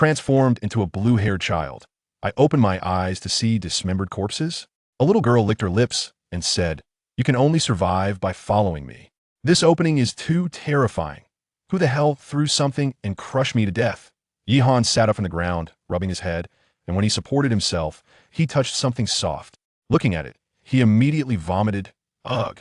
transformed into a blue-haired child. I opened my eyes to see dismembered corpses. A little girl licked her lips and said, "You can only survive by following me." This opening is too terrifying. Who the hell threw something and crushed me to death? Yihan sat up from the ground, rubbing his head, and when he supported himself, he touched something soft. Looking at it, he immediately vomited. Ugh.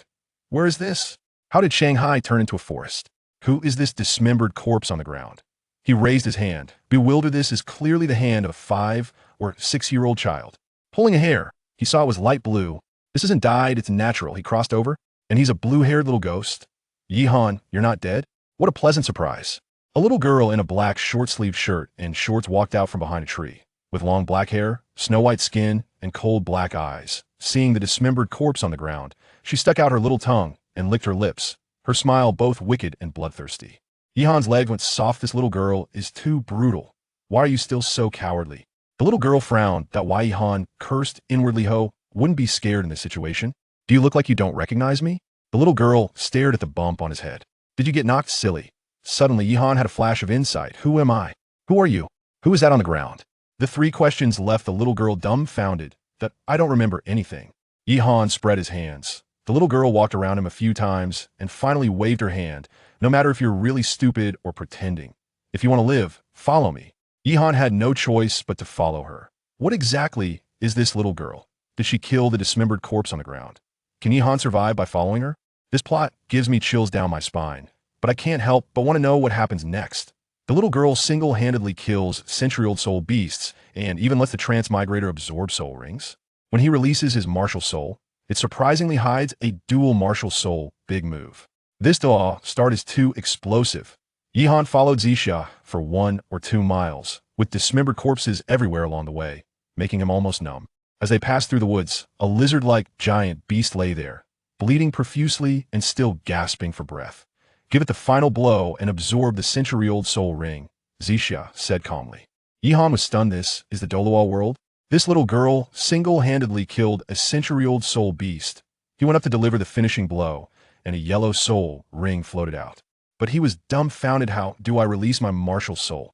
Where is this? How did Shanghai turn into a forest? Who is this dismembered corpse on the ground? He raised his hand. Bewildered, this is clearly the hand of a 5 or 6-year-old child. Pulling a hair, he saw it was light blue. This isn't dyed, it's natural. He crossed over, and he's a blue-haired little ghost. Yihan, you're not dead? What a pleasant surprise. A little girl in a black short-sleeved shirt and shorts walked out from behind a tree. With long black hair, snow-white skin, and cold black eyes. Seeing the dismembered corpse on the ground, she stuck out her little tongue and licked her lips, her smile both wicked and bloodthirsty. Yihan's leg went soft. This little girl is too brutal. Why are you still so cowardly? The little girl frowned. That why Yihan cursed inwardly. Ho, wouldn't be scared in this situation. Do you look like you don't recognize me? The little girl stared at the bump on his head. Did you get knocked silly? Suddenly, Yihan had a flash of insight. Who am I? Who are you? Who is that on the ground? The 3 questions left the little girl dumbfounded. That I don't remember anything. Yihan spread his hands. The little girl walked around him a few times and finally waved her hand. No matter if you're really stupid or pretending. If you want to live, follow me. Yihan had no choice but to follow her. What exactly is this little girl? Did she kill the dismembered corpse on the ground? Can Yihan survive by following her? This plot gives me chills down my spine, but I can't help but want to know what happens next. The little girl single-handedly kills century-old soul beasts and even lets the Transmigrator absorb soul rings. When he releases his martial soul, it surprisingly hides a dual martial soul. Big move. This start is too explosive. Yihan followed Zixia for 1 or 2 miles, with dismembered corpses everywhere along the way, making him almost numb. As they passed through the woods, a lizard-like giant beast lay there, bleeding profusely and still gasping for breath. Give it the final blow and absorb the century-old soul ring, Zixia said calmly. Yihan was stunned. This is the Douluo world? This little girl single-handedly killed a century-old soul beast. He went up to deliver the finishing blow, and a yellow soul ring floated out. But he was dumbfounded. How do I release my martial soul?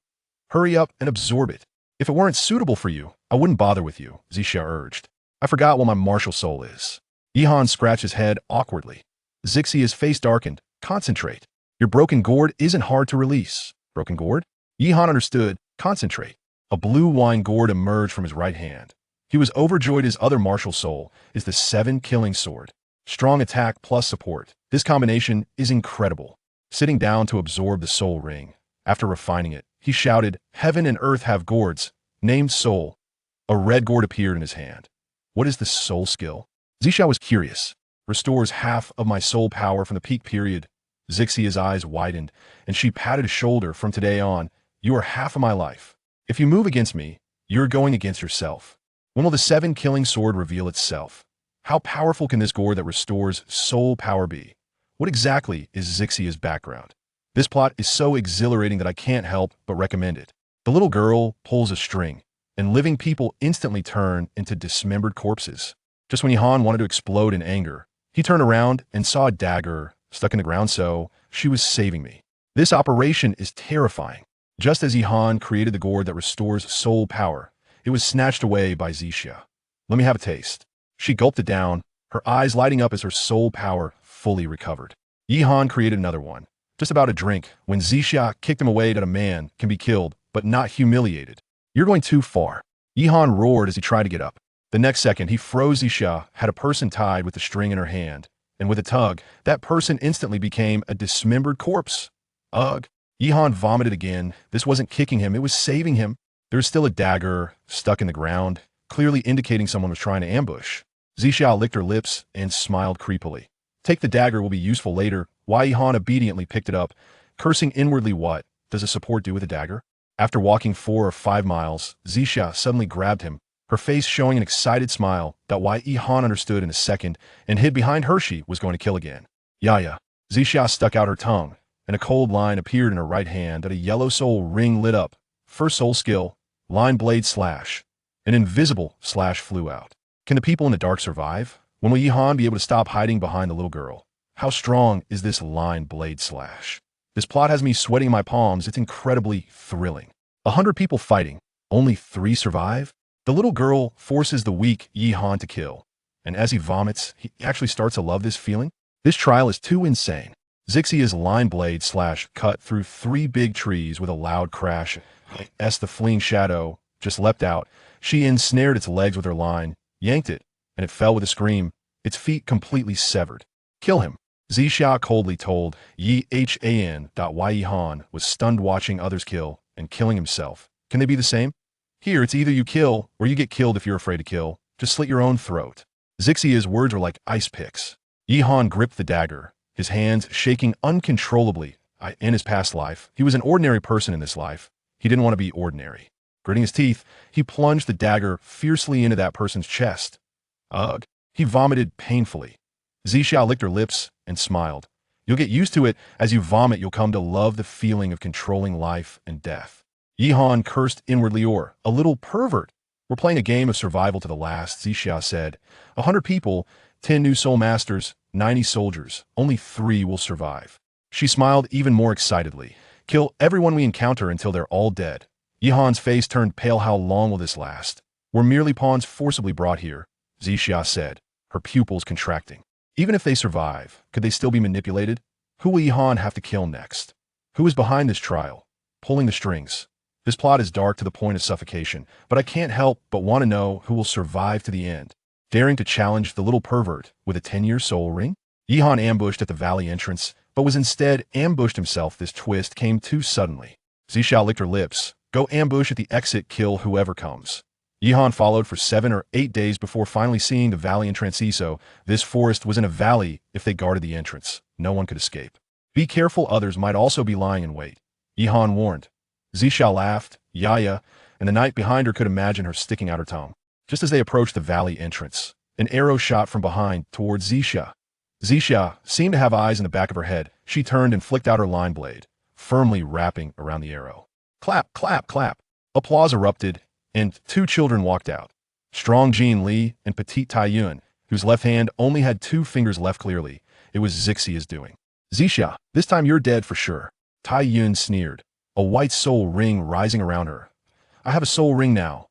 Hurry up and absorb it. If it weren't suitable for you, I wouldn't bother with you, Zixia urged. I forgot what my martial soul is. Yihan scratched his head awkwardly. Zixia's face darkened. Concentrate. Your broken gourd isn't hard to release. Broken gourd? Yihan understood. Concentrate. A blue wine gourd emerged from his right hand. He was overjoyed. His other martial soul is the 7 killing sword. Strong attack plus support. This combination is incredible. Sitting down to absorb the soul ring. After refining it, he shouted, "Heaven and earth have gourds, named soul." A red gourd appeared in his hand. What is the soul skill? Zixia was curious. Restores half of my soul power from the peak period. Zixia's eyes widened, and she patted his shoulder. From today on, you are half of my life. If you move against me, you're going against yourself. When will the 7 killing sword reveal itself? How powerful can this gourd that restores soul power be? What exactly is Zixia's background? This plot is so exhilarating that I can't help but recommend it. The little girl pulls a string, and living people instantly turn into dismembered corpses. Just when Yihan wanted to explode in anger, he turned around and saw a dagger stuck in the ground. So she was saving me. This operation is terrifying. Just as Yihan created the gourd that restores soul power, it was snatched away by Zixia. Let me have a taste. She gulped it down, her eyes lighting up as her soul power fully recovered. Yihan created another one, just about a drink, when Zixia kicked him away. That a man can be killed, but not humiliated. You're going too far. Yihan roared as he tried to get up. The next second, he froze. Zixia had a person tied with the string in her hand, and with a tug, that person instantly became a dismembered corpse. Ugh. Yihan vomited again. This wasn't kicking him, it was saving him. There was still a dagger stuck in the ground, clearly indicating someone was trying to ambush. Zixia licked her lips and smiled creepily. Take the dagger, will be useful later. Why Yihan obediently picked it up, cursing inwardly. What does a support do with a dagger? After walking 4 or 5 miles, Zixia suddenly grabbed him, her face showing an excited smile that why Yihan understood in a second and hid behind her. She was going to kill again. Yaya. Zixia stuck out her tongue, and a cold line appeared in her right hand that a yellow soul ring lit up. First soul skill, line blade slash. An invisible slash flew out. Can the people in the dark survive? When will Yihan be able to stop hiding behind the little girl? How strong is this line blade slash? This plot has me sweating my palms. It's incredibly thrilling. 100 people fighting, only 3 survive? The little girl forces the weak Yi Han to kill, and as he vomits, he actually starts to love this feeling. This trial is too insane. Zixia's line blade cut through 3 big trees with a loud crash. As the fleeing shadow just leapt out, she ensnared its legs with her line, yanked it, and it fell with a scream, its feet completely severed. Kill him. Zixia coldly told Yi Han. Yi Han was stunned watching others kill and killing himself. Can they be the same? Here, it's either you kill or you get killed if you're afraid to kill. Just slit your own throat. Zixia's words were like ice picks. Yi Han gripped the dagger, his hands shaking uncontrollably. In his past life, he was an ordinary person in this life. He didn't want to be ordinary. Gritting his teeth, he plunged the dagger fiercely into that person's chest. Ugh. He vomited painfully. Zixia licked her lips and smiled. You'll get used to it. As you vomit, you'll come to love the feeling of controlling life and death. Yi Han cursed inwardly, or a little pervert. We're playing a game of survival to the last, Zixia said. 100 people, 10 new soul masters, 90 soldiers. Only 3 will survive. She smiled even more excitedly. Kill everyone we encounter until they're all dead. Yi Han's face turned pale. How long will this last? We're merely pawns forcibly brought here, Zixia said, her pupils contracting. Even if they survive, could they still be manipulated? Who will Yi Han have to kill next? Who is behind this trial? Pulling the strings. This plot is dark to the point of suffocation, but I can't help but want to know who will survive to the end. Daring to challenge the little pervert with a 10-year soul ring? Yi Han ambushed at the valley entrance, but was instead ambushed himself. This twist came too suddenly. Zixia licked her lips. Go ambush at the exit, kill whoever comes. Yi Han followed for 7 or 8 days before finally seeing the valley entrance. So this forest was in a valley. If they guarded the entrance, no one could escape. Be careful, others might also be lying in wait, Yi Han warned. Zixia laughed, Yaya, and the knight behind her could imagine her sticking out her tongue. Just as they approached the valley entrance, an arrow shot from behind towards Zixia. Zixia seemed to have eyes in the back of her head. She turned and flicked out her line blade, firmly wrapping around the arrow. Clap, clap, clap. Applause erupted, and 2 children walked out. Strong Jean Li and Petite Tai Yun, whose left hand only had 2 fingers left clearly. It was Zixia's doing. Zixia, this time you're dead for sure. Tai Yun sneered, a white soul ring rising around her. I have a soul ring now.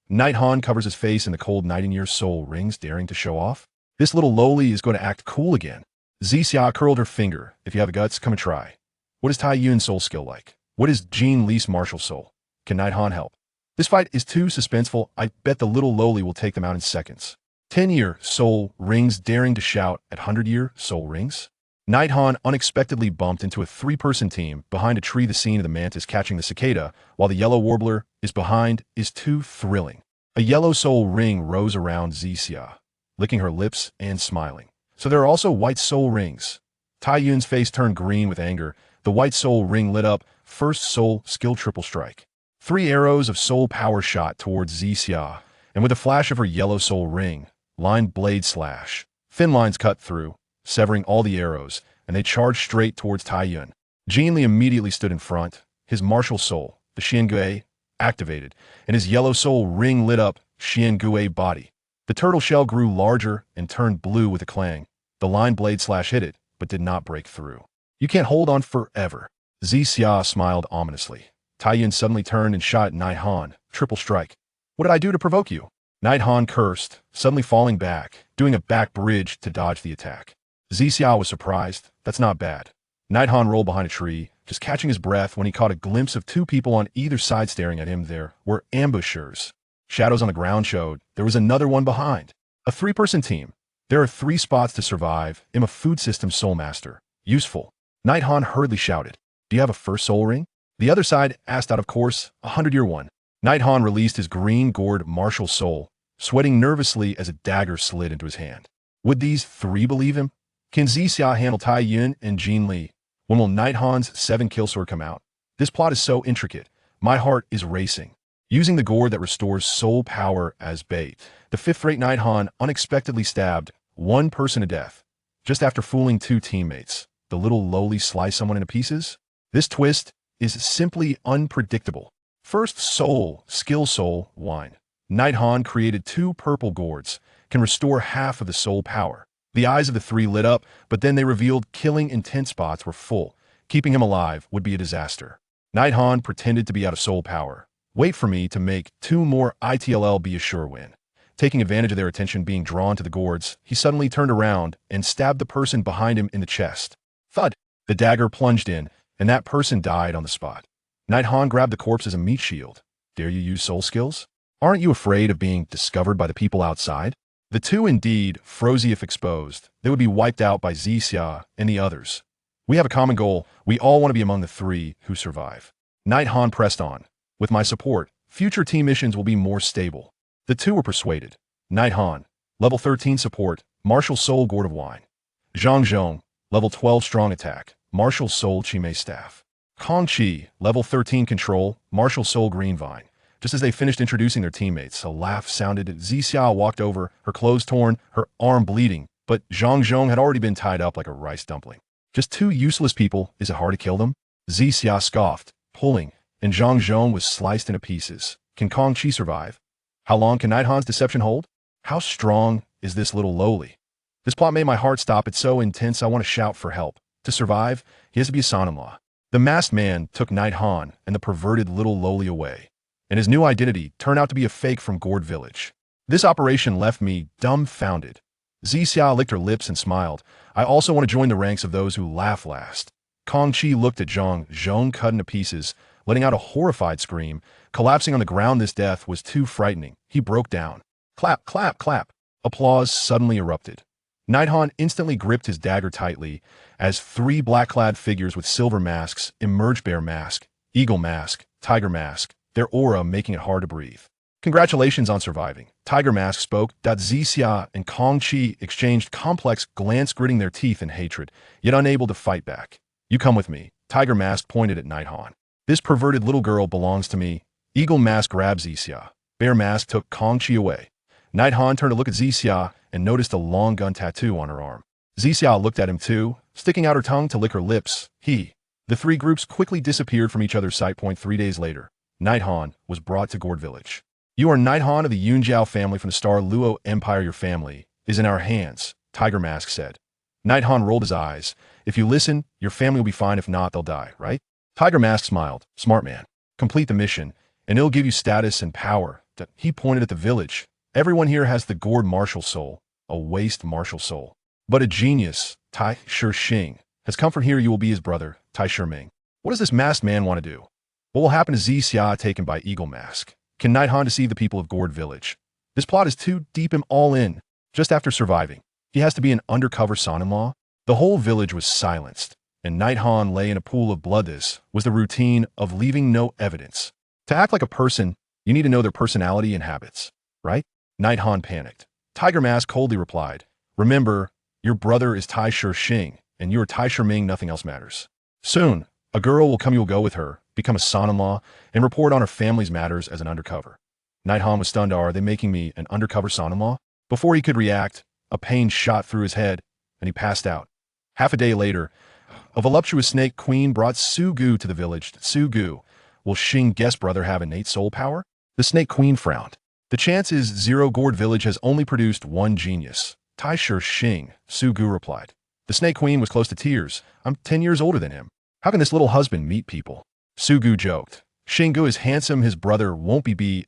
Knight Han covers his face in the cold 19-year soul rings, daring to show off. This little lowly is going to act cool again. Zixia curled her finger. If you have the guts, come and try. What is Tai Yun's soul skill like? What is Jean Li's martial soul? Can Knight Han help? This fight is too suspenseful. I bet the little lowly will take them out in seconds. 10-year soul rings daring to shout at 100-year soul rings? Knight Han unexpectedly bumped into a 3-person team behind a tree. The scene of the mantis catching the cicada, while the yellow warbler is behind, is too thrilling. A yellow soul ring rose around Zixia, licking her lips and smiling. So there are also white soul rings. Tai Yun's face turned green with anger. The white soul ring lit up. First soul skill triple strike. 3 arrows of soul power shot towards Zixia, and with a flash of her yellow soul ring, line blade slash. Thin lines cut through, severing all the arrows, and they charged straight towards Tai Yun. Jean Li immediately stood in front, his martial soul, the Xiangui, activated, and his yellow soul ring lit up Xiangui body. The turtle shell grew larger and turned blue with a clang. The line blade slash hit it, but did not break through. You can't hold on forever. Zixia smiled ominously. Tai Yun suddenly turned and shot at Knight Han. Triple strike. What did I do to provoke you? Knight Han cursed, suddenly falling back, doing a back bridge to dodge the attack. Zixia was surprised. That's not bad. Knight Han rolled behind a tree, just catching his breath when he caught a glimpse of 2 people on either side staring at him. There were ambushers. Shadows on the ground showed there was another one behind. A 3-person team. There are 3 spots to survive. I'm a food system soul master. Useful. Knight Han hurriedly shouted. Do you have a first soul ring? The other side asked out of course, 100-year one. Knight Han released his green gourd martial soul, sweating nervously as a dagger slid into his hand. Would these 3 believe him? Can Zixia handle Tai Yun and Jean Li? When will Knight Han's 7 kill sword come out? This plot is so intricate. My heart is racing. Using the gourd that restores soul power as bait, the 5th-rate Knight Han unexpectedly stabbed 1 person to death. Just after fooling 2 teammates, the little lowly sliced someone into pieces? This twist is simply unpredictable. First soul, skill soul, wine. Knight Han created 2 purple gourds, can restore half of the soul power. The eyes of the 3 lit up, but then they revealed killing intent spots were full. Keeping him alive would be a disaster. Night Han pretended to be out of soul power. Wait for me to make 2 more ITLL be a sure win. Taking advantage of their attention being drawn to the gourds, he suddenly turned around and stabbed the person behind him in the chest. Thud! The dagger plunged in, and that person died on the spot. Night Han grabbed the corpse as a meat shield. Dare you use soul skills? Aren't you afraid of being discovered by the people outside? The two indeed froze. If exposed, they would be wiped out by Xia and the others. We have a common goal. We all want to be among the 3 who survive. Night Han pressed on. With my support, future team missions will be more stable. The 2 were persuaded. Night Han, level 13 support, martial soul gourd of wine. Zhang Zhong, level 12 strong attack, martial soul Chimay staff. Kong Chi, level 13 control, martial soul green vine. Just as they finished introducing their teammates, a laugh sounded. Xia walked over, her clothes torn, her arm bleeding, but Zhang Zhong had already been tied up like a rice dumpling. Just 2 useless people, is it hard to kill them? Xia scoffed, pulling, and Zhang Zhong was sliced into pieces. Can Kong Chi survive? How long can Night Han's deception hold? How strong is this little lowly? This plot made my heart stop. It's so intense I want to shout for help. To survive, he has to be a son-in-law. The masked man took Night Han and the perverted little lowly away, and his new identity turned out to be a fake from Gourd Village. This operation left me dumbfounded. Xia licked her lips and smiled. I also want to join the ranks of those who laugh last. Kong Chi looked at Zhang Zhong cut into pieces, letting out a horrified scream. Collapsing on the ground, this death was too frightening. He broke down. Clap, clap, clap. Applause suddenly erupted. Night Han instantly gripped his dagger tightly as 3 black-clad figures with silver masks emerged. Bear mask, eagle mask, tiger mask, their aura making it hard to breathe. Congratulations on surviving. Tiger Mask spoke. Xia and Kong Chi exchanged complex glance, gritting their teeth in hatred, yet unable to fight back. You come with me. Tiger Mask pointed at Night Han. This perverted little girl belongs to me. Eagle Mask grabbed Xia. Bear Mask took Kong Chi away. Night Han turned to look at Xia and noticed a long gun tattoo on her arm. Xia looked at him too, sticking out her tongue to lick her lips. The 3 groups quickly disappeared from each other's sight. 3 days later, Night Han was brought to Gourd Village. You are Night Han of the Yunjiao family from the Star Luo Empire. Your family is in our hands, Tiger Mask said. Night Han rolled his eyes. If you listen, your family will be fine. If not, they'll die, right? Tiger Mask smiled. Smart man. Complete the mission, and it'll give you status and power. He pointed at the village. Everyone here has the Gourd martial soul, a waste martial soul. But a genius, Tai Shixing, has come from here. You will be his brother, Tai Shiming. What does this masked man want to do? What will happen to Xia taken by Eagle Mask? Can Night Han deceive the people of Gourd Village? This plot is too deep and all in. Just after surviving, he has to be an undercover son-in-law. The whole village was silenced, and Night Han lay in a pool of blood. This was the routine of leaving no evidence. To act like a person, you need to know their personality and habits, right? Night Han panicked. Tiger Mask coldly replied, remember, your brother is Tai Shixing, and you are Tai Shiming. Nothing else matters. Soon, a girl will come. You'll go with her, become a son-in-law, and report on her family's matters as an undercover. Night Han was stunned. Are they making me an undercover son-in-law? Before he could react, a pain shot through his head, and he passed out. Half a day later, a voluptuous snake queen brought Su Gu to the village. Su Gu, will Xing guest brother have innate soul power? The snake queen frowned. The chance is 0. Gourd Village has only produced 1 genius. Tai Shixing, Su Gu replied. The snake queen was close to tears. I'm 10 years older than him. How can this little husband meet people? Su Gu joked. Xinggu is handsome. His brother won't be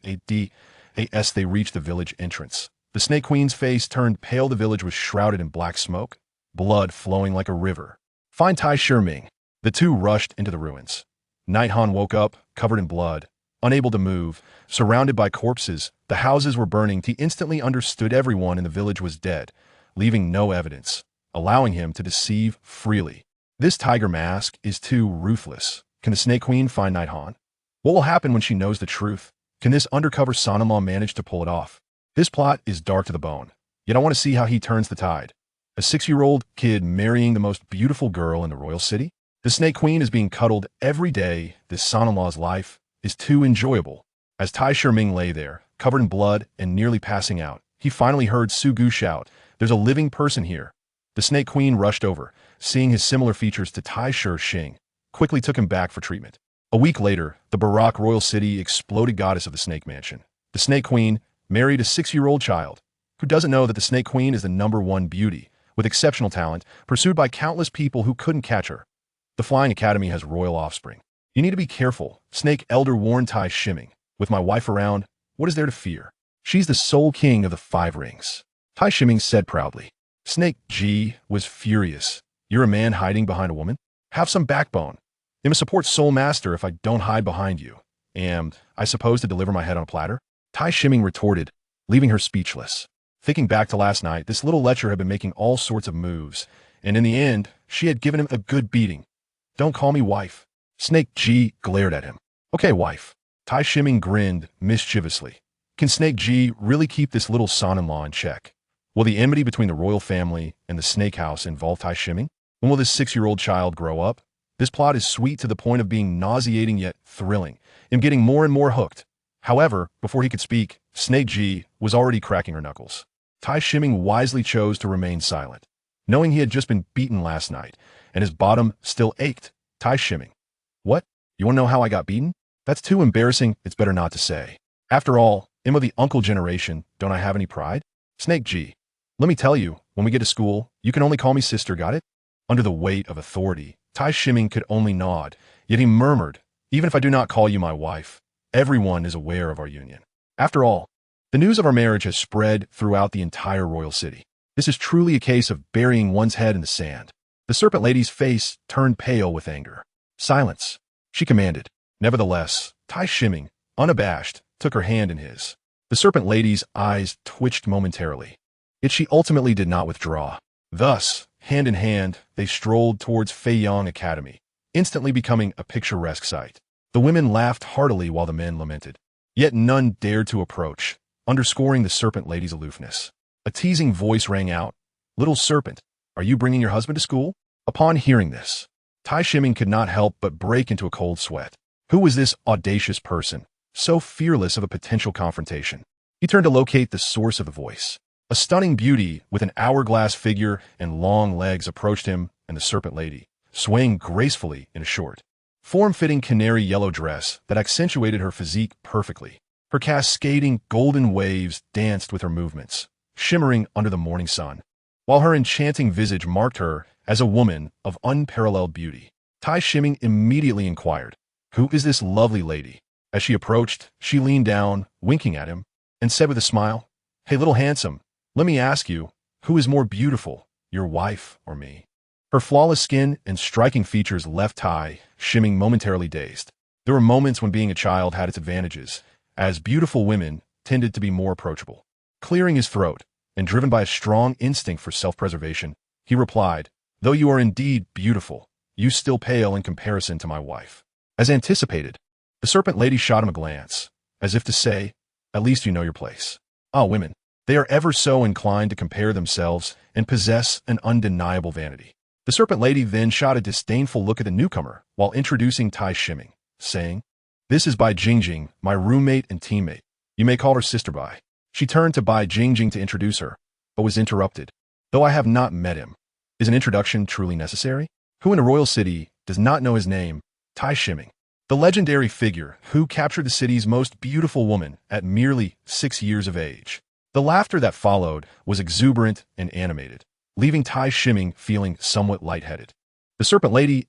as they reached the village entrance. The Snake Queen's face turned pale. The village was shrouded in black smoke, blood flowing like a river. Find Tai Shiming. The 2 rushed into the ruins. Night Han woke up, covered in blood, unable to move, surrounded by corpses. The houses were burning. He instantly understood everyone in the village was dead, leaving no evidence, allowing him to deceive freely. This Tiger Mask is too ruthless. Can the Snake Queen find Night Han? What will happen when she knows the truth? Can this undercover son-in-law manage to pull it off? This plot is dark to the bone, yet I want to see how he turns the tide. A 6-year-old kid marrying the most beautiful girl in the royal city? The Snake Queen is being cuddled every day. This son-in-law's life is too enjoyable. As Tai Shiming lay there, covered in blood and nearly passing out, he finally heard Su Gu shout, "There's a living person here." The Snake Queen rushed over, seeing his similar features to Tai Shixing, quickly took him back for treatment. A week later, the Barak royal city exploded. Goddess of the Snake Mansion. The Snake Queen married a 6-year-old child. Who doesn't know that the Snake Queen is the #1 beauty, with exceptional talent, pursued by countless people who couldn't catch her? The Flying Academy has royal offspring. You need to be careful, Snake Elder warned Tai Shiming. With my wife around, what is there to fear? She's the sole king of the 5 rings. Tai Shiming said proudly. Snake G was furious. You're a man hiding behind a woman? Have some backbone. Am a support soul master if I don't hide behind you. Am I supposed to deliver my head on a platter? Tai Shiming retorted, leaving her speechless. Thinking back to last night, this little lecher had been making all sorts of moves, and in the end, she had given him a good beating. Don't call me wife. Snake G glared at him. Okay, wife. Tai Shiming grinned mischievously. Can Snake G really keep this little son-in-law in check? Will the enmity between the royal family and the snake house involve Tai Shiming? When will this 6-year-old child grow up? This plot is sweet to the point of being nauseating yet thrilling. I'm getting more and more hooked. However, before he could speak, Snake G was already cracking her knuckles. Tai Shiming wisely chose to remain silent. Knowing he had just been beaten last night, and his bottom still ached, Tai Shiming. What? You want to know how I got beaten? That's too embarrassing, it's better not to say. After all, I'm of the uncle generation, don't I have any pride? Snake G. Let me tell you, when we get to school, you can only call me sister, got it? Under the weight of authority, Tai Shiming could only nod, yet he murmured, even if I do not call you my wife, everyone is aware of our union. After all, the news of our marriage has spread throughout the entire royal city. This is truly a case of burying one's head in the sand. The serpent lady's face turned pale with anger. Silence, she commanded. Nevertheless, Tai Shiming, unabashed, took her hand in his. The serpent lady's eyes twitched momentarily. Yet she ultimately did not withdraw. Thus, hand in hand, they strolled towards Feiyang Academy, instantly becoming a picturesque sight. The women laughed heartily while the men lamented. Yet none dared to approach, underscoring the serpent lady's aloofness. A teasing voice rang out. Little serpent, are you bringing your husband to school? Upon hearing this, Tai Shiming could not help but break into a cold sweat. Who was this audacious person, so fearless of a potential confrontation? He turned to locate the source of the voice. A stunning beauty with an hourglass figure and long legs approached him and the serpent lady, swaying gracefully in a short, form-fitting canary yellow dress that accentuated her physique perfectly. Her cascading golden waves danced with her movements, shimmering under the morning sun, while her enchanting visage marked her as a woman of unparalleled beauty. Tai Shiming immediately inquired, who is this lovely lady? As she approached, she leaned down, winking at him, and said with a smile, Hey, little handsome, let me ask you, who is more beautiful, your wife or me? Her flawless skin and striking features left Tai Shiming momentarily dazed. There were moments when being a child had its advantages, as beautiful women tended to be more approachable. Clearing his throat, and driven by a strong instinct for self-preservation, he replied, Though you are indeed beautiful, you still pale in comparison to my wife. As anticipated, the serpent lady shot him a glance, as if to say, At least you know your place. Ah, women, they are ever so inclined to compare themselves and possess an undeniable vanity. The serpent lady then shot a disdainful look at the newcomer while introducing Tai Shiming, saying, This is Bai Jingjing, my roommate and teammate. You may call her Sister Bai. She turned to Bai Jingjing to introduce her, but was interrupted. Though I have not met him, is an introduction truly necessary? Who in a royal city does not know his name? Tai Shiming, the legendary figure who captured the city's most beautiful woman at merely 6 years of age. The laughter that followed was exuberant and animated, leaving Tai Shiming feeling somewhat lightheaded. The serpent lady's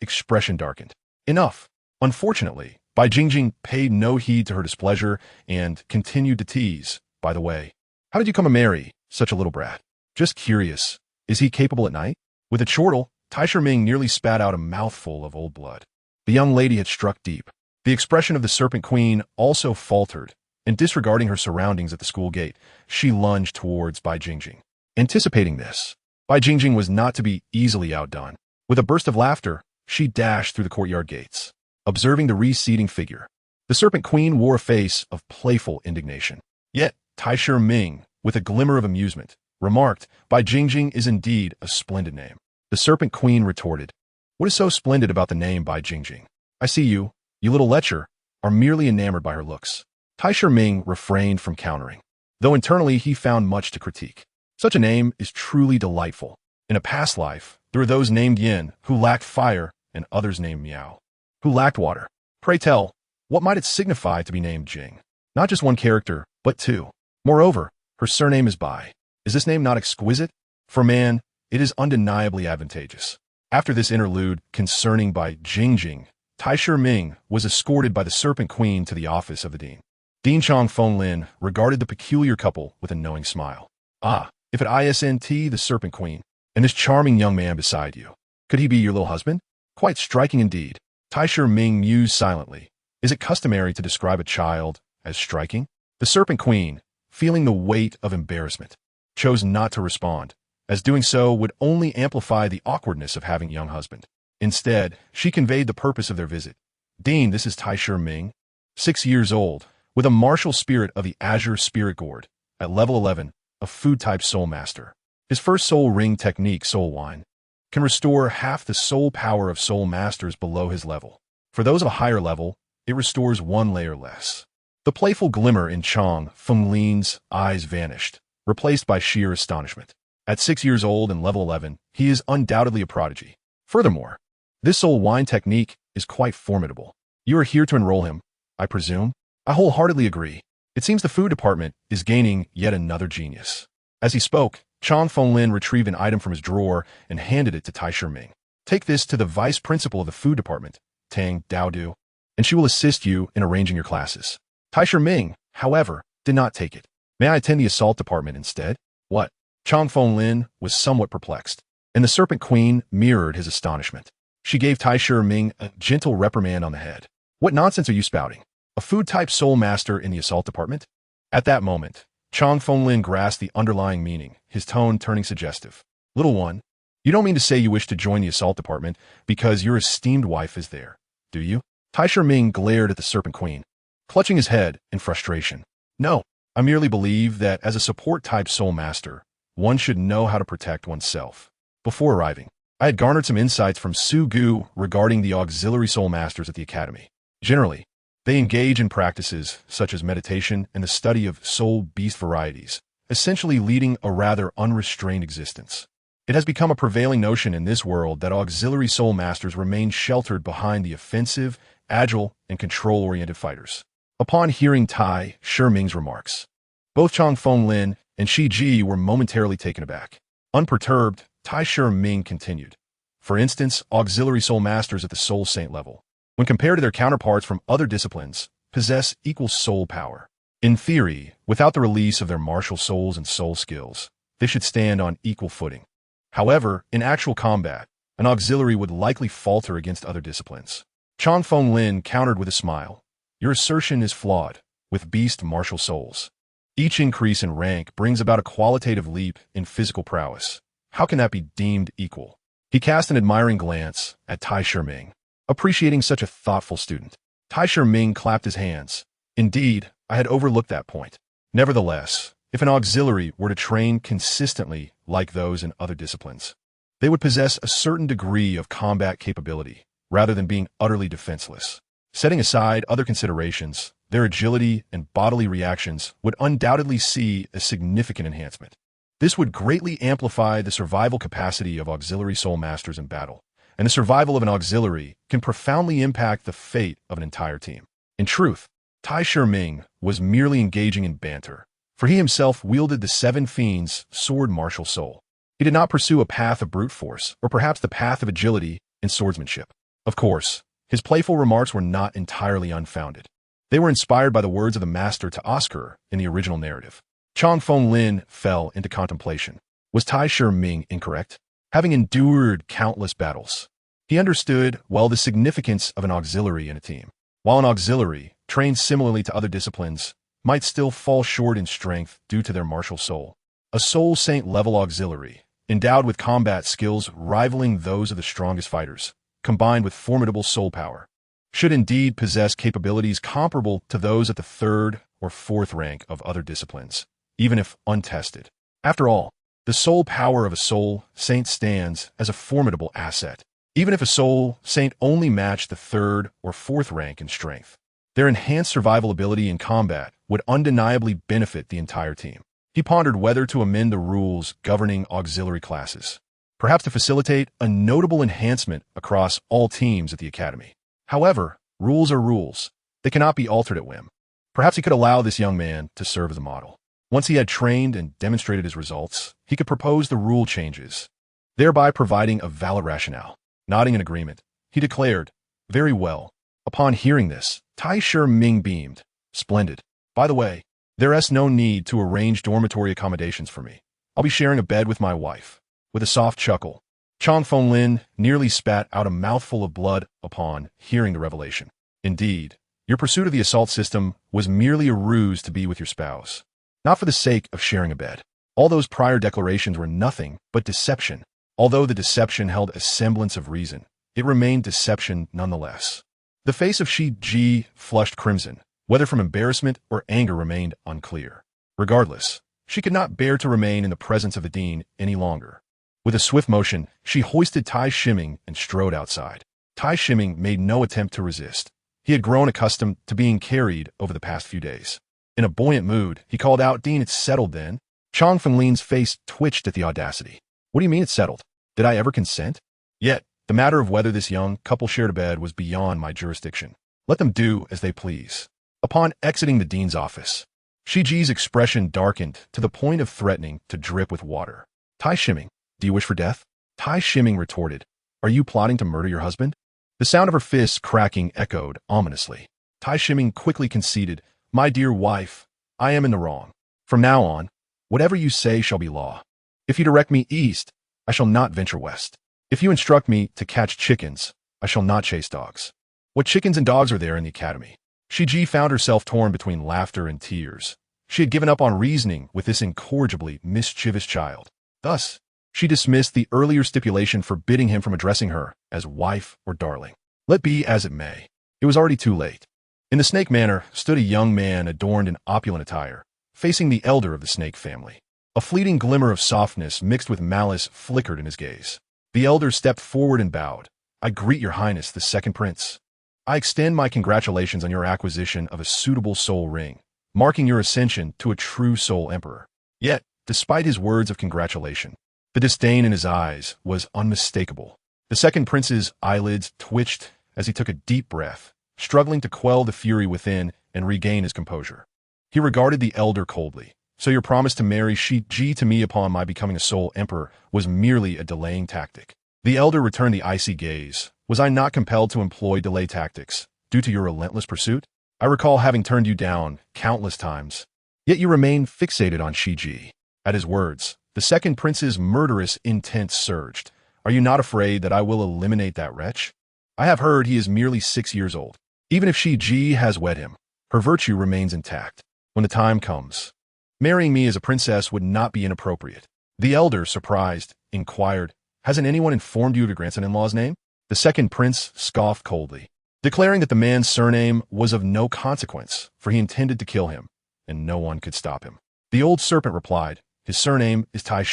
expression darkened. Enough. Unfortunately, Bai Jingjing paid no heed to her displeasure and continued to tease. By the way, how did you come to marry such a little brat? Just curious. Is he capable at night? With a chortle, Tai Shiming nearly spat out a mouthful of old blood. The young lady had struck deep. The expression of the serpent queen also faltered, and disregarding her surroundings at the school gate, she lunged towards Bai Jingjing. Anticipating this, Bai Jingjing was not to be easily outdone. With a burst of laughter, she dashed through the courtyard gates. Observing the receding figure, the serpent queen wore a face of playful indignation. Yet, Tai Shiming, with a glimmer of amusement, remarked, Bai Jingjing is indeed a splendid name. The serpent queen retorted, What is so splendid about the name Bai Jingjing? I see you little lecher, are merely enamored by her looks. Tai Shiming refrained from countering, though internally he found much to critique. Such a name is truly delightful. In a past life, there were those named Yin who lacked fire and others named Miao, who lacked water. Pray tell, what might it signify to be named Jing? Not just one character, but 2. Moreover, her surname is Bai. Is this name not exquisite? For man, it is undeniably advantageous. After this interlude concerning Bai Jingjing, Tai Ming was escorted by the Serpent Queen to the office of the dean. Dean Chang Fenglin regarded the peculiar couple with a knowing smile. Ah, if it isn't the Serpent Queen, and this charming young man beside you, could he be your little husband? Quite striking indeed. Tai Ming mused silently. Is it customary to describe a child as striking? The Serpent Queen, feeling the weight of embarrassment, chose not to respond, as doing so would only amplify the awkwardness of having a young husband. Instead, she conveyed the purpose of their visit. Dean, this is Tai Ming, 6 years old, with a martial spirit of the Azure Spirit Gourd, at level 11, a food-type soul master. His first soul ring technique, Soul Wine, can restore half the soul power of soul masters below his level. For those of a higher level, it restores 1 layer less. The playful glimmer in Chang Fenglin's eyes vanished, replaced by sheer astonishment. At 6 years old and level 11, he is undoubtedly a prodigy. Furthermore, this soul wine technique is quite formidable. You are here to enroll him, I presume? I wholeheartedly agree. It seems the food department is gaining yet another genius. As he spoke, Chang Fenglin retrieved an item from his drawer and handed it to Tai Ming. Take this to the vice principal of the food department, Tang Daodu, and she will assist you in arranging your classes. Tai Ming, however, did not take it. May I attend the assault department instead? What? Chang Fenglin was somewhat perplexed, and the Serpent Queen mirrored his astonishment. She gave Tai Ming a gentle reprimand on the head. What nonsense are you spouting? A food-type soul master in the assault department? At that moment, Chang Fenglin grasped the underlying meaning, his tone turning suggestive. Little one, you don't mean to say you wish to join the assault department because your esteemed wife is there, do you? Tai Ming glared at the Serpent Queen, clutching his head in frustration. No, I merely believe that as a support-type soul master, one should know how to protect oneself. Before arriving, I had garnered some insights from Su Gu regarding the auxiliary soul masters at the academy. Generally, they engage in practices such as meditation and the study of soul beast varieties, essentially leading a rather unrestrained existence. It has become a prevailing notion in this world that auxiliary soul masters remain sheltered behind the offensive, agile, and control-oriented fighters. Upon hearing Tai Ming's remarks, both Chang Fenglin and Shi Ji were momentarily taken aback. Unperturbed, Tai Ming continued. For instance, auxiliary soul masters at the soul saint level, when compared to their counterparts from other disciplines, possess equal soul power. In theory, without the release of their martial souls and soul skills, they should stand on equal footing. However, in actual combat, an auxiliary would likely falter against other disciplines. Chang Fenglin countered with a smile. Your assertion is flawed, with beast martial souls. Each increase in rank brings about a qualitative leap in physical prowess. How can that be deemed equal? He cast an admiring glance at Tai Ming, appreciating such a thoughtful student. Tai Ming clapped his hands. Indeed, I had overlooked that point. Nevertheless, if an auxiliary were to train consistently like those in other disciplines, they would possess a certain degree of combat capability, rather than being utterly defenseless. Setting aside other considerations, their agility and bodily reactions would undoubtedly see a significant enhancement. This would greatly amplify the survival capacity of auxiliary soul masters in battle, and the survival of an auxiliary can profoundly impact the fate of an entire team. In truth, Tai Ming was merely engaging in banter, for he himself wielded the Seven Fiends' sword martial soul. He did not pursue a path of brute force, or perhaps the path of agility and swordsmanship. Of course, his playful remarks were not entirely unfounded. They were inspired by the words of the master to Oscar in the original narrative. Chang Fenglin fell into contemplation. Was Tai Ming incorrect? Having endured countless battles, he understood well the significance of an auxiliary in a team. While an auxiliary, trained similarly to other disciplines, might still fall short in strength due to their martial soul, a soul saint level auxiliary, endowed with combat skills rivaling those of the strongest fighters, combined with formidable soul power, should indeed possess capabilities comparable to those at the 3rd or 4th rank of other disciplines, even if untested. After all, the soul power of a soul saint stands as a formidable asset. Even if a soul saint only matched the 3rd or 4th rank in strength, their enhanced survival ability in combat would undeniably benefit the entire team. He pondered whether to amend the rules governing auxiliary classes, perhaps to facilitate a notable enhancement across all teams at the academy. However, rules are rules. They cannot be altered at whim. Perhaps he could allow this young man to serve as a model. Once he had trained and demonstrated his results, he could propose the rule changes, thereby providing a valid rationale. Nodding in agreement, he declared, Very well. Upon hearing this, Tai Ming beamed. Splendid. By the way, there's no need to arrange dormitory accommodations for me. I'll be sharing a bed with my wife. With a soft chuckle, Chong Fenglin nearly spat out a mouthful of blood upon hearing the revelation. Indeed, your pursuit of the assault system was merely a ruse to be with your spouse, not for the sake of sharing a bed. All those prior declarations were nothing but deception. Although the deception held a semblance of reason, it remained deception nonetheless. The face of Shi Ji flushed crimson, whether from embarrassment or anger remained unclear. Regardless, she could not bear to remain in the presence of the dean any longer. With a swift motion, she hoisted Tai Ming and strode outside. Tai Ming made no attempt to resist. He had grown accustomed to being carried over the past few days. In a buoyant mood, he called out, "Dean, it's settled then." Chong Fenglin's face twitched at the audacity. "What do you mean it's settled? Did I ever consent?" Yet, the matter of whether this young couple shared a bed was beyond my jurisdiction. Let them do as they please. Upon exiting the dean's office, Shi Ji's expression darkened to the point of threatening to drip with water. "Tai Ming, do you wish for death?" Tai Ming retorted, "Are you plotting to murder your husband?" The sound of her fists cracking echoed ominously. Tai Ming quickly conceded, "My dear wife, I am in the wrong. From now on, whatever you say shall be law. If you direct me east, I shall not venture west. If you instruct me to catch chickens, I shall not chase dogs. What chickens and dogs are there in the academy?" Shi Ji found herself torn between laughter and tears. She had given up on reasoning with this incorrigibly mischievous child. Thus, she dismissed the earlier stipulation forbidding him from addressing her as wife or darling. Let be as it may. It was already too late. In the snake manor stood a young man adorned in opulent attire, facing the elder of the snake family. A fleeting glimmer of softness mixed with malice flickered in his gaze. The elder stepped forward and bowed. "I greet your highness, the second prince. I extend my congratulations on your acquisition of a suitable soul ring, marking your ascension to a true soul emperor." Yet, despite his words of congratulation, the disdain in his eyes was unmistakable. The second prince's eyelids twitched as he took a deep breath, struggling to quell the fury within and regain his composure. He regarded the elder coldly. "So your promise to marry Shi Ji to me upon my becoming a soul emperor was merely a delaying tactic." The elder returned the icy gaze. "Was I not compelled to employ delay tactics due to your relentless pursuit? I recall having turned you down countless times. Yet you remain fixated on Shi Ji." At his words, the second prince's murderous intent surged. "Are you not afraid that I will eliminate that wretch? I have heard he is merely 6 years old. Even if Shi Ji has wed him, her virtue remains intact. When the time comes, marrying me as a princess would not be inappropriate." The elder, surprised, inquired, "Hasn't anyone informed you of your grandson-in-law's name?" The second prince scoffed coldly, declaring that the man's surname was of no consequence, for he intended to kill him, and no one could stop him. The old serpent replied, "His surname is Tai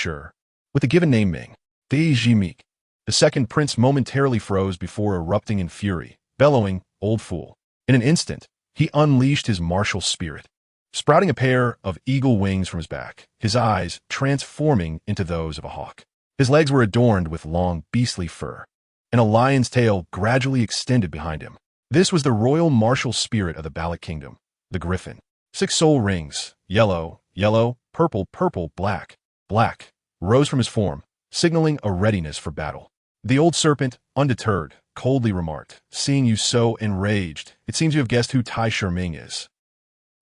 with the given name Ming. The second prince momentarily froze before erupting in fury, bellowing, "Old fool." In an instant, he unleashed his martial spirit, sprouting a pair of eagle wings from his back, his eyes transforming into those of a hawk. His legs were adorned with long, beastly fur, and a lion's tail gradually extended behind him. This was the royal martial spirit of the Baloch Kingdom, the Griffin. 6 soul rings, yellow, yellow, purple, purple, black, black, rose from his form, signaling a readiness for battle. The old serpent, undeterred, coldly remarked, "Seeing you so enraged, it seems you have guessed who Tai Ming is.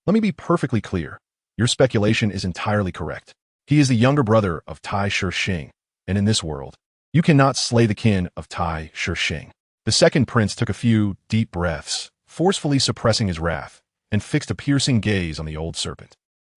Let me be perfectly clear. Your speculation is entirely correct. He is the younger brother of Tai Shing, and in this world, you cannot slay the kin of Tai Shing." The second prince took a few deep breaths, forcefully suppressing his wrath, and fixed a piercing gaze on the old serpent.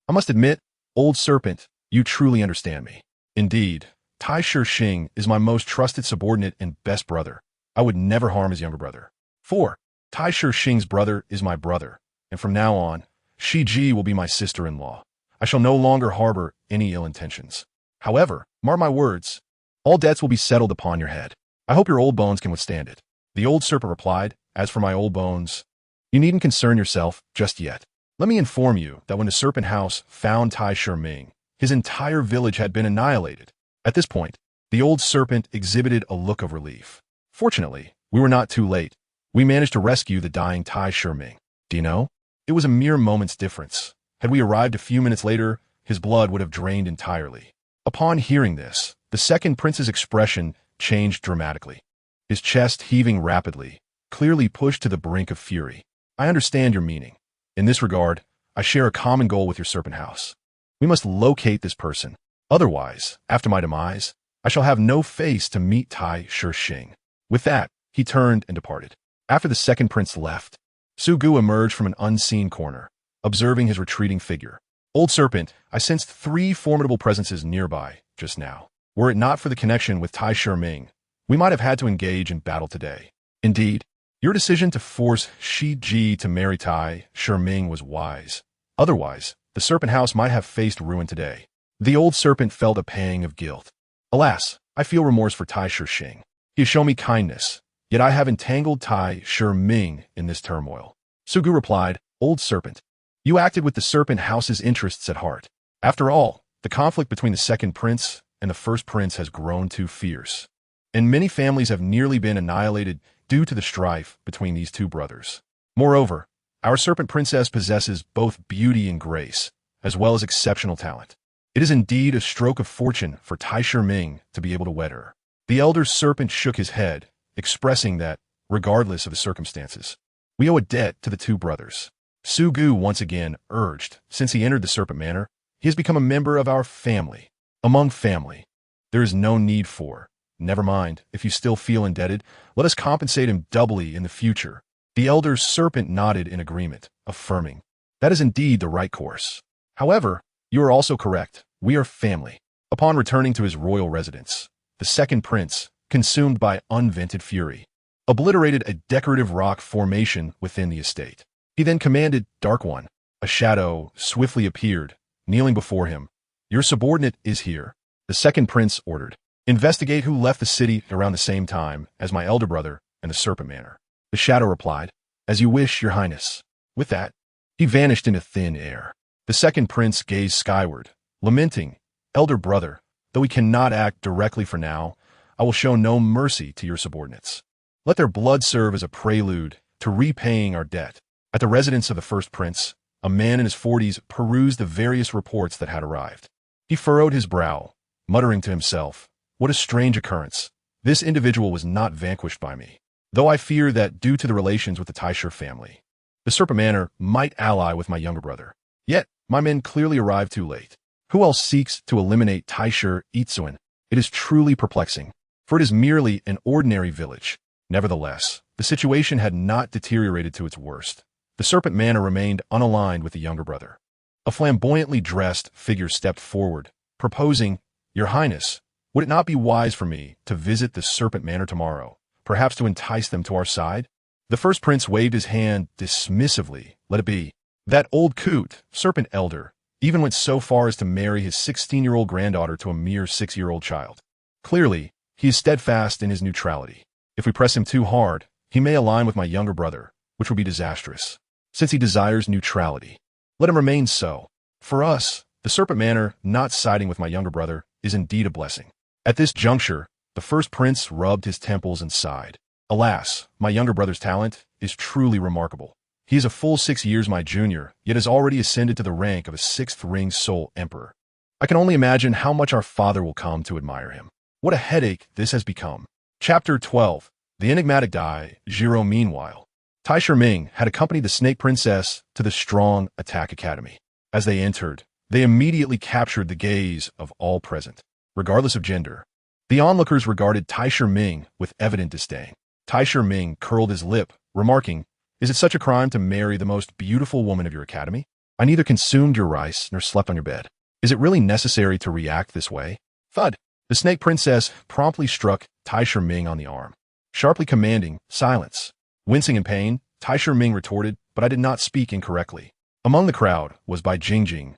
"I must admit, old serpent, you truly understand me. Indeed, Tai Shing is my most trusted subordinate and best brother. I would never harm his younger brother. 4. Tai Shing's brother is my brother, and from now on, Shi Ji will be my sister-in-law. I shall no longer harbor any ill intentions. However, mark my words, all debts will be settled upon your head. I hope your old bones can withstand it." The old serpent replied, "As for my old bones, you needn't concern yourself just yet. Let me inform you that when the serpent house found Tai Ming, his entire village had been annihilated." At this point, the old serpent exhibited a look of relief. "Fortunately, we were not too late. We managed to rescue the dying Tai Ming. Do you know? It was a mere moment's difference. Had we arrived a few minutes later, his blood would have drained entirely." Upon hearing this, the second prince's expression changed dramatically. His chest heaving rapidly, clearly pushed to the brink of fury. I understand your meaning. In this regard, I share a common goal with your serpent house. We must locate this person. Otherwise, after my demise, I shall have no face to meet Tai Shixing. With that, he turned and departed. After the second prince left, Su Gu emerged from an unseen corner, observing his retreating figure. Old serpent, I sensed 3 formidable presences nearby just now. Were it not for the connection with Tai Shixing, we might have had to engage in battle today. Indeed, your decision to force Shi Ji to marry Tai Shixing was wise. Otherwise, the serpent house might have faced ruin today. The old serpent felt a pang of guilt. Alas, I feel remorse for Tai Shixing. He has shown me kindness, yet I have entangled Tai Shixing in this turmoil. Su Gu replied, Old serpent, you acted with the serpent house's interests at heart. After all, the conflict between the second prince and the first prince has grown too fierce, and many families have nearly been annihilated due to the strife between these 2 brothers. Moreover, our serpent princess possesses both beauty and grace, as well as exceptional talent. It is indeed a stroke of fortune for Tai Shixing to be able to wed her. The elder serpent shook his head, expressing that, regardless of the circumstances, we owe a debt to the 2 brothers. Su Gu once again urged, since he entered the serpent manor, he has become a member of our family. Among family, there is no need for. Never mind, if you still feel indebted, let us compensate him doubly in the future. The elder serpent nodded in agreement, affirming, that is indeed the right course. However, you are also correct, we are family. Upon returning to his royal residence, the second prince, consumed by unvented fury, obliterated a decorative rock formation within the estate. He then commanded, Dark One. A shadow swiftly appeared, kneeling before him. Your subordinate is here. The second prince ordered. Investigate who left the city around the same time as my elder brother and the serpent manor. The shadow replied, As you wish, your highness. With that, he vanished into thin air. The second prince gazed skyward, lamenting, Elder brother, though we cannot act directly for now, I will show no mercy to your subordinates. Let their blood serve as a prelude to repaying our debt. At the residence of the first prince, a man in his 40s perused the various reports that had arrived. He furrowed his brow, muttering to himself, What a strange occurrence. This individual was not vanquished by me, though I fear that due to the relations with the Taisher family, the Serpent Manor might ally with my younger brother. Yet, my men clearly arrived too late. Who else seeks to eliminate Taisher Itsuan? It is truly perplexing, for it is merely an ordinary village. Nevertheless, the situation had not deteriorated to its worst. The Serpent Manor remained unaligned with the younger brother. A flamboyantly dressed figure stepped forward, proposing, Your Highness, would it not be wise for me to visit the Serpent Manor tomorrow, perhaps to entice them to our side? The first prince waved his hand dismissively. Let it be. That old coot, Serpent Elder, even went so far as to marry his 16-year-old granddaughter to a mere 6-year-old child. Clearly, he is steadfast in his neutrality. If we press him too hard, he may align with my younger brother, which would be disastrous. Since he desires neutrality, let him remain so. For us, the Serpent Manor not siding with my younger brother is indeed a blessing. At this juncture, the first prince rubbed his temples and sighed. Alas, my younger brother's talent is truly remarkable. He is a full 6 years my junior, yet has already ascended to the rank of a 6th-ring Soul Emperor. I can only imagine how much our father will come to admire him. What a headache this has become. Chapter 12. The enigmatic Dai Jiro. Meanwhile, Tai Shixing had accompanied the Snake Princess to the Strong Attack Academy. As they entered, they immediately captured the gaze of all present, regardless of gender. The onlookers regarded Tai Shixing with evident disdain. Tai Shixing curled his lip, remarking, Is it such a crime to marry the most beautiful woman of your academy? I neither consumed your rice nor slept on your bed. Is it really necessary to react this way? Thud! The Snake Princess promptly struck Tai Shixing on the arm, sharply commanding, Silence. Wincing in pain, Tai Shixing retorted, But I did not speak incorrectly. Among the crowd was Bai Jingjing.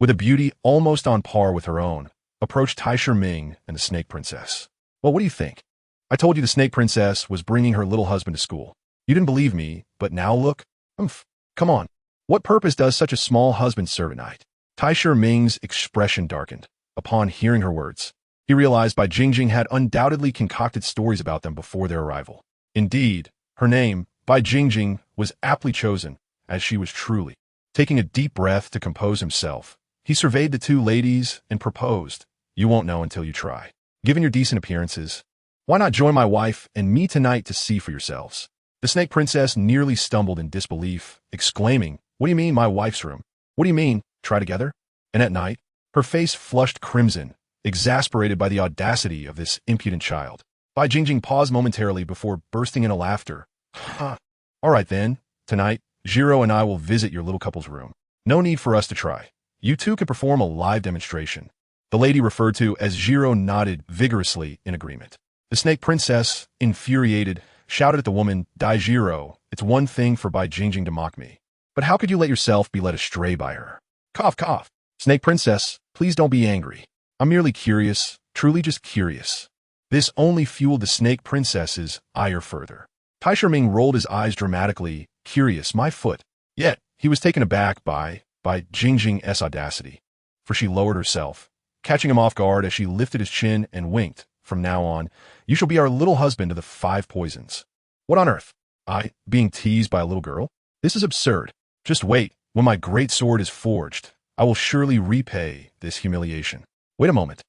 With a beauty almost on par with her own, approached Tai Shixing and the Snake Princess. Well, what do you think? I told you the Snake Princess was bringing her little husband to school. You didn't believe me, but now look. Come on. What purpose does such a small husband serve at night? Tai Shixing's expression darkened. Upon hearing her words, he realized Bai Jingjing had undoubtedly concocted stories about them before their arrival. Indeed, her name, Bai Jingjing, was aptly chosen, as she was truly. Taking a deep breath to compose himself, he surveyed the two ladies and proposed, You won't know until you try. Given your decent appearances, why not join my wife and me tonight to see for yourselves? The snake princess nearly stumbled in disbelief, exclaiming, "What do you mean, my wife's room? What do you mean, try together?" And at night, her face flushed crimson, exasperated by the audacity of this impudent child. Bai Jingjing paused momentarily before bursting into laughter. "Huh. All right then, tonight, Jiro and I will visit your little couple's room. No need for us to try. You two can perform a live demonstration." The lady referred to as Jiro nodded vigorously in agreement. The snake princess, infuriated, shouted at the woman, "Dai Jiro, it's one thing for Bai Jingjing to mock me. But how could you let yourself be led astray by her?" Cough, cough. "Snake princess, please don't be angry. I'm merely curious, truly just curious." This only fueled the snake princess's ire further. Tai Shiming rolled his eyes dramatically, curious, my foot. Yet, he was taken aback by Jingjing's audacity. For she lowered herself, catching him off guard as she lifted his chin and winked. "From now on, you shall be our little husband of the 5 poisons." What on earth? I, being teased by a little girl? This is absurd. Just wait, when my great sword is forged, I will surely repay this humiliation. Wait a moment.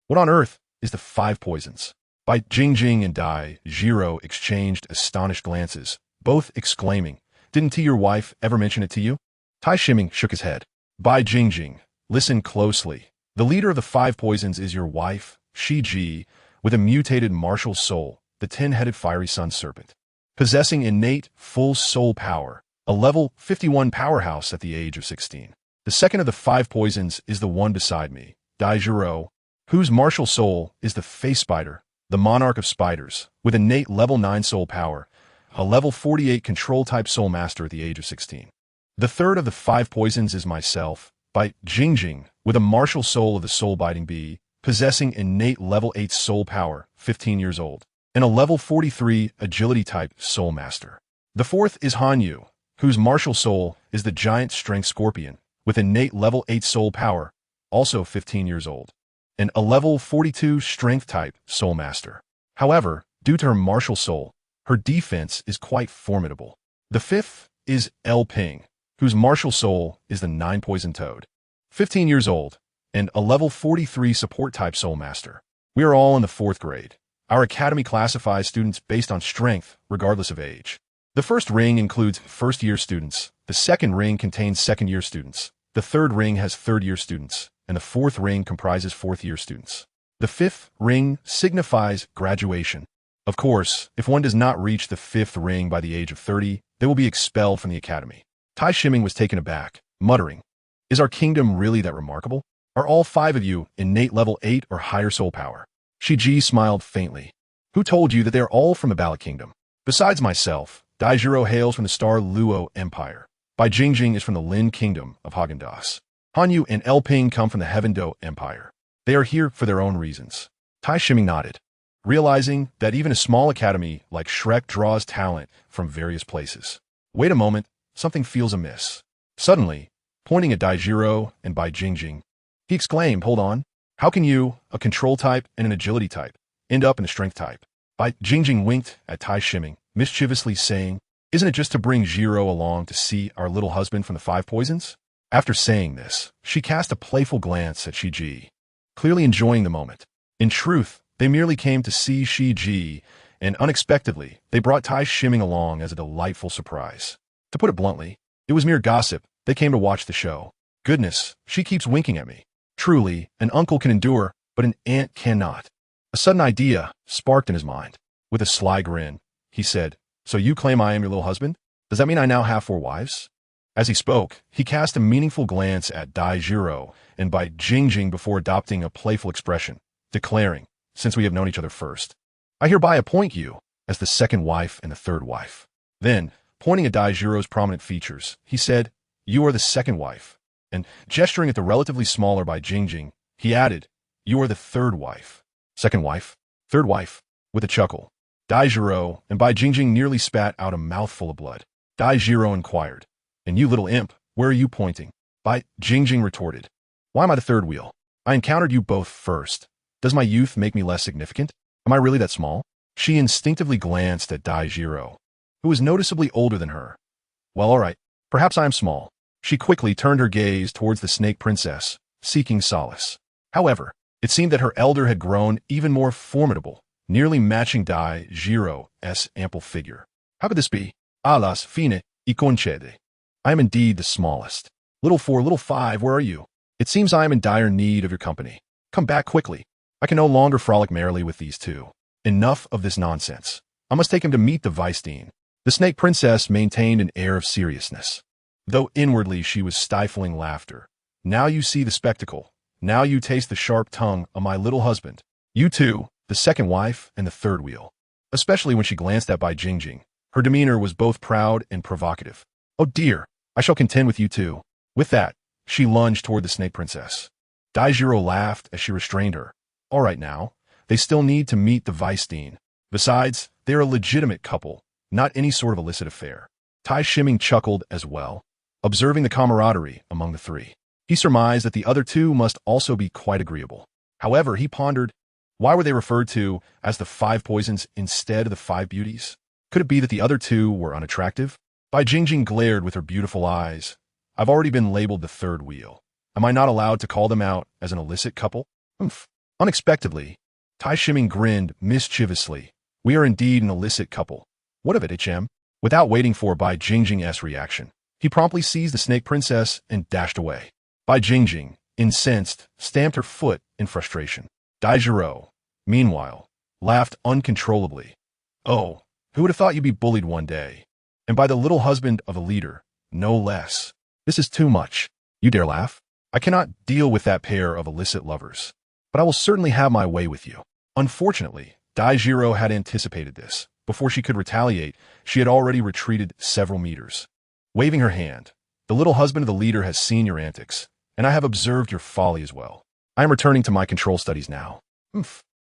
What on earth is the 5 poisons? Bai Jingjing and Dai Jiro exchanged astonished glances, both exclaiming, "Didn't your wife ever mention it to you?" Tai Shiming shook his head. "Bai Jingjing, listen closely. The leader of the 5 poisons is your wife, Shi Ji, with a mutated martial soul, the 10-headed fiery sun serpent. Possessing innate full soul power, a level 51 powerhouse at the age of 16. The second of the 5 poisons is the one beside me, Dai Jiro, whose martial soul is the face spider, the monarch of spiders, with innate level 9 soul power, a level 48 control-type soul master at the age of 16. The third of the 5 poisons is myself, Bai Jingjing, with a martial soul of the soul-biting bee, possessing innate level 8 soul power, 15 years old, and a level 43 agility-type soul master. The fourth is Hanyu, whose martial soul is the giant strength scorpion, with innate level 8 soul power, also 15 years old, and a level 42 strength-type soul master. However, due to her martial soul, her defense is quite formidable. The fifth is El Ping, whose martial soul is the 9-poison toad, 15 years old, and a level 43 support-type soul master. We are all in the 4th grade. Our academy classifies students based on strength, regardless of age. The first ring includes first-year students, the second ring contains second-year students, the third ring has third-year students, and the fourth ring comprises fourth-year students. The fifth ring signifies graduation. Of course, if one does not reach the 5th ring by the age of 30, they will be expelled from the academy. Tai Shiming was taken aback, muttering, "Is our kingdom really that remarkable? Are all 5 of you innate level 8 or higher soul power?" Shi Ji smiled faintly. "Who told you that they are all from the Ballot Kingdom? Besides myself, Dai Jiro hails from the Star Luo Empire. Bai Jingjing is from the Lin Kingdom of Haagen-Dazs. Hanyu and El Ping come from the Heaven Do Empire. They are here for their own reasons." Tai Shiming nodded, realizing that even a small academy like Shrek draws talent from various places. Wait a moment, something feels amiss. Suddenly, pointing at Dai Jiro and Bai Jingjing, he exclaimed, "Hold on. How can you, a control type and an agility type, end up in a strength type?" Bai Jingjing winked at Tai Shiming, mischievously saying, "Isn't it just to bring Jiro along to see our little husband from the 5 poisons?" After saying this, she cast a playful glance at Shi Ji, clearly enjoying the moment. In truth, they merely came to see Shi Ji, and unexpectedly, they brought Tai Shiming along as a delightful surprise. To put it bluntly, it was mere gossip. They came to watch the show. Goodness, she keeps winking at me. Truly, an uncle can endure, but an aunt cannot. A sudden idea sparked in his mind. With a sly grin, he said, "So you claim I am your little husband? Does that mean I now have 4 wives?" As he spoke, he cast a meaningful glance at Dai Jiro and Bai Jingjing before adopting a playful expression, declaring, "Since we have known each other first, I hereby appoint you as the 2nd wife and the 3rd wife." Then, pointing at Dai Jiro's prominent features, he said, "You are the 2nd wife." And, gesturing at the relatively smaller Bai Jingjing, he added, "You are the 3rd wife." 2nd wife, 3rd wife, with a chuckle. Dai Jiro and Bai Jingjing nearly spat out a mouthful of blood. Dai Jiro inquired, "And you little imp, where are you pointing?" Bai Jingjing retorted, "Why am I the 3rd wheel? I encountered you both first. Does my youth make me less significant? Am I really that small?" She instinctively glanced at Dai Jiro, who was noticeably older than her. "Well, all right, perhaps I am small." She quickly turned her gaze towards the snake princess, seeking solace. However, it seemed that her elder had grown even more formidable, nearly matching Dai Jiro's ample figure. How could this be? Alas, fine, y concede. I am indeed the smallest. Little 4, little 5, where are you? It seems I am in dire need of your company. Come back quickly. I can no longer frolic merrily with these two. Enough of this nonsense. I must take him to meet the vice dean. The snake princess maintained an air of seriousness, though inwardly she was stifling laughter. Now you see the spectacle. Now you taste the sharp tongue of my little husband. You two, the second wife and the third wheel. Especially when she glanced at Bai Jingjing. Her demeanor was both proud and provocative. Oh dear, I shall contend with you too. With that, she lunged toward the snake princess. Daijiro laughed as she restrained her. All right now, they still need to meet the vice dean. Besides, they're a legitimate couple, not any sort of illicit affair. Tai Shiming chuckled as well, observing the camaraderie among the three. He surmised that the other two must also be quite agreeable. However, he pondered, why were they referred to as the 5 poisons instead of the 5 beauties? Could it be that the other two were unattractive? Bai Jingjing glared with her beautiful eyes. I've already been labeled the third wheel. Am I not allowed to call them out as an illicit couple? Humph. Unexpectedly, Tai Shiming grinned mischievously. We are indeed an illicit couple. What of it, HM? Without waiting for Bai Jingjing's reaction, he promptly seized the snake princess and dashed away. Bai Jingjing, incensed, stamped her foot in frustration. Daijiro, meanwhile, laughed uncontrollably. Oh, who would have thought you'd be bullied one day? And by the little husband of a leader, no less. This is too much. You dare laugh? I cannot deal with that pair of illicit lovers. But I will certainly have my way with you. Unfortunately, Daijiro had anticipated this. Before she could retaliate, she had already retreated several meters. Waving her hand, the little husband of the leader has seen your antics, and I have observed your folly as well. I am returning to my control studies now.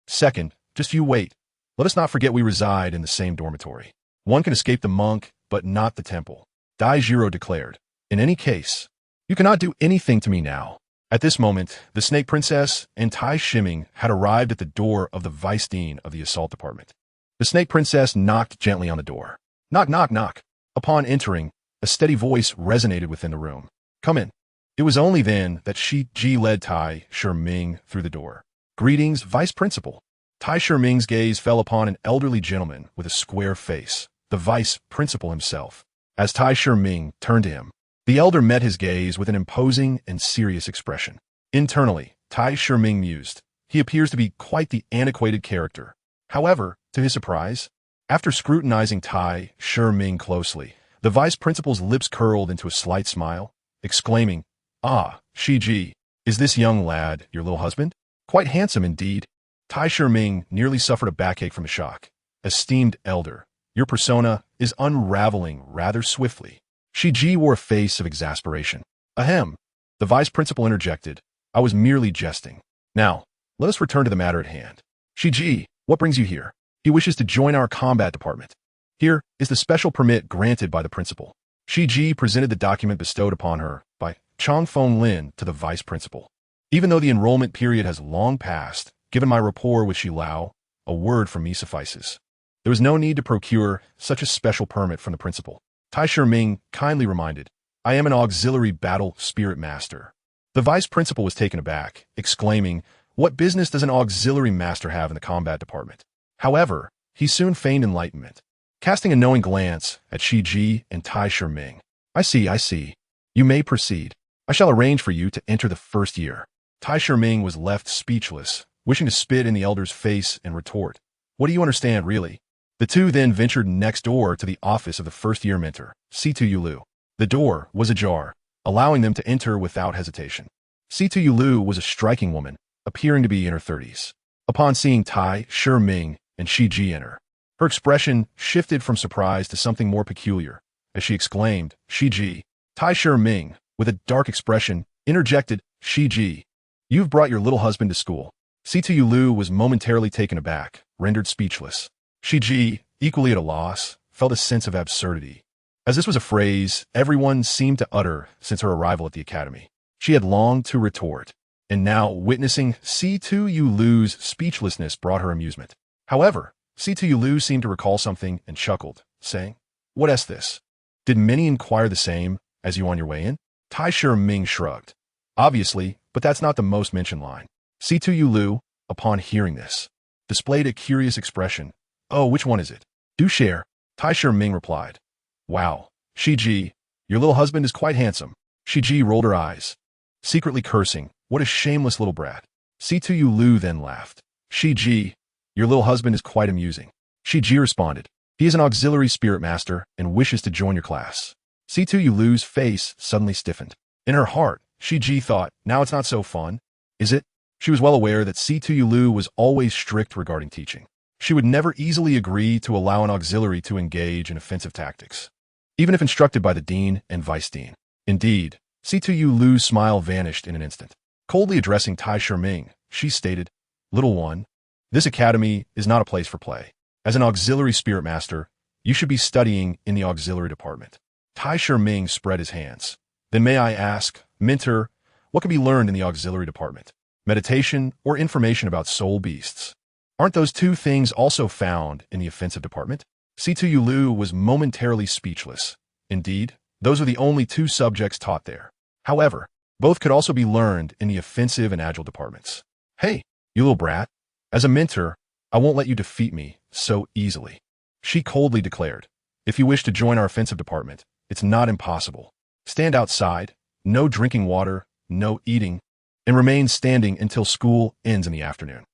Second, just you wait. Let us not forget we reside in the same dormitory. One can escape the monk, but not the temple. Daijiro declared. In any case, you cannot do anything to me now. At this moment, the snake princess and Tai Shiming had arrived at the door of the vice dean of the assault department. The snake princess knocked gently on the door. Knock, knock, knock. Upon entering, a steady voice resonated within the room. Come in. It was only then that Ji led Tai Shiming through the door. Greetings, vice principal. Tai Shiming's gaze fell upon an elderly gentleman with a square face, the vice principal himself. As Tai Shiming turned to him, the elder met his gaze with an imposing and serious expression. Internally, Tai Shiming mused. He appears to be quite the antiquated character. However, to his surprise, after scrutinizing Tai Shiming closely, the vice principal's lips curled into a slight smile, exclaiming, Ah, Ji, is this young lad your little husband? Quite handsome indeed. Tai Shiming nearly suffered a backache from the shock. Esteemed elder, your persona is unraveling rather swiftly. Ji wore a face of exasperation. Ahem, the vice principal interjected. I was merely jesting. Now, let us return to the matter at hand. Ji, what brings you here? He wishes to join our combat department. Here is the special permit granted by the principal. Ji presented the document bestowed upon her by Chong Feng Lin to the vice principal. Even though the enrollment period has long passed, given my rapport with Shi Lao, a word from me suffices. There was no need to procure such a special permit from the principal. Tai Shiming kindly reminded, I am an auxiliary battle spirit master. The vice principal was taken aback, exclaiming, what business does an auxiliary master have in the combat department? However, he soon feigned enlightenment, casting a knowing glance at Ji and Tai Shiming. I see. You may proceed. I shall arrange for you to enter the first year. Tai Shiming was left speechless, wishing to spit in the elder's face and retort. What do you understand, really? The two then ventured next door to the office of the first-year mentor, Situ Yulu. The door was ajar, allowing them to enter without hesitation. Situ Yulu was a striking woman, appearing to be in her 30s. Upon seeing Tai Shiming and Ji enter, her expression shifted from surprise to something more peculiar, as she exclaimed, Ji. Tai Shiming, with a dark expression, interjected, Ji. You've brought your little husband to school. Situ Yulu was momentarily taken aback, rendered speechless. Ji, equally at a loss, felt a sense of absurdity. As this was a phrase everyone seemed to utter since her arrival at the academy, she had longed to retort, and now witnessing Situ Yulu's speechlessness brought her amusement. However, Situ Yulu seemed to recall something and chuckled, saying, What is this? Did many inquire the same as you on your way in? Tai Shiming shrugged. Obviously, but that's not the most mentioned line. Situ Yulu, upon hearing this, displayed a curious expression. Oh, which one is it? Do share. Tai Ming replied. Wow, Shiji, your little husband is quite handsome. Shiji rolled her eyes, secretly cursing, what a shameless little brat. Situ Lu then laughed. Shiji, your little husband is quite amusing. Shiji responded. He is an auxiliary spirit master and wishes to join your class. Situ Lu's face suddenly stiffened. In her heart, Shiji thought, now it's not so fun, is it? She was well aware that Situ Lu was always strict regarding teaching. She would never easily agree to allow an auxiliary to engage in offensive tactics, even if instructed by the dean and vice dean. Indeed, Situ Lu's smile vanished in an instant. Coldly addressing Tai Ming, she stated, Little one, this academy is not a place for play. As an auxiliary spirit master, you should be studying in the auxiliary department. Tai Ming spread his hands. Then may I ask, mentor, what can be learned in the auxiliary department? Meditation or information about soul beasts? Aren't those two things also found in the offensive department? Situ Lu was momentarily speechless. Indeed, those are the only two subjects taught there. However, both could also be learned in the offensive and agile departments. Hey, you little brat. As a mentor, I won't let you defeat me so easily. She coldly declared. If you wish to join our offensive department, it's not impossible. Stand outside, no drinking water, no eating, and remain standing until school ends in the afternoon.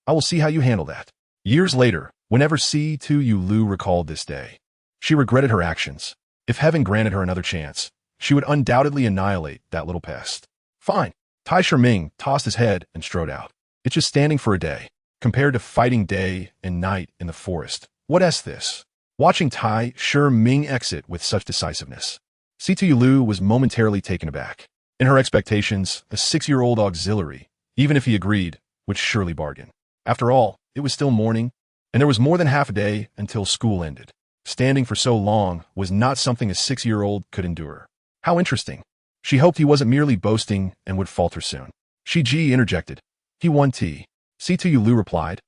I will see how you handle that. Years later, whenever Situ Lu recalled this day, she regretted her actions. If heaven granted her another chance, she would undoubtedly annihilate that little pest. Fine. Tai Ming tossed his head and strode out. It's just standing for a day. Compared to fighting day and night in the forest, what's this? Watching Tai Ming exit with such decisiveness, Situ Lu was momentarily taken aback. In her expectations, a 6-year-old auxiliary, even if he agreed, would surely bargain. After all, it was still morning, and there was more than half a day until school ended. Standing for so long was not something a 6-year-old could endure. How interesting. She hoped he wasn't merely boasting and would falter soon. Shiji interjected. He won tea. Situ Lu replied.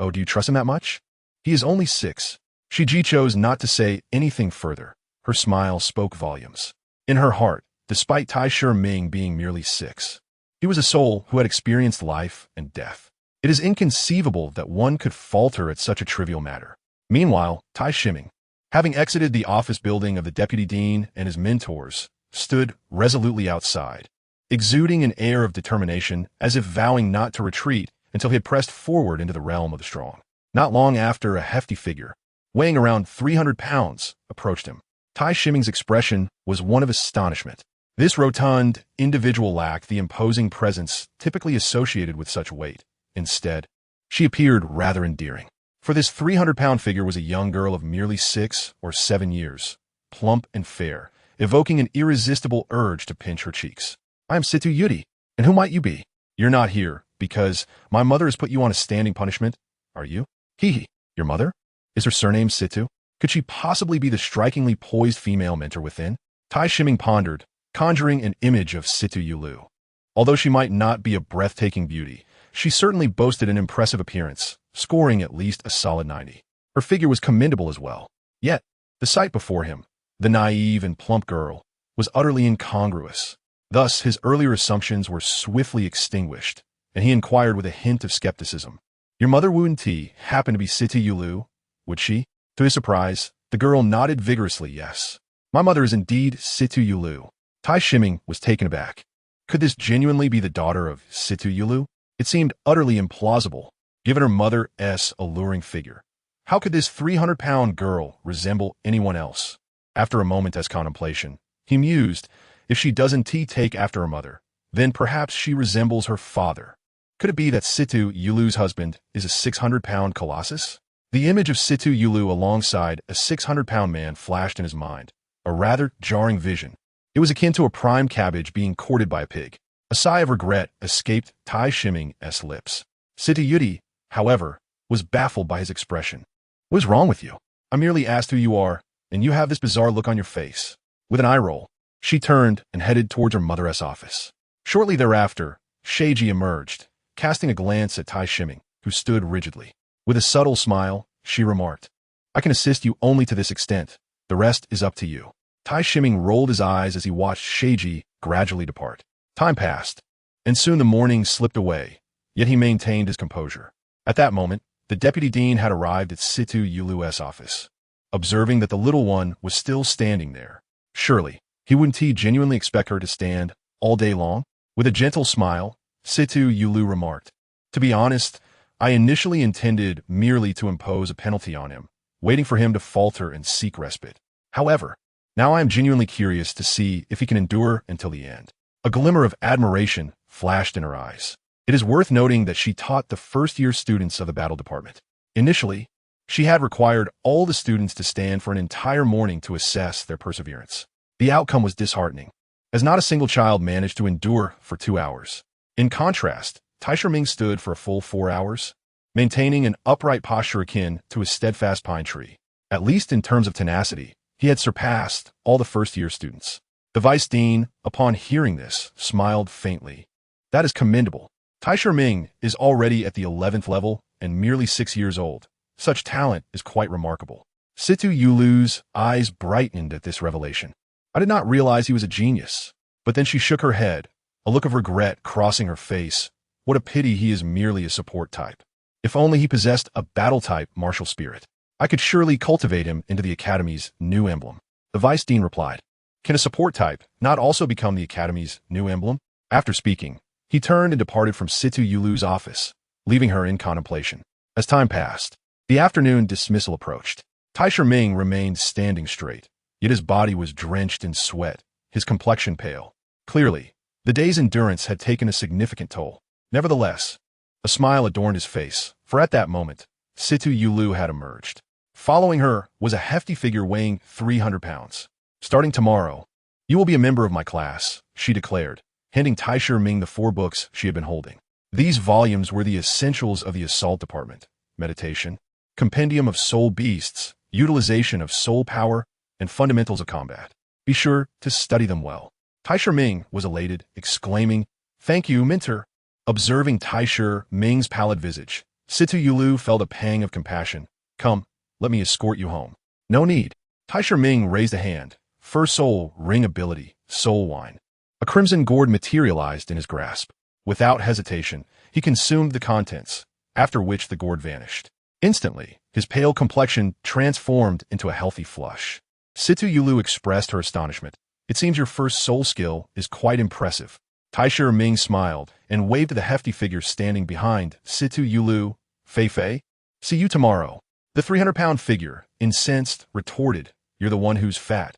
Oh, do you trust him that much? He is only 6. Shiji chose not to say anything further. Her smile spoke volumes. In her heart, despite Tai Ming being merely 6, he was a soul who had experienced life and death. It is inconceivable that one could falter at such a trivial matter. Meanwhile, Tai Ming, having exited the office building of the deputy dean and his mentors, stood resolutely outside, exuding an air of determination as if vowing not to retreat until he had pressed forward into the realm of the strong. Not long after, a hefty figure, weighing around 300 pounds, approached him. Tai Ming's expression was one of astonishment. This rotund individual lacked the imposing presence typically associated with such weight. Instead, she appeared rather endearing. For this 300-pound figure was a young girl of merely 6 or 7 years, plump and fair, evoking an irresistible urge to pinch her cheeks. I am Situ Yudi, and who might you be? You're not here, because my mother has put you on a standing punishment, are you? Hee. Your mother? Is her surname Situ? Could she possibly be the strikingly poised female mentor within? Tai Ming pondered, conjuring an image of Situ Lu. Although she might not be a breathtaking beauty, she certainly boasted an impressive appearance, scoring at least a solid 90. Her figure was commendable as well. Yet, the sight before him, the naive and plump girl, was utterly incongruous. Thus, his earlier assumptions were swiftly extinguished, and he inquired with a hint of skepticism. Your mother Wu Ti happened to be Situ Lu, would she? To his surprise, the girl nodded vigorously yes. My mother is indeed Situ Lu. Tai Ming was taken aback. Could this genuinely be the daughter of Situ Lu? It seemed utterly implausible, given her mother's alluring figure. How could this 300-pound girl resemble anyone else? After a moment's contemplation, he mused, if she doesn't take after her mother, then perhaps she resembles her father. Could it be that Situ Lu's husband is a 600-pound colossus? The image of Situ Lu alongside a 600-pound man flashed in his mind, a rather jarring vision. It was akin to a prime cabbage being courted by a pig. A sigh of regret escaped Tai Ming's lips. Situ Yudi, however, was baffled by his expression. What is wrong with you? I merely asked who you are, and you have this bizarre look on your face. With an eye roll, she turned and headed towards her mother's office. Shortly thereafter, Shiji emerged, casting a glance at Tai Ming, who stood rigidly. With a subtle smile, she remarked, I can assist you only to this extent. The rest is up to you. Tai Ming rolled his eyes as he watched Shiji gradually depart. Time passed, and soon the morning slipped away, yet he maintained his composure. At that moment, the deputy dean had arrived at Situ Lu's office. observing that the little one was still standing there. Surely, wouldn't he genuinely expect her to stand all day long? With a gentle smile, Situ Yulu remarked, "To be honest, I initially intended merely to impose a penalty on him, waiting for him to falter and seek respite. However, now I am genuinely curious to see if he can endure until the end." A glimmer of admiration flashed in her eyes. It is worth noting that she taught the first-year students of the battle department. Initially, she had required all the students to stand for an entire morning to assess their perseverance. The outcome was disheartening, as not a single child managed to endure for 2 hours. In contrast, Taisha Ming stood for a full 4 hours, maintaining an upright posture akin to a steadfast pine tree. At least in terms of tenacity, he had surpassed all the first-year students. The vice dean, upon hearing this, smiled faintly. "That is commendable. Taisha Ming is already at the 11th level and merely 6 years old. Such talent is quite remarkable." Situ Yulu's eyes brightened at this revelation. "I did not realize he was a genius." But then she shook her head, a look of regret crossing her face. What a pity he is merely a support type. If only he possessed a battle-type martial spirit. I could surely cultivate him into the Academy's new emblem. The Vice Dean replied, "Can a support type not also become the Academy's new emblem?" After speaking, he turned and departed from Situ Yulu's office, leaving her in contemplation. As time passed, the afternoon dismissal approached. Taisha Ming remained standing straight, yet his body was drenched in sweat, his complexion pale. Clearly, the day's endurance had taken a significant toll. Nevertheless, a smile adorned his face, for at that moment, Situ Yulu had emerged. Following her was a hefty figure weighing 300 pounds. "Starting tomorrow, you will be a member of my class," she declared, handing Taisha Ming the 4 books she had been holding. These volumes were the essentials of the assault department: meditation, compendium of soul beasts, utilization of soul power, and fundamentals of combat. Be sure to study them well. Taisha Ming was elated, exclaiming, "Thank you, mentor." Observing Taisha Ming's pallid visage, Situ Yulu felt a pang of compassion. "Come, let me escort you home." "No need." Taisha Ming raised a hand. "First soul ring ability, soul wine." A crimson gourd materialized in his grasp. Without hesitation, he consumed the contents, after which the gourd vanished. Instantly, his pale complexion transformed into a healthy flush. Situ Yulu expressed her astonishment. "It seems your first soul skill is quite impressive." Taisha Ming smiled and waved to the hefty figure standing behind Situ Yulu. "Fei Fei, see you tomorrow." The 300-pound figure, incensed, retorted, "You're the one who's fat.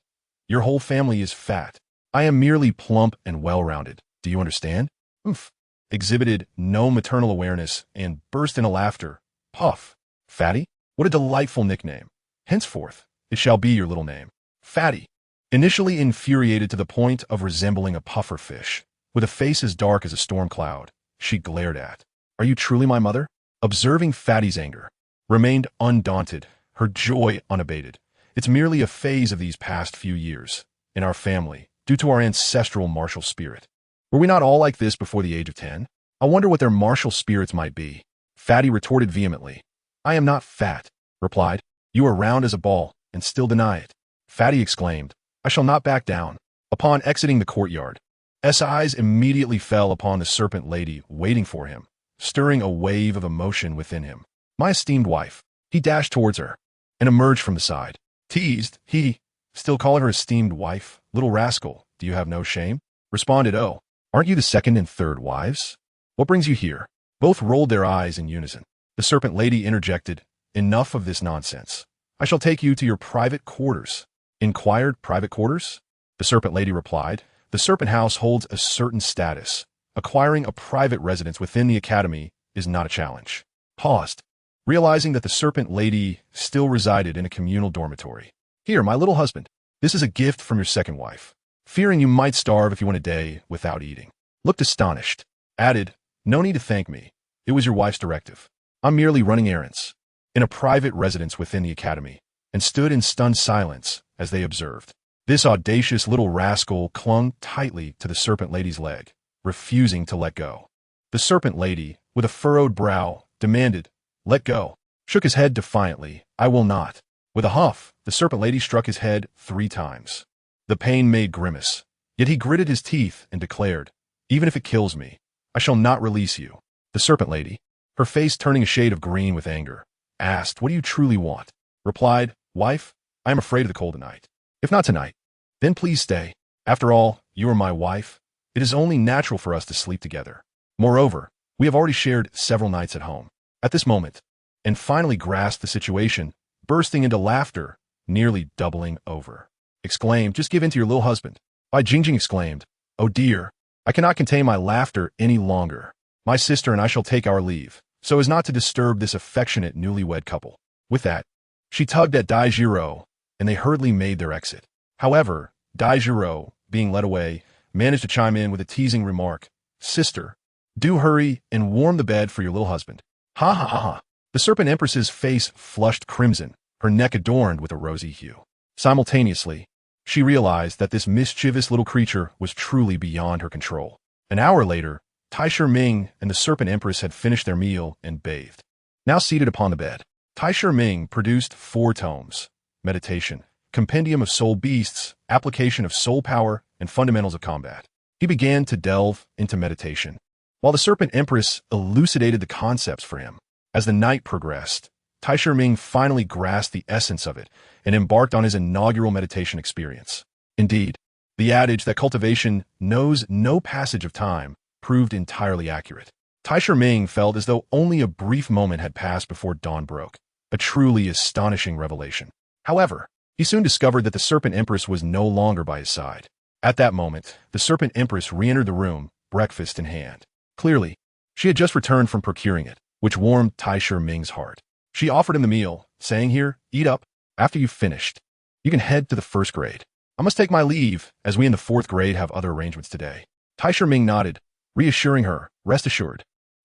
Your whole family is fat. I am merely plump and well-rounded. Do you understand?" "Oomph," exhibited no maternal awareness and burst into laughter. "Puff. Fatty? What a delightful nickname. Henceforth, it shall be your little name. Fatty." Initially infuriated to the point of resembling a puffer fish, with a face as dark as a storm cloud, she glared at, "Are you truly my mother?" Observing Fatty's anger, remained undaunted, her joy unabated. "It's merely a phase of these past few years, in our family, due to our ancestral martial spirit. Were we not all like this before the age of 10? I wonder what their martial spirits might be." Fatty retorted vehemently. "I am not fat," replied. "You are round as a ball, and still deny it." Fatty exclaimed, "I shall not back down." Upon exiting the courtyard, S eyes immediately fell upon the serpent lady waiting for him, stirring a wave of emotion within him. "My esteemed wife." He dashed towards her and emerged from the side. Teased, he, "Still calling her esteemed wife? Little rascal, do you have no shame?" Responded, "Oh, aren't you the second and third wives? What brings you here?" Both rolled their eyes in unison. The serpent lady interjected, "Enough of this nonsense. I shall take you to your private quarters." Inquired, "Private quarters?" The serpent lady replied, "The serpent house holds a certain status. Acquiring a private residence within the academy is not a challenge." Paused, realizing that the serpent lady still resided in a communal dormitory. "Here, my little husband. This is a gift from your second wife. Fearing you might starve if you went a day without eating." Looked astonished. Added, "No need to thank me. It was your wife's directive. I'm merely running errands." In a private residence within the academy, and stood in stunned silence as they observed. This audacious little rascal clung tightly to the serpent lady's leg, refusing to let go. The serpent lady, with a furrowed brow, demanded, "Let go." Shook his head defiantly, "I will not." With a huff, the serpent lady struck his head 3 times. The pain made grimace, yet he gritted his teeth and declared, "Even if it kills me, I shall not release you." The serpent lady, her face turning a shade of green with anger, asked, "What do you truly want?" Replied, "Wife, I am afraid of the cold tonight. If not tonight, then please stay. After all, you are my wife. It is only natural for us to sleep together. Moreover, we have already shared several nights at home. At this moment, and finally grasped the situation, bursting into laughter, nearly doubling over. Exclaimed, just give in to your little husband. Bai Jingjing exclaimed, oh dear, I cannot contain my laughter any longer. My sister and I shall take our leave, so as not to disturb this affectionate newlywed couple. With that, she tugged at Dai Jiro, and they hurriedly made their exit. However, Dai Jiro, being led away, managed to chime in with a teasing remark, sister, do hurry and warm the bed for your little husband. Ha ha ha ha. The Serpent Empress's face flushed crimson, her neck adorned with a rosy hue. Simultaneously, she realized that this mischievous little creature was truly beyond her control. An hour later, Tai Ming and the Serpent Empress had finished their meal and bathed. Now seated upon the bed, Tai Ming produced 4 tomes: Meditation, Compendium of Soul Beasts, Application of Soul Power, and Fundamentals of Combat. He began to delve into meditation, while the Serpent Empress elucidated the concepts for him. As the night progressed, Tai Ming finally grasped the essence of it and embarked on his inaugural meditation experience. Indeed, the adage that cultivation knows no passage of time proved entirely accurate. Tai Ming felt as though only a brief moment had passed before dawn broke, a truly astonishing revelation. However, he soon discovered that the Serpent Empress was no longer by his side. At that moment, the Serpent Empress re-entered the room, breakfast in hand. Clearly, she had just returned from procuring it, which warmed Tai Ming's heart. She offered him the meal, saying, here, eat up. After you've finished, you can head to the 1st grade. I must take my leave, as we in the 4th grade have other arrangements today. Tai Ming nodded, reassuring her, rest assured,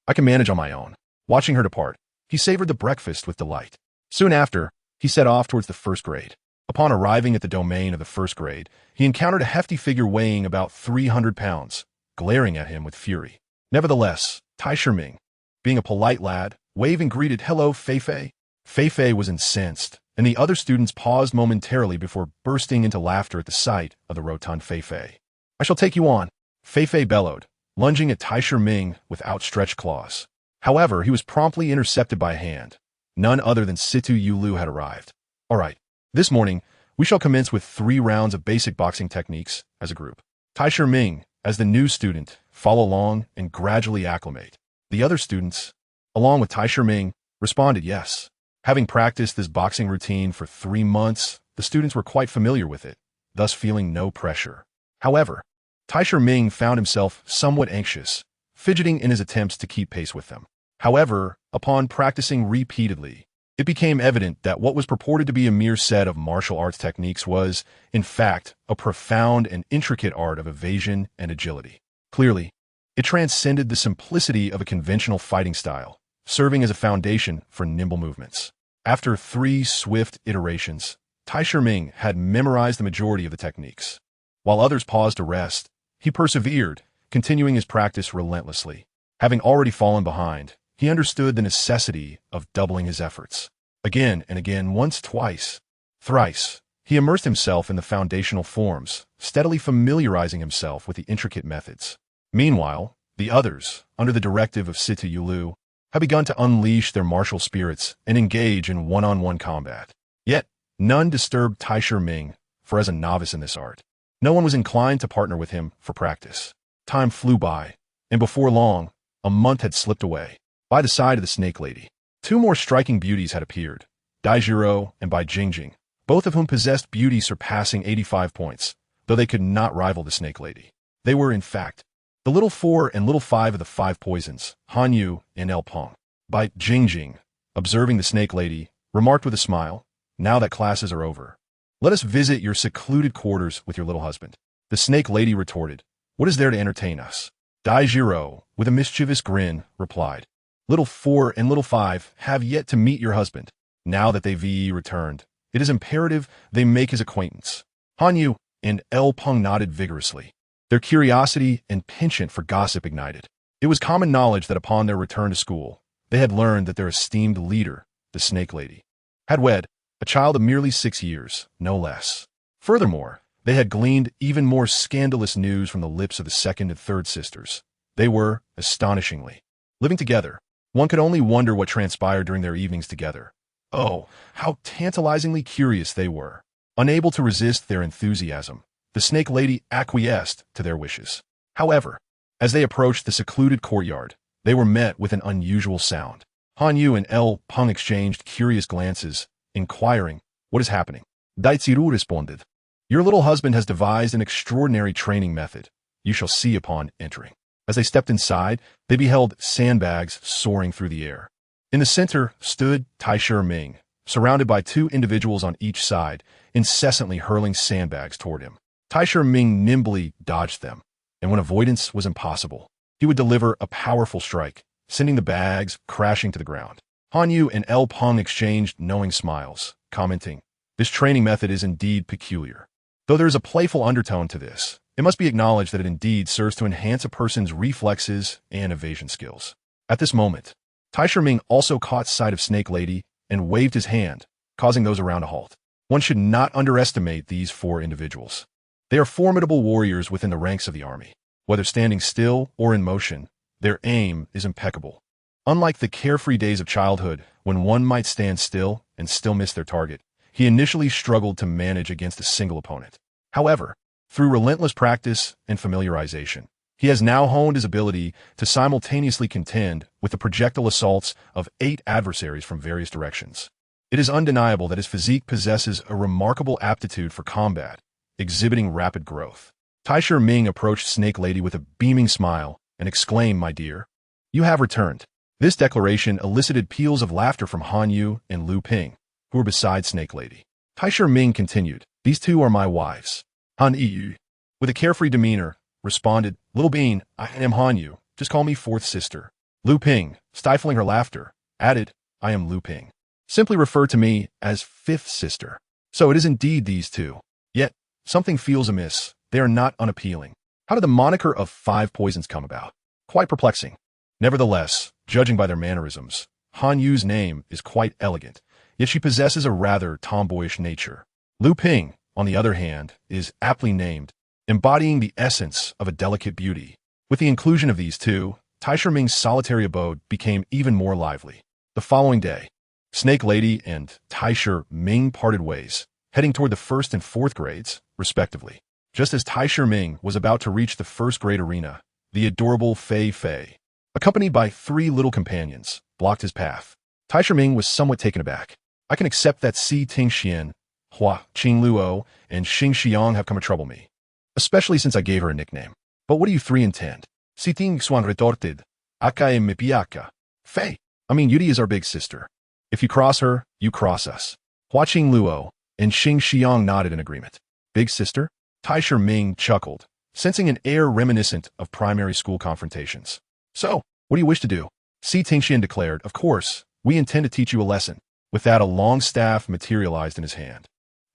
I can manage on my own. Watching her depart, he savored the breakfast with delight. Soon after, he set off towards the 1st grade. Upon arriving at the domain of the 1st grade, he encountered a hefty figure weighing about 300 pounds, glaring at him with fury. Nevertheless, Tai Ming, being a polite lad, waved and greeted, hello, Fei-Fei. Fei-Fei was incensed, and the other students paused momentarily before bursting into laughter at the sight of the rotund Fei-Fei. I shall take you on, Fei-Fei bellowed, lunging at Tai Ming with outstretched claws. However, he was promptly intercepted by a hand. None other than Situ Yulu had arrived. All right, this morning, we shall commence with 3 rounds of basic boxing techniques as a group. Tai Ming, as the new student, follow along and gradually acclimate. The other students, along with Tai Ming, responded yes. Having practiced this boxing routine for 3 months, the students were quite familiar with it, thus feeling no pressure. However, Tai Ming found himself somewhat anxious, fidgeting in his attempts to keep pace with them. However, upon practicing repeatedly, it became evident that what was purported to be a mere set of martial arts techniques was, in fact, a profound and intricate art of evasion and agility. Clearly, it transcended the simplicity of a conventional fighting style, serving as a foundation for nimble movements. After 3 swift iterations, Tai Ming had memorized the majority of the techniques. While others paused to rest, he persevered, continuing his practice relentlessly. Having already fallen behind, he understood the necessity of doubling his efforts. Again and again, once, twice, thrice, he immersed himself in the foundational forms, steadily familiarizing himself with the intricate methods. Meanwhile, the others, under the directive of Situ Yulu, had begun to unleash their martial spirits and engage in one-on-one combat. Yet, none disturbed Tai Ming, for as a novice in this art, no one was inclined to partner with him for practice. Time flew by, and before long, a month had slipped away. By the side of the Snake Lady, 2 more striking beauties had appeared, Dai Jiro and Bai Jingjing, both of whom possessed beauty surpassing 85 points, though they could not rival the Snake Lady. They were, in fact, the little 4 and little 5 of the 5 poisons, Han Yu and El Peng. Bai Jingjing, observing the Snake Lady, remarked with a smile, now that classes are over, let us visit your secluded quarters with your little husband. The Snake Lady retorted, what is there to entertain us? Dai Jiro, with a mischievous grin, replied, little 4 and little 5 have yet to meet your husband. Now that they've returned, it is imperative they make his acquaintance. Han Yu and El Peng nodded vigorously. Their curiosity and penchant for gossip ignited. It was common knowledge that upon their return to school, they had learned that their esteemed leader, the Snake Lady, had wed a child of merely 6 years, no less. Furthermore, they had gleaned even more scandalous news from the lips of the 2nd and 3rd sisters. They were, astonishingly, living together. One could only wonder what transpired during their evenings together. Oh, how tantalizingly curious they were. Unable to resist their enthusiasm, the snake lady acquiesced to their wishes. However, as they approached the secluded courtyard, they were met with an unusual sound. Han Yu and El Peng exchanged curious glances, inquiring, "What is happening?" Daitsiru responded, "Your little husband has devised an extraordinary training method. You shall see upon entering." As they stepped inside, they beheld sandbags soaring through the air. In the center stood Taisher Ming, surrounded by two individuals on each side, incessantly hurling sandbags toward him. Taisher Ming nimbly dodged them, and when avoidance was impossible, he would deliver a powerful strike, sending the bags crashing to the ground. Han Yu and El Peng exchanged knowing smiles, commenting, "This training method is indeed peculiar. Though there is a playful undertone to this, it must be acknowledged that it indeed serves to enhance a person's reflexes and evasion skills." At this moment, Taisher Ming also caught sight of Snake Lady and waved his hand, causing those around to halt. One should not underestimate these four individuals. They are formidable warriors within the ranks of the army. Whether standing still or in motion, their aim is impeccable. Unlike the carefree days of childhood, when one might stand still and still miss their target, he initially struggled to manage against a single opponent. However, through relentless practice and familiarization, he has now honed his ability to simultaneously contend with the projectile assaults of 8 adversaries from various directions. It is undeniable that his physique possesses a remarkable aptitude for combat, exhibiting rapid growth. Taisher Ming approached Snake Lady with a beaming smile and exclaimed, "My dear, you have returned." This declaration elicited peals of laughter from Han Yu and Lu Ping, who were beside Snake Lady. Taisher Ming continued, "These two are my wives." Han Yu, with a carefree demeanor, responded, "Little Bean, I am Han Yu. Just call me fourth sister." Lu Ping, stifling her laughter, added, "I am Lu Ping. Simply refer to me as fifth sister." So it is indeed these two. Yet, something feels amiss. They are not unappealing. How did the moniker of 5 poisons come about? Quite perplexing. Nevertheless, judging by their mannerisms, Han Yu's name is quite elegant, yet she possesses a rather tomboyish nature. Lu Ping, on the other hand, is aptly named, embodying the essence of a delicate beauty. With the inclusion of these two, Taisher Ming's solitary abode became even more lively. The following day, Snake Lady and Taisher Ming parted ways, heading toward the 1st and 4th grades, respectively. Just as Taisher Ming was about to reach the 1st grade arena, the adorable Fei Fei, accompanied by 3 little companions, blocked his path. Taisher Ming was somewhat taken aback. "I can accept that Si Tingxian, Hua Qingluo, and Xing Xiang have come to trouble me, especially since I gave her a nickname. But what do you 3 intend?" Si Ting Xuan retorted, "Aka e mipiaka. Fei, Yudi is our big sister. If you cross her, you cross us." Hua Qingluo and Xing Xiang nodded in agreement. "Big sister?" Taisher Ming chuckled, sensing an air reminiscent of primary school confrontations. "So, what do you wish to do?" Si Tingxian declared, "Of course, we intend to teach you a lesson." With that, a long staff materialized in his hand.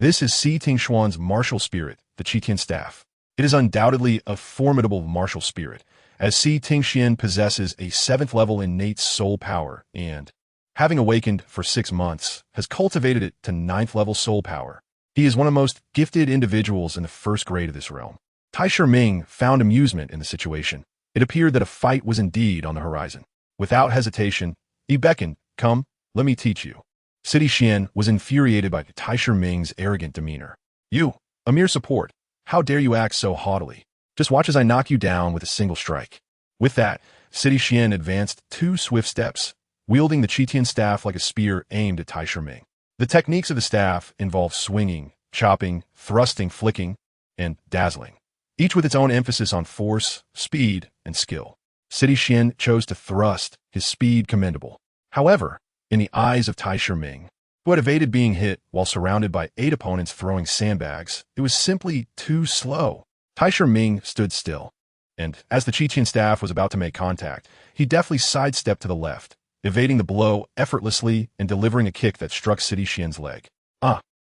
This is Si Tingxuan's martial spirit, the Qitian staff. It is undoubtedly a formidable martial spirit, as Si Tingxian possesses a 7th level innate soul power and, having awakened for 6 months, has cultivated it to 9th level soul power. He is one of the most gifted individuals in the 1st grade of this realm. Taisher Ming found amusement in the situation. It appeared that a fight was indeed on the horizon. Without hesitation, he beckoned, "Come, let me teach you." City Xian was infuriated by Taisher Ming's arrogant demeanor. "You, a mere support. How dare you act so haughtily? Just watch as I knock you down with a single strike." With that, City Xian advanced 2 swift steps, wielding the Qitian staff like a spear aimed at Taisher Ming. The techniques of the staff involve swinging, chopping, thrusting, flicking, and dazzling, each with its own emphasis on force, speed, and skill. City Xian chose to thrust, his speed commendable. However, in the eyes of Taisher Ming, who had evaded being hit while surrounded by 8 opponents throwing sandbags, it was simply too slow. Taisher Ming stood still, and as the Qitian staff was about to make contact, he deftly sidestepped to the left, evading the blow effortlessly and delivering a kick that struck City Xian's leg.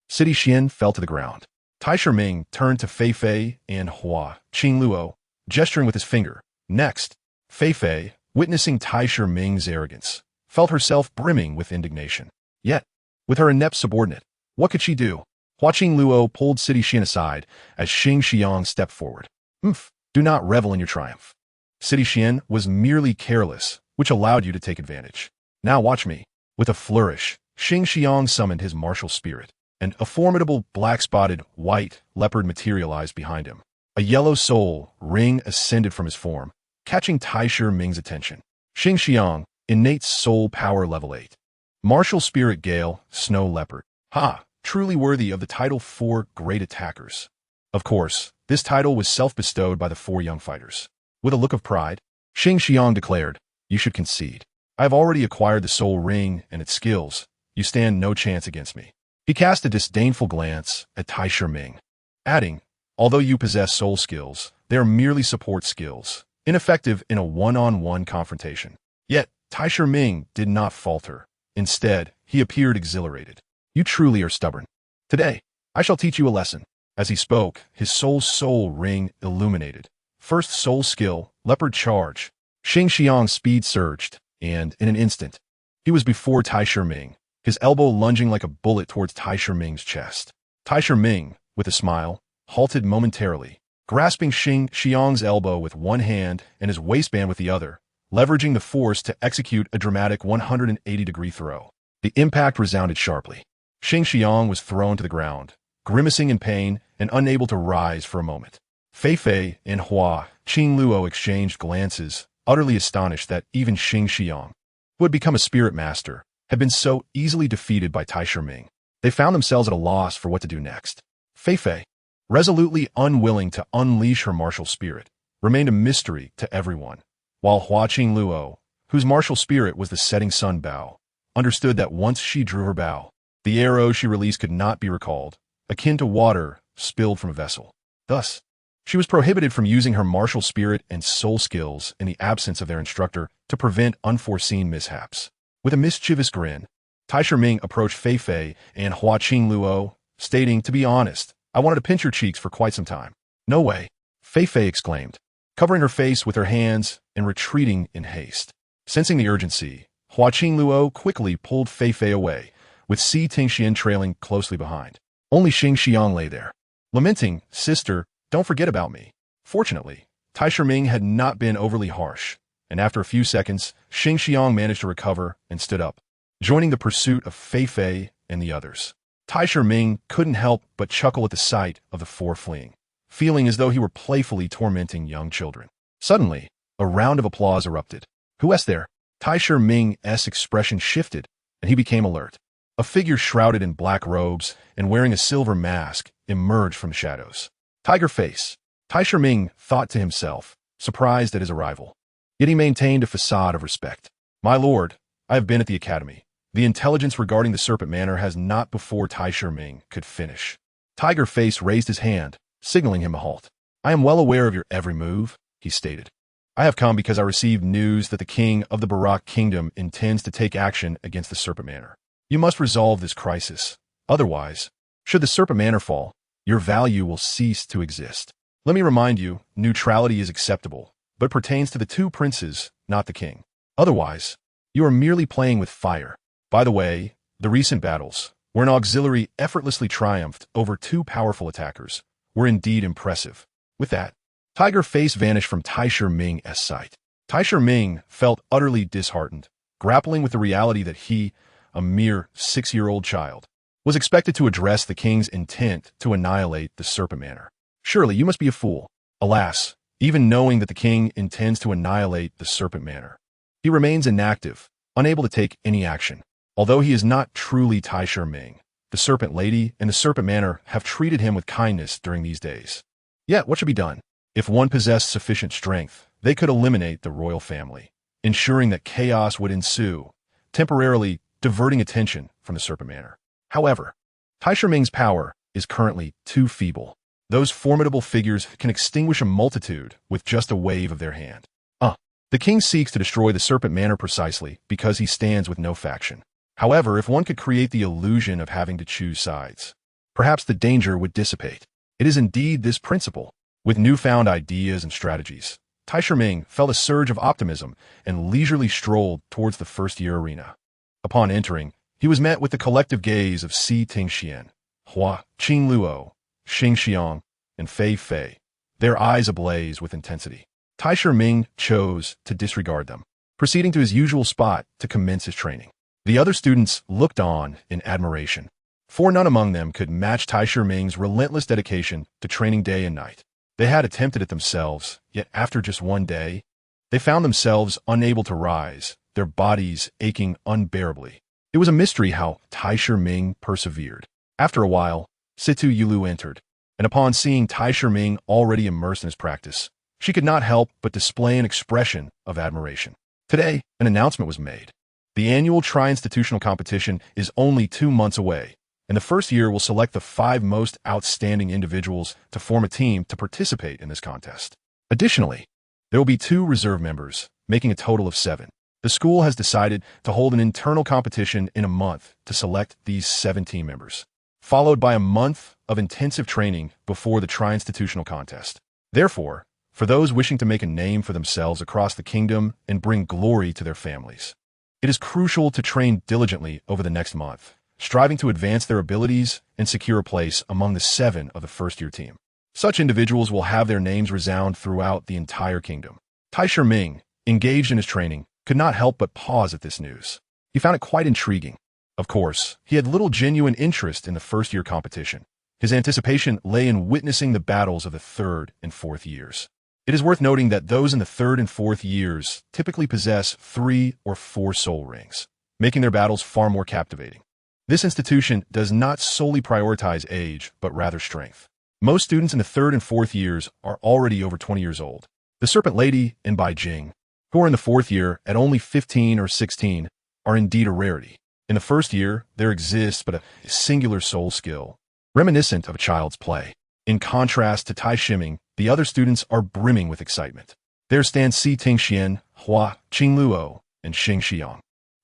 City Xian fell to the ground. Taisher Ming turned to Fei Fei and Hua Qingluo, gesturing with his finger. Next, Fei Fei, witnessing Taisher Ming's arrogance, felt herself brimming with indignation. Yet, with her inept subordinate, what could she do? Hua Qingluo pulled City Xian aside as Xing Xiang stepped forward. Do not revel in your triumph. City Xian was merely careless, which allowed you to take advantage. Now watch me." With a flourish, Xing Xiang summoned his martial spirit. and a formidable black-spotted white leopard materialized behind him. A yellow soul ring ascended from his form, catching Tai Ming's attention. Xing Xiang, innate soul power level 8. Martial spirit gale, snow leopard. Ha! Truly worthy of the title 4 great attackers. Of course, this title was self-bestowed by the 4 young fighters. With a look of pride, Xing Xiang declared, "You should concede. I have already acquired the soul ring and its skills. You stand no chance against me." He cast a disdainful glance at Tai Ming, adding, "Although you possess soul skills, they are merely support skills, ineffective in a one-on-one confrontation." Yet, Tai Ming did not falter. Instead, he appeared exhilarated. "You truly are stubborn. Today, I shall teach you a lesson." As he spoke, his soul ring illuminated. First soul skill, leopard charge. Xing Xiang's speed surged, and in an instant, he was before Tai Ming, his elbow lunging like a bullet towards Tai Ming's chest. Tai Ming, with a smile, halted momentarily, grasping Xing Xiang's elbow with one hand and his waistband with the other, leveraging the force to execute a dramatic 180-degree throw. The impact resounded sharply. Xing Xiang was thrown to the ground, grimacing in pain and unable to rise for a moment. Fei and Douluo exchanged glances, utterly astonished that even Xing Xiang, who had become a spirit master, had been so easily defeated by Tai Ming. They found themselves at a loss for what to do next. Fei, resolutely unwilling to unleash her martial spirit, remained a mystery to everyone, while Douluo, whose martial spirit was the setting sun bow, understood that once she drew her bow, the arrow she released could not be recalled, akin to water spilled from a vessel. Thus, she was prohibited from using her martial spirit and soul skills in the absence of their instructor to prevent unforeseen mishaps. With a mischievous grin, Tai Ming approached Fei and Douluo, stating, "To be honest, I wanted to pinch your cheeks for quite some time." "No way," Fei exclaimed, covering her face with her hands and retreating in haste. Sensing the urgency, Douluo quickly pulled Fei away, with Si Tingxian trailing closely behind. Only Xing Xiang lay there, lamenting, "Sister, don't forget about me." Fortunately, Tai Ming had not been overly harsh, and after a few seconds, Xing Xiang managed to recover and stood up, joining the pursuit of Fei and the others. Tai Ming couldn't help but chuckle at the sight of the 4 fleeing, feeling as though he were playfully tormenting young children. Suddenly, a round of applause erupted. "Who's there?" Tai Ming's expression shifted, and he became alert. A figure shrouded in black robes and wearing a silver mask emerged from the shadows. "Tiger face," Tai Ming thought to himself, surprised at his arrival. Yet he maintained a facade of respect. "My lord, I have been at the academy. The intelligence regarding the Serpent Manor has not," before Tai Ming could finish. Tiger Face raised his hand, signaling him a halt. "I am well aware of your every move," he stated. "I have come because I received news that the king of the Barak Kingdom intends to take action against the Serpent Manor. You must resolve this crisis. Otherwise, should the Serpent Manor fall, your value will cease to exist. Let me remind you, neutrality is acceptable, but pertains to the 2 princes, not the king. Otherwise, you are merely playing with fire." By the way, the recent battles, where an auxiliary effortlessly triumphed over 2 powerful attackers, were indeed impressive. With that, Tiger Face vanished from Tai Ming's sight. Tai Ming felt utterly disheartened, grappling with the reality that he, a mere 6-year-old child, was expected to address the king's intent to annihilate the Serpent Manor. Surely you must be a fool. Alas, even knowing that the king intends to annihilate the Serpent Manor, he remains inactive, unable to take any action. Although he is not truly Tai Ming, the Serpent Lady and the Serpent Manor have treated him with kindness during these days. Yet, what should be done? If one possessed sufficient strength, they could eliminate the royal family, ensuring that chaos would ensue, temporarily diverting attention from the Serpent Manor. However, Tai Ming's power is currently too feeble. Those formidable figures can extinguish a multitude with just a wave of their hand. The king seeks to destroy the Serpent Manor precisely because he stands with no faction. However, if one could create the illusion of having to choose sides, perhaps the danger would dissipate. It is indeed this principle. With newfound ideas and strategies, Tai Ming felt a surge of optimism and leisurely strolled towards the first-year arena. Upon entering, he was met with the collective gaze of Si Tingxian, Douluo, Xing Xiang, and Fei, their eyes ablaze with intensity. Tai Ming chose to disregard them, proceeding to his usual spot to commence his training. The other students looked on in admiration. For none among them could match Tai Shiming's relentless dedication to training day and night. They had attempted it themselves, yet after just one day, they found themselves unable to rise, their bodies aching unbearably. It was a mystery how Tai Shiming persevered. After a while, Situ Yulu entered, and upon seeing Tai Shiming already immersed in his practice, she could not help but display an expression of admiration. Today, an announcement was made. The annual tri-institutional competition is only 2 months away, and the first year will select the 5 most outstanding individuals to form a team to participate in this contest. Additionally, there will be 2 reserve members, making a total of 7. The school has decided to hold an internal competition in a month to select these 7 team members, followed by a month of intensive training before the tri-institutional contest. Therefore, for those wishing to make a name for themselves across the kingdom and bring glory to their families, it is crucial to train diligently over the next month, striving to advance their abilities and secure a place among the 7 of the first-year team. Such individuals will have their names resound throughout the entire kingdom. Tai Shiming, engaged in his training, could not help but pause at this news. He found it quite intriguing. Of course, he had little genuine interest in the first-year competition. His anticipation lay in witnessing the battles of the 3rd and 4th years. It is worth noting that those in the 3rd and 4th years typically possess 3 or 4 soul rings, making their battles far more captivating. This institution does not solely prioritize age, but rather strength. Most students in the 3rd and 4th years are already over 20 years old. The Serpent Lady and Bai Jing, who are in the 4th year at only 15 or 16, are indeed a rarity. In the first year, there exists but a singular soul skill, reminiscent of a child's play. In contrast to Tai Shiming, the other students are brimming with excitement. There stand Si Tingxian, Hua, Qingluo, and Xing Xiang,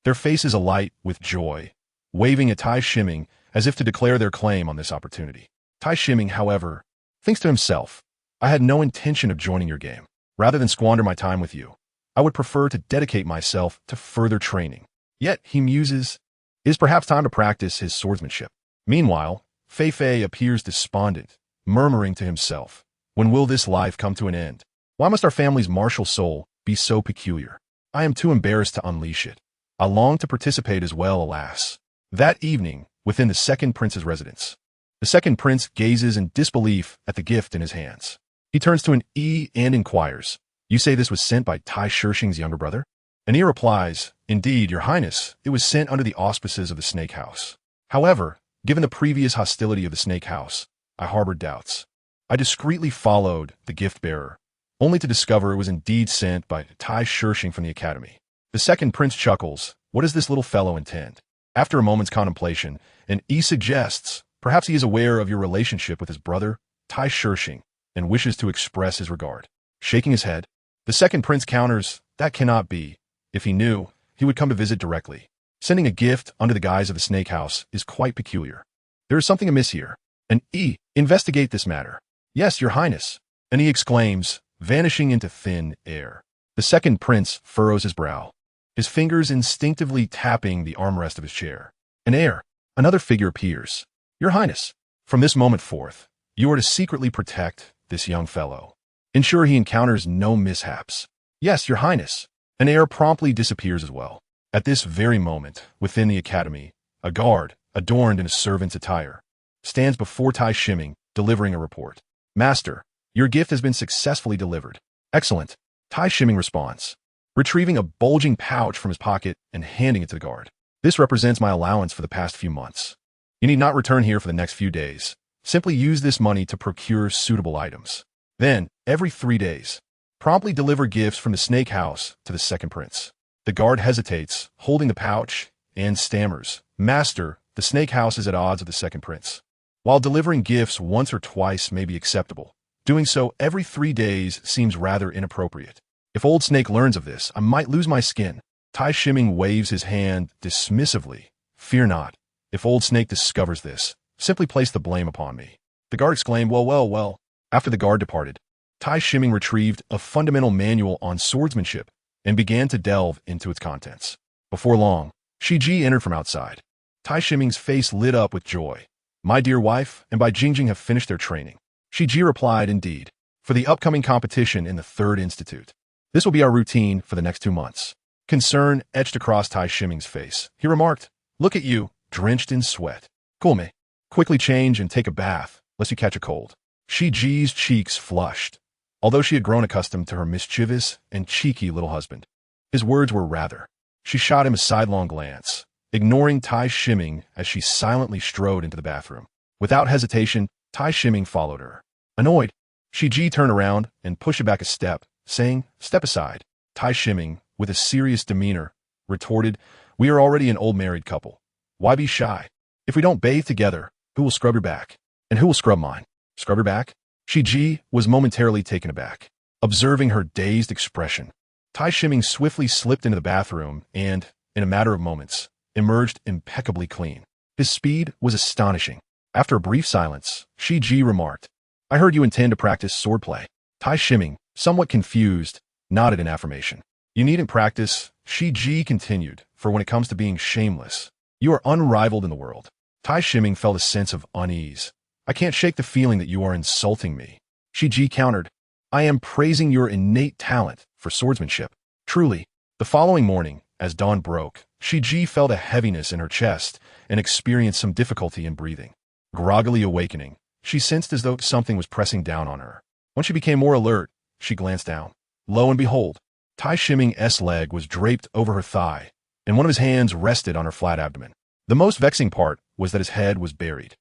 their faces alight with joy, waving at Tai Shiming as if to declare their claim on this opportunity. Tai Shiming, however, thinks to himself, I had no intention of joining your game. Rather than squander my time with you, I would prefer to dedicate myself to further training. Yet, he muses, it is perhaps time to practice his swordsmanship. Meanwhile, Fei Fei appears despondent, murmuring to himself, when will this life come to an end? Why must our family's martial soul be so peculiar? I am too embarrassed to unleash it. I long to participate as well, alas. That evening, within the second prince's residence, the second prince gazes in disbelief at the gift in his hands. He turns to an E and inquires, you say this was sent by Tai Shiming's younger brother? An E replies, indeed, your highness, it was sent under the auspices of the Snake House. However, given the previous hostility of the Snake House, I harbored doubts. I discreetly followed the gift-bearer, only to discover it was indeed sent by Tai Shiming from the academy. The second prince chuckles, what does this little fellow intend? After a moment's contemplation, an E suggests, perhaps he is aware of your relationship with his brother, Tai Shiming, and wishes to express his regard. Shaking his head, the second prince counters, that cannot be. If he knew, he would come to visit directly. Sending a gift under the guise of the Snake House is quite peculiar. There is something amiss here. An E, investigate this matter. Yes, your highness. And he exclaims, vanishing into thin air. The second prince furrows his brow, his fingers instinctively tapping the armrest of his chair. An air, another figure appears. Your highness, from this moment forth, you are to secretly protect this young fellow. Ensure he encounters no mishaps. Yes, your highness. An air promptly disappears as well. At this very moment, within the academy, a guard, adorned in a servant's attire, stands before Tai Shiming, delivering a report. Master, your gift has been successfully delivered. Excellent. Tai Shiming responds, retrieving a bulging pouch from his pocket and handing it to the guard. This represents my allowance for the past few months. You need not return here for the next few days. Simply use this money to procure suitable items. Then, every 3 days, promptly deliver gifts from the Snake House to the second prince. The guard hesitates, holding the pouch, and stammers, Master, the Snake House is at odds with the second prince. While delivering gifts once or twice may be acceptable, doing so every 3 days seems rather inappropriate. If Old Snake learns of this, I might lose my skin. Tai Shiming waves his hand dismissively. Fear not. If Old Snake discovers this, simply place the blame upon me. The guard exclaimed, well. After the guard departed, Tai Shiming retrieved a fundamental manual on swordsmanship and began to delve into its contents. Before long, Shi Ji entered from outside. Tai Shiming's face lit up with joy. My dear wife and Bai Jingjing have finished their training. Shi Ji replied, indeed, for the upcoming competition in the 3rd Institute. This will be our routine for the next 2 months. Concern etched across Tai Shiming's face. He remarked, look at you, drenched in sweat. Cool me. Quickly change and take a bath, lest you catch a cold. Shiji's cheeks flushed, although she had grown accustomed to her mischievous and cheeky little husband. His words were rather. She shot him a sidelong glance, ignoring Tai Shiming as she silently strode into the bathroom. Without hesitation, Tai Shiming followed her. Annoyed, Shiji turned around and pushed her back a step, saying, "Step aside." Tai Shiming, with a serious demeanor, retorted, "We are already an old married couple. Why be shy? If we don't bathe together, who will scrub your back? And who will scrub mine? Scrub your back?" Shiji was momentarily taken aback, observing her dazed expression. Tai Shiming swiftly slipped into the bathroom and, in a matter of moments, emerged impeccably clean. His speed was astonishing. After a brief silence, Shiji remarked, "I heard you intend to practice swordplay." Tai Shiming, somewhat confused, nodded in affirmation. "You needn't practice," Shiji continued, "for when it comes to being shameless, you are unrivaled in the world." Tai Shiming felt a sense of unease. "I can't shake the feeling that you are insulting me." Shiji countered, "I am praising your innate talent for swordsmanship." Truly, the following morning, as dawn broke, Shiji felt a heaviness in her chest and experienced some difficulty in breathing. Groggily awakening, she sensed as though something was pressing down on her. When she became more alert, she glanced down. Lo and behold, Tai Shiming's leg was draped over her thigh, and one of his hands rested on her flat abdomen. The most vexing part was that his head was buried.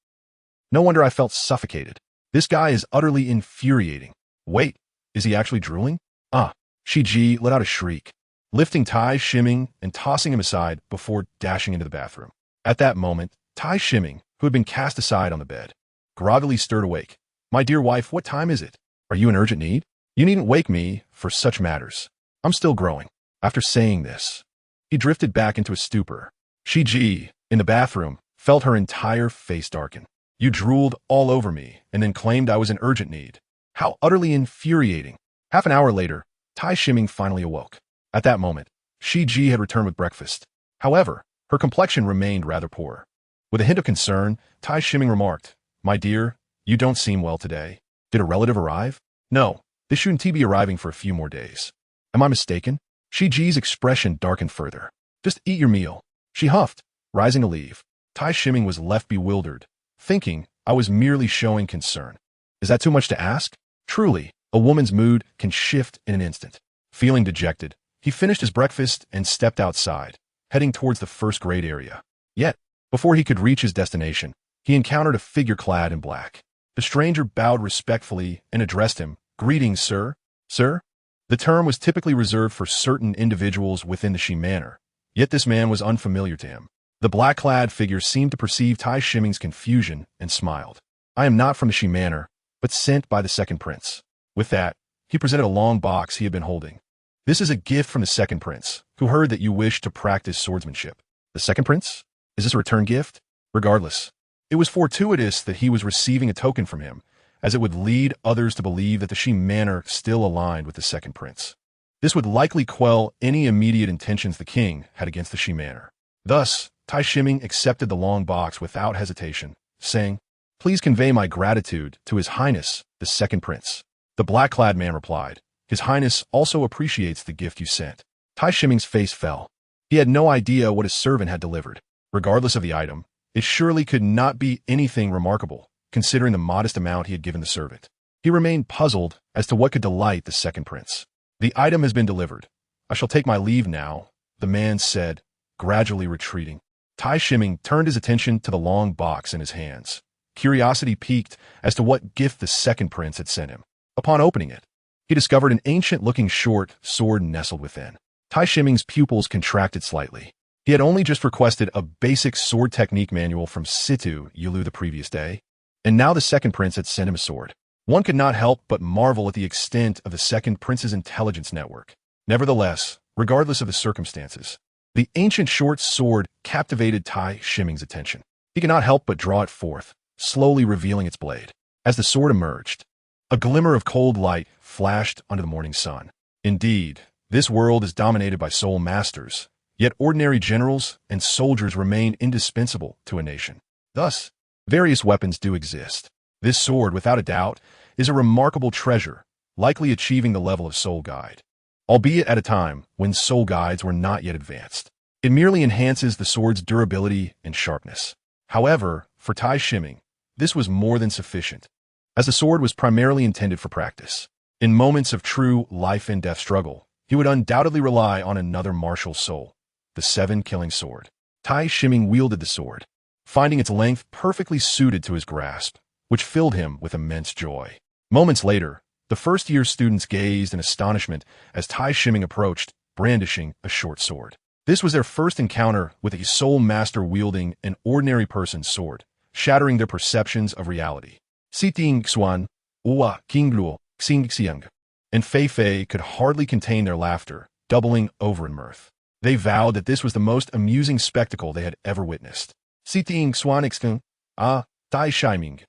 No wonder I felt suffocated. This guy is utterly infuriating. Wait, is he actually drooling? Ah, Shiji let out a shriek, lifting Tai Shiming and tossing him aside before dashing into the bathroom. At that moment, Tai Shiming, who had been cast aside on the bed, groggily stirred awake. "My dear wife, what time is it? Are you in urgent need? You needn't wake me for such matters. I'm still growing." After saying this, he drifted back into a stupor. Shiji, in the bathroom, felt her entire face darken. "You drooled all over me and then claimed I was in urgent need. How utterly infuriating." Half an hour later, Tai Shiming finally awoke. At that moment, Shiji had returned with breakfast. However, her complexion remained rather poor. With a hint of concern, Tai Shiming remarked, "My dear, you don't seem well today. Did a relative arrive?" "No, they shouldn't be arriving for a few more days." "Am I mistaken?" Shiji's expression darkened further. "Just eat your meal." She huffed, rising to leave. Tai Shiming was left bewildered, thinking I was merely showing concern. Is that too much to ask? Truly, a woman's mood can shift in an instant. Feeling dejected, he finished his breakfast and stepped outside, heading towards the first-grade area. Yet, before he could reach his destination, he encountered a figure clad in black. The stranger bowed respectfully and addressed him, "Greetings, sir." "Sir?" The term was typically reserved for certain individuals within the Shi manor, yet this man was unfamiliar to him. The black-clad figure seemed to perceive Tai Shiming's confusion and smiled. "I am not from the Shi manor, but sent by the second prince." With that, he presented a long box he had been holding. "This is a gift from the second prince, who heard that you wished to practice swordsmanship." "The second prince? Is this a return gift?" Regardless, it was fortuitous that he was receiving a token from him, as it would lead others to believe that the Shi manor still aligned with the second prince. This would likely quell any immediate intentions the king had against the Shi manor. Thus, Tai Shiming accepted the long box without hesitation, saying, "Please convey my gratitude to His Highness, the second prince." The black-clad man replied, "His Highness also appreciates the gift you sent." Tai Shiming's face fell. He had no idea what his servant had delivered. Regardless of the item, it surely could not be anything remarkable, considering the modest amount he had given the servant. He remained puzzled as to what could delight the second prince. "The item has been delivered. I shall take my leave now," the man said, gradually retreating. Tai Shiming turned his attention to the long box in his hands. Curiosity piqued as to what gift the second prince had sent him. Upon opening it, he discovered an ancient-looking short sword nestled within. Tai Shiming's pupils contracted slightly. He had only just requested a basic sword technique manual from Situ Yulu the previous day, and now the second prince had sent him a sword. One could not help but marvel at the extent of the second prince's intelligence network. Nevertheless, regardless of the circumstances, the ancient short sword captivated Tai Shiming's attention. He could not help but draw it forth, slowly revealing its blade. As the sword emerged, a glimmer of cold light flashed under the morning sun. Indeed, this world is dominated by soul masters, yet ordinary generals and soldiers remain indispensable to a nation. Thus, various weapons do exist. This sword, without a doubt, is a remarkable treasure, likely achieving the level of soul guide, albeit at a time when soul guides were not yet advanced. It merely enhances the sword's durability and sharpness. However, For Tai Shiming, this was more than sufficient, as the sword was primarily intended for practice. In moments of true life-and-death struggle, he would undoubtedly rely on another martial soul, the seven-killing sword. Tai Shiming wielded the sword, finding its length perfectly suited to his grasp, which filled him with immense joy. Moments later, the first-year students gazed in astonishment as Tai Shiming approached, brandishing a short sword. This was their first encounter with a soul master wielding an ordinary person's sword, shattering their perceptions of reality. Siting Xuan, Ua Qingluo, Xingxiang, and Fei Fei could hardly contain their laughter, doubling over in mirth. They vowed that this was the most amusing spectacle they had ever witnessed. Siting Xuan exclaimed, Tai Shiming,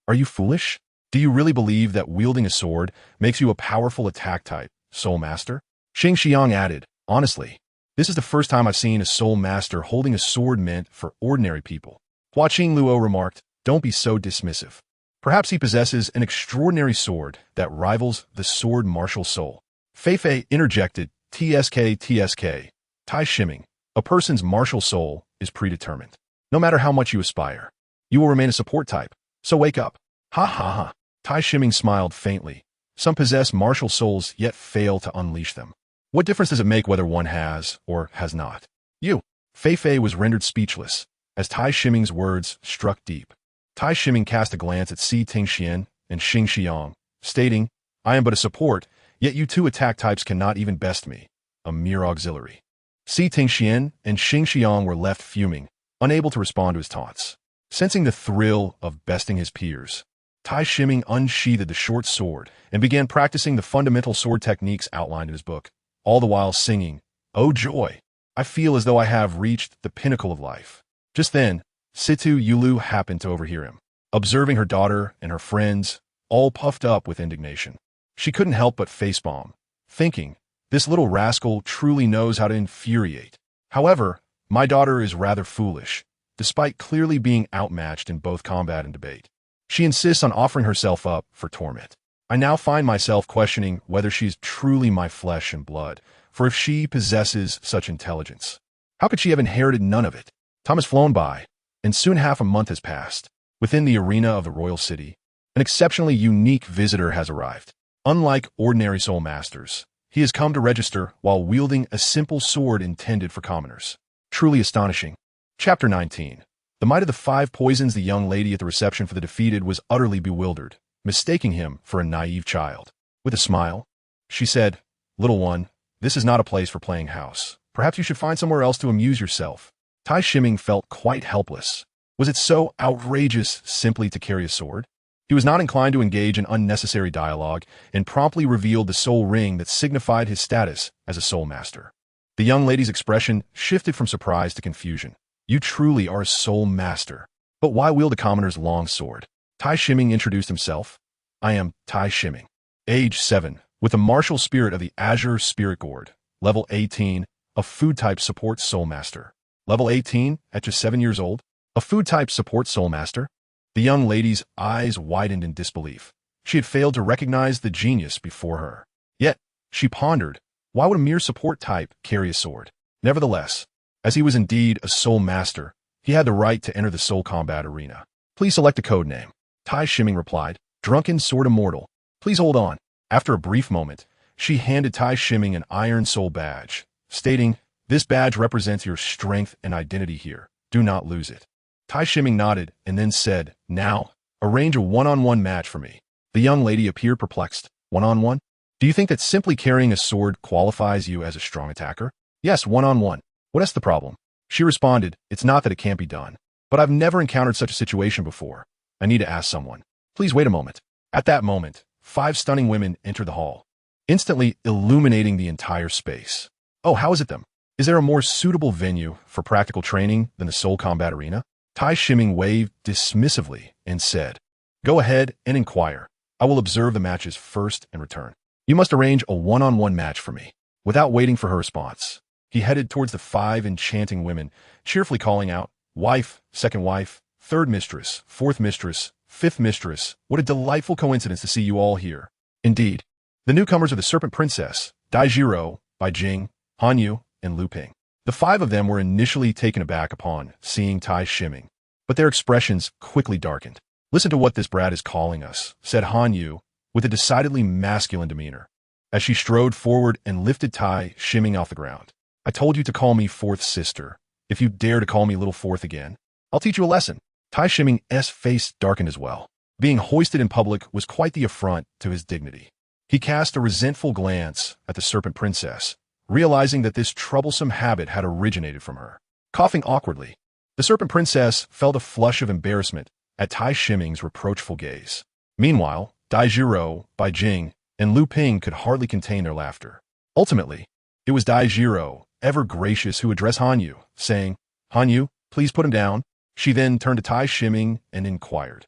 are you foolish? Do you really believe that wielding a sword makes you a powerful attack type, soul master? Xing Xiang added, honestly, this is the first time I've seen a soul master holding a sword meant for ordinary people. Hua Qingluo remarked, don't be so dismissive. Perhaps he possesses an extraordinary sword that rivals the sword martial soul. Fei Fei interjected, TSK, Tai Shiming, a person's martial soul is predetermined. No matter how much you aspire, you will remain a support type, so wake up. Ha ha ha. Tai Shiming smiled faintly. Some possess martial souls yet fail to unleash them. What difference does it make whether one has or has not? You. Fei Fei was rendered speechless as Tai Shiming's words struck deep. Tai Shiming cast a glance at Si Tingxian and Xing Xiang, stating, I am but a support, yet you two attack types cannot even best me, a mere auxiliary. Si Tingxian and Xing Xiang were left fuming, unable to respond to his taunts. Sensing the thrill of besting his peers, Tai Shiming unsheathed the short sword and began practicing the fundamental sword techniques outlined in his book, all the while singing, Oh joy! I feel as though I have reached the pinnacle of life. Just then, Situ Yulu happened to overhear him, observing her daughter and her friends, all puffed up with indignation. She couldn't help but facepalm, thinking, this little rascal truly knows how to infuriate. However, my daughter is rather foolish, despite clearly being outmatched in both combat and debate. She insists on offering herself up for torment. I now find myself questioning whether she's truly my flesh and blood, for if she possesses such intelligence, how could she have inherited none of it? Time has flown by, and soon half a month has passed. Within the arena of the royal city, an exceptionally unique visitor has arrived. Unlike ordinary soul masters, he has come to register while wielding a simple sword intended for commoners. Truly astonishing. Chapter 19. The might of the 5 poisons. The young lady at the reception for the defeated was utterly bewildered, mistaking him for a naive child. With a smile, she said, Little one, this is not a place for playing house. Perhaps you should find somewhere else to amuse yourself. Tai Shiming felt quite helpless. Was it so outrageous simply to carry a sword? He was not inclined to engage in unnecessary dialogue and promptly revealed the soul ring that signified his status as a soul master. The young lady's expression shifted from surprise to confusion. You truly are a soul master. But why wield a commoner's long sword? Tai Shiming introduced himself. I am Tai Shiming. Age 7, with the martial spirit of the Azure Spirit Gourd. Level 18, a food-type support soul master. Level 18, at just 7 years old, a food-type support soul master? The young lady's eyes widened in disbelief. She had failed to recognize the genius before her. Yet, she pondered, why would a mere support type carry a sword? Nevertheless, as he was indeed a soul master, he had the right to enter the soul combat arena. Please select a code name. Tai Shiming replied, Drunken Sword Immortal. Please hold on. After a brief moment, she handed Tai Shiming an iron soul badge, stating, This badge represents your strength and identity here. Do not lose it. Tai Shiming nodded and then said, Now, arrange a one-on-one match for me. The young lady appeared perplexed. One-on-one? Do you think that simply carrying a sword qualifies you as a strong attacker? Yes, one-on-one. What's the problem? She responded, It's not that it can't be done, but I've never encountered such a situation before. I need to ask someone. Please wait a moment. At that moment, 5 stunning women entered the hall, instantly illuminating the entire space. Oh, how is it them? Is there a more suitable venue for practical training than the soul combat arena? Tai Shiming waved dismissively and said, Go ahead and inquire. I will observe the matches first and return. You must arrange a one-on-one match for me. Without waiting for her response, he headed towards the 5 enchanting women, cheerfully calling out, Wife, second wife, third mistress, fourth mistress, fifth mistress. What a delightful coincidence to see you all here. Indeed, the newcomers are the Serpent Princess, Daijiro, Bai Jing, Han Yu, and Lu Ping. The 5 of them were initially taken aback upon seeing Tai Shiming. but their expressions quickly darkened. "Listen to what this brat is calling us," said Han Yu, with a decidedly masculine demeanor, as she strode forward and lifted Tai Shiming off the ground. "I told you to call me fourth sister. If you dare to call me little fourth again, I'll teach you a lesson." Tai Shiming's face darkened as well. Being hoisted in public was quite the affront to his dignity. He cast a resentful glance at the Serpent Princess, realizing that this troublesome habit had originated from her. Coughing awkwardly, the Serpent Princess felt a flush of embarrassment at Tai Shiming's reproachful gaze. Meanwhile, Dai Jiro, Bai Jing, and Lu Ping could hardly contain their laughter. Ultimately, it was Dai Jiro, ever gracious, who addressed Han Yu, saying, "Han Yu, please put him down." She then turned to Tai Shiming and inquired,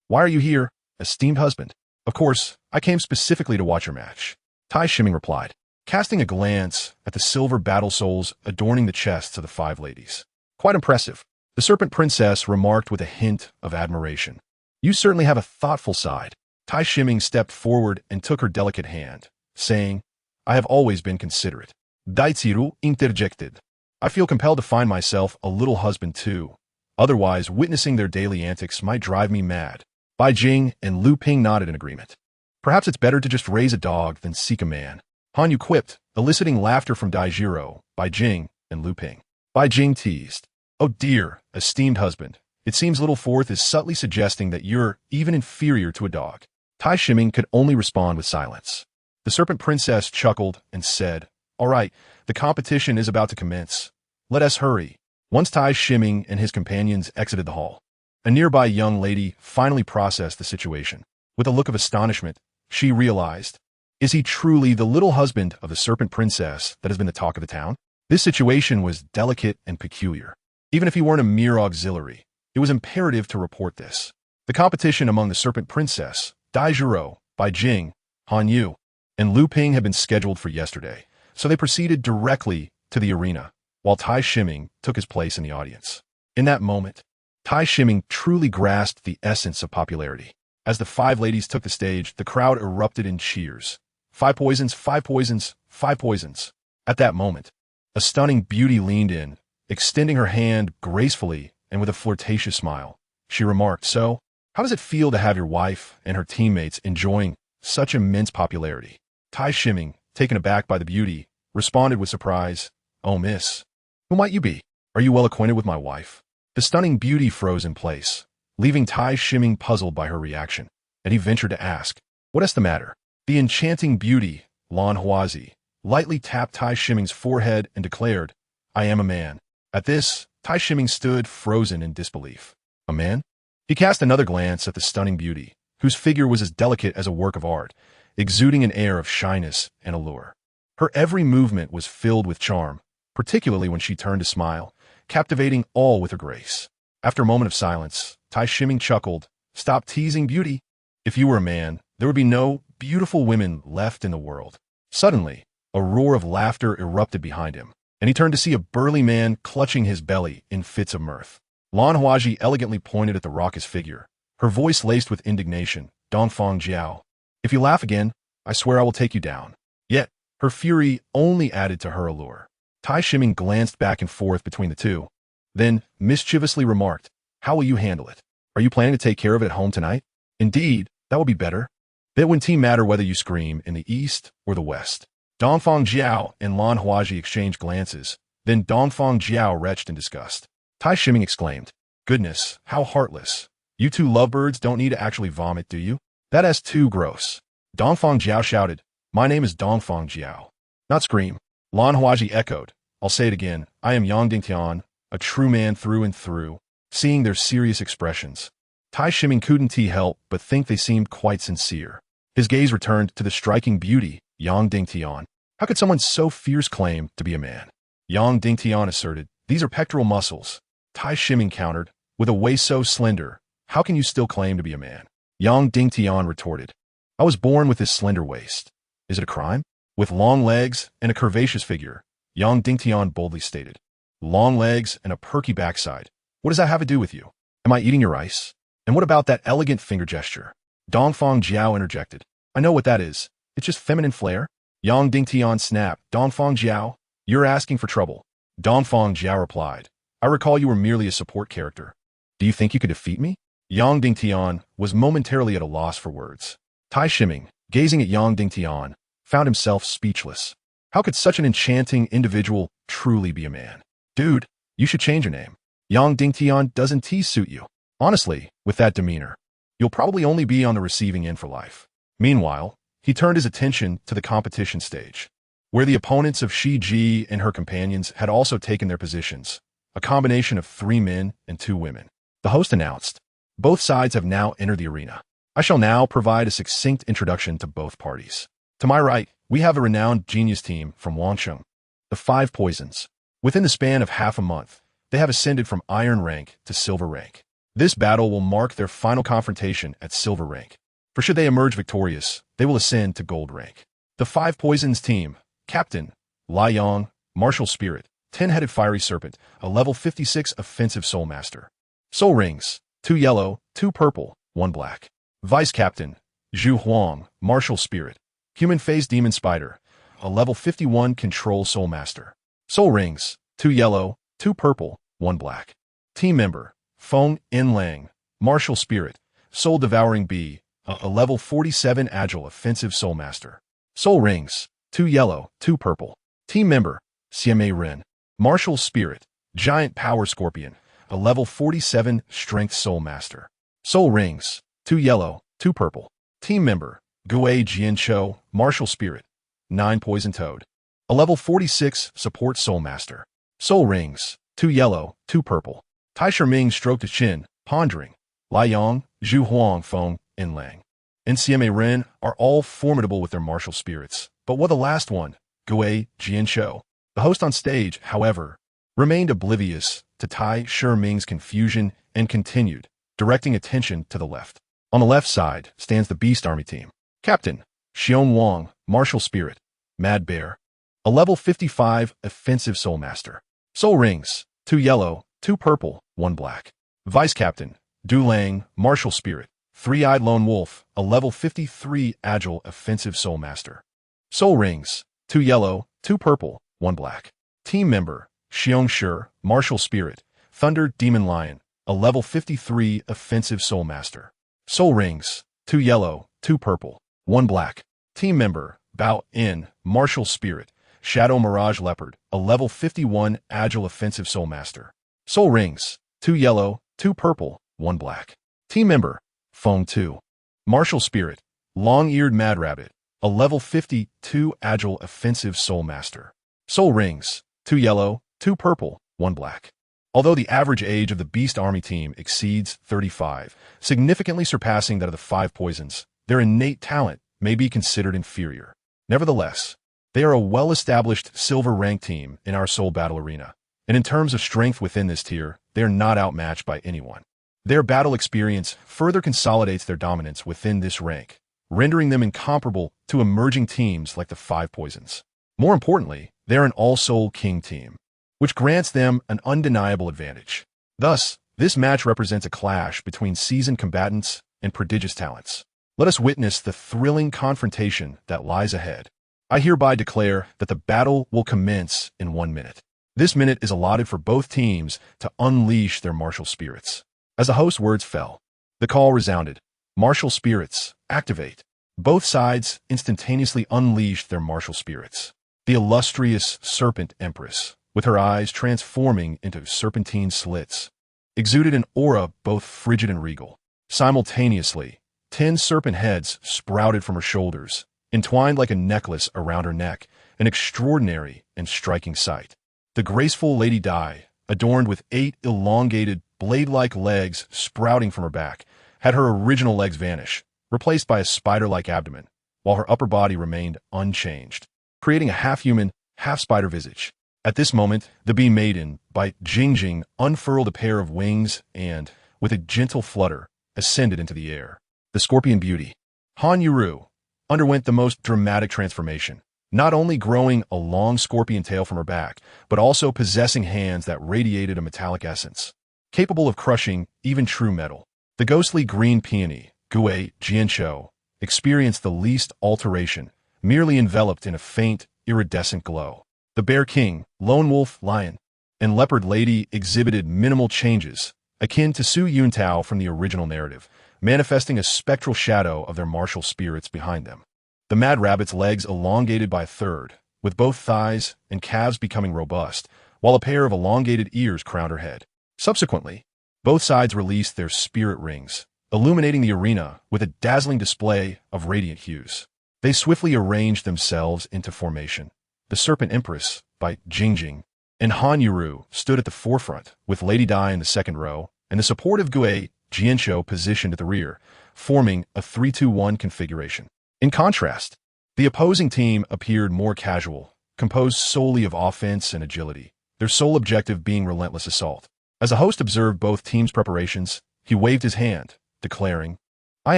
"Why are you here, esteemed husband?" "Of course, I came specifically to watch your match," Tai Shiming replied, casting a glance at the silver battle souls adorning the chests of the five ladies. "Quite impressive," the Serpent Princess remarked with a hint of admiration. "You certainly have a thoughtful side." Tai Shiming stepped forward and took her delicate hand, saying, "I have always been considerate." Daitsiru interjected, "I feel compelled to find myself a little husband too. Otherwise, witnessing their daily antics might drive me mad." Bai Jing and Lu Ping nodded in agreement. "Perhaps it's better to just raise a dog than seek a man," Han Yu quipped, eliciting laughter from Dai Jiro, Bai Jing, and Lu Ping. Bai Jing teased, "Oh dear, esteemed husband, it seems little fourth is subtly suggesting that you're even inferior to a dog." Tai Shiming could only respond with silence. The Serpent Princess chuckled and said, "All right, the competition is about to commence. Let us hurry." Once Tai Shiming and his companions exited the hall, a nearby young lady finally processed the situation. With a look of astonishment, she realized, is he truly the little husband of the Serpent Princess that has been the talk of the town? This situation was delicate and peculiar. Even if he weren't a mere auxiliary, it was imperative to report this. The competition among the Serpent Princess, Dai Jiro, Bai Jing, Han Yu, and Lu Ping had been scheduled for yesterday, so they proceeded directly to the arena, while Tai Shiming took his place in the audience. In that moment, Tai Shiming truly grasped the essence of popularity. As the five ladies took the stage, the crowd erupted in cheers. "Five poisons, five poisons, five poisons." At that moment, a stunning beauty leaned in, extending her hand gracefully and with a flirtatious smile. She remarked, "So, how does it feel to have your wife and her teammates enjoying such immense popularity?" Tai Shiming, taken aback by the beauty, responded with surprise, "Oh, miss, who might you be? Are you well acquainted with my wife?" The stunning beauty froze in place, leaving Tai Shiming puzzled by her reaction, and he ventured to ask, "What is the matter?" The enchanting beauty, Lan Huazi, lightly tapped Tai Shiming's forehead and declared, "I am a man." At this, Tai Shiming stood frozen in disbelief. A man? He cast another glance at the stunning beauty, whose figure was as delicate as a work of art, exuding an air of shyness and allure. Her every movement was filled with charm, particularly when she turned to smile, captivating all with her grace. After a moment of silence, Tai Shiming chuckled, "Stop teasing beauty. If you were a man, there would be no beautiful women left in the world." Suddenly, a roar of laughter erupted behind him, and he turned to see a burly man clutching his belly in fits of mirth. Lan Huaji elegantly pointed at the raucous figure, her voice laced with indignation, "Dongfang Jiao, if you laugh again, I swear I will take you down." Yet, her fury only added to her allure. Tai Shiming glanced back and forth between the two, then mischievously remarked, "How will you handle it? Are you planning to take care of it at home tonight?" "Indeed, that would be better. It wouldn't matter whether you scream in the east or the west." Dongfang Jiao and Lan Huaji exchanged glances, then Dongfang Jiao retched in disgust. Tai Shiming exclaimed, "Goodness, how heartless. You two lovebirds don't need to actually vomit, do you? That is too gross." Dongfang Jiao shouted, "My name is Dongfang Jiao." "Not scream." Lan Huaji echoed, "I'll say it again. I am Yang Dingtian, a true man through and through." Seeing their serious expressions, Tai Shiming couldn't help but think they seemed quite sincere. His gaze returned to the striking beauty, Yang Dingtian. How could someone so fierce claim to be a man? Yang Dingtian asserted, "These are pectoral muscles." Tai Shiming countered, "With a waist so slender, how can you still claim to be a man?" Yang Dingtian retorted, "I was born with this slender waist. Is it a crime?" "With long legs and a curvaceous figure," Yang Dingtian boldly stated. "Long legs and a perky backside. What does that have to do with you? Am I eating your ice? And what about that elegant finger gesture?" Dongfang Jiao interjected, "I know what that is. It's just feminine flair." Yang Dingtian snapped, "Dongfang Jiao, you're asking for trouble." Dongfang Jiao replied, "I recall you were merely a support character." Do you think you could defeat me? Yang Dingtian was momentarily at a loss for words. Tai Shiming, gazing at Yang Dingtian, found himself speechless. How could such an enchanting individual truly be a man? Dude, you should change your name. Yang Dingtian doesn't suit you. Honestly, with that demeanor, you'll probably only be on the receiving end for life. Meanwhile, he turned his attention to the competition stage, where the opponents of Shi Ji and her companions had also taken their positions, a combination of 3 men and 2 women. The host announced, both sides have now entered the arena. I shall now provide a succinct introduction to both parties. To my right, we have a renowned genius team from Wansheng, the 5 Poisons. Within the span of half a month, they have ascended from Iron Rank to Silver Rank. This battle will mark their final confrontation at Silver Rank. For should they emerge victorious, they will ascend to Gold Rank. The 5 Poisons team, Captain, Lai Yang, Martial Spirit, 10-headed Fiery Serpent, a level 56 offensive Soul Master. Soul Rings, 2 yellow, 2 purple, 1 black. Vice Captain, Zhu Huang, Martial Spirit, Human Phase Demon Spider, a level 51 Control Soul Master. Soul Rings, 2 yellow, 2 purple, 1 black. Team Member, Feng In Lang, Martial Spirit, Soul Devouring Bee, a level 47 Agile Offensive Soul Master. Soul Rings, 2 yellow, 2 purple. Team Member, CMA Ren, Martial Spirit, Giant Power Scorpion, a level 47 Strength Soul Master. Soul Rings, 2 yellow, 2 purple. Team Member, Gui Jiancho, Martial Spirit, 9 Poison Toad, a level 46 Support Soul Master. Soul Rings, 2 yellow, 2 purple. Tai Shiming stroked his chin, pondering. Lai Yang, Zhu Huang, Feng In Lang, and CMA Ren are all formidable with their martial spirits. But what the last one, Gui Jiancho? The host on stage, however, remained oblivious to Tai Shiming's confusion and continued, directing attention to the left. On the left side stands the Beast Army team. Captain, Xiong Wang, Martial Spirit, Mad Bear, a level 55 Offensive Soul Master. Soul Rings, 2 yellow, 2 purple, 1 black. Vice Captain, Du Lang, Martial Spirit, 3-eyed Lone Wolf, a level 53 Agile Offensive Soul Master. Soul Rings, 2 yellow, 2 purple, 1 black. Team Member, Xiong Shi, Martial Spirit, Thunder Demon Lion, a level 53 Offensive Soul Master. Soul Rings, 2 yellow, 2 purple, 1 black. Team Member, Bao In, Martial Spirit, Shadow Mirage Leopard, a level 51 Agile Offensive Soul Master. Soul Rings, 2 yellow, 2 purple, 1 black. Team Member, Feng Tu, Martial Spirit, Long-Eared Mad Rabbit, a level 52 Agile Offensive Soul Master. Soul Rings, 2 yellow, 2 purple, 1 black. Although the average age of the Beast Army team exceeds 35, significantly surpassing that of the 5 Poisons, their innate talent may be considered inferior. Nevertheless, they are a well-established silver rank team in our Soul Battle Arena, and in terms of strength within this tier, they are not outmatched by anyone. Their battle experience further consolidates their dominance within this rank, rendering them incomparable to emerging teams like the 5 Poisons. More importantly, they are an all-soul king team, which grants them an undeniable advantage. Thus, this match represents a clash between seasoned combatants and prodigious talents. Let us witness the thrilling confrontation that lies ahead. I hereby declare that the battle will commence in 1 minute. This minute is allotted for both teams to unleash their martial spirits. As the host's words fell, the call resounded. Martial spirits, activate. Both sides instantaneously unleashed their martial spirits. The illustrious Serpent Empress, with her eyes transforming into serpentine slits, exuded an aura both frigid and regal. Simultaneously, 10 serpent heads sprouted from her shoulders, entwined like a necklace around her neck, an extraordinary and striking sight. The graceful Lady Dai, adorned with 8 elongated, blade-like legs sprouting from her back, had her original legs vanish, replaced by a spider-like abdomen, while her upper body remained unchanged, creating a half-human, half-spider visage. At this moment, the Bee Maiden, by Jingjing, unfurled a pair of wings and, with a gentle flutter, ascended into the air. The Scorpion Beauty, Han Yuru, underwent the most dramatic transformation, not only growing a long scorpion tail from her back, but also possessing hands that radiated a metallic essence, capable of crushing even true metal. The ghostly green peony, Gui Jiancho, experienced the least alteration, merely enveloped in a faint, iridescent glow. The Bear King, Lone Wolf, Lion, and Leopard Lady exhibited minimal changes, akin to Su Yuntao from the original narrative, manifesting a spectral shadow of their martial spirits behind them. The mad rabbit's legs elongated by a third, with both thighs and calves becoming robust, while a pair of elongated ears crowned her head. Subsequently, both sides released their spirit rings, illuminating the arena with a dazzling display of radiant hues. They swiftly arranged themselves into formation. The Serpent Empress, by Jingjing, and Han Yuru stood at the forefront, with Lady Dai in the second row, and the supportive Gue Jianshou positioned at the rear, forming a 3-2-1 configuration. In contrast, the opposing team appeared more casual, composed solely of offense and agility, their sole objective being relentless assault. As the host observed both teams' preparations, he waved his hand, declaring, "I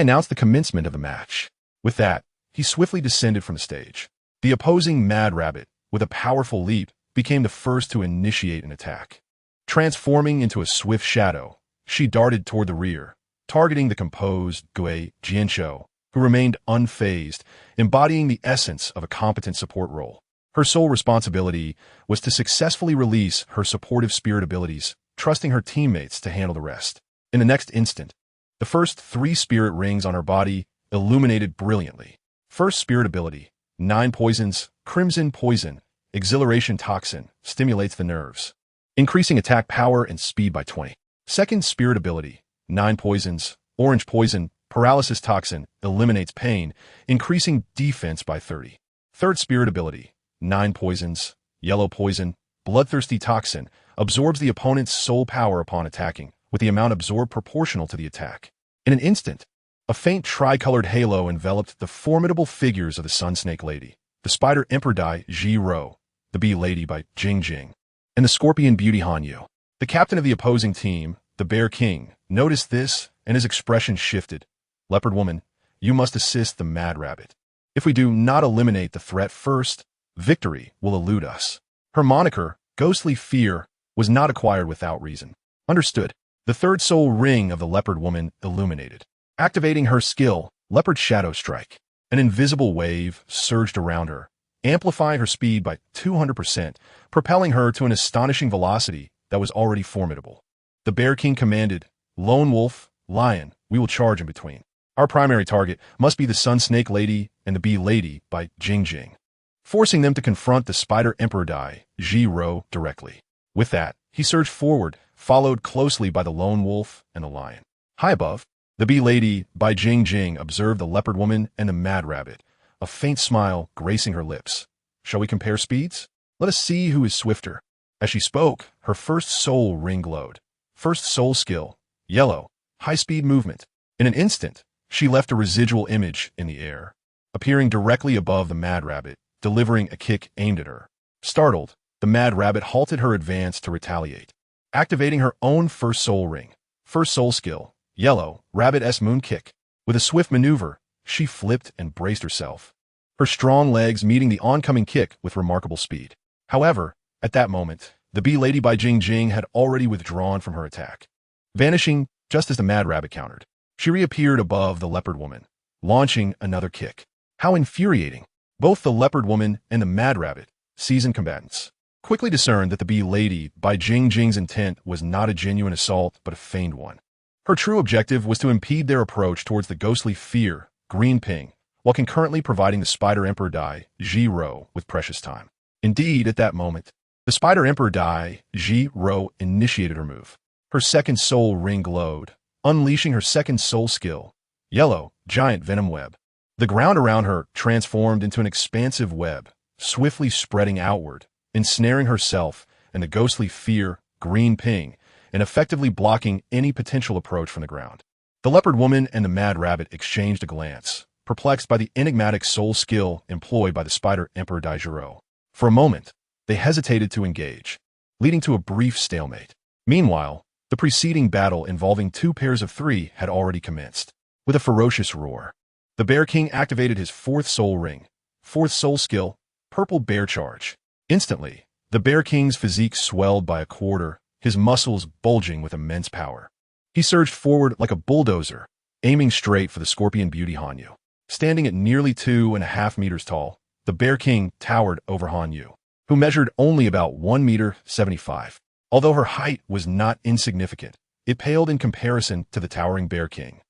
announce the commencement of the match." With that, he swiftly descended from the stage. The opposing Mad Rabbit, with a powerful leap, became the first to initiate an attack. Transforming into a swift shadow, she darted toward the rear, targeting the composed Gue Jianshou, who remained unfazed, embodying the essence of a competent support role. Her sole responsibility was to successfully release her supportive spirit abilities, trusting her teammates to handle the rest. In the next instant, the first 3 spirit rings on her body illuminated brilliantly. First spirit ability, 9 poisons, Crimson Poison, Exhilaration Toxin, stimulates the nerves, increasing attack power and speed by 20. Second spirit ability, 9 poisons, Orange Poison, Paralysis Toxin, eliminates pain, increasing defense by 30. Third spirit ability, 9 poisons, Yellow Poison, Bloodthirsty Toxin, absorbs the opponent's soul power upon attacking, with the amount absorbed proportional to the attack. In an instant, a faint tricolored halo enveloped the formidable figures of the Sun Snake Lady, the Spider Emperor Dai Ji Ro, the Bee Lady by Jing Jing, and the Scorpion Beauty Han Yu. The captain of the opposing team, the Bear King, noticed this, and his expression shifted. "Leopard Woman, you must assist the Mad Rabbit. If we do not eliminate the threat first, victory will elude us." Her moniker, Ghostly Fear, was not acquired without reason. Understood. The third soul ring of the Leopard Woman illuminated. Activating her skill, Leopard Shadow Strike. An invisible wave surged around her, amplifying her speed by 200%, propelling her to an astonishing velocity that was already formidable. The Bear King commanded, "Lone Wolf, Lion, we will charge in between. Our primary target must be the Sun Snake Lady and the Bee Lady by Jing Jing," forcing them to confront the Spider Emperor Dai Ji Ro directly. With that, he surged forward, followed closely by the Lone Wolf and the Lion. High above, the Bee Lady by Jing Jing observed the Leopard Woman and the Mad Rabbit, a faint smile gracing her lips. "Shall we compare speeds? Let us see who is swifter." As she spoke, her first soul ring glowed. First soul skill, Yellow, high-speed movement. In an instant, she left a residual image in the air, appearing directly above the Mad Rabbit, delivering a kick aimed at her. Startled, the Mad Rabbit halted her advance to retaliate. Activating her own first soul ring, first soul skill, Yellow, Rabbit S Moon Kick. With a swift maneuver, she flipped and braced herself, her strong legs meeting the oncoming kick with remarkable speed. However, at that moment, the Bee Lady by Jing Jing had already withdrawn from her attack. Vanishing just as the Mad Rabbit countered, she reappeared above the Leopard Woman, launching another kick. How infuriating! Both the Leopard Woman and the Mad Rabbit, seasoned combatants, quickly discerned that the Bee Lady by Jing Jing's intent was not a genuine assault but a feigned one. Her true objective was to impede their approach towards the Ghostly Fear, Green Ping, while concurrently providing the Spider Emperor Dai Ji Ro with precious time. Indeed, at that moment, the Spider Emperor Dai Ji Ro initiated her move. Her second soul ring glowed, unleashing her second soul skill, Yellow, Giant Venom Web. The ground around her transformed into an expansive web, swiftly spreading outward, ensnaring herself and the Ghostly Fear, Green Ping, and effectively blocking any potential approach from the ground. The Leopard Woman and the Mad Rabbit exchanged a glance, perplexed by the enigmatic soul skill employed by the Spider Emperor Dai Ji Ro. For a moment, they hesitated to engage, leading to a brief stalemate. Meanwhile, the preceding battle involving 2 pairs of 3 had already commenced. With a ferocious roar, the Bear King activated his fourth soul ring, fourth soul skill, Purple Bear Charge. Instantly, the Bear King's physique swelled by a quarter, his muscles bulging with immense power. He surged forward like a bulldozer, aiming straight for the Scorpion Beauty Han Yu. Standing at nearly 2.5 meters tall, the Bear King towered over Han Yu, who measured only about 1 meter 75. Although her height was not insignificant, it paled in comparison to the towering Bear King,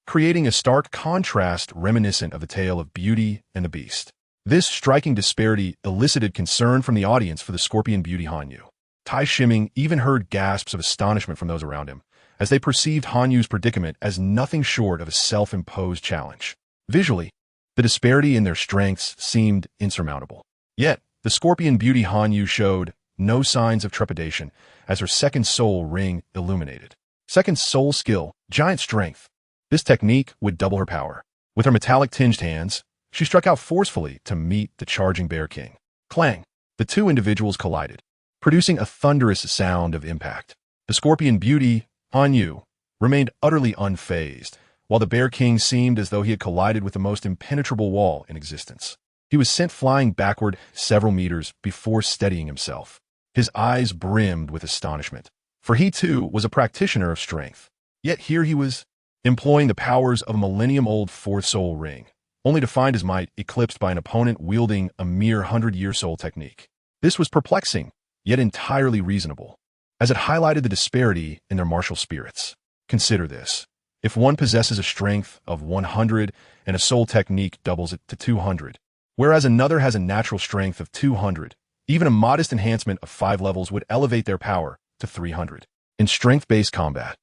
creating a stark contrast reminiscent of the tale of Beauty and the Beast. This striking disparity elicited concern from the audience for the Scorpion Beauty Hanyu. Tai Shiming even heard gasps of astonishment from those around him, as they perceived Hanyu's predicament as nothing short of a self-imposed challenge. Visually, the disparity in their strengths seemed insurmountable. Yet, the Scorpion Beauty Hanyu showed no signs of trepidation as her second soul ring illuminated. Second soul skill, giant strength. This technique would double her power. With her metallic-tinged hands, she struck out forcefully to meet the charging Bear King. Clang! The two individuals collided, producing a thunderous sound of impact. The Scorpion Beauty, Hanyu, remained utterly unfazed, while the Bear King seemed as though he had collided with the most impenetrable wall in existence. He was sent flying backward several meters before steadying himself. His eyes brimmed with astonishment, for he too was a practitioner of strength. Yet here he was, employing the powers of a millennium-old fourth soul ring, only to find his might eclipsed by an opponent wielding a mere 100-year soul technique. This was perplexing, yet entirely reasonable, as it highlighted the disparity in their martial spirits. Consider this. If one possesses a strength of 100 and a soul technique doubles it to 200, whereas another has a natural strength of 200, even a modest enhancement of 5 levels would elevate their power to 300. In strength-based combat,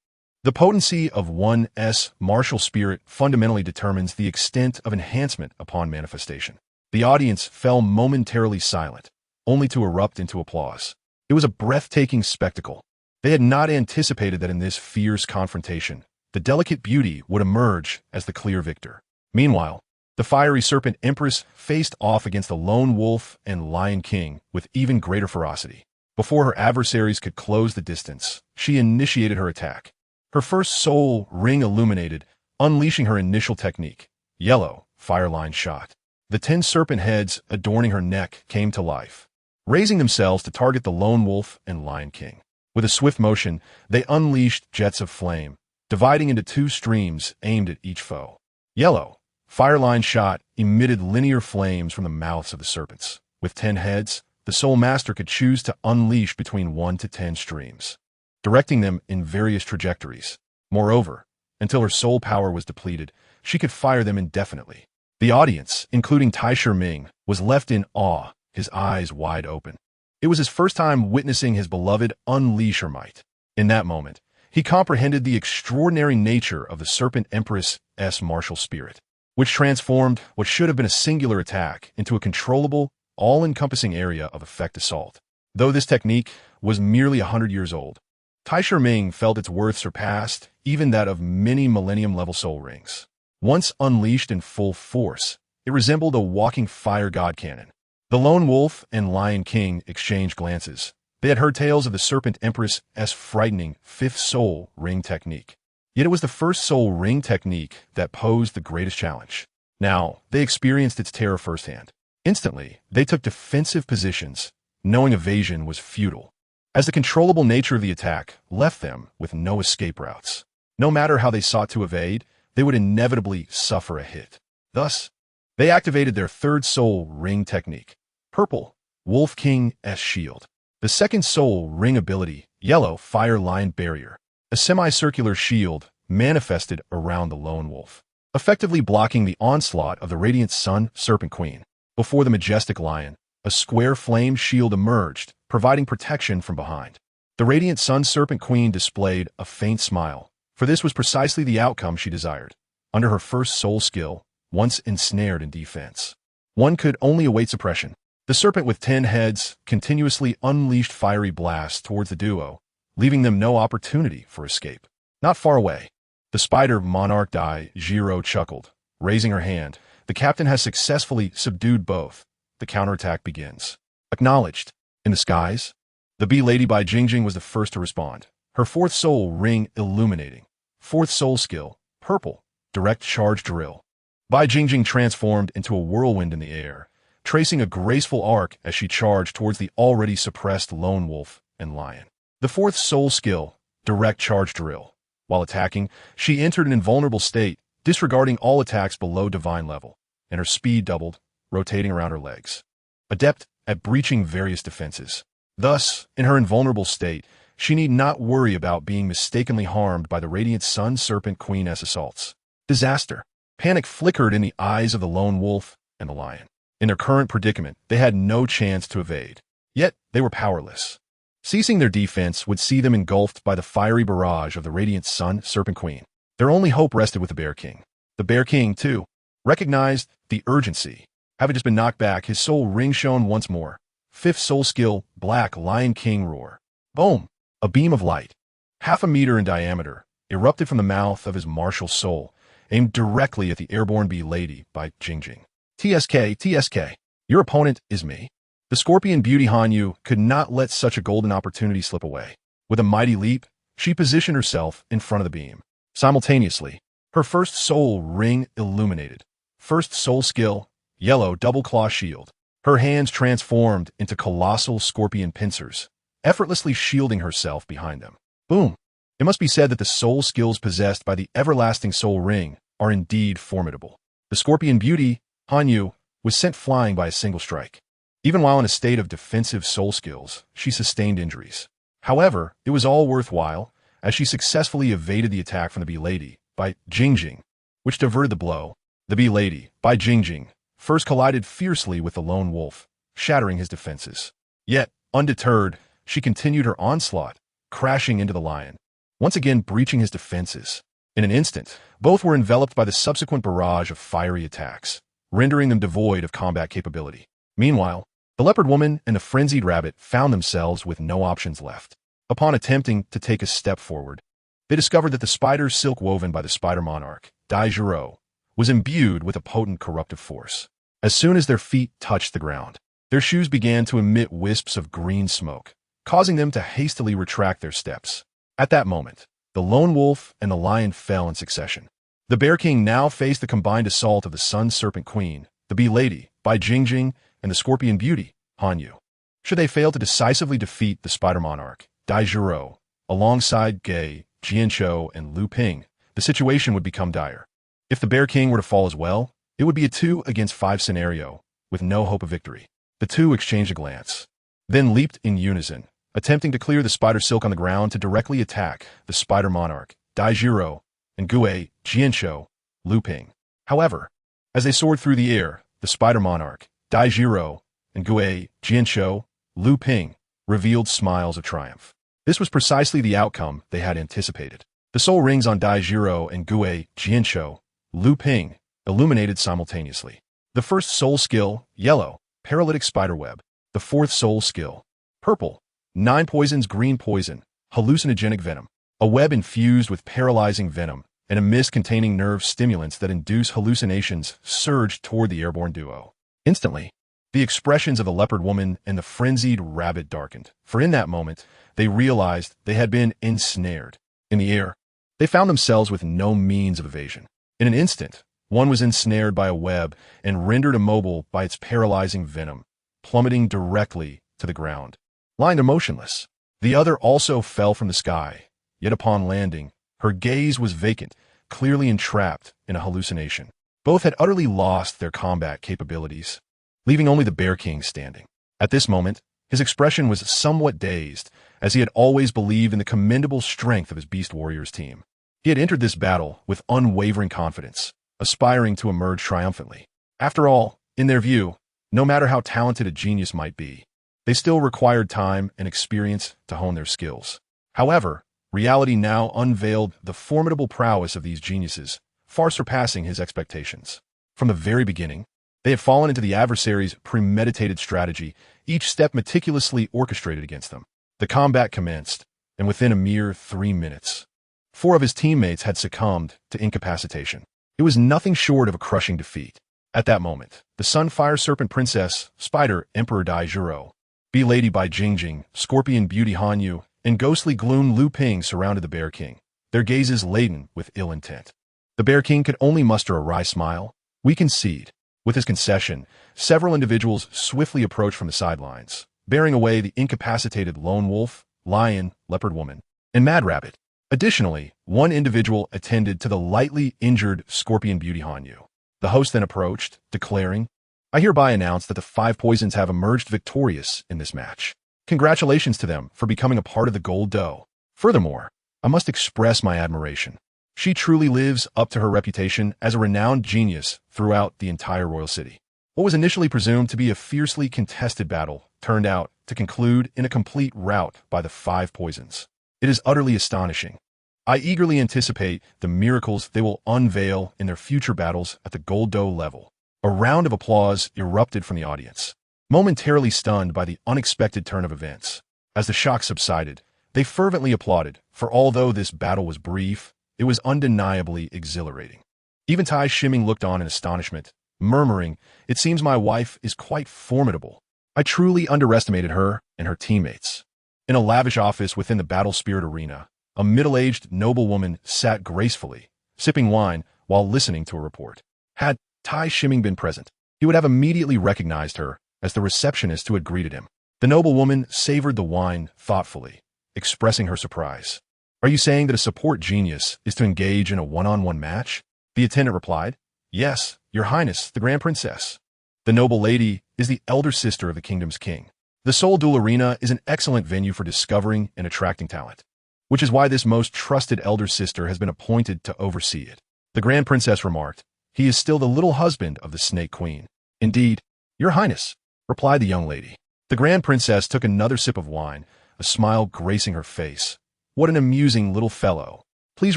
the potency of one's martial spirit fundamentally determines the extent of enhancement upon manifestation. The audience fell momentarily silent, only to erupt into applause. It was a breathtaking spectacle. They had not anticipated that in this fierce confrontation, the delicate beauty would emerge as the clear victor. Meanwhile, the fiery serpent empress faced off against the lone wolf and lion king with even greater ferocity. Before her adversaries could close the distance, she initiated her attack. Her first soul ring illuminated, unleashing her initial technique, yellow fire line shot. The 10 serpent heads adorning her neck came to life, raising themselves to target the lone wolf and lion king. With a swift motion, they unleashed jets of flame, dividing into 2 streams aimed at each foe. Yellow fire line shot emitted linear flames from the mouths of the serpents. With 10 heads, the soul master could choose to unleash between 1 to 10 streams, directing them in various trajectories. Moreover, until her soul power was depleted, she could fire them indefinitely. The audience, including Tai Shiming, was left in awe, his eyes wide open. It was his first time witnessing his beloved unleash her might. In that moment, he comprehended the extraordinary nature of the Serpent Empress's martial spirit, which transformed what should have been a singular attack into a controllable, all-encompassing area of effect assault. Though this technique was merely 100 years old, Tai Shiming felt its worth surpassed even that of many millennium-level soul rings. Once unleashed in full force, it resembled a walking fire god cannon. The lone wolf and lion king exchanged glances. They had heard tales of the Serpent Empress's frightening fifth soul ring technique. Yet it was the first soul ring technique that posed the greatest challenge. Now, they experienced its terror firsthand. Instantly, they took defensive positions, knowing evasion was futile, as the controllable nature of the attack left them with no escape routes. No matter how they sought to evade, they would inevitably suffer a hit. Thus, they activated their third soul ring technique, Purple Wolf King's Shield. The second soul ring ability, Yellow Fire Line Barrier, a semicircular shield manifested around the lone wolf, effectively blocking the onslaught of the Radiant Sun Serpent Queen. Before the majestic lion, a square flame shield emerged, providing protection from behind. The Radiant Sun Serpent Queen displayed a faint smile, for this was precisely the outcome she desired. Under her first soul skill, once ensnared in defense, one could only await suppression. The serpent with 10 heads continuously unleashed fiery blasts towards the duo, leaving them no opportunity for escape. Not far away, the spider monarch Dai Jiro chuckled, raising her hand. The captain has successfully subdued both. The counterattack begins. Acknowledged. In the skies, the bee lady Bai Jingjing was the first to respond, her fourth soul ring illuminating. Fourth soul skill, Purple Direct Charge Drill. Bai Jingjing transformed into a whirlwind in the air, tracing a graceful arc as she charged towards the already suppressed lone wolf and lion. The fourth soul skill, Direct Charge Drill. While attacking, she entered an invulnerable state, disregarding all attacks below divine level, and her speed doubled, rotating around her legs. Adept at breaching various defenses. Thus, in her invulnerable state, she need not worry about being mistakenly harmed by the Radiant Sun Serpent Queen's assaults. Disaster. Panic flickered in the eyes of the lone wolf and the lion. In their current predicament, they had no chance to evade. Yet, they were powerless. Ceasing their defense would see them engulfed by the fiery barrage of the Radiant Sun Serpent Queen. Their only hope rested with the Bear King. The Bear King, too, recognized the urgency. Having just been knocked back, his soul ring shone once more. Fifth soul skill, Black Lion King Roar. Boom! A beam of light, 1/2 meter in diameter, erupted from the mouth of his martial soul, aimed directly at the airborne bee lady by Jingjing. TSK, your opponent is me. The Scorpion Beauty Hanyu could not let such a golden opportunity slip away. With a mighty leap, she positioned herself in front of the beam. Simultaneously, her first soul ring illuminated. First soul skill, Yellow Double Claw Shield. Her hands transformed into colossal scorpion pincers, effortlessly shielding herself behind them. Boom! It must be said that the soul skills possessed by the everlasting soul ring are indeed formidable. The Scorpion Beauty, Hanyu, was sent flying by a single strike. Even while in a state of defensive soul skills, she sustained injuries. However, it was all worthwhile, as she successfully evaded the attack from the Bee Lady by Jingjing, which diverted the blow. The Bee Lady, by Jingjing, first collided fiercely with the lone wolf, shattering his defenses. Yet, undeterred, she continued her onslaught, crashing into the lion, once again breaching his defenses. In an instant, both were enveloped by the subsequent barrage of fiery attacks, rendering them devoid of combat capability. Meanwhile, the leopard woman and the frenzied rabbit found themselves with no options left. Upon attempting to take a step forward, they discovered that the spider silk woven by the spider monarch, Douluo, was imbued with a potent corruptive force. As soon as their feet touched the ground, their shoes began to emit wisps of green smoke, causing them to hastily retract their steps. At that moment, the lone wolf and the lion fell in succession. The Bear King now faced the combined assault of the Sun Serpent Queen, the Bee Lady, by Jingjing, and the Scorpion Beauty, Hanyu. Should they fail to decisively defeat the Spider Monarch, Douluo, alongside Gei, Jianqiu, and Lu Ping, the situation would become dire. If the Bear King were to fall as well, it would be a 2-against-5 scenario, with no hope of victory. The two exchanged a glance, then leaped in unison, attempting to clear the spider silk on the ground to directly attack the Spider Monarch, Douluo, and Gui, Jianqiu, Lu Ping. However, as they soared through the air, the Spider Monarch, Douluo, and Gui, Jianqiu, Lu Ping revealed smiles of triumph. This was precisely the outcome they had anticipated. The soul rings on Douluo and Gui, Jianqiu, Lu Ping illuminated simultaneously. The first soul skill, Yellow, Paralytic Spiderweb. The fourth soul skill, Purple, 9 poisons green poison, hallucinogenic venom. A web infused with paralyzing venom and a mist containing nerve stimulants that induce hallucinations surged toward the airborne duo. Instantly, the expressions of the leopard woman and the frenzied rabbit darkened, for in that moment, they realized they had been ensnared. In the air, they found themselves with no means of evasion. In an instant, one was ensnared by a web and rendered immobile by its paralyzing venom, plummeting directly to the ground. Lying there motionless, the other also fell from the sky, yet upon landing, her gaze was vacant, clearly entrapped in a hallucination. Both had utterly lost their combat capabilities, leaving only the Bear King standing. At this moment, his expression was somewhat dazed, as he had always believed in the commendable strength of his Beast Warriors team. He had entered this battle with unwavering confidence, aspiring to emerge triumphantly. After all, in their view, no matter how talented a genius might be, they still required time and experience to hone their skills. However, reality now unveiled the formidable prowess of these geniuses, far surpassing his expectations. From the very beginning, they had fallen into the adversary's premeditated strategy, each step meticulously orchestrated against them. The combat commenced, and within a mere 3 minutes, 4 of his teammates had succumbed to incapacitation. It was nothing short of a crushing defeat. At that moment, the Sunfire Serpent Princess, Spider Emperor Douluo, Bee Lady by Jingjing, Scorpion Beauty Hanyu, and Ghostly Gloom Lu Ping surrounded the Bear King, their gazes laden with ill intent. The Bear King could only muster a wry smile. We concede. With his concession, several individuals swiftly approached from the sidelines, bearing away the incapacitated lone wolf, lion, leopard woman, and mad rabbit. Additionally, one individual attended to the lightly injured Scorpion Beauty Hanyu. The host then approached, declaring, "I hereby announce that the 5 poisons have emerged victorious in this match. Congratulations to them for becoming a part of the Gold Doe. Furthermore, I must express my admiration. She truly lives up to her reputation as a renowned genius throughout the entire royal city. What was initially presumed to be a fiercely contested battle turned out to conclude in a complete rout by the 5 poisons. It is utterly astonishing. I eagerly anticipate the miracles they will unveil in their future battles at the Gold Doe level. A round of applause erupted from the audience, momentarily stunned by the unexpected turn of events. As the shock subsided, they fervently applauded, for although this battle was brief, it was undeniably exhilarating. Even Tai Shiming looked on in astonishment, murmuring, "It seems my wife is quite formidable. I truly underestimated her and her teammates." In a lavish office within the Battle Spirit Arena, a middle-aged noblewoman sat gracefully, sipping wine while listening to a report. Had Tai Shiming been present, he would have immediately recognized her as the receptionist who had greeted him. The noblewoman savored the wine thoughtfully, expressing her surprise. "Are you saying that a support genius is to engage in a one-on-one match?" The attendant replied, "Yes, Your Highness, the Grand Princess. The noble lady is the elder sister of the kingdom's king. The Seoul Duel Arena is an excellent venue for discovering and attracting talent, which is why this most trusted elder sister has been appointed to oversee it." The Grand Princess remarked, "He is still the little husband of the Snake Queen." "Indeed, Your Highness," replied the young lady. The Grand Princess took another sip of wine, a smile gracing her face. "What an amusing little fellow. Please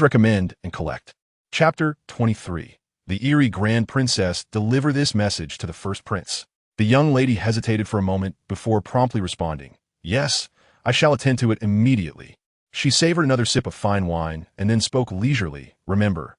recommend and collect." Chapter 23. The eerie Grand Princess delivered this message to the first prince. The young lady hesitated for a moment before promptly responding, "Yes, I shall attend to it immediately." She savored another sip of fine wine and then spoke leisurely, "Remember,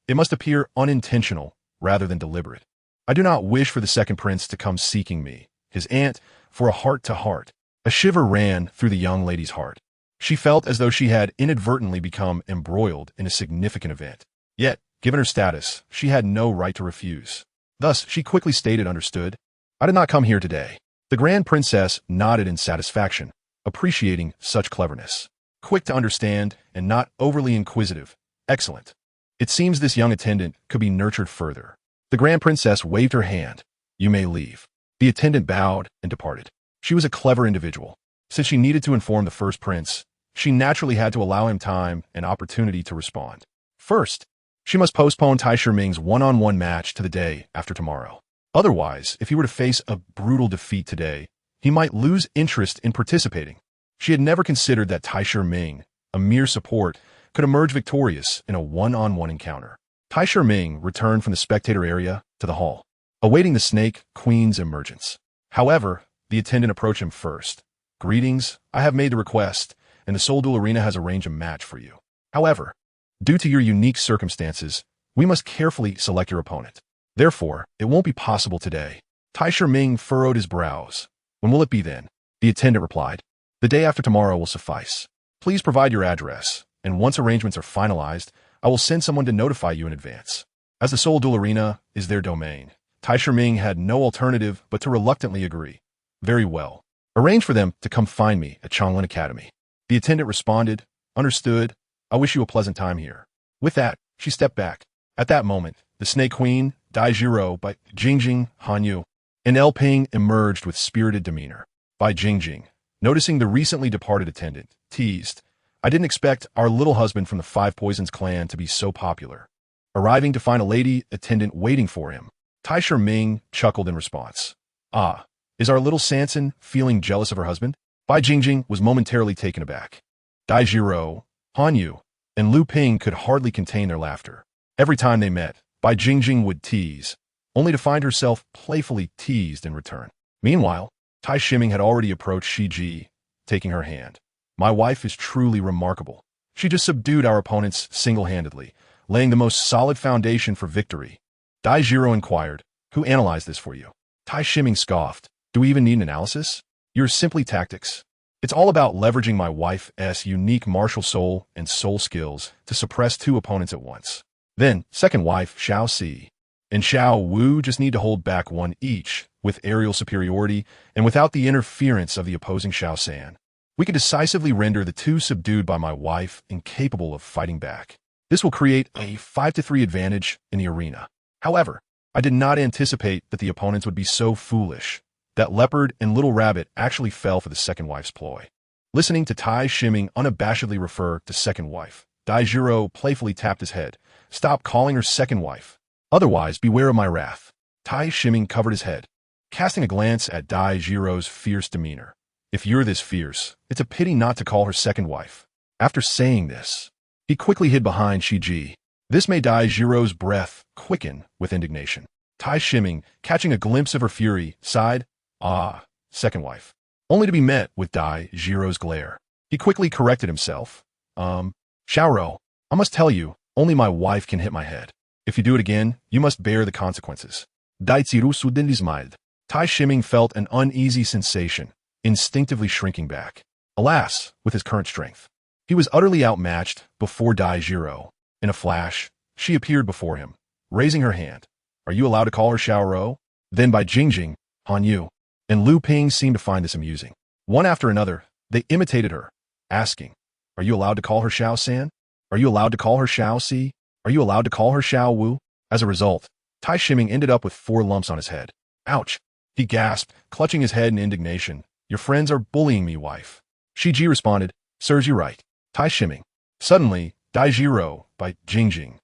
it must appear unintentional rather than deliberate. I do not wish for the second prince to come seeking me, his aunt, for a heart-to-heart." A shiver ran through the young lady's heart. She felt as though she had inadvertently become embroiled in a significant event. Yet, given her status, she had no right to refuse. Thus, she quickly stated, "Understood. I did not come here today." The Grand Princess nodded in satisfaction, appreciating such cleverness. Quick to understand and not overly inquisitive. Excellent. It seems this young attendant could be nurtured further. The Grand Princess waved her hand. "You may leave." The attendant bowed and departed. She was a clever individual. Since she needed to inform the first prince, she naturally had to allow him time and opportunity to respond. First, she must postpone Tai Shiming's one-on-one match to the day after tomorrow. Otherwise, if he were to face a brutal defeat today, he might lose interest in participating. She had never considered that Tai Shiming, a mere support, could emerge victorious in a one-on-one encounter. Tai Shiming returned from the spectator area to the hall, awaiting the Snake Queen's emergence. However, the attendant approached him first. "Greetings, I have made the request, and the Seoul Duel Arena has arranged a match for you. However, due to your unique circumstances, we must carefully select your opponent. Therefore, it won't be possible today." Tai Shiming furrowed his brows. "When will it be then?" The attendant replied, "The day after tomorrow will suffice. Please provide your address, and once arrangements are finalized, I will send someone to notify you in advance." As the Seoul Duel Arena is their domain, Tai Shiming had no alternative but to reluctantly agree. "Very well. Arrange for them to come find me at Changlin Academy." The attendant responded, "Understood. I wish you a pleasant time here." With that, she stepped back. At that moment, the Snake Queen, Dai Jiro, by Jingjing, Hanyu, and El Ping emerged with spirited demeanor. Bai Jingjing, noticing the recently departed attendant, teased, "I didn't expect our little husband from the Five Poisons clan to be so popular." Arriving to find a lady attendant waiting for him, Tai Shiming chuckled in response. "Ah, is our little Sanson feeling jealous of her husband?" Bai Jingjing was momentarily taken aback. Dai Jiro, Hanyu, and Lu Ping could hardly contain their laughter. Every time they met, Bai Jingjing would tease, only to find herself playfully teased in return. Meanwhile, Tai Shiming had already approached Shi Ji, taking her hand. "My wife is truly remarkable. She just subdued our opponents single-handedly, laying the most solid foundation for victory." Dai Jiro inquired, "Who analyzed this for you?" Tai Shiming scoffed, "Do we even need an analysis? You're simply tactics. It's all about leveraging my wife's unique martial soul and soul skills to suppress 2 opponents at once. Then, second wife, Xiao Si, and Xiao Wu just need to hold back 1 each, with aerial superiority and without the interference of the opposing Xiao San. We could decisively render the 2 subdued by my wife incapable of fighting back. This will create a 5-3 advantage in the arena. However, I did not anticipate that the opponents would be so foolish. that leopard and little rabbit actually fell for the second wife's ploy. Listening to Tai Shiming unabashedly refer to second wife, Daijiro playfully tapped his head. Stop calling her second wife. Otherwise, beware of my wrath. Tai Shiming covered his head, casting a glance at Daijiro's fierce demeanor. If you're this fierce, it's a pity not to call her second wife. After saying this, he quickly hid behind Shiji. This made Daijiro's breath quicken with indignation. Tai Shiming, catching a glimpse of her fury, sighed, "Ah, second wife," only to be met with Daijiro's glare. He quickly corrected himself. Xiaoro, I must tell you, only my wife can hit my head. If you do it again, you must bear the consequences." Daichiru suddenly smiled. Tai Shiming felt an uneasy sensation, instinctively shrinking back. Alas, with his current strength, he was utterly outmatched before Daijiro. In a flash, she appeared before him, raising her hand. "Are you allowed to call her Xiaoro?" Then by Jingjing, Han Yu, and Lu Ping seemed to find this amusing. One after another, they imitated her, asking, "Are you allowed to call her Xiao San? Are you allowed to call her Xiao Si? Are you allowed to call her Xiao Wu?" As a result, Tai Shiming ended up with 4 lumps on his head. "Ouch!" he gasped, clutching his head in indignation. "Your friends are bullying me, wife." Shiji responded, "Serves you right." Tai Shiming. Suddenly, Daijiro, by Jingjing,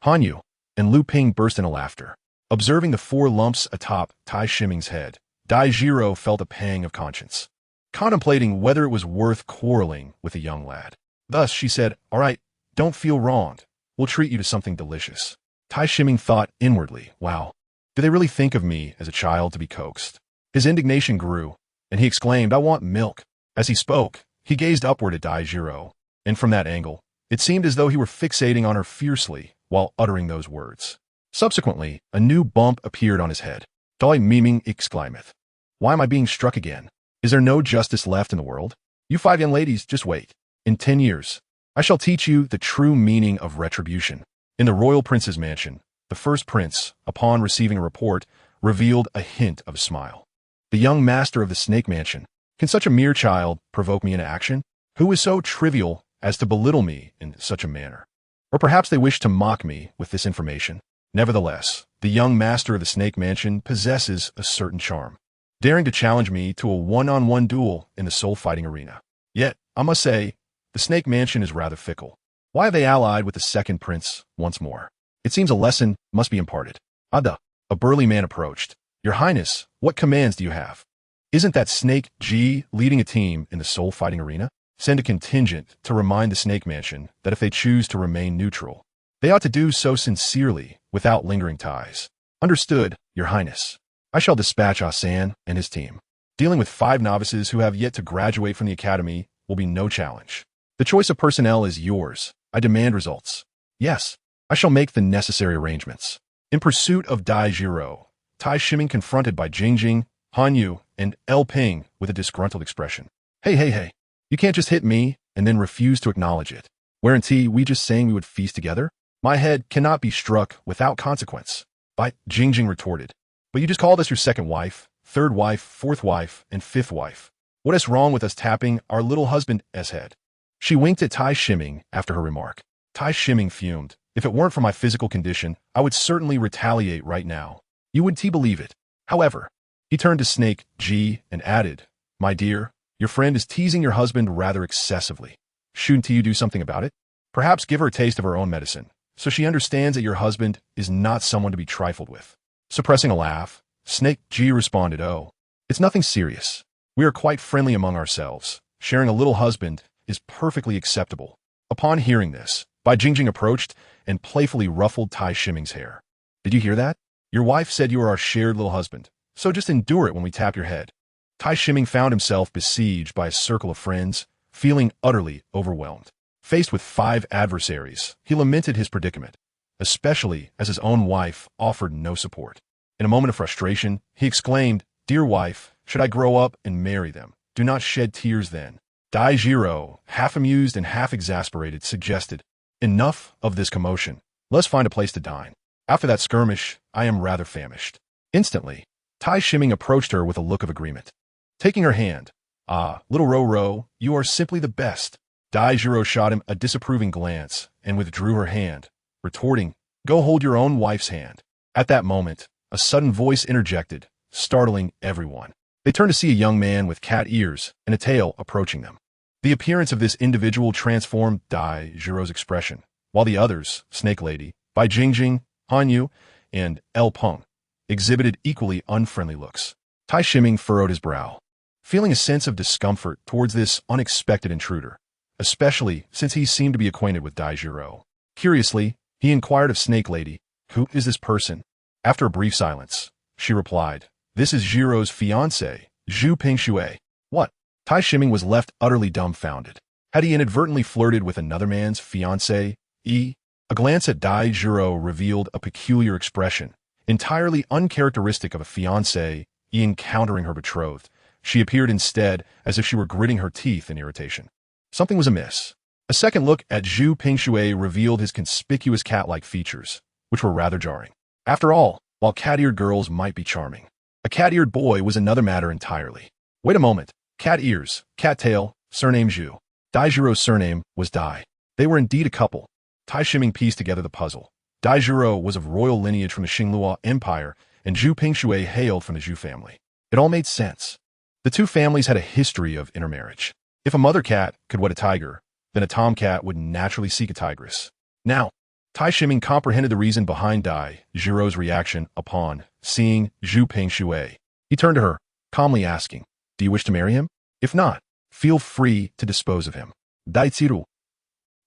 Han Yu, and Lu Ping burst into laughter. Observing the 4 lumps atop Tai Shiming's head, Daijiro felt a pang of conscience, contemplating whether it was worth quarreling with the young lad. Thus she said, "All right, don't feel wronged. We'll treat you to something delicious." Tai Shiming thought inwardly, "Wow, do they really think of me as a child to be coaxed?" His indignation grew, and he exclaimed, "I want milk." As he spoke, he gazed upward at Daijiro, and from that angle, it seemed as though he were fixating on her fiercely while uttering those words. Subsequently, a new bump appeared on his head. Dai Miming exclaimeth, "Why am I being struck again? Is there no justice left in the world? You 5 young ladies, just wait. In 10 years, I shall teach you the true meaning of retribution." In the royal prince's mansion, the first prince, upon receiving a report, revealed a hint of a smile. The young master of the snake mansion, "Can such a mere child provoke me into action? Who is so trivial as to belittle me in such a manner? Or perhaps they wish to mock me with this information." Nevertheless, the young master of the snake mansion possesses a certain charm, daring to challenge me to a one-on-one duel in the soul-fighting arena. Yet, I must say, the snake mansion is rather fickle. Why have they allied with the second prince once more? It seems a lesson must be imparted. Ada, a burly man approached. "Your Highness, what commands do you have?" "Isn't that Snake G leading a team in the soul-fighting arena? Send a contingent to remind the snake mansion that if they choose to remain neutral, they ought to do so sincerely, without lingering ties." "Understood, Your Highness. I shall dispatch Asan and his team. Dealing with 5 novices who have yet to graduate from the academy will be no challenge. The choice of personnel is yours. I demand results." "Yes, I shall make the necessary arrangements." In pursuit of Daijiro, Tai Shiming confronted by Jingjing, Han Yu, and El Ping with a disgruntled expression. Hey, you can't just hit me and then refuse to acknowledge it. Weren't we just saying we would feast together? My head cannot be struck without consequence." By Jingjing retorted, "But you just called us your second wife, third wife, fourth wife, and fifth wife. What is wrong with us tapping our little husband's head?" She winked at Tai Shiming after her remark. Tai Shiming fumed. "If it weren't for my physical condition, I would certainly retaliate right now. You wouldn't believe it." However, he turned to Snake G and added, "My dear, your friend is teasing your husband rather excessively. Shouldn't you do something about it? Perhaps give her a taste of her own medicine, so she understands that your husband is not someone to be trifled with." Suppressing a laugh, Snake G responded, "Oh, it's nothing serious. We are quite friendly among ourselves. Sharing a little husband is perfectly acceptable." Upon hearing this, Bai Jingjing approached and playfully ruffled Tai Shiming's hair. "Did you hear that? Your wife said you are our shared little husband, so just endure it when we tap your head." Tai Shiming found himself besieged by a circle of friends, feeling utterly overwhelmed. Faced with 5 adversaries, he lamented his predicament, especially as his own wife offered no support. In a moment of frustration, he exclaimed, "Dear wife, should I grow up and marry them? Do not shed tears then." Daijiro, half amused and half exasperated, suggested, "Enough of this commotion. Let's find a place to dine. After that skirmish, I am rather famished." Instantly, Tai Shiming approached her with a look of agreement. Taking her hand, "Ah, little Ro, you are simply the best." Daijiro shot him a disapproving glance and withdrew her hand, retorting, "Go hold your own wife's hand." At that moment, a sudden voice interjected, startling everyone. They turned to see a young man with cat ears and a tail approaching them. The appearance of this individual transformed Dai Jiro's expression, while the others, Snake Lady, Bai Jingjing, Han Yu, and El Peng, exhibited equally unfriendly looks. Tai Shiming furrowed his brow, feeling a sense of discomfort towards this unexpected intruder, especially since he seemed to be acquainted with Dai Jiro. Curiously, he inquired of Snake Lady, "Who is this person?" After a brief silence, she replied, "This is Jiro's fiancé, Zhu Pingshui." What? Tai Shiming was left utterly dumbfounded. Had he inadvertently flirted with another man's fiancé? A glance at Dai Jiro revealed a peculiar expression, entirely uncharacteristic of a fiancé encountering her betrothed. She appeared instead as if she were gritting her teeth in irritation. Something was amiss. A second look at Zhu Pingshui revealed his conspicuous cat-like features, which were rather jarring. After all, while cat-eared girls might be charming, a cat-eared boy was another matter entirely. Wait a moment. Cat ears, cat tail, surname Zhu. Dai Jiro's surname was Dai. They were indeed a couple. Tai Shiming pieced together the puzzle. Dai Jiro was of royal lineage from the Xinglua Empire, and Zhu Pingshui hailed from the Zhu family. It all made sense. The two families had a history of intermarriage. If a mother cat could wed a tiger, then a tomcat would naturally seek a tigress. Now, Tai Shiming comprehended the reason behind Dai Jiro's reaction upon seeing Zhu Pingshui. He turned to her, calmly asking, "Do you wish to marry him? If not, feel free to dispose of him." Dai Ziru.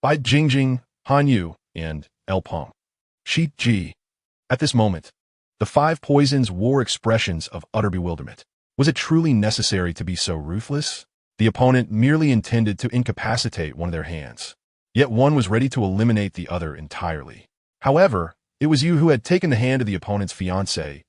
Bai Jingjing, Han Yu, and El Peng. Shi Ji. At this moment, the five poisons wore expressions of utter bewilderment. Was it truly necessary to be so ruthless? The opponent merely intended to incapacitate one of their hands, yet one was ready to eliminate the other entirely. However, it was you who had taken the hand of the opponent's fiancé.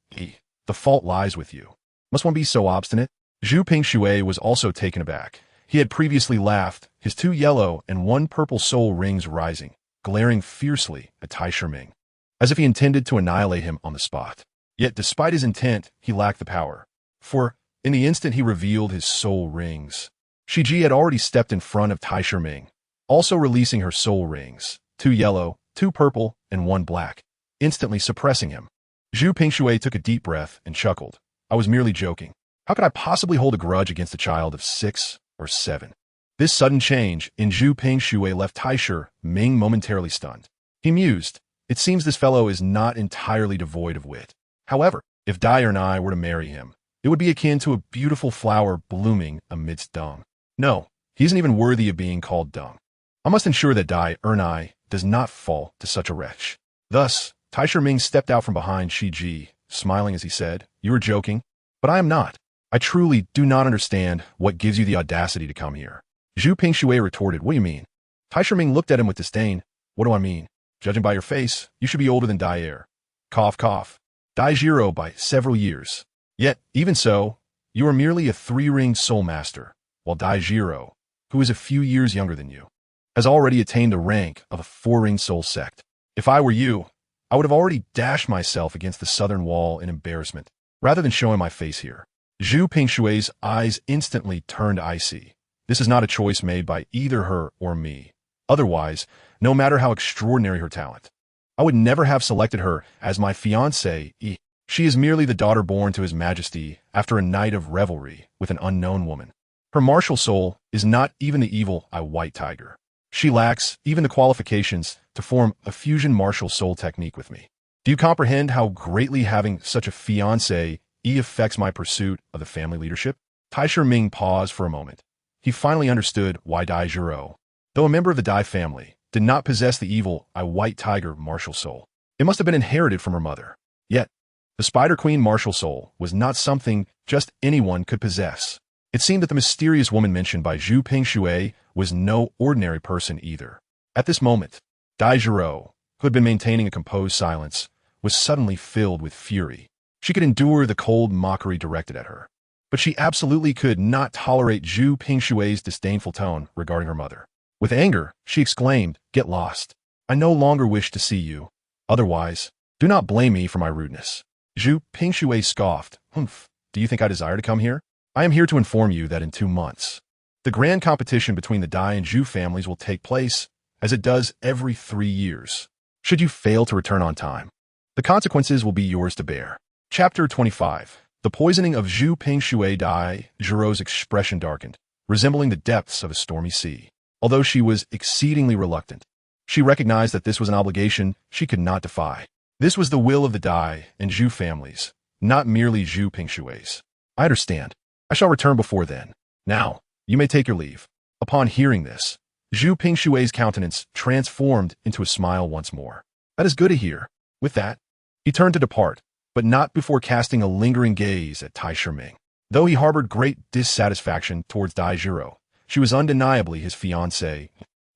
The fault lies with you. Must one be so obstinate? Zhu Pingshui was also taken aback. He had previously laughed, his 2 yellow and 1 purple soul rings rising, glaring fiercely at Tai Shiming, as if he intended to annihilate him on the spot. Yet despite his intent, he lacked the power. For, in the instant he revealed his soul rings, Shi Ji had already stepped in front of Tai Shiming, also releasing her soul rings, 2 yellow, 2 purple, and 1 black, instantly suppressing him. Zhu Pingshui took a deep breath and chuckled. I was merely joking. How could I possibly hold a grudge against a child of 6 or 7? This sudden change in Zhu Pingshui left Tai Shiming momentarily stunned. He mused, it seems this fellow is not entirely devoid of wit. However, if Dai and I were to marry him, it would be akin to a beautiful flower blooming amidst dung. No, he isn't even worthy of being called dung. I must ensure that Dai and I does not fall to such a wretch. Thus, Tai Shiming stepped out from behind Shi Ji, smiling as he said, "You are joking, but I am not. I truly do not understand what gives you the audacity to come here." Zhu Pingshui retorted, "What do you mean?" Tai Shiming looked at him with disdain. "What do I mean? Judging by your face, you should be older than Dai Er. Cough, cough. Dai Jiro by several years. Yet, even so, you are merely a 3-ring soul master, while Dai Jiro, who is a few years younger than you, has already attained the rank of a 4-ring soul sect. If I were you, I would have already dashed myself against the southern wall in embarrassment, rather than showing my face here." Zhu Pingshui's eyes instantly turned icy. This is not a choice made by either her or me. Otherwise, no matter how extraordinary her talent, I would never have selected her as my fiancée. She is merely the daughter born to His Majesty after a night of revelry with an unknown woman. Her martial soul is not even the evil white tiger. She lacks even the qualifications to form a fusion martial soul technique with me. Do you comprehend how greatly having such a fiancée affects my pursuit of the family leadership? Tai Shiming paused for a moment. He finally understood why Dai Jiro, though a member of the Dai family, did not possess the evil white tiger martial soul. It must have been inherited from her mother. Yet, the Spider Queen martial soul was not something just anyone could possess. It seemed that the mysterious woman mentioned by Zhu Pingshui was no ordinary person either. At this moment, Dai Jiro, who had been maintaining a composed silence, was suddenly filled with fury. She could endure the cold mockery directed at her, but she absolutely could not tolerate Zhu Pingshui's disdainful tone regarding her mother. With anger, she exclaimed, "Get lost. I no longer wish to see you. Otherwise, do not blame me for my rudeness." Zhu Pingshui scoffed, "Humph, do you think I desire to come here? I am here to inform you that in 2 months, the grand competition between the Dai and Zhu families will take place, as it does every 3 years. Should you fail to return on time, the consequences will be yours to bear." Chapter 25. The poisoning of Zhu Pingshui Dai Jiro's expression darkened, resembling the depths of a stormy sea. Although she was exceedingly reluctant, she recognized that this was an obligation she could not defy. This was the will of the Dai and Zhu families, not merely Zhu Pingshui's. I understand. I shall return before then. Now, you may take your leave. Upon hearing this, Zhu Pingshui's countenance transformed into a smile once more. That is good to hear. With that, he turned to depart, but not before casting a lingering gaze at Tai Shiming. Though he harbored great dissatisfaction towards Dai Jiro, she was undeniably his fiancée,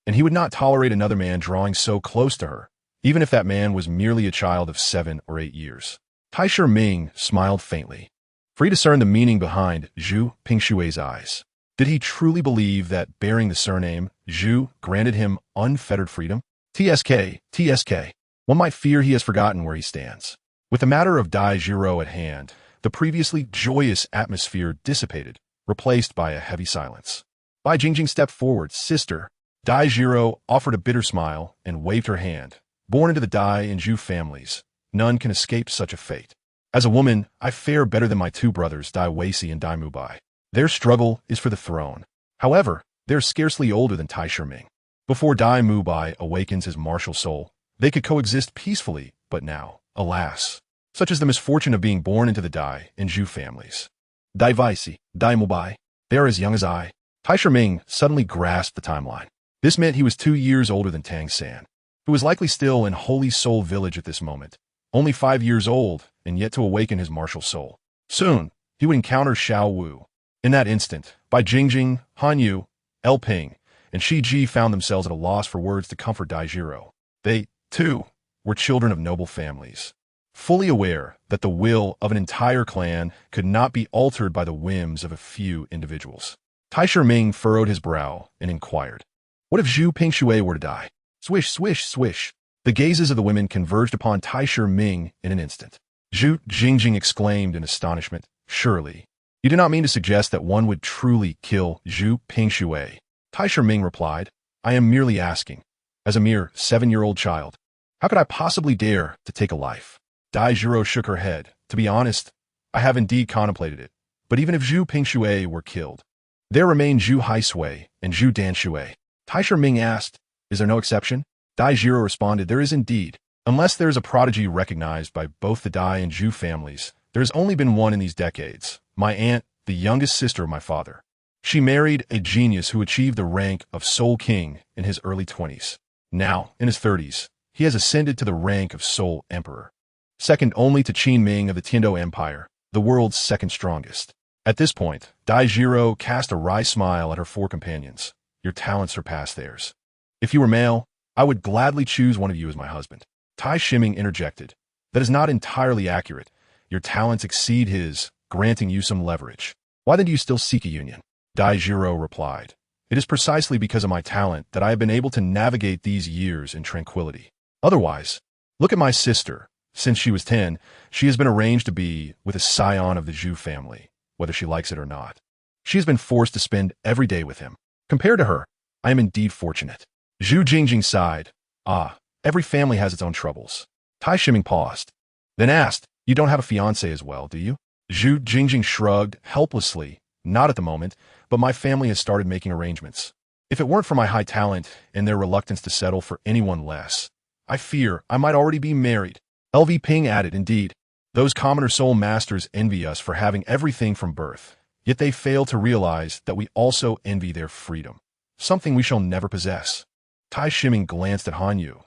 and he would not tolerate another man drawing so close to her, even if that man was merely a child of 7 or 8 years. Tai Shiming smiled faintly, for he discerned the meaning behind Zhu Pingshui's eyes. Did he truly believe that bearing the surname Zhu granted him unfettered freedom? TSK. One might fear he has forgotten where he stands. With the matter of Dai Jiro at hand, the previously joyous atmosphere dissipated, replaced by a heavy silence. Bai Jingjing stepped forward. Sister. Dai Jiro offered a bitter smile and waved her hand. Born into the Dai and Zhu families, none can escape such a fate. As a woman, I fare better than my 2 brothers, Dai Weishi and Dai Mubai. Their struggle is for the throne. However, they are scarcely older than Tai Shiming. Before Dai Mubai awakens his martial soul, they could coexist peacefully, but now, alas, such is the misfortune of being born into the Dai and Zhu families. Dai Weishi, Dai Mubai, they are as young as I. Tai Shiming suddenly grasped the timeline. This meant he was 2 years older than Tang San, who was likely still in Holy Soul Village at this moment, only 5 years old and yet to awaken his martial soul. Soon, he would encounter Xiao Wu. In that instant, Bai Jingjing, Han Yu, El Ping, and Shi Ji found themselves at a loss for words to comfort Dai Jiro. They, too, were children of noble families, fully aware that the will of an entire clan could not be altered by the whims of a few individuals. Tai Shiming furrowed his brow and inquired, "What if Zhu Pingshui were to die?" Swish, swish, swish. The gazes of the women converged upon Tai Shiming in an instant. Zhu Jingjing exclaimed in astonishment, "Surely, you do not mean to suggest that one would truly kill Zhu Pingshui?" Tai Shiming replied, "I am merely asking, as a mere 7-year-old child, how could I possibly dare to take a life?" Dai Jiro shook her head. "To be honest, I have indeed contemplated it. But even if Zhu Pingshui were killed, there remain Zhu Haisui and Zhu Danshui." Tai Shiming asked, "Is there no exception?" Dai Jiro responded, "There is indeed. Unless there is a prodigy recognized by both the Dai and Zhu families, there has only been one in these decades. My aunt, the youngest sister of my father. She married a genius who achieved the rank of Soul King in his early 20s. Now, in his 30s, he has ascended to the rank of Soul Emperor, second only to Qin Ming of the Tiando Empire, the world's second strongest." At this point, Dai Jiro cast a wry smile at her 4 companions. "Your talents surpass theirs. If you were male, I would gladly choose one of you as my husband." Tai Shiming interjected, "That is not entirely accurate. Your talents exceed his, granting you some leverage. Why then do you still seek a union?" Dai Jiro replied, "It is precisely because of my talent that I have been able to navigate these years in tranquility. Otherwise, look at my sister. Since she was 10, she has been arranged to be with a scion of the Zhu family, whether she likes it or not. She has been forced to spend every day with him. Compared to her, I am indeed fortunate." Zhu Jingjing sighed. "Ah, every family has its own troubles." Tai Shiming paused, then asked, "You don't have a fiancé as well, do you?" Zhu Jingjing shrugged helplessly. "Not at the moment, but my family has started making arrangements. If it weren't for my high talent and their reluctance to settle for anyone less, I fear I might already be married." LV Ping added, "Indeed, those commoner soul masters envy us for having everything from birth, yet they fail to realize that we also envy their freedom, something we shall never possess." Tai Shiming glanced at Han Yu.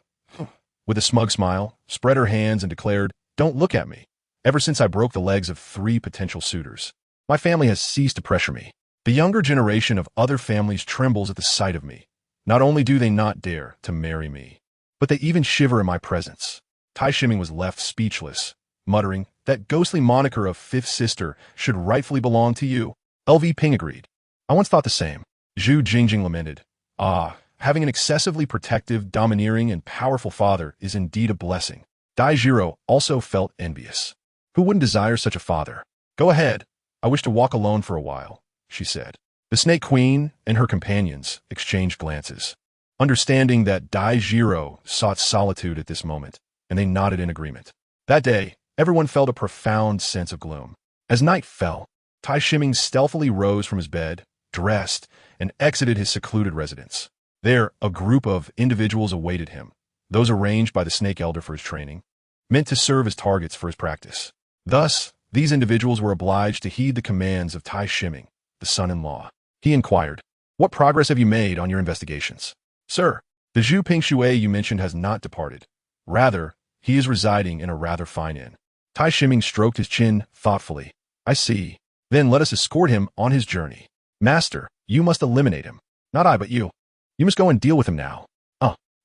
With a smug smile, spread her hands and declared, "Don't look at me. Ever since I broke the legs of 3 potential suitors, my family has ceased to pressure me. The younger generation of other families trembles at the sight of me. Not only do they not dare to marry me, but they even shiver in my presence." Tai Shiming was left speechless, muttering, "That ghostly moniker of 5th sister should rightfully belong to you." LV Ping agreed. "I once thought the same." Zhu Jingjing lamented, "Ah, having an excessively protective, domineering, and powerful father is indeed a blessing." Dai Jiro also felt envious. Who wouldn't desire such a father? "Go ahead. I wish to walk alone for a while," she said. The Snake Queen and her companions exchanged glances, understanding that Dai Jiro sought solitude at this moment, and they nodded in agreement. That day, everyone felt a profound sense of gloom. As night fell, Tai Shiming stealthily rose from his bed, dressed, and exited his secluded residence. There, a group of individuals awaited him, those arranged by the Snake Elder for his training, meant to serve as targets for his practice. Thus, these individuals were obliged to heed the commands of Tai Shiming, the son-in-law. He inquired, "What progress have you made on your investigations?" "Sir, the Zhu Pingshui you mentioned has not departed. Rather, he is residing in a rather fine inn." Tai Shiming stroked his chin thoughtfully. "I see. Then let us escort him on his journey. Master, you must eliminate him. Not I, but you. You must go and deal with him now."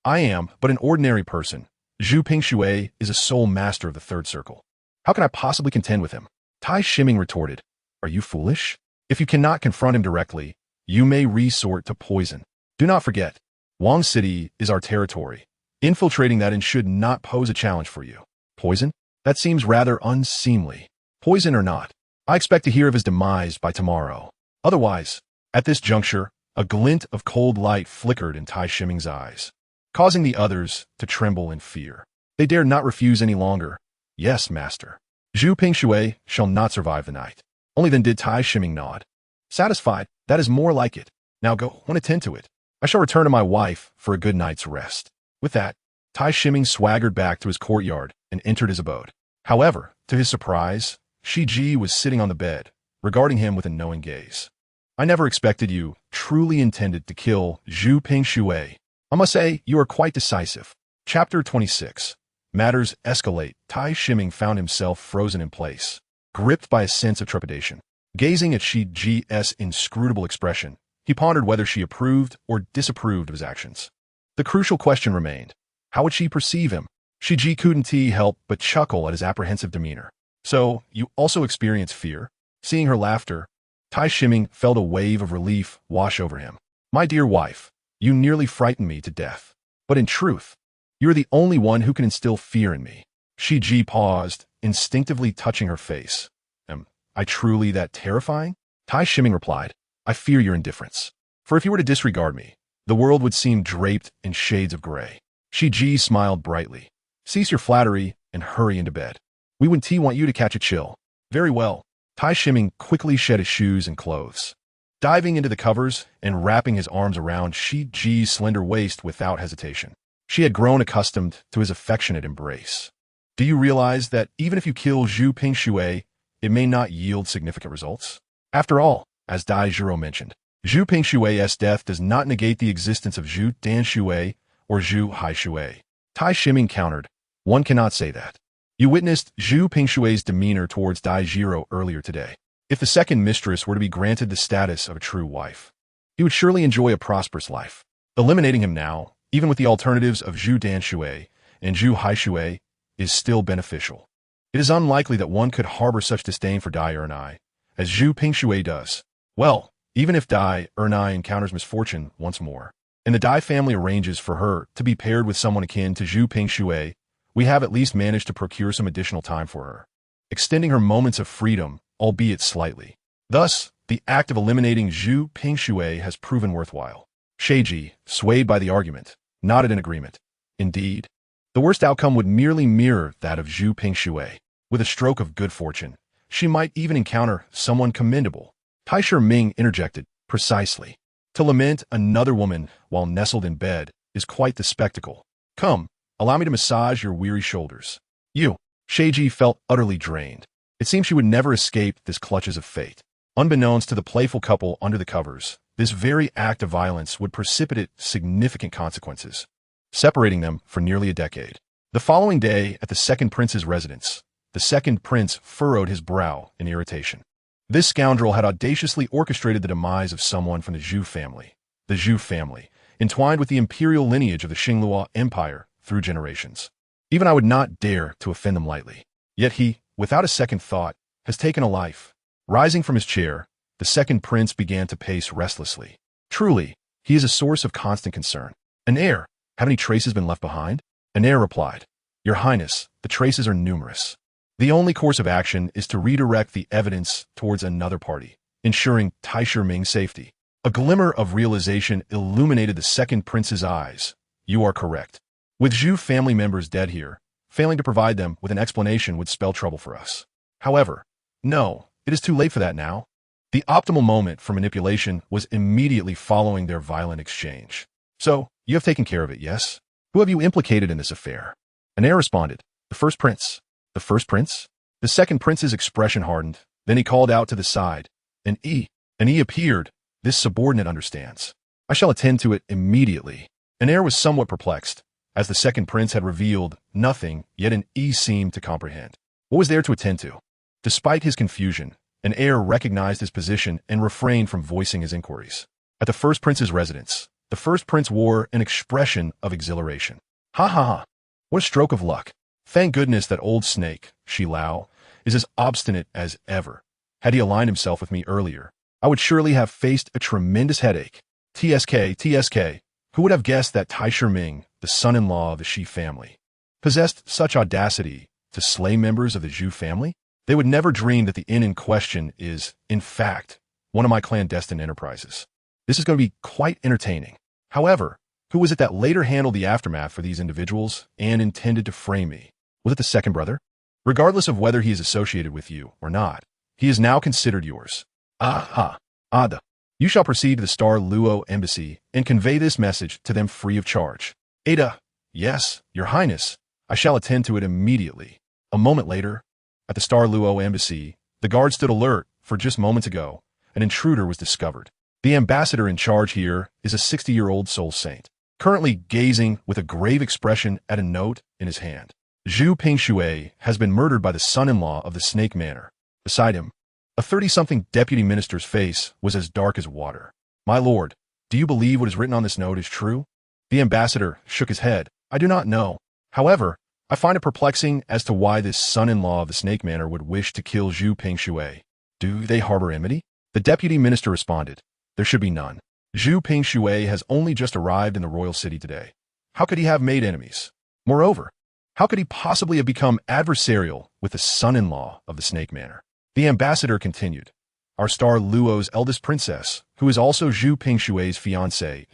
I am but an ordinary person. Zhu Pingshui is a sole master of the third circle. How can I possibly contend with him?" Tai Shiming retorted, "Are you foolish? If you cannot confront him directly, you may resort to poison. Do not forget, Wang City is our territory. Infiltrating that and should not pose a challenge for you. Poison? That seems rather unseemly. Poison or not, I expect to hear of his demise by tomorrow. Otherwise," at this juncture, a glint of cold light flickered in Tai Shiming's eyes, causing the others to tremble in fear. They dared not refuse any longer. "Yes, master. Zhu Pingshui shall not survive the night." Only then did Tai Shiming nod. "Satisfied, that is more like it. Now go and attend to it. I shall return to my wife for a good night's rest." With that, Tai Shiming swaggered back to his courtyard and entered his abode. However, to his surprise, Shi Ji was sitting on the bed, regarding him with a knowing gaze. "I never expected you truly intended to kill Zhu Pingshui. I must say, you are quite decisive." Chapter 26. Matters escalate. Tai Shiming found himself frozen in place, gripped by a sense of trepidation. Gazing at Shi Ji's inscrutable expression, he pondered whether she approved or disapproved of his actions. The crucial question remained, how would she perceive him? Shi Ji couldn't help but chuckle at his apprehensive demeanor. "So, you also experience fear?" Seeing her laughter, Tai Shiming felt a wave of relief wash over him. "My dear wife, you nearly frightened me to death. But in truth, you're the only one who can instill fear in me." Shi Ji paused, instinctively touching her face. "Am I truly that terrifying?" Tai Shiming replied, "I fear your indifference. For if you were to disregard me, the world would seem draped in shades of gray." Shi Ji smiled brightly. "Cease your flattery and hurry into bed. We wouldn't want you to catch a chill." "Very well." Tai Shiming quickly shed his shoes and clothes, diving into the covers and wrapping his arms around Shi Ji's slender waist without hesitation. She had grown accustomed to his affectionate embrace. "Do you realize that even if you kill Zhu Pingshui, it may not yield significant results? After all, as Dai Zhiro mentioned, Zhu Pingshui's death does not negate the existence of Zhu Danshui or Zhu Haishui." Tai Shiming countered, "One cannot say that. You witnessed Zhu Pingshui's demeanor towards Dai Zhiro earlier today. If the second mistress were to be granted the status of a true wife, he would surely enjoy a prosperous life. Eliminating him now, even with the alternatives of Zhu Danshui and Zhu Haishui, is still beneficial. It is unlikely that one could harbor such disdain for Dai Ernai as Zhu Pingshui does. Well, even if Dai Ernai encounters misfortune once more, and the Dai family arranges for her to be paired with someone akin to Zhu Pingshui, we have at least managed to procure some additional time for her, extending her moments of freedom, albeit slightly. Thus, the act of eliminating Zhu Pingshui has proven worthwhile." Sheiji, swayed by the argument, nodded in agreement. Indeed, the worst outcome would merely mirror that of Zhu Pingshui. With a stroke of good fortune, she might even encounter someone commendable. Tai Shiming interjected, "Precisely. To lament another woman while nestled in bed is quite the spectacle. Come, allow me to massage your weary shoulders." "You." Sheiji felt utterly drained. It seemed she would never escape this clutches of fate. Unbeknownst to the playful couple under the covers, this very act of violence would precipitate significant consequences, separating them for nearly a decade. The following day, at the second prince's residence, the second prince furrowed his brow in irritation. This scoundrel had audaciously orchestrated the demise of someone from the Zhu family. The Zhu family, entwined with the imperial lineage of the Xinglua Empire through generations. Even I would not dare to offend them lightly. Yet he, without a second thought, has taken a life. Rising from his chair, the second prince began to pace restlessly. Truly, he is a source of constant concern. "An heir? Have any traces been left behind?" An heir replied, "Your Highness, the traces are numerous. The only course of action is to redirect the evidence towards another party, ensuring Tai Shiming's safety." A glimmer of realization illuminated the second prince's eyes. "You are correct. With Zhu family members dead here, failing to provide them with an explanation would spell trouble for us. However, no, It is too late for that now. The optimal moment for manipulation was immediately following their violent exchange. So, you have taken care of it, yes? Who have you implicated in this affair? An heir responded, the first prince. The first prince? The second prince's expression hardened. Then he called out to the side. An E appeared. This subordinate understands. I shall attend to it immediately. An heir was somewhat perplexed. As the second prince had revealed nothing, yet an E seemed to comprehend. What was there to attend to? Despite his confusion, an heir recognized his position and refrained from voicing his inquiries. At the first prince's residence, the first prince wore an expression of exhilaration. Ha ha ha! What a stroke of luck! Thank goodness that old snake, Shi Lao, is as obstinate as ever. Had he aligned himself with me earlier, I would surely have faced a tremendous headache. TSK, who would have guessed that Tai Shiming, the son-in-law of the Shi family, possessed such audacity to slay members of the Zhu family? They would never dream that the inn in question is, in fact, one of my clandestine enterprises. This is going to be quite entertaining. However, who was it that later handled the aftermath for these individuals and intended to frame me? Was it the second brother? Regardless of whether he is associated with you or not, he is now considered yours. Aha! Ada. You shall proceed to the Douluo embassy and convey this message to them free of charge. Ada. Yes, your highness. I shall attend to it immediately. A moment later, at the Douluo embassy, the guard stood alert, for just moments ago, an intruder was discovered. The ambassador in charge here is a 60-year-old soul saint, currently gazing with a grave expression at a note in his hand. Zhu Pingshui has been murdered by the son-in-law of the Snake Manor. Beside him, a 30-something deputy minister's face was as dark as water. My lord, do you believe what is written on this note is true? The ambassador shook his head. I do not know. However, I find it perplexing as to why this son-in-law of the Snake Manor would wish to kill Zhu Pingshui. Do they harbor enmity? The deputy minister responded. There should be none. Zhu Pingshui has only just arrived in the royal city today. How could he have made enemies? Moreover, how could he possibly have become adversarial with the son-in-law of the Snake Manor? The ambassador continued. Our Douluo's eldest princess, who is also Zhu Pingshui's fiancée,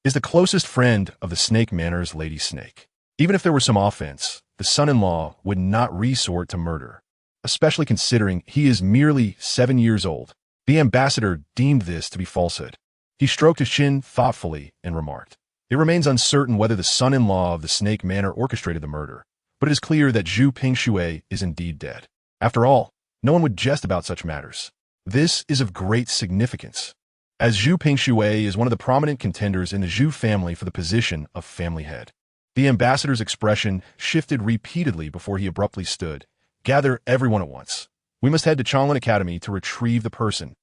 is the closest friend of the Snake Manor's Lady Snake. Even if there were some offense, the son-in-law would not resort to murder, especially considering he is merely 7 years old. The ambassador deemed this to be falsehood. He stroked his chin thoughtfully and remarked, it remains uncertain whether the son-in-law of the Snake Manor orchestrated the murder, but it is clear that Zhu Pingshui is indeed dead. After all, no one would jest about such matters. This is of great significance, as Zhu Pingshui is one of the prominent contenders in the Zhu family for the position of family head. The ambassador's expression shifted repeatedly before he abruptly stood. Gather everyone at once. We must head to Changlin Academy to retrieve the person.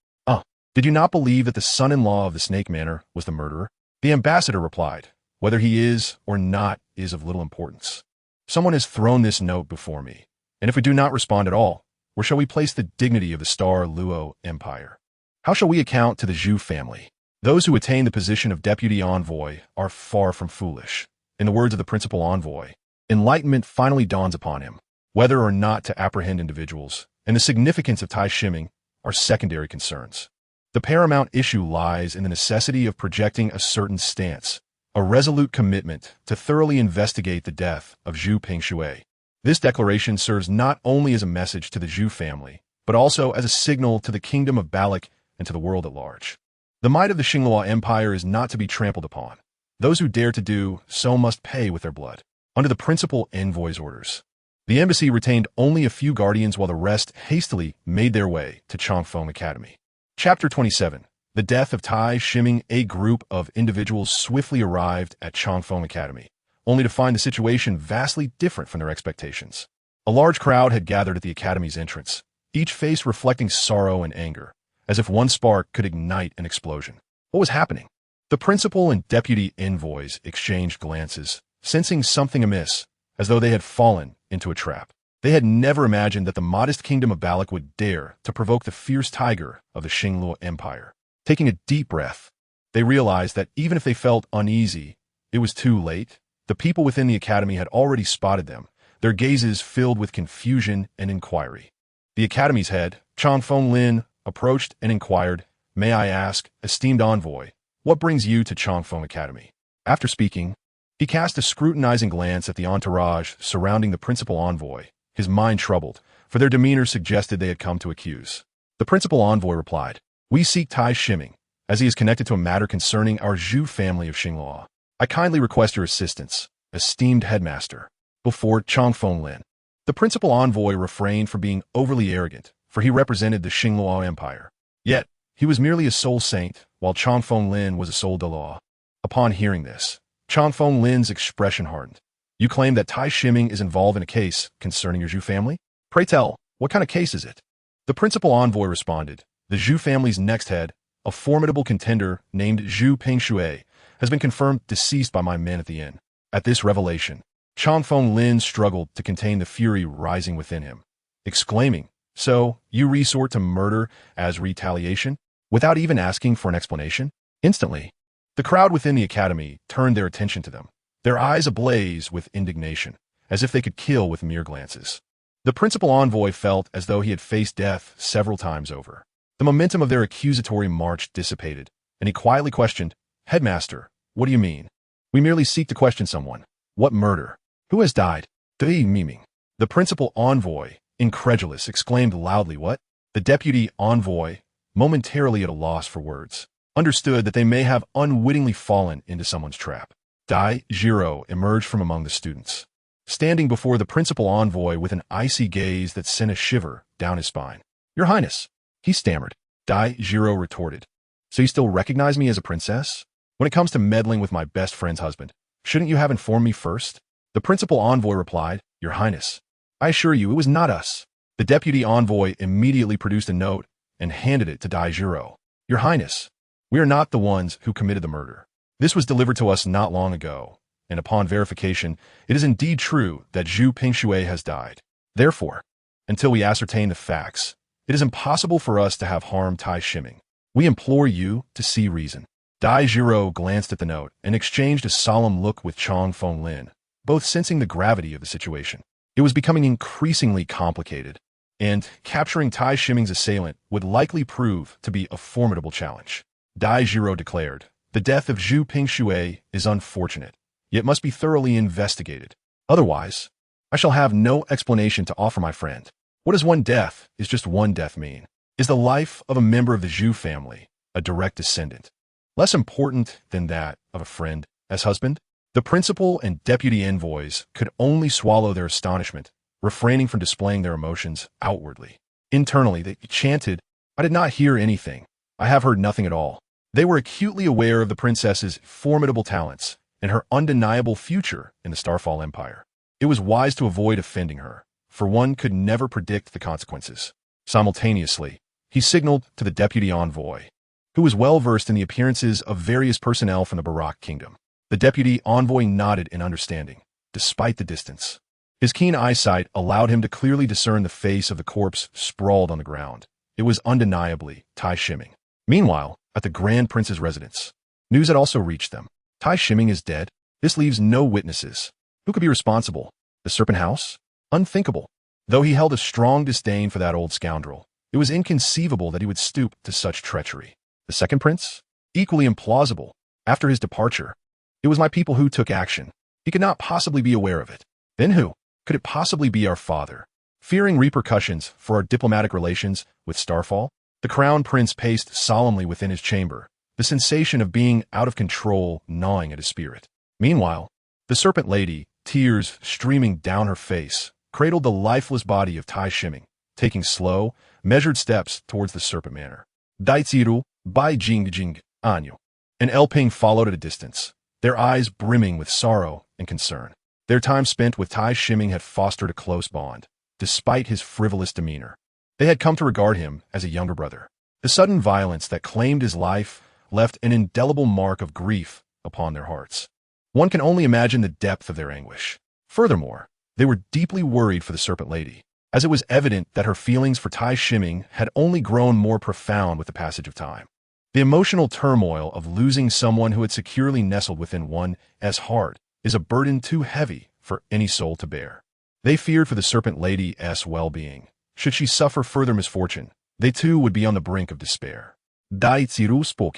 Did you not believe that the son-in-law of the Snake Manor was the murderer? The ambassador replied, whether he is or not is of little importance. Someone has thrown this note before me, and if we do not respond at all, where shall we place the dignity of the Douluo Empire? How shall we account to the Zhu family? Those who attain the position of deputy envoy are far from foolish. In the words of the principal envoy, enlightenment finally dawns upon him. Whether or not to apprehend individuals and the significance of Tai Shiming are secondary concerns. The paramount issue lies in the necessity of projecting a certain stance, a resolute commitment to thoroughly investigate the death of Zhu Pingshui. This declaration serves not only as a message to the Zhu family, but also as a signal to the kingdom of Balak and to the world at large. The might of the Xinghua Empire is not to be trampled upon. Those who dare to do so must pay with their blood. Under the principal envoy's orders, the embassy retained only a few guardians while the rest hastily made their way to Changlin Academy. Chapter 27. The death of Tai Shiming. A group of individuals swiftly arrived at Changlin Academy, only to find the situation vastly different from their expectations. A large crowd had gathered at the academy's entrance, each face reflecting sorrow and anger, as if one spark could ignite an explosion. What was happening? The principal and deputy envoys exchanged glances, sensing something amiss, as though they had fallen into a trap. They had never imagined that the modest kingdom of Balak would dare to provoke the fierce tiger of the Xinghua Empire. Taking a deep breath, they realized that even if they felt uneasy, it was too late. The people within the academy had already spotted them, their gazes filled with confusion and inquiry. The academy's head, Changlin Lin, approached and inquired, May I ask, esteemed envoy, what brings you to Changlin Academy? After speaking, he cast a scrutinizing glance at the entourage surrounding the principal envoy, his mind troubled, for their demeanor suggested they had come to accuse. The principal envoy replied, "We seek Tai Shiming, as he is connected to a matter concerning our Zhu family of Xinghua. I kindly request your assistance, esteemed headmaster." Before Changfeng Lin, the principal envoy refrained from being overly arrogant, for he represented the Xinghua Empire. Yet, he was merely a soul saint, while Changfeng Lin was a soul Douluo. Upon hearing this, Changfeng Lin's expression hardened. "You claim that Tai Shiming is involved in a case concerning your Zhu family? Pray tell, what kind of case is it?" The principal envoy responded, "The Zhu family's next head, a formidable contender named Zhu Pingshui, has been confirmed deceased by my men at the inn." At this revelation, Changfeng Lin struggled to contain the fury rising within him, exclaiming, "So, you resort to murder as retaliation, without even asking for an explanation?" Instantly, the crowd within the academy turned their attention to them, their eyes ablaze with indignation, as if they could kill with mere glances. The principal envoy felt as though he had faced death several times over. The momentum of their accusatory march dissipated, and he quietly questioned, "Headmaster, what do you mean? We merely seek to question someone. What murder? Who has died?" "To'ee memeing." The principal envoy, incredulous, exclaimed loudly, "What?" The deputy envoy, momentarily at a loss for words, understood that they may have unwittingly fallen into someone's trap. Dai Jiro emerged from among the students, standing before the principal envoy with an icy gaze that sent a shiver down his spine. "Your Highness," he stammered. Dai Jiro retorted, "So you still recognize me as a princess? When it comes to meddling with my best friend's husband, shouldn't you have informed me first?" The principal envoy replied, "Your Highness, I assure you it was not us." The deputy envoy immediately produced a note and handed it to Dai Jiro. "Your Highness, we are not the ones who committed the murder. This was delivered to us not long ago, and upon verification, it is indeed true that Zhu Pingshui has died. Therefore, until we ascertain the facts, it is impossible for us to have harmed Tai Shiming. We implore you to see reason." Dai Jiro glanced at the note and exchanged a solemn look with Changfeng Lin, both sensing the gravity of the situation. It was becoming increasingly complicated, and capturing Tai Shiming's assailant would likely prove to be a formidable challenge. Dai Jiro declared, "The death of Zhu Pingshui is unfortunate, yet must be thoroughly investigated. Otherwise, I shall have no explanation to offer my friend. What does one death is just one death mean? Is the life of a member of the Zhu family, a direct descendant, less important than that of a friend as husband?" The principal and deputy envoys could only swallow their astonishment, refraining from displaying their emotions outwardly. Internally, they chanted, "I did not hear anything. I have heard nothing at all." They were acutely aware of the princess's formidable talents and her undeniable future in the Starfall Empire. It was wise to avoid offending her, for one could never predict the consequences. Simultaneously, he signaled to the deputy envoy, who was well versed in the appearances of various personnel from the Barak kingdom. The deputy envoy nodded in understanding, despite the distance. His keen eyesight allowed him to clearly discern the face of the corpse sprawled on the ground. It was undeniably Tai Shiming. Meanwhile, at the Grand Prince's residence, news had also reached them. Tai Shiming is dead. This leaves no witnesses. Who could be responsible? The Serpent House? Unthinkable. Though he held a strong disdain for that old scoundrel, it was inconceivable that he would stoop to such treachery. The second prince? Equally implausible. After his departure, it was my people who took action. He could not possibly be aware of it. Then who? Could it possibly be our father? Fearing repercussions for our diplomatic relations with Starfall, the crown prince paced solemnly within his chamber, the sensation of being out of control gnawing at his spirit. Meanwhile, the serpent lady, tears streaming down her face, cradled the lifeless body of Tai Shiming, taking slow, measured steps towards the serpent manor. Daitsiru, Bai Jingjing, Anyu, and Elping followed at a distance, their eyes brimming with sorrow and concern. Their time spent with Tai Shiming had fostered a close bond, despite his frivolous demeanor. They had come to regard him as a younger brother. The sudden violence that claimed his life left an indelible mark of grief upon their hearts. One can only imagine the depth of their anguish. Furthermore, they were deeply worried for the serpent lady, as it was evident that her feelings for Tai Shiming had only grown more profound with the passage of time. The emotional turmoil of losing someone who had securely nestled within one's heart is a burden too heavy for any soul to bear. They feared for the serpent lady's well-being. Should she suffer further misfortune, they too would be on the brink of despair. Daitsiru spoke.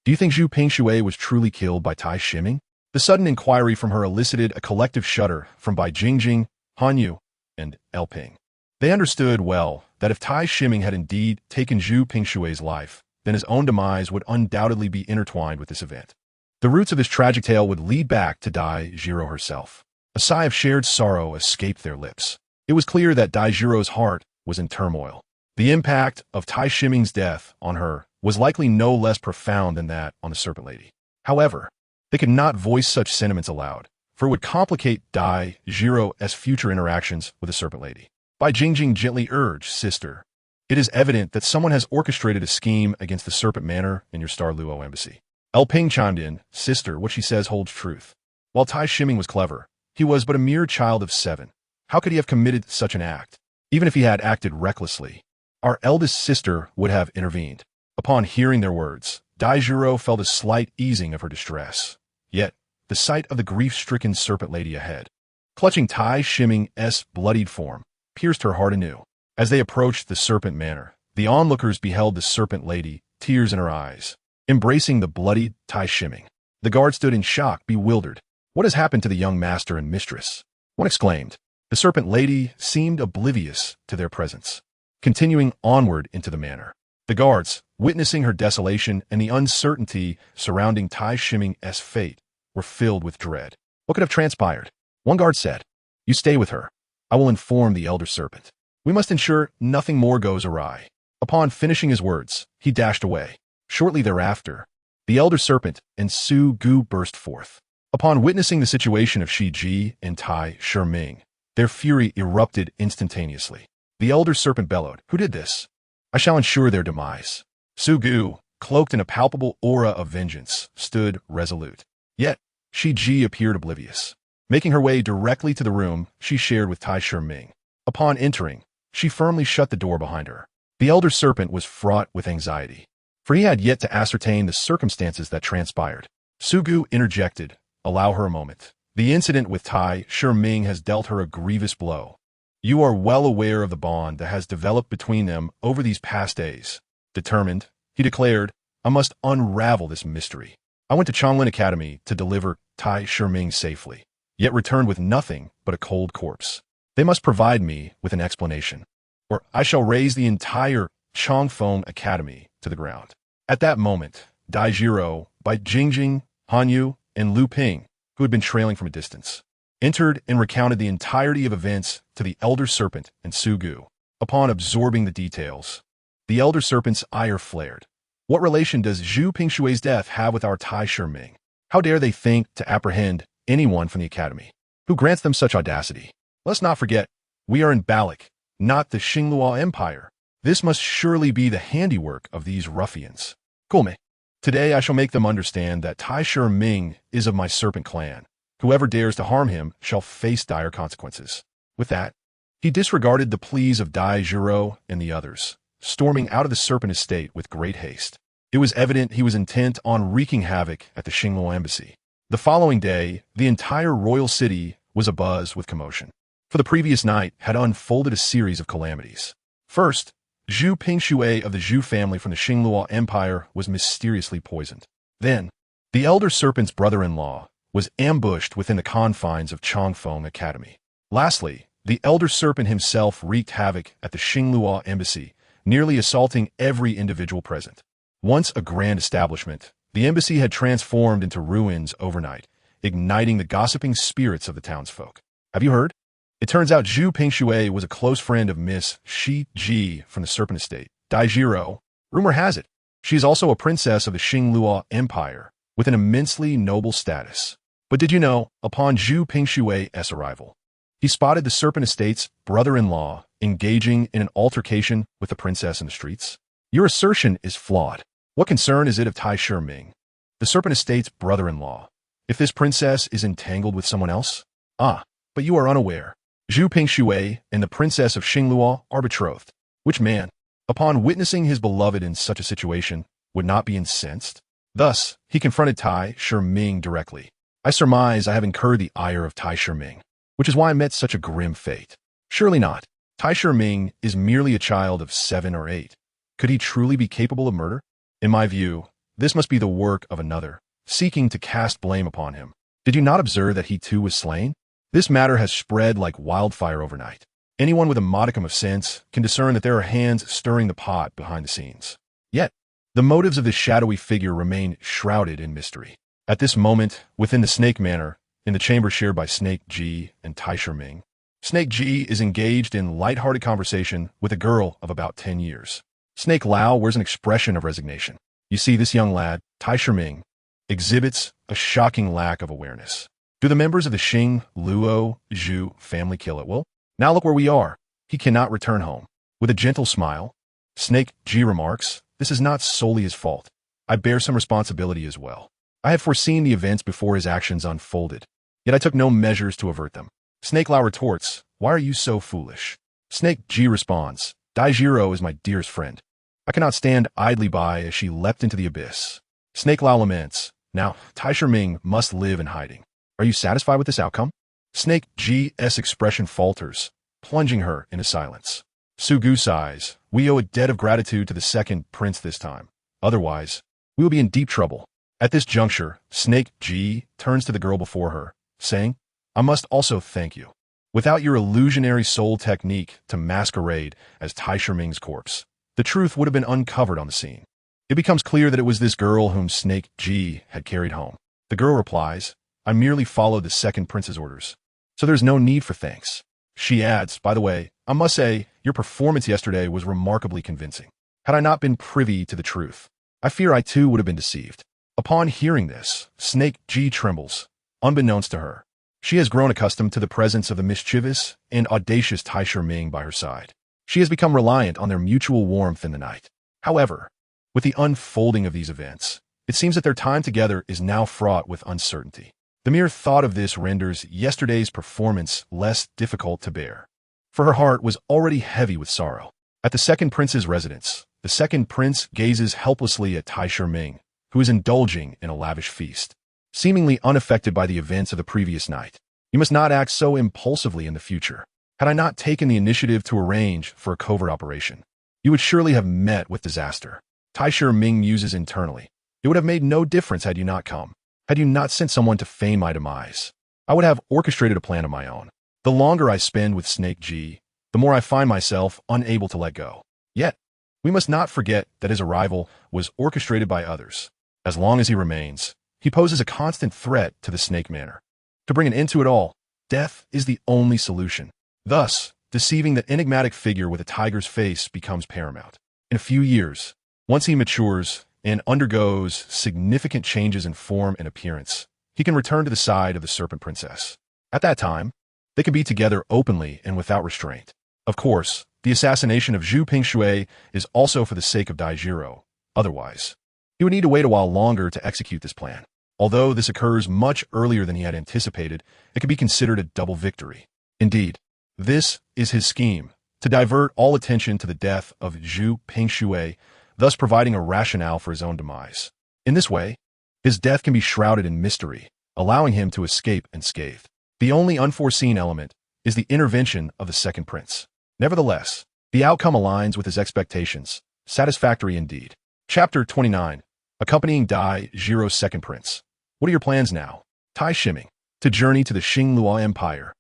"Do you think Zhu Pingshui was truly killed by Tai Shiming?" The sudden inquiry from her elicited a collective shudder from Bai Jingjing, Hanyu, and Elping. They understood well that if Tai Shiming had indeed taken Zhu Pingshui's life, then his own demise would undoubtedly be intertwined with this event. The roots of his tragic tale would lead back to Dai Jiro herself. A sigh of shared sorrow escaped their lips. It was clear that Dai Jiro's heart was in turmoil. The impact of Tai Shiming's death on her was likely no less profound than that on the Serpent Lady. However, they could not voice such sentiments aloud, for it would complicate Dai Jiro's future interactions with the Serpent Lady. Bai Jingjing gently urged, "Sister, it is evident that someone has orchestrated a scheme against the Serpent Manor and your Star Luo embassy." El Ping chimed in, "Sister, what she says holds truth. While Tai Shiming was clever, he was but a mere child of 7. How could he have committed such an act? Even if he had acted recklessly, our eldest sister would have intervened." Upon hearing their words, Dai Jiro felt a slight easing of her distress. Yet, the sight of the grief-stricken Serpent Lady ahead, clutching Tai Shiming's bloodied form, pierced her heart anew. As they approached the Serpent Manor, the onlookers beheld the Serpent Lady, tears in her eyes, embracing the bloodied Tai Shiming. The guard stood in shock, bewildered. "What has happened to the young master and mistress?" one exclaimed. The Serpent Lady seemed oblivious to their presence, continuing onward into the manor. The guards, witnessing her desolation and the uncertainty surrounding Tai Shiming's fate, were filled with dread. What could have transpired? One guard said, "You stay with her. I will inform the Elder Serpent. We must ensure nothing more goes awry." Upon finishing his words, he dashed away. Shortly thereafter, the Elder Serpent and Su Gu burst forth. Upon witnessing the situation of Shi Ji and Tai Shiming, their fury erupted instantaneously. The Elder Serpent bellowed, "Who did this? I shall ensure their demise." Su Gu, cloaked in a palpable aura of vengeance, stood resolute. Yet, Shi Ji appeared oblivious. Making her way directly to the room she shared with Tai Shiming. Upon entering, she firmly shut the door behind her. The Elder Serpent was fraught with anxiety, for he had yet to ascertain the circumstances that transpired. Su Gu interjected, "Allow her a moment. The incident with Tai Shiming has dealt her a grievous blow. You are well aware of the bond that has developed between them over these past days." Determined, he declared, "I must unravel this mystery. I went to Changlin Academy to deliver Tai Shiming safely, yet returned with nothing but a cold corpse. They must provide me with an explanation, or I shall raise the entire Changfeng Academy to the ground." At that moment, Dai Jiro, Bai Jingjing, Han Yu, and Lu Ping, who had been trailing from a distance, entered and recounted the entirety of events to the Elder Serpent and Su Gu. Upon absorbing the details, the Elder Serpent's ire flared. What relation does Zhu Pingshui's death have with our Tai Shiming? How dare they think to apprehend anyone from the Academy? Who grants them such audacity? Let's not forget, we are in Balik, not the Xinglua Empire. This must surely be the handiwork of these ruffians. Kulme. Today I shall make them understand that Tai Shiming is of my Serpent clan. Whoever dares to harm him shall face dire consequences. With that, he disregarded the pleas of Dai Jiro and the others, storming out of the Serpent estate with great haste. It was evident he was intent on wreaking havoc at the Xinglua embassy. The following day, the entire royal city was abuzz with commotion, for the previous night had unfolded a series of calamities. First, Zhu Pingshui of the Zhu family from the Xinglua Empire was mysteriously poisoned. Then, the Elder Serpent's brother-in-law was ambushed within the confines of Changfeng Academy. Lastly, the Elder Serpent himself wreaked havoc at the Xinglua embassy, nearly assaulting every individual present. Once a grand establishment, the embassy had transformed into ruins overnight, igniting the gossiping spirits of the townsfolk. Have you heard? It turns out Zhu Pingshui was a close friend of Miss Shi Ji from the Serpent Estate. Dai Jiro, rumor has it, she is also a princess of the Xinglua Empire, with an immensely noble status. But did you know, upon Zhu Pingshui's arrival, he spotted the Serpent Estate's brother-in-law engaging in an altercation with the princess in the streets? Your assertion is flawed. What concern is it of Tai Shiming, the Serpent Estate's brother-in-law, if this princess is entangled with someone else? Ah, but you are unaware. Zhu Pingshui and the princess of Xinglua are betrothed. Which man, upon witnessing his beloved in such a situation, would not be incensed? Thus, he confronted Tai Shiming directly. I surmise I have incurred the ire of Tai Shiming, which is why I met such a grim fate. Surely not. Tai Shiming is merely a child of 7 or 8. Could he truly be capable of murder? In my view, this must be the work of another, seeking to cast blame upon him. Did you not observe that he too was slain? This matter has spread like wildfire overnight. Anyone with a modicum of sense can discern that there are hands stirring the pot behind the scenes. Yet, the motives of this shadowy figure remain shrouded in mystery. At this moment, within the Snake Manor, in the chamber shared by Snake G and Tai Ming, Snake G is engaged in light-hearted conversation with a girl of about 10 years. Snake Lao wears an expression of resignation. You see, this young lad, Tai Ming, exhibits a shocking lack of awareness. Do the members of the Xing, Luo, Zhu family kill at will? Now look where we are. He cannot return home. With a gentle smile, Snake G remarks, this is not solely his fault. I bear some responsibility as well. I had foreseen the events before his actions unfolded, yet I took no measures to avert them. Snake Lao retorts, why are you so foolish? Snake G responds, Daijiro is my dearest friend. I cannot stand idly by as she leapt into the abyss. Snake Lao laments, now Tai Ming must live in hiding. Are you satisfied with this outcome? Snake G's expression falters, plunging her into silence. Sugu sighs, we owe a debt of gratitude to the second prince this time. Otherwise, we will be in deep trouble. At this juncture, Snake G turns to the girl before her, saying, I must also thank you. Without your illusionary soul technique to masquerade as Tai Ming's corpse, the truth would have been uncovered on the scene. It becomes clear that it was this girl whom Snake G had carried home. The girl replies, I merely followed the second prince's orders, so there's no need for thanks. She adds, by the way, I must say, your performance yesterday was remarkably convincing. Had I not been privy to the truth, I fear I too would have been deceived. Upon hearing this, Snake G trembles, unbeknownst to her. She has grown accustomed to the presence of the mischievous and audacious Tai Ming by her side. She has become reliant on their mutual warmth in the night. However, with the unfolding of these events, it seems that their time together is now fraught with uncertainty. The mere thought of this renders yesterday's performance less difficult to bear, for her heart was already heavy with sorrow. At the second prince's residence, the second prince gazes helplessly at Tai Ming, who is indulging in a lavish feast, seemingly unaffected by the events of the previous night. You must not act so impulsively in the future. Had I not taken the initiative to arrange for a covert operation, you would surely have met with disaster. Tai Ming muses internally. It would have made no difference had you not come. Had you not sent someone to feign my demise, I would have orchestrated a plan of my own. The longer I spend with Snake G, the more I find myself unable to let go. Yet, we must not forget that his arrival was orchestrated by others. As long as he remains, he poses a constant threat to the Snake Manor. To bring an end to it all, death is the only solution. Thus, deceiving the enigmatic figure with a tiger's face becomes paramount. In a few years, once he matures and undergoes significant changes in form and appearance, he can return to the side of the Serpent Princess. At that time, they can be together openly and without restraint. Of course, the assassination of Zhu Pingshui is also for the sake of Daijiro. Otherwise, he would need to wait a while longer to execute this plan. Although this occurs much earlier than he had anticipated, it could be considered a double victory. Indeed, this is his scheme, to divert all attention to the death of Zhu Pingshui, thus providing a rationale for his own demise. In this way, his death can be shrouded in mystery, allowing him to escape unscathed. The only unforeseen element is the intervention of the second prince. Nevertheless, the outcome aligns with his expectations, satisfactory indeed. Chapter 29. Accompanying Daijiro's second prince. What are your plans now? Tai Ming. To journey to the Xingluo Empire.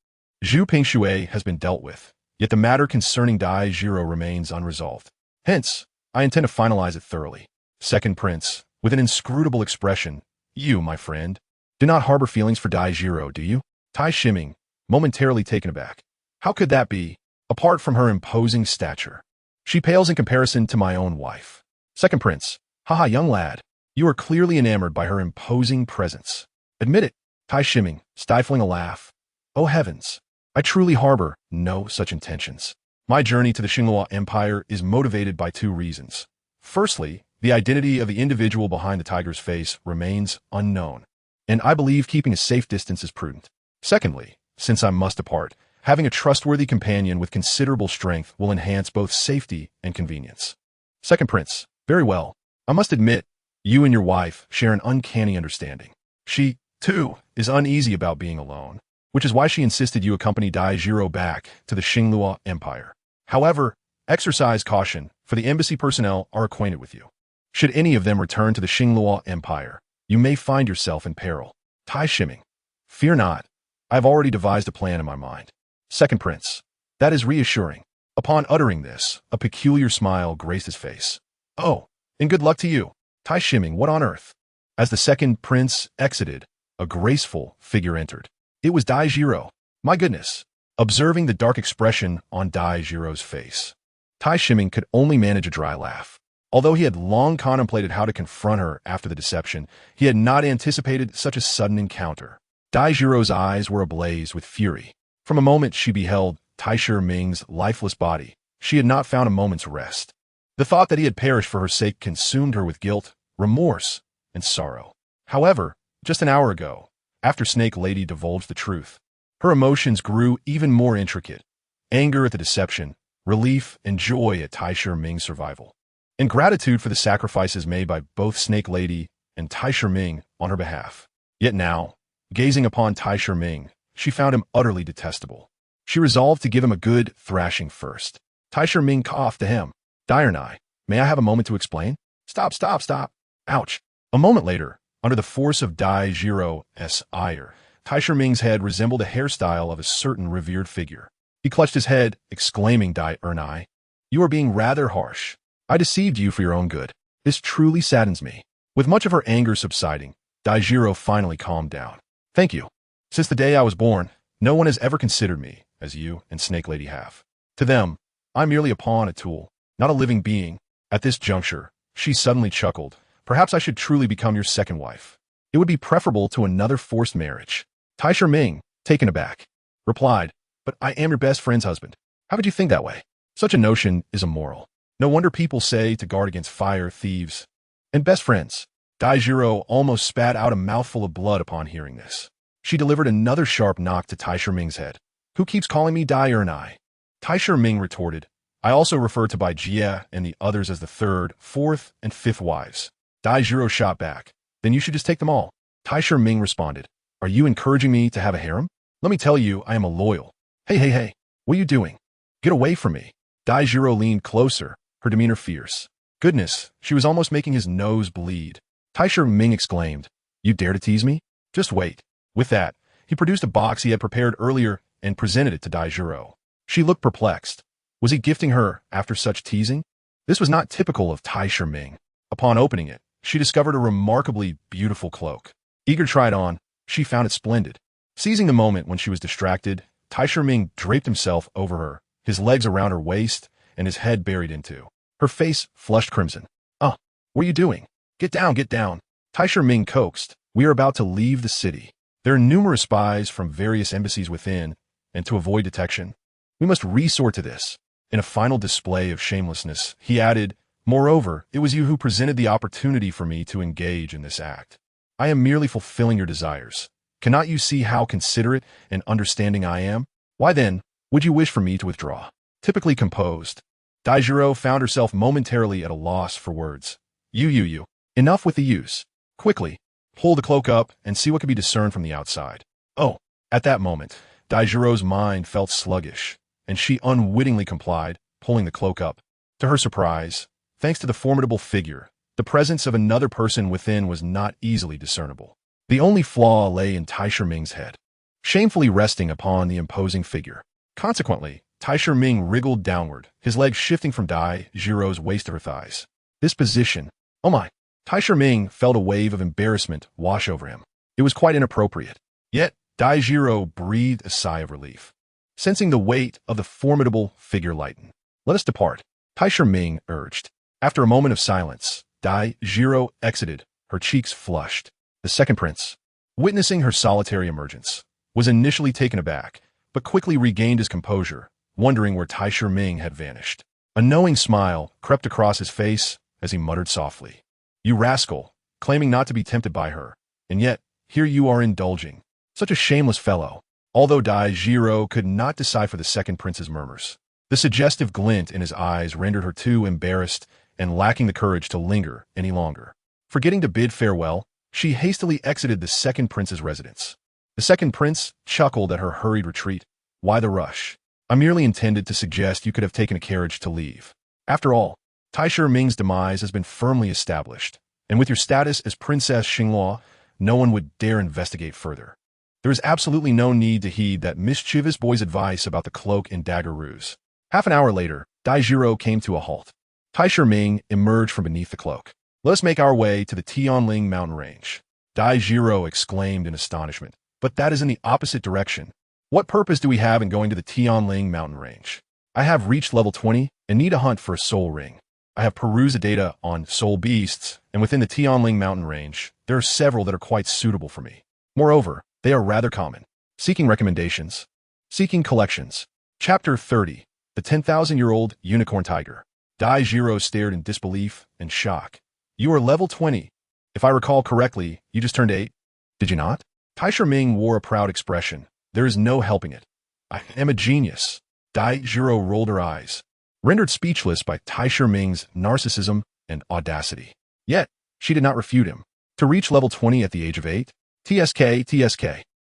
Zhu Pingshui has been dealt with, yet the matter concerning Daijiro remains unresolved. Hence, I intend to finalize it thoroughly. Second prince, with an inscrutable expression, you, my friend, do not harbor feelings for Daijiro, do you? Tai Ming, momentarily taken aback. How could that be, apart from her imposing stature? She pales in comparison to my own wife. Second prince, haha, young lad, you are clearly enamored by her imposing presence. Admit it. Tai Ming, stifling a laugh. Oh heavens, I truly harbor no such intentions. My journey to the Xingluo Empire is motivated by two reasons. Firstly, the identity of the individual behind the tiger's face remains unknown, and I believe keeping a safe distance is prudent. Secondly, since I must depart, having a trustworthy companion with considerable strength will enhance both safety and convenience. Second prince, very well. I must admit, you and your wife share an uncanny understanding. She, too, is uneasy about being alone, which is why she insisted you accompany Daijiro back to the Xingluo Empire. However, exercise caution, for the embassy personnel are acquainted with you. Should any of them return to the Xingluo Empire, you may find yourself in peril. Tai Ming, fear not. I have already devised a plan in my mind. Second prince, That is reassuring. Upon uttering this, a peculiar smile graced his face. Oh, and good luck to you. Tai Shiming, what on earth? As the second prince exited, a graceful figure entered. It was Dai Jiro. My goodness. Observing the dark expression on Dai Jiro's face, Tai Shiming could only manage a dry laugh. Although he had long contemplated how to confront her after the deception, he had not anticipated such a sudden encounter. Dai Jiro's eyes were ablaze with fury. From a moment she beheld Tai Shiming's lifeless body, she had not found a moment's rest. The thought that he had perished for her sake consumed her with guilt, remorse, and sorrow. However, just an hour ago, after Snake Lady divulged the truth, her emotions grew even more intricate. Anger at the deception, relief and joy at Tai Shiming's survival, and gratitude for the sacrifices made by both Snake Lady and Tai Shiming on her behalf. Yet now, gazing upon Tai Shiming, she found him utterly detestable. She resolved to give him a good thrashing first. Tai Shiming coughed to him. Diurnai, may I have a moment to explain? Stop, stop, stop. Ouch. A moment later, under the force of Dai Jiro's ire, Tai Shiming's head resembled a hairstyle of a certain revered figure. He clutched his head, exclaiming, Diurnai, you are being rather harsh. I deceived you for your own good. This truly saddens me. With much of her anger subsiding, Dai Jiro finally calmed down. Thank you. Since the day I was born, no one has ever considered me as you and Snake Lady have. To them, I'm merely a pawn, a tool, not a living being. At this juncture, she suddenly chuckled. Perhaps I should truly become your second wife. It would be preferable to another forced marriage. Tai Shiming, taken aback, replied, but I am your best friend's husband. How could you think that way? Such a notion is immoral. No wonder people say to guard against fire, thieves, and best friends. Dai Jiro almost spat out a mouthful of blood upon hearing this. She delivered another sharp knock to Tai Shiming's head. Who keeps calling me Diurnai? Tai Shiming retorted, I also refer to Bai Jie and the others as the third, fourth, and fifth wives. Dai Jiro shot back. Then you should just take them all. Tai Shiming responded, are you encouraging me to have a harem? Let me tell you, I am a loyal. Hey, what are you doing? Get away from me. Dai Jiro leaned closer, her demeanor fierce. Goodness, she was almost making his nose bleed. Tai Shiming exclaimed, you dare to tease me? Just wait. With that, he produced a box he had prepared earlier and presented it to Dai Jiro. She looked perplexed. Was he gifting her after such teasing? This was not typical of Tai Shiming. Upon opening it, she discovered a remarkably beautiful cloak. Eager to try it on, she found it splendid. Seizing the moment when she was distracted, Tai Shiming draped himself over her, his legs around her waist, and his head buried into. Her face flushed crimson. What are you doing? Get down, get down. Tai Shiming coaxed. We are about to leave the city. There are numerous spies from various embassies within, and to avoid detection, we must resort to this. In a final display of shamelessness, he added, moreover, it was you who presented the opportunity for me to engage in this act. I am merely fulfilling your desires. Cannot you see how considerate and understanding I am? Why then, would you wish for me to withdraw? Typically composed, Dai Jiro found herself momentarily at a loss for words. You. Enough with the use. Quickly, pull the cloak up and see what can be discerned from the outside. Oh, at that moment, Dai Jiro's mind felt sluggish, and she unwittingly complied, pulling the cloak up. To her surprise, thanks to the formidable figure, the presence of another person within was not easily discernible. The only flaw lay in Tai Shiming's head, shamefully resting upon the imposing figure. Consequently, Tai Shiming wriggled downward, his legs shifting from Dai Jiro's waist to her thighs. This position, oh my! Tai Shiming felt a wave of embarrassment wash over him. It was quite inappropriate. Yet, Dai Jiro breathed a sigh of relief, sensing the weight of the formidable figure lighten. Let us depart, Tai Shiming urged. After a moment of silence, Dai Jiro exited, her cheeks flushed. The second prince, witnessing her solitary emergence, was initially taken aback, but quickly regained his composure, wondering where Tai Shiming had vanished. A knowing smile crept across his face as he muttered softly, you rascal, claiming not to be tempted by her, and yet, here you are indulging. Such a shameless fellow. Although Dai Jiro could not decipher the second prince's murmurs, the suggestive glint in his eyes rendered her too embarrassed and lacking the courage to linger any longer. Forgetting to bid farewell, she hastily exited the second prince's residence. The second prince chuckled at her hurried retreat. Why the rush? I merely intended to suggest you could have taken a carriage to leave. After all, Tai Shiming's demise has been firmly established, and with your status as Princess Xinghua, no one would dare investigate further. There is absolutely no need to heed that mischievous boy's advice about the cloak and dagger ruse. Half an hour later, Daijiro came to a halt. Tai Shiming emerged from beneath the cloak. Let us make our way to the Tianling mountain range. Daijiro exclaimed in astonishment. But that is in the opposite direction. What purpose do we have in going to the Tianling mountain range? I have reached level 20 and need a hunt for a soul ring. I have perused the data on soul beasts, and within the Tianling mountain range, there are several that are quite suitable for me. Moreover, they are rather common. Seeking recommendations. Seeking collections. Chapter 30. The 10,000-year-old unicorn tiger. Daijiro stared in disbelief and shock. You are level 20. If I recall correctly, you just turned 8. Did you not? Tai Shiming wore a proud expression. There is no helping it. I am a genius. Daijiro rolled her eyes, rendered speechless by Tai Shiming's narcissism and audacity. Yet, she did not refute him. To reach level 20 at the age of 8? TSK.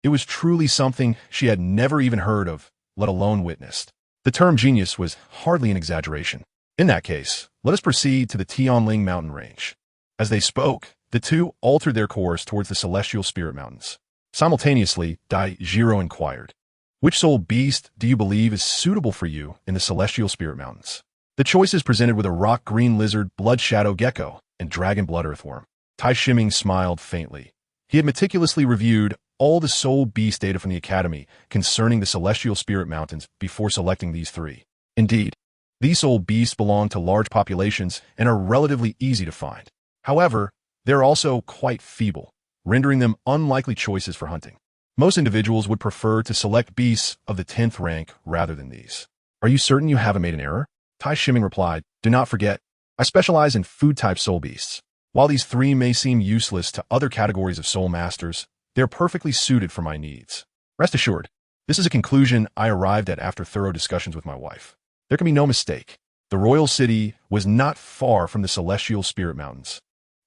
It was truly something she had never even heard of, let alone witnessed. The term genius was hardly an exaggeration. In that case, let us proceed to the Tianling mountain range. As they spoke, the two altered their course towards the celestial spirit mountains. Simultaneously, Daijiro inquired, which soul beast do you believe is suitable for you in the celestial spirit mountains? The choices presented were the rock-green lizard blood shadow gecko and dragon blood earthworm. Tai Shiming smiled faintly. He had meticulously reviewed all the soul beast data from the academy concerning the celestial spirit mountains before selecting these three. Indeed, these soul beasts belong to large populations and are relatively easy to find. However, they're also quite feeble, rendering them unlikely choices for hunting. Most individuals would prefer to select beasts of the 10th rank rather than these. Are you certain you haven't made an error? Tai Shiming replied, do not forget, I specialize in food-type soul beasts. While these three may seem useless to other categories of soul masters, they are perfectly suited for my needs. Rest assured, this is a conclusion I arrived at after thorough discussions with my wife. There can be no mistake. The royal city was not far from the celestial spirit mountains.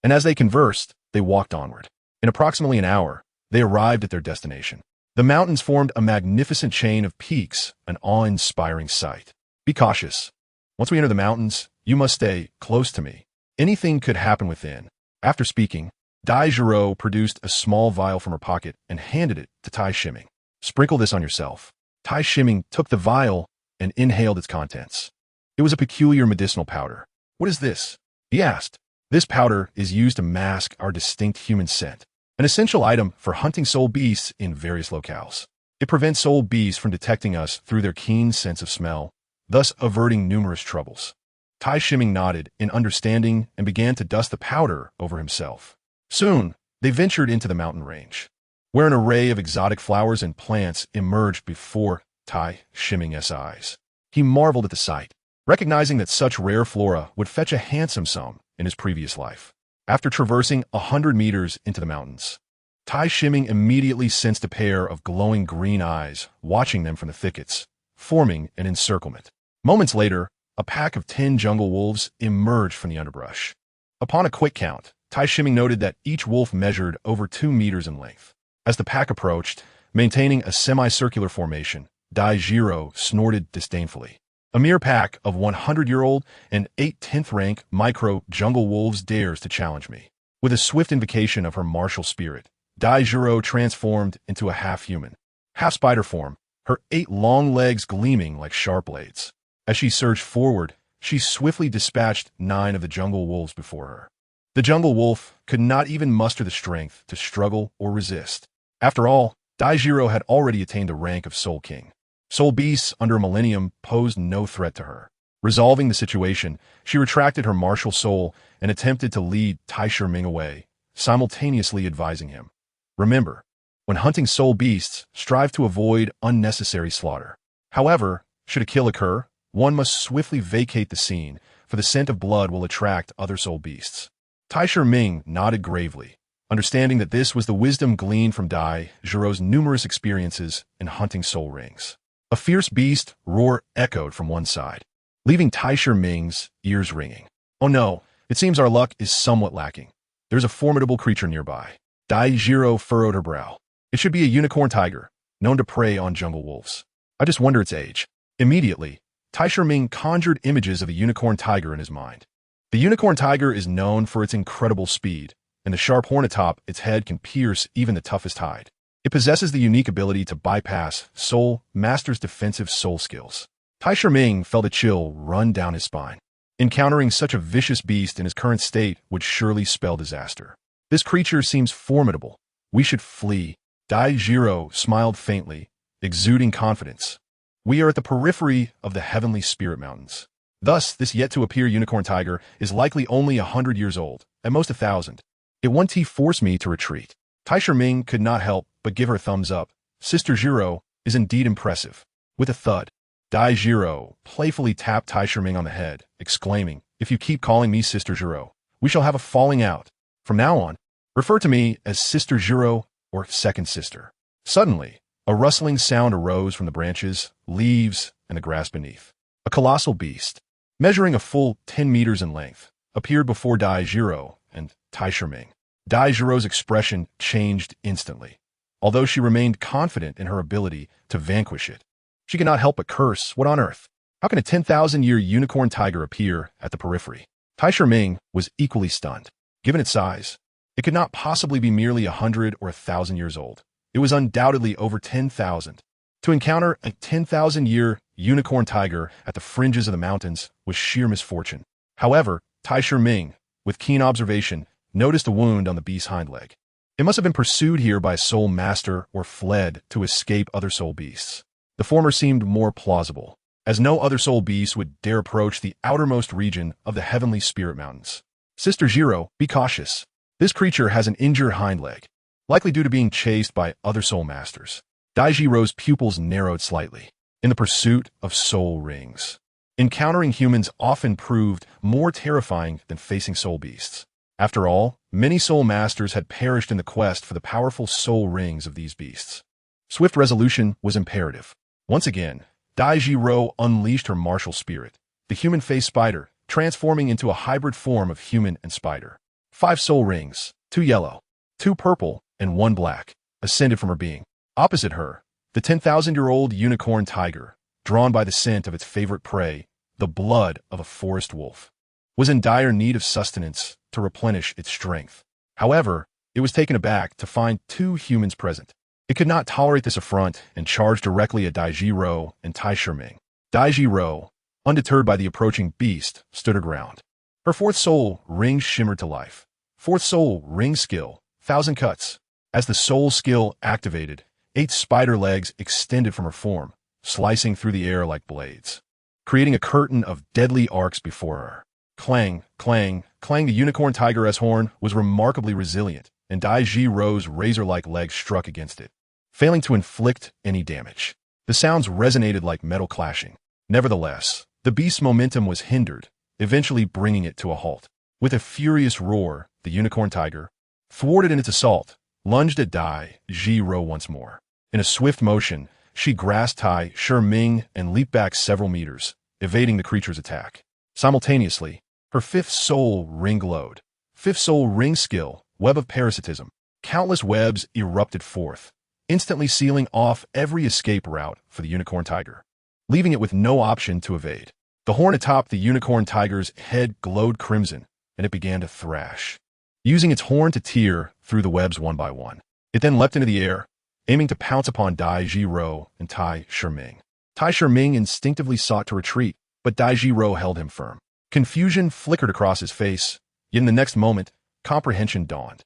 And as they conversed, they walked onward. In approximately an hour, they arrived at their destination. The mountains formed a magnificent chain of peaks, an awe-inspiring sight. Be cautious. Once we enter the mountains, you must stay close to me. Anything could happen within. After speaking, Daijiro produced a small vial from her pocket and handed it to Tai Shiming. Sprinkle this on yourself. Tai Shiming took the vial and inhaled its contents. It was a peculiar medicinal powder. What is this? He asked. This powder is used to mask our distinct human scent, an essential item for hunting soul beasts in various locales. It prevents soul beasts from detecting us through their keen sense of smell, thus averting numerous troubles. Tai Shiming nodded in understanding and began to dust the powder over himself. Soon, they ventured into the mountain range, where an array of exotic flowers and plants emerged before Tai Shiming's eyes. He marveled at the sight, recognizing that such rare flora would fetch a handsome sum in his previous life. After traversing 100 meters into the mountains, Tai Shiming immediately sensed a pair of glowing green eyes watching them from the thickets, forming an encirclement. Moments later, a pack of 10 jungle wolves emerged from the underbrush. Upon a quick count, Tai Shiming noted that each wolf measured over 2 meters in length. As the pack approached, maintaining a semicircular formation, Daijiro snorted disdainfully. A mere pack of 100-year-old and 8 10th-rank micro-jungle wolves dares to challenge me. With a swift invocation of her martial spirit, Daijiro transformed into a half-human, half-spider form, her 8 long legs gleaming like sharp blades. As she surged forward, she swiftly dispatched 9 of the jungle wolves before her. The jungle wolf could not even muster the strength to struggle or resist. After all, Daijiro had already attained the rank of Soul King. Soul beasts under a millennium posed no threat to her. Resolving the situation, she retracted her martial soul and attempted to lead Tai Shiming away, simultaneously advising him. Remember, when hunting soul beasts, strive to avoid unnecessary slaughter. However, should a kill occur, one must swiftly vacate the scene, for the scent of blood will attract other soul beasts. Tai Shiming nodded gravely, understanding that this was the wisdom gleaned from Daijiro's numerous experiences in hunting soul rings. A fierce beast roar echoed from one side, leaving Tai Shiming's ears ringing. Oh no, it seems our luck is somewhat lacking. There's a formidable creature nearby. Daijiro furrowed her brow. It should be a unicorn tiger, known to prey on jungle wolves. I just wonder its age. Immediately, Tai Shiming conjured images of a unicorn tiger in his mind. The unicorn tiger is known for its incredible speed, and the sharp horn atop its head can pierce even the toughest hide. It possesses the unique ability to bypass Soul Master's defensive soul skills. Tai Shiming felt a chill run down his spine. Encountering such a vicious beast in his current state would surely spell disaster. This creature seems formidable. We should flee. Dai Jiro smiled faintly, exuding confidence. We are at the periphery of the heavenly spirit mountains. Thus, this yet-to-appear unicorn tiger is likely only 100 years old, at most 1,000. It won't force me to retreat. Tai Shiming could not help but give her a thumbs up. Sister Jiro is indeed impressive. With a thud, Dai Jiro playfully tapped Tai Shiming on the head, exclaiming, "If you keep calling me Sister Jiro, we shall have a falling out. From now on, refer to me as Sister Jiro or Second Sister." Suddenly, a rustling sound arose from the branches, leaves, and the grass beneath. A colossal beast, measuring a full 10 meters in length, appeared before Dai Jiro and Tai Shiming. Dai Jiro's expression changed instantly. Although she remained confident in her ability to vanquish it, she could not help but curse. What on earth? How can a 10,000-year unicorn tiger appear at the periphery? Tai Shiming was equally stunned. Given its size, it could not possibly be merely 100 or 1,000 years old. It was undoubtedly over 10,000. To encounter a 10,000-year unicorn tiger at the fringes of the mountains was sheer misfortune. However, Tai Shiming, with keen observation, noticed a wound on the beast's hind leg. It must have been pursued here by a soul master or fled to escape other soul beasts. The former seemed more plausible, as no other soul beast would dare approach the outermost region of the heavenly spirit mountains. Sister Jiro, be cautious. This creature has an injured hind leg, likely due to being chased by other soul masters. Dai Jiro's pupils narrowed slightly. In the pursuit of soul rings, encountering humans often proved more terrifying than facing soul beasts. After all, many soul masters had perished in the quest for the powerful soul rings of these beasts. Swift resolution was imperative. Once again, Dai Jiro unleashed her martial spirit, the human-faced spider, transforming into a hybrid form of human and spider. 5 soul rings, 2 yellow, 2 purple, and 1 black, ascended from her being. Opposite her, the 10,000-year-old unicorn tiger, drawn by the scent of its favorite prey, the blood of a forest wolf, was in dire need of sustenance to replenish its strength. However, it was taken aback to find 2 humans present. It could not tolerate this affront and charged directly at Dai Jiro and Tai Shiming. Dai Jiro, undeterred by the approaching beast, stood her ground. Her 4th soul ring shimmered to life. 4th soul ring skill, 1,000 cuts. As the soul skill activated, 8 spider legs extended from her form, slicing through the air like blades, creating a curtain of deadly arcs before her. Clang, clang, clang. The unicorn tiger's horn was remarkably resilient, and Dai Jiro's razor-like legs struck against it, failing to inflict any damage. The sounds resonated like metal clashing. Nevertheless, the beast's momentum was hindered, eventually bringing it to a halt. With a furious roar, the unicorn tiger, thwarted in its assault, lunged at Dai Jiro once more. In a swift motion, she grasped Tai Shiming and leaped back several meters, evading the creature's attack. Simultaneously, her 5th soul ring glowed. 5th soul ring skill, web of parasitism. Countless webs erupted forth, instantly sealing off every escape route for the unicorn tiger, leaving it with no option to evade. The horn atop the unicorn tiger's head glowed crimson, and it began to thrash, using its horn to tear through the webs one by one. It then leapt into the air, aiming to pounce upon Dai Jiro and Tai Shiming. Tai Shiming instinctively sought to retreat, but Dai Jiro held him firm. Confusion flickered across his face, yet in the next moment, comprehension dawned.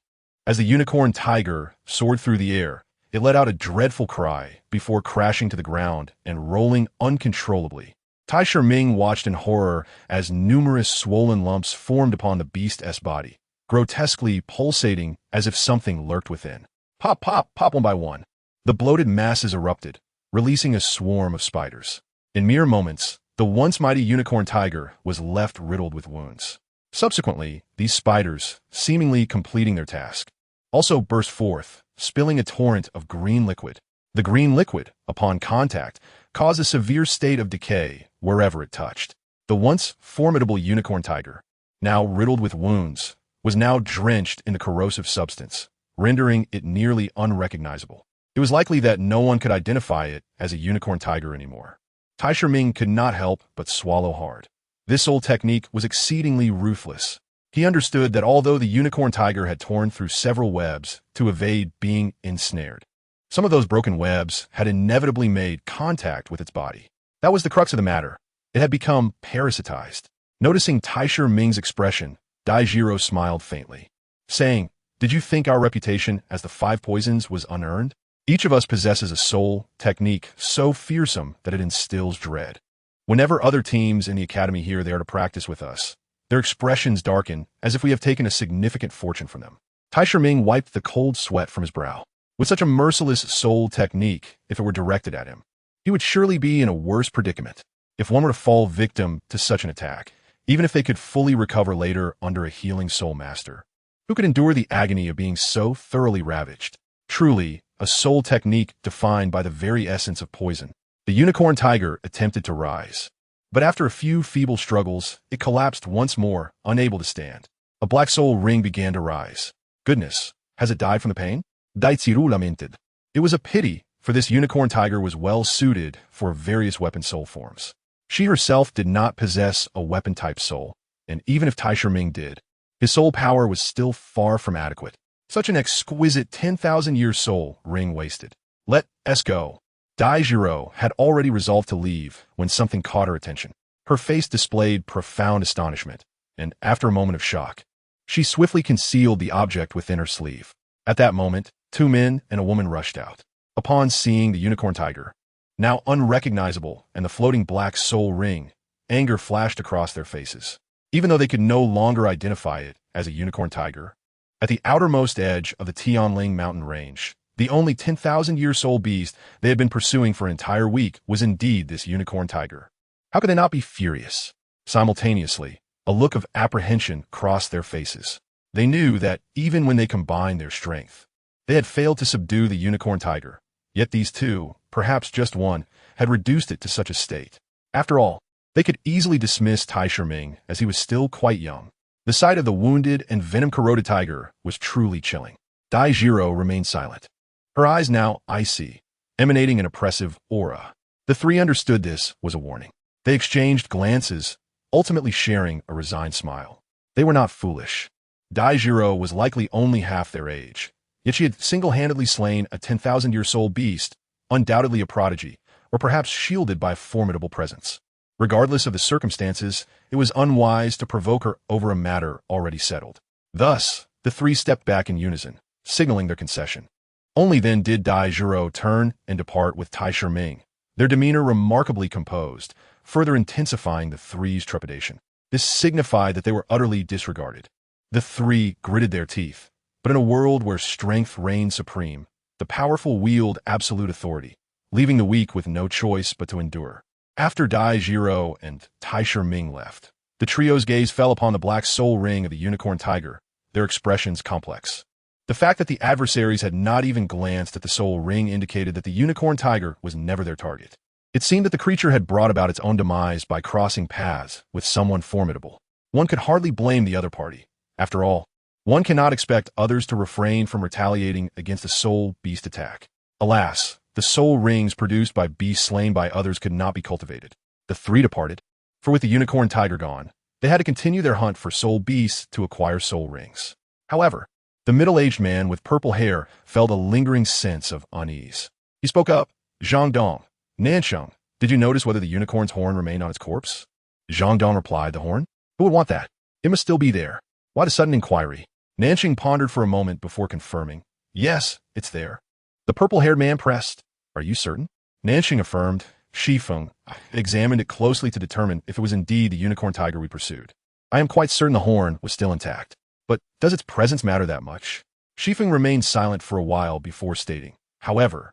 As the unicorn tiger soared through the air, it let out a dreadful cry before crashing to the ground and rolling uncontrollably. Tai Shiming watched in horror as numerous swollen lumps formed upon the beast's body, grotesquely pulsating as if something lurked within. Pop, pop, pop. One by one, the bloated masses erupted, releasing a swarm of spiders. In mere moments, the once mighty unicorn tiger was left riddled with wounds. Subsequently, these spiders, seemingly completing their task, also burst forth, spilling a torrent of green liquid. The green liquid, upon contact, caused a severe state of decay wherever it touched. The once formidable unicorn tiger, now riddled with wounds, was now drenched in the corrosive substance, rendering it nearly unrecognizable. It was likely that no one could identify it as a unicorn tiger anymore. Tai Shiming could not help but swallow hard. This old technique was exceedingly ruthless. He understood that although the unicorn tiger had torn through several webs to evade being ensnared, Some of those broken webs had inevitably made contact with its body. That was the crux of the matter. It had become parasitized. Noticing Taisher Ming's expression, Daijiro smiled faintly, saying, "Did you think our reputation as the five poisons was unearned? Each of us possesses a soul technique so fearsome that it instills dread. Whenever other teams in the academy hear they are to practice with us, their expressions darken as if we have taken a significant fortune from them." Taisher Ming wiped the cold sweat from his brow. With such a merciless soul technique, if it were directed at him, he would surely be in a worse predicament. If one were to fall victim to such an attack, even if they could fully recover later under a healing soul master, who could endure the agony of being so thoroughly ravaged? Truly, a soul technique defined by the very essence of poison. The unicorn tiger attempted to rise, but after a few feeble struggles, it collapsed once more, unable to stand. A black soul ring began to rise. Goodness, has it died from the pain? Daitsiru lamented. It was a pity, for this unicorn tiger was well suited for various weapon soul forms. She herself did not possess a weapon-type soul, and even if Taisher Ming did, his soul power was still far from adequate. Such an exquisite 10,000-year soul ring wasted. Let us go. Daijiro had already resolved to leave when something caught her attention. Her face displayed profound astonishment, and after a moment of shock, she swiftly concealed the object within her sleeve. At that moment, two men and a woman rushed out. Upon seeing the unicorn tiger, now unrecognizable, and the floating black soul ring, anger flashed across their faces. Even though they could no longer identify it as a unicorn tiger, at the outermost edge of the Tianling mountain range, the only 10,000-year soul beast they had been pursuing for an entire week was indeed this unicorn tiger. How could they not be furious? Simultaneously, a look of apprehension crossed their faces. They knew that even when they combined their strength, they had failed to subdue the unicorn tiger. Yet these two, perhaps just one, had reduced it to such a state. After all, they could easily dismiss Taisher Ming as he was still quite young. The sight of the wounded and venom-corroded tiger was truly chilling. Daijiro remained silent, her eyes now icy, emanating an oppressive aura. The three understood this was a warning. They exchanged glances, ultimately sharing a resigned smile. They were not foolish. Daijiro was likely only half their age, yet she had single-handedly slain a 10,000-year soul beast, undoubtedly a prodigy, or perhaps shielded by a formidable presence. Regardless of the circumstances, it was unwise to provoke her over a matter already settled. Thus, the three stepped back in unison, signaling their concession. Only then did Daijiro turn and depart with Taisher Ming, their demeanor remarkably composed, further intensifying the three's trepidation. This signified that they were utterly disregarded. The three gritted their teeth, but in a world where strength reigned supreme, the powerful wield absolute authority, leaving the weak with no choice but to endure. After Daijiro and Taisher Ming left, the trio's gaze fell upon the black soul ring of the unicorn tiger, their expressions complex. The fact that the adversaries had not even glanced at the soul ring indicated that the unicorn tiger was never their target. It seemed that the creature had brought about its own demise by crossing paths with someone formidable. One could hardly blame the other party. After all, one cannot expect others to refrain from retaliating against a soul beast attack. Alas, the soul rings produced by beasts slain by others could not be cultivated. The three departed, for with the unicorn tiger gone, they had to continue their hunt for soul beasts to acquire soul rings. However, the middle-aged man with purple hair felt a lingering sense of unease. He spoke up. "Zhang Dong, Nansheng, did you notice whether the unicorn's horn remained on its corpse?" Zhang Dong replied, "The horn? Who would want that? It must still be there. Why the sudden inquiry?" Nansheng pondered for a moment before confirming. "Yes, it's there." The purple-haired man pressed. "Are you certain?" Nansheng affirmed. Shifeng examined it closely to determine if it was indeed the unicorn tiger we pursued. "I am quite certain the horn was still intact. But does its presence matter that much?" Shifeng remained silent for a while before stating, "However,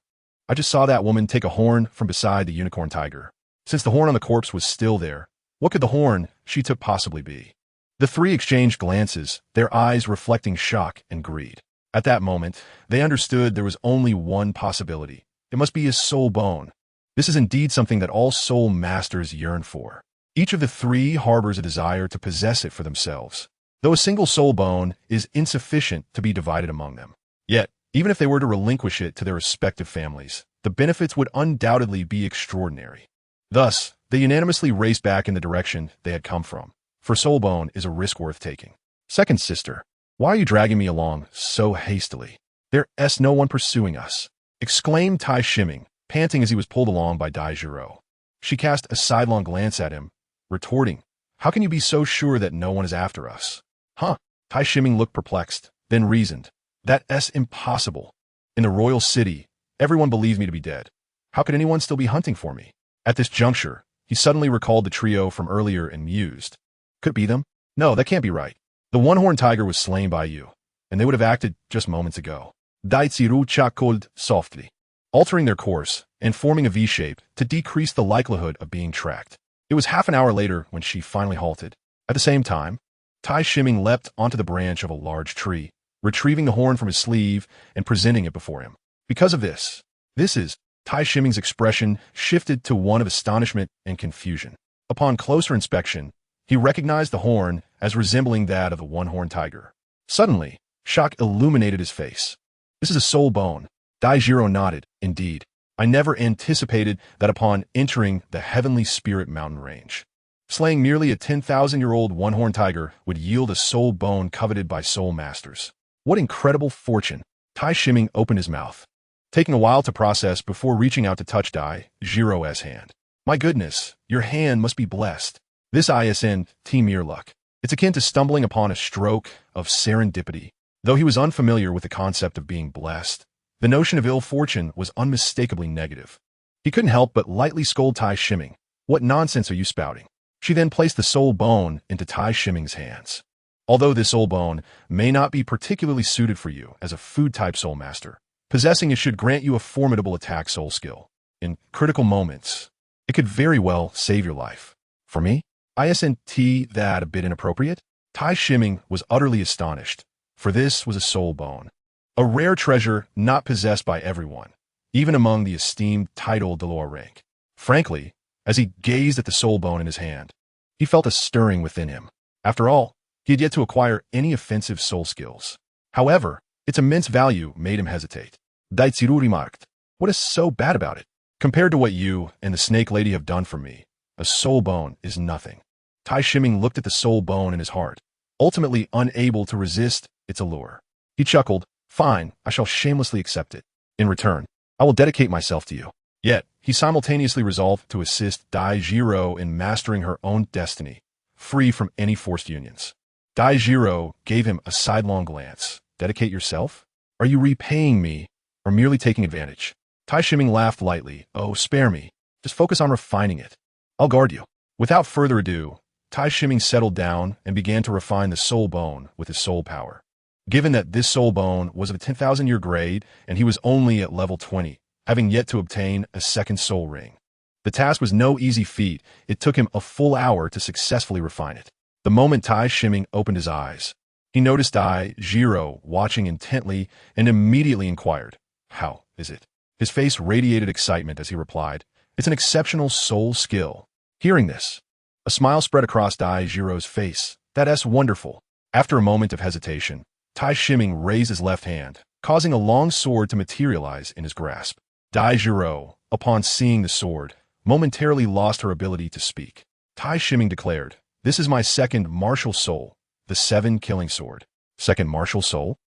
I just saw that woman take a horn from beside the unicorn tiger. Since the horn on the corpse was still there, what could the horn she took possibly be?" The three exchanged glances, their eyes reflecting shock and greed. At that moment, they understood there was only one possibility. It must be his soul bone. This is indeed something that all soul masters yearn for. Each of the three harbors a desire to possess it for themselves, though a single soul bone is insufficient to be divided among them. Yet, even if they were to relinquish it to their respective families, the benefits would undoubtedly be extraordinary. Thus, they unanimously raced back in the direction they had come from, for soul bone is a risk worth taking. "Second sister, why are you dragging me along so hastily? There's no one pursuing us." exclaimed Tai Shiming, panting as he was pulled along by Dai Jiro. She cast a sidelong glance at him, retorting, "How can you be so sure that no one is after us?" Huh? Tai Shiming looked perplexed, then reasoned. That's impossible. In the royal city, everyone believes me to be dead. How could anyone still be hunting for me? At this juncture, he suddenly recalled the trio from earlier and mused. Could it be them? No, that can't be right. The one-horned tiger was slain by you, and they would have acted just moments ago. Daitsiru chuckled softly, altering their course and forming a V-shape to decrease the likelihood of being tracked. It was half an hour later when she finally halted. At the same time, Tai Shiming leapt onto the branch of a large tree, retrieving the horn from his sleeve and presenting it before him. Because of this is, Tai Shiming's expression shifted to one of astonishment and confusion. Upon closer inspection, he recognized the horn as resembling that of the one-horned tiger. Suddenly, shock illuminated his face. This is a soul bone. Dai Jiro nodded. Indeed, I never anticipated that upon entering the Heavenly Spirit mountain range, slaying merely a 10,000-year-old one-horned tiger would yield a soul bone coveted by soul masters. What incredible fortune! Tai Shiming opened his mouth, taking a while to process before reaching out to touch Dai Jiro's hand. My goodness, your hand must be blessed. This isn't mere luck. It's akin to stumbling upon a stroke of serendipity. Though he was unfamiliar with the concept of being blessed, the notion of ill fortune was unmistakably negative. He couldn't help but lightly scold Tai Shiming. What nonsense are you spouting? She then placed the soul bone into Tai Shiming's hands. Although this soul bone may not be particularly suited for you as a food-type soul master, possessing it should grant you a formidable attack soul skill. In critical moments, it could very well save your life. For me? Isn't that a bit inappropriate? Tai Shiming was utterly astonished, for this was a soul bone, a rare treasure not possessed by everyone, even among the esteemed title Douluo rank. Frankly, as he gazed at the soul bone in his hand, he felt a stirring within him. After all, he had yet to acquire any offensive soul skills. However, its immense value made him hesitate. Daitsiru remarked, "What is so bad about it? Compared to what you and the snake lady have done for me, a soul bone is nothing." Tai Shiming looked at the soul bone in his heart, ultimately unable to resist its allure. He chuckled, "Fine, I shall shamelessly accept it. In return, I will dedicate myself to you." Yet, he simultaneously resolved to assist Dai Jiro in mastering her own destiny, free from any forced unions. Dai Jiro gave him a sidelong glance. Dedicate yourself? Are you repaying me, or merely taking advantage? Tai Shiming laughed lightly. Oh, spare me. Just focus on refining it. I'll guard you. Without further ado, Tai Shiming settled down and began to refine the soul bone with his soul power. Given that this soul bone was of a 10,000-year grade and he was only at level 20, having yet to obtain a second soul ring, the task was no easy feat. It took him a full hour to successfully refine it. The moment Tai Shiming opened his eyes, he noticed Dai Jiro watching intently and immediately inquired, "How is it?" His face radiated excitement as he replied, "It's an exceptional soul skill." Hearing this, a smile spread across Dai Jiro's face. That's wonderful. After a moment of hesitation, Tai Shiming raised his left hand, causing a long sword to materialize in his grasp. Dai Jiro, upon seeing the sword, momentarily lost her ability to speak. Tai Shiming declared, "This is my second martial soul, the 7 killing sword." Second martial soul?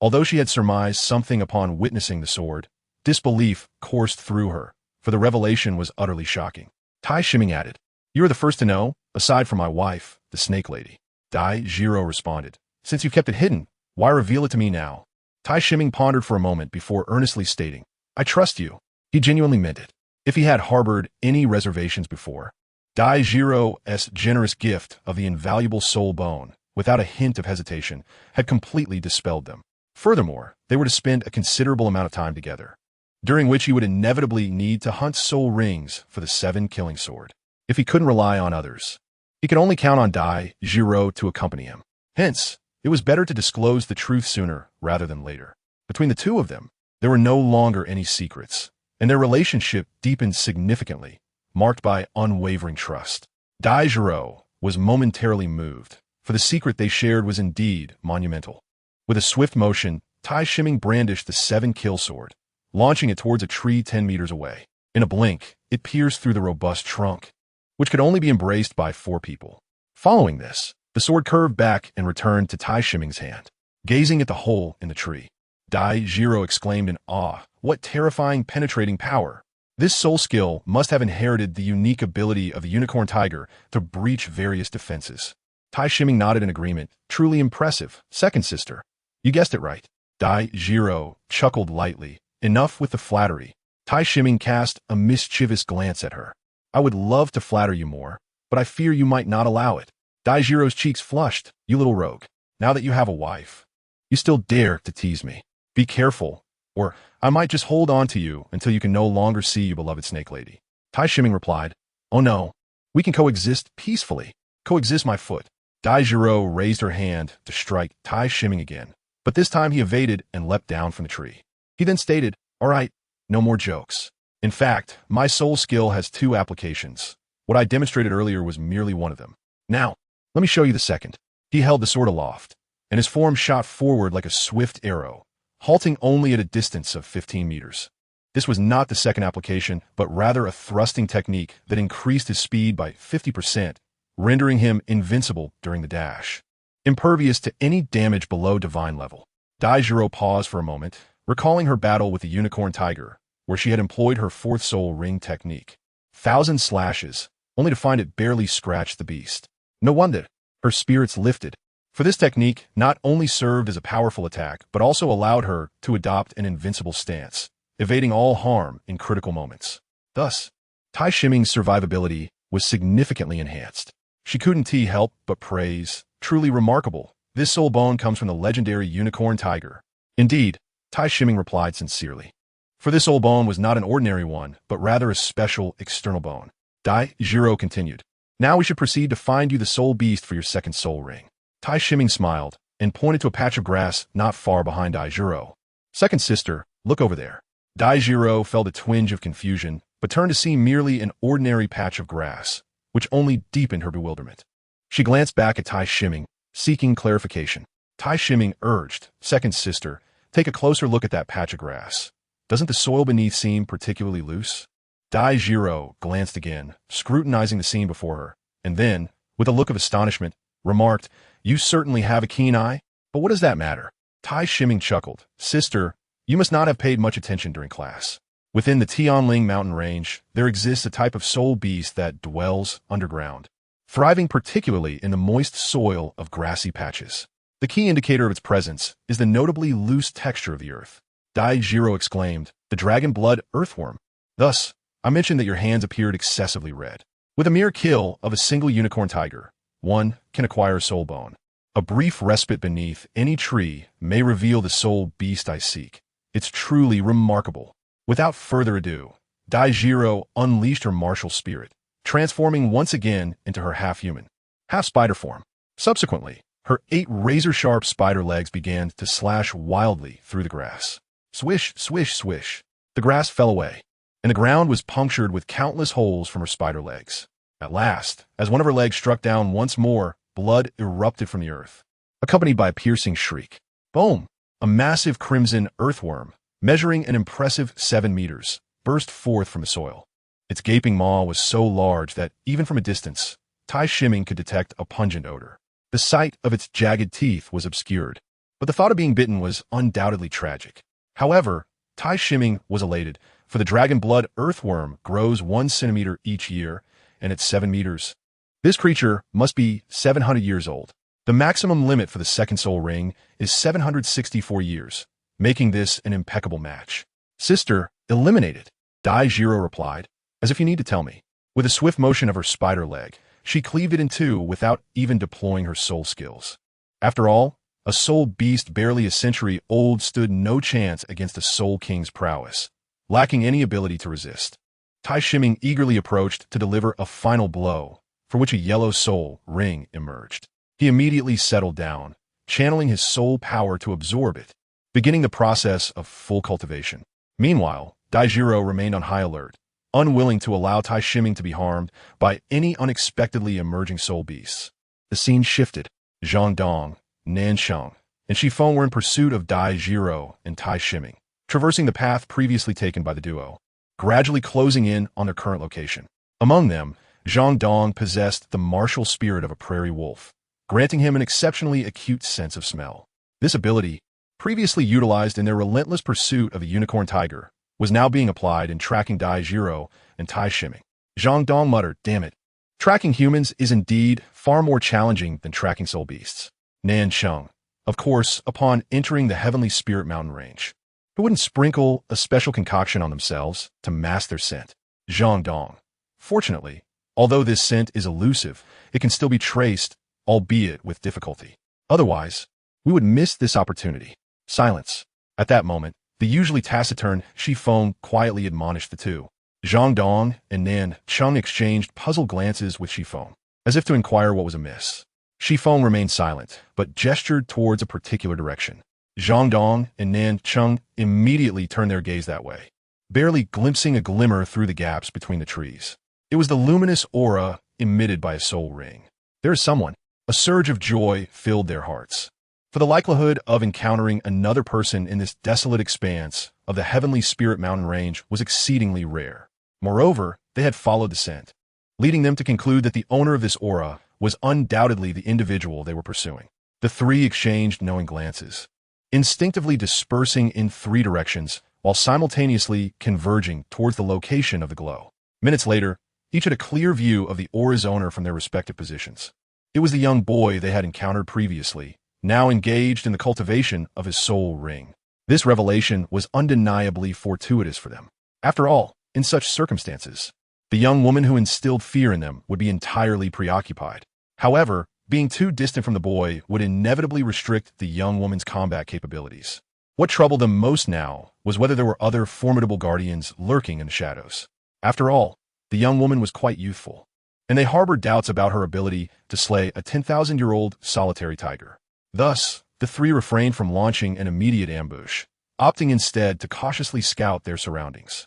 Although she had surmised something upon witnessing the sword, disbelief coursed through her, for the revelation was utterly shocking. Tai Shiming added, "You are the first to know, aside from my wife, the snake lady." Dai Jiro responded, "Since you've kept it hidden, why reveal it to me now?" Tai Shiming pondered for a moment before earnestly stating, "I trust you." He genuinely meant it. If he had harbored any reservations before, Dai Jiro's generous gift of the invaluable soul bone, without a hint of hesitation, had completely dispelled them. Furthermore, they were to spend a considerable amount of time together, during which he would inevitably need to hunt soul rings for the 7 killing sword. If he couldn't rely on others, he could only count on Dai Jiro to accompany him. Hence, it was better to disclose the truth sooner rather than later. Between the two of them, there were no longer any secrets, and their relationship deepened significantly, marked by unwavering trust. Dai Jiro was momentarily moved, for the secret they shared was indeed monumental. With a swift motion, Tai Shiming brandished the 7-kill sword, launching it towards a tree 10 meters away. In a blink, it pierced through the robust trunk, which could only be embraced by 4 people. Following this, the sword curved back and returned to Tai Shiming's hand. Gazing at the hole in the tree, Dai Jiro exclaimed in awe. What terrifying, penetrating power! This soul skill must have inherited the unique ability of the unicorn tiger to breach various defenses. Tai Shiming nodded in agreement. Truly impressive, second sister. You guessed it right. Dai Jiro chuckled lightly. Enough with the flattery. Tai Shiming cast a mischievous glance at her. I would love to flatter you more, but I fear you might not allow it. Dai Jiro's cheeks flushed. You little rogue. Now that you have a wife, you still dare to tease me. Be careful, or I might just hold on to you until you can no longer see you beloved snake lady. Tai Shiming replied, Oh no, we can coexist peacefully. Coexist my foot. Dai Jiro raised her hand to strike Tai Shiming again, but this time he evaded and leapt down from the tree. He then stated, All right, no more jokes. In fact, my soul skill has two applications. What I demonstrated earlier was merely one of them. Now, let me show you the second. He held the sword aloft, and his form shot forward like a swift arrow, halting only at a distance of 15 meters. This was not the second application, but rather a thrusting technique that increased his speed by 50%, rendering him invincible during the dash, impervious to any damage below divine level. Dai Jiro paused for a moment, recalling her battle with the unicorn tiger, where she had employed her fourth soul ring technique. 1,000 slashes, only to find it barely scratched the beast. No wonder her spirits lifted, for this technique not only served as a powerful attack, but also allowed her to adopt an invincible stance, evading all harm in critical moments. Thus, Tai Shiming's survivability was significantly enhanced. She couldn't help but praise. Truly remarkable. This soul bone comes from the legendary unicorn tiger. Indeed, Tai Shiming replied sincerely. For this soul bone was not an ordinary one, but rather a special external bone. Dai Jiro continued. Now we should proceed to find you the soul beast for your second soul ring. Tai Shiming smiled and pointed to a patch of grass not far behind Dai Jiro. Second sister, look over there. Dai Jiro felt a twinge of confusion, but turned to see merely an ordinary patch of grass, which only deepened her bewilderment. She glanced back at Tai Shiming, seeking clarification. Tai Shiming urged, Second sister, take a closer look at that patch of grass. Doesn't the soil beneath seem particularly loose? Dai Jiro glanced again, scrutinizing the scene before her, and then, with a look of astonishment, remarked, You certainly have a keen eye, but what does that matter? Tai Shiming chuckled. Sister, you must not have paid much attention during class. Within the Tianling mountain range, there exists a type of soul beast that dwells underground, thriving particularly in the moist soil of grassy patches. The key indicator of its presence is the notably loose texture of the earth. Dai Jiro exclaimed, The dragon blood earthworm. Thus, I mentioned that your hands appeared excessively red. With a mere kill of a single unicorn tiger, one can acquire a soul bone. A brief respite beneath any tree may reveal the soul beast I seek. It's truly remarkable. Without further ado, Dai Jiro unleashed her martial spirit, transforming once again into her half-human, half-spider form. Subsequently, her 8 razor-sharp spider legs began to slash wildly through the grass. Swish, swish, swish. The grass fell away, and the ground was punctured with countless holes from her spider legs. At last, as one of her legs struck down once more, blood erupted from the earth, accompanied by a piercing shriek. Boom! A massive crimson earthworm, measuring an impressive 7 meters, burst forth from the soil. Its gaping maw was so large that, even from a distance, Tai Shiming could detect a pungent odor. The sight of its jagged teeth was obscured, but the thought of being bitten was undoubtedly tragic. However, Tai Shiming was elated, for the dragon blood earthworm grows 1 centimeter each year, and at 7 meters. This creature must be 700 years old. The maximum limit for the second soul ring is 764 years, making this an impeccable match. Sister, eliminated, Dai Jiro replied, as if you need to tell me. With a swift motion of her spider leg, she cleaved it in two without even deploying her soul skills. After all, a soul beast barely a century old stood no chance against a soul king's prowess, lacking any ability to resist. Tai Shiming eagerly approached to deliver a final blow, for which a yellow soul ring emerged. He immediately settled down, channeling his soul power to absorb it, beginning the process of full cultivation. Meanwhile, Dai Jiro remained on high alert, unwilling to allow Tai Shiming to be harmed by any unexpectedly emerging soul beasts. The scene shifted. Zhang Dong, Nanshang, and Shifeng were in pursuit of Dai Jiro and Tai Shiming, traversing the path previously taken by the duo, gradually closing in on their current location. Among them, Zhang Dong possessed the martial spirit of a prairie wolf, granting him an exceptionally acute sense of smell. This ability, previously utilized in their relentless pursuit of a unicorn tiger, was now being applied in tracking Dai Jiro and Tai Shiming. Zhang Dong muttered, "Damn it. Tracking humans is indeed far more challenging than tracking soul beasts." Nan Sheng, of course, upon entering the Heavenly Spirit Mountain Range, who wouldn't sprinkle a special concoction on themselves to mask their scent? Zhang Dong. Fortunately, although this scent is elusive, it can still be traced, albeit with difficulty. Otherwise, we would miss this opportunity. Silence. At that moment, the usually taciturn Shi Feng quietly admonished the two. Zhang Dong and Nan Cheng exchanged puzzled glances with Shi Feng, as if to inquire what was amiss. Shi Feng remained silent, but gestured towards a particular direction. Zhang Dong and Nan Cheng immediately turned their gaze that way, barely glimpsing a glimmer through the gaps between the trees. It was the luminous aura emitted by a soul ring. There is someone. A surge of joy filled their hearts. For the likelihood of encountering another person in this desolate expanse of the Heavenly Spirit Mountain Range was exceedingly rare. Moreover, they had followed the scent, leading them to conclude that the owner of this aura was undoubtedly the individual they were pursuing. The three exchanged knowing glances, instinctively dispersing in three directions while simultaneously converging towards the location of the glow. Minutes later, each had a clear view of the aura's owner from their respective positions. It was the young boy they had encountered previously, now engaged in the cultivation of his soul ring. This revelation was undeniably fortuitous for them. After all, in such circumstances, the young woman who instilled fear in them would be entirely preoccupied. However, being too distant from the boy would inevitably restrict the young woman's combat capabilities. What troubled them most now was whether there were other formidable guardians lurking in the shadows. After all, the young woman was quite youthful, and they harbored doubts about her ability to slay a 10,000-year-old solitary tiger. Thus, the three refrained from launching an immediate ambush, opting instead to cautiously scout their surroundings.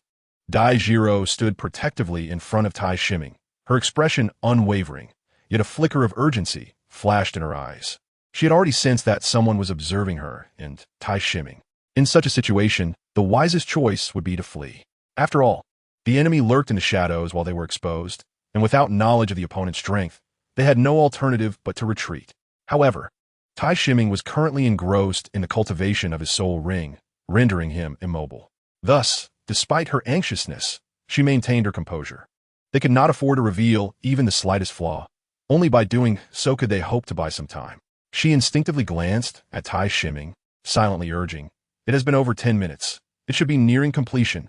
Dai Jiro stood protectively in front of Tai Shiming, her expression unwavering, yet a flicker of urgency flashed in her eyes. She had already sensed that someone was observing her and Tai Shiming. In such a situation, the wisest choice would be to flee. After all, the enemy lurked in the shadows while they were exposed, and without knowledge of the opponent's strength, they had no alternative but to retreat. However, Tai Shiming was currently engrossed in the cultivation of his soul ring, rendering him immobile. Thus, despite her anxiousness, she maintained her composure. They could not afford to reveal even the slightest flaw. Only by doing so could they hope to buy some time. She instinctively glanced at Tai Shiming, silently urging, "It has been over 10 minutes. It should be nearing completion.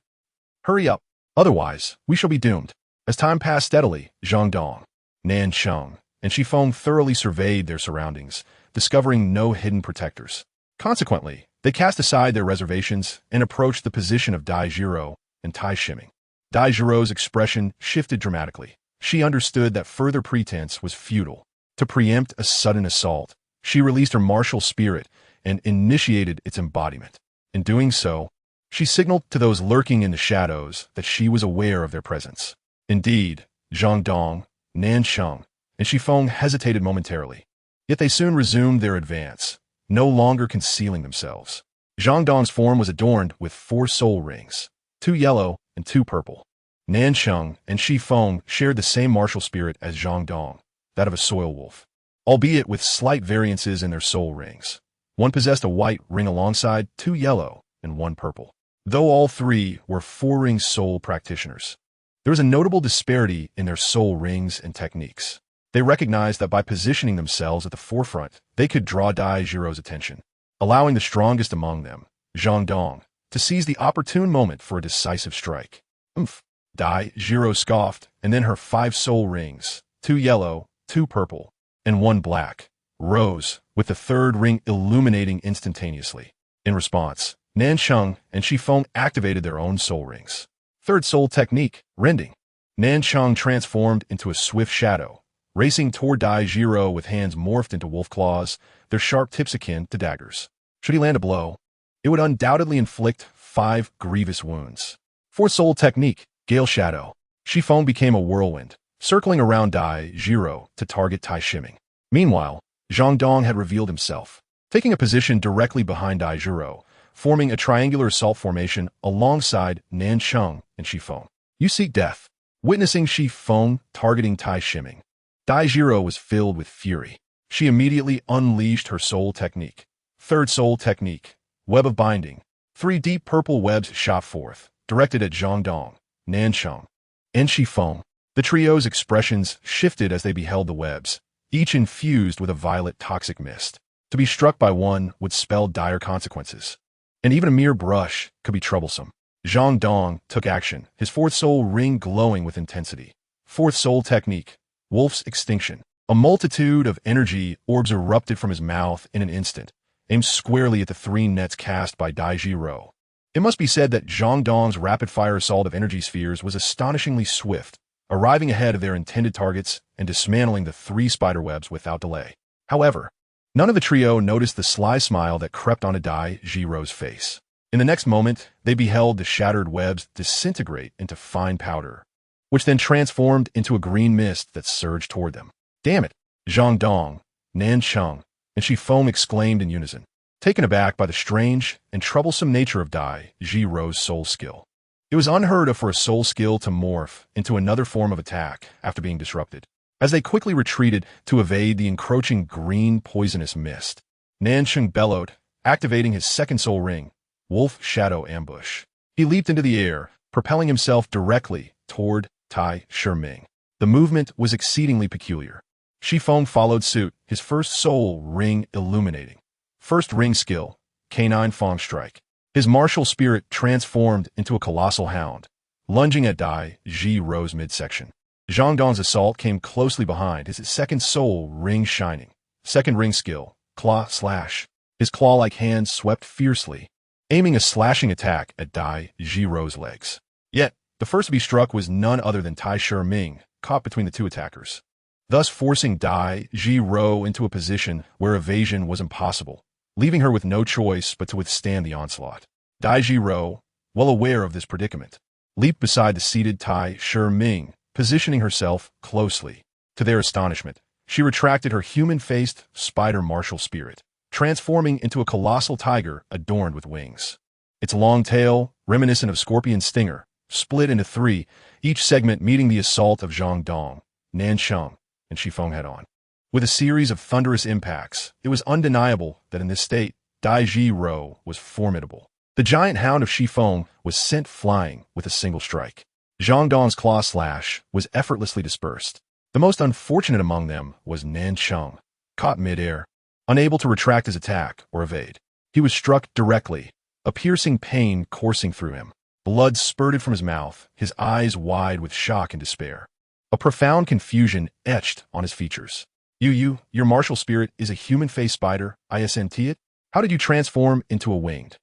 Hurry up, otherwise we shall be doomed." As time passed steadily, Zhang Dong, Nan Sheng, and Shi Feng thoroughly surveyed their surroundings, discovering no hidden protectors. Consequently, they cast aside their reservations and approached the position of Dai Jiro and Tai Shiming. Dai Jiro's expression shifted dramatically. She understood that further pretense was futile. To preempt a sudden assault, she released her martial spirit and initiated its embodiment. In doing so, she signaled to those lurking in the shadows that she was aware of their presence. Indeed, Zhang Dong, Nan Sheng, and Shi Feng hesitated momentarily. Yet they soon resumed their advance, no longer concealing themselves. Zhang Dong's form was adorned with 4 soul rings, 2 yellow and 2 purple. Nan Sheng and Shi Feng shared the same martial spirit as Zhang Dong, that of a soil wolf, albeit with slight variances in their soul rings. One possessed a white ring alongside 2 yellow and 1 purple. Though all 3 were 4-ring soul practitioners, there was a notable disparity in their soul rings and techniques. They recognized that by positioning themselves at the forefront, they could draw Dai Jiro's attention, allowing the strongest among them, Zhang Dong, to seize the opportune moment for a decisive strike. "Umph," Dai Jiro scoffed, and then her 5 soul rings, 2 yellow, 2 purple, and 1 black, rose, with the 3rd ring illuminating instantaneously. In response, Nan Sheng and Shi Feng activated their own soul rings. 3rd soul technique, rending. Nan Sheng transformed into a swift shadow, racing toward Dai Jiro with hands morphed into wolf claws, their sharp tips akin to daggers. Should he land a blow, it would undoubtedly inflict 5 grievous wounds. 4th soul technique, Gale Shadow. Shi Feng became a whirlwind, circling around Dai Jiro to target Tai Shiming. Meanwhile, Zhang Dong had revealed himself, taking a position directly behind Dai Jiro, forming a triangular assault formation alongside Nan Sheng and Shi Feng. "You seek death." Witnessing Shi Feng targeting Tai Shiming, Dai Jiro was filled with fury. She immediately unleashed her soul technique, 3rd soul technique, Web of Binding. 3 deep purple webs shot forth, directed at Zhang Dong, Nan Cheng, and Shi Feng. The trio's expressions shifted as they beheld the webs, each infused with a violet toxic mist. To be struck by one would spell dire consequences, and even a mere brush could be troublesome. Zhang Dong took action, his fourth soul ring glowing with intensity. Fourth soul technique, Wolf's Extinction. A multitude of energy orbs erupted from his mouth in an instant, aimed squarely at the 3 nets cast by Dai Jiro. It must be said that Zhang Dong's rapid-fire assault of energy spheres was astonishingly swift, arriving ahead of their intended targets and dismantling the 3 spiderwebs without delay. However, none of the trio noticed the sly smile that crept onto Dai Jiro's face. In the next moment, they beheld the shattered webs disintegrate into fine powder, which then transformed into a green mist that surged toward them. Damn it! Zhang Dong, Nan Cheng, and Shi Feng exclaimed in unison, taken aback by the strange and troublesome nature of Dai Jiro's soul skill. It was unheard of for a soul skill to morph into another form of attack after being disrupted. As they quickly retreated to evade the encroaching green poisonous mist, Nan Cheng bellowed, activating his second soul ring, Wolf Shadow Ambush. He leaped into the air, propelling himself directly toward Tai Shiming. The movement was exceedingly peculiar. Shi Feng followed suit, his first soul ring illuminating. First ring skill, Canine Fang Strike. His martial spirit transformed into a colossal hound, lunging at Dai Jiro's midsection. Zhang Dong's assault came closely behind, his second soul ring shining. Second ring skill, Claw Slash. His claw-like hand swept fiercely, aiming a slashing attack at Dai Jiro's legs. Yet, the first to be struck was none other than Tai Shiming, caught between the 2 attackers, thus forcing Dai Jiro into a position where evasion was impossible, leaving her with no choice but to withstand the onslaught. Dai Jiro, well aware of this predicament, leaped beside the seated Tai Shiming, positioning herself closely. To their astonishment, she retracted her human-faced spider martial spirit, transforming into a colossal tiger adorned with wings. Its long tail, reminiscent of scorpion stinger, split into 3, each segment meeting the assault of Zhang Dong, Nan Cheng, and Shi Feng head-on. With a series of thunderous impacts, it was undeniable that in this state, Dai Jiro was formidable. The giant hound of Shi Feng was sent flying with a single strike. Zhang Dong's claw slash was effortlessly dispersed. The most unfortunate among them was Nan Cheng, caught mid-air, unable to retract his attack or evade. He was struck directly, a piercing pain coursing through him. Blood spurted from his mouth, his eyes wide with shock and despair. A profound confusion etched on his features. Your martial spirit is a human-faced spider, isn't it? How did you transform into a winged?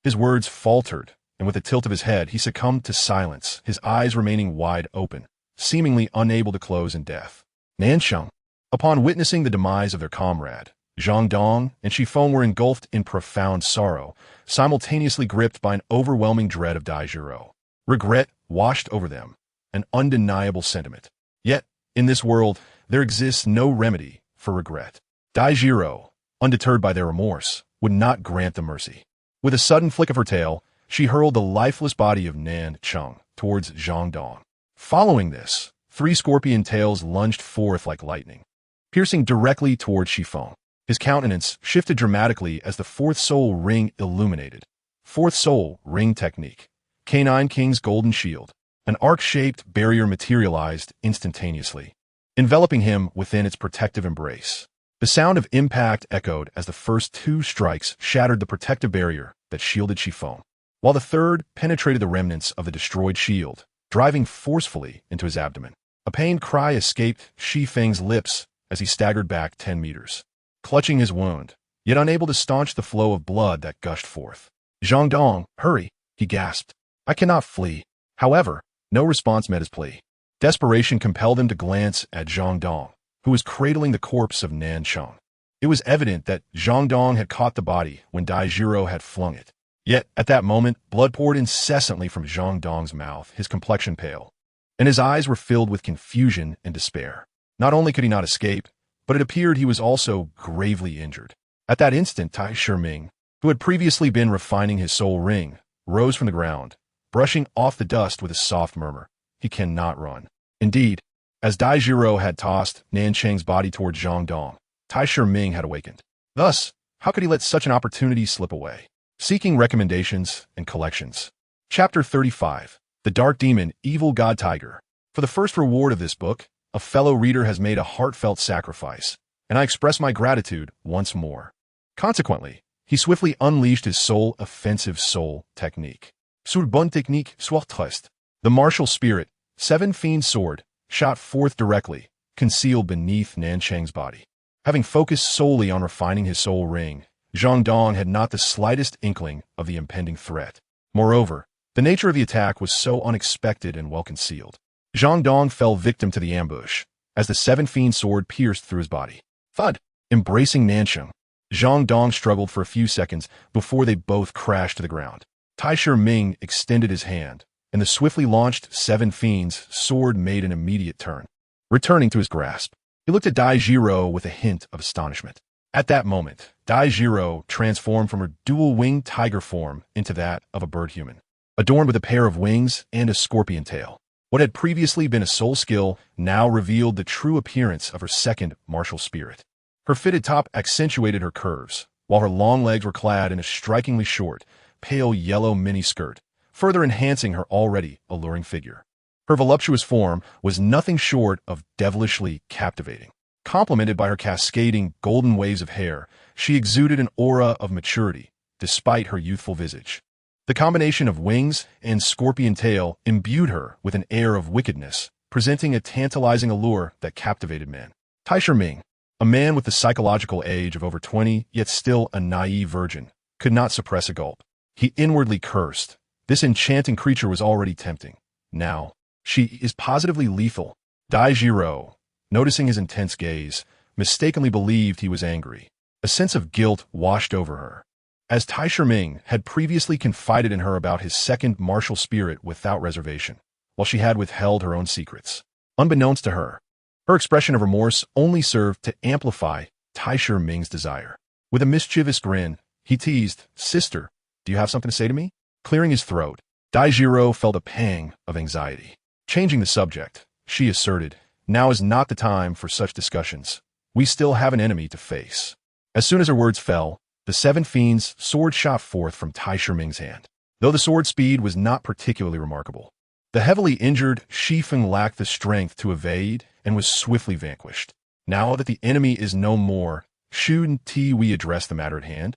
His words faltered, and with a tilt of his head, he succumbed to silence, his eyes remaining wide open, seemingly unable to close in death. Nan Cheng. Upon witnessing the demise of their comrade, Zhang Dong and Shi Feng were engulfed in profound sorrow, simultaneously gripped by an overwhelming dread of Dai Jiro. Regret washed over them, an undeniable sentiment. Yet, in this world, there exists no remedy for regret. Dai Jiro, undeterred by their remorse, would not grant them mercy. With a sudden flick of her tail, she hurled the lifeless body of Nan Cheng towards Zhang Dong. Following this, 3 scorpion tails lunged forth like lightning, piercing directly towards Shi Feng. His countenance shifted dramatically as the 4th soul ring illuminated. 4th soul ring technique. Canine King's Golden Shield. An arc-shaped barrier materialized instantaneously, enveloping him within its protective embrace. The sound of impact echoed as the first 2 strikes shattered the protective barrier that shielded Shi Feng, while the 3rd penetrated the remnants of the destroyed shield, driving forcefully into his abdomen. A pained cry escaped Shi Feng's lips as he staggered back 10 meters, clutching his wound, yet unable to staunch the flow of blood that gushed forth. Zhang Dong, hurry, he gasped. I cannot flee. However, no response met his plea. Desperation compelled him to glance at Zhang Dong, who was cradling the corpse of Nan Cheng. It was evident that Zhang Dong had caught the body when Dai Jiro had flung it. Yet, at that moment, blood poured incessantly from Zhang Dong's mouth, his complexion pale, and his eyes were filled with confusion and despair. Not only could he not escape, but it appeared he was also gravely injured. At that instant, Tai Shiming, who had previously been refining his soul ring, rose from the ground, brushing off the dust with a soft murmur. He cannot run. Indeed, as Dai Jiro had tossed Nan Cheng's body towards Zhang Dong, Tai Shiming had awakened. Thus, How could he let such an opportunity slip away? Seeking recommendations and collections. Chapter 35. The Dark Demon, Evil God Tiger. For the first reward of this book, a fellow reader has made a heartfelt sacrifice, and I express my gratitude once more. Consequently, he swiftly unleashed his soul offensive soul technique. Sur bonne technique soit trust. The martial spirit, 7 fiend sword, shot forth directly, concealed beneath Nanchang's body. Having focused solely on refining his soul ring, Zhang Dong had not the slightest inkling of the impending threat. Moreover, the nature of the attack was so unexpected and well concealed. Zhang Dong fell victim to the ambush, as the 7 fiend sword pierced through his body. Thud! Embracing Nanchang, Zhang Dong struggled for a few seconds before they both crashed to the ground. Taisher Ming extended his hand, and the swiftly launched 7 fiends' sword made an immediate turn. Returning to his grasp, he looked at Dai Jiro with a hint of astonishment. At that moment, Dai Jiro transformed from her dual-winged tiger form into that of a bird-human, adorned with a pair of wings and a scorpion tail. What had previously been a soul skill now revealed the true appearance of her second martial spirit. Her fitted top accentuated her curves, while her long legs were clad in a strikingly short, pale yellow mini-skirt, further enhancing her already alluring figure. Her voluptuous form was nothing short of devilishly captivating. Complemented by her cascading golden waves of hair, she exuded an aura of maturity, despite her youthful visage. The combination of wings and scorpion tail imbued her with an air of wickedness, presenting a tantalizing allure that captivated men. Taisher Ming, a man with the psychological age of over 20, yet still a naive virgin, could not suppress a gulp. He inwardly cursed. This enchanting creature was already tempting. Now, she is positively lethal. Dai Jiro, noticing his intense gaze, mistakenly believed he was angry. A sense of guilt washed over her, as Taisher Ming had previously confided in her about his second martial spirit without reservation, while she had withheld her own secrets. Unbeknownst to her, her expression of remorse only served to amplify Taisher Ming's desire. With a mischievous grin, he teased, "Sister, do you have something to say to me?" Clearing his throat, Dai Jiro felt a pang of anxiety. Changing the subject, she asserted, "Now is not the time for such discussions. We still have an enemy to face." As soon as her words fell, the 7 fiends' sword shot forth from Taisher Ming's hand. Though the sword speed was not particularly remarkable, the heavily injured Shifeng lacked the strength to evade and was swiftly vanquished. Now that the enemy is no more, shouldn't we address the matter at hand?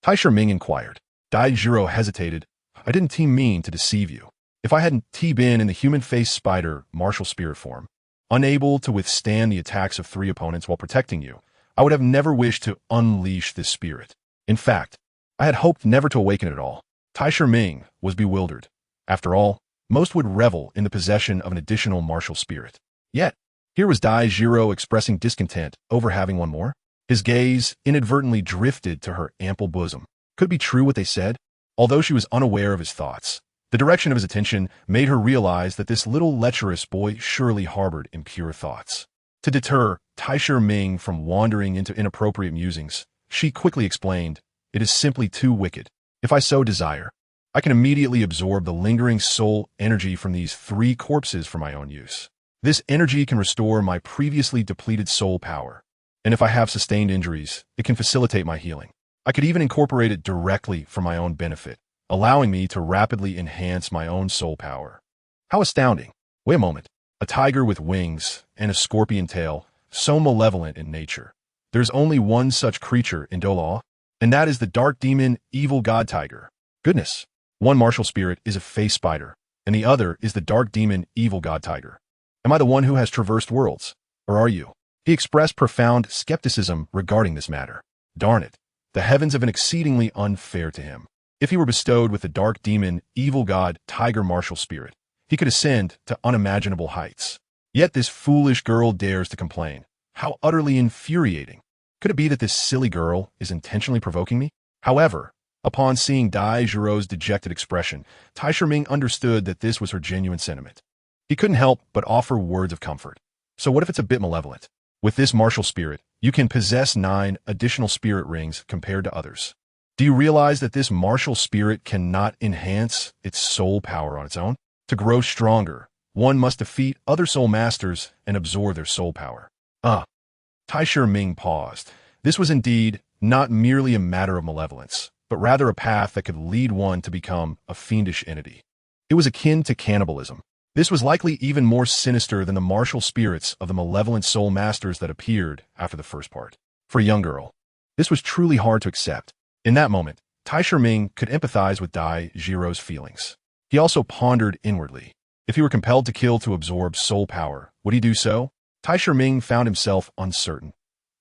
Taisher Ming inquired. Dai Jiro hesitated. "I didn't mean to deceive you. If I hadn't been in the human-faced spider martial spirit form, unable to withstand the attacks of 3 opponents while protecting you, I would have never wished to unleash this spirit. In fact, I had hoped never to awaken it at all." Taisher Ming was bewildered. After all, most would revel in the possession of an additional martial spirit. Yet, here was Dai Jiro expressing discontent over having one more. His gaze inadvertently drifted to her ample bosom. Could it be true what they said? Although she was unaware of his thoughts, the direction of his attention made her realize that this little lecherous boy surely harbored impure thoughts. To deter Taisher Ming from wandering into inappropriate musings, she quickly explained, "It is simply too wicked. If I so desire, I can immediately absorb the lingering soul energy from these 3 corpses for my own use. This energy can restore my previously depleted soul power, and if I have sustained injuries, it can facilitate my healing. I could even incorporate it directly for my own benefit, allowing me to rapidly enhance my own soul power." How astounding! Wait a moment. A tiger with wings and a scorpion tail, so malevolent in nature. There's only one such creature in Douluo, and that is the dark demon, evil god tiger. Goodness! One martial spirit is a face spider, and the other is the dark demon, evil god tiger. Am I the one who has traversed worlds, or are you? He expressed profound skepticism regarding this matter. Darn it! The heavens have been exceedingly unfair to him. If he were bestowed with the dark demon, evil god, tiger martial spirit, he could ascend to unimaginable heights. Yet this foolish girl dares to complain. How utterly infuriating. Could it be that this silly girl is intentionally provoking me? However, upon seeing Dai Jiro's dejected expression, Taisher Ming understood that this was her genuine sentiment. He couldn't help but offer words of comfort. So what if it's a bit malevolent? With this martial spirit, you can possess 9 additional spirit rings compared to others. Do you realize that this martial spirit cannot enhance its soul power on its own? To grow stronger, one must defeat other soul masters and absorb their soul power. Taisher Ming paused. This was indeed not merely a matter of malevolence, but rather a path that could lead one to become a fiendish entity. It was akin to cannibalism. This was likely even more sinister than the martial spirits of the malevolent soul masters that appeared after the first part. For a young girl, this was truly hard to accept. In that moment, Tai Shiming could empathize with Dai Jiro's feelings. He also pondered inwardly. If he were compelled to kill to absorb soul power, would he do so? Tai Shiming found himself uncertain.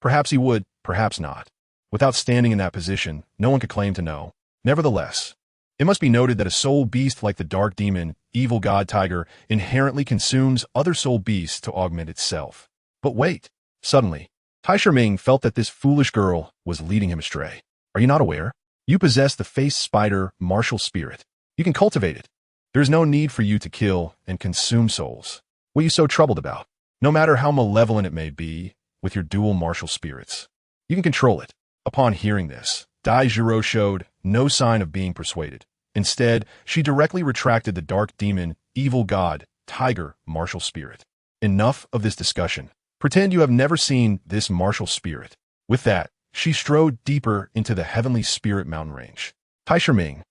Perhaps he would, perhaps not. Without standing in that position, no one could claim to know. Nevertheless, it must be noted that a soul beast like the dark demon, evil god tiger, inherently consumes other soul beasts to augment itself. But wait! Suddenly, Tai Shiming felt that this foolish girl was leading him astray. Are you not aware? You possess the face spider martial spirit. You can cultivate it. There is no need for you to kill and consume souls. What are you so troubled about? No matter how malevolent it may be, with your dual martial spirits, you can control it. Upon hearing this, Dai Jiro showed no sign of being persuaded. Instead, she directly retracted the dark demon, evil god, tiger martial spirit. Enough of this discussion. Pretend you have never seen this martial spirit. With that, she strode deeper into the heavenly spirit mountain range. Tai Shiming,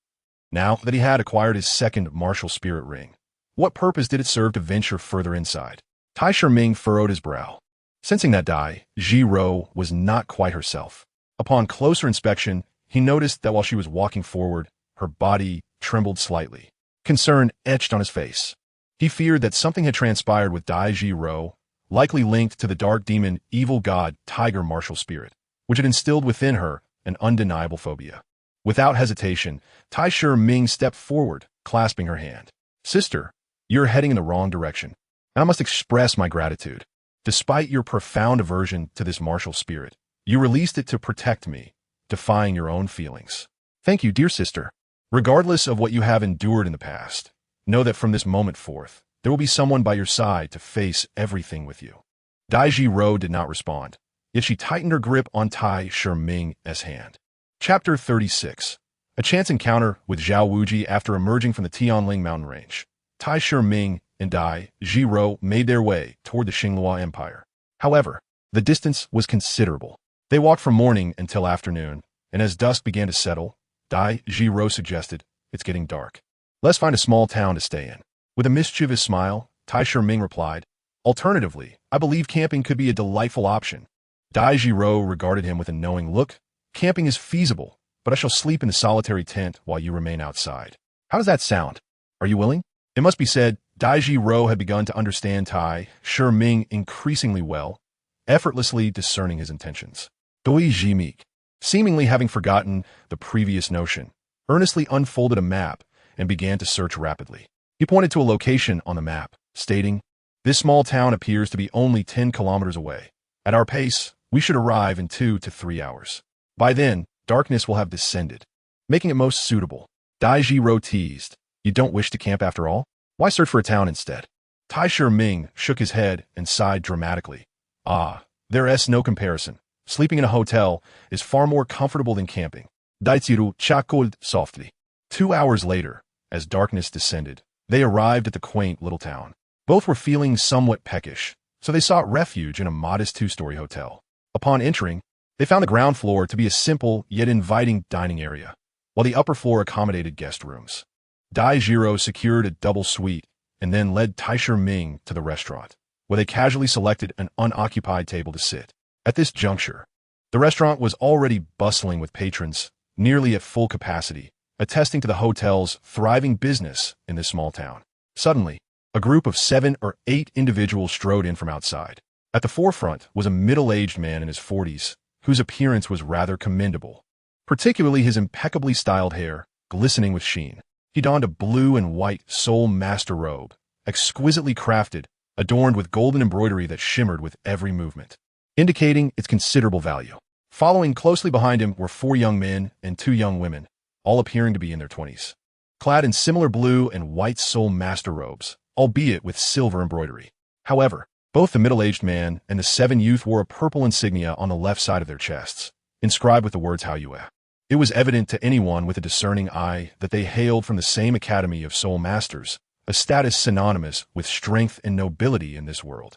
now that he had acquired his second martial spirit ring, what purpose did it serve to venture further inside? Tai Shiming furrowed his brow, sensing that Dai Jiro was not quite herself. Upon closer inspection, he noticed that while she was walking forward, her body trembled slightly. Concern etched on his face. He feared that something had transpired with Dai Jiro, likely linked to the dark demon, evil god, tiger martial spirit, which had instilled within her an undeniable phobia. Without hesitation, Tai Shiming stepped forward, clasping her hand. Sister, you're heading in the wrong direction, and I must express my gratitude. Despite your profound aversion to this martial spirit, you released it to protect me, defying your own feelings. Thank you, dear sister. Regardless of what you have endured in the past, know that from this moment forth, there will be someone by your side to face everything with you. Dai Jiro did not respond, yet she tightened her grip on Tai Shiming's hand. Chapter 36. A chance encounter with Zhao Wuji after emerging from the Tianling mountain range. Tai Shiming and Dai Jiro made their way toward the Xinghua Empire. However, the distance was considerable. They walked from morning until afternoon, and as dusk began to settle, Dai Jiro suggested, it's getting dark. Let's find a small town to stay in. With a mischievous smile, Tai Shiming replied, alternatively, I believe camping could be a delightful option. Dai Jiro regarded him with a knowing look. Camping is feasible, but I shall sleep in the solitary tent while you remain outside. How does that sound? Are you willing? It must be said, Dai Jiro had begun to understand Tai Shiming increasingly well, effortlessly discerning his intentions. Doi Jimik, seemingly having forgotten the previous notion, earnestly unfolded a map and began to search rapidly. He pointed to a location on the map, stating, this small town appears to be only 10 kilometers away. At our pace, we should arrive in 2 to 3 hours. By then, darkness will have descended, making it most suitable. Dai Jiro teased, you don't wish to camp after all? Why search for a town instead? Tai Shiming shook his head and sighed dramatically. Ah, there is no comparison. Sleeping in a hotel is far more comfortable than camping. Daitsiru chuckled softly. 2 hours later, as darkness descended, they arrived at the quaint little town. Both were feeling somewhat peckish, so they sought refuge in a modest 2-story hotel. Upon entering, they found the ground floor to be a simple yet inviting dining area, while the upper floor accommodated guest rooms. Dai Jiro secured a double suite and then led Tai Shiming to the restaurant, where they casually selected an unoccupied table to sit. At this juncture, the restaurant was already bustling with patrons, nearly at full capacity, attesting to the hotel's thriving business in this small town. Suddenly, a group of 7 or 8 individuals strode in from outside. At the forefront was a middle-aged man in his 40s, whose appearance was rather commendable, particularly his impeccably styled hair, glistening with sheen. He donned a blue and white soul master robe, exquisitely crafted, adorned with golden embroidery that shimmered with every movement, indicating its considerable value. Following closely behind him were 4 young men and 2 young women, all appearing to be in their 20s, clad in similar blue and white soul master robes, albeit with silver embroidery. However, both the middle-aged man and the 7 youth wore a purple insignia on the left side of their chests, inscribed with the words Hao Yue. It was evident to anyone with a discerning eye that they hailed from the same Academy of Soul Masters, a status synonymous with strength and nobility in this world.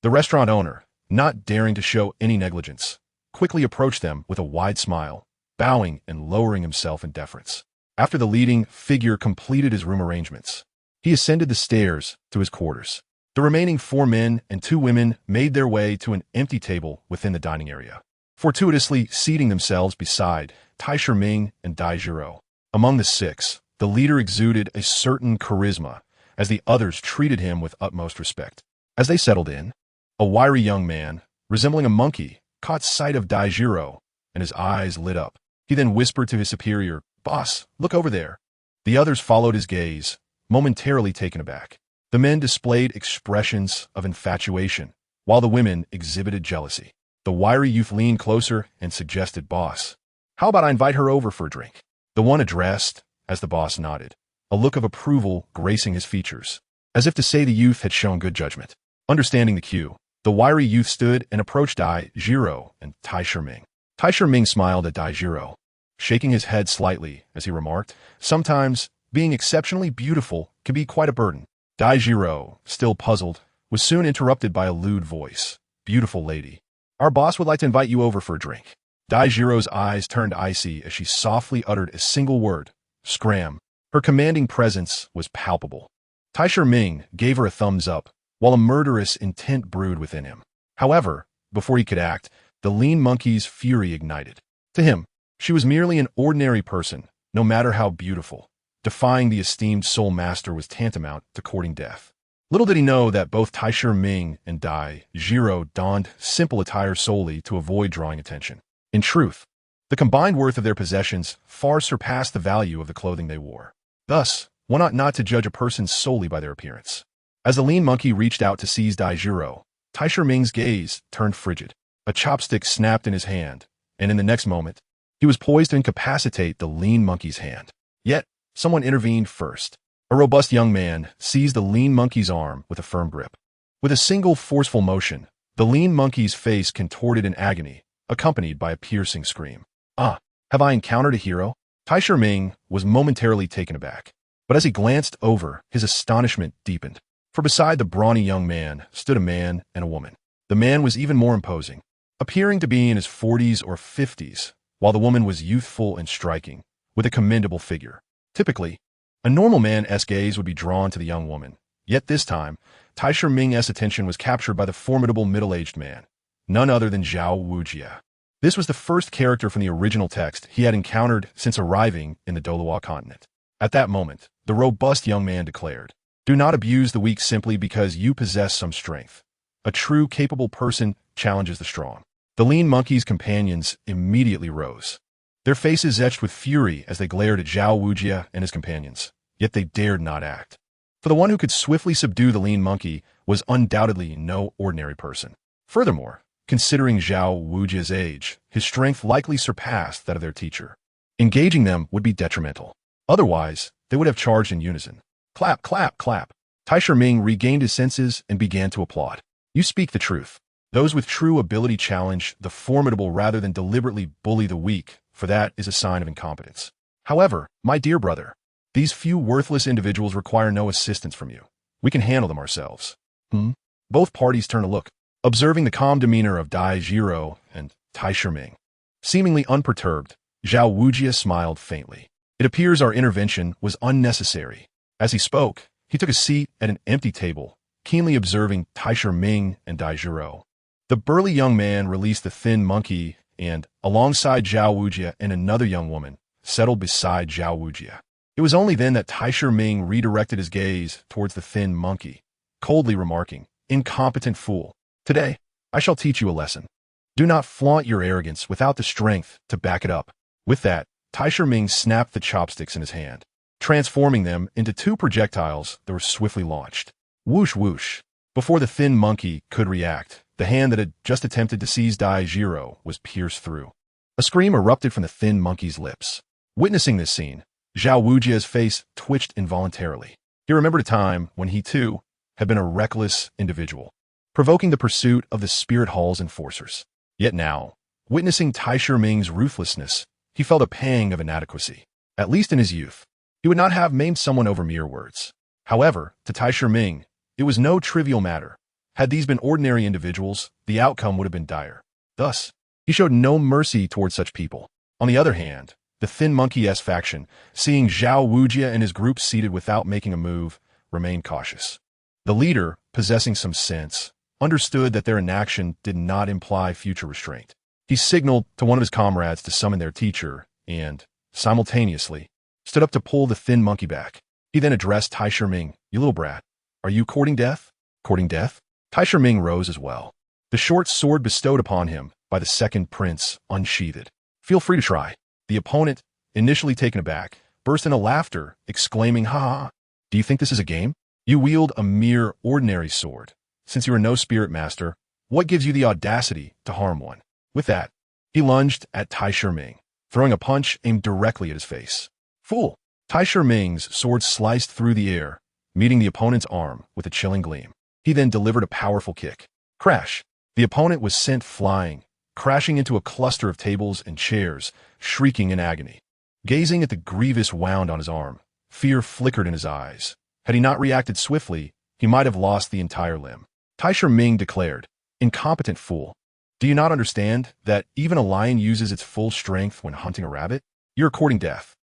The restaurant owner, not daring to show any negligence, quickly approached them with a wide smile, bowing and lowering himself in deference. After the leading figure completed his room arrangements, he ascended the stairs to his quarters. The remaining 4 men and 2 women made their way to an empty table within the dining area, fortuitously seating themselves beside taisher Ming and Dai Jiro. Among the 6, the leader exuded a certain charisma, as the others treated him with utmost respect. As they settled in, a wiry young man, resembling a monkey, caught sight of Dai Jiro, and his eyes lit up. He then whispered to his superior, "Boss, look over there." The others followed his gaze, momentarily taken aback. The men displayed expressions of infatuation, while the women exhibited jealousy. The wiry youth leaned closer and suggested, "Boss, how about I invite her over for a drink?" The one addressed, as the boss nodded, a look of approval gracing his features, as if to say the youth had shown good judgment. Understanding the cue, the wiry youth stood and approached Dai Jiro and taisher Ming. Taisher Ming smiled at Dai Jiro, shaking his head slightly as he remarked, "Sometimes, being exceptionally beautiful can be quite a burden." Dai Jiro, still puzzled, was soon interrupted by a lewd voice. "Beautiful lady, our boss would like to invite you over for a drink." Dai Jiro's eyes turned icy as she softly uttered a single word, "Scram." Her commanding presence was palpable. Taisher Ming gave her a thumbs up, while a murderous intent brewed within him. However, before he could act, the lean monkey's fury ignited. To him, she was merely an ordinary person, no matter how beautiful. Defying the esteemed soul master was tantamount to courting death. Little did he know that both taisher Ming and Dai Jiro donned simple attire solely to avoid drawing attention. In truth, the combined worth of their possessions far surpassed the value of the clothing they wore. Thus, one ought not to judge a person solely by their appearance. As the lean monkey reached out to seize Dai Jiro, taisher Ming's gaze turned frigid. A chopstick snapped in his hand, and in the next moment, he was poised to incapacitate the lean monkey's hand. Yet, someone intervened first. A robust young man seized the lean monkey's arm with a firm grip. With a single forceful motion, the lean monkey's face contorted in agony, accompanied by a piercing scream. "Ah, have I encountered a hero?" Taisher Ming was momentarily taken aback, but as he glanced over, his astonishment deepened. For beside the brawny young man stood a man and a woman. The man was even more imposing, appearing to be in his 40s or 50s, while the woman was youthful and striking, with a commendable figure. Typically, a normal man's gaze would be drawn to the young woman, yet this time, taisher Ming's attention was captured by the formidable middle-aged man, none other than Zhao Wujia. This was the first character from the original text he had encountered since arriving in the Douluo continent. At that moment, the robust young man declared, "Do not abuse the weak simply because you possess some strength. A true capable person challenges the strong." The lean monkey's companions immediately rose, their faces etched with fury as they glared at Zhao Wujia and his companions, yet they dared not act. For the one who could swiftly subdue the lean monkey was undoubtedly no ordinary person. Furthermore, considering Zhao Wujia's age, his strength likely surpassed that of their teacher. Engaging them would be detrimental. Otherwise, they would have charged in unison. Clap, clap, clap. Taisher Ming regained his senses and began to applaud. "You speak the truth. Those with true ability challenge the formidable rather than deliberately bully the weak, for that is a sign of incompetence. However, my dear brother, these few worthless individuals require no assistance from you. We can handle them ourselves." Both parties turned to look, observing the calm demeanor of Dai Jiro and taisher Ming. Seemingly unperturbed, Zhao Wujia smiled faintly. "It appears our intervention was unnecessary." As he spoke, he took a seat at an empty table, keenly observing taisher Ming and Dai Jiro. The burly young man released the thin monkey and, alongside Zhao Wujia and another young woman, settled beside Zhao Wujia. It was only then that taisher Ming redirected his gaze towards the thin monkey, coldly remarking, "Incompetent fool. Today, I shall teach you a lesson. Do not flaunt your arrogance without the strength to back it up." With that, taisher Ming snapped the chopsticks in his hand, transforming them into 2 projectiles that were swiftly launched. Whoosh whoosh. Before the thin monkey could react, the hand that had just attempted to seize Dai Jiro was pierced through. A scream erupted from the thin monkey's lips. Witnessing this scene, Zhao Wujia's face twitched involuntarily. He remembered a time when he, too, had been a reckless individual, provoking the pursuit of the spirit hall's enforcers. Yet now, witnessing taisher Ming's ruthlessness, he felt a pang of inadequacy. At least in his youth, he would not have maimed someone over mere words. However, to taisher Ming, it was no trivial matter. Had these been ordinary individuals, the outcome would have been dire. Thus, He showed no mercy towards such people. On the other hand, the Thin Monkey-S faction, seeing Zhao Wujia and his group seated without making a move, remained cautious. The leader, possessing some sense, understood that their inaction did not imply future restraint. He signaled to one of his comrades to summon their teacher and, simultaneously, stood up to pull the Thin Monkey back. He then addressed Tai Shiming. "You little brat, are you courting death?" "Courting death?" Tai Shiming rose as well. The short sword bestowed upon him by the second prince unsheathed. "Feel free to try." The opponent, initially taken aback, burst into laughter, exclaiming, "Ha ha! Do you think this is a game? You wield a mere ordinary sword. Since you are no spirit master, what gives you the audacity to harm one?" With that, he lunged at Tai Shiming, throwing a punch aimed directly at his face. "Fool!" Tai Shiming's sword sliced through the air, meeting the opponent's arm with a chilling gleam. He then delivered a powerful kick. Crash! The opponent was sent flying, crashing into a cluster of tables and chairs, shrieking in agony. Gazing at the grievous wound on his arm, fear flickered in his eyes. Had he not reacted swiftly, he might have lost the entire limb. Tai Shiming declared, "Incompetent fool. Do you not understand that even a lion uses its full strength when hunting a rabbit? You're courting death.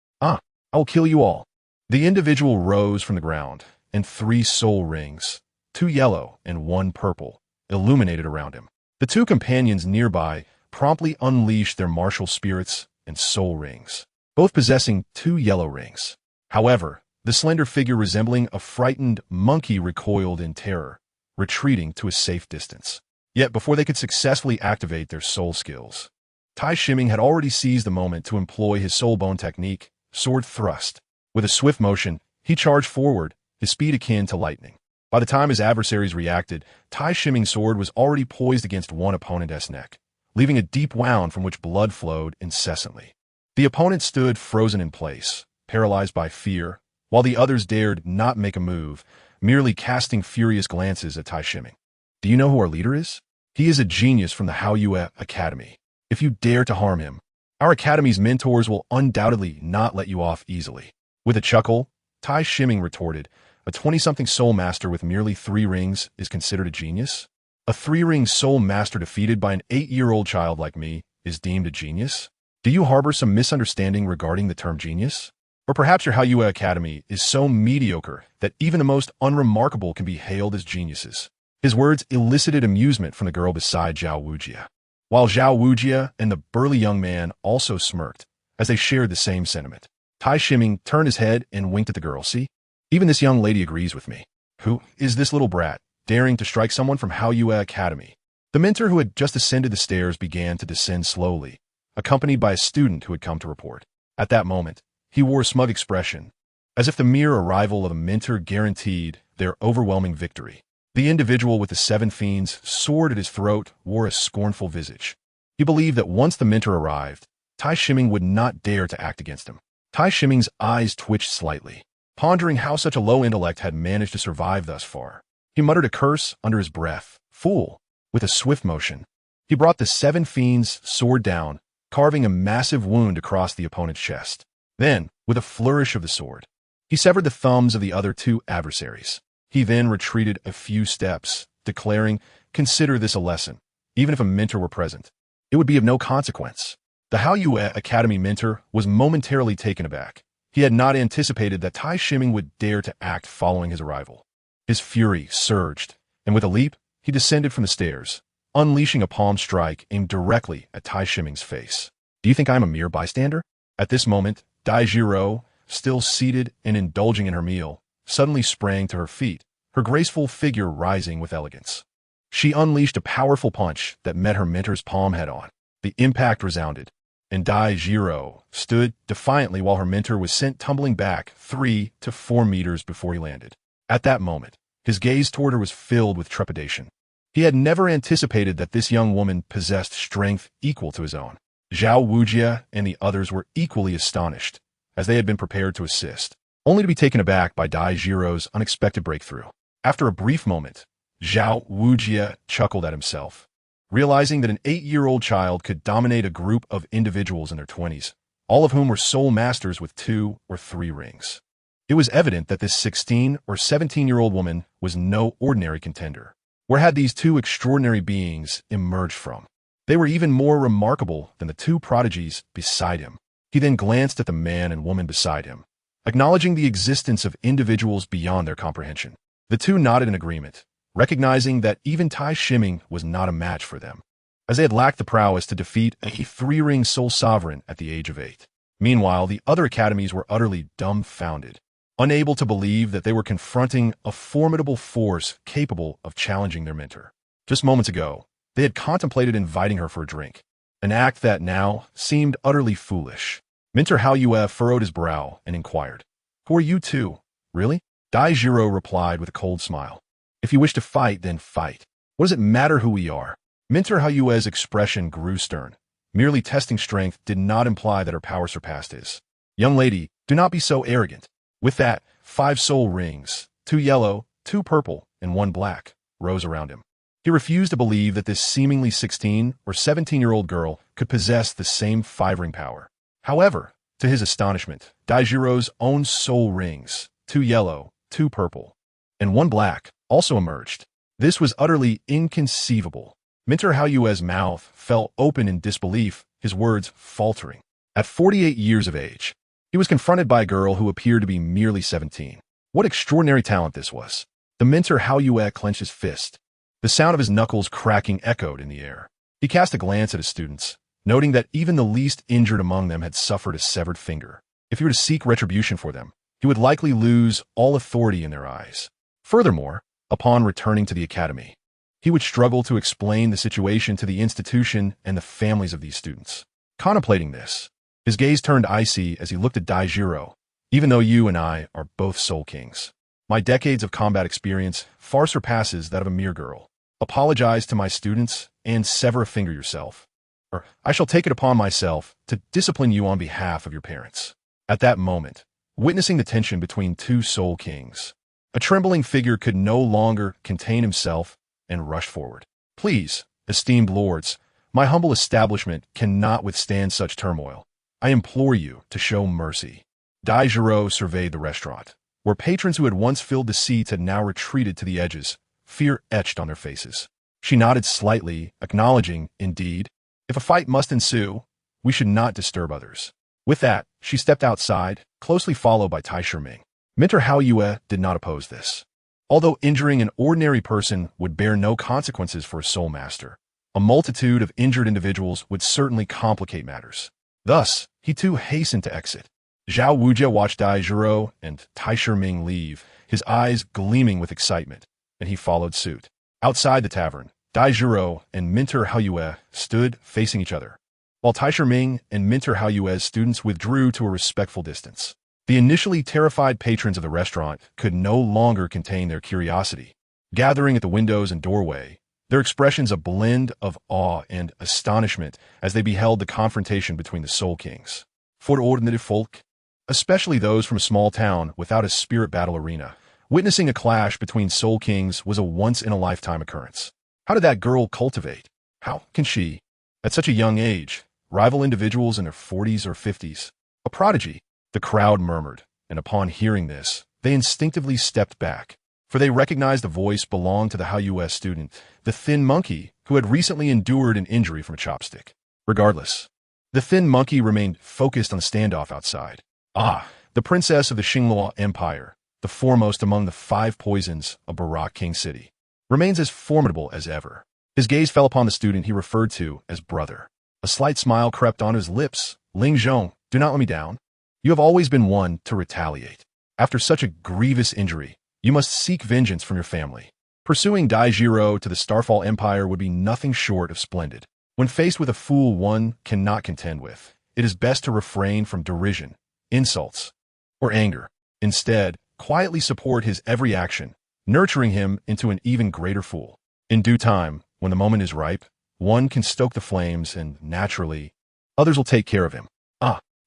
I will kill you all." The individual rose from the ground, and 3 soul rings, 2 yellow and 1 purple, illuminated around him. The 2 companions nearby promptly unleashed their martial spirits and soul rings, both possessing 2 yellow rings. However, the slender figure resembling a frightened monkey recoiled in terror, retreating to a safe distance. Yet before they could successfully activate their soul skills, Tai Shiming had already seized the moment to employ his soul bone technique, sword thrust. With a swift motion, he charged forward, his speed akin to lightning. By the time his adversaries reacted, Tai Shiming's sword was already poised against one opponent's neck, leaving a deep wound from which blood flowed incessantly. The opponent stood frozen in place, paralyzed by fear, while the others dared not make a move, merely casting furious glances at Tai Shiming. "Do you know who our leader is? He is a genius from the Haoyue Academy. If you dare to harm him, our academy's mentors will undoubtedly not let you off easily." With a chuckle, Tai Shiming retorted, "A 20-something soul master with merely 3 rings is considered a genius? A 3-ring soul master defeated by an 8-year-old child like me is deemed a genius? Do you harbor some misunderstanding regarding the term genius? Or perhaps your Haoyue Academy is so mediocre that even the most unremarkable can be hailed as geniuses?" His words elicited amusement from the girl beside Zhao Wujia, while Zhao Wujia and the burly young man also smirked as they shared the same sentiment. Tai Shiming turned his head and winked at the girl. "See? Even this young lady agrees with me. Who is this little brat, daring to strike someone from Haoyue Academy?" The mentor who had just ascended the stairs began to descend slowly, accompanied by a student who had come to report. At that moment, he wore a smug expression, as if the mere arrival of a mentor guaranteed their overwhelming victory. The individual with the 7 fiends sword at his throat wore a scornful visage. He believed that once the mentor arrived, Tai Shiming would not dare to act against him. Tai Shiming's eyes twitched slightly, pondering how such a low intellect had managed to survive thus far. He muttered a curse under his breath. "Fool!" With a swift motion, he brought the 7 fiends' sword down, carving a massive wound across the opponent's chest. Then, with a flourish of the sword, he severed the thumbs of the other 2 adversaries. He then retreated a few steps, declaring, "Consider this a lesson. Even if a mentor were present, it would be of no consequence." The Haoyue Academy mentor was momentarily taken aback. He had not anticipated that Tai Shiming would dare to act following his arrival. His fury surged, and with a leap, he descended from the stairs, unleashing a palm strike aimed directly at Tai Shiming's face. "Do you think I am a mere bystander?" At this moment, Dai Jiro, still seated and indulging in her meal, suddenly sprang to her feet, her graceful figure rising with elegance. She unleashed a powerful punch that met her mentor's palm head-on. The impact resounded, and Dai Jiro stood defiantly while her mentor was sent tumbling back 3 to 4 meters before he landed. At that moment, his gaze toward her was filled with trepidation. He had never anticipated that this young woman possessed strength equal to his own. Zhao Wujia and the others were equally astonished, as they had been prepared to assist, only to be taken aback by Dai Jiro's unexpected breakthrough. After a brief moment, Zhao Wujia chuckled at himself, realizing that an 8-year-old child could dominate a group of individuals in their 20s, all of whom were soul masters with 2 or 3 rings. It was evident that this 16 or 17-year-old woman was no ordinary contender. Where had these 2 extraordinary beings emerged from? They were even more remarkable than the two prodigies beside him. He then glanced at the man and woman beside him, acknowledging the existence of individuals beyond their comprehension. The two nodded in agreement, recognizing that even Tai Shiming was not a match for them, as they had lacked the prowess to defeat a three-ring Soul Sovereign at the age of 8. Meanwhile, the other academies were utterly dumbfounded, unable to believe that they were confronting a formidable force capable of challenging their mentor. Just moments ago, they had contemplated inviting her for a drink, an act that now seemed utterly foolish. Mentor Hao Yue furrowed his brow and inquired, "Who are you two? Really?" Dai Jiro replied with a cold smile. "If you wish to fight, then fight. What does it matter who we are?" Mentor Hao Yue's expression grew stern. Merely testing strength did not imply that her power surpassed his. "Young lady, do not be so arrogant." With that, 5 soul rings, 2 yellow, 2 purple, and 1 black, rose around him. He refused to believe that this seemingly 16 or 17-year-old girl could possess the same 5-ring power. However, to his astonishment, Daijiro's own soul rings, 2 yellow, 2 purple, and 1 black, also emerged. This was utterly inconceivable. Mentor Hao Yue's mouth fell open in disbelief, his words faltering. At 48 years of age, he was confronted by a girl who appeared to be merely 17. What extraordinary talent this was. The mentor Hao Yue clenched his fist. The sound of his knuckles cracking echoed in the air. He cast a glance at his students, noting that even the least injured among them had suffered a severed finger. If he were to seek retribution for them, he would likely lose all authority in their eyes. Furthermore, upon returning to the academy, he would struggle to explain the situation to the institution and the families of these students. Contemplating this, his gaze turned icy as he looked at Daijiro. "Even though you and I are both Soul Kings, my decades of combat experience far surpasses that of a mere girl. Apologize to my students and sever a finger yourself, or I shall take it upon myself to discipline you on behalf of your parents." At that moment, witnessing the tension between 2 Soul Kings, a trembling figure could no longer contain himself and rushed forward. "Please, esteemed lords, my humble establishment cannot withstand such turmoil. I implore you to show mercy." Daijiro surveyed the restaurant, where patrons who had once filled the seats had now retreated to the edges, fear etched on their faces. She nodded slightly, acknowledging, indeed, if a fight must ensue, we should not disturb others. With that, she stepped outside, closely followed by Tai Shiming. Mentor Hao Yue did not oppose this. Although injuring an ordinary person would bear no consequences for a soul master, a multitude of injured individuals would certainly complicate matters. Thus, he too hastened to exit. Zhao Wujie watched Daijiro and Tai Shiming leave, his eyes gleaming with excitement, and he followed suit. Outside the tavern, Daijiro and Mentor Hao Yue stood facing each other, while Tai Shiming and Mentor Hao Yue's students withdrew to a respectful distance. The initially terrified patrons of the restaurant could no longer contain their curiosity. Gathering at the windows and doorway, their expressions a blend of awe and astonishment as they beheld the confrontation between the Soul Kings. For ordinary folk, especially those from a small town without a spirit battle arena, witnessing a clash between Soul Kings was a once-in-a-lifetime occurrence. How did that girl cultivate? How can she, at such a young age, rival individuals in their 40s or 50s? A prodigy, the crowd murmured, and upon hearing this, they instinctively stepped back, for they recognized the voice belonged to the Hao Yue student, the thin monkey who had recently endured an injury from a chopstick. Regardless, the thin monkey remained focused on the standoff outside. Ah, the princess of the Xinglua Empire, the foremost among the 5 poisons of Barak King City, remains as formidable as ever. His gaze fell upon the student he referred to as brother. A slight smile crept on his lips. "Ling Zhong, do not let me down. You have always been one to retaliate. After such a grievous injury, you must seek vengeance from your family. Pursuing Daijiro to the Starfall Empire would be nothing short of splendid. When faced with a fool one cannot contend with, it is best to refrain from derision, insults, or anger. Instead, quietly support his every action, nurturing him into an even greater fool. In due time, when the moment is ripe, one can stoke the flames and, naturally, others will take care of him.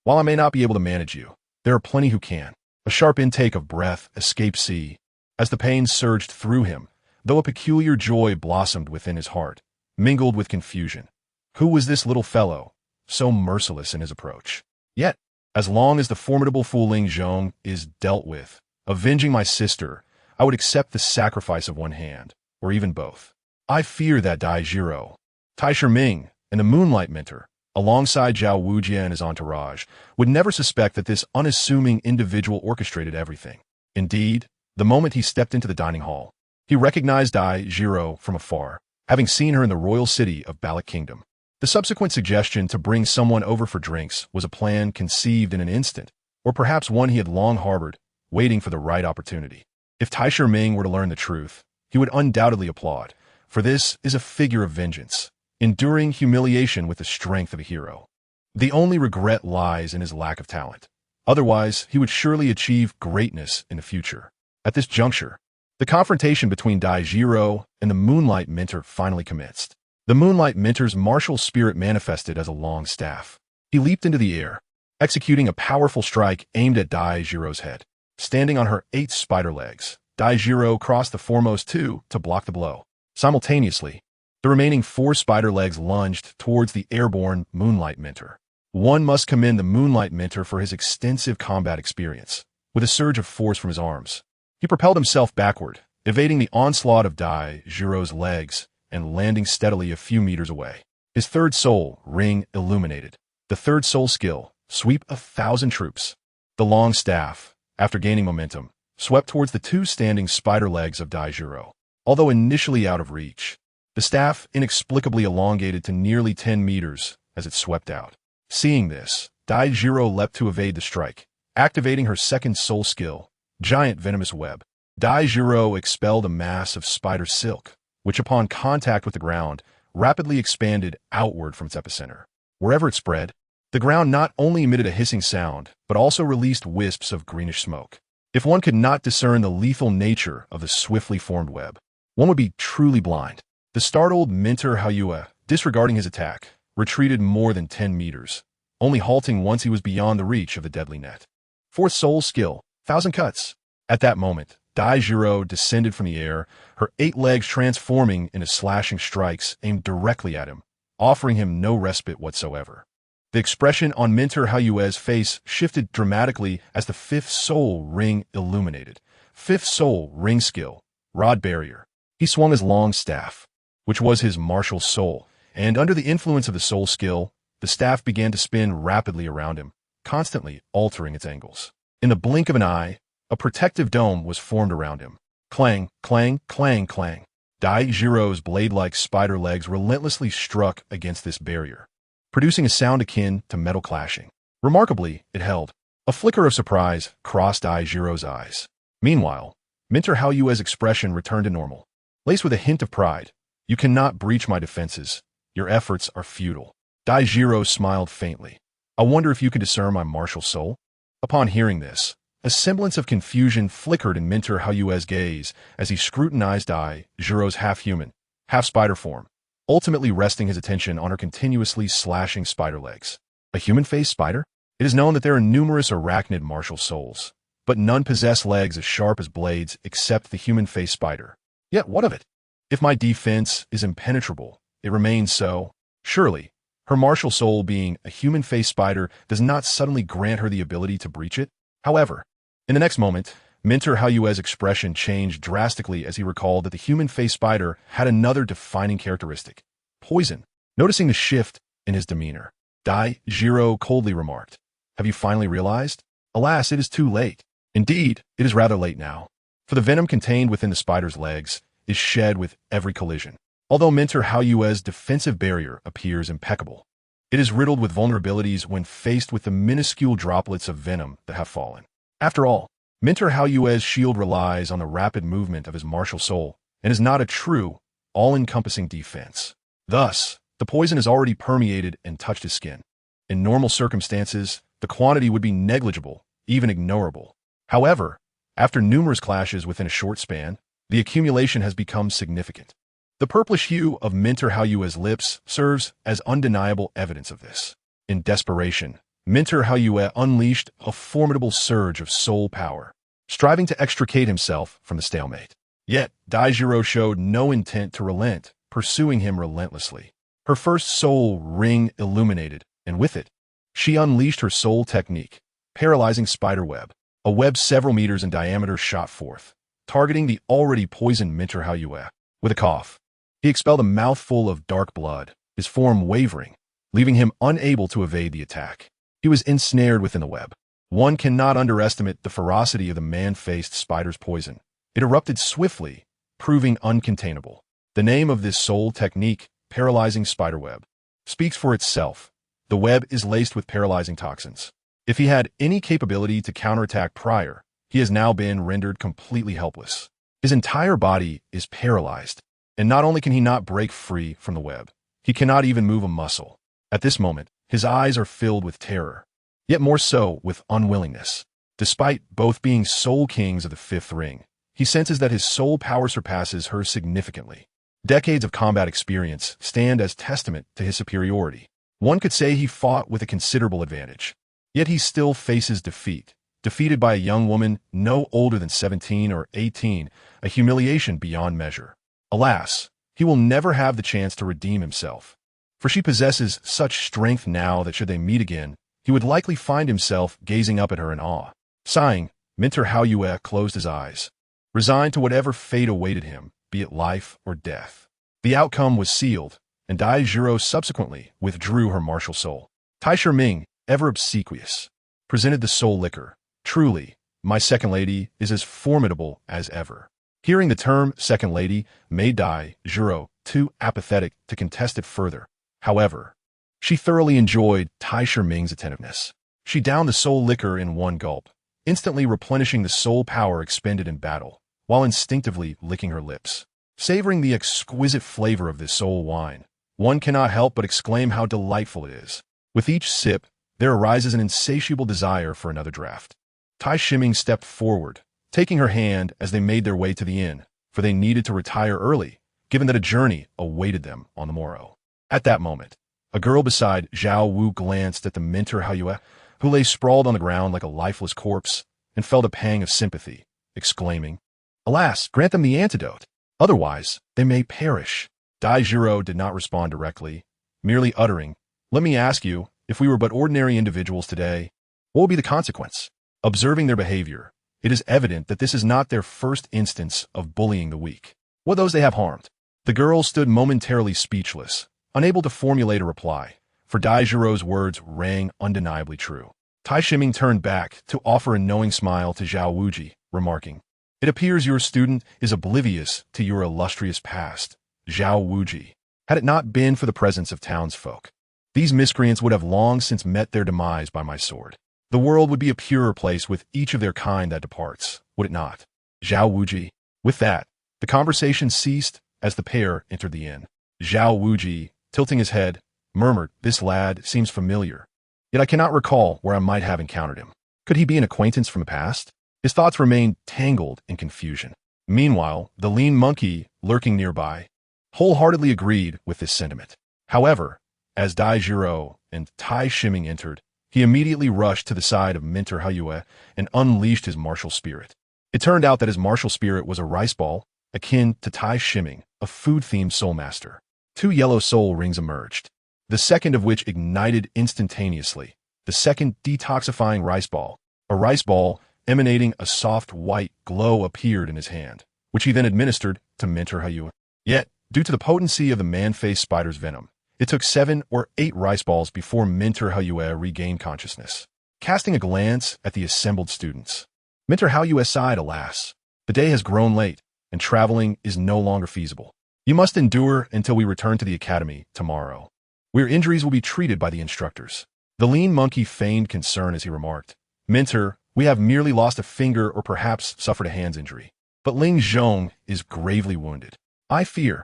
While I may not be able to manage you, there are plenty who can." A sharp intake of breath escaped C as the pain surged through him, though a peculiar joy blossomed within his heart, mingled with confusion. Who was this little fellow, so merciless in his approach? Yet, as long as the formidable Fu Ling Zhong is dealt with, avenging my sister, I would accept the sacrifice of one hand, or even both. I fear that Daijiro. Tai Shiming, and the Moonlight Mentor, alongside Zhao Wujia and his entourage, would never suspect that this unassuming individual orchestrated everything. Indeed, the moment he stepped into the dining hall, he recognized Dai Jiro from afar, having seen her in the royal city of Balak Kingdom. The subsequent suggestion to bring someone over for drinks was a plan conceived in an instant, or perhaps one he had long harbored, waiting for the right opportunity. If Tai Ming were to learn the truth, he would undoubtedly applaud, for this is a figure of vengeance, enduring humiliation with the strength of a hero. The only regret lies in his lack of talent. Otherwise, he would surely achieve greatness in the future. At this juncture, the confrontation between Dai Jiro and the Moonlight Mentor finally commenced. The Moonlight Mentor's martial spirit manifested as a long staff. He leaped into the air, executing a powerful strike aimed at Dai Jiro's head. Standing on her 8 spider legs, Dai Jiro crossed the foremost 2 to block the blow. Simultaneously, the remaining 4 spider legs lunged towards the airborne Moonlight Mentor. One must commend the Moonlight Mentor for his extensive combat experience. With a surge of force from his arms, he propelled himself backward, evading the onslaught of Dai Jiro's legs and landing steadily a few meters away. His third soul, Ring Illuminated. The third soul skill, Sweep 1,000 troops. The long staff, after gaining momentum, swept towards the 2 standing spider legs of Dai Jiro. Although initially out of reach, the staff inexplicably elongated to nearly 10 meters as it swept out. Seeing this, Dai Jiro leapt to evade the strike, activating her second soul skill, Giant Venomous Web. Dai Jiro expelled a mass of spider silk, which upon contact with the ground, rapidly expanded outward from its epicenter. Wherever it spread, the ground not only emitted a hissing sound, but also released wisps of greenish smoke. If one could not discern the lethal nature of the swiftly formed web, one would be truly blind. The startled Mentor Haoyue, disregarding his attack, retreated more than 10 meters, only halting once he was beyond the reach of the deadly net. Fourth soul skill, 1,000 cuts. At that moment, Dai Jiro descended from the air, her 8 legs transforming into slashing strikes aimed directly at him, offering him no respite whatsoever. The expression on Mentor Haoyue's face shifted dramatically as the 5th soul ring illuminated. 5th soul ring skill, Rod Barrier. He swung his long staff, which was his martial soul, and under the influence of the soul skill, the staff began to spin rapidly around him, constantly altering its angles. In the blink of an eye, a protective dome was formed around him. Clang, clang, clang, clang. Dai Jiro's blade-like spider legs relentlessly struck against this barrier, producing a sound akin to metal clashing. Remarkably, it held. A flicker of surprise crossed Dai Jiro's eyes. Meanwhile, Mentor Haoyue's expression returned to normal. Laced with a hint of pride, "You cannot breach my defenses. Your efforts are futile." Dai Jiro smiled faintly. "I wonder if you can discern my martial soul?" Upon hearing this, a semblance of confusion flickered in Mentor Haoyue's gaze as he scrutinized Dai Jiro's half-human, half-spider form, ultimately resting his attention on her continuously slashing spider legs. A human-faced spider? It is known that there are numerous arachnid martial souls, but none possess legs as sharp as blades except the human-faced spider. Yet what of it? If my defense is impenetrable, it remains so. Surely, her martial soul being a human-faced spider does not suddenly grant her the ability to breach it. However, in the next moment, Mentor Haoyue's expression changed drastically as he recalled that the human-faced spider had another defining characteristic: poison. Noticing the shift in his demeanor, Dai Jiro coldly remarked, "Have you finally realized? Alas, it is too late. Indeed, it is rather late now, for the venom contained within the spider's legs is shed with every collision. Although Mentor Haoyue's defensive barrier appears impeccable, it is riddled with vulnerabilities when faced with the minuscule droplets of venom that have fallen. After all, Mentor Haoyue's shield relies on the rapid movement of his martial soul and is not a true, all-encompassing defense. Thus, the poison has already permeated and touched his skin. In normal circumstances, the quantity would be negligible, even ignorable. However, after numerous clashes within a short span, the accumulation has become significant. The purplish hue of Mentor Haoyue's lips serves as undeniable evidence of this. In desperation, Mentor Haoyue unleashed a formidable surge of soul power, striving to extricate himself from the stalemate. Yet, Dai Jiro showed no intent to relent, pursuing him relentlessly. Her first soul ring illuminated, and with it, she unleashed her soul technique, paralyzing spiderweb. A web several meters in diameter shot forth, targeting the already poisoned Mentor Haoyue. With a cough, he expelled a mouthful of dark blood, his form wavering, leaving him unable to evade the attack. He was ensnared within the web. One cannot underestimate the ferocity of the man-faced spider's poison. It erupted swiftly, proving uncontainable. The name of this sole technique, paralyzing spiderweb, speaks for itself. The web is laced with paralyzing toxins. If he had any capability to counterattack prior, he has now been rendered completely helpless. His entire body is paralyzed, and not only can he not break free from the web, he cannot even move a muscle. At this moment, his eyes are filled with terror, yet more so with unwillingness. Despite both being soul kings of the fifth ring, he senses that his soul power surpasses hers significantly. Decades of combat experience stand as testament to his superiority. One could say he fought with a considerable advantage. Yet he still faces defeat, defeated by a young woman no older than 17 or 18, a humiliation beyond measure. Alas, he will never have the chance to redeem himself, for she possesses such strength now that should they meet again, he would likely find himself gazing up at her in awe. Sighing, Minter Haoyue closed his eyes, resigned to whatever fate awaited him, be it life or death. The outcome was sealed, and Dai Jiro subsequently withdrew her martial soul. Tai Shiming, ever obsequious, presented the soul liquor. Truly, my second lady is as formidable as ever. Hearing the term second lady made Dai Jiro too apathetic to contest it further. However, she thoroughly enjoyed Tai Shiming's attentiveness. She downed the soul liquor in one gulp, instantly replenishing the soul power expended in battle, while instinctively licking her lips. Savoring the exquisite flavor of this soul wine, one cannot help but exclaim how delightful it is. With each sip, there arises an insatiable desire for another draught. Tai Shiming stepped forward, taking her hand as they made their way to the inn, for they needed to retire early, given that a journey awaited them on the morrow. At that moment, a girl beside Zhao Wu glanced at the Minter Haoyue, who lay sprawled on the ground like a lifeless corpse, and felt a pang of sympathy, exclaiming, "Alas, grant them the antidote. Otherwise, they may perish." Dai Jiro did not respond directly, merely uttering, "Let me ask you, if we were but ordinary individuals today, what would be the consequence?" Observing their behavior, it is evident that this is not their first instance of bullying the weak. What those they have harmed? The girl stood momentarily speechless, unable to formulate a reply, for Dai Jiro's words rang undeniably true. Tai Shiming turned back to offer a knowing smile to Zhao Wuji, remarking, "It appears your student is oblivious to your illustrious past, Zhao Wuji. Had it not been for the presence of townsfolk, these miscreants would have long since met their demise by my sword. The world would be a purer place with each of their kind that departs, would it not, Zhao Wuji?" With that, the conversation ceased as the pair entered the inn. Zhao Wuji, tilting his head, murmured, "This lad seems familiar, yet I cannot recall where I might have encountered him. Could he be an acquaintance from the past?" His thoughts remained tangled in confusion. Meanwhile, the lean monkey, lurking nearby, wholeheartedly agreed with this sentiment. However, as Dai Jiro and Tai Shiming entered, he immediately rushed to the side of Minter Haoyue and unleashed his martial spirit. It turned out that his martial spirit was a rice ball, akin to Tai Shiming, a food-themed soul master. 2 yellow soul rings emerged, the second of which ignited instantaneously. The second detoxifying rice ball, a rice ball emanating a soft white glow, appeared in his hand, which he then administered to Minter Haoyue. Yet, due to the potency of the man-faced spider's venom, it took 7 or 8 rice balls before Minter Haoyue regained consciousness. Casting a glance at the assembled students, Minter Haoyue sighed, "Alas, the day has grown late, and traveling is no longer feasible. You must endure until we return to the academy tomorrow, where injuries will be treated by the instructors." The lean monkey feigned concern as he remarked, "Minter, we have merely lost a finger or perhaps suffered a hand's injury. But Ling Zhong is gravely wounded. I fear.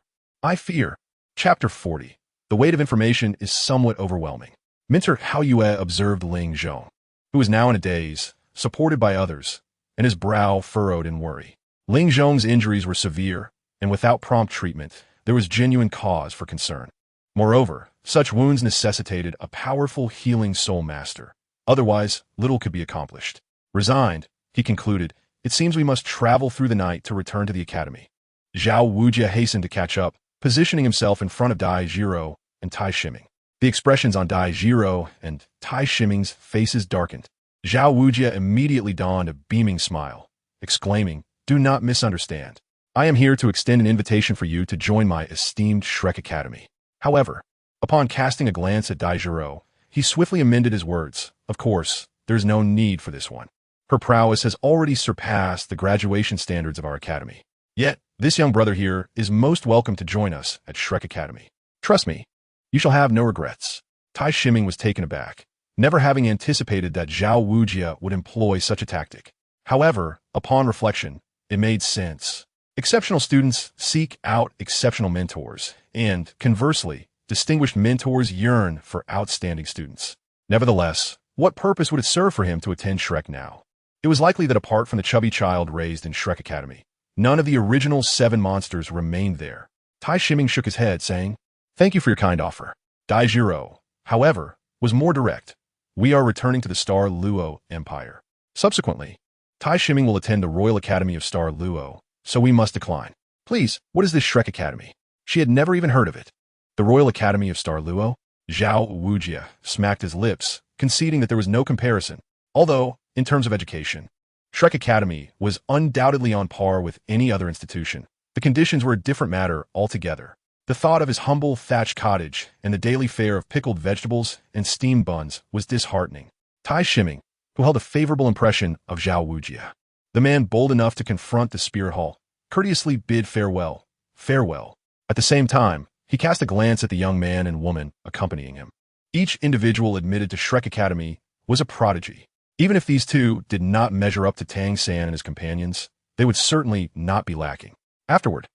Chapter 40. The weight of information is somewhat overwhelming. Minter Haoyue observed Ling Zhong, who was now in a daze, supported by others, and his brow furrowed in worry. Ling Zhong's injuries were severe, and without prompt treatment, there was genuine cause for concern. Moreover, such wounds necessitated a powerful healing soul master. Otherwise, little could be accomplished. Resigned, he concluded, "It seems we must travel through the night to return to the academy." Zhao Wujia hastened to catch up, positioning himself in front of Dai Jiro and Tai Shiming. The expressions on Dai Jiro and Tai Shiming's faces darkened. Zhao Wujia immediately donned a beaming smile, exclaiming, "Do not misunderstand. I am here to extend an invitation for you to join my esteemed Shrek Academy. However, Upon casting a glance at Daijiro, he swiftly amended his words. Of course, there's no need for this one. Her prowess has already surpassed the graduation standards of our academy. Yet, this young brother here is most welcome to join us at Shrek Academy. Trust me, you shall have no regrets. Tai Shiming was taken aback, never having anticipated that Zhao Wujia would employ such a tactic. However, upon reflection, it made sense. Exceptional students seek out exceptional mentors, and, conversely, distinguished mentors yearn for outstanding students. Nevertheless, what purpose would it serve for him to attend Shrek now? It was likely that apart from the chubby child raised in Shrek Academy, none of the original 7 monsters remained there. Tai Shiming shook his head, saying, "Thank you for your kind offer." Daijiro, however, was more direct. "We are returning to the Star Luo Empire. Subsequently, Tai Shiming will attend the Royal Academy of Star Luo, so we must decline." "Please, what is this Shrek Academy?" She had never even heard of it. The Royal Academy of Star Luo? Zhao Wujia smacked his lips, conceding that there was no comparison. Although, in terms of education, Shrek Academy was undoubtedly on par with any other institution. The conditions were a different matter altogether. The thought of his humble thatched cottage and the daily fare of pickled vegetables and steamed buns was disheartening. Tai Shiming, who held a favorable impression of Zhao Wujia, the man bold enough to confront the Spirit Hall, courteously bid farewell. Farewell. At the same time, he cast a glance at the young man and woman accompanying him. Each individual admitted to Shrek Academy was a prodigy. Even if these two did not measure up to Tang San and his companions, they would certainly not be lacking. Afterward,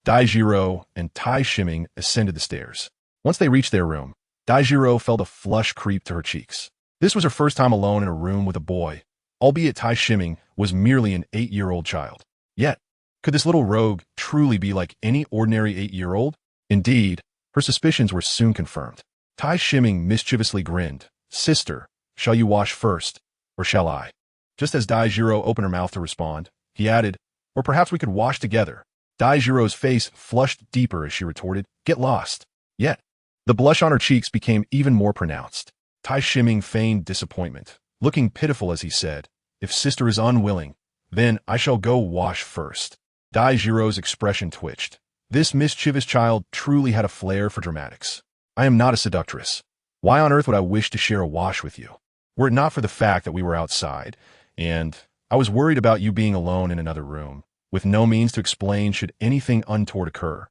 Daijiro and Tai Shiming ascended the stairs. Once they reached their room, Daijiro felt a flush creep to her cheeks. This was her first time alone in a room with a boy, albeit Tai Shiming was merely an 8-year-old child. Yet, could this little rogue truly be like any ordinary 8-year-old? Indeed, her suspicions were soon confirmed. Tai Shiming mischievously grinned. "Sister, shall you wash first, or shall I?" Just as Daijiro opened her mouth to respond, he added, "Or perhaps we could wash together." Daijiro's face flushed deeper as she retorted, "Get lost." Yet, the blush on her cheeks became even more pronounced. Tai Shiming feigned disappointment, looking pitiful as he said, "If sister is unwilling, then I shall go wash first." Daijiro's expression twitched. This mischievous child truly had a flair for dramatics. "I am not a seductress. Why on earth would I wish to share a wash with you? Were it not for the fact that we were outside, and I was worried about you being alone in another room, with no means to explain should anything untoward occur,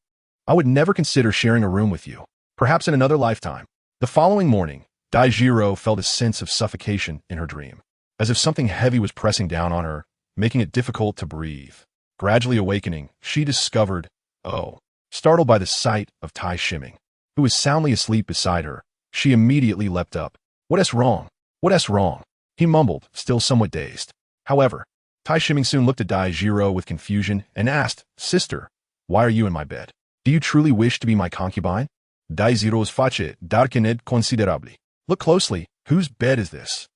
I would never consider sharing a room with you, perhaps in another lifetime." The following morning, Daijiro felt a sense of suffocation in her dream, as if something heavy was pressing down on her, making it difficult to breathe. Gradually awakening, she discovered, startled by the sight of Tai Shiming, who was soundly asleep beside her, she immediately leapt up. "What's wrong? What's wrong?" he mumbled, still somewhat dazed. However, Tai Shiming soon looked at Daijiro with confusion and asked, "Sister, why are you in my bed? Do you truly wish to be my concubine?" Daijiro's face darkened considerably. "Look closely. Whose bed is this?"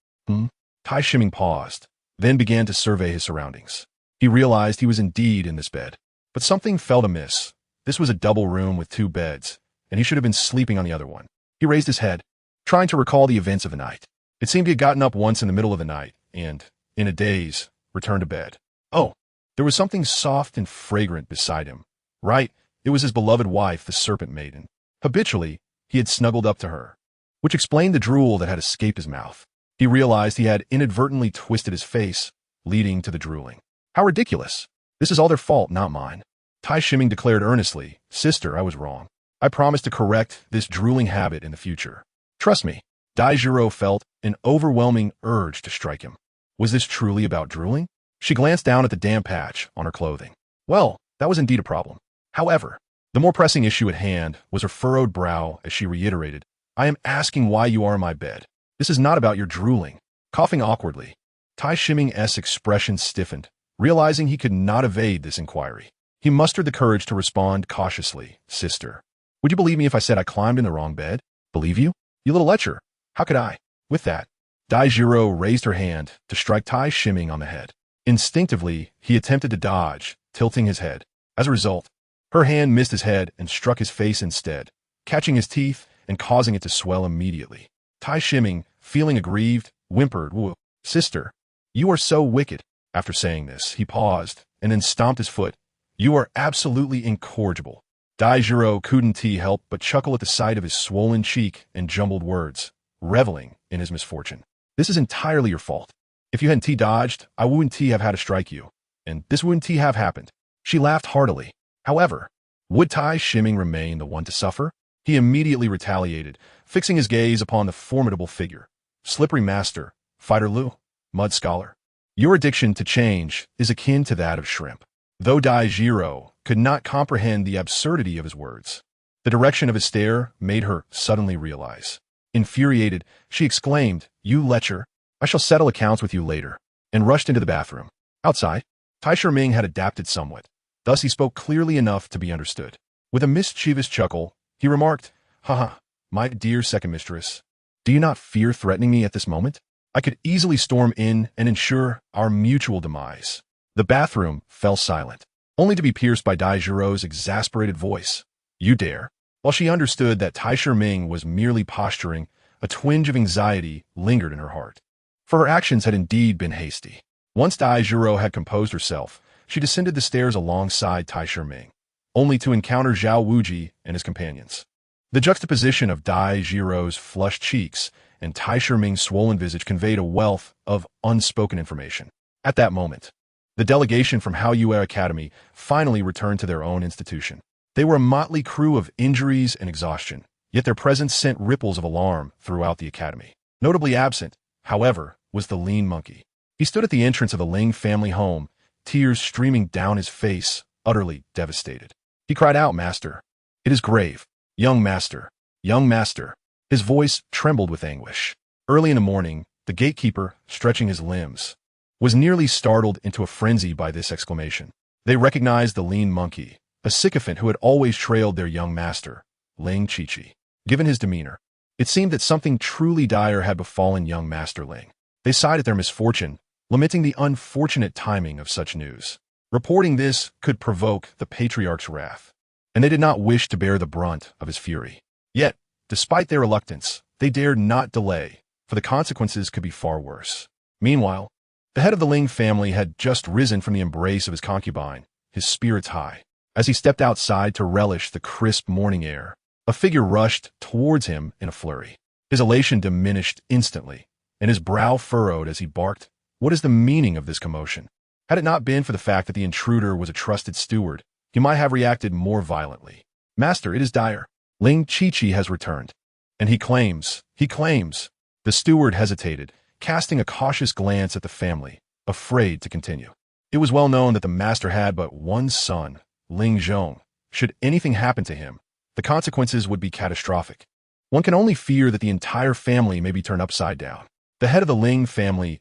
Tai Shiming paused, then began to survey his surroundings. He realized he was indeed in this bed. But something felt amiss. This was a double room with 2 beds, and he should have been sleeping on the other one. He raised his head, trying to recall the events of the night. It seemed he had gotten up once in the middle of the night, and, in a daze, returned to bed. There was something soft and fragrant beside him. Right, it was his beloved wife, the Serpent Maiden. Habitually, he had snuggled up to her, which explained the drool that had escaped his mouth. He realized he had inadvertently twisted his face, leading to the drooling. How ridiculous! This is all their fault, not mine. Tai Shiming declared earnestly, "Sister, I was wrong. I promise to correct this drooling habit in the future. Trust me." Daijiro felt an overwhelming urge to strike him. Was this truly about drooling? She glanced down at the damp patch on her clothing. Well, that was indeed a problem. However, the more pressing issue at hand was her furrowed brow as she reiterated, "I am asking why you are in my bed. This is not about your drooling." Coughing awkwardly, Tai Shiming's expression stiffened, realizing he could not evade this inquiry. He mustered the courage to respond cautiously, "Sister, would you believe me if I said I climbed in the wrong bed?" "Believe you? You little lecher. How could I?" With that, Daijiro raised her hand to strike Tai Shiming on the head. Instinctively, he attempted to dodge, tilting his head. As a result, her hand missed his head and struck his face instead, catching his teeth and causing it to swell immediately. Tai Shiming, feeling aggrieved, whimpered, "Whoa, sister, you are so wicked." After saying this, he paused and then stomped his foot. "You are absolutely incorrigible." Daijiro couldn't help but chuckle at the sight of his swollen cheek and jumbled words, reveling in his misfortune. This is entirely your fault. If you hadn't dodged, I wouldn't have had to strike you, and this wouldn't have happened. She laughed heartily. However, would Tai Shiming remain the one to suffer? He immediately retaliated, fixing his gaze upon the formidable figure. Slippery Master, Fighter Lu, Mud Scholar. Your addiction to change is akin to that of shrimp. Though Daijiro could not comprehend the absurdity of his words, the direction of his stare made her suddenly realize. Infuriated, she exclaimed, "You lecher! I shall settle accounts with you later," and rushed into the bathroom. Outside, Tai Shiming had adapted somewhat. Thus he spoke clearly enough to be understood. With a mischievous chuckle, he remarked, "Haha, my dear second mistress, do you not fear threatening me at this moment? I could easily storm in and ensure our mutual demise." The bathroom fell silent, only to be pierced by Daijiro's exasperated voice. "You dare?" While she understood that Tai Shiming was merely posturing, a twinge of anxiety lingered in her heart. For her actions had indeed been hasty. Once Daijiro had composed herself, she descended the stairs alongside Tai Shiming, only to encounter Zhao Wuji and his companions. The juxtaposition of Daijiro's flushed cheeks and Tai Shiming's swollen visage conveyed a wealth of unspoken information. At that moment, the delegation from Haoyue Academy finally returned to their own institution. They were a motley crew of injuries and exhaustion, yet their presence sent ripples of alarm throughout the academy. Notably absent, however, was the lean monkey. He stood at the entrance of the Ling family home, tears streaming down his face, utterly devastated. He cried out, "Master! It is grave! Young master! Young master!" His voice trembled with anguish. Early in the morning, the gatekeeper, stretching his limbs, was nearly startled into a frenzy by this exclamation. They recognized the lean monkey, a sycophant who had always trailed their young master, Ling Qiqi. Given his demeanor, it seemed that something truly dire had befallen young Master Ling. They sighed at their misfortune, lamenting the unfortunate timing of such news. Reporting this could provoke the patriarch's wrath, and they did not wish to bear the brunt of his fury. Yet, despite their reluctance, they dared not delay, for the consequences could be far worse. Meanwhile, the head of the Ling family had just risen from the embrace of his concubine, his spirits high. As he stepped outside to relish the crisp morning air, a figure rushed towards him in a flurry. His elation diminished instantly, and his brow furrowed as he barked, "What is the meaning of this commotion?" Had it not been for the fact that the intruder was a trusted steward, he might have reacted more violently. "Master, it is dire. Ling Qiqi has returned, and he claims. The steward hesitated, casting a cautious glance at the family, afraid to continue. It was well known that the master had but one son, Ling Zhong. Should anything happen to him, the consequences would be catastrophic. One can only fear that the entire family may be turned upside down. The head of the Ling family's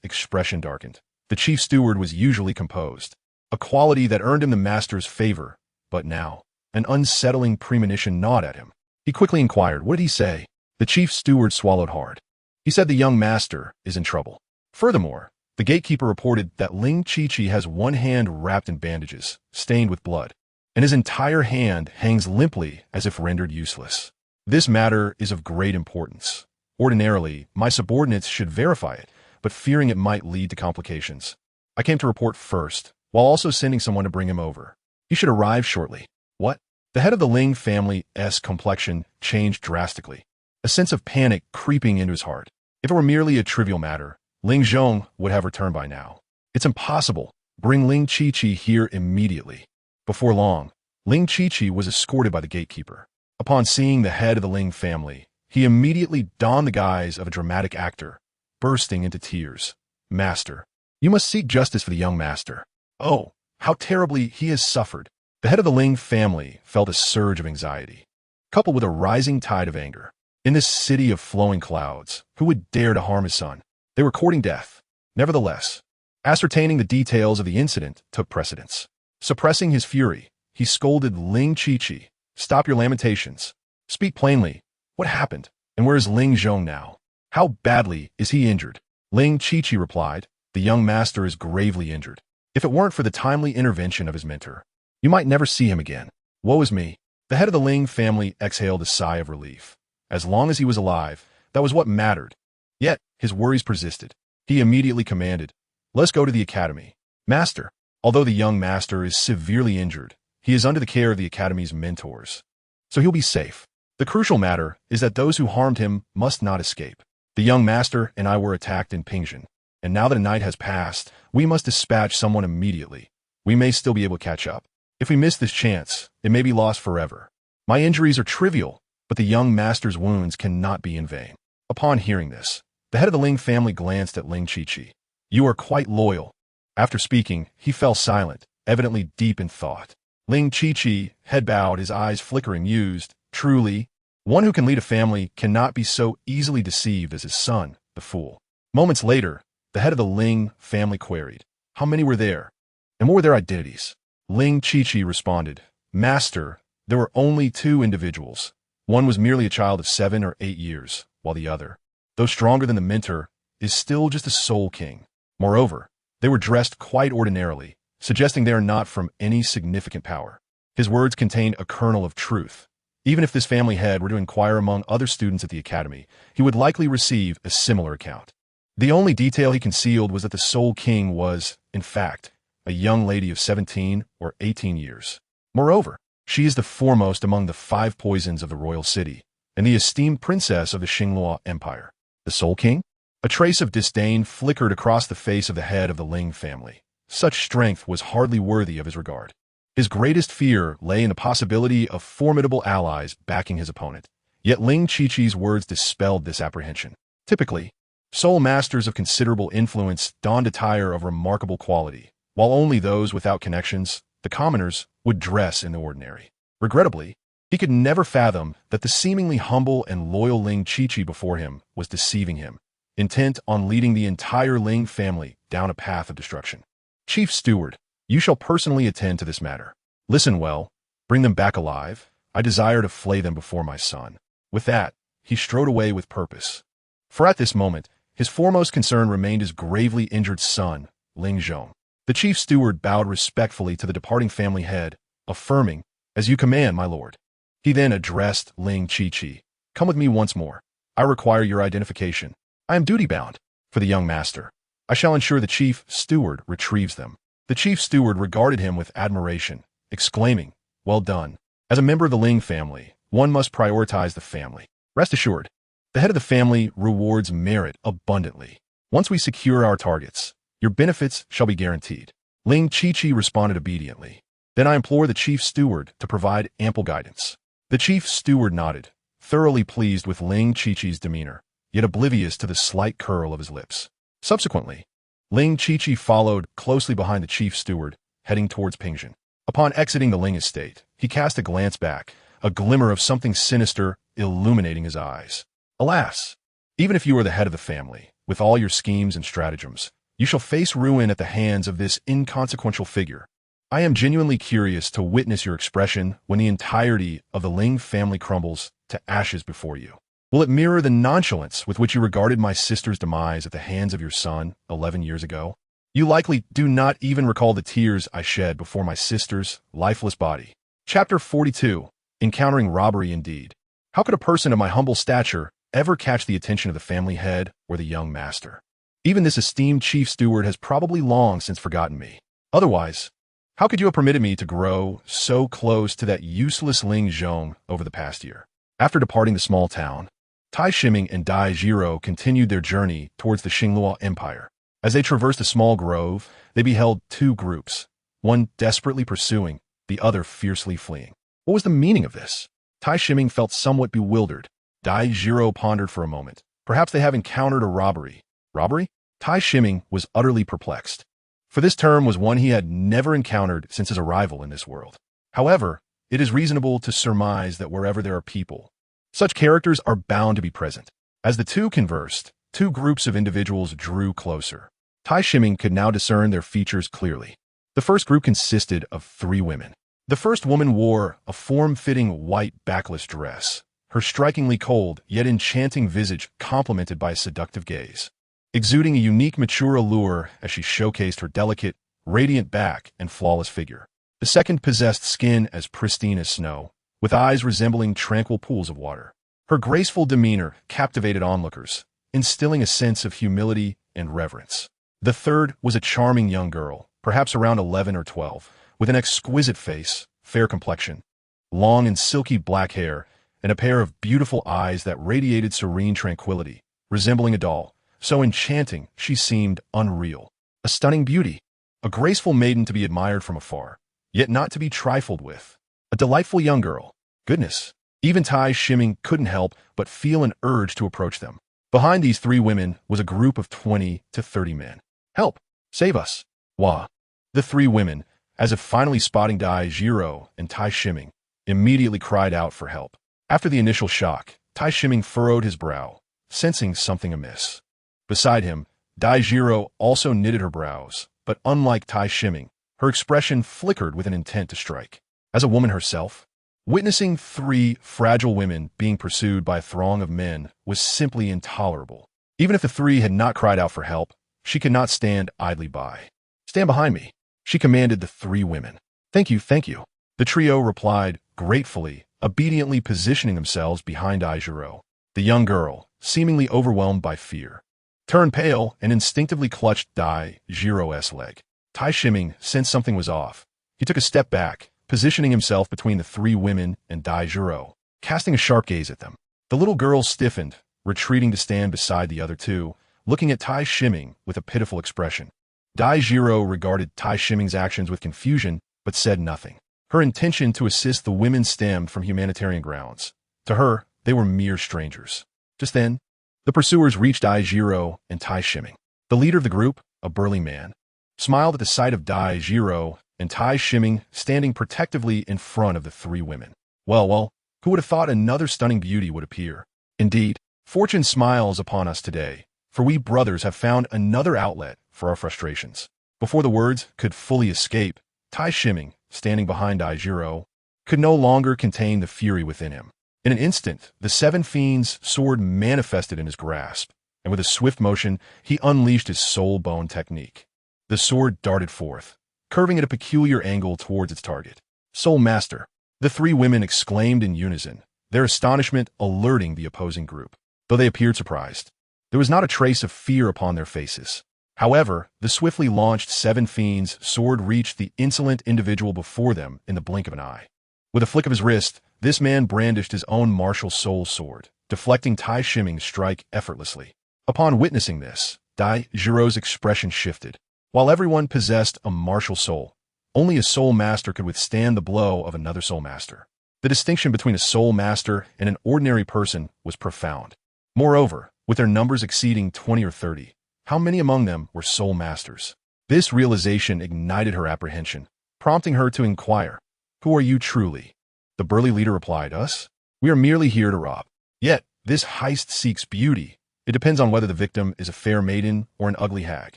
expression darkened. The chief steward was usually composed, a quality that earned him the master's favor, but now, an unsettling premonition gnawed at him. He quickly inquired, "What did he say?" The chief steward swallowed hard. "He said the young master is in trouble. Furthermore, the gatekeeper reported that Ling Qiqi has one hand wrapped in bandages, stained with blood, and his entire hand hangs limply as if rendered useless. This matter is of great importance. Ordinarily, my subordinates should verify it, but fearing it might lead to complications, I came to report first, while also sending someone to bring him over. He should arrive shortly." "What?" The head of the Ling family's complexion changed drastically, a sense of panic creeping into his heart. If it were merely a trivial matter, Ling Zhong would have returned by now. "It's impossible. Bring Ling Qiqi here immediately." Before long, Ling Qiqi was escorted by the gatekeeper. Upon seeing the head of the Ling family, he immediately donned the guise of a dramatic actor, bursting into tears. "Master, you must seek justice for the young master. Oh, how terribly he has suffered." The head of the Ling family felt a surge of anxiety, coupled with a rising tide of anger. In this city of flowing clouds, who would dare to harm his son? They were courting death. Nevertheless, ascertaining the details of the incident took precedence. Suppressing his fury, he scolded Ling Qiqi, "Stop your lamentations. Speak plainly. What happened, and where is Ling Zhong now? How badly is he injured?" Ling Qiqi replied, "The young master is gravely injured. If it weren't for the timely intervention of his mentor, you might never see him again. Woe is me." The head of the Ling family exhaled a sigh of relief. As long as he was alive, that was what mattered. Yet, his worries persisted. He immediately commanded, "Let's go to the academy." "Master, although the young master is severely injured, he is under the care of the Academy's mentors. So he'll be safe. The crucial matter is that those who harmed him must not escape. The young master and I were attacked in Pingzhen, and now that a night has passed, we must dispatch someone immediately. We may still be able to catch up. If we miss this chance, it may be lost forever. My injuries are trivial, but the young master's wounds cannot be in vain. Upon hearing this, the head of the Ling family glanced at Ling Qiqi. You are quite loyal. After speaking, he fell silent, evidently deep in thought. Ling Qiqi, head bowed, his eyes flickering, mused, truly, one who can lead a family cannot be so easily deceived as his son, the fool. Moments later, the head of the Ling family queried, how many were there, and what were their identities? Ling Qiqi responded, Master, there were only 2 individuals. One was merely a child of 7 or 8 years, while the other, though stronger than the mentor, is still just a soul king. Moreover, they were dressed quite ordinarily, suggesting they are not from any significant power. His words contained a kernel of truth. Even if this family head were to inquire among other students at the academy, he would likely receive a similar account. The only detail he concealed was that the Soul King was, in fact, a young lady of 17 or 18 years. Moreover, she is the foremost among the 5 poisons of the royal city, and the esteemed princess of the Xinghua Empire. The Soul King? A trace of disdain flickered across the face of the head of the Ling family. Such strength was hardly worthy of his regard. His greatest fear lay in the possibility of formidable allies backing his opponent. Yet Ling Qiqi's words dispelled this apprehension. Typically, soul masters of considerable influence donned attire of remarkable quality, while only those without connections, the commoners, would dress in the ordinary. Regrettably, he could never fathom that the seemingly humble and loyal Ling Qiqi before him was deceiving him, intent on leading the entire Ling family down a path of destruction. Chief Steward, you shall personally attend to this matter. Listen well, bring them back alive. I desire to flay them before my son. With that, he strode away with purpose. For at this moment, his foremost concern remained his gravely injured son, Ling Zhong. The chief steward bowed respectfully to the departing family head, affirming, as you command, my lord. He then addressed Ling Qiqi. Come with me once more. I require your identification. I am duty-bound. For the young master, I shall ensure the chief steward retrieves them. The chief steward regarded him with admiration, exclaiming, well done. As a member of the Ling family, one must prioritize the family. Rest assured, the head of the family rewards merit abundantly. Once we secure our targets, your benefits shall be guaranteed. Ling Qiqi responded obediently. Then I implore the chief steward to provide ample guidance. The chief steward nodded, thoroughly pleased with Ling Qiqi's demeanor, yet oblivious to the slight curl of his lips. Subsequently, Ling Qiqi followed closely behind the chief steward, heading towards Pingzhen. Upon exiting the Ling estate, he cast a glance back, a glimmer of something sinister illuminating his eyes. Alas, even if you are the head of the family, with all your schemes and stratagems, you shall face ruin at the hands of this inconsequential figure. I am genuinely curious to witness your expression when the entirety of the Ling family crumbles to ashes before you. Will it mirror the nonchalance with which you regarded my sister's demise at the hands of your son 11 years ago? You likely do not even recall the tears I shed before my sister's lifeless body. Chapter 42. Encountering robbery indeed. How could a person of my humble stature ever catch the attention of the family head or the young master? Even this esteemed chief steward has probably long since forgotten me. Otherwise, how could you have permitted me to grow so close to that useless Ling Zhong over the past year? After departing the small town, Tai Shiming and Dai Jiro continued their journey towards the Xinghua Empire. As they traversed a small grove, they beheld 2 groups, one desperately pursuing, the other fiercely fleeing. What was the meaning of this? Tai Shiming felt somewhat bewildered. Dai Jiro pondered for a moment. Perhaps they have encountered a robbery. Robbery? Tai Shiming was utterly perplexed, for this term was one he had never encountered since his arrival in this world. However, it is reasonable to surmise that wherever there are people, such characters are bound to be present. As the 2 conversed, 2 groups of individuals drew closer. Tai Shiming could now discern their features clearly. The first group consisted of 3 women. The first woman wore a form-fitting white backless dress, her strikingly cold yet enchanting visage complemented by a seductive gaze, exuding a unique mature allure as she showcased her delicate, radiant back and flawless figure. The second possessed skin as pristine as snow, with eyes resembling tranquil pools of water. Her graceful demeanor captivated onlookers, instilling a sense of humility and reverence. The third was a charming young girl, perhaps around 11 or 12, with an exquisite face, fair complexion, long and silky black hair, and a pair of beautiful eyes that radiated serene tranquility, resembling a doll. So enchanting, she seemed unreal. A stunning beauty, a graceful maiden to be admired from afar, yet not to be trifled with. A delightful young girl. Goodness, even Tai Shiming couldn't help but feel an urge to approach them. Behind these three women was a group of 20 to 30 men. Help! Save us! Wah! The three women, as if finally spotting Dai Jiro and Tai Shiming, immediately cried out for help. After the initial shock, Tai Shiming furrowed his brow, sensing something amiss. Beside him, Dai Jiro also knitted her brows, but unlike Tai Shiming, her expression flickered with an intent to strike. As a woman herself, witnessing three fragile women being pursued by a throng of men was simply intolerable. Even if the three had not cried out for help, she could not stand idly by. "Stand behind me," she commanded the three women. "Thank you, thank you." The trio replied gratefully, obediently positioning themselves behind Aijiro. The young girl, seemingly overwhelmed by fear, turned pale and instinctively clutched Dai Jiro's leg. Tai Shiming sensed something was off. He took a step back, positioning himself between the three women and Dai Jiro, casting a sharp gaze at them. The little girl stiffened, retreating to stand beside the other two, looking at Tai Shiming with a pitiful expression. Dai Jiro regarded Tai Shiming's actions with confusion, but said nothing. Her intention to assist the women stemmed from humanitarian grounds. To her, they were mere strangers. Just then, the pursuers reached Dai Jiro and Tai Shiming. The leader of the group, a burly man, smiled at the sight of Dai Jiro and Tai Shiming standing protectively in front of the three women. Well, who would have thought another stunning beauty would appear? Indeed, fortune smiles upon us today, for we brothers have found another outlet for our frustrations. Before the words could fully escape, Tai Shiming, standing behind Dai Jiro, could no longer contain the fury within him. In an instant, the Seven Fiends' sword manifested in his grasp, and with a swift motion, he unleashed his soul bone technique. The sword darted forth, curving at a peculiar angle towards its target. "Soul Master!" The three women exclaimed in unison, their astonishment alerting the opposing group. Though they appeared surprised, there was not a trace of fear upon their faces. However, the swiftly launched Seven Fiends' sword reached the insolent individual before them in the blink of an eye. With a flick of his wrist, this man brandished his own martial soul sword, deflecting Tai Shiming's strike effortlessly. Upon witnessing this, Dai Jiro's expression shifted. While everyone possessed a martial soul, only a soul master could withstand the blow of another soul master. The distinction between a soul master and an ordinary person was profound. Moreover, with their numbers exceeding 20 or 30, how many among them were soul masters? This realization ignited her apprehension, prompting her to inquire, "Who are you truly?" The burly leader replied, "Us? We are merely here to rob. Yet, this heist seeks beauty. It depends on whether the victim is a fair maiden or an ugly hag.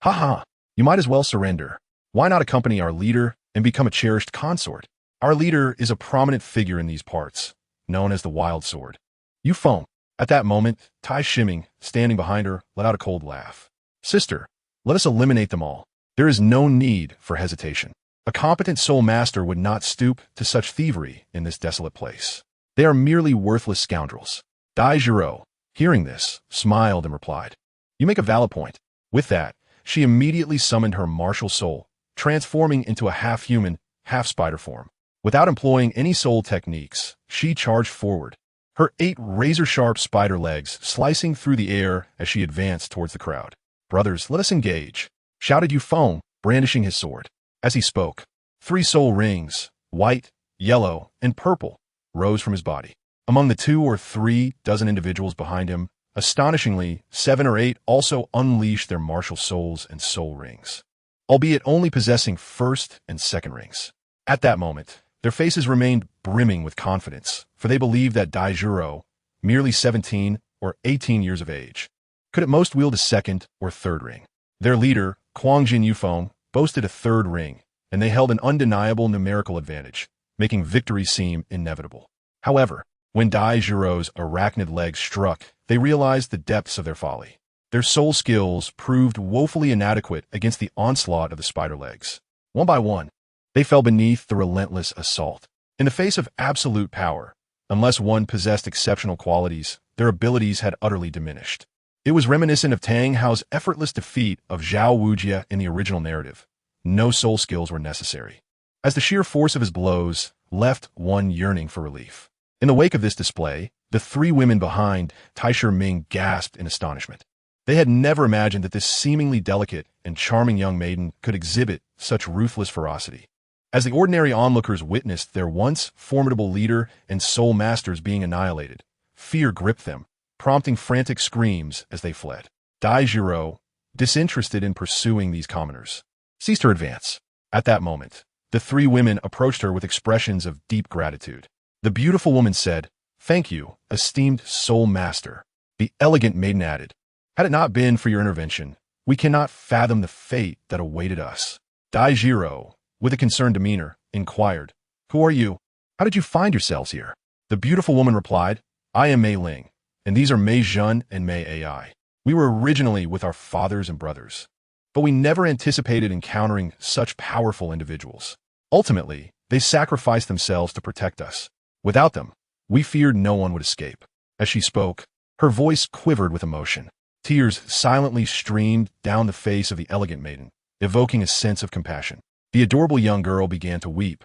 Ha ha! You might as well surrender. Why not accompany our leader and become a cherished consort? Our leader is a prominent figure in these parts, known as the Wild Sword." You foam. At that moment, Tai Shiming, standing behind her, let out a cold laugh. "Sister, let us eliminate them all. There is no need for hesitation. A competent soul master would not stoop to such thievery in this desolate place. They are merely worthless scoundrels." Dai Jiro, hearing this, smiled and replied, "You make a valid point." With that, she immediately summoned her martial soul, transforming into a half-human, half-spider form. Without employing any soul techniques, she charged forward, her 8 razor-sharp spider legs slicing through the air as she advanced towards the crowd. "Brothers, let us engage," shouted Yu Feng, brandishing his sword. As he spoke, 3 soul rings, white, yellow, and purple, rose from his body. Among the 2 or 3 dozen individuals behind him, astonishingly, 7 or 8 also unleashed their martial souls and soul rings, albeit only possessing first and second rings. At that moment, their faces remained brimming with confidence, for they believed that Dai Jiro, merely 17 or 18 years of age, could at most wield a second or third ring. Their leader, Quangjin Yufeng, boasted a 3rd ring, and they held an undeniable numerical advantage, making victory seem inevitable. However, when Dai Jiro's arachnid legs struck, they realized the depths of their folly. Their soul skills proved woefully inadequate against the onslaught of the spider legs. One by one, they fell beneath the relentless assault. In the face of absolute power, unless one possessed exceptional qualities, their abilities had utterly diminished. It was reminiscent of Tang Hao's effortless defeat of Zhao Wujia in the original narrative. No soul skills were necessary. as the sheer force of his blows left one yearning for relief. In the wake of this display, the three women behind toSee Ming gasped in astonishment. They had never imagined that this seemingly delicate and charming young maiden could exhibit such ruthless ferocity. As the ordinary onlookers witnessed their once formidable leader and soul masters being annihilated, fear gripped them, prompting frantic screams as they fled. Douluo, disinterested in pursuing these commoners, ceased her advance. At that moment, the three women approached her with expressions of deep gratitude. The beautiful woman said, "Thank you, esteemed soul master." The elegant maiden added, "Had it not been for your intervention, we cannot fathom the fate that awaited us." Douluo, with a concerned demeanor, inquired, "Who are you? How did you find yourselves here?" The beautiful woman replied, "I am Mei Ling, and these are Mei Zhen and Mei Ai. We were originally with our fathers and brothers, but we never anticipated encountering such powerful individuals. Ultimately, they sacrificed themselves to protect us. Without them, we feared no one would escape." As she spoke, her voice quivered with emotion. Tears silently streamed down the face of the elegant maiden, evoking a sense of compassion. The adorable young girl began to weep,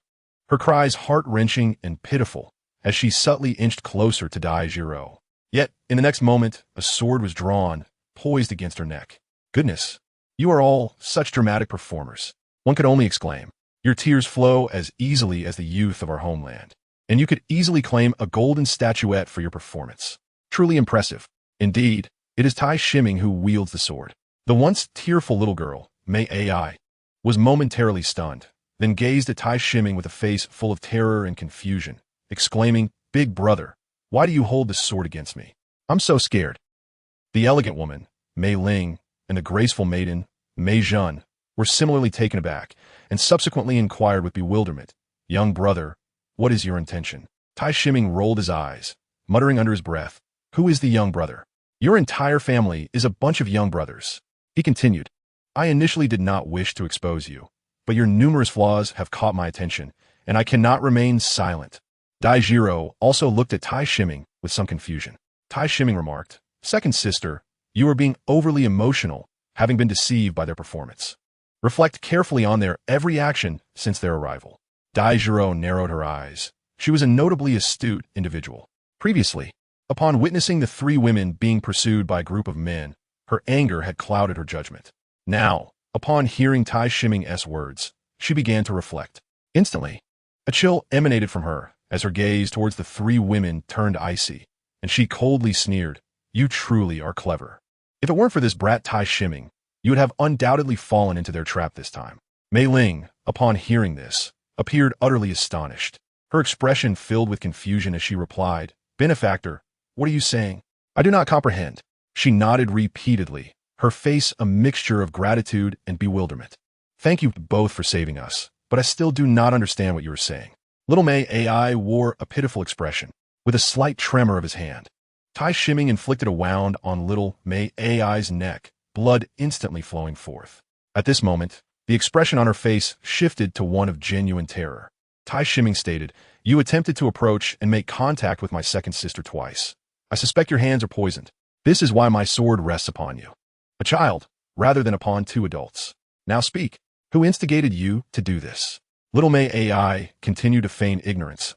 her cries heart-wrenching and pitiful as she subtly inched closer to Douluo. Yet, in the next moment, a sword was drawn, poised against her neck. "Goodness, you are all such dramatic performers," one could only exclaim. "Your tears flow as easily as the youth of our homeland, and you could easily claim a golden statuette for your performance. Truly impressive." Indeed, it is toSee Ming who wields the sword. The once tearful little girl, Mei Ai, was momentarily stunned, then gazed at toSee Ming with a face full of terror and confusion, exclaiming, "Big brother, why do you hold this sword against me? I'm so scared." The elegant woman, Mei Ling, and the graceful maiden, Mei Zhen, were similarly taken aback, and subsequently inquired with bewilderment, "Young brother, what is your intention?" toSee Ming rolled his eyes, muttering under his breath, "Who is the young brother? Your entire family is a bunch of young brothers." He continued, "I initially did not wish to expose you, but your numerous flaws have caught my attention, and I cannot remain silent." Douluo also looked at toSee Ming with some confusion. toSee Ming remarked, "Second sister, you are being overly emotional, having been deceived by their performance. Reflect carefully on their every action since their arrival." Douluo narrowed her eyes. She was a notably astute individual. Previously, upon witnessing the three women being pursued by a group of men, her anger had clouded her judgment. Now, upon hearing toSee Ming's words, she began to reflect. Instantly, a chill emanated from her as her gaze towards the three women turned icy, and she coldly sneered, "You truly are clever. If it weren't for this brat toSee Ming, you would have undoubtedly fallen into their trap this time." Mei Ling, upon hearing this, appeared utterly astonished. Her expression filled with confusion as she replied, "Benefactor, what are you saying? I do not comprehend." She nodded repeatedly, her face a mixture of gratitude and bewilderment. "Thank you both for saving us, but I still do not understand what you are saying." Little Mei Ai wore a pitiful expression, with a slight tremor of his hand. toSee Ming inflicted a wound on little Mei Ai's neck, blood instantly flowing forth. At this moment, the expression on her face shifted to one of genuine terror. toSee Ming stated, "You attempted to approach and make contact with my second sister twice. I suspect your hands are poisoned. This is why my sword rests upon you, a child, rather than upon two adults. Now speak. Who instigated you to do this?" Little Mei Ai continued to feign ignorance.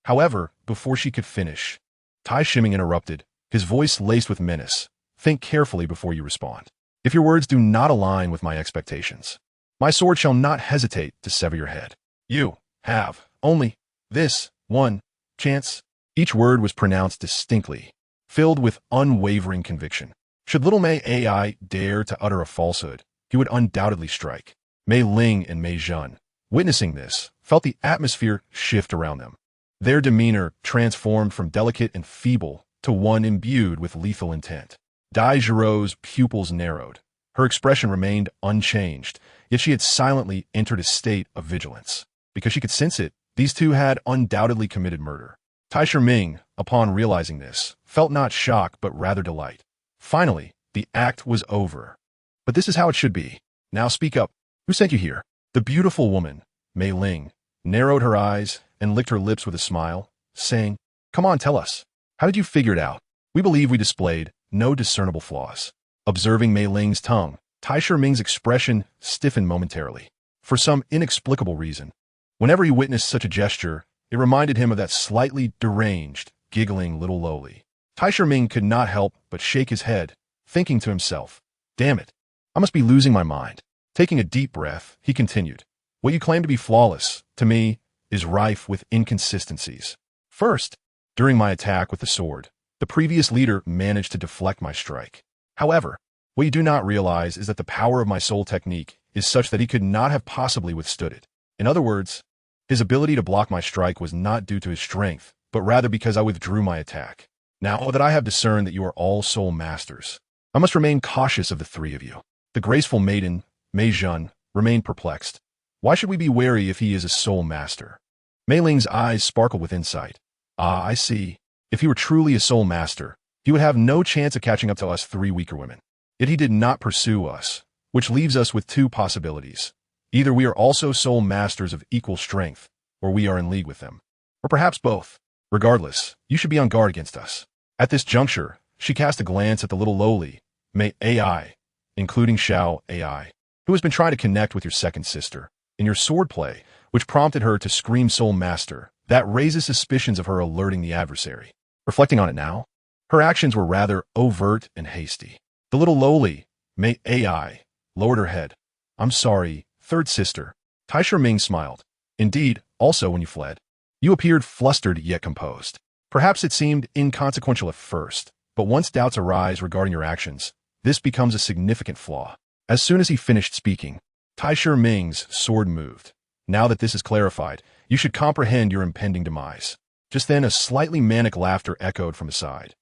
However, before she could finish, toSee Ming interrupted, his voice laced with menace. "Think carefully before you respond. If your words do not align with my expectations, my sword shall not hesitate to sever your head. You have only this one chance." Each word was pronounced distinctly, filled with unwavering conviction. Should little Mei Ai dare to utter a falsehood, he would undoubtedly strike. Mei Ling and Mei Zhen, witnessing this, felt the atmosphere shift around them. Their demeanor transformed from delicate and feeble to one imbued with lethal intent. Douluo's pupils narrowed. Her expression remained unchanged, yet she had silently entered a state of vigilance. Because she could sense it, these two had undoubtedly committed murder. toSee Ming, upon realizing this, felt not shock but rather delight. Finally, the act was over. But this is how it should be. Now speak up. Who sent you here? The beautiful woman, Mei Ling, narrowed her eyes and licked her lips with a smile, saying, "Come on, tell us. How did you figure it out? We believe we displayed no discernible flaws." Observing Mei Ling's tongue, toSee Ming's expression stiffened momentarily. For some inexplicable reason, Whenever he witnessed such a gesture, it reminded him of that slightly deranged, giggling little lowly. Tai Ming could not help but shake his head, thinking to himself, "Damn it, I must be losing my mind." Taking a deep breath, he continued, "What you claim to be flawless, to me, is rife with inconsistencies. First, during my attack with the sword, the previous leader managed to deflect my strike. However, what you do not realize is that the power of my soul technique is such that he could not have possibly withstood it. In other words, his ability to block my strike was not due to his strength, but rather because I withdrew my attack. Now that I have discerned that you are all soul masters, I must remain cautious of the three of you." The graceful maiden, Mei Jun, remained perplexed. Why should we be wary if he is a soul master? Mei Ling's eyes sparkled with insight. Ah, I see. If he were truly a soul master, he would have no chance of catching up to us three weaker women. Yet he did not pursue us, which leaves us with two possibilities. Either we are also soul masters of equal strength, or we are in league with them. Or perhaps both. Regardless, you should be on guard against us. At this juncture, she cast a glance at the little lowly, Mei AI, including Xiao AI, who has been trying to connect with your second sister in your swordplay, which prompted her to scream soul master. That raises suspicions of her alerting the adversary. Reflecting on it now, her actions were rather overt and hasty. The little lowly, Mei AI, lowered her head. "I'm sorry, third sister." Tai Ming smiled. "Indeed, also when you fled, you appeared flustered yet composed. Perhaps it seemed inconsequential at first, but once doubts arise regarding your actions, this becomes a significant flaw." As soon as he finished speaking, Tai Ming's sword moved. "Now that this is clarified, you should comprehend your impending demise." Just then a slightly manic laughter echoed from his side.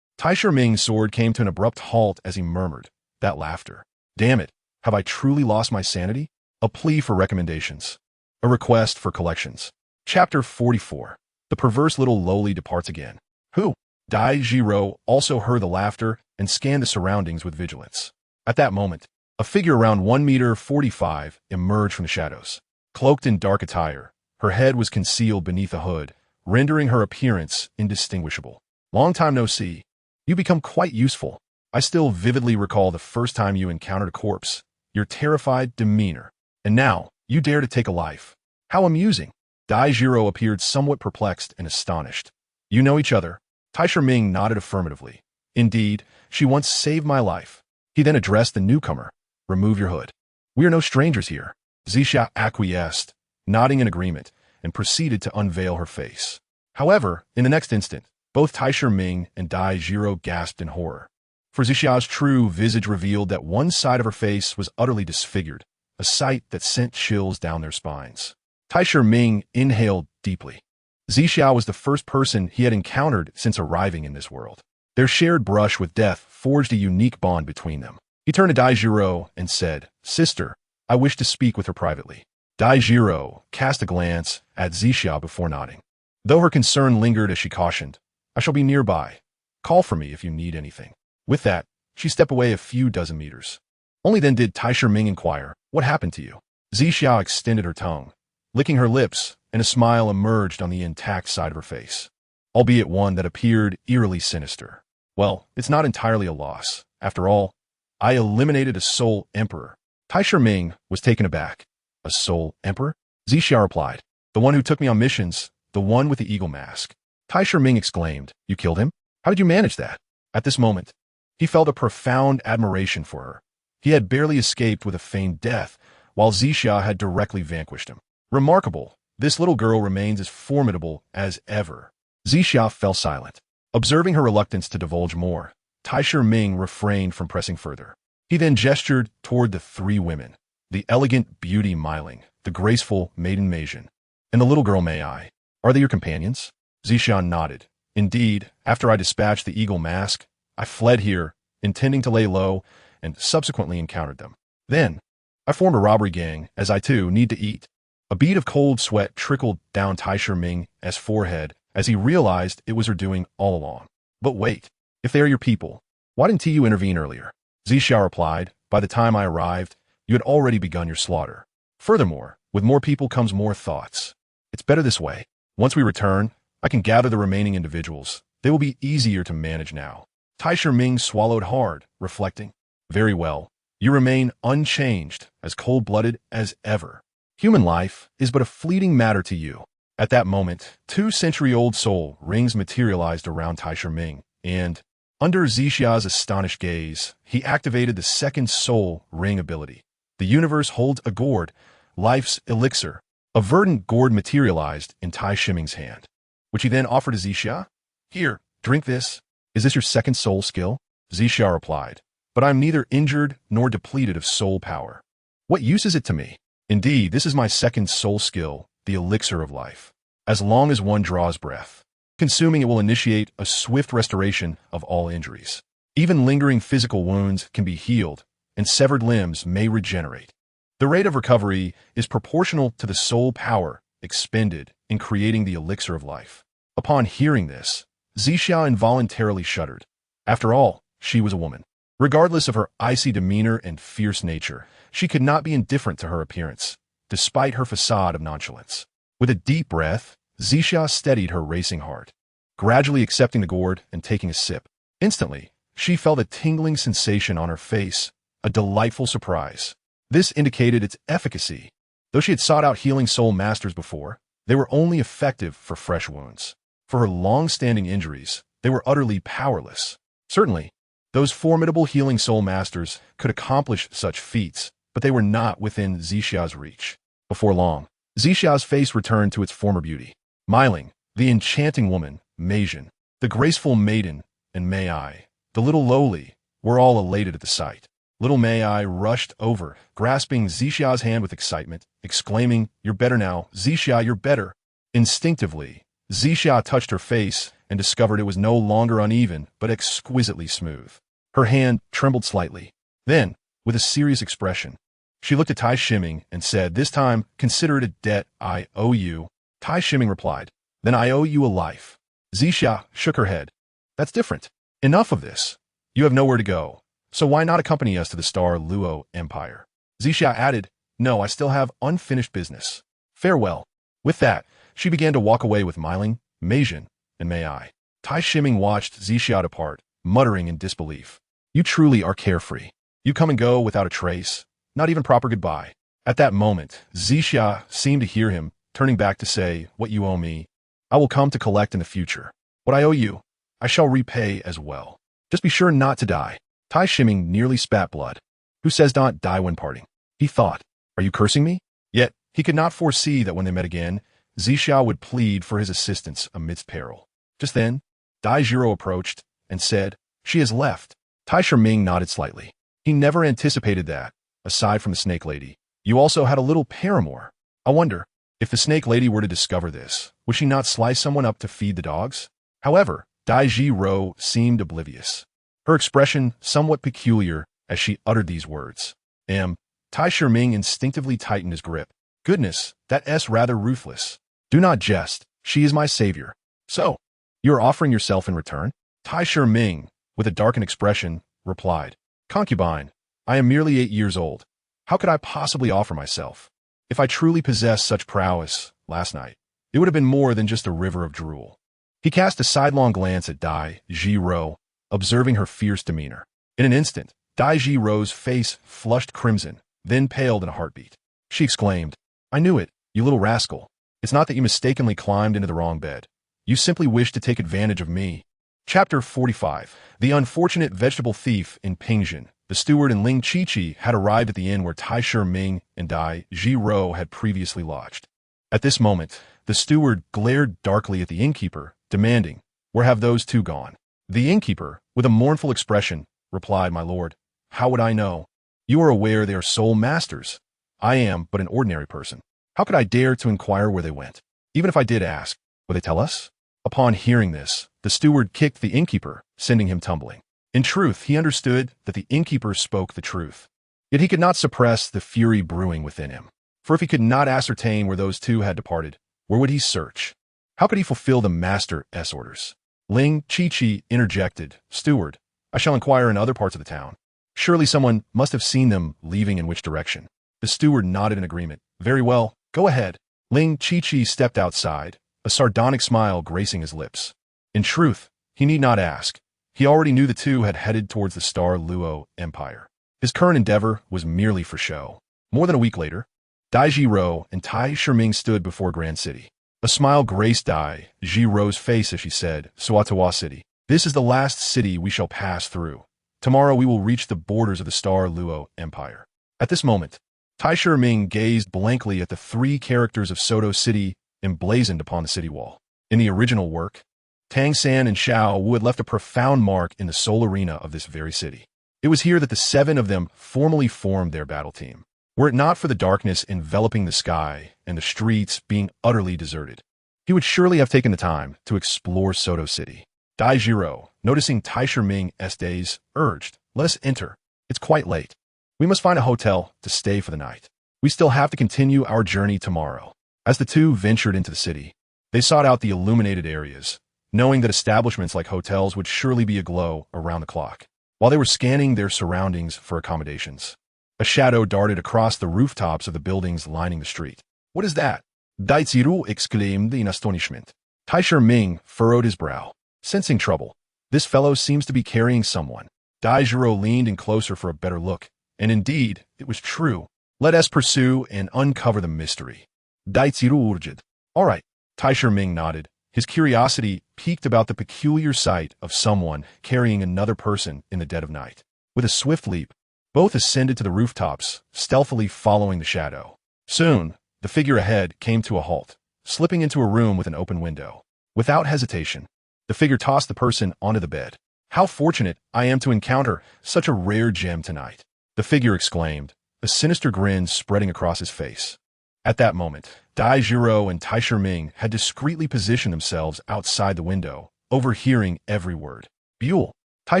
Tai Ming's sword came to an abrupt halt as he murmured, "That laughter. Damn it, have I truly lost my sanity?" A plea for recommendations. A request for collections. Chapter 44. The perverse little lowly departs again. Who? Dai Jiro also heard the laughter and scanned the surroundings with vigilance. At that moment, a figure around 1.45 meters emerged from the shadows. Cloaked in dark attire, her head was concealed beneath a hood, rendering her appearance indistinguishable. "Long time no see. You become quite useful. I still vividly recall the first time you encountered a corpse, your terrified demeanor. And now, you dare to take a life. How amusing." Dai Jiro appeared somewhat perplexed and astonished. "You know each other?" Tai Ming nodded affirmatively. "Indeed, she once saved my life." He then addressed the newcomer. "Remove your hood. We are no strangers here." Zixia acquiesced, nodding in agreement, and proceeded to unveil her face. However, in the next instant, both Tai Ming and Dai Jiro gasped in horror. For Zixia's true visage revealed that one side of her face was utterly disfigured, a sight that sent chills down their spines. Tai Ming inhaled deeply. Zixia was the first person he had encountered since arriving in this world. Their shared brush with death forged a unique bond between them. He turned to Dai Jiro and said, "Sister, I wish to speak with her privately." Dai Jiro cast a glance at Zixia before nodding. Though her concern lingered as she cautioned, "I shall be nearby. Call for me if you need anything." With that, she stepped away a few dozen meters. Only then did Tai Ming inquire, "What happened to you?" Zixia extended her tongue, licking her lips, and a smile emerged on the intact side of her face, albeit one that appeared eerily sinister. "Well, it's not entirely a loss. After all, I eliminated a soul emperor." Tai Ming was taken aback. "A soul emperor?" Zixia replied. "The one who took me on missions, the one with the eagle mask." Tai Ming exclaimed, "You killed him? How did you manage that?" At this moment, he felt a profound admiration for her. He had barely escaped with a feigned death, while Zixia had directly vanquished him. Remarkable, this little girl remains as formidable as ever. Zixia fell silent. Observing her reluctance to divulge more, Tai Ming refrained from pressing further. He then gestured toward the three women, the elegant beauty Meiling, the graceful maiden Meijin, and the little girl Mei. "Are they your companions?" Zixia nodded. "Indeed, after I dispatched the eagle mask, I fled here, intending to lay low, and subsequently encountered them. Then, I formed a robbery gang, as I too need to eat." A bead of cold sweat trickled down Tai Ming's forehead as he realized it was her doing all along. "But wait, if they are your people, why didn't you intervene earlier?" Zixia replied, "By the time I arrived, you had already begun your slaughter. Furthermore, with more people comes more thoughts. It's better this way. Once we return, I can gather the remaining individuals. They will be easier to manage now." Tai Ming swallowed hard, reflecting. "Very well. You remain unchanged, as cold-blooded as ever." Human life is but a fleeting matter to you. At that moment, 2-century-old soul rings materialized around Tai Shiming, and, under Zixia's astonished gaze, he activated the second soul ring ability. The universe holds a gourd, life's elixir. A verdant gourd materialized in Tai Shiming's hand, which he then offered to Zixia. Here, drink this. Is this your second soul skill? Zixia replied, but I'm neither injured nor depleted of soul power. What use is it to me? Indeed, this is my second soul skill, the elixir of life. As long as one draws breath, consuming it will initiate a swift restoration of all injuries. Even lingering physical wounds can be healed, and severed limbs may regenerate. The rate of recovery is proportional to the soul power expended in creating the elixir of life. Upon hearing this, Zixia involuntarily shuddered. After all, she was a woman. Regardless of her icy demeanor and fierce nature, she could not be indifferent to her appearance, despite her facade of nonchalance. With a deep breath, Zixia steadied her racing heart, gradually accepting the gourd and taking a sip. Instantly, she felt a tingling sensation on her face, a delightful surprise. This indicated its efficacy. Though she had sought out healing soul masters before, they were only effective for fresh wounds. For her long-standing injuries, they were utterly powerless. Certainly, those formidable healing soul masters could accomplish such feats, but they were not within Zixia's reach. Before long, Zixia's face returned to its former beauty. Miling, the enchanting woman, Meijin, the graceful maiden, and Mei, the little lowly, were all elated at the sight. Little Mei rushed over, grasping Zixia's hand with excitement, exclaiming, "You're better now, Zixia, you're better." Instinctively, Zixia touched her face and discovered it was no longer uneven, but exquisitely smooth. Her hand trembled slightly. Then, with a serious expression, she looked at Tai Shiming and said, "This time, consider it a debt I owe you." Tai Shiming replied, "Then I owe you a life." Zixia shook her head. "That's different. Enough of this. You have nowhere to go. So why not accompany us to the Douluo Empire?" Zixia added, "No, I still have unfinished business. Farewell." With that, she began to walk away with Miling, Meijin, and Mei. Tai Shiming watched Zixia depart, muttering in disbelief. "You truly are carefree. You come and go without a trace, not even proper goodbye." At that moment, Zixia seemed to hear him, turning back to say, "What you owe me, I will come to collect in the future. What I owe you, I shall repay as well. Just be sure not to die." Tai Shiming nearly spat blood. Who says not die when parting? He thought, "Are you cursing me?" Yet, he could not foresee that when they met again, Zixia would plead for his assistance amidst peril. Just then, Daijiro approached and said, "She has left." Tai Shiming nodded slightly. He never anticipated that, aside from the Snake Lady, you also had a little paramour. I wonder, if the Snake Lady were to discover this, would she not slice someone up to feed the dogs? However, Daijiro seemed oblivious. Her expression somewhat peculiar as she uttered these words. Tai Shiming instinctively tightened his grip. Goodness, that S rather ruthless. Do not jest, she is my savior. So, you are offering yourself in return? Tai Shiming, with a darkened expression, replied, "Concubine, I am merely 8 years old. How could I possibly offer myself? If I truly possessed such prowess, last night, it would have been more than just a river of drool." He cast a sidelong glance at Daijiro, observing her fierce demeanor. In an instant, Daijiro's face flushed crimson, then paled in a heartbeat. She exclaimed, "I knew it, you little rascal. It's not that you mistakenly climbed into the wrong bed. You simply wished to take advantage of me." Chapter 45. The unfortunate vegetable thief in Pingjin. The steward and Ling Qiqi had arrived at the inn where Tai Shiming and Daijiro had previously lodged. At this moment, the steward glared darkly at the innkeeper, demanding, "Where have those two gone?" The innkeeper, with a mournful expression, replied, "My lord, how would I know? You are aware they are soul masters. I am but an ordinary person. How could I dare to inquire where they went? Even if I did ask, would they tell us?" Upon hearing this, the steward kicked the innkeeper, sending him tumbling. In truth, he understood that the innkeeper spoke the truth. Yet he could not suppress the fury brewing within him. For if he could not ascertain where those two had departed, where would he search? How could he fulfill the master's orders? Ling Qiqi interjected, "Steward, I shall inquire in other parts of the town. Surely someone must have seen them leaving in which direction." The steward nodded in agreement. "Very well, go ahead." Ling Qiqi stepped outside, a sardonic smile gracing his lips. In truth, he need not ask. He already knew the two had headed towards the Douluo Empire. His current endeavor was merely for show. More than a week later, Dai Jiro and Tai Shiming stood before Grand City. A smile graced Dai Jiro's face as she said, Suatawa City. This is the last city we shall pass through. Tomorrow we will reach the borders of the Star Luo Empire. At this moment, Tai Shiming gazed blankly at the three characters of Soto City emblazoned upon the city wall. In the original work, Tang San and Xiao Wu had left a profound mark in the soul arena of this very city. It was here that the seven of them formally formed their battle team. Were it not for the darkness enveloping the sky and the streets being utterly deserted, he would surely have taken the time to explore Soto City. Dai Jiro, noticing Tai Shiming's days, urged, "Let us enter. It's quite late. We must find a hotel to stay for the night. We still have to continue our journey tomorrow." As the two ventured into the city, they sought out the illuminated areas, knowing that establishments like hotels would surely be aglow around the clock. While they were scanning their surroundings for accommodations, a shadow darted across the rooftops of the buildings lining the street. "What is that?" Dai Ziru exclaimed in astonishment. Tai Shiming furrowed his brow. Sensing trouble, this fellow seems to be carrying someone. Dai Jiro leaned in closer for a better look, and indeed, it was true. "Let us pursue and uncover the mystery." Dai Ziru urged. "All right." Tai Shiming nodded. His curiosity piqued about the peculiar sight of someone carrying another person in the dead of night. With a swift leap, both ascended to the rooftops, stealthily following the shadow. Soon, the figure ahead came to a halt, slipping into a room with an open window. Without hesitation, the figure tossed the person onto the bed. "How fortunate I am to encounter such a rare gem tonight," the figure exclaimed, a sinister grin spreading across his face. At that moment, Dai Jiro and Tai Shiming had discreetly positioned themselves outside the window, overhearing every word. Buell. Tai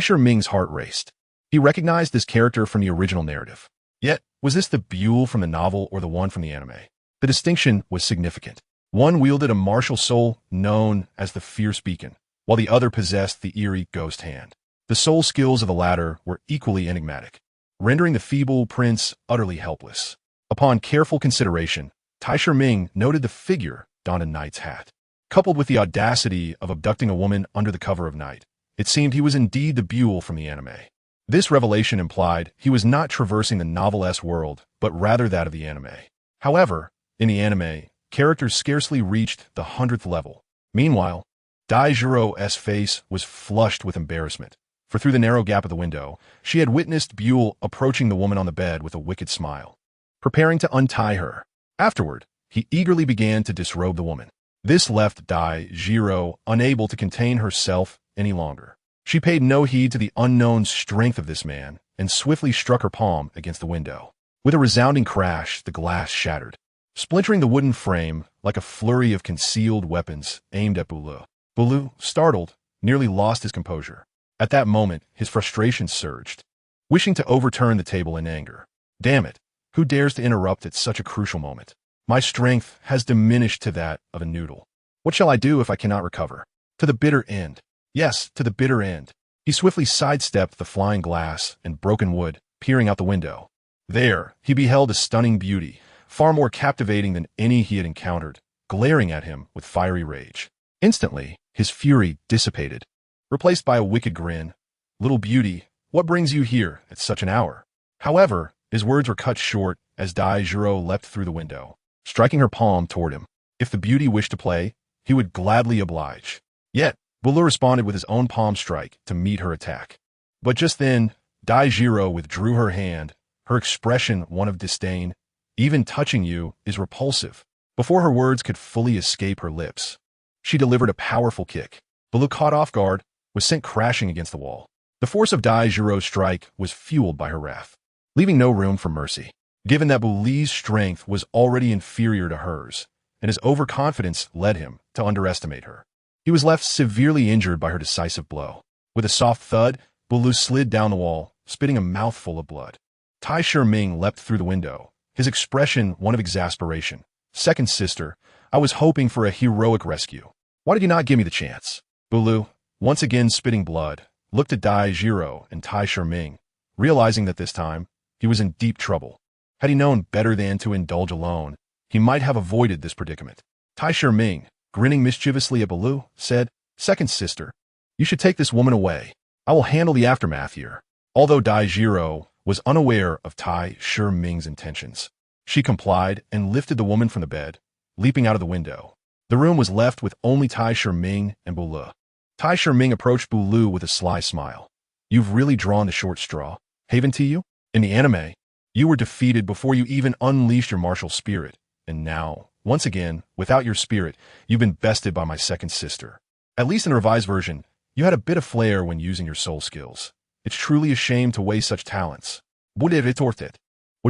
Shiming's heart raced. He recognized this character from the original narrative. Yet, was this the Buell from the novel or the one from the anime? The distinction was significant. One wielded a martial soul known as the Fierce Beacon, while the other possessed the eerie Ghost Hand. The soul skills of the latter were equally enigmatic, rendering the feeble prince utterly helpless. Upon careful consideration, Tai Shiming noted the figure donned a knight's hat. Coupled with the audacity of abducting a woman under the cover of night, it seemed he was indeed the Buell from the anime. This revelation implied he was not traversing the novel-esque world, but rather that of the anime. However, in the anime, characters scarcely reached the 100th level. Meanwhile, Dai Jiro's face was flushed with embarrassment, for through the narrow gap of the window, she had witnessed Buell approaching the woman on the bed with a wicked smile, preparing to untie her. Afterward, he eagerly began to disrobe the woman. This left Dai Jiro unable to contain herself any longer. She paid no heed to the unknown strength of this man and swiftly struck her palm against the window. With a resounding crash, the glass shattered, splintering the wooden frame like a flurry of concealed weapons aimed at Douluo. Douluo, startled, nearly lost his composure. At that moment, his frustration surged, wishing to overturn the table in anger. "Damn it! Who dares to interrupt at such a crucial moment? My strength has diminished to that of a noodle. What shall I do if I cannot recover? To the bitter end. Yes, to the bitter end." He swiftly sidestepped the flying glass and broken wood, peering out the window. There, he beheld a stunning beauty, far more captivating than any he had encountered, glaring at him with fiery rage. Instantly, his fury dissipated, replaced by a wicked grin. "Little beauty, what brings you here at such an hour?" However, his words were cut short as Dai Jiro leapt through the window, striking her palm toward him. If the beauty wished to play, he would gladly oblige. Yet, Douluo responded with his own palm strike to meet her attack. But just then, Dai Jiro withdrew her hand, her expression one of disdain. "Even touching you is repulsive." Before her words could fully escape her lips, she delivered a powerful kick. Douluo, caught off guard, was sent crashing against the wall. The force of Dai Jiro's strike was fueled by her wrath, leaving no room for mercy. Given that Douluo's strength was already inferior to hers, and his overconfidence led him to underestimate her, he was left severely injured by her decisive blow. With a soft thud, Douluo slid down the wall, spitting a mouthful of blood. Tai Shiming leapt through the window, his expression one of exasperation. "Second sister, I was hoping for a heroic rescue. Why did you not give me the chance?" Douluo, once again spitting blood, looked at Dai Jiro and Tai Shiming, realizing that this time, he was in deep trouble. Had he known better than to indulge alone, he might have avoided this predicament. Tai Shiming, grinning mischievously at Douluo, said, "Second sister, you should take this woman away. I will handle the aftermath here." Although Dai Jiro was unaware of Tai Shiming's intentions, She complied and lifted the woman from the bed, leaping out of the window. The room was left with only Tai Shiming and Douluo. Tai Shiming approached Douluo with a sly smile. You've really drawn the short straw, haven't you? In the anime, you were defeated before you even unleashed your martial spirit, and now, once again, without your spirit, you've been bested by my second sister. At least in the revised version, you had a bit of flair when using your soul skills. It's truly a shame to waste such talents. What are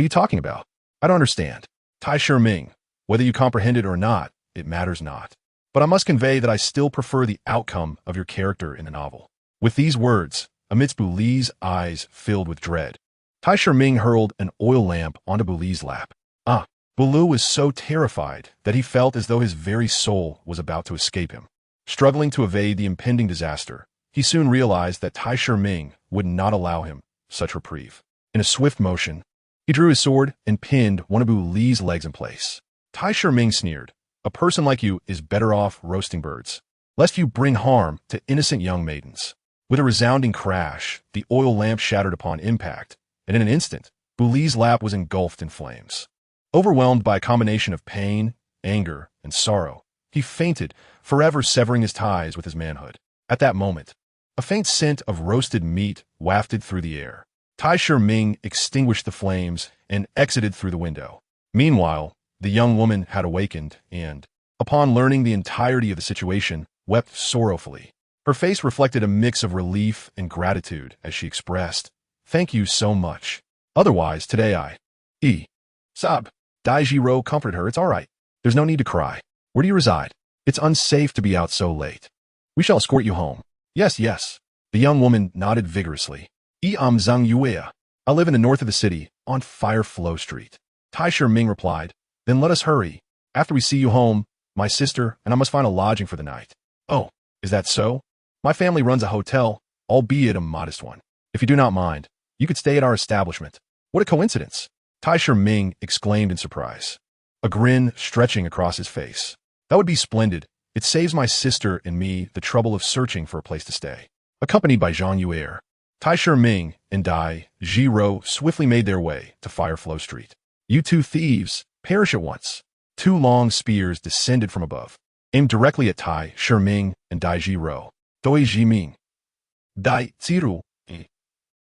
you talking about? I don't understand. Tai Shiming, whether you comprehend it or not, it matters not. But I must convey that I still prefer the outcome of your character in the novel. With these words, amidst Douluo's eyes filled with dread, Tai Shiming hurled an oil lamp onto Douluo's lap. Douluo was so terrified that he felt as though his very soul was about to escape him. Struggling to evade the impending disaster, he soon realized that Tai Shiming would not allow him such reprieve. In a swift motion, he drew his sword and pinned one of Douluo's legs in place. Tai Shiming sneered, "A person like you is better off roasting birds, lest you bring harm to innocent young maidens." With a resounding crash, the oil lamp shattered upon impact, and in an instant, Douluo's lap was engulfed in flames. Overwhelmed by a combination of pain, anger, and sorrow, he fainted, forever severing his ties with his manhood. At that moment, a faint scent of roasted meat wafted through the air. Tai Shiming extinguished the flames and exited through the window. Meanwhile, the young woman had awakened and, upon learning the entirety of the situation, wept sorrowfully. Her face reflected a mix of relief and gratitude as she expressed, "Thank you so much. Otherwise, today sob." Daijiro comforted her. "It's all right. There's no need to cry. Where do you reside? It's unsafe to be out so late. We shall escort you home." Yes. The young woman nodded vigorously. Zhang Yuea. I live in the north of the city, on Fireflow Street. Tai Shiming replied, "Then let us hurry. After we see you home, my sister and I must find a lodging for the night." "Oh, is that so? My family runs a hotel, albeit a modest one. If you do not mind, you could stay at our establishment." "What a coincidence!" Tai Shiming exclaimed in surprise, a grin stretching across his face. "That would be splendid. It saves my sister and me the trouble of searching for a place to stay." Accompanied by Zhang Yuer, Tai Shiming and Daijiro swiftly made their way to Fireflow Street. "You two thieves, perish at once." Two long spears descended from above, aimed directly at Tai Shiming and Daijiro. "Doi Jiming. Dai Tsiru.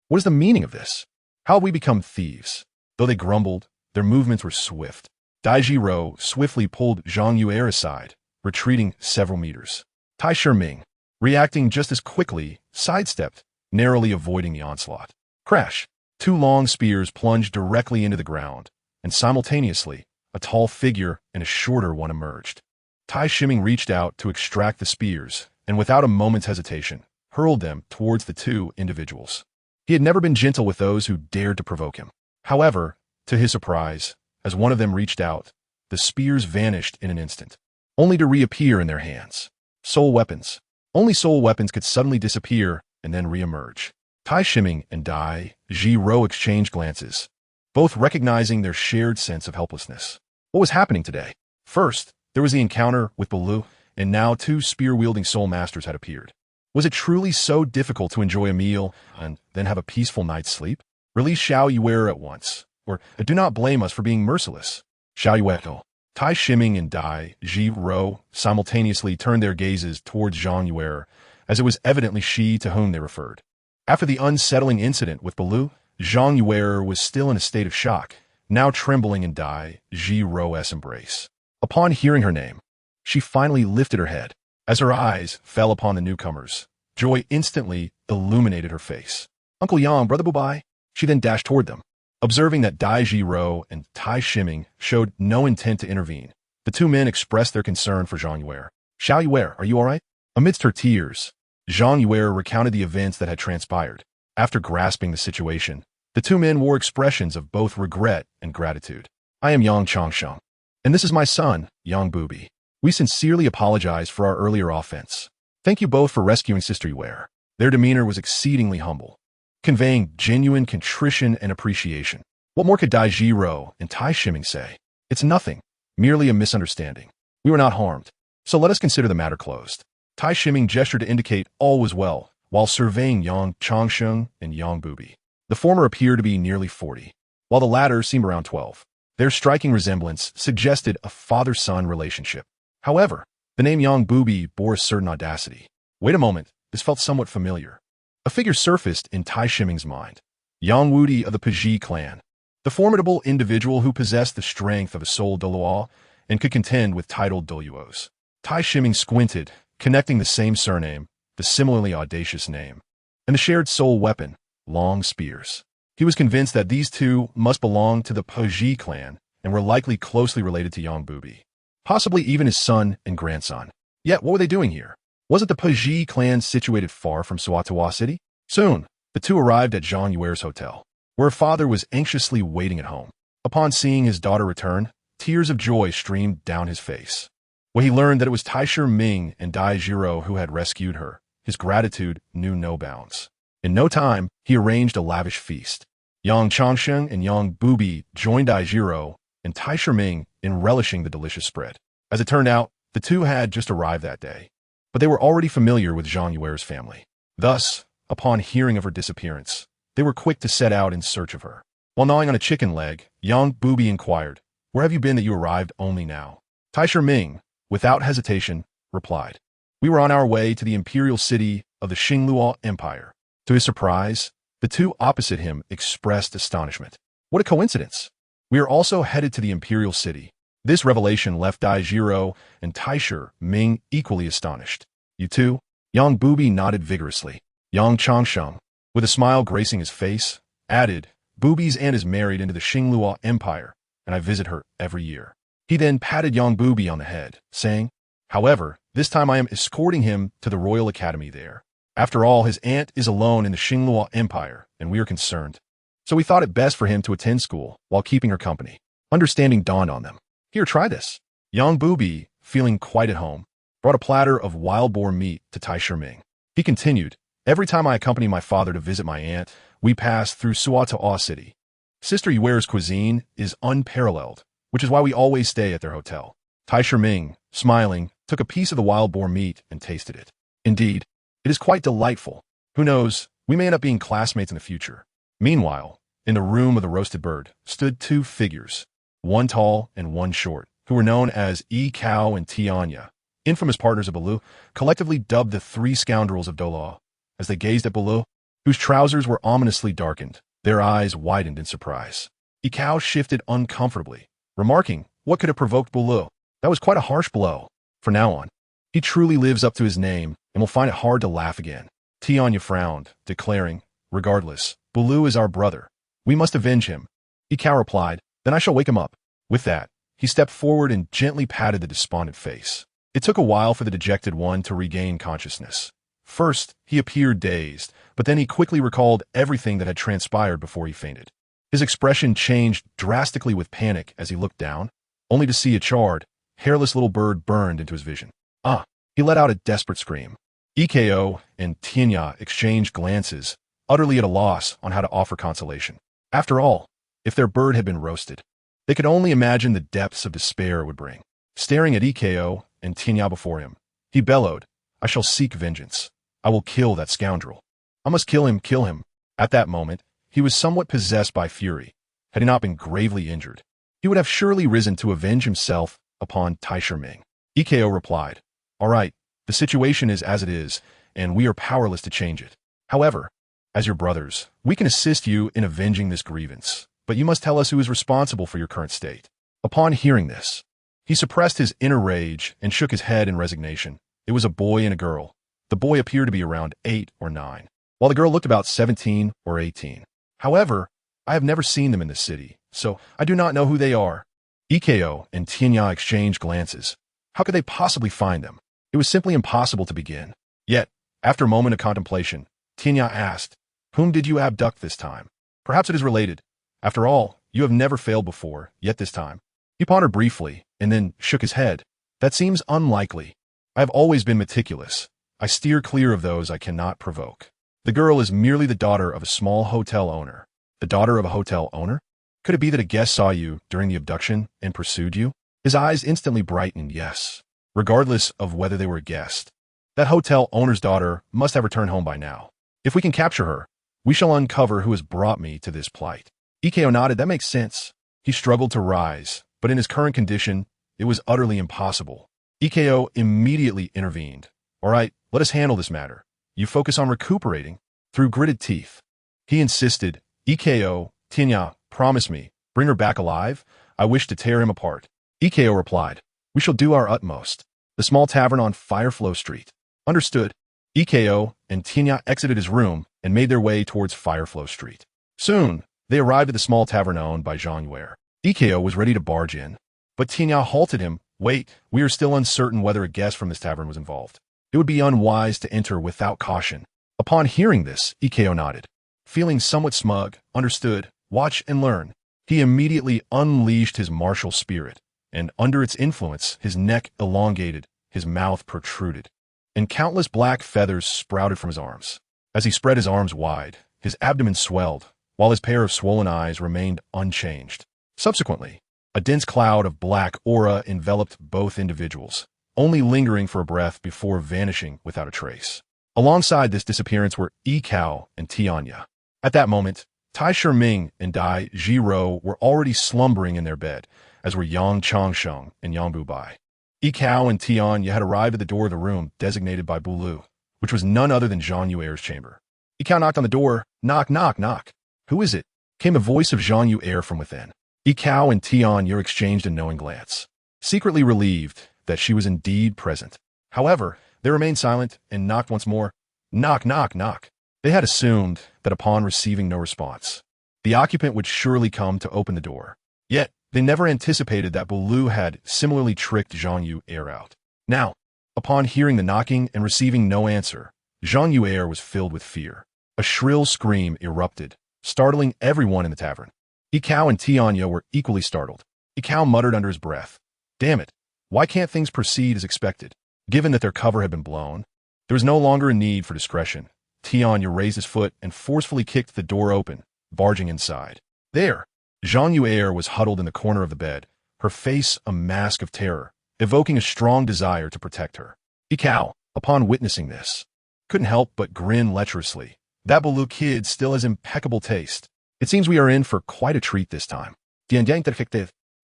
What is the meaning of this? How have we become thieves?" Though they grumbled, their movements were swift. Daijiro swiftly pulled Zhang Yuer aside, retreating several meters. Tai Shiming, reacting just as quickly, sidestepped, narrowly avoiding the onslaught. Crash! Two long spears plunged directly into the ground, and simultaneously, a tall figure and a shorter one emerged. Tai Shiming reached out to extract the spears, and without a moment's hesitation, hurled them towards the two individuals. He had never been gentle with those who dared to provoke him. However, to his surprise, as one of them reached out, the spears vanished in an instant, only to reappear in their hands. Soul weapons. Only soul weapons could suddenly disappear and then reemerge. Tai Shiming and Daijiro exchanged glances, both recognizing their shared sense of helplessness. What was happening today? First, there was the encounter with Douluo, and now two spear-wielding soul masters had appeared. Was it truly so difficult to enjoy a meal and then have a peaceful night's sleep? Release Xiao Yuer at once, or do not blame us for being merciless. Xiao Yuer. Tai Shiming and Daijiro simultaneously turned their gazes towards Zhang Yuer, as it was evidently she to whom they referred. After the unsettling incident with Douluo, Zhang Yuer was still in a state of shock, now trembling in Daijiro's embrace. Upon hearing her name, she finally lifted her head. As her eyes fell upon the newcomers, joy instantly illuminated her face. "Uncle Yang, Brother Bubai." She then dashed toward them. Observing that Daijiro and Tai Shiming showed no intent to intervene, the two men expressed their concern for Zhang Yuer. "Xiao Yuer, are you all right?" Amidst her tears, Zhang Yuer recounted the events that had transpired. After grasping the situation, the two men wore expressions of both regret and gratitude. "I am Yang Changsheng, and this is my son, Yang Bubi. We sincerely apologize for our earlier offense. Thank you both for rescuing Sister Yuer." Their demeanor was exceedingly humble, conveying genuine contrition and appreciation. What more could Daijiro and Tai Shiming say? "It's nothing, merely a misunderstanding. We were not harmed, so let us consider the matter closed." Tai Shiming gestured to indicate all was well, while surveying Yang Changsheng and Yang Bubi. The former appeared to be nearly 40, while the latter seemed around 12. Their striking resemblance suggested a father-son relationship. However, the name Yang Bubi bore a certain audacity. Wait a moment, this felt somewhat familiar. A figure surfaced in Tai Shiming's mind. Yang Wudi of the Piji clan, the formidable individual who possessed the strength of a soul Douluo and could contend with titled Douluos. Tai Shiming squinted, connecting the same surname, the similarly audacious name, and the shared soul weapon, long spears. He was convinced that these two must belong to the Piji clan and were likely closely related to Yang Bubi, possibly even his son and grandson. Yet what were they doing here? Wasn't the Piji clan situated far from Suatoa City? Soon, the two arrived at Zhang Yuer's hotel, where her father was anxiously waiting at home. Upon seeing his daughter return, tears of joy streamed down his face. When he learned that it was Taisher Ming and Dai Jiro who had rescued her, his gratitude knew no bounds. In no time, he arranged a lavish feast. Yang Changsheng and Yang Bubi joined Dai Jiro and Taisher Ming in relishing the delicious spread. As it turned out, the two had just arrived that day, but they were already familiar with Zhang Yuer's family. Thus, upon hearing of her disappearance, they were quick to set out in search of her. While gnawing on a chicken leg, Yang Bubi inquired, "Where have you been that you arrived only now?" Taisher Ming, without hesitation, replied, "We were on our way to the imperial city of the Xingluo Empire." To his surprise, the two opposite him expressed astonishment. What a coincidence! We are also headed to the imperial city. This revelation left Dai Jiro and Taisher Ming equally astonished. You too? Yang Bubi nodded vigorously. Yang Changsheng, with a smile gracing his face, added, "Bubi's aunt is married into the Xingluo Empire, and I visit her every year." He then patted Yang Bubi on the head, saying, "However, this time I am escorting him to the Royal Academy there. After all, his aunt is alone in the Xingluo Empire, and we are concerned. So we thought it best for him to attend school while keeping her company." Understanding dawned on them. "Here, try this." Yang Bubi, feeling quite at home, brought a platter of wild boar meat to Taisher Ming. He continued, "Every time I accompany my father to visit my aunt, we pass through Suatoa City. Sister Yuer's cuisine is unparalleled, which is why we always stay at their hotel." Taisher Ming, smiling, took a piece of the wild boar meat and tasted it. "Indeed, it is quite delightful. Who knows, we may end up being classmates in the future." Meanwhile, in the room of the roasted bird stood two figures, one tall and one short, who were known as Yi Kao and Tianya, infamous partners of Douluo, collectively dubbed the three scoundrels of Douluo. As they gazed at Douluo, whose trousers were ominously darkened, their eyes widened in surprise. Yi Kao shifted uncomfortably, remarking, "What could have provoked Douluo? That was quite a harsh blow. From now on, he truly lives up to his name and will find it hard to laugh again." Tianya frowned, declaring, "Regardless, Douluo is our brother. We must avenge him." Yi Kao replied, "Then I shall wake him up." With that, he stepped forward and gently patted the despondent face. It took a while for the dejected one to regain consciousness. First, he appeared dazed, but then he quickly recalled everything that had transpired before he fainted. His expression changed drastically with panic as he looked down, only to see a charred, hairless little bird burned into his vision. "Ah!" He let out a desperate scream. Iko and Tianya exchanged glances, utterly at a loss on how to offer consolation. After all, if their bird had been roasted, they could only imagine the depths of despair it would bring. Staring at Iko and Tianya before him, he bellowed, "I shall seek vengeance. I will kill that scoundrel. I must kill him, kill him." At that moment, he was somewhat possessed by fury. Had he not been gravely injured, he would have surely risen to avenge himself upon Taisher Ming. Iko replied, "All right, the situation is as it is, and we are powerless to change it. However, as your brothers, we can assist you in avenging this grievance, but you must tell us who is responsible for your current state." Upon hearing this, he suppressed his inner rage and shook his head in resignation. It was a boy and a girl. The boy appeared to be around 8 or 9, while the girl looked about 17 or 18. However, I have never seen them in the city, so I do not know who they are. Iko and Tianya exchanged glances. How could they possibly find them? It was simply impossible to begin. Yet, after a moment of contemplation, Tianya asked, "Whom did you abduct this time? Perhaps it is related. After all, you have never failed before, yet this time." He pondered briefly, and then shook his head. "That seems unlikely. I have always been meticulous. I steer clear of those I cannot provoke. The girl is merely the daughter of a small hotel owner." The daughter of a hotel owner? Could it be that a guest saw you during the abduction and pursued you? His eyes instantly brightened, yes. Regardless of whether they were a guest, that hotel owner's daughter must have returned home by now. If we can capture her, we shall uncover who has brought me to this plight. Iko nodded. "That makes sense. He struggled to rise, but in his current condition, it was utterly impossible. Ikeo immediately intervened. All right, let us handle this matter. You focus on recuperating. Through gritted teeth, he insisted, Ikeo, Tinya, promise me, bring her back alive. I wish to tear him apart. Ikeo replied, we shall do our utmost. The small tavern on Fireflow Street. Understood. Ikeo and Tinya exited his room and made their way towards Fireflow Street. Soon, they arrived at the small tavern owned by Zhang Yuer. Ikeo was ready to barge in, but Tinya halted him. Wait, we are still uncertain whether a guest from this tavern was involved. It would be unwise to enter without caution. Upon hearing this, Ikeo nodded. Feeling somewhat smug, understood, watch and learn. He immediately unleashed his martial spirit, and under its influence, his neck elongated, his mouth protruded, and countless black feathers sprouted from his arms. As he spread his arms wide, his abdomen swelled, while his pair of swollen eyes remained unchanged. Subsequently, a dense cloud of black aura enveloped both individuals, only lingering for a breath before vanishing without a trace. Alongside this disappearance were Ikao and Tianya. At that moment, Tai Shiming and Dai Jiro were already slumbering in their bed, as were Yang Changsheng and Yang Bubai. Ikao and Tianya had arrived at the door of the room designated by Douluo, which was none other than Zhang Yuer's chamber. Ikao knocked on the door. Knock, knock, knock. Who is it? Came a voice of Zhang Yuer from within. Ikao and Tianya exchanged a knowing glance, secretly relieved that she was indeed present. However, they remained silent and knocked once more. Knock, knock, knock. They had assumed that upon receiving no response, the occupant would surely come to open the door. Yet, they never anticipated that Douluo had similarly tricked Zhang Yuer out. Now, upon hearing the knocking and receiving no answer, Zhang Yuer was filled with fear. A shrill scream erupted, startling everyone in the tavern. Ikao and Tianya were equally startled. Ikao muttered under his breath, damn it, why can't things proceed as expected? Given that their cover had been blown, there was no longer a need for discretion. Tianya raised his foot and forcefully kicked the door open, barging inside. There, Zhang Yuer was huddled in the corner of the bed, her face a mask of terror, evoking a strong desire to protect her. Ikao, upon witnessing this, couldn't help but grin lecherously. That Douluo kid still has impeccable taste. It seems we are in for quite a treat this time.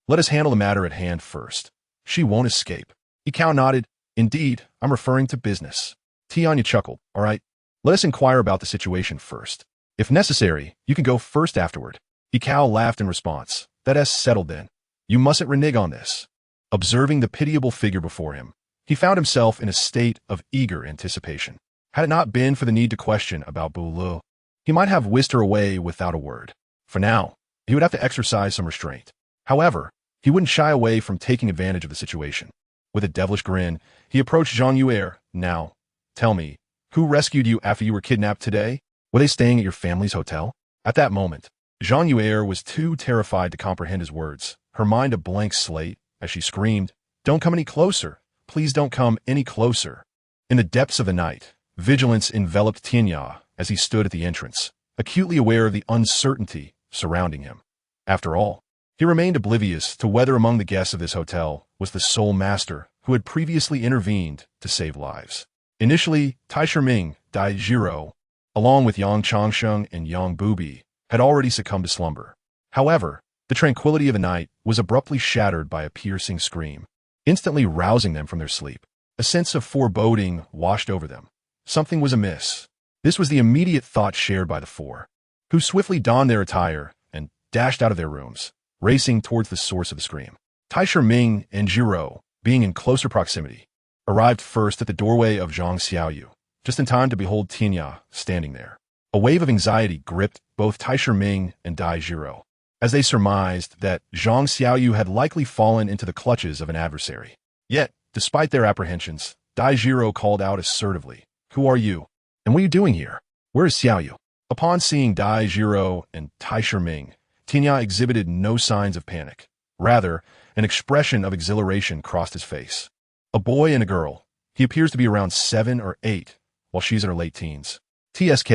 Let us handle the matter at hand first. She won't escape. Ikao nodded. Indeed, I'm referring to business. Tianya chuckled. All right, let us inquire about the situation first. If necessary, you can go first afterward. Ikao laughed in response. That's settled then. You mustn't renege on this. Observing the pitiable figure before him, he found himself in a state of eager anticipation. Had it not been for the need to question about Douluo, he might have whisked her away without a word. For now, he would have to exercise some restraint. However, he wouldn't shy away from taking advantage of the situation. With a devilish grin, he approached Zhang Yuer. Now, tell me, who rescued you after you were kidnapped today? Were they staying at your family's hotel? At that moment, Zhang Yuer was too terrified to comprehend his words, her mind a blank slate, as she screamed, don't come any closer. Please don't come any closer. In the depths of the night, vigilance enveloped Tianya as he stood at the entrance, acutely aware of the uncertainty surrounding him. After all, he remained oblivious to whether among the guests of this hotel was the sole master who had previously intervened to save lives. Initially, Tai Shiming, Dai Jiro, along with Yang Changsheng and Yang Bubi, had already succumbed to slumber. However, the tranquility of the night was abruptly shattered by a piercing scream, instantly rousing them from their sleep. A sense of foreboding washed over them. Something was amiss. This was the immediate thought shared by the four, who swiftly donned their attire and dashed out of their rooms, racing towards the source of the scream. Tai Shiming and Jiro, being in closer proximity, arrived first at the doorway of Zhang Xiaoyu, just in time to behold Tianya standing there. A wave of anxiety gripped both Tai Shiming and Dai Jiro, as they surmised that Zhang Xiaoyu had likely fallen into the clutches of an adversary. Yet, despite their apprehensions, Dai Jiro called out assertively, who are you? And what are you doing here? Where is Xiaoyu? Upon seeing Dai Jiro and Tai Shiming, Tianya exhibited no signs of panic. Rather, an expression of exhilaration crossed his face. A boy and a girl. He appears to be around 7 or 8, while she's in her late teens. TSK,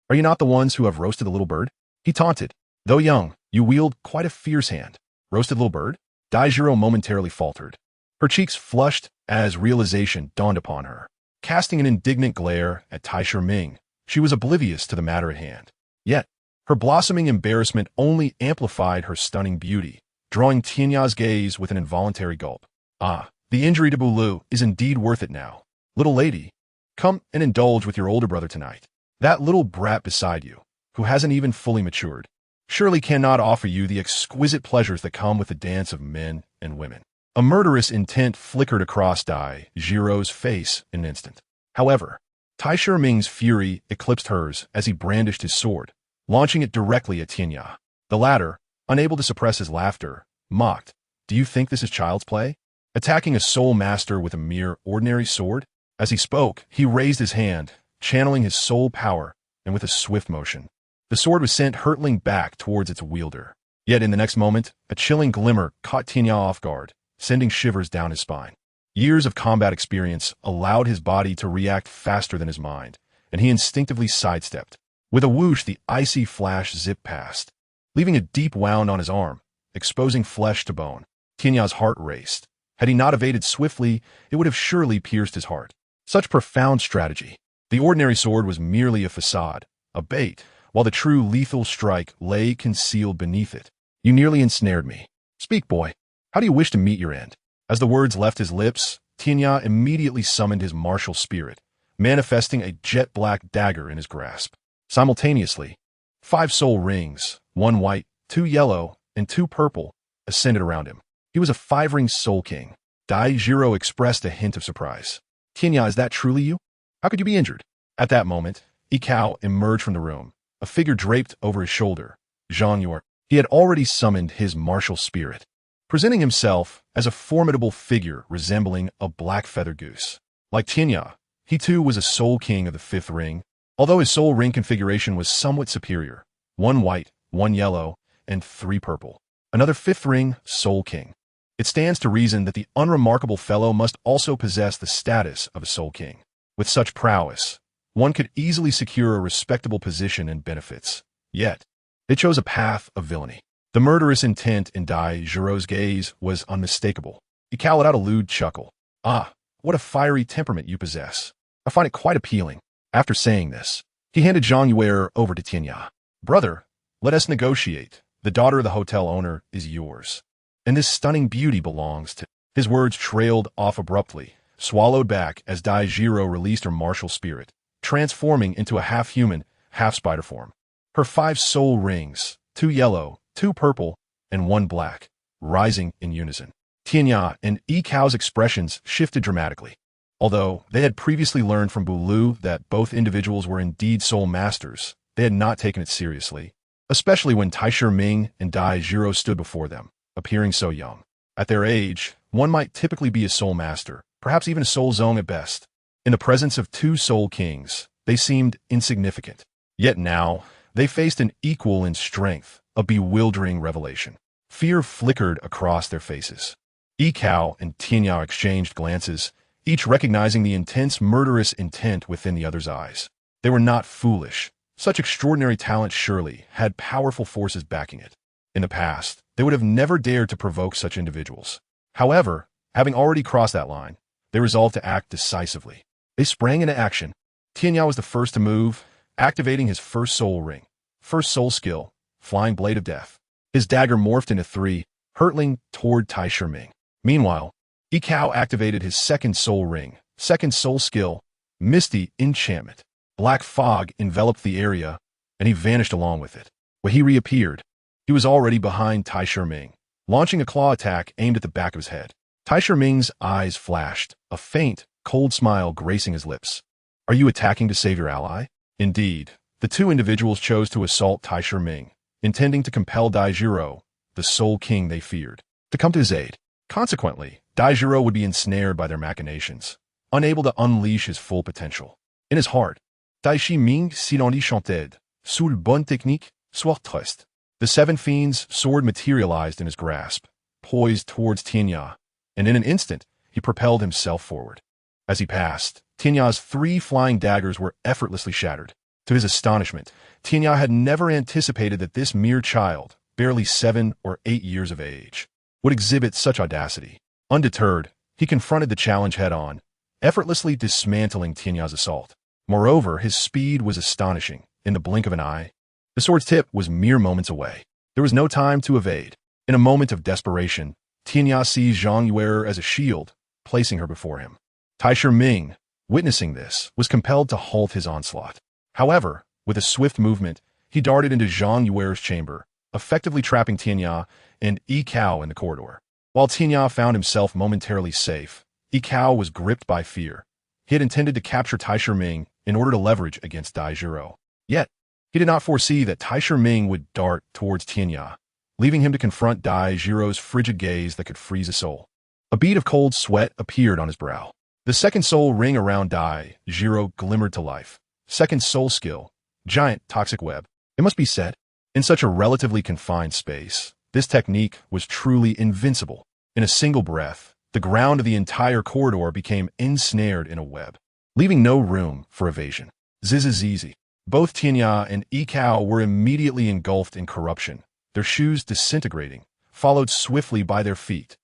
are you not the ones who have roasted the little bird? He taunted. Though young, you wield quite a fierce hand. Roasted little bird? Dai Jiro momentarily faltered. Her cheeks flushed as realization dawned upon her. Casting an indignant glare at Tai Shiming, she was oblivious to the matter at hand. Yet, Her blossoming embarrassment only amplified her stunning beauty, drawing Tianya's gaze with an involuntary gulp. Ah, the injury to Douluo is indeed worth it now. Little lady, come and indulge with your older brother tonight. That little brat beside you, who hasn't even fully matured, surely cannot offer you the exquisite pleasures that come with the dance of men and women. A murderous intent flickered across Dai Jiro's face in an instant. However, Tai Shiming's fury eclipsed hers as he brandished his sword, launching it directly at Tianya. The latter, unable to suppress his laughter, mocked, "Do you think this is child's play? Attacking a soul master with a mere ordinary sword?" As he spoke, he raised his hand, channeling his soul power, and with a swift motion, the sword was sent hurtling back towards its wielder. Yet in the next moment, a chilling glimmer caught Tianya off guard, sending shivers down his spine. Years of combat experience allowed his body to react faster than his mind, and he instinctively sidestepped. With a whoosh, the icy flash zipped past, leaving a deep wound on his arm, exposing flesh to bone. Tianya's heart raced. Had he not evaded swiftly, it would have surely pierced his heart. Such profound strategy. The ordinary sword was merely a facade, a bait, while the true lethal strike lay concealed beneath it. "You nearly ensnared me. Speak, boy. How do you wish to meet your end?" As the words left his lips, Tianya immediately summoned his martial spirit, manifesting a jet-black dagger in his grasp. Simultaneously, 5 soul rings, 1 white, 2 yellow, and 2 purple, ascended around him. He was a 5-ring soul king. Dai Jiro expressed a hint of surprise. "Tianya, is that truly you? How could you be injured?" At that moment, Ikao emerged from the room, a figure draped over his shoulder. Jean Yor. He had already summoned his martial spirit, presenting himself as a formidable figure resembling a black feather goose. Like Tianya, he too was a soul king of the 5th ring, although his soul ring configuration was somewhat superior. 1 white, 1 yellow, and 3 purple. Another 5th ring soul king. It stands to reason that the unremarkable fellow must also possess the status of a soul king. With such prowess, one could easily secure a respectable position and benefits. Yet, they chose a path of villainy. The murderous intent in Dai Jiro's gaze was unmistakable. He let out a lewd chuckle. "Ah, what a fiery temperament you possess. I find it quite appealing." After saying this, he handed Jean Yuer over to Tianya. "Brother, let us negotiate. The daughter of the hotel owner is yours, and this stunning beauty belongs to—" His words trailed off abruptly, swallowed back as Dai Jiro released her martial spirit, transforming into a half-human, half-spider form. Her 5 soul rings, 2 yellow, 2 purple, and 1 black, rising in unison. Tianya and Ikao's expressions shifted dramatically. Although they had previously learned from Douluo that both individuals were indeed soul masters, they had not taken it seriously, especially when Tai Shiming and Dai Jiro stood before them, appearing so young. At their age, one might typically be a soul master, perhaps even a soul zong at best. In the presence of 2 soul kings, they seemed insignificant. Yet now, they faced an equal in strength, a bewildering revelation. Fear flickered across their faces. Ikao and Tianya exchanged glances, each recognizing the intense murderous intent within the other's eyes. They were not foolish. Such extraordinary talent surely had powerful forces backing it. In the past, they would have never dared to provoke such individuals. However, having already crossed that line, they resolved to act decisively. They sprang into action. Tianya was the first to move, activating his first soul ring. First soul skill, Flying Blade of Death. His dagger morphed into 3, hurtling toward Tai Shiming. Meanwhile, Ikao activated his second soul ring, second soul skill, Misty Enchantment. Black fog enveloped the area, and he vanished along with it. When he reappeared, he was already behind Tai Shiming, launching a claw attack aimed at the back of his head. Tai Shiming's eyes flashed, a faint, cold smile gracing his lips. "Are you attacking to save your ally?" Indeed, the 2 individuals chose to assault Tai Shiming, intending to compel Dai Jiro, the soul king they feared, to come to his aid. Consequently, Dai Jiro would be ensnared by their machinations, unable to unleash his full potential. In his heart, Tai Shiming s'il en chanted, sous bonne technique, soit triste. The 7 Fiends' sword materialized in his grasp, poised towards Tianya, and in an instant, he propelled himself forward. As he passed, Tianya's 3 flying daggers were effortlessly shattered. To his astonishment, Tianya had never anticipated that this mere child, barely 7 or 8 years of age, would exhibit such audacity. Undeterred, he confronted the challenge head-on, effortlessly dismantling Tianya's assault. Moreover, his speed was astonishing. In the blink of an eye, The sword's tip was mere moments away. There was no time to evade. In a moment of desperation, Tianya seized Zhang Yuer as a shield, placing her before him. Taisher Ming, witnessing this, was compelled to halt his onslaught. However, with a swift movement, he darted into Zhang Yuer's chamber, effectively trapping Tianya and Yi Kao in the corridor. While Tianya found himself momentarily safe, Yi Kao was gripped by fear. He had intended to capture Taisher Ming in order to leverage against Dai Zhiro. Yet, he did not foresee that Taisher Ming would dart towards Tianya, leaving him to confront Dai Zhiro's frigid gaze that could freeze a soul. A bead of cold sweat appeared on his brow. The second soul ring around Dai Zhiro glimmered to life. Second soul skill, giant toxic web. It must be said, in such a relatively confined space, this technique was truly invincible. In a single breath, the ground of the entire corridor became ensnared in a web, leaving no room for evasion. Zizizizi. Both Tianya and Yi Kao were immediately engulfed in corruption, their shoes disintegrating, followed swiftly by their feet.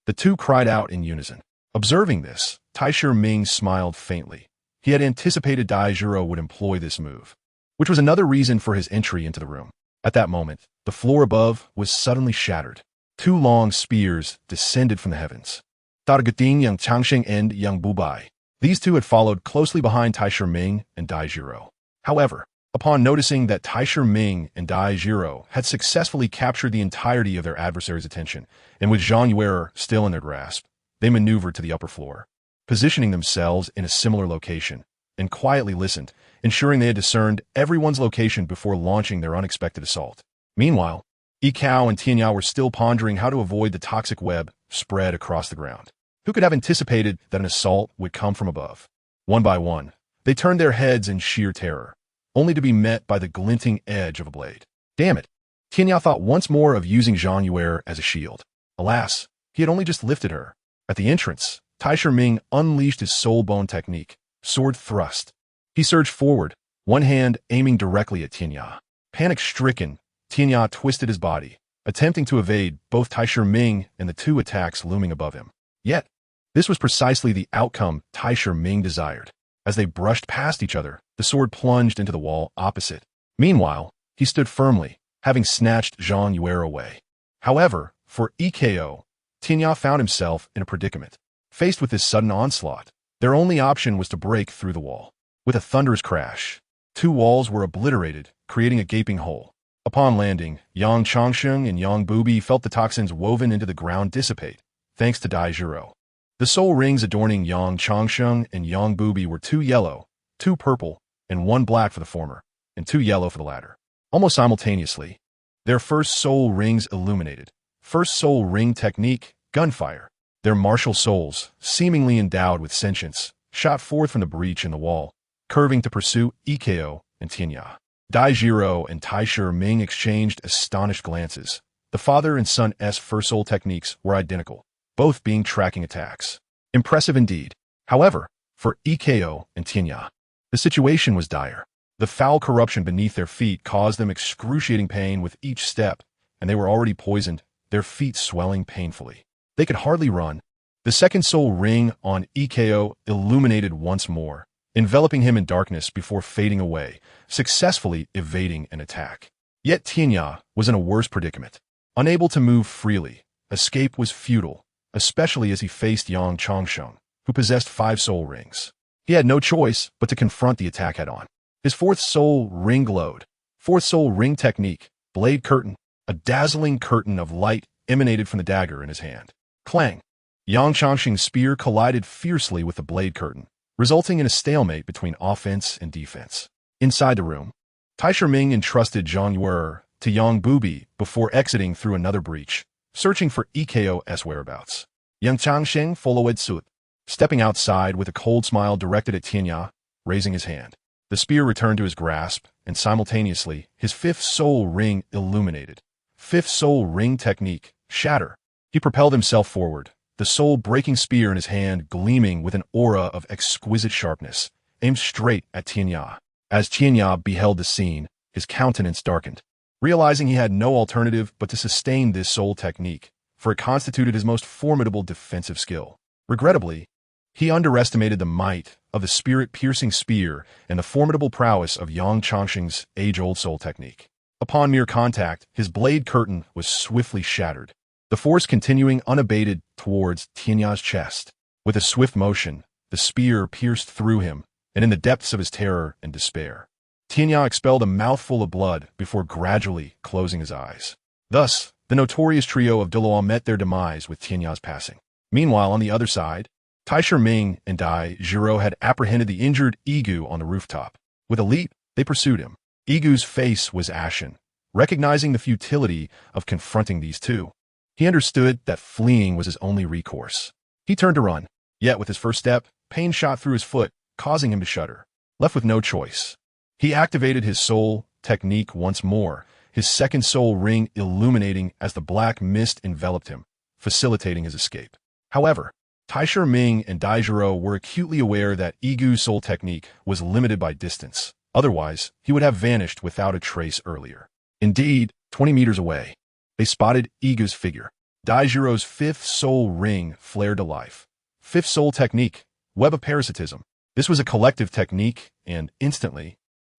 The two cried out in unison. Observing this, Taisher Ming smiled faintly. He had anticipated Dai Zhiro would employ this move, which was another reason for his entry into the room. At that moment, the floor above was suddenly shattered. Two long spears descended from the heavens. Tadaguting Yang Changsheng and Yang Bubai. These two had followed closely behind Taisher Ming and Dai Zhiro. However, upon noticing that Taisher Ming and Dai Zhiro had successfully captured the entirety of their adversary's attention, and with Zhang Yuer still in their grasp, they maneuvered to the upper floor, positioning themselves in a similar location, and quietly listened, ensuring they had discerned everyone's location before launching their unexpected assault. Meanwhile, Yi Kao and Tianya were still pondering how to avoid the toxic web spread across the ground. Who could have anticipated that an assault would come from above? One by one, they turned their heads in sheer terror, only to be met by the glinting edge of a blade. Damn it! Tianya thought once more of using Zhang Yuer as a shield. Alas, he had only just lifted her. At the entrance, Taisher Ming unleashed his soul bone technique, sword thrust. He surged forward, one hand aiming directly at Tianya. Panic-stricken, Tianya twisted his body, attempting to evade both Taisher Ming and the two attacks looming above him. Yet, this was precisely the outcome Taisher Ming desired. As they brushed past each other, the sword plunged into the wall opposite. Meanwhile, he stood firmly, having snatched Zhang Yuer away. However, for EKO, Tianya found himself in a predicament. Faced with this sudden onslaught, their only option was to break through the wall. With a thunderous crash, two walls were obliterated, creating a gaping hole. Upon landing, Yang Changsheng and Yang Bubi felt the toxins woven into the ground dissipate, thanks to Dai Zhiro. The soul rings adorning Yang Changsheng and Yang Bubi were two yellow, two purple, and one black for the former, and two yellow for the latter. Almost simultaneously, their first soul rings illuminated. First soul ring technique, gunfire. Their martial souls, seemingly endowed with sentience, shot forth from the breach in the wall, curving to pursue Ikeo and Tianya. Dai Zhiro and Taisher Ming exchanged astonished glances. The father and son's first soul techniques were identical, both being tracking attacks. Impressive indeed. However, for Ikeo and Tianya, the situation was dire. The foul corruption beneath their feet caused them excruciating pain with each step, and they were already poisoned, their feet swelling painfully. They could hardly run. The second soul ring on Ikeo illuminated once more, enveloping him in darkness before fading away, successfully evading an attack. Yet Tianya was in a worse predicament. Unable to move freely, escape was futile, especially as he faced Yang Changsheng, who possessed 5 soul rings. He had no choice but to confront the attack head-on. His 4th soul ring glowed. 4th soul ring technique, blade curtain. A dazzling curtain of light emanated from the dagger in his hand. Clang! Yang Changsheng's spear collided fiercely with the blade curtain, resulting in a stalemate between offense and defense. Inside the room, Taisher Ming entrusted Zhang Yuer to Yang Bubi before exiting through another breach, searching for EKO's whereabouts. Yang Changsheng followed suit, stepping outside with a cold smile directed at Tianya, raising his hand. The spear returned to his grasp, and simultaneously, his 5th soul ring illuminated. 5th soul ring technique, shatter. He propelled himself forward, the soul-breaking spear in his hand gleaming with an aura of exquisite sharpness, aimed straight at Tianya. As Tianya beheld the scene, his countenance darkened, realizing he had no alternative but to sustain this soul technique, for it constituted his most formidable defensive skill. Regrettably, He underestimated the might of the spirit-piercing spear and the formidable prowess of Yang Chongqing's age-old soul technique. Upon mere contact, his blade curtain was swiftly shattered, the force continuing unabated towards Tianya's chest. With a swift motion, the spear pierced through him, and in the depths of his terror and despair, Tianya expelled a mouthful of blood before gradually closing his eyes. Thus, the notorious trio of Douluo met their demise with Tianya's passing. Meanwhile, on the other side, Taisha Ming and Dai Zhiro had apprehended the injured Igu on the rooftop. With a leap, they pursued him. Igu's face was ashen. Recognizing the futility of confronting these two, he understood that fleeing was his only recourse. He turned to run, yet with his first step, pain shot through his foot, causing him to shudder. Left with no choice, he activated his soul technique once more, his second soul ring illuminating as the black mist enveloped him, facilitating his escape. However, Taisha Ming and Daijiro were acutely aware that Igu's soul technique was limited by distance. Otherwise, he would have vanished without a trace earlier. Indeed, 20 meters away, they spotted Igu's figure. Daijiro's fifth soul ring flared to life. Fifth soul technique, web of parasitism. This was a collective technique, and instantly,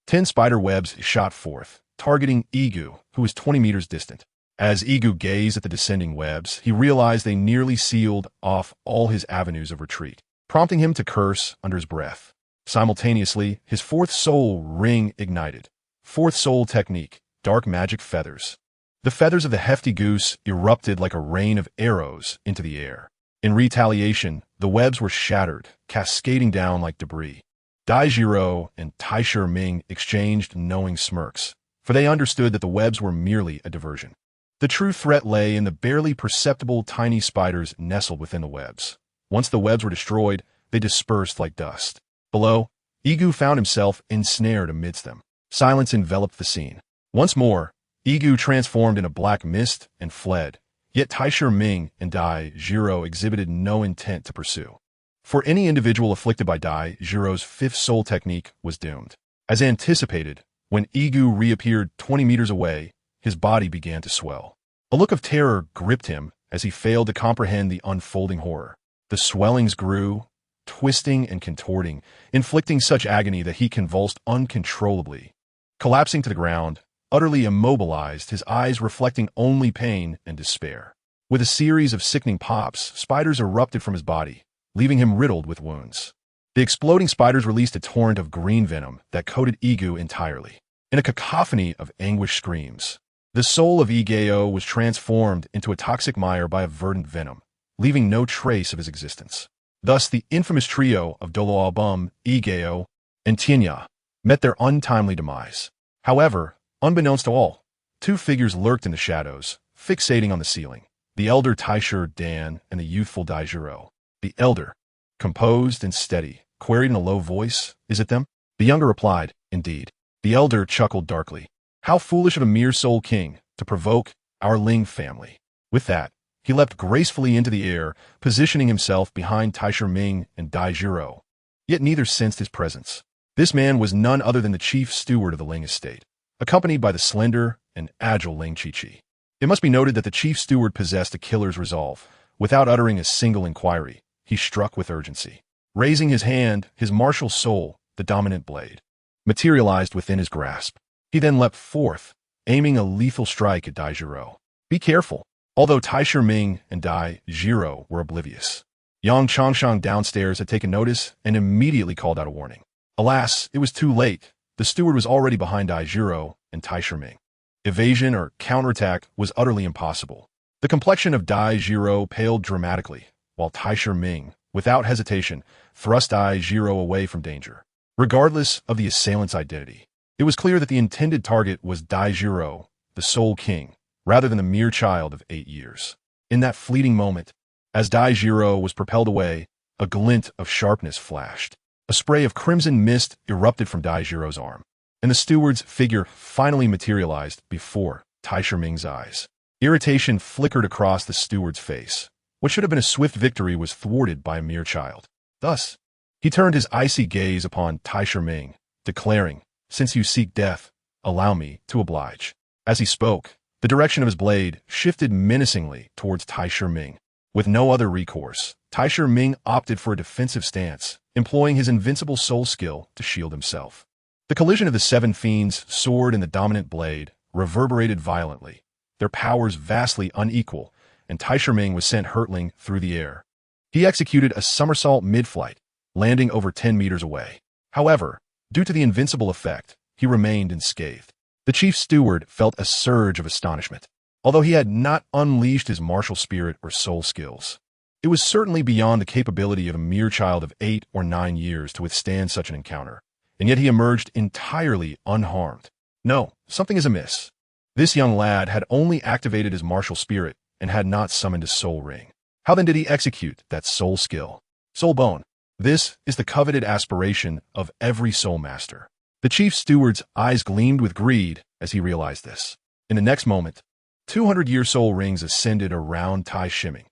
10 spider webs shot forth, targeting Igu, who was 20 meters distant. As Igu gazed at the descending webs, he realized they nearly sealed off all his avenues of retreat, prompting him to curse under his breath. Simultaneously, his fourth soul ring ignited. Fourth soul technique, dark magic feathers. The feathers of the hefty goose erupted like a rain of arrows into the air. In retaliation, the webs were shattered, cascading down like debris. Daijiro and Taisha Ming exchanged knowing smirks, for they understood that the webs were merely a diversion. The true threat lay in the barely perceptible tiny spiders nestled within the webs. Once the webs were destroyed, they dispersed like dust. Below, Igu found himself ensnared amidst them. Silence enveloped the scene. Once more, Igu transformed in a black mist and fled, yet Taisha Ming and Dai Zhiro exhibited no intent to pursue. For any individual afflicted by Dai Zhiro's fifth soul technique was doomed. As anticipated, when Igu reappeared 20 meters away, his body began to swell. A look of terror gripped him as he failed to comprehend the unfolding horror. The swellings grew, twisting and contorting, inflicting such agony that he convulsed uncontrollably. Collapsing to the ground, utterly immobilized, his eyes reflecting only pain and despair. With a series of sickening pops, spiders erupted from his body, leaving him riddled with wounds. The exploding spiders released a torrent of green venom that coated Igu entirely. In a cacophony of anguished screams, the soul of Igeo was transformed into a toxic mire by a verdant venom, leaving no trace of his existence. Thus, the infamous trio of Douluo Bum, Igeo, and Tianya met their untimely demise. However, unbeknownst to all, two figures lurked in the shadows, fixating on the ceiling. The elder Taisha Dan and the youthful Daijiro. The elder, composed and steady, queried in a low voice, "Is it them?" The younger replied, "Indeed." The elder chuckled darkly. "How foolish of a mere soul king to provoke our Ling family." With that, he leapt gracefully into the air, positioning himself behind Taisha Ming and Daijiro. Yet neither sensed his presence. This man was none other than the chief steward of the Ling estate, accompanied by the slender and agile Ling Qiqi. It must be noted that the chief steward possessed a killer's resolve. Without uttering a single inquiry, he struck with urgency. Raising his hand, his martial soul, the dominant blade, materialized within his grasp. He then leapt forth, aiming a lethal strike at Daijiro. "Be careful." Although Taisha Ming and Dai Zhiro were oblivious, Yang Chongshang downstairs had taken notice and immediately called out a warning. Alas, it was too late. The steward was already behind Daijiro and Taisha Ming. Evasion or counterattack was utterly impossible. The complexion of Daijiro paled dramatically, while Taisha Ming, without hesitation, thrust Daijiro away from danger. Regardless of the assailant's identity, it was clear that the intended target was Daijiro, the Soul King, rather than the mere child of 8 years. In that fleeting moment, as Daijiro was propelled away, a glint of sharpness flashed. A spray of crimson mist erupted from Daijiro's arm, and the steward's figure finally materialized before Taisha Ming's eyes. Irritation flickered across the steward's face. What should have been a swift victory was thwarted by a mere child. Thus, he turned his icy gaze upon Taisha Ming, declaring, "Since you seek death, allow me to oblige." As he spoke, the direction of his blade shifted menacingly towards Taisha Ming. With no other recourse, Taisher Ming opted for a defensive stance, employing his invincible soul skill to shield himself. The collision of the seven fiends' sword and the dominant blade reverberated violently, their powers vastly unequal, and Taisher Ming was sent hurtling through the air. He executed a somersault mid-flight, landing over 10 meters away. However, due to the invincible effect, he remained unscathed. The chief steward felt a surge of astonishment. Although he had not unleashed his martial spirit or soul skills, it was certainly beyond the capability of a mere child of 8 or 9 years to withstand such an encounter, and yet he emerged entirely unharmed. No, something is amiss. This young lad had only activated his martial spirit and had not summoned his soul ring. How then did he execute that soul skill? Soul bone. This is the coveted aspiration of every soul master. The chief steward's eyes gleamed with greed as he realized this. In the next moment, 200-year soul rings ascended around Taisher Ming.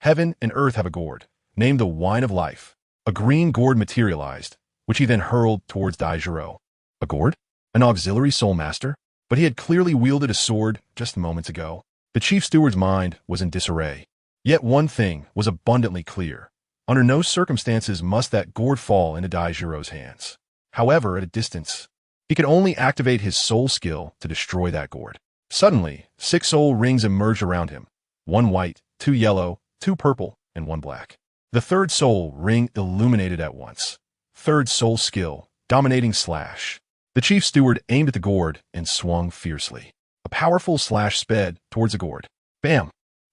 Heaven and earth have a gourd, named the Wine of Life. A green gourd materialized, which he then hurled towards Douluo. A gourd? An auxiliary soul master? But he had clearly wielded a sword just moments ago. The chief steward's mind was in disarray. Yet one thing was abundantly clear. Under no circumstances must that gourd fall into Douluo's hands. However, at a distance, he could only activate his soul skill to destroy that gourd. Suddenly, 6 soul rings emerged around him. 1 white, 2 yellow, 2 purple, and 1 black. The third soul ring illuminated at once. Third soul skill, dominating slash. The chief steward aimed at the gourd and swung fiercely. A powerful slash sped towards the gourd. Bam!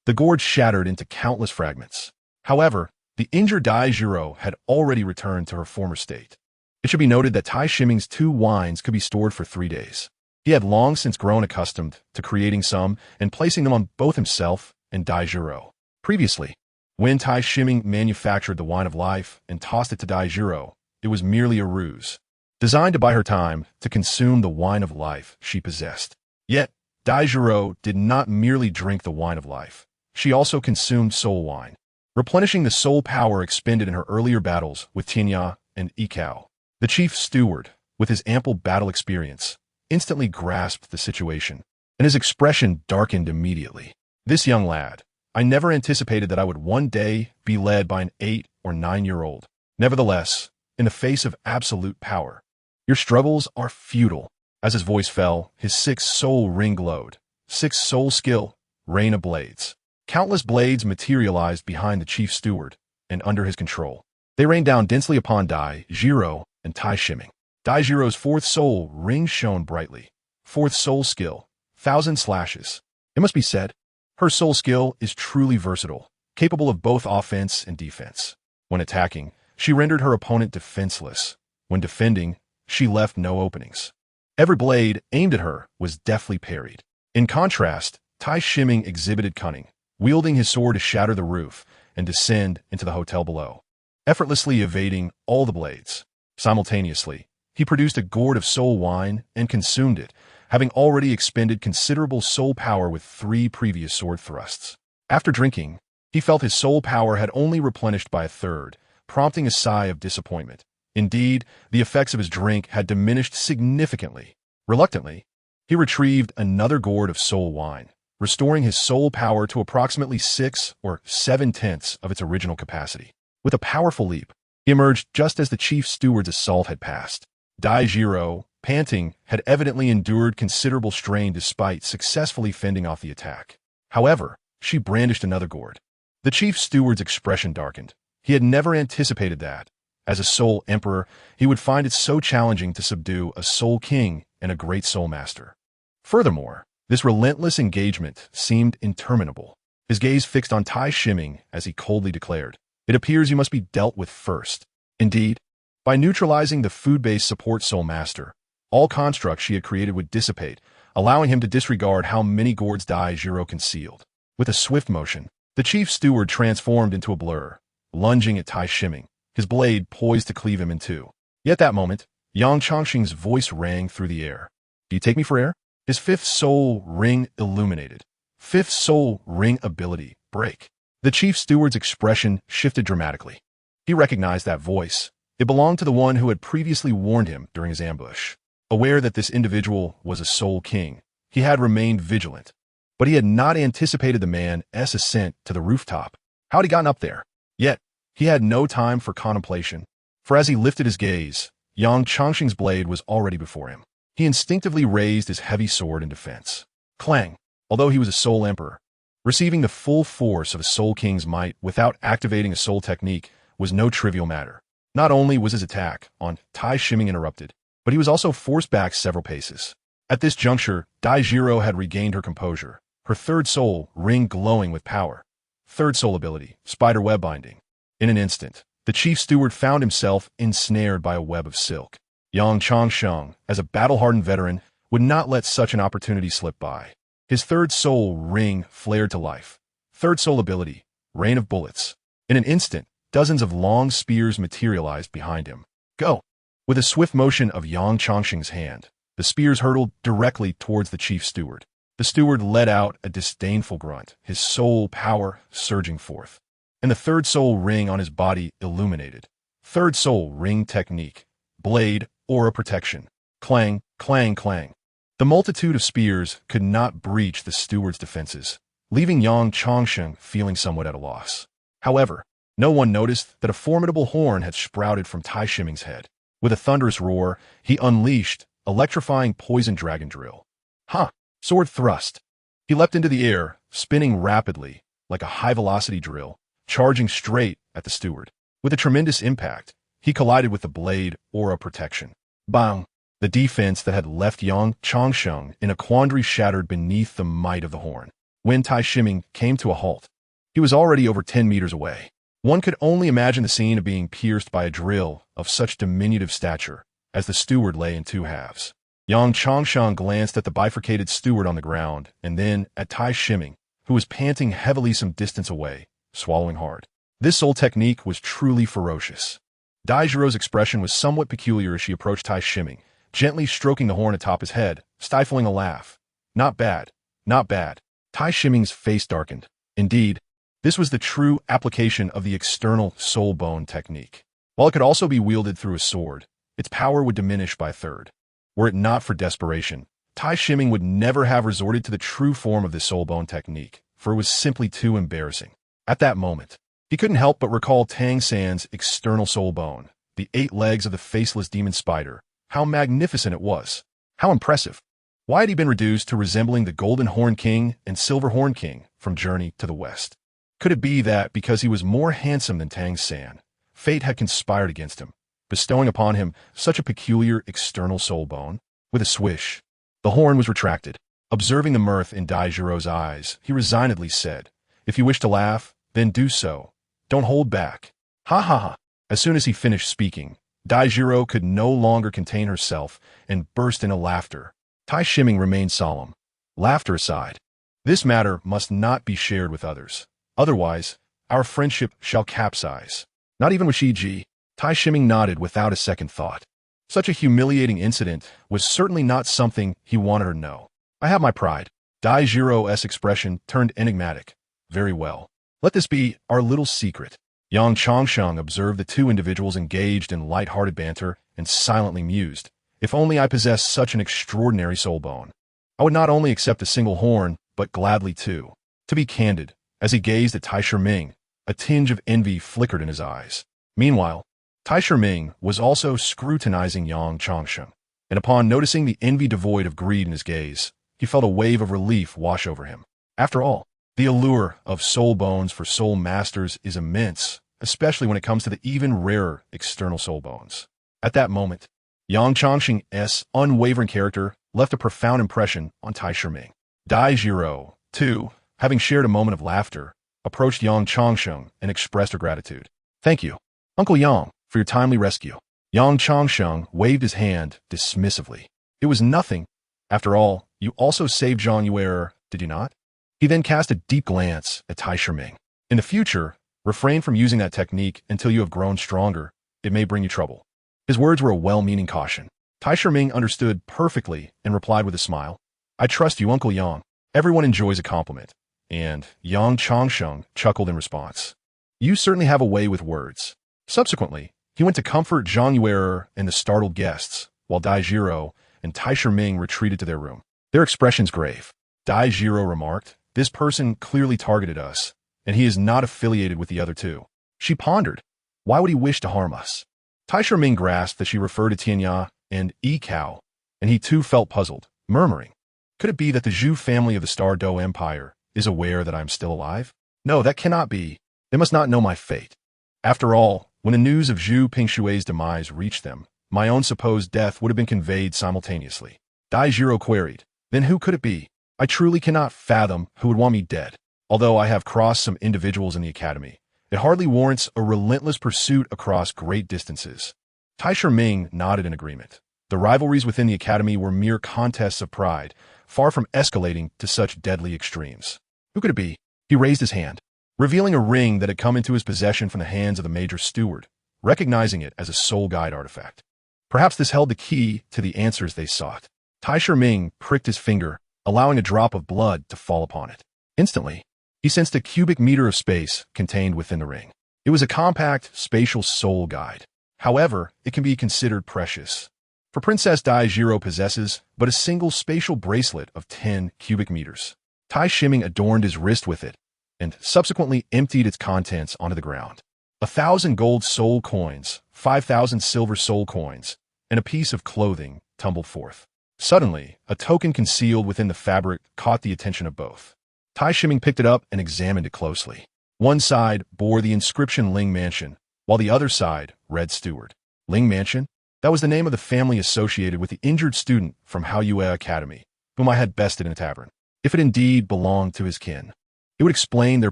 The gourd shattered into countless fragments. However, the injured Douluo had already returned to her former state. It should be noted that Taisher Ming's 2 wines could be stored for 3 days. He had long since grown accustomed to creating some and placing them on both himself and Douluo. Previously, when Taisher Ming manufactured the Wine of Life and tossed it to Douluo, it was merely a ruse, designed to buy her time to consume the Wine of Life she possessed. Yet, Douluo did not merely drink the Wine of Life. She also consumed soul wine, replenishing the soul power expended in her earlier battles with Tianya and Ikao. The chief steward, with his ample battle experience, instantly grasped the situation, and his expression darkened immediately. This young lad, I never anticipated that I would one day be led by an 8 or 9-year-old. Nevertheless, in the face of absolute power, your struggles are futile. As his voice fell, his 6 soul ring glowed. 6 soul skill, rain of blades. Countless blades materialized behind the chief steward and under his control. They rained down densely upon Douluo and Taisher Ming. Douluo's 4th soul ring shone brightly. 4th soul skill, 1,000 slashes. It must be said, her soul skill is truly versatile, capable of both offense and defense. When attacking, she rendered her opponent defenseless. When defending, she left no openings. Every blade aimed at her was deftly parried. In contrast, Taisher Ming exhibited cunning, wielding his sword to shatter the roof and descend into the hotel below, effortlessly evading all the blades. Simultaneously, he produced a gourd of soul wine and consumed it, having already expended considerable soul power with 3 previous sword thrusts. After drinking, he felt his soul power had only replenished by a third, prompting a sigh of disappointment. Indeed, the effects of his drink had diminished significantly. Reluctantly, he retrieved another gourd of soul wine, restoring his soul power to approximately 6 or 7/10 of its original capacity. With a powerful leap, he emerged just as the chief steward's assault had passed. Douluo, panting, had evidently endured considerable strain despite successfully fending off the attack. However, she brandished another gourd. The chief steward's expression darkened. He had never anticipated that, as a soul emperor, he would find it so challenging to subdue a soul king and a great soul master. Furthermore, this relentless engagement seemed interminable. His gaze fixed on Taisher Ming as he coldly declared, "It appears you must be dealt with first." Indeed, by neutralizing the food-based support soul master, all constructs she had created would dissipate, allowing him to disregard how many gourds Douluo concealed. With a swift motion, the chief steward transformed into a blur, lunging at Taisher Ming, his blade poised to cleave him in 2. Yet at that moment, Yang Chongqing's voice rang through the air. "Do you take me for air?" His 5th soul ring illuminated. 5th soul ring ability, break. The chief steward's expression shifted dramatically. He recognized that voice. It belonged to the one who had previously warned him during his ambush. Aware that this individual was a soul king, he had remained vigilant. But he had not anticipated the man's ascent to the rooftop. How'd he gotten up there? Yet, he had no time for contemplation, for as he lifted his gaze, Yang Chongqing's blade was already before him. He instinctively raised his heavy sword in defense. Clang! Although he was a Soul Emperor, receiving the full force of a Soul King's might without activating a Soul technique was no trivial matter. Not only was his attack on Tai Shiming interrupted, but he was also forced back several paces. At this juncture, Daijiro had regained her composure, her third soul ring glowing with power. Third soul ability, spider web binding. In an instant, the chief steward found himself ensnared by a web of silk. Yang Chongsheng, as a battle-hardened veteran, would not let such an opportunity slip by. His third soul ring flared to life. Third soul ability, rain of bullets. In an instant, dozens of long spears materialized behind him. Go! With a swift motion of Yang Chongsheng's hand, the spears hurtled directly towards the chief steward. The steward let out a disdainful grunt, his soul power surging forth. And the third soul ring on his body illuminated. Third soul ring technique. Blade, aura protection. Clang, clang, clang. The multitude of spears could not breach the steward's defenses, leaving Yang Chongsheng feeling somewhat at a loss. However, no one noticed that a formidable horn had sprouted from Tai Shiming's head. With a thunderous roar, he unleashed electrifying poison dragon drill. Ha! Sword thrust. He leapt into the air, spinning rapidly, like a high-velocity drill, charging straight at the steward. With a tremendous impact, he collided with the blade aura protection. Bang! The defense that had left Yang Chongsheng in a quandary shattered beneath the might of the horn. When Tai Shiming came to a halt, he was already over 10 meters away. One could only imagine the scene of being pierced by a drill of such diminutive stature as the steward lay in two halves. Yang Chongsheng glanced at the bifurcated steward on the ground and then at Tai Shiming, who was panting heavily some distance away, swallowing hard. This soul technique was truly ferocious. Daijiro's expression was somewhat peculiar as she approached Tai Shiming, gently stroking the horn atop his head, stifling a laugh. Not bad, not bad. Tai Shiming's face darkened. Indeed, this was the true application of the external soul bone technique. While it could also be wielded through a sword, its power would diminish by a third. Were it not for desperation, Tai Shiming would never have resorted to the true form of this soul bone technique, for it was simply too embarrassing. At that moment, he couldn't help but recall Tang San's external soul bone, the 8 legs of the faceless demon spider. How magnificent it was. How impressive. Why had he been reduced to resembling the Golden Horn King and Silver Horn King from Journey to the West? Could it be that because he was more handsome than Tang San, fate had conspired against him, bestowing upon him such a peculiar external soul bone? With a swish, the horn was retracted. Observing the mirth in Daijiro's eyes, he resignedly said, "If you wish to laugh, then do so. Don't hold back." Ha ha ha. As soon as he finished speaking, Daijiro could no longer contain herself and burst into laughter. Tai Shiming remained solemn. Laughter aside, this matter must not be shared with others. Otherwise, our friendship shall capsize. Not even with Shiji. Tai Shiming nodded without a second thought. Such a humiliating incident was certainly not something he wanted her to know. I have my pride. Daijiro's expression turned enigmatic. Very well. Let this be our little secret. Yang Chongsheng observed the two individuals engaged in light-hearted banter and silently mused. If only I possessed such an extraordinary soul bone, I would not only accept a single horn, but gladly too. To be candid, as he gazed at Tai Shiming, a tinge of envy flickered in his eyes. Meanwhile, Tai Shiming was also scrutinizing Yang Chongsheng, and upon noticing the envy devoid of greed in his gaze, he felt a wave of relief wash over him. After all, the allure of soul bones for soul masters is immense, especially when it comes to the even rarer external soul bones. At that moment, Yang Chongsheng's unwavering character left a profound impression on Tai Shiming. Daijiro, too, having shared a moment of laughter, approached Yang Chongsheng and expressed her gratitude. "Thank you, Uncle Yang, for your timely rescue." Yang Chongsheng waved his hand dismissively. "It was nothing. After all, you also saved Zhang Yuer, did you not?" He then cast a deep glance at Tai Shiming. "In the future, refrain from using that technique until you have grown stronger. It may bring you trouble." His words were a well-meaning caution. Tai Shiming understood perfectly and replied with a smile. "I trust you, Uncle Yang. Everyone enjoys a compliment." And Yang Chongsheng chuckled in response. "You certainly have a way with words." Subsequently, he went to comfort Zhang Yuer and the startled guests, while Daijiro and Tai Shiming retreated to their room. Their expressions grave. Daijiro remarked, "This person clearly targeted us, and he is not affiliated with the other two. She pondered. Why would he wish to harm us? Tai Shiming grasped that she referred to Tianya and Yi Kao, and he too felt puzzled, murmuring, could it be that the Zhu family of the Star Do Empire is aware that I am still alive? No, that cannot be. They must not know my fate. After all, when the news of Zhu Pingshui's demise reached them, my own supposed death would have been conveyed simultaneously. Dai Jiro queried, then who could it be? I truly cannot fathom who would want me dead. Although I have crossed some individuals in the academy, it hardly warrants a relentless pursuit across great distances. Tai Shiming nodded in agreement. The rivalries within the academy were mere contests of pride, far from escalating to such deadly extremes. Who could it be? He raised his hand, revealing a ring that had come into his possession from the hands of the major steward, recognizing it as a soul guide artifact. Perhaps this held the key to the answers they sought. Tai Shiming pricked his finger, allowing a drop of blood to fall upon it. Instantly, he sensed a cubic meter of space contained within the ring. It was a compact, spatial soul guide. However, it can be considered precious. For Princess Dai Jiro possesses but a single spatial bracelet of 10 cubic meters. Tai Shiming adorned his wrist with it, and subsequently emptied its contents onto the ground. 1,000 gold soul coins, 5,000 silver soul coins, and a piece of clothing tumbled forth. Suddenly, a token concealed within the fabric caught the attention of both. Tai Shiming picked it up and examined it closely. One side bore the inscription Ling Mansion, while the other side read Steward. Ling Mansion? That was the name of the family associated with the injured student from Haoyue Academy, whom I had bested in a tavern. If it indeed belonged to his kin, it would explain their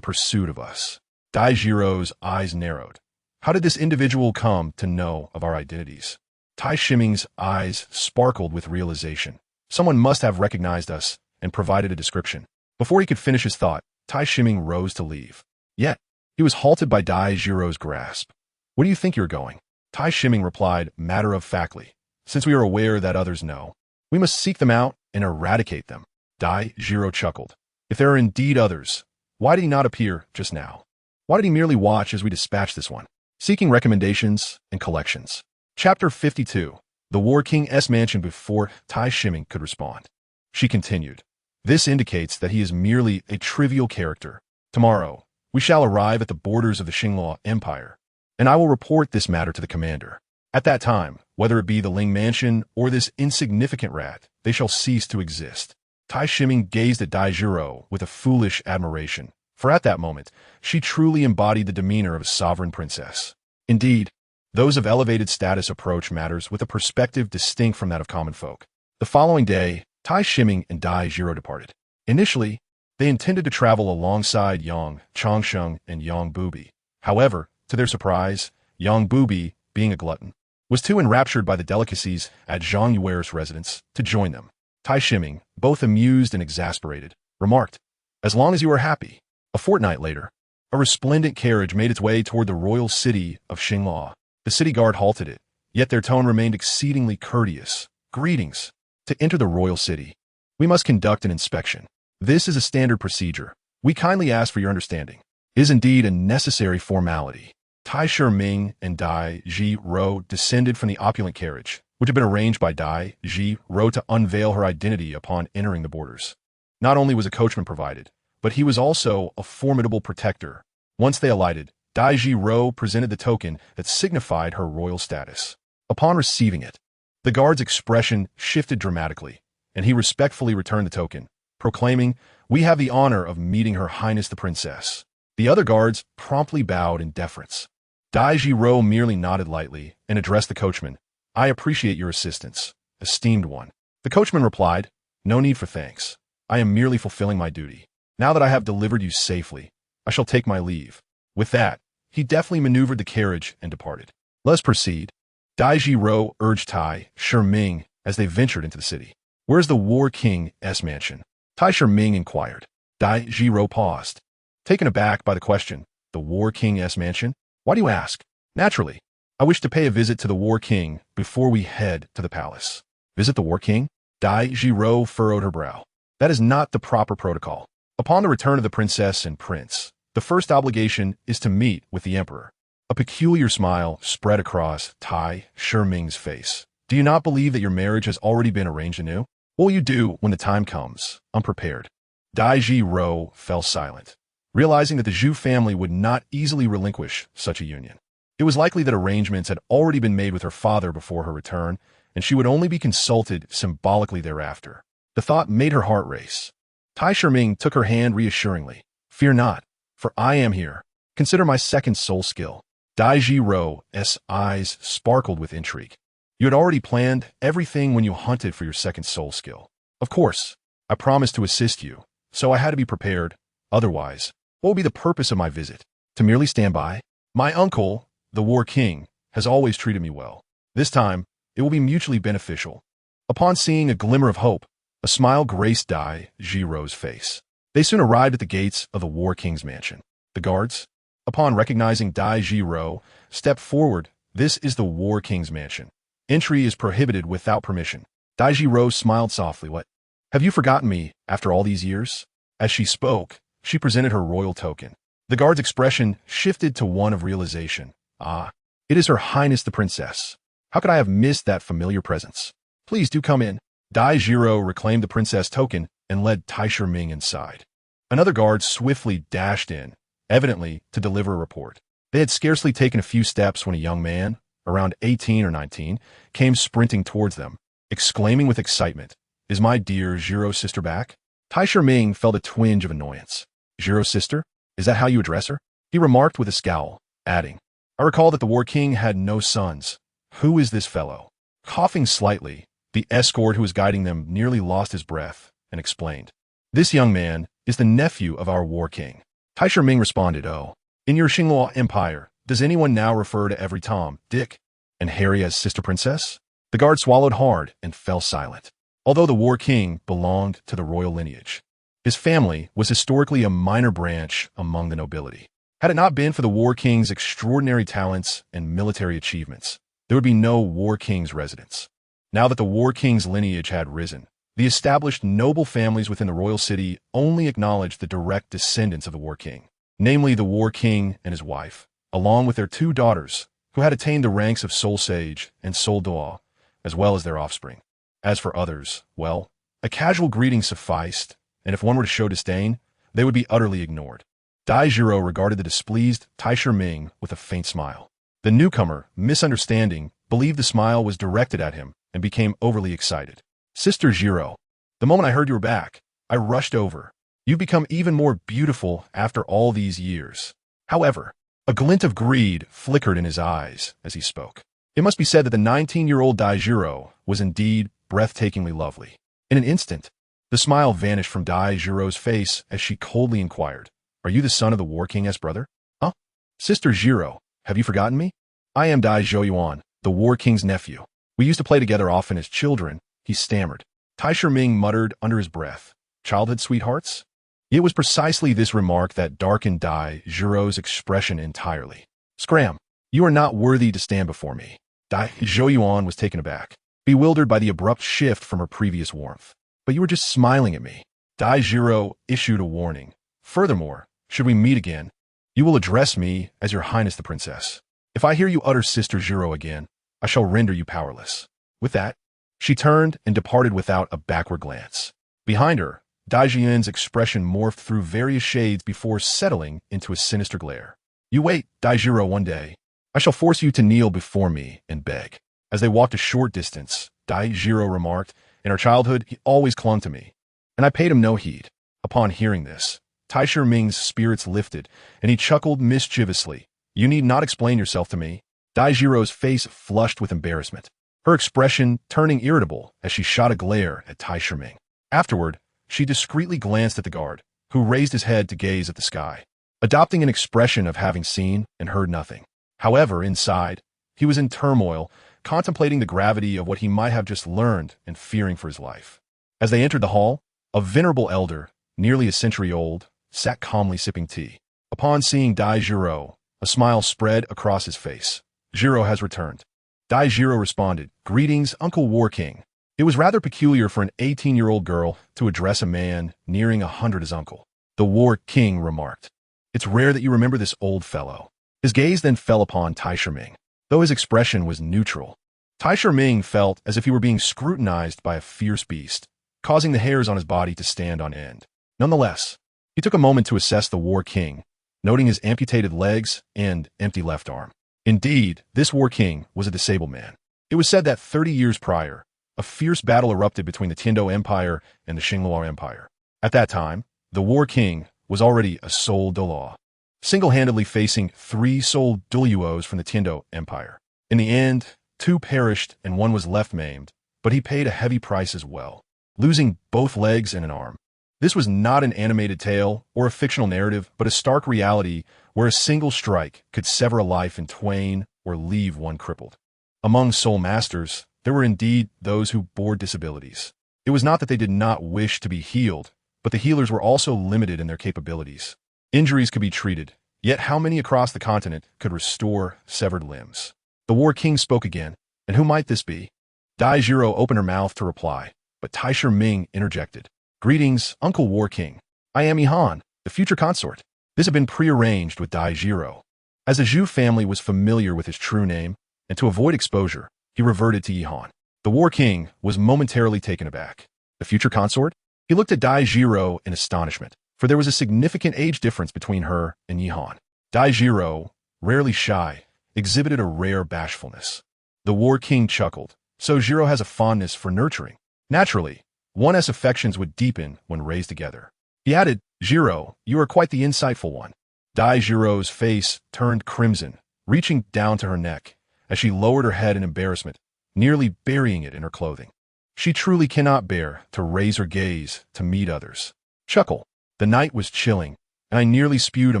pursuit of us. Dai Jiro's eyes narrowed. How did this individual come to know of our identities? Tai Shiming's eyes sparkled with realization. Someone must have recognized us and provided a description. Before he could finish his thought, Tai Shiming rose to leave. Yet, he was halted by Dai Jiro's grasp. Where do you think you're going? Tai Shiming replied matter-of-factly. Since we are aware that others know, we must seek them out and eradicate them. Dai Jiro chuckled. If there are indeed others, why did he not appear just now? Why did he merely watch as we dispatch this one? Seeking recommendations and collections. Chapter 52. The War King's Mansion. Before Tai Shiming could respond, she continued. This indicates that he is merely a trivial character. Tomorrow, we shall arrive at the borders of the Xinghua Empire, and I will report this matter to the commander. At that time, whether it be the Ling Mansion or this insignificant rat, they shall cease to exist. Tai Shiming gazed at Dai Jiro with a foolish admiration, for at that moment, she truly embodied the demeanor of a sovereign princess. Indeed, those of elevated status approach matters with a perspective distinct from that of common folk. The following day, Tai Shiming and Dai Jiro departed. Initially, they intended to travel alongside Yang Chongsheng and Yang Bubi. However, to their surprise, Yang Bubi, being a glutton, was too enraptured by the delicacies at Zhang Yuer's residence to join them. Tai Shiming, both amused and exasperated, remarked, as long as you are happy. A fortnight later, a resplendent carriage made its way toward the royal city of Xinghua. The city guard halted it, yet their tone remained exceedingly courteous. Greetings. To enter the royal city, we must conduct an inspection. This is a standard procedure. We kindly ask for your understanding. It is indeed a necessary formality. Tai Shiming and Dai Jiro descended from the opulent carriage, which had been arranged by Dai Jiro to unveil her identity upon entering the borders. Not only was a coachman provided, but he was also a formidable protector. Once they alighted, Dai Jiro presented the token that signified her royal status. Upon receiving it, the guard's expression shifted dramatically, and he respectfully returned the token, proclaiming, "We have the honor of meeting Her Highness the Princess." The other guards promptly bowed in deference. Dai Jiro merely nodded lightly and addressed the coachman. "I appreciate your assistance, esteemed one." The coachman replied, "No need for thanks. I am merely fulfilling my duty. Now that I have delivered you safely, I shall take my leave." With that, he deftly maneuvered the carriage and departed. "Let's proceed." Dai Jiro urged Tai Shiming as they ventured into the city. "Where's the War King's mansion?" Tai Shiming inquired. Dai Jiro paused, taken aback by the question. "The War King's mansion? Why do you ask?" "Naturally. I wish to pay a visit to the War King before we head to the palace." "Visit the War King?" Dai Jiro furrowed her brow. "That is not the proper protocol. Upon the return of the princess and prince, the first obligation is to meet with the emperor." A peculiar smile spread across Tai Shiming's face. "Do you not believe that your marriage has already been arranged anew? What will you do when the time comes, unprepared?" Dai Jiro fell silent, realizing that the Zhu family would not easily relinquish such a union. It was likely that arrangements had already been made with her father before her return, and she would only be consulted symbolically thereafter. The thought made her heart race. Tai Shiming took her hand reassuringly. "Fear not, for I am here. Consider my second soul skill." Dai Jiro's eyes sparkled with intrigue. "You had already planned everything when you hunted for your second soul skill." "Of course. I promised to assist you, so I had to be prepared. Otherwise, what would be the purpose of my visit? To merely stand by? My uncle, the War King, has always treated me well. This time, it will be mutually beneficial." Upon seeing a glimmer of hope, a smile graced Dai Jiro's face. They soon arrived at the gates of the War King's mansion. The guards, upon recognizing Dai Jiro, stepped forward. "This is the War King's mansion. Entry is prohibited without permission." Dai Jiro smiled softly. "What? Have you forgotten me after all these years?" As she spoke, she presented her royal token. The guard's expression shifted to one of realization. "Ah, it is Her Highness the Princess. How could I have missed that familiar presence? Please do come in." Dai Jiro reclaimed the princess token and led Tai Shiming inside. Another guard swiftly dashed in, evidently to deliver a report. They had scarcely taken a few steps when a young man, around 18 or 19, came sprinting towards them, exclaiming with excitement, "Is my dear Jiro's sister back?" Tai Shiming felt a twinge of annoyance. "Jiro's sister? Is that how you address her?" He remarked with a scowl, adding, "I recall that the War King had no sons. Who is this fellow?" Coughing slightly, the escort who was guiding them nearly lost his breath and explained, "This young man is the nephew of our War King." Tai Shiming responded, "Oh, in your Xinghua Empire, does anyone now refer to every Tom, Dick, and Harry as sister princess?" The guard swallowed hard and fell silent. Although the War King belonged to the royal lineage, his family was historically a minor branch among the nobility. Had it not been for the War King's extraordinary talents and military achievements, there would be no War King's residence. Now that the War King's lineage had risen, the established noble families within the royal city only acknowledged the direct descendants of the War King, namely the War King and his wife, along with their 2 daughters, who had attained the ranks of Soul Sage and Soul Douluo, as well as their offspring. As for others, well, a casual greeting sufficed, and if one were to show disdain, they would be utterly ignored. Dai Jiro regarded the displeased Tai Shiming with a faint smile. The newcomer, misunderstanding, believed the smile was directed at him and became overly excited. "Sister Jiro, the moment I heard you were back, I rushed over. You've become even more beautiful after all these years." However, a glint of greed flickered in his eyes as he spoke. It must be said that the 19-year-old Dai Jiro was indeed breathtakingly lovely. In an instant, the smile vanished from Dai Jiro's face as she coldly inquired, "Are you the son of the War King's brother?" "Huh? Sister Jiro, have you forgotten me? I am Dai Zhouyuan, the War King's nephew. We used to play together often as children," he stammered. Tai Shiming muttered under his breath, "Childhood sweethearts?" It was precisely this remark that darkened Dai Jiro's expression entirely. "Scram, you are not worthy to stand before me." Dai Zhouyuan was taken aback, bewildered by the abrupt shift from her previous warmth. "But you were just smiling at me." Dai Jiro issued a warning. "Furthermore, should we meet again, you will address me as Your Highness the Princess. If I hear you utter Sister Jiro again, I shall render you powerless." With that, she turned and departed without a backward glance. Behind her, Dai Jian's expression morphed through various shades before settling into a sinister glare. "You wait, Dai Jiro, one day. I shall force you to kneel before me and beg." As they walked a short distance, Dai Jiro remarked, "In our childhood, he always clung to me, and I paid him no heed." Upon hearing this, Tai Shiming's spirits lifted, and he chuckled mischievously. "You need not explain yourself to me." Dai Jiro's face flushed with embarrassment, her expression turning irritable as she shot a glare at Tai Shiming. Afterward, she discreetly glanced at the guard, who raised his head to gaze at the sky, adopting an expression of having seen and heard nothing. However, inside, he was in turmoil, contemplating the gravity of what he might have just learned and fearing for his life. As they entered the hall, a venerable elder, nearly a century old, sat calmly sipping tea. Upon seeing Dai Jiro, a smile spread across his face. "Jiro has returned." Dai Jiro responded, "Greetings, Uncle War King." It was rather peculiar for an 18-year-old girl to address a man nearing 100 as uncle. The War King remarked, "It's rare that you remember this old fellow." His gaze then fell upon Tai Shiming, though his expression was neutral. Tai Shiming felt as if he were being scrutinized by a fierce beast, causing the hairs on his body to stand on end. Nonetheless, He took a moment to assess the war king, noting his amputated legs and empty left arm. Indeed, this war king was a disabled man. It was said that 30 years prior, a fierce battle erupted between the Tiando Empire and the Xingluo Empire. At that time, the war king was already a sole Douluo, single-handedly facing 3 sole Douluos from the Tiando Empire. In the end, 2 perished and 1 was left maimed, but he paid a heavy price as well, losing both legs and an arm. This was not an animated tale or a fictional narrative, but a stark reality where a single strike could sever a life in twain or leave one crippled. Among soul masters, there were indeed those who bore disabilities. It was not that they did not wish to be healed, but the healers were also limited in their capabilities. Injuries could be treated, yet how many across the continent could restore severed limbs? The war king spoke again, and who might this be? Dai Jiro opened her mouth to reply, but Taisher Ming interjected. Greetings, Uncle War King. I am Yihan, the future consort. This had been prearranged with Dai Jiro. As the Zhu family was familiar with his true name, and to avoid exposure, he reverted to Yihan. The war king was momentarily taken aback. The future consort? He looked at Dai Jiro in astonishment, for there was a significant age difference between her and Yihan. Dai Jiro, rarely shy, exhibited a rare bashfulness. The war king chuckled. So Jiro has a fondness for nurturing. Naturally, one's affections would deepen when raised together. He added, Jiro, you are quite the insightful one. Dai Jiro's face turned crimson, reaching down to her neck, as she lowered her head in embarrassment, nearly burying it in her clothing. She truly cannot bear to raise her gaze to meet others. Chuckle. The night was chilling, and I nearly spewed a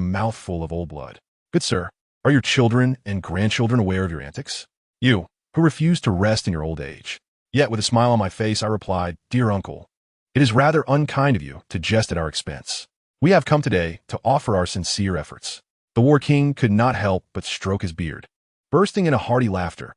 mouthful of old blood. Good sir, are your children and grandchildren aware of your antics? You, who refuse to rest in your old age. Yet with a smile on my face, I replied, Dear uncle, it is rather unkind of you to jest at our expense. We have come today to offer our sincere efforts. The war king could not help but stroke his beard, bursting in a hearty laughter.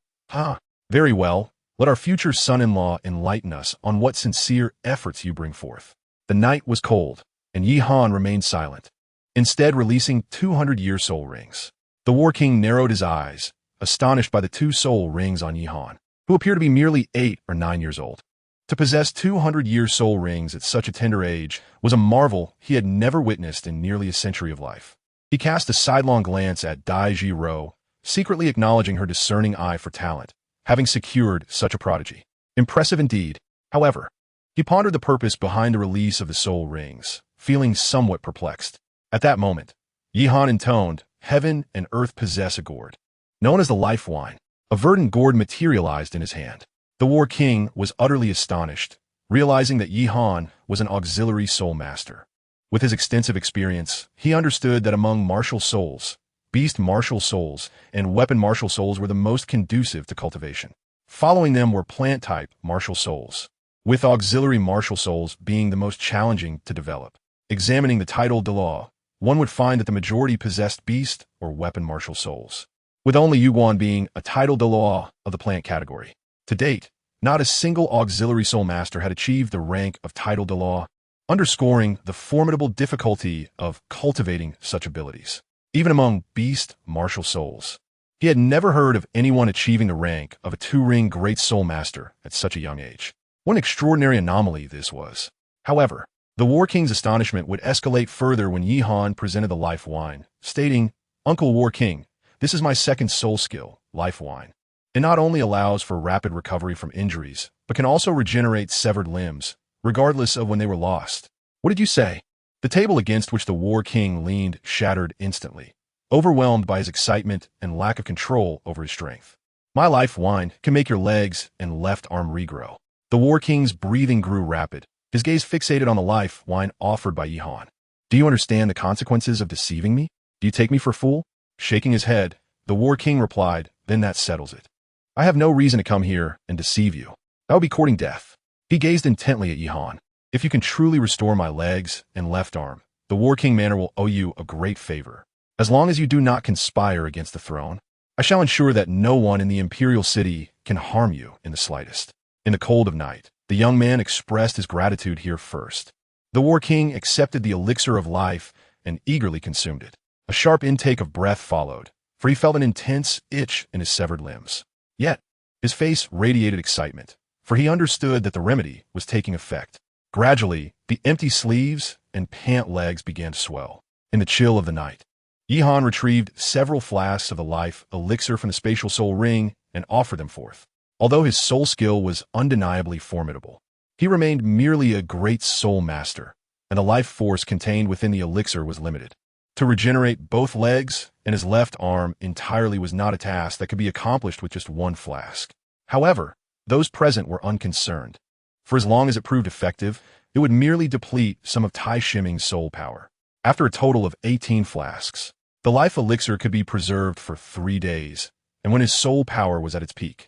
Very well. Let our future son-in-law enlighten us on what sincere efforts you bring forth. The night was cold, and Yihan remained silent, instead releasing 200-year soul rings. The war king narrowed his eyes, astonished by the 2 soul rings on Yihan, who appeared to be merely 8 or 9 years old. To possess 200-year soul rings at such a tender age was a marvel he had never witnessed in nearly a century of life. He cast a sidelong glance at Dai Jiro, secretly acknowledging her discerning eye for talent, having secured such a prodigy. Impressive indeed. However, he pondered the purpose behind the release of the soul rings, feeling somewhat perplexed. At that moment, Yihan intoned, Heaven and earth possess a gourd, known as the life wine. A verdant gourd materialized in his hand. The war king was utterly astonished, realizing that Yihan was an auxiliary soul master. With his extensive experience, he understood that among martial souls, beast martial souls and weapon martial souls were the most conducive to cultivation. Following them were plant-type martial souls, with auxiliary martial souls being the most challenging to develop. Examining the title Douluo, one would find that the majority possessed beast or weapon martial souls, with only Yuguan being a title Douluo of the plant category. To date, not a single auxiliary soul master had achieved the rank of title Douluo, underscoring the formidable difficulty of cultivating such abilities. Even among beast martial souls, he had never heard of anyone achieving the rank of a 2-ring great soul master at such a young age. What an extraordinary anomaly this was. However, the war king's astonishment would escalate further when Yihan presented the life wine, stating, Uncle War King, this is my second soul skill, life wine. It not only allows for rapid recovery from injuries, but can also regenerate severed limbs, regardless of when they were lost. What did you say? The table against which the war king leaned shattered instantly, overwhelmed by his excitement and lack of control over his strength. My life wine can make your legs and left arm regrow. The war king's breathing grew rapid, his gaze fixated on the life wine offered by Yihan. Do you understand the consequences of deceiving me? Do you take me for a fool? Shaking his head, the war king replied, Then that settles it. I have no reason to come here and deceive you. That would be courting death. He gazed intently at Yihan. If you can truly restore my legs and left arm, the war king manor will owe you a great favor. As long as you do not conspire against the throne, I shall ensure that no one in the imperial city can harm you in the slightest. In the cold of night, the young man expressed his gratitude here first. The war king accepted the elixir of life and eagerly consumed it. A sharp intake of breath followed, for he felt an intense itch in his severed limbs. Yet, his face radiated excitement, for he understood that the remedy was taking effect. Gradually, the empty sleeves and pant legs began to swell. In the chill of the night, Yihan retrieved several flasks of the life elixir from the spatial soul ring and offered them forth. Although his soul skill was undeniably formidable, he remained merely a great soul master, and the life force contained within the elixir was limited. To regenerate both legs and his left arm entirely was not a task that could be accomplished with just one flask. However, those present were unconcerned. For as long as it proved effective, it would merely deplete some of Tai Shiming's soul power. After a total of 18 flasks, the life elixir could be preserved for 3 days, and when his soul power was at its peak,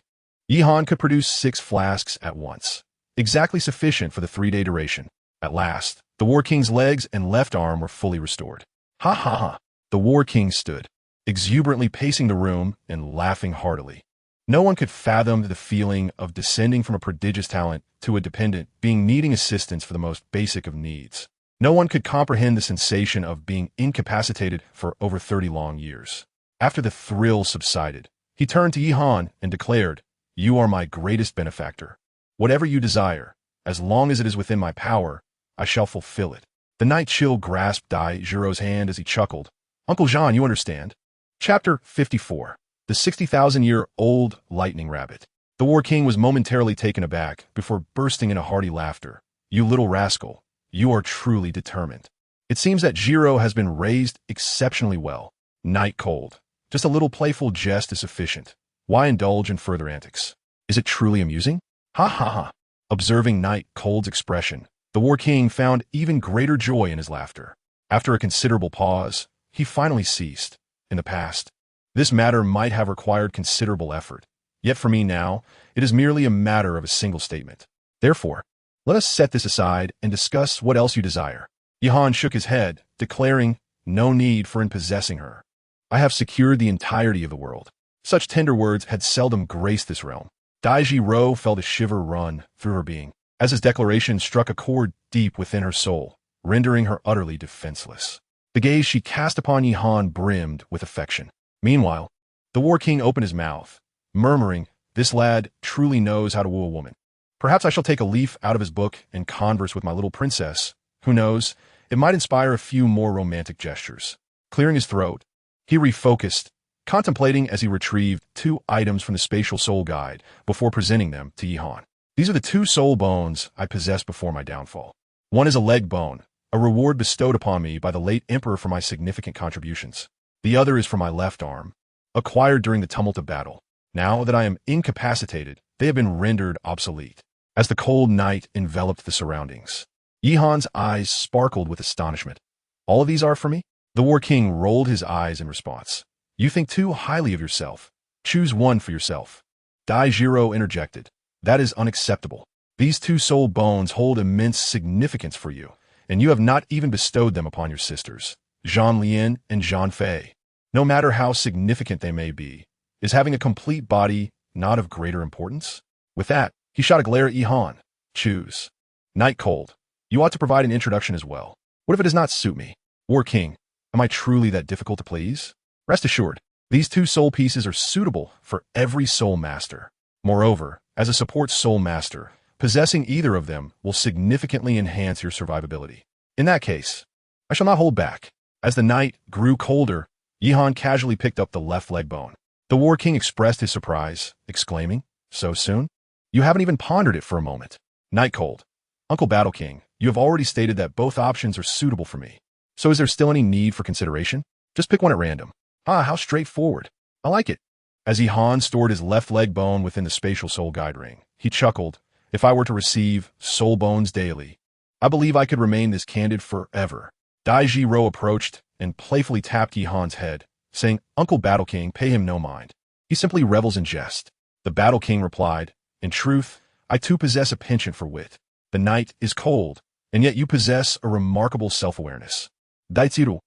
Yihan could produce 6 flasks at once, exactly sufficient for the 3-day duration. At last, the War King's legs and left arm were fully restored. Ha ha ha! The War King stood, exuberantly pacing the room and laughing heartily. No one could fathom the feeling of descending from a prodigious talent to a dependent being needing assistance for the most basic of needs. No one could comprehend the sensation of being incapacitated for over 30 long years. After the thrill subsided, he turned to Yihan and declared, "You are my greatest benefactor. Whatever you desire, as long as it is within my power, I shall fulfill it." The night chill grasped Dai Jiro's hand as he chuckled. "Uncle Jean, you understand." Chapter 54. The 60,000-year-old Lightning Rabbit. The War King was momentarily taken aback before bursting into hearty laughter. "You little rascal, you are truly determined. It seems that Jiro has been raised exceptionally well. Night cold. Just a little playful jest is sufficient. Why indulge in further antics? Is it truly amusing?" Ha ha ha. Observing Night Cold's expression, the War King found even greater joy in his laughter. After a considerable pause, he finally ceased. In the past, this matter might have required considerable effort. Yet for me now, it is merely a matter of a single statement. Therefore, let us set this aside and discuss what else you desire. Yihan shook his head, declaring, "No need for possessing her. I have secured the entirety of the world." Such tender words had seldom graced this realm. Dai Jiro felt a shiver run through her being, as his declaration struck a chord deep within her soul, rendering her utterly defenseless. The gaze she cast upon Yihan brimmed with affection. Meanwhile, the War King opened his mouth, murmuring, "This lad truly knows how to woo a woman. Perhaps I shall take a leaf out of his book and converse with my little princess. Who knows, it might inspire a few more romantic gestures." Clearing his throat, he refocused, contemplating as he retrieved 2 items from the Spatial Soul Guide before presenting them to Yihan. "These are the 2 soul bones I possessed before my downfall. One is a leg bone, a reward bestowed upon me by the late emperor for my significant contributions. The other is for my left arm, acquired during the tumult of battle. Now that I am incapacitated, they have been rendered obsolete." As the cold night enveloped the surroundings, Yihan's eyes sparkled with astonishment. "All of these are for me?" The War King rolled his eyes in response. "You think too highly of yourself. Choose one for yourself." Dai Jiro interjected. "That is unacceptable. These 2 soul bones hold immense significance for you, and you have not even bestowed them upon your sisters, Zhang Lian and Zhang Fei. No matter how significant they may be, is having a complete body not of greater importance?" With that, he shot a glare at Yihan. "Choose. Night Cold, you ought to provide an introduction as well. What if it does not suit me? War King, am I truly that difficult to please? Rest assured, these 2 soul pieces are suitable for every soul master. Moreover, as a support soul master, possessing either of them will significantly enhance your survivability. In that case, I shall not hold back." As the night grew colder, Yihan casually picked up the left leg bone. The War King expressed his surprise, exclaiming, "So soon? You haven't even pondered it for a moment." Night Cold, "Uncle Battle King, you have already stated that both options are suitable for me. So is there still any need for consideration? Just pick one at random." "Ah, how straightforward. I like it." As Yihan stored his left leg bone within the Spatial Soul Guide ring, he chuckled, "If I were to receive soul bones daily, I believe I could remain this candid forever." Dai Jiro approached and playfully tapped Yihan's head, saying, "Uncle Battle King, pay him no mind. He simply revels in jest." The Battle King replied, "In truth, I too possess a penchant for wit. The night is cold, and yet you possess a remarkable self-awareness." Daitsiru.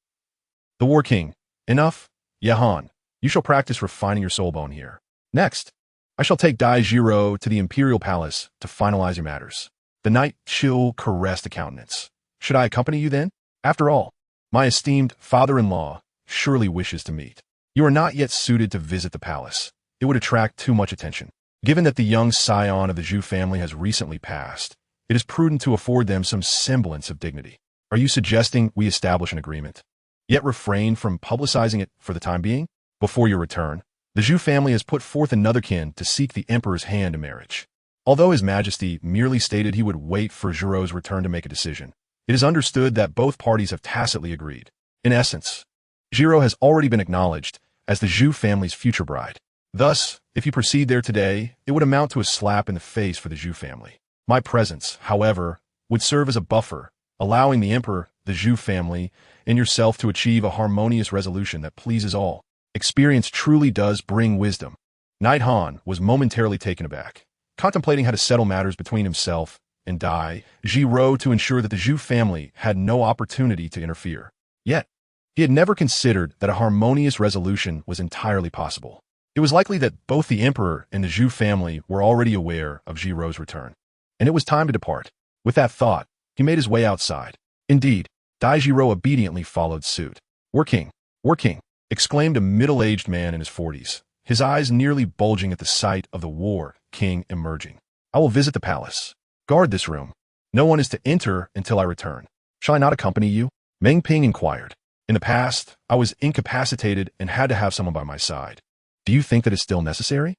The War King, "Enough. Yihan, you shall practice refining your soul bone here. Next, I shall take Dai Jiro to the Imperial Palace to finalize your matters." The night chill caressed the countenance. "Should I accompany you then? After all, my esteemed father-in-law surely wishes to meet. You are not yet suited to visit the palace. It would attract too much attention. Given that the young scion of the Zhu family has recently passed, it is prudent to afford them some semblance of dignity. Are you suggesting we establish an agreement, yet refrain from publicizing it for the time being? Before your return, the Zhu family has put forth another kin to seek the emperor's hand in marriage. Although His Majesty merely stated he would wait for Jiro's return to make a decision, it is understood that both parties have tacitly agreed. In essence, Jiro has already been acknowledged as the Zhu family's future bride. Thus, if you proceed there today, it would amount to a slap in the face for the Zhu family. My presence, however, would serve as a buffer, allowing the emperor, the Zhu family, and yourself to achieve a harmonious resolution that pleases all. Experience truly does bring wisdom. Knight Han was momentarily taken aback, contemplating how to settle matters between himself and Dai Jiro to ensure that the Zhu family had no opportunity to interfere. Yet, he had never considered that a harmonious resolution was entirely possible. It was likely that both the emperor and the Zhu family were already aware of Jiro's return, and it was time to depart. With that thought, he made his way outside. Indeed, Dai Jiro obediently followed suit. War King, exclaimed a middle-aged man in his 40s, his eyes nearly bulging at the sight of the War King emerging. I will visit the palace. Guard this room. No one is to enter until I return. Shall I not accompany you? Meng Ping inquired. In the past, I was incapacitated and had to have someone by my side. Do you think that is still necessary?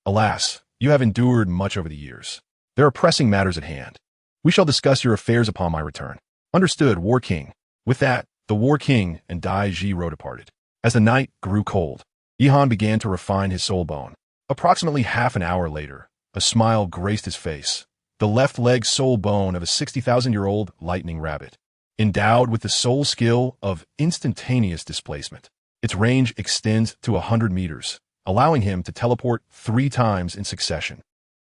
Alas, you have endured much over the years. There are pressing matters at hand. We shall discuss your affairs upon my return. Understood, War King. With that, the War King and Dai Jiro departed. As the night grew cold, Yihan began to refine his soul bone. Approximately half an hour later, a smile graced his face. The left leg soul bone of a 60,000-year-old lightning rabbit, endowed with the soul skill of instantaneous displacement. Its range extends to 100 meters, allowing him to teleport 3 times in succession.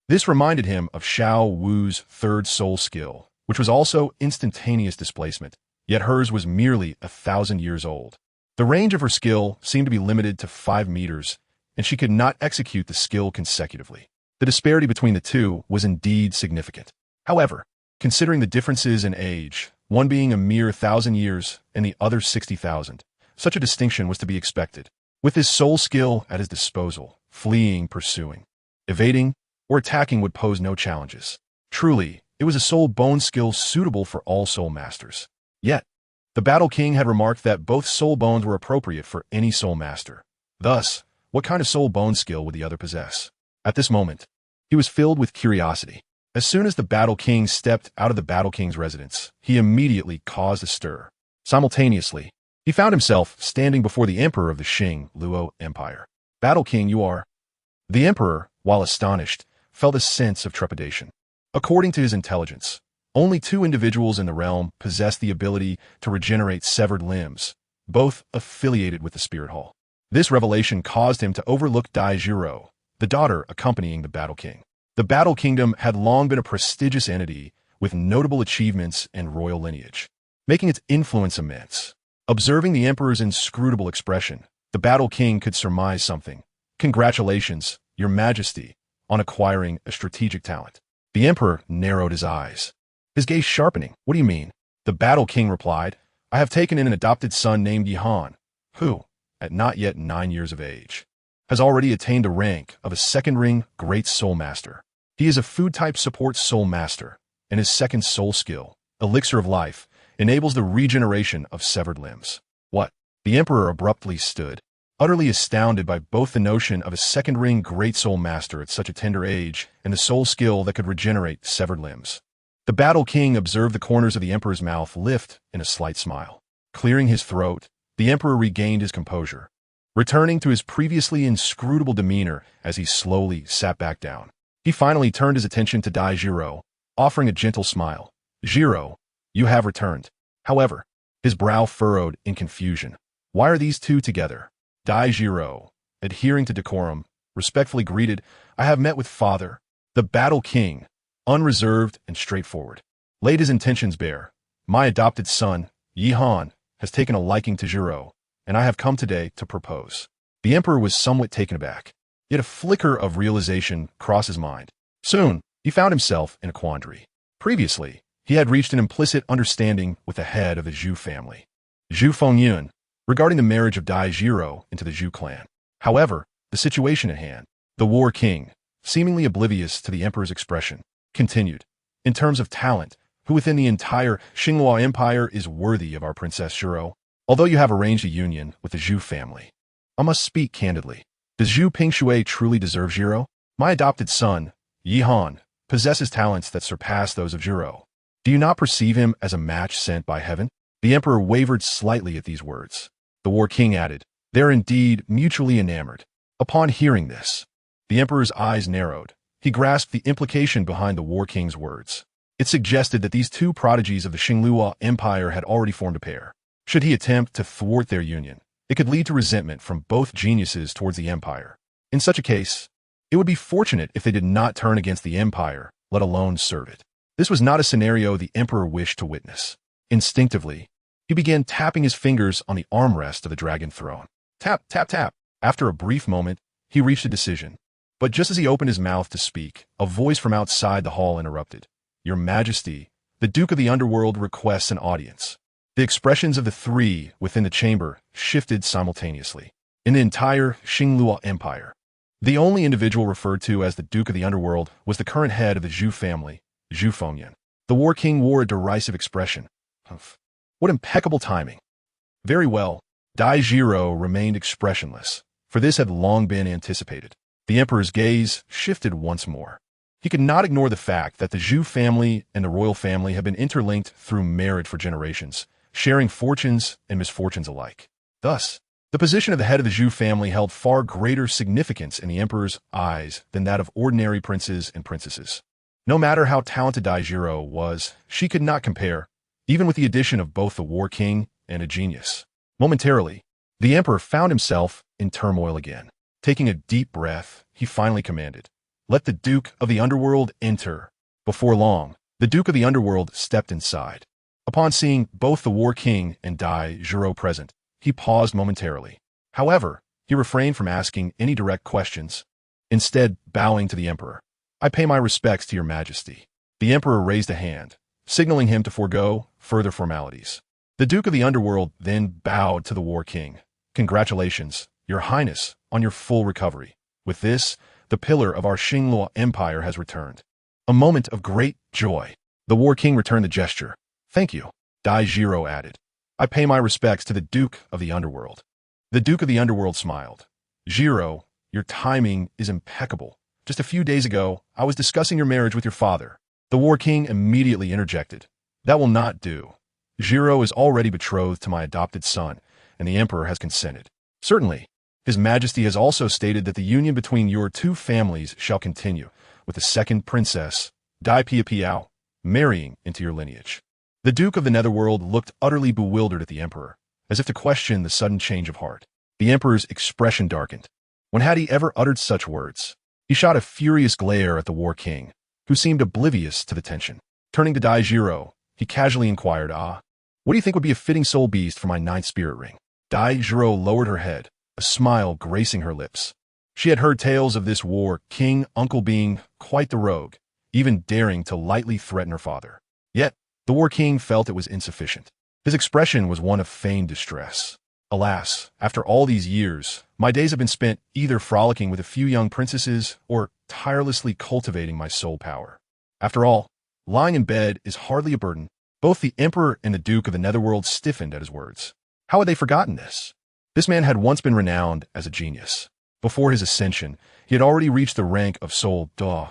This reminded him of Xiao Wu's third soul skill, which was also instantaneous displacement, yet hers was merely 1,000 years old. The range of her skill seemed to be limited to 5 meters, and she could not execute the skill consecutively. The disparity between the two was indeed significant. However, considering the differences in age, one being a mere 1,000 years and the other 60,000, such a distinction was to be expected. With his soul skill at his disposal, fleeing, pursuing, evading, or attacking would pose no challenges. Truly, it was a soul bone skill suitable for all soul masters. Yet, the Battle King had remarked that both soul bones were appropriate for any soul master. Thus, what kind of soul bone skill would the other possess? At this moment, he was filled with curiosity. As soon as the Battle King stepped out of the Battle King's residence, he immediately caused a stir. Simultaneously, he found himself standing before the emperor of the Xing Luo Empire. Battle King, you are. The emperor, while astonished, felt a sense of trepidation. According to his intelligence, only 2 individuals in the realm possessed the ability to regenerate severed limbs, both affiliated with the Spirit Hall. This revelation caused him to overlook Dai Jiro, the daughter accompanying the Battle King. The Battle Kingdom had long been a prestigious entity with notable achievements and royal lineage, making its influence immense. Observing the emperor's inscrutable expression, the Battle King could surmise something. Congratulations, Your Majesty, on acquiring a strategic talent. The emperor narrowed his eyes, his gaze sharpening. What do you mean? The Battle King replied, I have taken in an adopted son named Yihan, who, at not yet 9 years of age, has already attained the rank of a second-ring Great Soul Master. He is a food-type support Soul Master, and his second soul skill, Elixir of Life, enables the regeneration of severed limbs. What? The Emperor abruptly stood, utterly astounded by both the notion of a second-ring Great Soul Master at such a tender age and the soul skill that could regenerate severed limbs. The Battle King observed the corners of the Emperor's mouth lift in a slight smile. Clearing his throat, the Emperor regained his composure, returning to his previously inscrutable demeanor as he slowly sat back down. He finally turned his attention to Dai Jiro, offering a gentle smile. Jiro, you have returned. However, his brow furrowed in confusion. Why are these two together? Dai Jiro, adhering to decorum, respectfully greeted, I have met with Father, the Battle King, unreserved and straightforward. Laid his intentions bare. My adopted son, Yihan, has taken a liking to Jiro, and I have come today to propose. The Emperor was somewhat taken aback, yet a flicker of realization crossed his mind. Soon, he found himself in a quandary. Previously, he had reached an implicit understanding with the head of the Zhu family, Zhu Fengyun, regarding the marriage of Dai Jiro into the Zhu clan. However, the situation at hand, the War King, seemingly oblivious to the Emperor's expression, continued. In terms of talent, Who within the entire Xinghua Empire is worthy of our Princess Zhiro? Although you have arranged a union with the Zhu family, I must speak candidly. Does Zhu Pingshui truly deserve Zhiro? My adopted son, Yi Han, possesses talents that surpass those of Zhiro. Do you not perceive him as a match sent by heaven? The emperor wavered slightly at these words. The War King added, "They are indeed mutually enamored." Upon hearing this, the emperor's eyes narrowed. He grasped the implication behind the War King's words. It suggested that these two prodigies of the Xinghua Empire had already formed a pair. Should he attempt to thwart their union, it could lead to resentment from both geniuses towards the empire. In such a case, it would be fortunate if they did not turn against the empire, let alone serve it. This was not a scenario the emperor wished to witness. Instinctively, he began tapping his fingers on the armrest of the dragon throne. Tap, tap, tap. After a brief moment, he reached a decision. But just as he opened his mouth to speak, a voice from outside the hall interrupted. "Your Majesty, the Duke of the Underworld requests an audience." The expressions of the three within the chamber shifted simultaneously. In the entire Xinghua Empire, the only individual referred to as the Duke of the Underworld was the current head of the Zhu family, Zhu Fengyan. The War King wore a derisive expression. What impeccable timing. Very well. Dai Zhiro remained expressionless, for this had long been anticipated. The emperor's gaze shifted once more. He could not ignore the fact that the Zhu family and the royal family had been interlinked through marriage for generations, sharing fortunes and misfortunes alike. Thus, the position of the head of the Zhu family held far greater significance in the emperor's eyes than that of ordinary princes and princesses. No matter how talented Dai Zhiro was, she could not compare, even with the addition of both the War King and a genius. Momentarily, the emperor found himself in turmoil again. Taking a deep breath, he finally commanded, "Let the Duke of the Underworld enter." Before long, the Duke of the Underworld stepped inside. Upon seeing both the War King and Dai Zhiro present, he paused momentarily. However, he refrained from asking any direct questions, instead bowing to the emperor. "I pay my respects to your Majesty." The emperor raised a hand, signaling him to forego further formalities. The Duke of the Underworld then bowed to the War King. "Congratulations, Your Highness, on your full recovery. With this, the pillar of our Xinghua Empire has returned." A moment of great joy. The War King returned the gesture. "Thank you," Dai Zhiro added. "I pay my respects to the Duke of the Underworld." The Duke of the Underworld smiled. "Zhiro, your timing is impeccable. Just a few days ago, I was discussing your marriage with your father." The War King immediately interjected. "That will not do. Zhiro is already betrothed to my adopted son, and the emperor has consented." "Certainly. His Majesty has also stated that the union between your two families shall continue, with the second princess, Dai Piapiao, marrying into your lineage." The Duke of the Netherworld looked utterly bewildered at the emperor, as if to question the sudden change of heart. The emperor's expression darkened. When had he ever uttered such words? He shot a furious glare at the War King, who seemed oblivious to the tension. Turning to Dai Zhiro, he casually inquired, "What do you think would be a fitting soul beast for my ninth spirit ring?" Dai Zhiro lowered her head, a smile gracing her lips. She had heard tales of this War King uncle being quite the rogue, even daring to lightly threaten her father. Yet, the War King felt it was insufficient. His expression was one of feigned distress. "Alas, after all these years, my days have been spent either frolicking with a few young princesses or tirelessly cultivating my soul power. After all, lying in bed is hardly a burden." Both the emperor and the Duke of the Netherworld stiffened at his words. How had they forgotten this? This man had once been renowned as a genius. Before his ascension, he had already reached the rank of Soul Duh.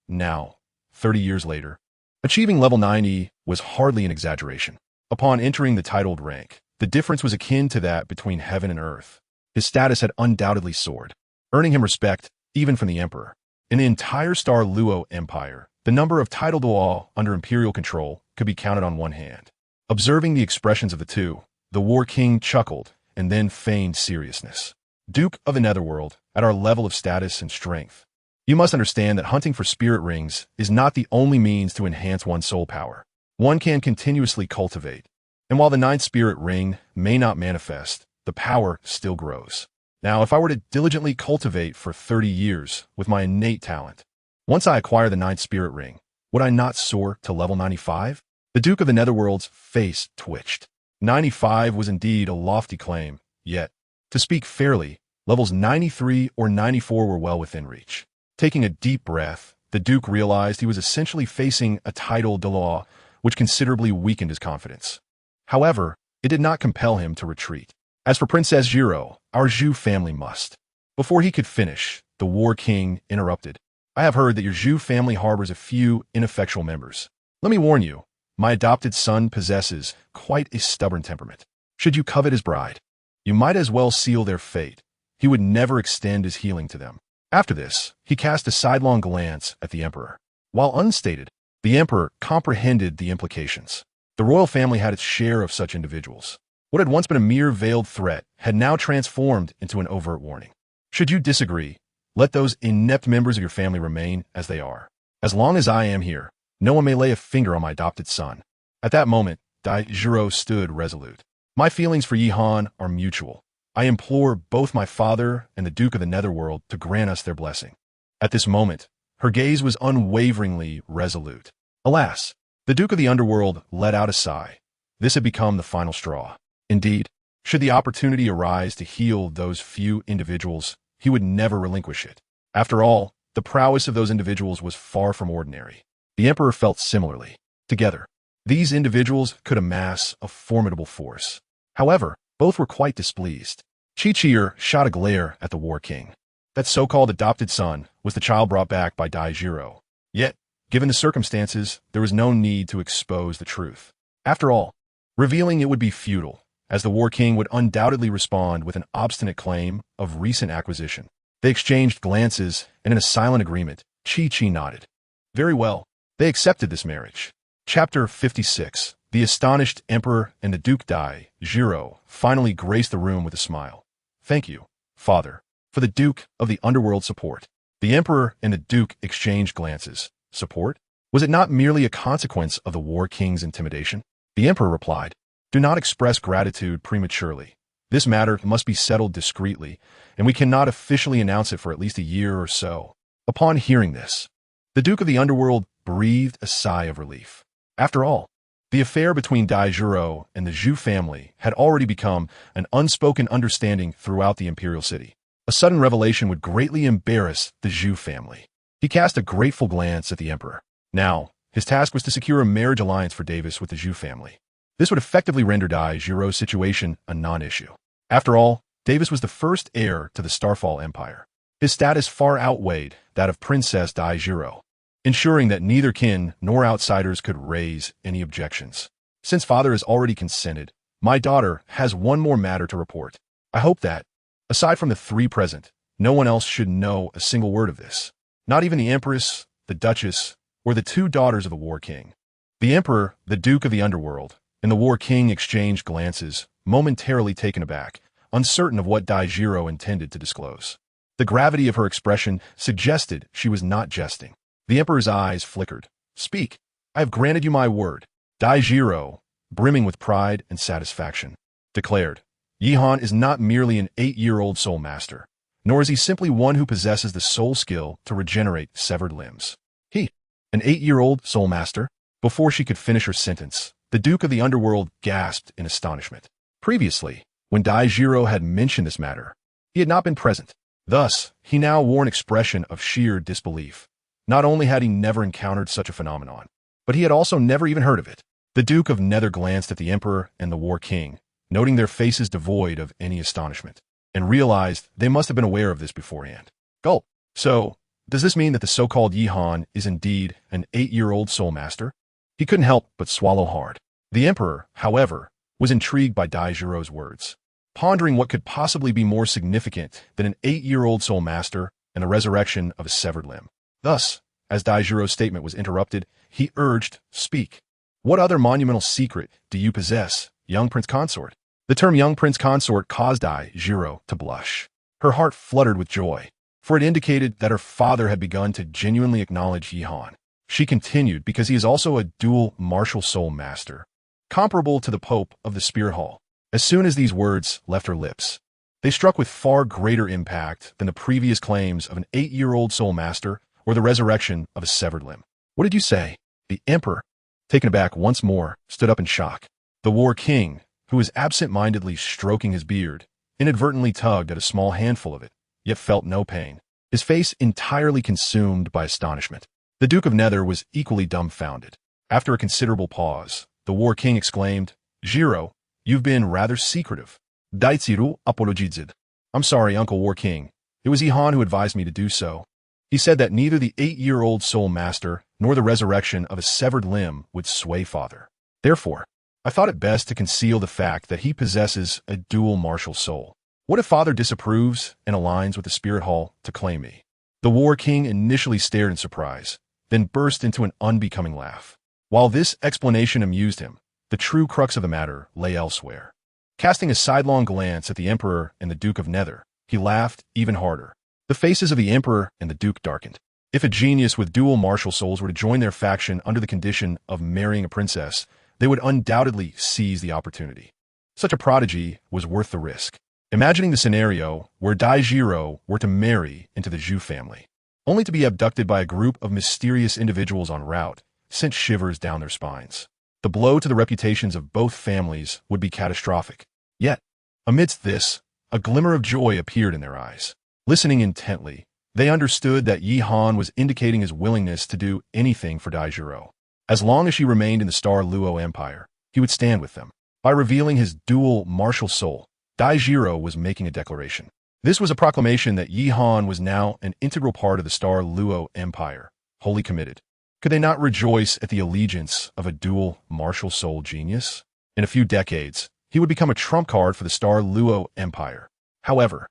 Now, 30 years later, achieving level 90 was hardly an exaggeration. Upon entering the titled rank, the difference was akin to that between heaven and earth. His status had undoubtedly soared, earning him respect even from the emperor. In the entire Star Luo Empire, the number of title Duo under imperial control could be counted on one hand. Observing the expressions of the two, the War King chuckled and then feigned seriousness. "Duke of the Netherworld, at our level of status and strength, you must understand that hunting for spirit rings is not the only means to enhance one's soul power. One can continuously cultivate, and while the ninth spirit ring may not manifest, the power still grows. Now, if I were to diligently cultivate for 30 years with my innate talent, once I acquire the ninth spirit ring, would I not soar to level 95? The Duke of the Netherworld's face twitched. 95 was indeed a lofty claim, yet, to speak fairly, levels 93 or 94 were well within reach. Taking a deep breath, the Duke realized he was essentially facing a title Douluo which considerably weakened his confidence. However, it did not compel him to retreat. As for Princess Jiro, our Zhu family must. Before he could finish, the War King interrupted. I have heard that your Zhu family harbors a few ineffectual members. Let me warn you, my adopted son possesses quite a stubborn temperament. Should you covet his bride, you might as well seal their fate. He would never extend his healing to them. After this, he cast a sidelong glance at the emperor. While unstated, the emperor comprehended the implications. The royal family had its share of such individuals. What had once been a mere veiled threat had now transformed into an overt warning. Should you disagree, let those inept members of your family remain as they are. As long as I am here, no one may lay a finger on my adopted son. At that moment, Dai Jiro stood resolute. My feelings for Yi Han are mutual. I implore both my father and the Duke of the Netherworld to grant us their blessing. At this moment, her gaze was unwaveringly resolute. Alas, the Duke of the Underworld let out a sigh. This had become the final straw. Indeed, should the opportunity arise to heal those few individuals, he would never relinquish it. After all, the prowess of those individuals was far from ordinary. The emperor felt similarly. Together, these individuals could amass a formidable force. However, both were quite displeased. Chi-Chier shot a glare at the War King. That so-called adopted son was the child brought back by Dai Jiro. Yet, given the circumstances, there was no need to expose the truth. After all, revealing it would be futile, as the War King would undoubtedly respond with an obstinate claim of recent acquisition. They exchanged glances, and in a silent agreement, Chi-Chi nodded. Very well, they accepted this marriage. Chapter 56. The astonished emperor and the Duke Dai Jiro finally graced the room with a smile. Thank you, father, for the Duke of the Underworld support. The emperor and the Duke exchanged glances. Support? Was it not merely a consequence of the War King's intimidation? The emperor replied, do not express gratitude prematurely. This matter must be settled discreetly, and we cannot officially announce it for at least a year or so. Upon hearing this, the Duke of the Underworld breathed a sigh of relief. After all, the affair between Dai Jiro and the Zhu family had already become an unspoken understanding throughout the imperial city. A sudden revelation would greatly embarrass the Zhu family. He cast a grateful glance at the emperor. Now, his task was to secure a marriage alliance for Davis with the Zhu family. This would effectively render Dai Jiro's situation a non-issue. After all, Davis was the first heir to the Starfall Empire. His status far outweighed that of Princess Dai Jiro, ensuring that neither kin nor outsiders could raise any objections. Since father has already consented, my daughter has one more matter to report. I hope that, aside from the three present, no one else should know a single word of this. Not even the Empress, the Duchess, or the two daughters of the War King. The Emperor, the Duke of the Underworld, and the War King exchanged glances, momentarily taken aback, uncertain of what Dai Jiro intended to disclose. The gravity of her expression suggested she was not jesting. The Emperor's eyes flickered. Speak. I have granted you my word. Dai Jiro, brimming with pride and satisfaction, declared, Yi Han is not merely an 8-year-old soul master, nor is he simply one who possesses the soul skill to regenerate severed limbs. He, an 8-year-old soul master? Before she could finish her sentence, the Duke of the Underworld gasped in astonishment. Previously, when Dai Jiro had mentioned this matter, he had not been present. Thus, he now wore an expression of sheer disbelief. Not only had he never encountered such a phenomenon, but he had also never even heard of it. The Duke of Nether glanced at the Emperor and the War King, noting their faces devoid of any astonishment, and realized they must have been aware of this beforehand. Gulp. So, does this mean that the so-called Yi Han is indeed an 8-year-old soul master? He couldn't help but swallow hard. The Emperor, however, was intrigued by Dai Jiro's words, pondering what could possibly be more significant than an 8-year-old soul master and the resurrection of a severed limb. Thus, as Dai Jiro's statement was interrupted, he urged, Speak. What other monumental secret do you possess, young Prince Consort? The term young Prince Consort caused Dai Jiro to blush. Her heart fluttered with joy, for it indicated that her father had begun to genuinely acknowledge Yi Han. She continued, because he is also a dual martial soul master, comparable to the Pope of the Spirit Hall. As soon as these words left her lips, they struck with far greater impact than the previous claims of an 8-year-old soul master or the resurrection of a severed limb. What did you say? The Emperor, taken aback once more, stood up in shock. The War King, who was absent-mindedly stroking his beard, inadvertently tugged at a small handful of it, yet felt no pain, his face entirely consumed by astonishment. The Duke of Nether was equally dumbfounded. After a considerable pause, the war king exclaimed, Jiro, you've been rather secretive. Daitsiru apologized. I'm sorry, Uncle War King. It was Ihan who advised me to do so. He said that neither the 8-year-old soul master nor the resurrection of a severed limb would sway father. Therefore, I thought it best to conceal the fact that he possesses a dual martial soul. What if father disapproves and aligns with the spirit hall to claim me? The war king initially stared in surprise, then burst into an unbecoming laugh. While this explanation amused him, the true crux of the matter lay elsewhere. Casting a sidelong glance at the emperor and the Duke of Nether, he laughed even harder. The faces of the emperor and the duke darkened. If a genius with dual martial souls were to join their faction under the condition of marrying a princess, they would undoubtedly seize the opportunity. Such a prodigy was worth the risk. Imagining the scenario where Daijiro were to marry into the Zhu family, only to be abducted by a group of mysterious individuals en route, sent shivers down their spines. The blow to the reputations of both families would be catastrophic. Yet, amidst this, a glimmer of joy appeared in their eyes. Listening intently, they understood that Yi Han was indicating his willingness to do anything for Daijiro. As long as she remained in the Star Luo Empire, he would stand with them. By revealing his dual martial soul, Daijiro was making a declaration. This was a proclamation that Yi Han was now an integral part of the Star Luo Empire, wholly committed. Could they not rejoice at the allegiance of a dual martial soul genius? In a few decades, he would become a trump card for the Star Luo Empire. However,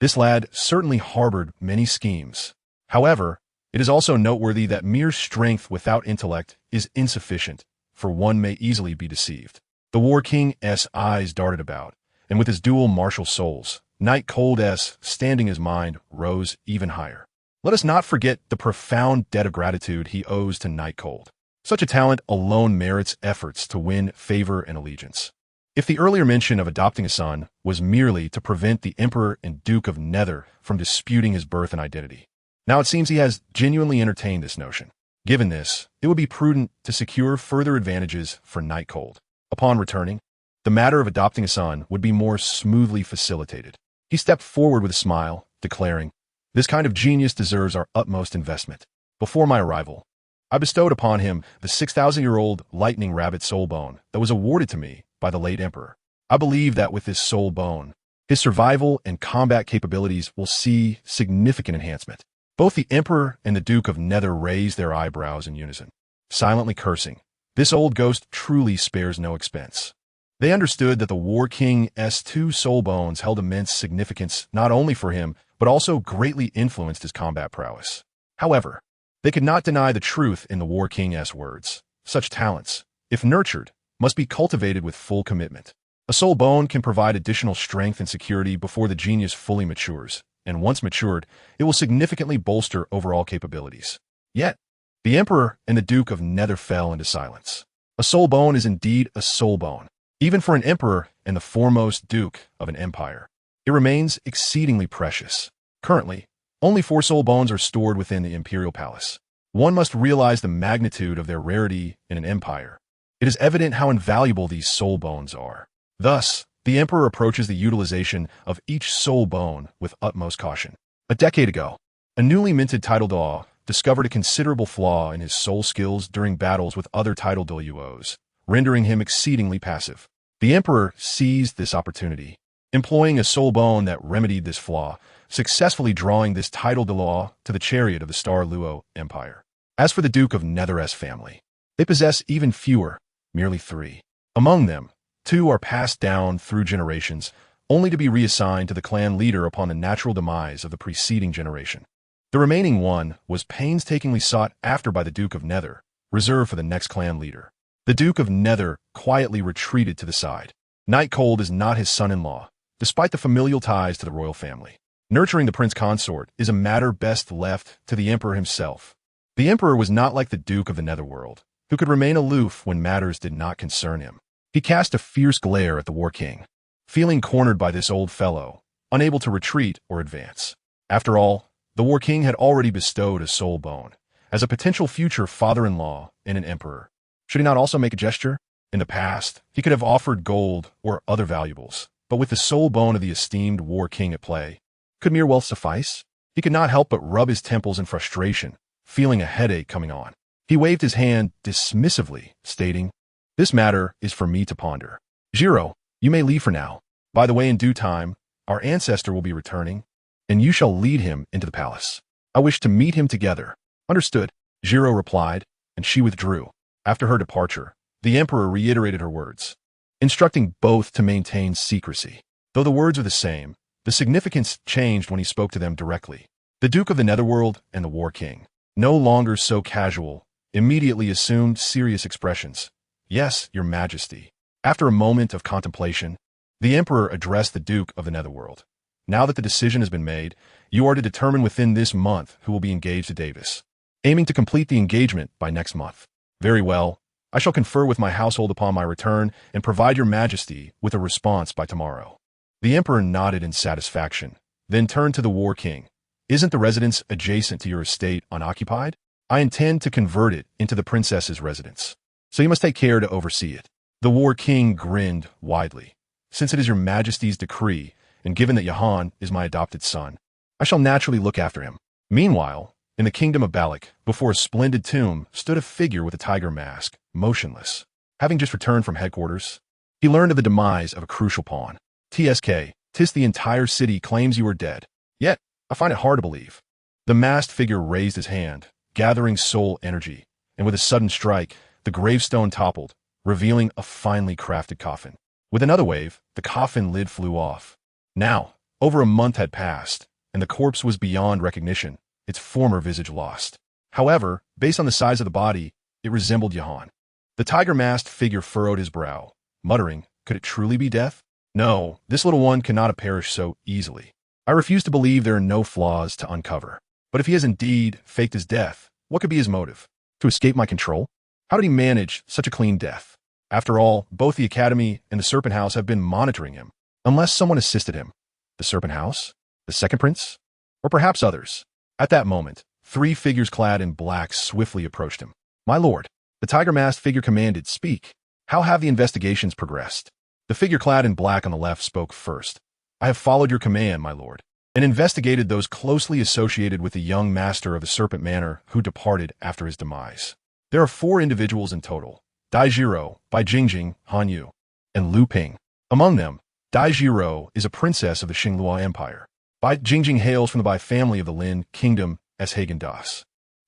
this lad certainly harbored many schemes. However, it is also noteworthy that mere strength without intellect is insufficient, for one may easily be deceived. The War King's eyes darted about, and with his dual martial souls, Night Cold's standing his mind rose even higher. Let us not forget the profound debt of gratitude he owes to Night Cold. Such a talent alone merits efforts to win favor and allegiance. If the earlier mention of adopting a son was merely to prevent the Emperor and Duke of Nether from disputing his birth and identity, now it seems he has genuinely entertained this notion. Given this, it would be prudent to secure further advantages for Night Cold. Upon returning, the matter of adopting a son would be more smoothly facilitated. He stepped forward with a smile, declaring, "This kind of genius deserves our utmost investment. Before my arrival, I bestowed upon him the 6,000-year-old lightning rabbit soul bone that was awarded to me by the late emperor. I believe that with this soul bone, his survival and combat capabilities will see significant enhancement." Both the emperor and the Duke of Nether raised their eyebrows in unison, silently cursing. This old ghost truly spares no expense. They understood that the War King's 2 soul bones held immense significance not only for him, but also greatly influenced his combat prowess. However, they could not deny the truth in the War King's words. Such talents, if nurtured, must be cultivated with full commitment. A soul bone can provide additional strength and security before the genius fully matures, and once matured, it will significantly bolster overall capabilities. Yet, the Emperor and the Duke of Nether fell into silence. A soul bone is indeed a soul bone, even for an emperor and the foremost duke of an empire. It remains exceedingly precious. Currently, only 4 soul bones are stored within the imperial palace. One must realize the magnitude of their rarity in an empire. It is evident how invaluable these soul bones are. Thus, the emperor approaches the utilization of each soul bone with utmost caution. A decade ago, a newly minted title Douluo discovered a considerable flaw in his soul skills during battles with other title Douluos, rendering him exceedingly passive. The emperor seized this opportunity, employing a soul bone that remedied this flaw, successfully drawing this title Douluo to the chariot of the Star Luo Empire. As for the Duke of Nether's family, they possess even fewer, merely 3. Among them, 2 are passed down through generations, only to be reassigned to the clan leader upon the natural demise of the preceding generation. The remaining 1 was painstakingly sought after by the Duke of Nether, reserved for the next clan leader. The Duke of Nether quietly retreated to the side. Night Cold is not his son-in-law, despite the familial ties to the royal family. Nurturing the prince consort is a matter best left to the emperor himself. The emperor was not like the Duke of the Netherworld, who could remain aloof when matters did not concern him. He cast a fierce glare at the War King, feeling cornered by this old fellow, unable to retreat or advance. After all, the War King had already bestowed a soul bone, as a potential future father-in-law and an emperor. Should he not also make a gesture? In the past, he could have offered gold or other valuables, but with the soul bone of the esteemed War King at play, could mere wealth suffice? He could not help but rub his temples in frustration, feeling a headache coming on. He waved his hand dismissively, stating, "This matter is for me to ponder. Jiro, you may leave for now. By the way, in due time, our ancestor will be returning, and you shall lead him into the palace. I wish to meet him together." "Understood," Jiro replied, and she withdrew. After her departure, the emperor reiterated her words, instructing both to maintain secrecy. Though the words are the same, the significance changed when he spoke to them directly. The Duke of the Netherworld and the War King, no longer so casual, immediately assumed serious expressions. "Yes, your majesty." After a moment of contemplation, the emperor addressed the Duke of the Netherworld. "Now that the decision has been made, you are to determine within this month who will be engaged to Davis, aiming to complete the engagement by next month." "Very well. I shall confer with my household upon my return and provide your majesty with a response by tomorrow." The emperor nodded in satisfaction, then turned to the War King. "Isn't the residence adjacent to your estate unoccupied? I intend to convert it into the princess's residence, so you must take care to oversee it." The War King grinned widely. "Since it is your majesty's decree, and given that Jahan is my adopted son, I shall naturally look after him." Meanwhile, in the kingdom of Balak, before a splendid tomb, stood a figure with a tiger mask, motionless. Having just returned from headquarters, he learned of the demise of a crucial pawn. "Tis the entire city claims you are dead. Yet, I find it hard to believe." The masked figure raised his hand, gathering soul energy, and with a sudden strike, the gravestone toppled, revealing a finely crafted coffin. With another wave, the coffin lid flew off. Now, over a month had passed, and the corpse was beyond recognition, its former visage lost. However, based on the size of the body, it resembled Jahan. The tiger-masked figure furrowed his brow, muttering, "Could it truly be death? No, this little one cannot have perished so easily. I refuse to believe there are no flaws to uncover. But if he has indeed faked his death, what could be his motive? To escape my control? How did he manage such a clean death? After all, both the Academy and the Serpent House have been monitoring him, unless someone assisted him. The Serpent House? The Second Prince? Or perhaps others?" At that moment, 3 figures clad in black swiftly approached him. "My lord," the tiger-masked figure commanded, "speak. How have the investigations progressed?" The figure clad in black on the left spoke first. "I have followed your command, my lord, and investigated those closely associated with the young master of the Serpent Manor who departed after his demise. There are 4 individuals in total: Daijiro, Bai Jingjing, Han Yu, and Lu Ping. Among them, Daijiro is a princess of the Xinglua Empire. Bai Jingjing hails from the Bai family of the Lin Kingdom as Hagen-Das.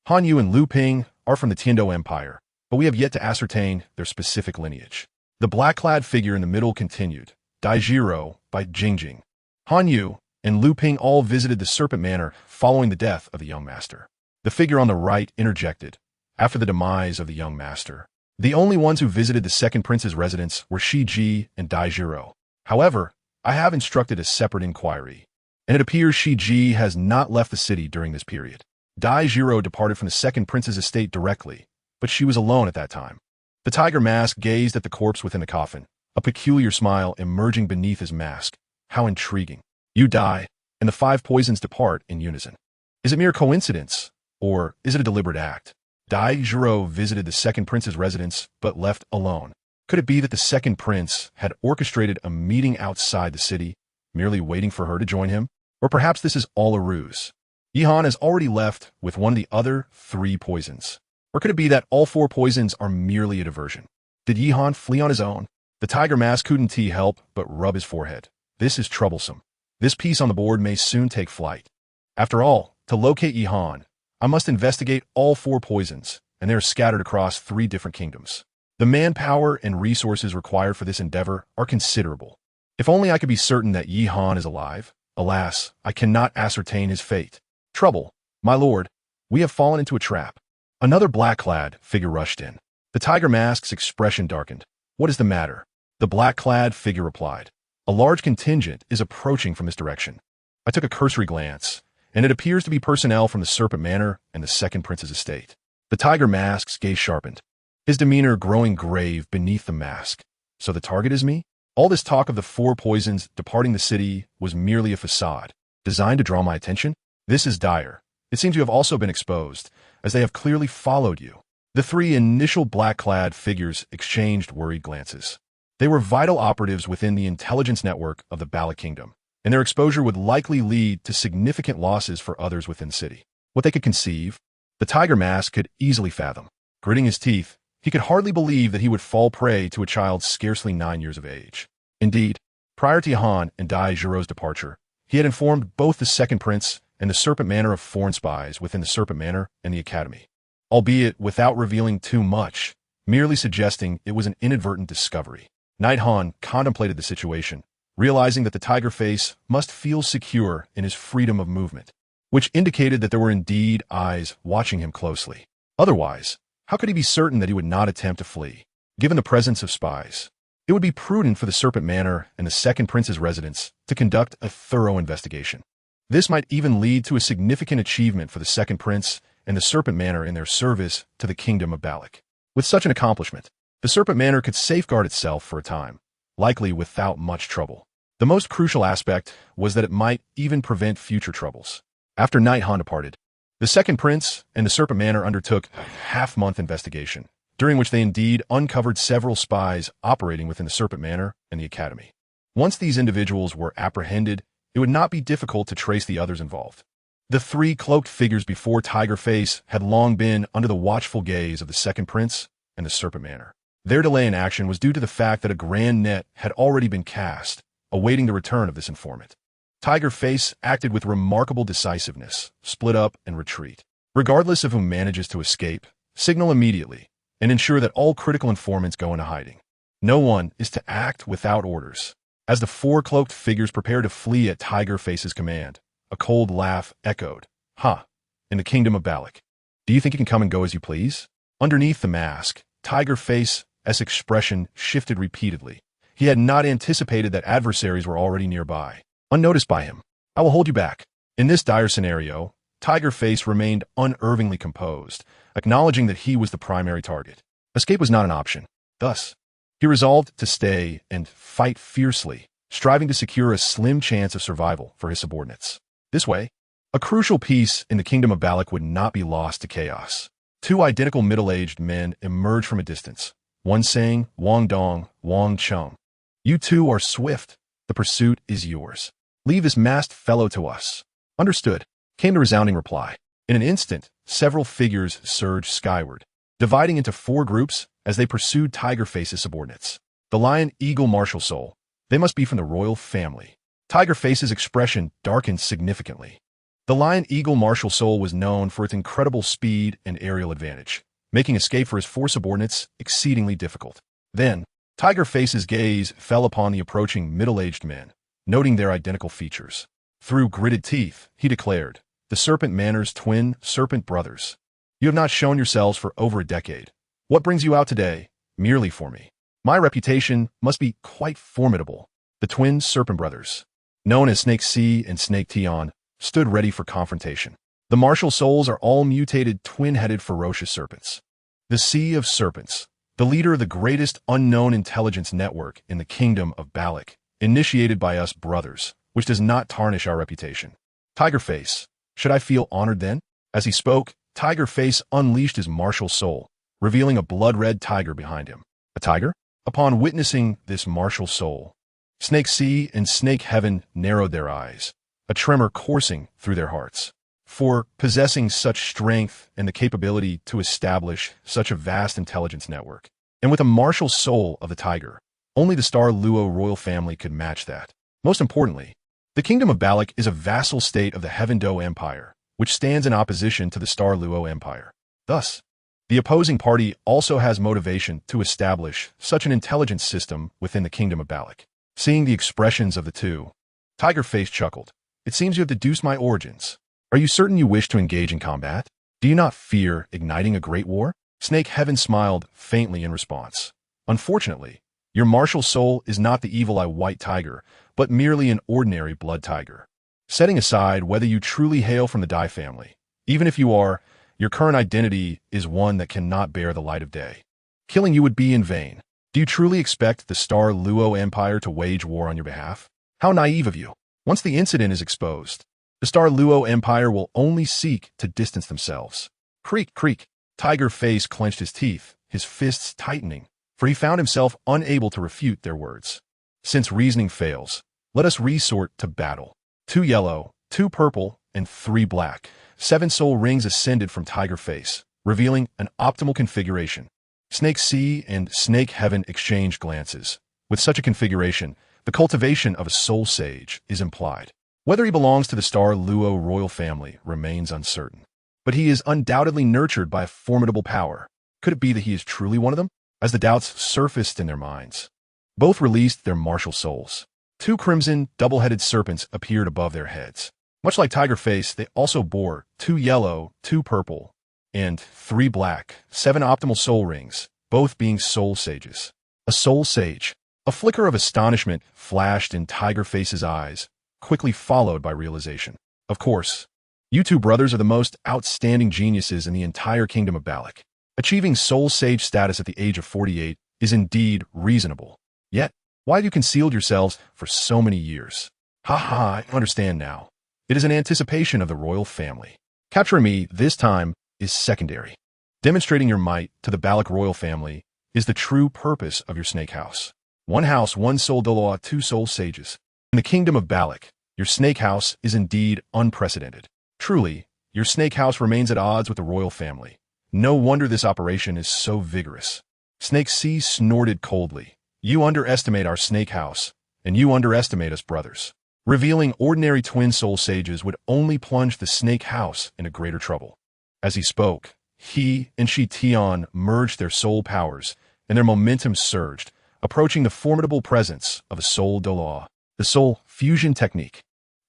Han Yu and Lu Ping are from the Tiando Empire, but we have yet to ascertain their specific lineage." The black-clad figure in the middle continued, "Daijiro, Bai Jingjing, Han Yu, and Lu Ping all visited the Serpent Manor following the death of the young master." The figure on the right interjected, "After the demise of the young master, the only ones who visited the second prince's residence were Shiji and Daijiro. However, I have instructed a separate inquiry, and it appears Shiji has not left the city during this period. Daijiro departed from the second prince's estate directly, but she was alone at that time." The tiger mask gazed at the corpse within the coffin, a peculiar smile emerging beneath his mask. "How intriguing. You die, and the 5 poisons depart in unison. Is it mere coincidence, or is it a deliberate act?" Daijiro visited the second prince's residence, but left alone. Could it be that the second prince had orchestrated a meeting outside the city, merely waiting for her to join him? Or perhaps this is all a ruse. Jahan has already left with one of the other 3 poisons. Or could it be that all 4 poisons are merely a diversion? Did Jahan flee on his own? The tiger mask couldn't help but rub his forehead. This is troublesome. This piece on the board may soon take flight. After all, to locate Jahan, I must investigate all 4 poisons, and they are scattered across 3 different kingdoms. The manpower and resources required for this endeavor are considerable. If only I could be certain that Jahan is alive. Alas, I cannot ascertain his fate. Trouble, my lord, we have fallen into a trap. Another black-clad figure rushed in. The tiger mask's expression darkened. "What is the matter?" The black-clad figure replied. "A large contingent is approaching from this direction. I took a cursory glance, and it appears to be personnel from the Serpent Manor and the second prince's estate." The tiger mask's gaze sharpened, his demeanor growing grave beneath the mask. "So the target is me? All this talk of the 4 poisons departing the city was merely a facade, designed to draw my attention? This is dire. It seems you have also been exposed, as they have clearly followed you." The 3 initial black-clad figures exchanged worried glances. They were vital operatives within the intelligence network of the Balak Kingdom, and their exposure would likely lead to significant losses for others within the city. What they could conceive, the tiger mask could easily fathom. Gritting his teeth, he could hardly believe that he would fall prey to a child scarcely 9 years of age. Indeed, prior to Han and Dai Zhirou's departure, he had informed both the Second Prince and the Serpent Manor of foreign spies within the Serpent Manor and the Academy, albeit without revealing too much, merely suggesting it was an inadvertent discovery. Knight Han contemplated the situation, realizing that the tiger face must feel secure in his freedom of movement, which indicated that there were indeed eyes watching him closely. Otherwise, how could he be certain that he would not attempt to flee? Given the presence of spies, it would be prudent for the Serpent Manor and the Second Prince's residence to conduct a thorough investigation. This might even lead to a significant achievement for the Second Prince and the Serpent Manor in their service to the Kingdom of Balak. With such an accomplishment, the Serpent Manor could safeguard itself for a time, likely without much trouble. The most crucial aspect was that it might even prevent future troubles. After Knight Han departed, the Second Prince and the Serpent Manor undertook a half-month investigation, during which they indeed uncovered several spies operating within the Serpent Manor and the Academy. Once these individuals were apprehended, it would not be difficult to trace the others involved. The three cloaked figures before Tiger Face had long been under the watchful gaze of the Second Prince and the Serpent Manor. Their delay in action was due to the fact that a grand net had already been cast, awaiting the return of this informant. Tiger Face acted with remarkable decisiveness, split up and retreat. Regardless of who manages to escape, signal immediately and ensure that all critical informants go into hiding. No one is to act without orders. As the four cloaked figures prepared to flee at Tiger Face's command, a cold laugh echoed. "Ha! In the Kingdom of Balak. Do you think you can come and go as you please?" Underneath the mask, Tiger Face's expression shifted repeatedly. He had not anticipated that adversaries were already nearby, unnoticed by him. "I will hold you back." In this dire scenario, Tiger Face remained unerringly composed, acknowledging that he was the primary target. Escape was not an option. Thus, he resolved to stay and fight fiercely, striving to secure a slim chance of survival for his subordinates. This way, a crucial piece in the Kingdom of Balak would not be lost to chaos. Two identical middle-aged men emerged from a distance, one saying, "Wang Dong, Wang Chung. You two are swift. The pursuit is yours. Leave this masked fellow to us." "Understood," came the resounding reply. In an instant, several figures surged skyward, dividing into four groups as they pursued Tiger Face's subordinates. The Lion Eagle Martial Soul. They must be from the royal family. Tiger Face's expression darkened significantly. The Lion Eagle Martial Soul was known for its incredible speed and aerial advantage, making escape for his four subordinates exceedingly difficult. Then, Tiger Face's gaze fell upon the approaching middle-aged men, noting their identical features. Through gritted teeth, he declared, "The Serpent Manor's twin serpent brothers. You have not shown yourselves for over a decade. What brings you out today, merely for me? My reputation must be quite formidable." The twin serpent brothers, known as Snake C and Snake Tion, stood ready for confrontation. The martial souls are all mutated twin-headed ferocious serpents. The Sea of Serpents, the leader of the greatest unknown intelligence network in the Kingdom of Balak, initiated by us brothers, which does not tarnish our reputation. Tiger Face, should I feel honored then? As he spoke, Tiger Face unleashed his martial soul, revealing a blood-red tiger behind him. A tiger? Upon witnessing this martial soul, Snake Sea and Snake Heaven narrowed their eyes, a tremor coursing through their hearts. For possessing such strength and the capability to establish such a vast intelligence network, and with a martial soul of the tiger, only the Star Luo royal family could match that. Most importantly, the Kingdom of Balak is a vassal state of the Heaven Do Empire, which stands in opposition to the Star Luo Empire. Thus, the opposing party also has motivation to establish such an intelligence system within the Kingdom of Balak. Seeing the expressions of the two, Tiger Face chuckled. "It seems you have deduced my origins. Are you certain you wish to engage in combat? Do you not fear igniting a great war?" Snake Heaven smiled faintly in response. "Unfortunately, your martial soul is not the evil-eye white tiger, but merely an ordinary blood tiger. Setting aside whether you truly hail from the Dai family, even if you are, your current identity is one that cannot bear the light of day. Killing you would be in vain. Do you truly expect the Star Luo Empire to wage war on your behalf? How naive of you. Once the incident is exposed, the Star Luo Empire will only seek to distance themselves." Creak, creak. Tiger Face clenched his teeth, his fists tightening, for he found himself unable to refute their words. "Since reasoning fails, let us resort to battle." 2 yellow, 2 purple, and 3 black. 7 soul rings ascended from Tiger Face, revealing an optimal configuration. Snake Sea and Snake Heaven exchange glances. With such a configuration, the cultivation of a soul sage is implied. Whether he belongs to the star Luo royal family remains uncertain. But he is undoubtedly nurtured by a formidable power. Could it be that he is truly one of them? As the doubts surfaced in their minds, both released their martial souls. Two crimson, double-headed serpents appeared above their heads. Much like Tiger Face, they also bore 2 yellow, 2 purple, and 3 black, 7 optimal soul rings, both being soul sages. A soul sage. A flicker of astonishment flashed in Tiger Face's eyes, quickly followed by realization. Of course, you two brothers are the most outstanding geniuses in the entire kingdom of Balak. Achieving soul sage status at the age of 48 is indeed reasonable. Yet, why have you concealed yourselves for so many years? I understand now. It is an anticipation of the royal family. Capturing me this time is secondary. Demonstrating your might to the Balak royal family is the true purpose of your snake house. 1 house, 1 soul Douluo, 2 soul sages. In the kingdom of Balak, your snake house is indeed unprecedented. Truly, your snake house remains at odds with the royal family. No wonder this operation is so vigorous. Snake Sea snorted coldly. You underestimate our snake house, and you underestimate us brothers. Revealing ordinary twin soul sages would only plunge the snake house into greater trouble. As he spoke, he and Shi Tian merged their soul powers, and their momentum surged, approaching the formidable presence of a soul Douluo, the soul fusion technique.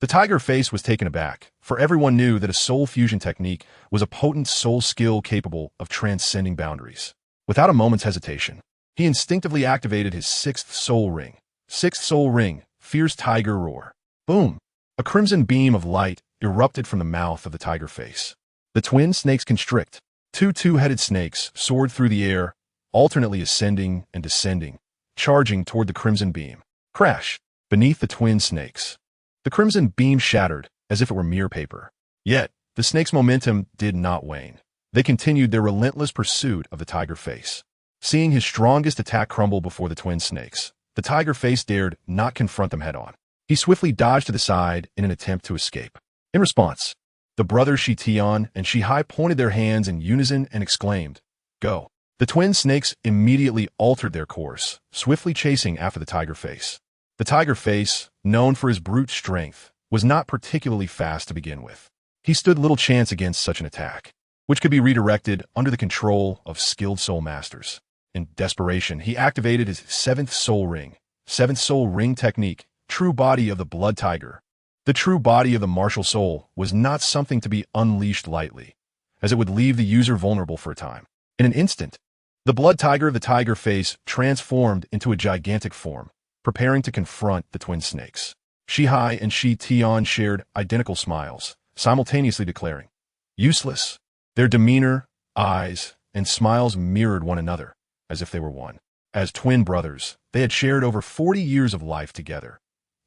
The Tiger Face was taken aback, for everyone knew that a soul fusion technique was a potent soul skill capable of transcending boundaries. Without a moment's hesitation, he instinctively activated his 6th soul ring. 6th soul ring, fierce tiger roar. Boom! A crimson beam of light erupted from the mouth of the Tiger Face. The twin snakes constrict. 2 two-headed snakes soared through the air, alternately ascending and descending, charging toward the crimson beam. Crash! Beneath the twin snakes. The crimson beam shattered, as if it were mere paper. Yet, the snakes' momentum did not wane. They continued their relentless pursuit of the Tiger Face. Seeing his strongest attack crumble before the twin snakes, the Tiger Face dared not confront them head-on. He swiftly dodged to the side in an attempt to escape. In response, the brothers Shi Tian and Shi Hai pointed their hands in unison and exclaimed, "Go!" The twin snakes immediately altered their course, swiftly chasing after the Tiger Face. The Tiger Face, known for his brute strength, was not particularly fast to begin with. He stood little chance against such an attack, which could be redirected under the control of skilled soul masters. In desperation, he activated his 7th soul ring. 7th soul ring technique, true body of the blood tiger. The true body of the martial soul was not something to be unleashed lightly, as it would leave the user vulnerable for a time. In an instant, the blood tiger of the Tiger Face transformed into a gigantic form, preparing to confront the twin snakes. Shi Hai and Shi Tian shared identical smiles, simultaneously declaring, "Useless." Their demeanor, eyes, and smiles mirrored one another, as if they were one. As twin brothers, they had shared over 40 years of life together,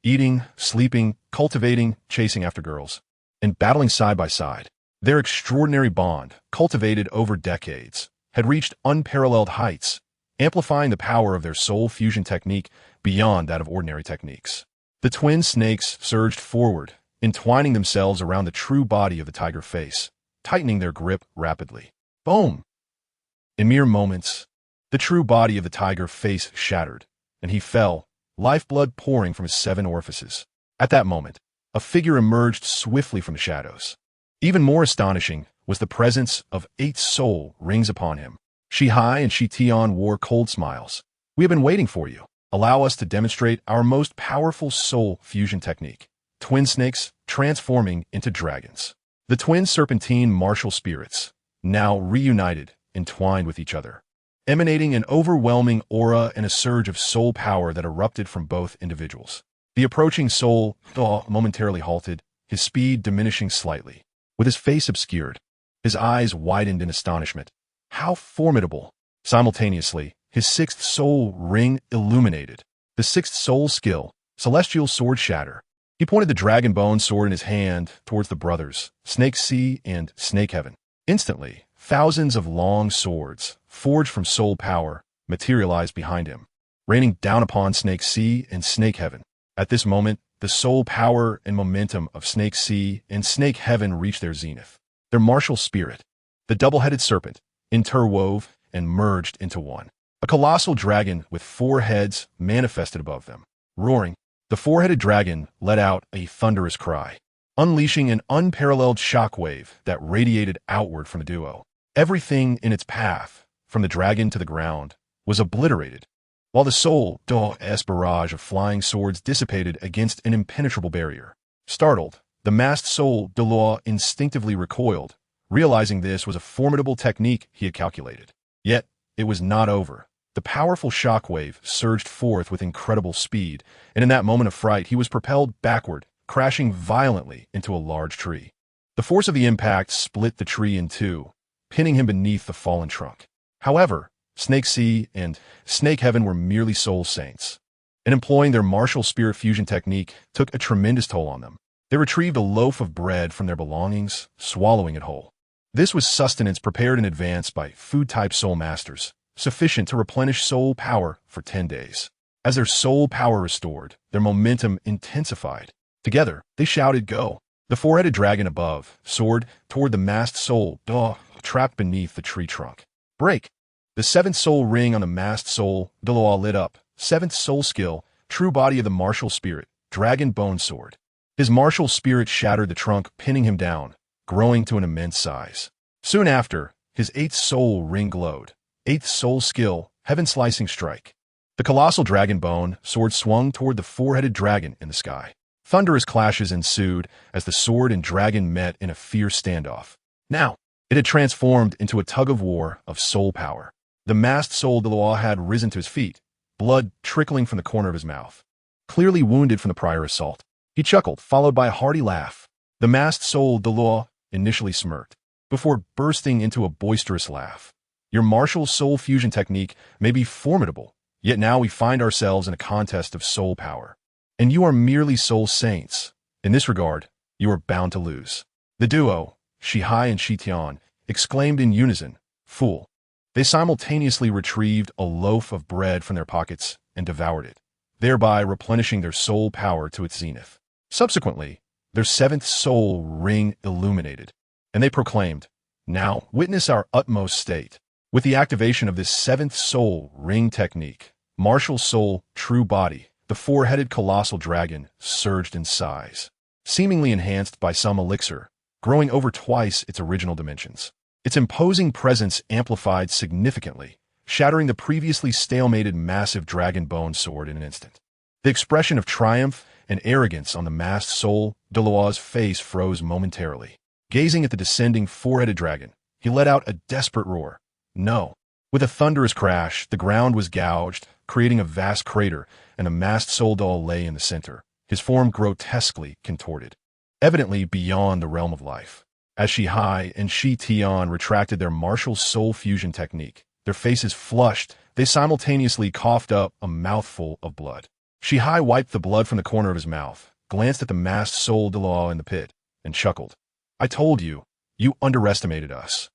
eating, sleeping, cultivating, chasing after girls, and battling side by side. Their extraordinary bond, cultivated over decades, had reached unparalleled heights, amplifying the power of their soul fusion technique beyond that of ordinary techniques. The twin snakes surged forward, entwining themselves around the true body of the Tiger Face, tightening their grip rapidly. Boom! In mere moments, the true body of the Tiger Face shattered, and he fell, lifeblood pouring from his 7 orifices. At that moment, a figure emerged swiftly from the shadows. Even more astonishing was the presence of 8 soul rings upon him. Shi Hai and Shi Tian wore cold smiles. "We have been waiting for you. Allow us to demonstrate our most powerful soul fusion technique." Twin snakes transforming into dragons. The twin serpentine martial spirits, now reunited, entwined with each other, emanating an overwhelming aura and a surge of soul power that erupted from both individuals. The approaching soul momentarily halted, his speed diminishing slightly. With his face obscured, his eyes widened in astonishment. How formidable! Simultaneously, his 6th soul ring illuminated. The 6th soul skill, Celestial Sword Shatter. He pointed the dragon bone sword in his hand towards the brothers, Snake Sea and Snake Heaven. Instantly, thousands of long swords, forged from soul power, materialized behind him, raining down upon Snake Sea and Snake Heaven. At this moment, the soul power and momentum of Snake Sea and Snake Heaven reached their zenith. Their martial spirit, the double-headed serpent, interwove, and merged into one. A colossal dragon with 4 heads manifested above them. Roaring, the 4-headed dragon let out a thunderous cry, unleashing an unparalleled shockwave that radiated outward from the duo. Everything in its path, from the dragon to the ground, was obliterated, while the Douluo's barrage of flying swords dissipated against an impenetrable barrier. Startled, the masked Douluo instinctively recoiled, realizing this was a formidable technique he had calculated. Yet, it was not over. The powerful shockwave surged forth with incredible speed, and in that moment of fright he was propelled backward, crashing violently into a large tree. The force of the impact split the tree in two, pinning him beneath the fallen trunk. However, toSee and Snake Heaven were merely soul saints, and employing their martial spirit fusion technique took a tremendous toll on them. They retrieved a loaf of bread from their belongings, swallowing it whole. This was sustenance prepared in advance by food-type soul masters, sufficient to replenish soul power for 10 days. As their soul power restored, their momentum intensified. Together, they shouted, "Go!" The 4-headed dragon above soared toward the masked Douluo trapped beneath the tree trunk. Break! The 7th soul ring on the masked Douluo lit up. 7th soul skill, true body of the martial spirit, dragon bone sword. His martial spirit shattered the trunk, pinning him down, growing to an immense size. Soon after, his 8th soul ring glowed. 8th soul skill, heaven slicing strike. The colossal dragon bone sword swung toward the 4-headed dragon in the sky. Thunderous clashes ensued as the sword and dragon met in a fierce standoff. Now, it had transformed into a tug-of-war of soul power. The masked Douluo had risen to his feet, blood trickling from the corner of his mouth. Clearly wounded from the prior assault, he chuckled, followed by a hearty laugh. The masked Douluo initially smirked, before bursting into a boisterous laugh. Your martial soul fusion technique may be formidable, yet now we find ourselves in a contest of soul power. And you are merely soul saints. In this regard, you are bound to lose. The duo, Shihai and Shitian, exclaimed in unison, "Fool." They simultaneously retrieved a loaf of bread from their pockets and devoured it, thereby replenishing their soul power to its zenith. Subsequently, their 7th soul ring illuminated, and they proclaimed, "Now witness our utmost state." With the activation of this 7th soul ring technique, martial soul, true body, the 4-headed colossal dragon surged in size, seemingly enhanced by some elixir, growing over twice its original dimensions. Its imposing presence amplified significantly, shattering the previously stalemated massive dragon bone sword in an instant. The expression of triumph and arrogance on the masked Douluo's face froze momentarily. Gazing at the descending 4-headed dragon, he let out a desperate roar. No. With a thunderous crash, the ground was gouged, creating a vast crater, and the masked Douluo lay in the center, his form grotesquely contorted, evidently beyond the realm of life. As Shihai and Shitian retracted their martial soul fusion technique, their faces flushed, they simultaneously coughed up a mouthful of blood. Shihai wiped the blood from the corner of his mouth, glanced at the masked Douluo in the pit, and chuckled. "I told you, you underestimated us."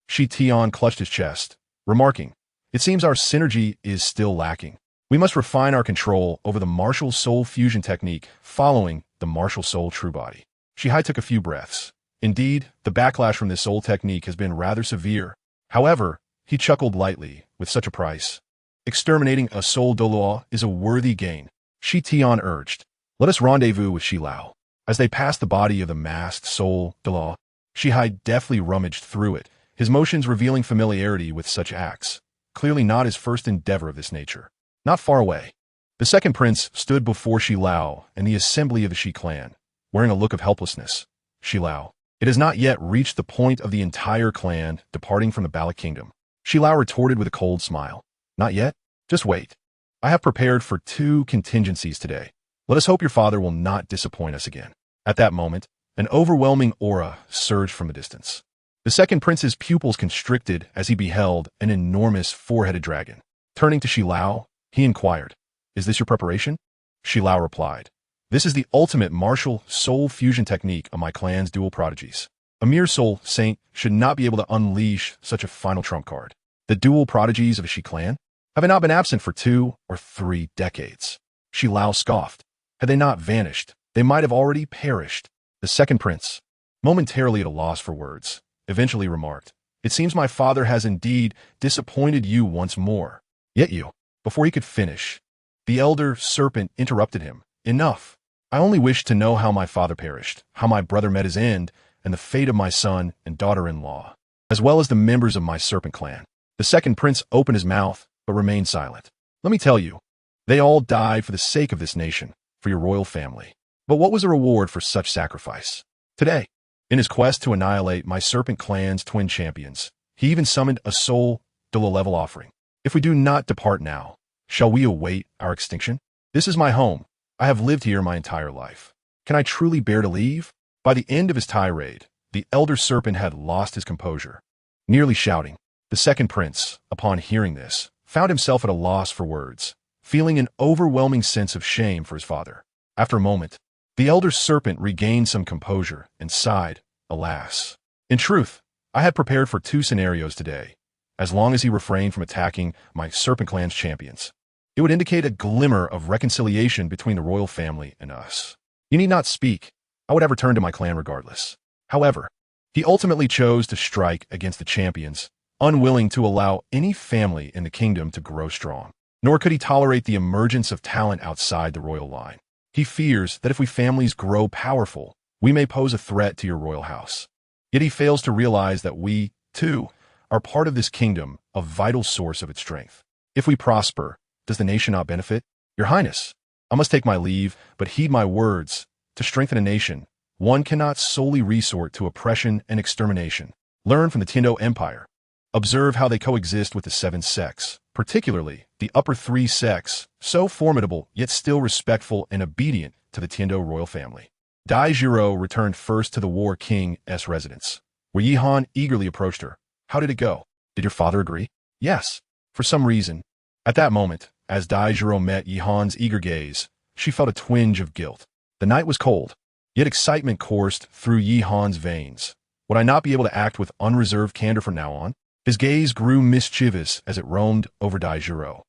Shitian clutched his chest, remarking, "It seems our synergy is still lacking. We must refine our control over the martial soul fusion technique following the martial soul true body." Shihai took a few breaths. Indeed, the backlash from this soul technique has been rather severe. However, he chuckled lightly, with such a price. Exterminating a Douluo is a worthy gain. Shitian urged, "Let us rendezvous with Shilao." As they passed the body of the masked Douluo, Shihai deftly rummaged through it, his motions revealing familiarity with such acts, clearly not his first endeavor of this nature. Not far away, the second prince stood before Shilao and the assembly of the Shi clan, wearing a look of helplessness. "Shilao, it has not yet reached the point of the entire clan departing from the Bala Kingdom." Shilao retorted with a cold smile. "Not yet? Just wait. I have prepared for 2 contingencies today. Let us hope your father will not disappoint us again." At that moment, an overwhelming aura surged from the distance. The second prince's pupils constricted as he beheld an enormous 4-headed dragon. Turning to Shilao, he inquired, "Is this your preparation?" Shilao replied, "This is the ultimate martial soul fusion technique of my clan's dual prodigies. A mere soul saint should not be able to unleash such a final trump card. The dual prodigies of a Shi clan? Have they not been absent for 2 or 3 decades?" Shilao scoffed. Had they not vanished, they might have already perished. The second prince, momentarily at a loss for words, eventually remarked, It seems my father has indeed disappointed you once more. Yet you, before he could finish, the elder serpent interrupted him. Enough. I only wish to know how my father perished, how my brother met his end, and the fate of my son and daughter-in-law, as well as the members of my serpent clan. The second prince opened his mouth, but remained silent. Let me tell you, they all died for the sake of this nation, for your royal family. But what was the reward for such sacrifice? Today, in his quest to annihilate my serpent clan's twin champions, he even summoned a soul Douluo level offering. If we do not depart now, shall we await our extinction? This is my home. I have lived here my entire life. Can I truly bear to leave? By the end of his tirade, the elder serpent had lost his composure, nearly shouting. The second prince, upon hearing this, found himself at a loss for words, feeling an overwhelming sense of shame for his father. After a moment, the elder serpent regained some composure and sighed, alas. In truth, I had prepared for 2 scenarios today. As long as he refrained from attacking my serpent clan's champions, it would indicate a glimmer of reconciliation between the royal family and us. You need not speak. I would have returned to my clan regardless. However, he ultimately chose to strike against the champions, unwilling to allow any family in the kingdom to grow strong. Nor could he tolerate the emergence of talent outside the royal line. He fears that if we families grow powerful, we may pose a threat to your royal house. Yet he fails to realize that we, too, are part of this kingdom, a vital source of its strength. If we prosper, does the nation not benefit? Your Highness, I must take my leave, but heed my words. To strengthen a nation, one cannot solely resort to oppression and extermination. Learn from the Tiando Empire. Observe how they coexist with the 7 sects, particularly the upper 3 sects, so formidable yet still respectful and obedient to the Tiando royal family. Daijiro returned first to the War King's residence, where Yihan eagerly approached her. How did it go? Did your father agree? Yes, for some reason. At that moment, as Daijiro met Yihan's eager gaze, she felt a twinge of guilt. The night was cold, yet excitement coursed through Yihan's veins. Would I not be able to act with unreserved candor from now on? His gaze grew mischievous as it roamed over Daijiro,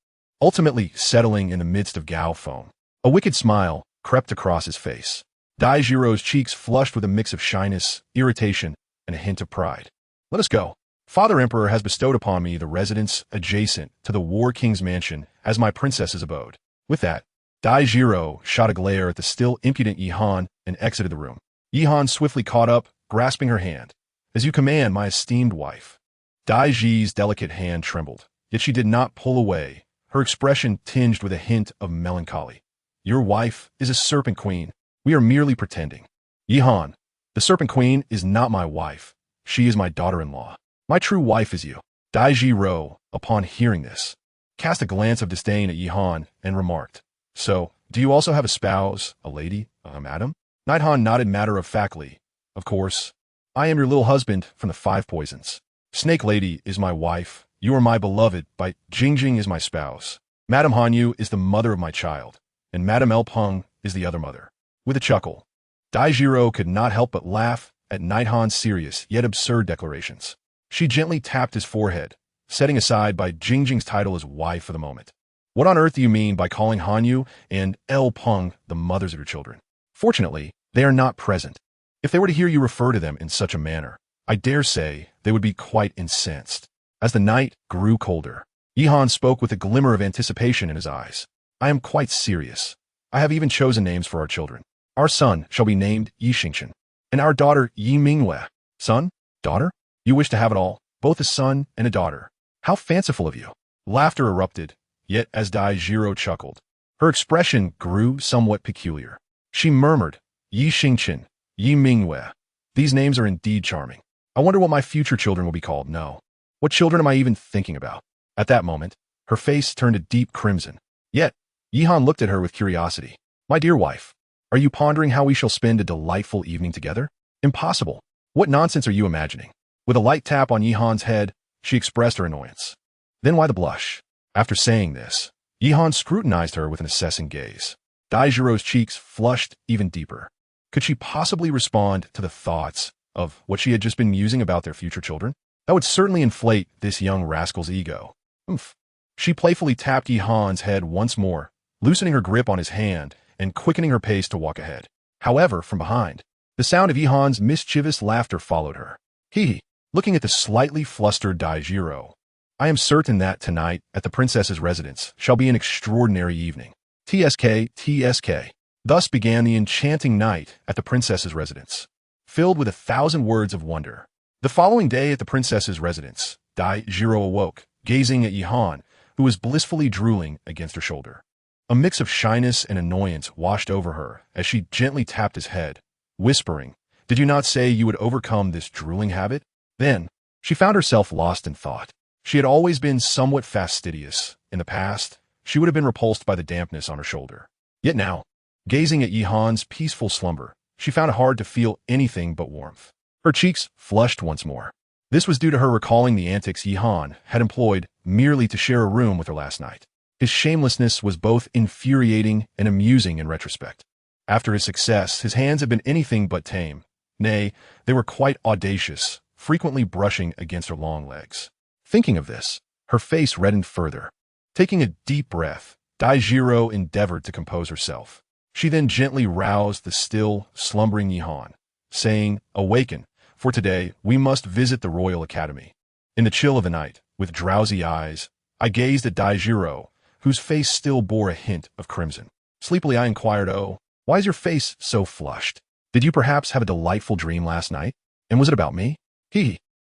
ultimately settling in the midst of Gao foam. A wicked smile crept across his face. Daijiro's cheeks flushed with a mix of shyness, irritation, and a hint of pride. Let us go. Father Emperor has bestowed upon me the residence adjacent to the War King's mansion as my princess's abode. With that, Daijiro shot a glare at the still impudent Yihan and exited the room. Yihan swiftly caught up, grasping her hand. As you command, my esteemed wife. Daiji's delicate hand trembled, yet she did not pull away, her expression tinged with a hint of melancholy. Your wife is a serpent queen. We are merely pretending. Yihan, the serpent queen is not my wife. She is my daughter-in-law. My true wife is you. Daijiro, upon hearing this, cast a glance of disdain at Yihan and remarked, So, do you also have a spouse, a lady, a madam? Nighthan nodded matter-of-factly. Of course. I am your little husband from the 5 poisons. Snake Lady is my wife. You are my beloved, by Jingjing is my spouse. Madam Hanyu is the mother of my child, and Madam El Peng is the other mother. With a chuckle, Daijiro could not help but laugh at Nighthan's serious yet absurd declarations. She gently tapped his forehead, setting aside by Jingjing's title as wife for the moment. What on earth do you mean by calling Hanyu and El Peng the mothers of your children? Fortunately, they are not present. If they were to hear you refer to them in such a manner, I dare say they would be quite incensed. As the night grew colder, Yihan spoke with a glimmer of anticipation in his eyes. I am quite serious. I have even chosen names for our children. Our son shall be named Yi Xingchen, and our daughter Yi Mingwei. Son? Daughter? You wish to have it all, both a son and a daughter. How fanciful of you. Laughter erupted, yet as Daijiro chuckled, her expression grew somewhat peculiar. She murmured, Yi Xingchen, Yi Mingwei. These names are indeed charming. I wonder what my future children will be called. No. What children am I even thinking about? At that moment, her face turned a deep crimson. Yet, Yihan looked at her with curiosity. My dear wife, are you pondering how we shall spend a delightful evening together? Impossible. What nonsense are you imagining? With a light tap on Yihan's head, she expressed her annoyance. Then why the blush? After saying this, Yihan scrutinized her with an assessing gaze. Daijiro's cheeks flushed even deeper. Could she possibly respond to the thoughts of what she had just been musing about their future children? That would certainly inflate this young rascal's ego. Oomph. She playfully tapped Yihan's head once more, loosening her grip on his hand and quickening her pace to walk ahead. However, from behind, the sound of Yihan's mischievous laughter followed her. Hee hee. looking at the slightly flustered Daijiro. I am certain that tonight, at the princess's residence, shall be an extraordinary evening. TSK, TSK. Thus began the enchanting night at the princess's residence, filled with 1,000 words of wonder. The following day at the princess's residence, Daijiro awoke, gazing at Yihan, who was blissfully drooling against her shoulder. A mix of shyness and annoyance washed over her as she gently tapped his head, whispering, "Did you not say you would overcome this drooling habit?" Then, she found herself lost in thought. She had always been somewhat fastidious. In the past, she would have been repulsed by the dampness on her shoulder. Yet now, gazing at Yihan's peaceful slumber, she found it hard to feel anything but warmth. Her cheeks flushed once more. This was due to her recalling the antics Yihan had employed merely to share a room with her last night. His shamelessness was both infuriating and amusing in retrospect. After his success, his hands had been anything but tame. Nay, they were quite audacious, frequently brushing against her long legs. Thinking of this, her face reddened further. Taking a deep breath, Daijiro endeavored to compose herself. She then gently roused the still, slumbering Yihan, saying, "Awaken, for today we must visit the Royal Academy." In the chill of the night, with drowsy eyes, I gazed at Daijiro, whose face still bore a hint of crimson. Sleepily I inquired, "Oh, why is your face so flushed? Did you perhaps have a delightful dream last night? And was it about me?"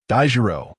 Daijiro.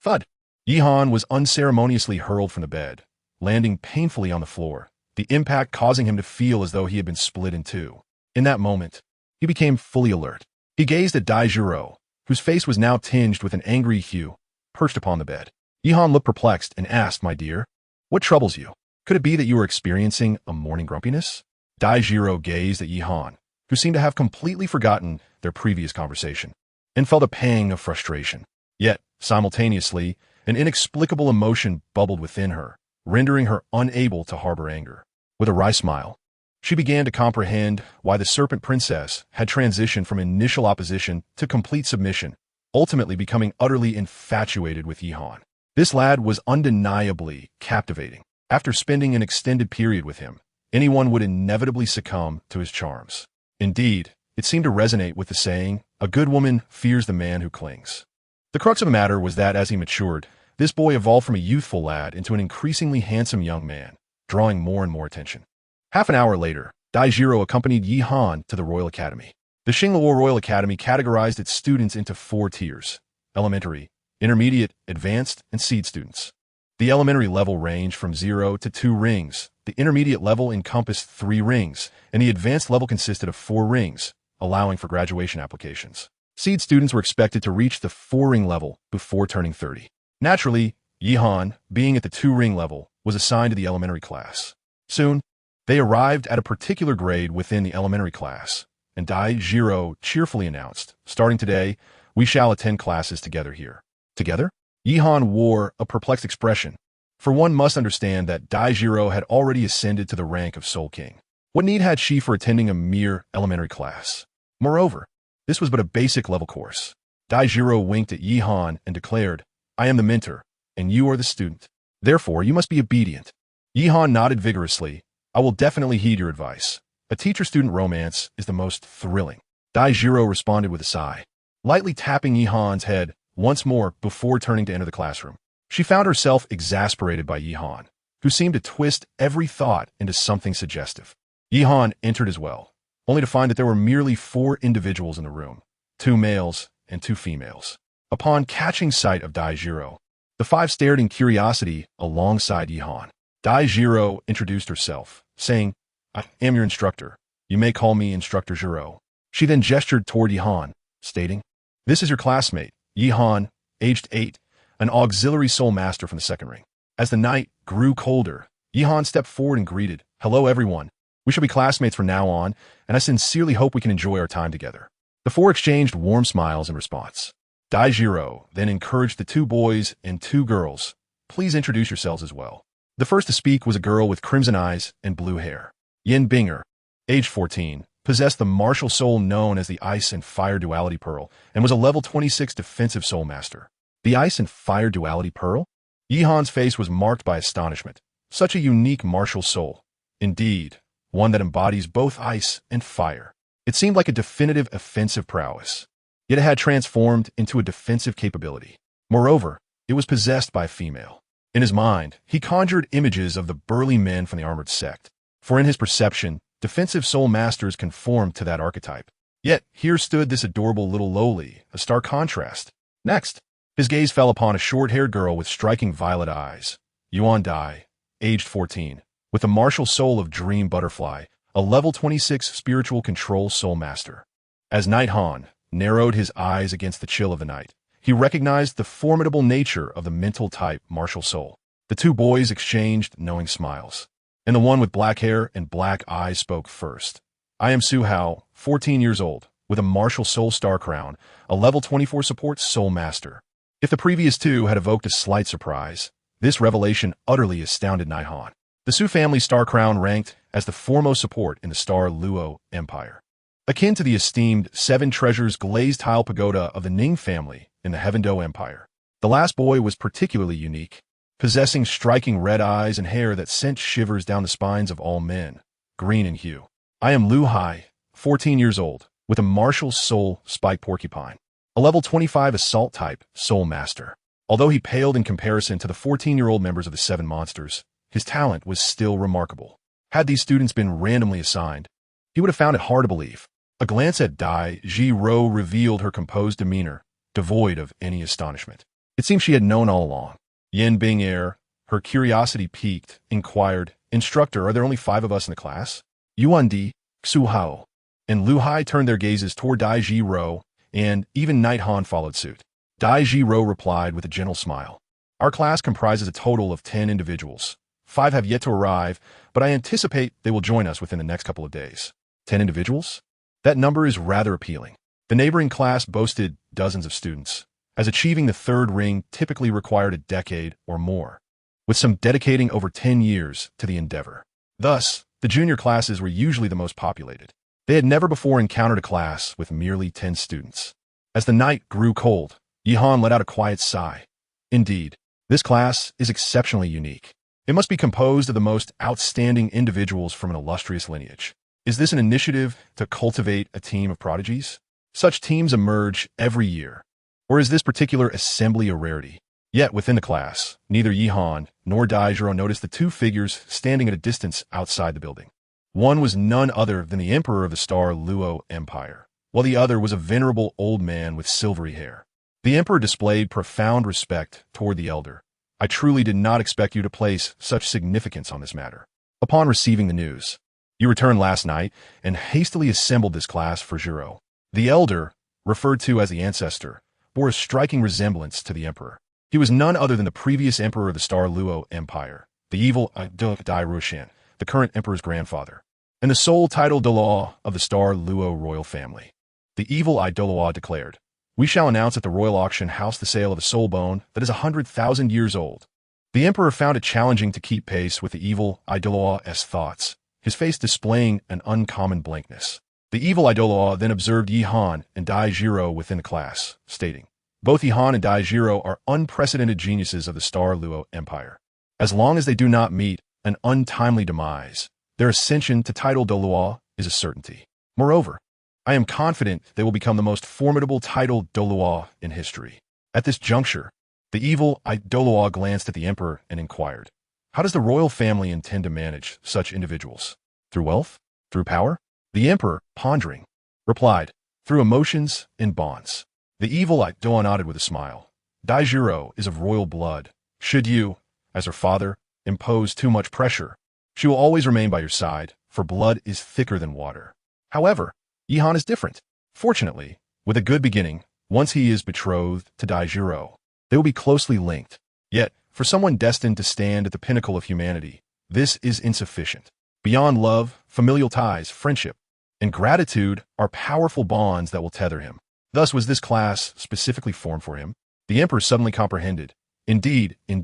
Thud. Yihan was unceremoniously hurled from the bed, landing painfully on the floor, the impact causing him to feel as though he had been split in two. In that moment, he became fully alert. He gazed at Daijiro, whose face was now tinged with an angry hue, perched upon the bed. Yihan looked perplexed and asked, "My dear, what troubles you? Could it be that you are experiencing a morning grumpiness?" Daijiro gazed at Yihan, who seemed to have completely forgotten their previous conversation, and felt a pang of frustration. Yet, simultaneously, an inexplicable emotion bubbled within her, rendering her unable to harbor anger. With a wry smile, she began to comprehend why the Serpent Princess had transitioned from initial opposition to complete submission, ultimately becoming utterly infatuated with Yihan. This lad was undeniably captivating. After spending an extended period with him, anyone would inevitably succumb to his charms. Indeed, it seemed to resonate with the saying, "A good woman fears the man who clings." The crux of the matter was that as he matured, this boy evolved from a youthful lad into an increasingly handsome young man, drawing more and more attention. Half an hour later, Daijiro accompanied Yihan to the Royal Academy. The Xingluo Royal Academy categorized its students into 4 tiers: elementary, intermediate, advanced, and seed students. The elementary level ranged from 0 to 2 rings, the intermediate level encompassed 3 rings, and the advanced level consisted of 4 rings, allowing for graduation applications. Seed students were expected to reach the 4-ring level before turning 30. Naturally, Yihan, being at the 2-ring level, was assigned to the elementary class. Soon, they arrived at a particular grade within the elementary class, and Daijiro cheerfully announced, "Starting today, we shall attend classes together here." Together? Yihan wore a perplexed expression, for one must understand that Daijiro had already ascended to the rank of Soul King. What need had she for attending a mere elementary class? Moreover, this was but a basic level course. Daijiro winked at Yihan and declared, "I am the mentor, and you are the student. Therefore, you must be obedient." Yihan nodded vigorously. "I will definitely heed your advice. A teacher-student romance is the most thrilling." Daijiro responded with a sigh, lightly tapping Yihan's head once more before turning to enter the classroom. She found herself exasperated by Yihan, who seemed to twist every thought into something suggestive. Yihan entered as well, only to find that there were merely 4 individuals in the room, 2 males and 2 females. Upon catching sight of Daijiro, the 5 stared in curiosity alongside Yihan. Daijiro introduced herself, saying, "I am your instructor. You may call me Instructor Jiro." She then gestured toward Yihan, stating, "This is your classmate, Yihan, aged 8, an auxiliary soul master from the 2nd ring." As the night grew colder, Yihan stepped forward and greeted, "Hello everyone. We shall be classmates from now on, and I sincerely hope we can enjoy our time together." The 4 exchanged warm smiles in response. Daijiro then encouraged the 2 boys and 2 girls, "Please introduce yourselves as well." The first to speak was a girl with crimson eyes and blue hair. Yin Binger, age 14, possessed the martial soul known as the Ice and Fire Duality Pearl, and was a level 26 defensive soul master. The Ice and Fire Duality Pearl? Yihan's face was marked by astonishment. Such a unique martial soul. Indeed, one that embodies both ice and fire. It seemed like a definitive offensive prowess. Yet it had transformed into a defensive capability. Moreover, it was possessed by a female. In his mind, he conjured images of the burly men from the armored sect, for in his perception, defensive soul masters conformed to that archetype. Yet, here stood this adorable little lowly, a stark contrast. Next, his gaze fell upon a short-haired girl with striking violet eyes, Yuan Dai, aged 14, with the martial soul of Dream Butterfly, a level 26 spiritual control soul master. As Night Han narrowed his eyes against the chill of the night, he recognized the formidable nature of the mental type martial soul. The two boys exchanged knowing smiles, and the one with black hair and black eyes spoke first. I am Su Hao, 14 years old, with a martial soul star crown, a level 24 support soul master. If the previous two had evoked a slight surprise, this revelation utterly astounded Night Han. The Su family star crown ranked as the foremost support in the Star Luo Empire, akin to the esteemed Seven Treasures glazed tile pagoda of the Ning family in the Heavendo Empire. The last boy was particularly unique, possessing striking red eyes and hair that sent shivers down the spines of all men, green in hue. I am Lu Hai, 14 years old, with a martial soul spike porcupine, a level 25 assault type soul master. Although he paled in comparison to the 14-year-old members of the Seven Monsters, his talent was still remarkable. Had these students been randomly assigned, he would have found it hard to believe. A glance at Dai Ji-ro revealed her composed demeanor, devoid of any astonishment. It seemed she had known all along. Yen Bing-er, her curiosity piqued, inquired, "Instructor, are there only 5 of us in the class?" Yuan Di, Xu Hao, and Lu Hai turned their gazes toward Dai Ji-ro, and even Night Han followed suit. Dai Ji-ro replied with a gentle smile. Our class comprises a total of 10 individuals. 5 have yet to arrive, but I anticipate they will join us within the next couple of days. 10 individuals? That number is rather appealing. The neighboring class boasted dozens of students, as achieving the 3rd ring typically required a decade or more, with some dedicating over 10 years to the endeavor. Thus, the junior classes were usually the most populated. They had never before encountered a class with merely 10 students. As the night grew cold, Yihan let out a quiet sigh. Indeed, this class is exceptionally unique. It must be composed of the most outstanding individuals from an illustrious lineage. Is this an initiative to cultivate a team of prodigies? Such teams emerge every year. Or is this particular assembly a rarity? Yet within the class, neither Yihan nor Daijiro noticed the 2 figures standing at a distance outside the building. One was none other than the emperor of the Star Luo Empire, while the other was a venerable old man with silvery hair. The emperor displayed profound respect toward the elder. I truly did not expect you to place such significance on this matter. Upon receiving the news, you returned last night and hastily assembled this class for Jiro. The elder, referred to as the ancestor, bore a striking resemblance to the emperor. He was none other than the previous emperor of the Star Luo Empire, the evil Dai Rushan, the current emperor's grandfather, and the sole title Douluo of the Star Luo royal family. The evil Douluo declared, "We shall announce at the royal auction house the sale of a soul bone that is 100,000 years old." The emperor found it challenging to keep pace with the evil Douluo's thoughts, his face displaying an uncommon blankness. The evil Douluo then observed Yihan and Daijiro within the class, stating, "Both Yihan and Daijiro are unprecedented geniuses of the Star Luo Empire. As long as they do not meet an untimely demise, their ascension to title Douluo is a certainty. Moreover, I am confident they will become the most formidable title Douluo in history." At this juncture, the evil Douluo glanced at the emperor and inquired, "How does the royal family intend to manage such individuals? Through wealth? Through power?" The emperor, pondering, replied, "Through emotions and bonds." The evil Douluo nodded with a smile. "Daijiro is of royal blood. Should you, as her father, impose too much pressure, she will always remain by your side, for blood is thicker than water. However, Yihan is different. Fortunately, with a good beginning, once he is betrothed to Daijiro, they will be closely linked. Yet, for someone destined to stand at the pinnacle of humanity, this is insufficient. Beyond love, familial ties, friendship, and gratitude are powerful bonds that will tether him. Thus was this class specifically formed for him. The emperor suddenly comprehended. Indeed, in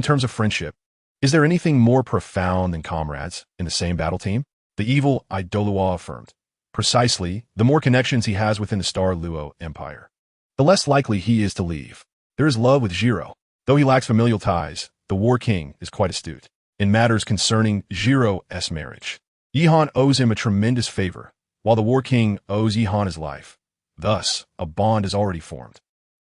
terms of friendship, is there anything more profound than comrades in the same battle team? The evil Douluo affirmed. Precisely, the more connections he has within the Star Luo Empire, the less likely he is to leave. There is love with Jiro. Though he lacks familial ties, the War King is quite astute in matters concerning Jiro's marriage. Yihan owes him a tremendous favor, while the War King owes Yihan his life. Thus, a bond is already formed.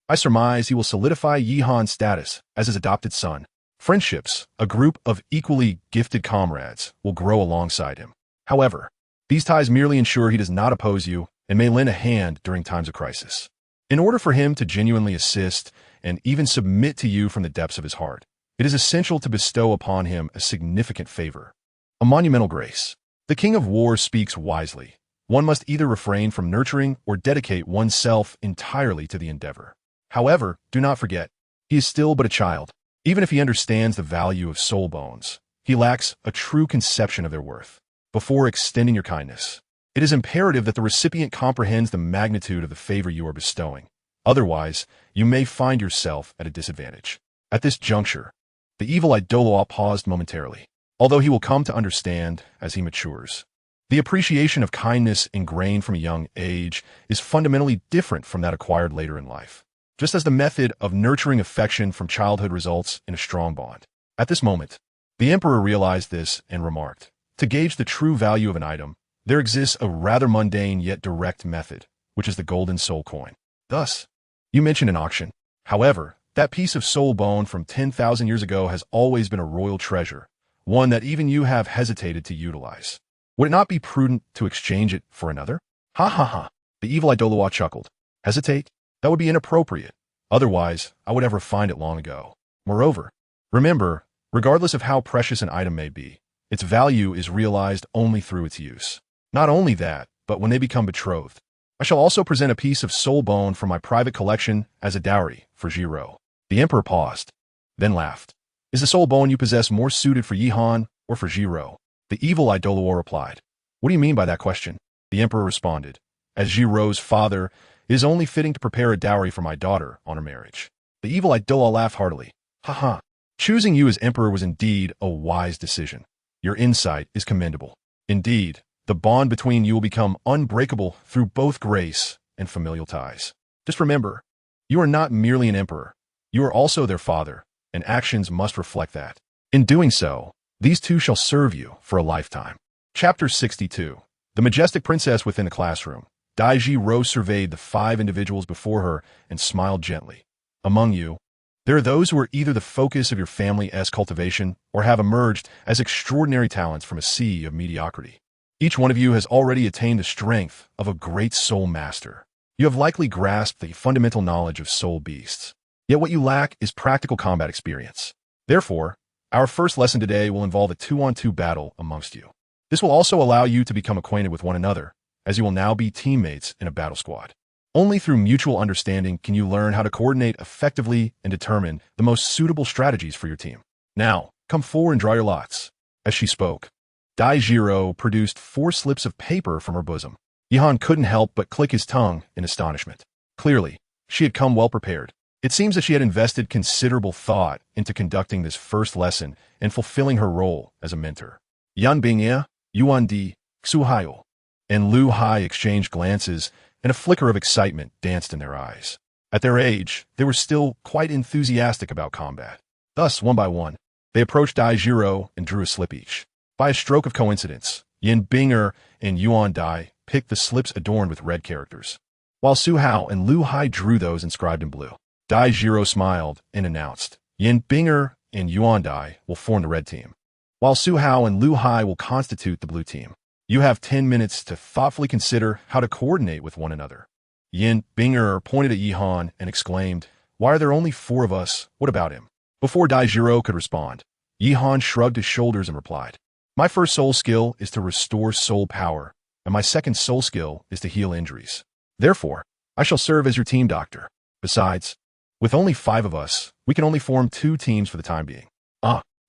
I surmise he will solidify Yi Han's status as his adopted son. Friendships, a group of equally gifted comrades, will grow alongside him. However, these ties merely ensure he does not oppose you and may lend a hand during times of crisis. In order for him to genuinely assist and even submit to you from the depths of his heart, it is essential to bestow upon him a significant favor, a monumental grace. The King of War speaks wisely. One must either refrain from nurturing or dedicate oneself entirely to the endeavor. However, do not forget, he is still but a child. Even if he understands the value of soul bones, he lacks a true conception of their worth. Before extending your kindness, it is imperative that the recipient comprehends the magnitude of the favor you are bestowing. Otherwise, you may find yourself at a disadvantage. At this juncture, the evil Douluo paused momentarily, although he will come to understand as he matures. The appreciation of kindness ingrained from a young age is fundamentally different from that acquired later in life, just as the method of nurturing affection from childhood results in a strong bond. At this moment, the emperor realized this and remarked, "To gauge the true value of an item, there exists a rather mundane yet direct method, which is the golden soul coin. Thus, you mentioned an auction. However, that piece of soul bone from 10,000 years ago has always been a royal treasure, one that even you have hesitated to utilize. Would it not be prudent to exchange it for another?" Ha ha ha. The evil Douluo chuckled. Hesitate? That would be inappropriate. Otherwise, I would have refined it long ago. Moreover, remember, regardless of how precious an item may be, its value is realized only through its use. Not only that, but when they become betrothed, I shall also present a piece of soul bone from my private collection as a dowry for Jiro. The emperor paused, then laughed. Is the soul bone you possess more suited for Yi Han or for Jiro? The evil Douluo replied. What do you mean by that question? The emperor responded. As Jiro's father, it is only fitting to prepare a dowry for my daughter on her marriage. The evil Douluo laughed heartily. Ha ha. Choosing you as emperor was indeed a wise decision. Your insight is commendable. Indeed, the bond between you will become unbreakable through both grace and familial ties. Just remember, you are not merely an emperor. You are also their father, and actions must reflect that. In doing so, these two shall serve you for a lifetime. Chapter 62. The majestic princess within the classroom. Jiro surveyed the 5 individuals before her and smiled gently. Among you, there are those who are either the focus of your family's cultivation or have emerged as extraordinary talents from a sea of mediocrity. Each one of you has already attained the strength of a great soul master. You have likely grasped the fundamental knowledge of soul beasts. Yet what you lack is practical combat experience. Therefore, our first lesson today will involve a 2-on-2 battle amongst you. This will also allow you to become acquainted with one another, as you will now be teammates in a battle squad. Only through mutual understanding can you learn how to coordinate effectively and determine the most suitable strategies for your team. Now, come forward and draw your lots. As she spoke, Jiro produced 4 slips of paper from her bosom. Yi Han couldn't help but click his tongue in astonishment. Clearly, she had come well prepared. It seems that she had invested considerable thought into conducting this first lesson and fulfilling her role as a mentor. Yan Bingye, Yuan Di, Xu Haiyu, and Lu Hai exchanged glances, and a flicker of excitement danced in their eyes. At their age, they were still quite enthusiastic about combat. Thus, one by one, they approached Jiro and drew a slip each. By a stroke of coincidence, Yin Binger and Yuan Dai picked the slips adorned with red characters, while Su Hao and Lu Hai drew those inscribed in blue. Jiro smiled and announced, Yin Binger and Yuan Dai will form the red team, while Su Hao and Lu Hai will constitute the blue team. You have 10 minutes to thoughtfully consider how to coordinate with one another. Yin Binger pointed at Yi Han and exclaimed, Why are there only 4 of us? What about him? Before Jiro could respond, Yi Han shrugged his shoulders and replied, My first soul skill is to restore soul power, and my second soul skill is to heal injuries. Therefore, I shall serve as your team doctor. Besides, with only 5 of us, we can only form 2 teams for the time being.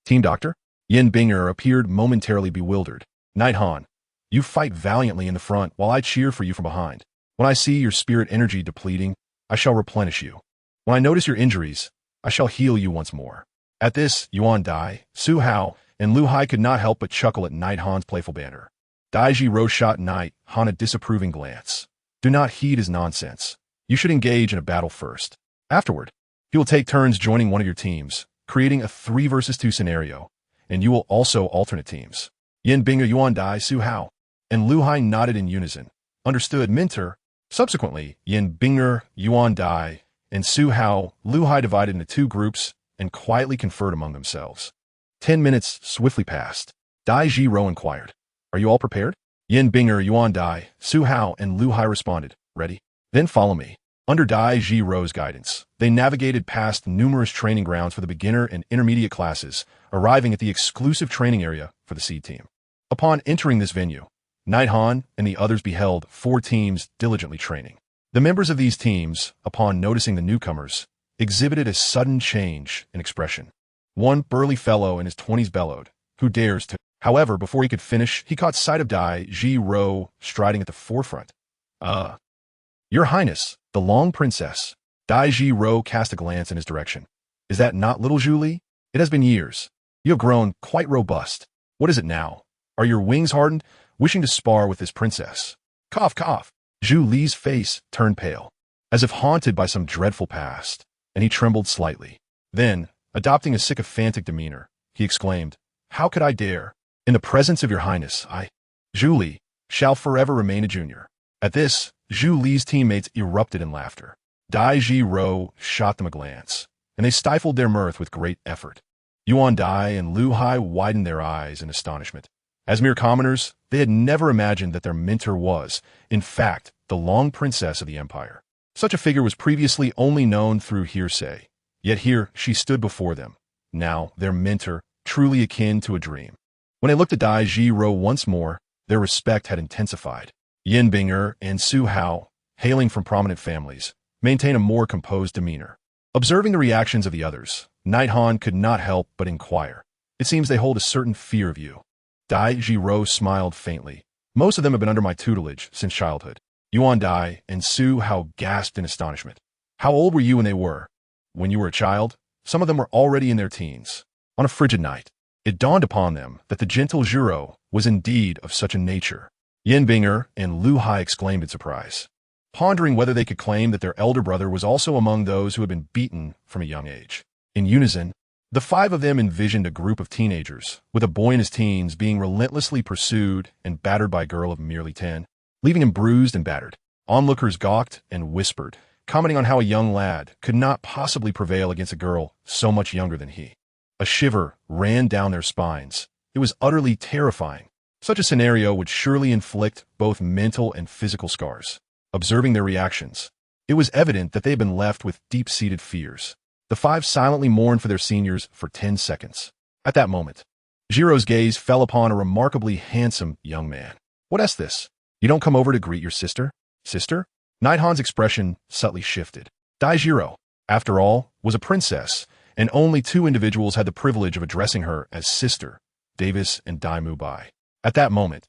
Team doctor? Yin Binger appeared momentarily bewildered. Knight Han, you fight valiantly in the front while I cheer for you from behind. When I see your spirit energy depleting, I shall replenish you. When I notice your injuries, I shall heal you once more. At this, Yuan Dai, Su Hao, and Lu Hai could not help but chuckle at Knight Han's playful banter. Jiro shot Knight Han a disapproving glance. Do not heed his nonsense. You should engage in a battle first. Afterward, he will take turns joining one of your teams, creating a 3 versus 2 scenario, and you will also alternate teams. Yin Binger, Yuan Dai, Su Hao, and Lu Hai nodded in unison. Understood, mentor. Subsequently, Yin Binger, Yuan Dai, and Su Hao, Lu Hai divided into two groups and quietly conferred among themselves. 10 minutes swiftly passed. Dai Jiro inquired, "Are you all prepared?" Yin Binger, Yuan Dai, Su Hao, and Lu Hai responded, "Ready." "Then follow me." Under Dai Jiro's guidance, they navigated past numerous training grounds for the beginner and intermediate classes, arriving at the exclusive training area for the seed team. Upon entering this venue, Night Han and the others beheld 4 teams diligently training. The members of these teams, upon noticing the newcomers, exhibited a sudden change in expression. One burly fellow in his 20s bellowed, "Who dares to—" However, before he could finish, he caught sight of Dai Jiro striding at the forefront. Your Highness, the Long Princess." Dai Jiro cast a glance in his direction. "Is that not little Zhu Li? It has been years. You have grown quite robust. What is it now? Are your wings hardened, wishing to spar with this princess?" Cough, cough. Zhu Li's face turned pale, as if haunted by some dreadful past, and he trembled slightly. Then, adopting a sycophantic demeanor, he exclaimed, "How could I dare? In the presence of your Highness, Zhu Li, shall forever remain a junior." At this, Zhu Li's teammates erupted in laughter. Dai Jiro shot them a glance, and they stifled their mirth with great effort. Yuan Dai and Lu Hai widened their eyes in astonishment. As mere commoners, they had never imagined that their mentor was, in fact, the Long Princess of the Empire. Such a figure was previously only known through hearsay, yet here she stood before them, now their mentor, truly akin to a dream. When they looked at Dai Jiro once more, their respect had intensified. Yin Binger and Su Hao, hailing from prominent families, maintained a more composed demeanor. Observing the reactions of the others, Night Han could not help but inquire, "It seems they hold a certain fear of you." Dai Jiro smiled faintly. "Most of them have been under my tutelage since childhood." Yuan Dai and Su Hao gasped in astonishment. "How old were you when they were?" "When you were a child, some of them were already in their teens." On a frigid night, it dawned upon them that the gentle Jiro was indeed of such a nature. Yin Binger and Lu Hai exclaimed in surprise, pondering whether they could claim that their elder brother was also among those who had been beaten from a young age. In unison, the 5 of them envisioned a group of teenagers, with a boy in his teens being relentlessly pursued and battered by a girl of merely 10, leaving him bruised and battered. Onlookers gawked and whispered, commenting on how a young lad could not possibly prevail against a girl so much younger than he. A shiver ran down their spines. It was utterly terrifying. Such a scenario would surely inflict both mental and physical scars. Observing their reactions, it was evident that they had been left with deep-seated fears. The 5 silently mourned for their seniors for 10 seconds. At that moment, Jiro's gaze fell upon a remarkably handsome young man. "What is this? You don't come over to greet your sister?" "Sister?" Night Han's expression subtly shifted. Dai Jiro, after all, was a princess, and only 2 individuals had the privilege of addressing her as sister, Davis and Dai Mubai. At that moment,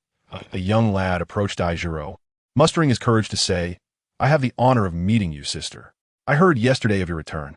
a young lad approached Dai Jiro, mustering his courage to say, "I have the honor of meeting you, sister. I heard yesterday of your return.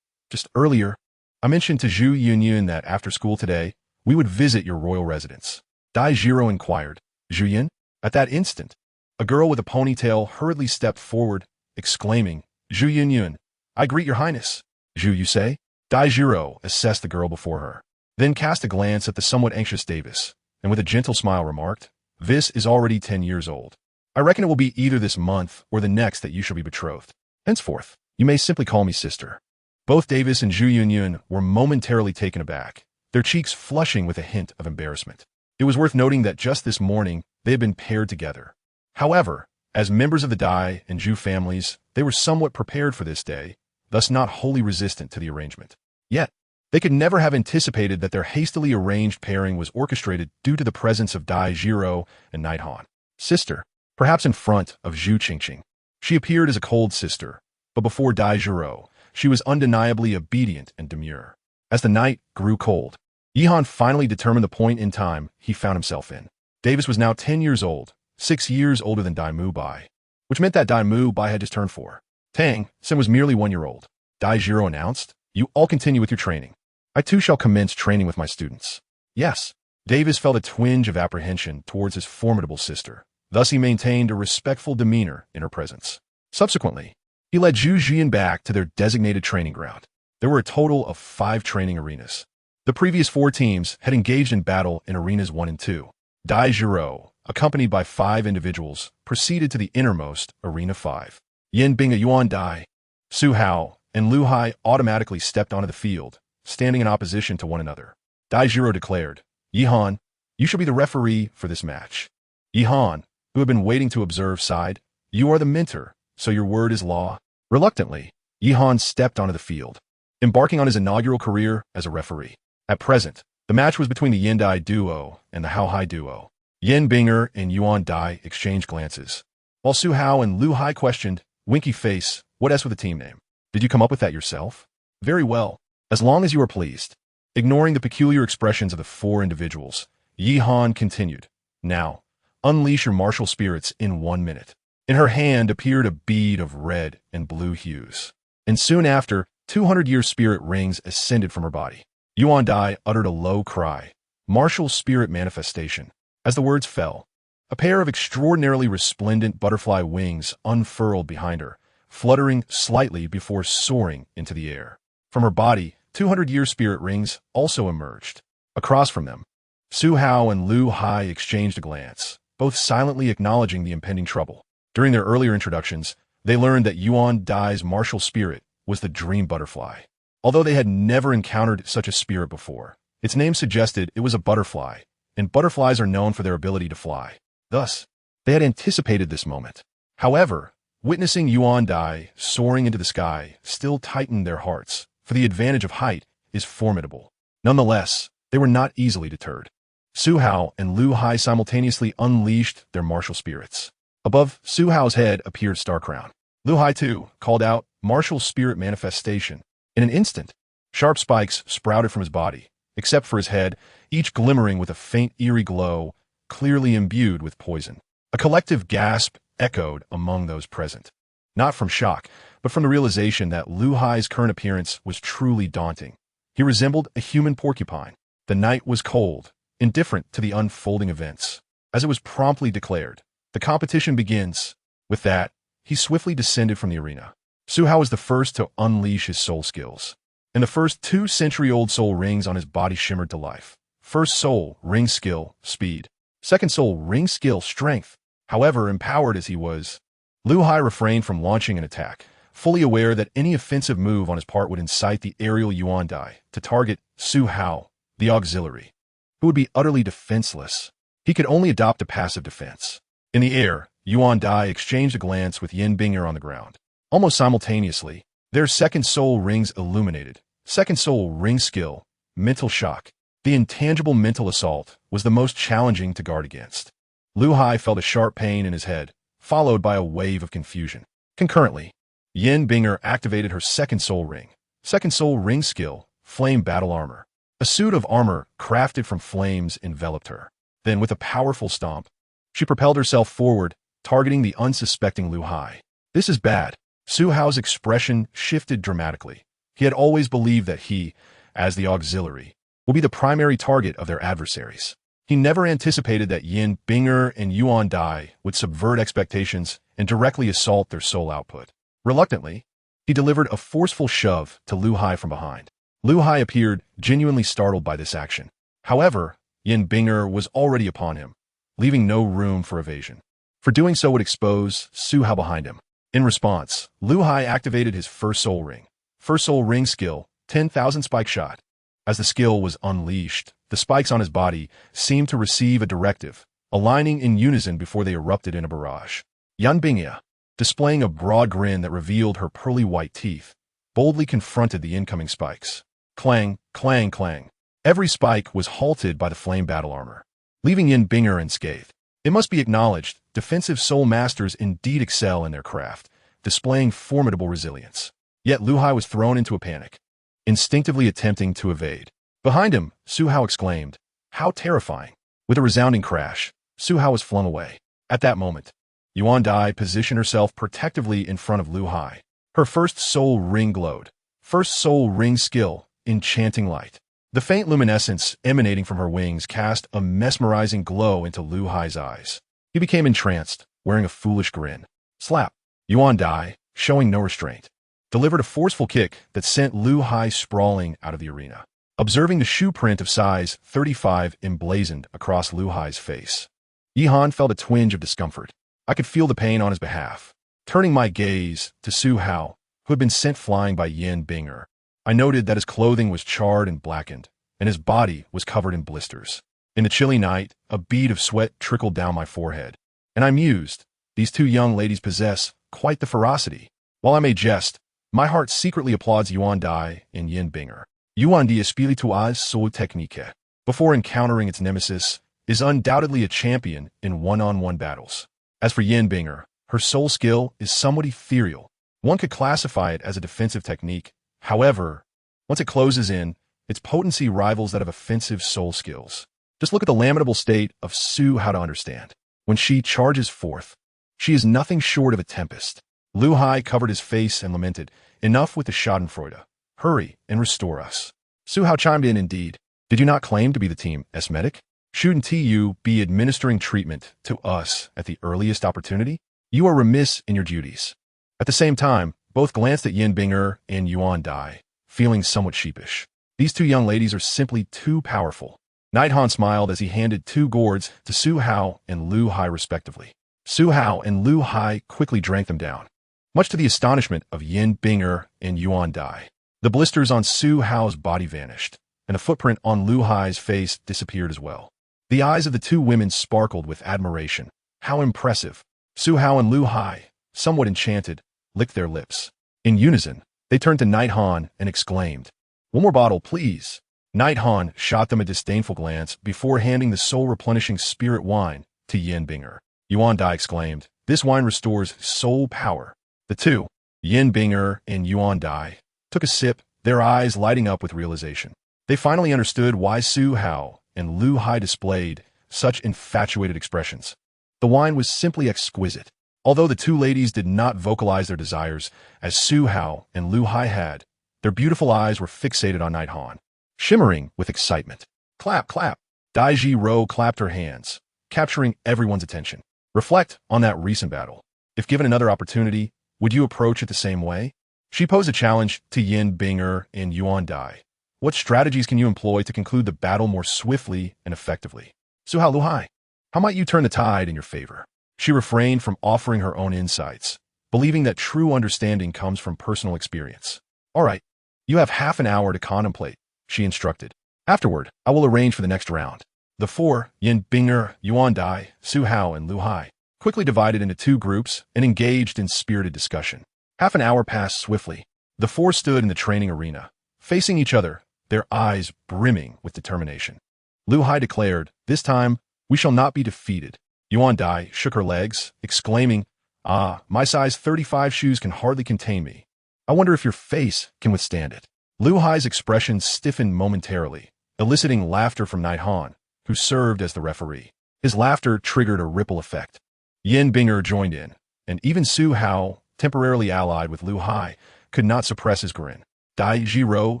Just earlier, I mentioned to Zhu Yunyun that after school today, we would visit your royal residence." Dai Jiro inquired, "Zhu Yun?" At that instant, a girl with a ponytail hurriedly stepped forward, exclaiming, "Zhu Yunyun, I greet your highness." "Zhu, you say?" Dai Jiro assessed the girl before her, then cast a glance at the somewhat anxious Davis, and with a gentle smile remarked, "This is already 10 years old. I reckon it will be either this month or the next that you shall be betrothed. Henceforth, you may simply call me sister." Both Davis and Zhu Yunyun were momentarily taken aback, their cheeks flushing with a hint of embarrassment. It was worth noting that just this morning, they had been paired together. However, as members of the Dai and Zhu families, they were somewhat prepared for this day, thus not wholly resistant to the arrangement. Yet, they could never have anticipated that their hastily arranged pairing was orchestrated due to the presence of Dai Jiro and Night Han. Sister, perhaps in front of Zhu Qingqing. She appeared as a cold sister, but before Dai Jiro, she was undeniably obedient and demure. As the night grew cold, Yihan finally determined the point in time he found himself in. Davis was now 10 years old, 6 years older than Dai Mubai, which meant that Dai Mubai had just turned 4. Tang Sen was merely 1 year old. Dai Jiro announced, "You all continue with your training. I too shall commence training with my students." "Yes." Davis felt a twinge of apprehension towards his formidable sister. Thus he maintained a respectful demeanor in her presence. Subsequently, he led Zhu Jian back to their designated training ground. There were a total of 5 training arenas. The previous 4 teams had engaged in battle in arenas 1 and 2. Dai Jiro, accompanied by 5 individuals, proceeded to the innermost, Arena 5. Yin Bing, Yuan Dai, Su Hao, and Lu Hai automatically stepped onto the field, standing in opposition to one another. Daijiro declared, "Yihan, you shall be the referee for this match." Yihan, who had been waiting to observe, sighed, "You are the mentor, so your word is law." Reluctantly, Yihan stepped onto the field, embarking on his inaugural career as a referee. At present, the match was between the Yendai duo and the Haohai duo. Yen Binger and Yuan Dai exchanged glances, while Su Hao and Lu Hai questioned, "Winky face, what S with the team name? Did you come up with that yourself?" "Very well, as long as you are pleased." Ignoring the peculiar expressions of the four individuals, Yi Han continued, "Now, unleash your martial spirits in 1 minute." In her hand appeared a bead of red and blue hues, and soon after, 200-year spirit rings ascended from her body. Yuan Dai uttered a low cry, "Martial spirit manifestation." As the words fell, a pair of extraordinarily resplendent butterfly wings unfurled behind her, fluttering slightly before soaring into the air. From her body, 200-year spirit rings also emerged. Across from them, Su Hao and Lu Hai exchanged a glance, both silently acknowledging the impending trouble. During their earlier introductions, they learned that Yuan Dai's martial spirit was the dream butterfly. Although they had never encountered such a spirit before, its name suggested it was a butterfly, and butterflies are known for their ability to fly. Thus, they had anticipated this moment. However, witnessing Yuan Dai soaring into the sky still tightened their hearts, for the advantage of height is formidable. Nonetheless, they were not easily deterred. Su Hao and Lu Hai simultaneously unleashed their martial spirits. Above Su Hao's head appeared Starcrown. Lu Hai, too, called out, "Martial spirit manifestation." In an instant, sharp spikes sprouted from his body, except for his head, each glimmering with a faint eerie glow, clearly imbued with poison. A collective gasp echoed among those present, not from shock, but from the realization that Lu Hai's current appearance was truly daunting. He resembled a human porcupine. The night was cold, indifferent to the unfolding events. As it was promptly declared, "The competition begins." With that, he swiftly descended from the arena. Su Hao was the first to unleash his soul skills, and the first 2-century-old soul rings on his body shimmered to life. First soul ring skill, speed. Second soul ring skill, strength. However empowered as he was, Lu Hai refrained from launching an attack, fully aware that any offensive move on his part would incite the aerial Yuan Dai to target Su Hao, the auxiliary, who would be utterly defenseless. He could only adopt a passive defense. In the air, Yuan Dai exchanged a glance with Yen Binger on the ground. Almost simultaneously, their second soul rings illuminated. Second soul ring skill, mental shock. The intangible mental assault was the most challenging to guard against. Lu Hai felt a sharp pain in his head, followed by a wave of confusion. Concurrently, Yen Binger activated her second soul ring. Second soul ring skill, flame battle armor. A suit of armor crafted from flames enveloped her. Then, with a powerful stomp, she propelled herself forward, targeting the unsuspecting Lu Hai. "This is bad." Su Hao's expression shifted dramatically. He had always believed that he, as the auxiliary, would be the primary target of their adversaries. He never anticipated that Yen Binger and Yuan Dai would subvert expectations and directly assault their soul output. Reluctantly, he delivered a forceful shove to Lu Hai from behind. Lu Hai appeared genuinely startled by this action. However, Yen Binger was already upon him, leaving no room for evasion. For doing so would expose Su Hao behind him. In response, Lu Hai activated his first soul ring. First soul ring skill, 10,000 spike shot. As the skill was unleashed, the spikes on his body seemed to receive a directive, aligning in unison before they erupted in a barrage. Yan Bingya, displaying a broad grin that revealed her pearly white teeth, boldly confronted the incoming spikes. Clang, clang, clang. Every spike was halted by the flame battle armor, leaving Yen Binger unscathed. It must be acknowledged, defensive soul masters indeed excel in their craft, displaying formidable resilience. Yet Lu Hai was thrown into a panic, instinctively attempting to evade. Behind him, Su Hao exclaimed, "How terrifying!" With a resounding crash, Su Hao was flung away. At that moment, Yuan Dai positioned herself protectively in front of Lu Hai. Her first soul ring glowed. First soul ring skill, enchanting light. The faint luminescence emanating from her wings cast a mesmerizing glow into Lu Hai's eyes. He became entranced, wearing a foolish grin. Slap! Yuan Dai, showing no restraint, delivered a forceful kick that sent Lu Hai sprawling out of the arena. Observing the shoe print of size 35 emblazoned across Lu Hai's face, Yihan felt a twinge of discomfort. I could feel the pain on his behalf. Turning my gaze to Su Hao, who had been sent flying by Yin Binger. I noted that his clothing was charred and blackened, and his body was covered in blisters. In the chilly night, a bead of sweat trickled down my forehead, and I mused, these two young ladies possess quite the ferocity. While I may jest, my heart secretly applauds Yuan Dai and Yin Binger. Yuan Di espirituaz su technique, before encountering its nemesis, is undoubtedly a champion in one-on-one battles. As for Yin Binger, her soul skill is somewhat ethereal. One could classify it as a defensive technique. However, once it closes in, its potency rivals that of offensive soul skills. Just look at the lamentable state of Su Hao to understand. When she charges forth, she is nothing short of a tempest. Lu Hai covered his face and lamented, enough with the schadenfreude. Hurry and restore us. Su Hao chimed in, indeed. Did you not claim to be the team medic? Shouldn't you be administering treatment to us at the earliest opportunity? You are remiss in your duties. At the same time, both glanced at Yin Binger and Yuan Dai, feeling somewhat sheepish. These two young ladies are simply too powerful. Night Han smiled as he handed 2 gourds to Su Hao and Lu Hai respectively. Su Hao and Lu Hai quickly drank them down, much to the astonishment of Yin Binger and Yuan Dai. The blisters on Su Hao's body vanished, and the footprint on Lu Hai's face disappeared as well. The eyes of the two women sparkled with admiration. How impressive! Su Hao and Lu Hai, somewhat enchanted, licked their lips. In unison, they turned to Night Han and exclaimed, "One more bottle, please." Night Han shot them a disdainful glance before handing the soul-replenishing spirit wine to Yin Binger. Yuan Dai exclaimed, "This wine restores soul power." The two, Yin Binger and Yuan Dai, took a sip, their eyes lighting up with realization. They finally understood why Su Hao and Lu Hai displayed such infatuated expressions. The wine was simply exquisite. Although the two ladies did not vocalize their desires, as Su Hao and Lu Hai had, their beautiful eyes were fixated on Night Han, shimmering with excitement. Clap, clap. Dai Ji Ro clapped her hands, capturing everyone's attention. Reflect on that recent battle. If given another opportunity, would you approach it the same way? She posed a challenge to Yin Binger and Yuan Dai. What strategies can you employ to conclude the battle more swiftly and effectively? Su Hao, Lu Hai, how might you turn the tide in your favor? She refrained from offering her own insights, believing that true understanding comes from personal experience. All right, you have half an hour to contemplate, she instructed. Afterward, I will arrange for the next round. The 4, Yin Binger, Yuan Dai, Su Hao, and Lu Hai, quickly divided into 2 groups and engaged in spirited discussion. Half an hour passed swiftly. The 4 stood in the training arena, facing each other, their eyes brimming with determination. Lu Hai declared, "This time, we shall not be defeated." Yuan Dai shook her legs, exclaiming, "Ah, my size 35 shoes can hardly contain me. I wonder if your face can withstand it." Lu Hai's expression stiffened momentarily, eliciting laughter from Night Han, who served as the referee. His laughter triggered a ripple effect. Yin Binger joined in, and even Su Hao, temporarily allied with Lu Hai, could not suppress his grin. Dai Jiro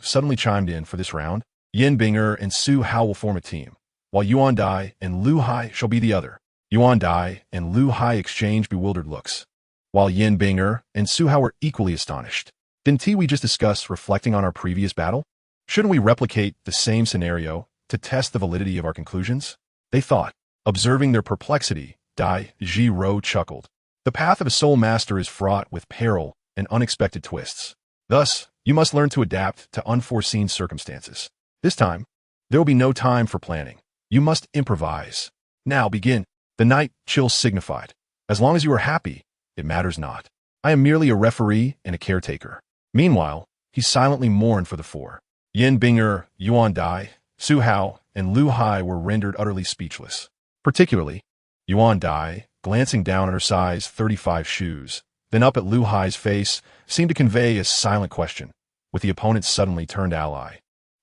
suddenly chimed in for this round. Yin Binger and Su Hao will form a team, while Yuan Dai and Lu Hai shall be the other. Yuan Dai and Lu Hai exchanged bewildered looks, while Yin Binger and Su Hao were equally astonished. Didn't we just discuss reflecting on our previous battle? Shouldn't we replicate the same scenario to test the validity of our conclusions? They thought. Observing their perplexity, Dai Jiro chuckled. The path of a soul master is fraught with peril and unexpected twists. Thus, you must learn to adapt to unforeseen circumstances. This time, there will be no time for planning. You must improvise. Now begin. The night chill signified. As long as you are happy, it matters not. I am merely a referee and a caretaker. Meanwhile, he silently mourned for the 4. Yin Binger, Yuan Dai, Su Hao, and Lu Hai were rendered utterly speechless. Particularly, Yuan Dai, glancing down at her size 35 shoes, then up at Lu Hai's face, seemed to convey a silent question, with the opponent's suddenly turned ally.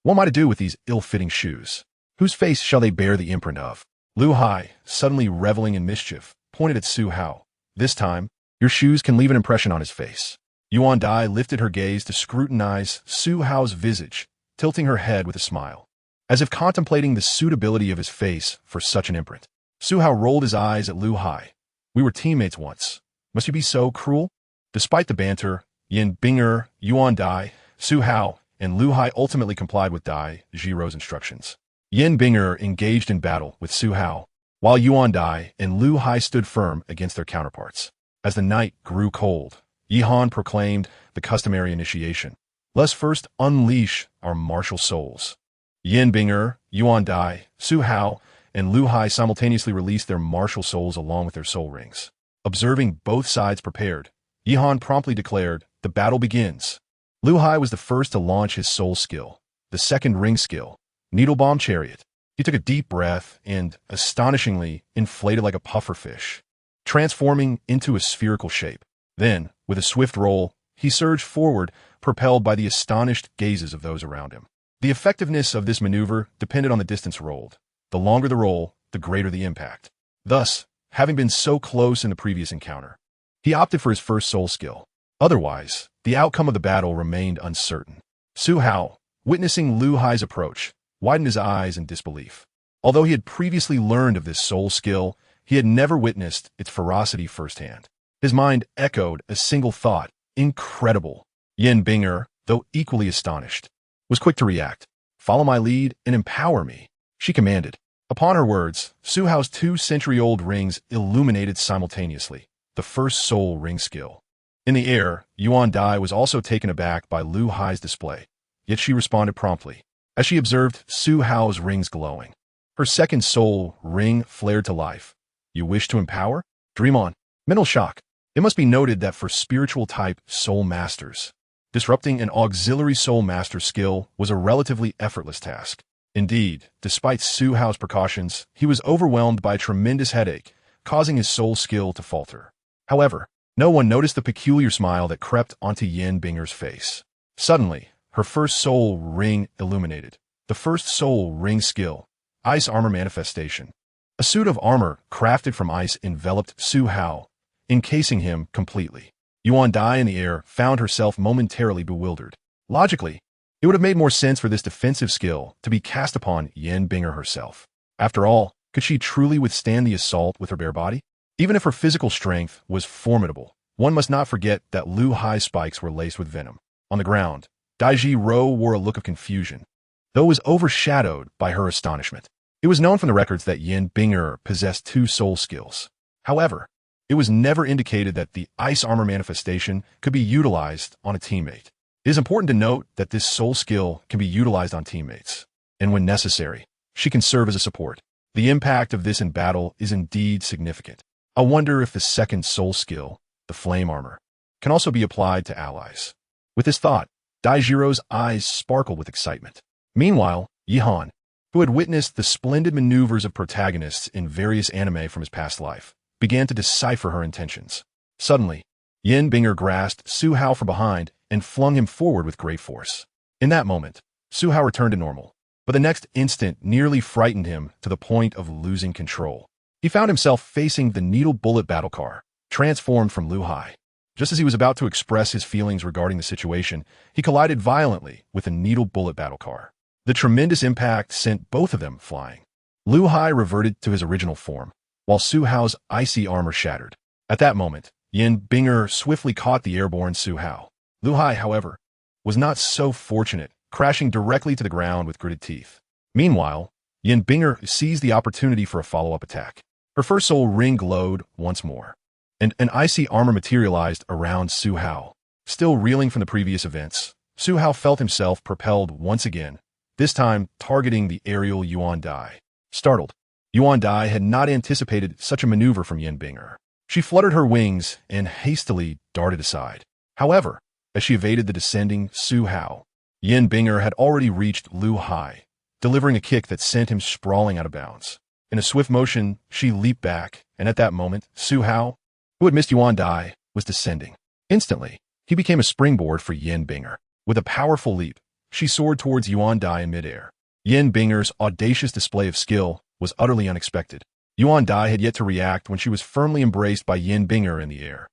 What am I to do with these ill-fitting shoes? Whose face shall they bear the imprint of? Lu Hai, suddenly reveling in mischief, pointed at Su Hao. This time, your shoes can leave an impression on his face. Yuan Dai lifted her gaze to scrutinize Su Hao's visage, tilting her head with a smile, as if contemplating the suitability of his face for such an imprint. Su Hao rolled his eyes at Lu Hai. We were teammates once. Must you be so cruel? Despite the banter, Yin Binger, Yuan Dai, Su Hao, and Lu Hai ultimately complied with Dai Jiro's instructions. Yin Binger engaged in battle with Su Hao, while Yuan Dai and Lu Hai stood firm against their counterparts. As the night grew cold, Yi Han proclaimed the customary initiation. Let's first unleash our martial souls. Yin Bing'er, Yuan Dai, Su Hao, and Lu Hai simultaneously released their martial souls along with their soul rings. Observing both sides prepared, Yi Han promptly declared, "The battle begins." Lu Hai was the first to launch his soul skill, the second ring skill, Needle Bomb Chariot. He took a deep breath and, astonishingly, inflated like a pufferfish, transforming into a spherical shape. Then, with a swift roll, he surged forward, propelled by the astonished gazes of those around him. The effectiveness of this maneuver depended on the distance rolled. The longer the roll, the greater the impact. Thus, having been so close in the previous encounter, he opted for his first soul skill. Otherwise, the outcome of the battle remained uncertain. Su Hao, witnessing Lu Hai's approach, widened his eyes in disbelief. Although he had previously learned of this soul skill, he had never witnessed its ferocity firsthand. His mind echoed a single thought: incredible. Yin Bing'er, though equally astonished, was quick to react. "Follow my lead and empower me," she commanded. Upon her words, Su Hao's 2-century-old rings illuminated simultaneously, the first soul ring skill. In the air, Yuan Dai was also taken aback by Lu Hai's display, yet she responded promptly, as she observed Su Hao's rings glowing. Her second soul ring flared to life. "You wish to empower? Dream on." Mental shock. It must be noted that for spiritual-type soul masters, disrupting an auxiliary soul master skill was a relatively effortless task. Indeed, despite Su Hao's precautions, he was overwhelmed by a tremendous headache, causing his soul skill to falter. However, no one noticed the peculiar smile that crept onto Yin Bing'er's face. Suddenly, her first soul ring illuminated. The first soul ring skill, Ice Armor Manifestation. A suit of armor crafted from ice enveloped Su Hao, encasing him completely. Yuan Dai in the air found herself momentarily bewildered. Logically, it would have made more sense for this defensive skill to be cast upon Yin Bing'er herself. After all, could she truly withstand the assault with her bare body? Even if her physical strength was formidable, one must not forget that Lu Hai's spikes were laced with venom. On the ground, Daiji Ro wore a look of confusion, though it was overshadowed by her astonishment. It was known from the records that Yin Bing'er possessed 2 soul skills. However, it was never indicated that the Ice Armor Manifestation could be utilized on a teammate. It is important to note that this soul skill can be utilized on teammates, and when necessary, she can serve as a support. The impact of this in battle is indeed significant. I wonder if the second soul skill, the Flame Armor, can also be applied to allies. With this thought, Daijiro's eyes sparkled with excitement. Meanwhile, Yi Han, who had witnessed the splendid maneuvers of protagonists in various anime from his past life, began to decipher her intentions. Suddenly, Yin Bing'er grasped Su Hao from behind and flung him forward with great force. In that moment, Su Hao returned to normal, but the next instant nearly frightened him to the point of losing control. He found himself facing the Needle Bullet battle car, transformed from Lu Hai. Just as he was about to express his feelings regarding the situation, he collided violently with the Needle Bullet battle car. The tremendous impact sent both of them flying. Lu Hai reverted to his original form, while Su Hao's icy armor shattered. At that moment, Yin Bing'er swiftly caught the airborne Su Hao. Lu Hai, however, was not so fortunate, crashing directly to the ground with gritted teeth. Meanwhile, Yin Bing'er seized the opportunity for a follow-up attack. Her first soul ring glowed once more, and an icy armor materialized around Su Hao. Still reeling from the previous events, Su Hao felt himself propelled once again, this time targeting the aerial Yuan Dai. Startled, Yuan Dai had not anticipated such a maneuver from Yin Bing'er. She fluttered her wings and hastily darted aside. However, as she evaded the descending Su Hao, Yin Bing'er had already reached Lu Hai, delivering a kick that sent him sprawling out of bounds. In a swift motion, she leaped back, and at that moment, Su Hao, who had missed Yuan Dai, was descending. Instantly, he became a springboard for Yin Bing'er. With a powerful leap, she soared towards Yuan Dai in midair. Yin Bing'er's audacious display of skill was utterly unexpected. Yuan Dai had yet to react when she was firmly embraced by Yin Bing'er in the air.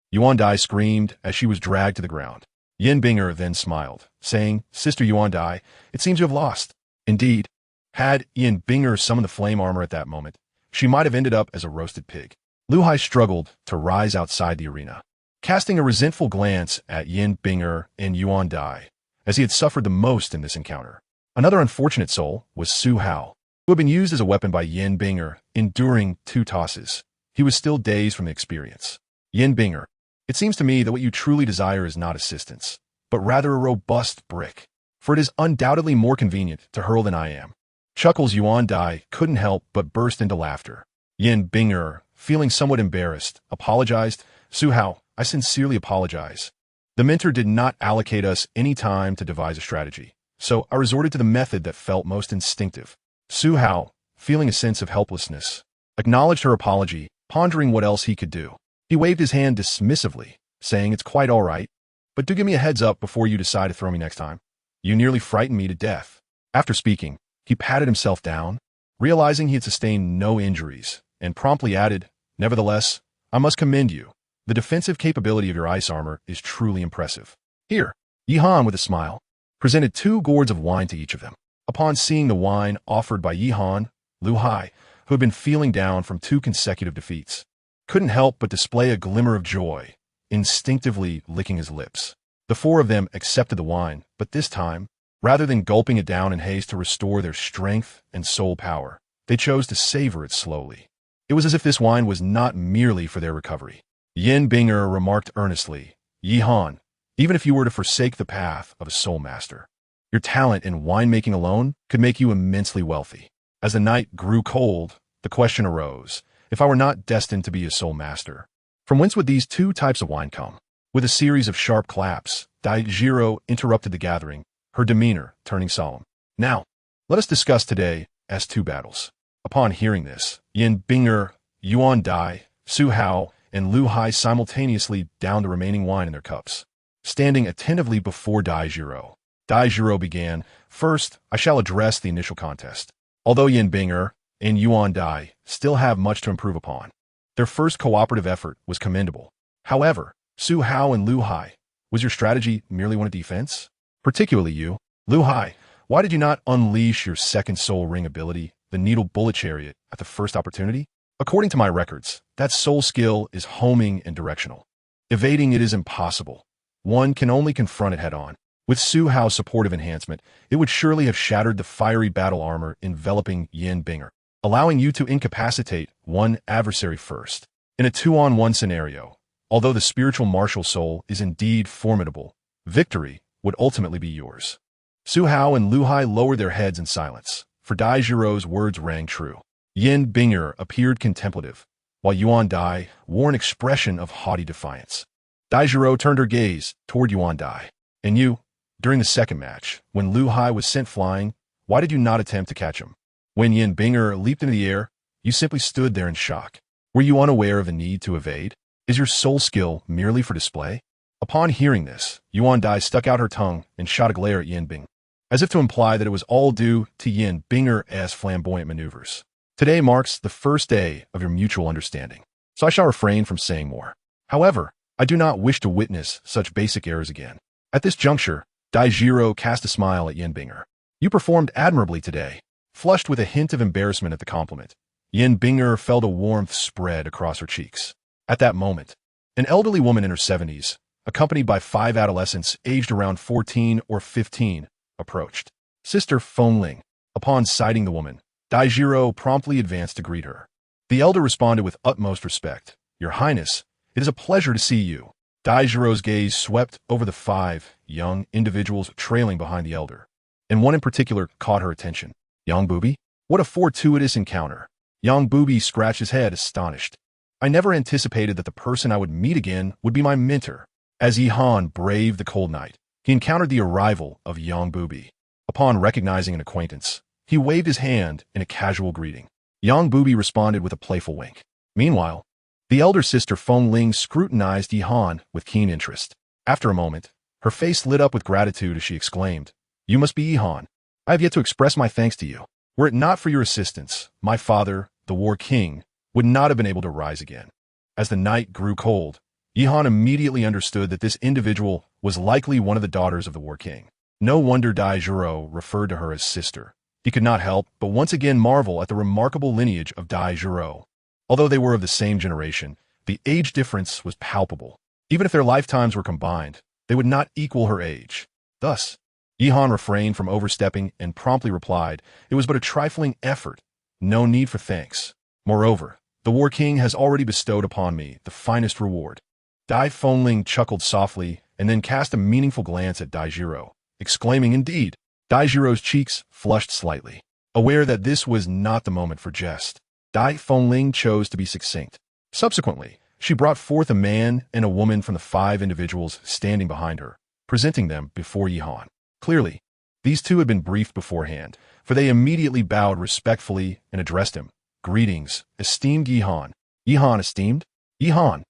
Yuan Dai screamed as she was dragged to the ground. Yin Bing'er then smiled, saying, "Sister Yuan Dai, it seems you have lost." Indeed, had Yin Bing'er summoned the flame armor at that moment, she might have ended up as a roasted pig. Lu Hai struggled to rise outside the arena, casting a resentful glance at Yin Bing'er and Yuan Dai, as he had suffered the most in this encounter. Another unfortunate soul was Su Hao, who had been used as a weapon by Yin Bing'er, enduring 2 tosses. He was still dazed from the experience. Yin Bing'er, It seems to me that what you truly desire is not assistance, but rather a robust brick, for it is undoubtedly more convenient to hurl than I am. Chuckles Yuan Dai couldn't help but burst into laughter. Yin Bing'er, feeling somewhat embarrassed, apologized. Su Hao, I sincerely apologize. The mentor did not allocate us any time to devise a strategy, so I resorted to the method that felt most instinctive. Su Hao, feeling a sense of helplessness, acknowledged her apology, pondering what else he could do. He waved his hand dismissively, saying it's quite all right, but do give me a heads up before you decide to throw me next time. You nearly frightened me to death. After speaking, he patted himself down, realizing he had sustained no injuries, and promptly added, nevertheless, I must commend you. The defensive capability of your ice armor is truly impressive. Here, Yi Han, with a smile, presented 2 gourds of wine to each of them. Upon seeing the wine offered by Yi Han, Lu Hai, who had been feeling down from 2 consecutive defeats, couldn't help but display a glimmer of joy, instinctively licking his lips. The 4 of them accepted the wine, but this time, rather than gulping it down in haste to restore their strength and soul power, they chose to savor it slowly. It was as if this wine was not merely for their recovery. Yin Bing'er remarked earnestly, Yi Han, even if you were to forsake the path of a soul master, your talent in winemaking alone could make you immensely wealthy. As the night grew cold, the question arose, if I were not destined to be a soul master, from whence would these 2 types of wine come? With a series of sharp claps, Daijiro interrupted the gathering, her demeanor turning solemn. Now, let us discuss today as 2 battles. Upon hearing this, Yin Bing'er, Yuan Dai, Su Hao, and Lu Hai simultaneously downed the remaining wine in their cups. Standing attentively before Daijiro, Daijiro began, first, I shall address the initial contest. Although Yin Bing'er and Yuan Dai still have much to improve upon, their first cooperative effort was commendable. However, Su Hao and Lu Hai, was your strategy merely one of defense? Particularly you, Lu Hai, why did you not unleash your second soul ring ability, the Needle Bullet Chariot, at the first opportunity? According to my records, that soul skill is homing and directional. Evading it is impossible. One can only confront it head-on. With Su Hao's supportive enhancement, it would surely have shattered the fiery battle armor enveloping Yin Bing'er, allowing you to incapacitate one adversary first. In a 2-on-1 scenario, although the spiritual martial soul is indeed formidable, victory would ultimately be yours. Su Hao and Lu Hai lowered their heads in silence, for Daijiro's words rang true. Yin Bing'er appeared contemplative, while Yuan Dai wore an expression of haughty defiance. Daijiro turned her gaze toward Yuan Dai. And you, during the second match, when Lu Hai was sent flying, why did you not attempt to catch him? When Yin Bing'er leaped into the air, you simply stood there in shock. Were you unaware of the need to evade? Is your soul skill merely for display? Upon hearing this, Yuan Dai stuck out her tongue and shot a glare at Yin Bing, as if to imply that it was all due to Yin Bing'er's flamboyant maneuvers. Today marks the first day of your mutual understanding, so I shall refrain from saying more. However, I do not wish to witness such basic errors again. At this juncture, Daijiro cast a smile at Yin Bing'er. You performed admirably today. Flushed with a hint of embarrassment at the compliment, Yin Bing'er felt a warmth spread across her cheeks. At that moment, an elderly woman in her 70s, accompanied by 5 adolescents aged around 14 or 15, approached. Sister Fengling. Upon sighting the woman, Daijiro promptly advanced to greet her. The elder responded with utmost respect. Your Highness, it is a pleasure to see you. Daijiro's gaze swept over the 5 young individuals trailing behind the elder, and one in particular caught her attention. Young Booby? What a fortuitous encounter. Young Booby scratched his head, astonished. I never anticipated that the person I would meet again would be my mentor. As Yi Han braved the cold night, he encountered the arrival of Young Booby. Upon recognizing an acquaintance, he waved his hand in a casual greeting. Young Booby responded with a playful wink. Meanwhile, the elder sister Fengling scrutinized Yi Han with keen interest. After a moment, her face lit up with gratitude as she exclaimed, You must be Yi Han. I have yet to express my thanks to you. Were it not for your assistance, my father, the War King, would not have been able to rise again. As the night grew cold, Yi Han immediately understood that this individual was likely one of the daughters of the War King. No wonder Daijiro referred to her as sister. He could not help but once again marvel at the remarkable lineage of Daijiro. Although they were of the same generation, the age difference was palpable. Even if their lifetimes were combined, they would not equal her age. Thus, Yi Han refrained from overstepping and promptly replied, It was but a trifling effort. No need for thanks. Moreover, the War King has already bestowed upon me the finest reward. Dai Fengling chuckled softly and then cast a meaningful glance at Daijiro, exclaiming, "Indeed." Daijiro's cheeks flushed slightly. Aware that this was not the moment for jest, Dai Fengling chose to be succinct. Subsequently, she brought forth a man and a woman from the 5 individuals standing behind her, presenting them before Yihan. Clearly, these two had been briefed beforehand, for they immediately bowed respectfully and addressed him. "Greetings, esteemed Yihan." "Yihan esteemed? Yihan,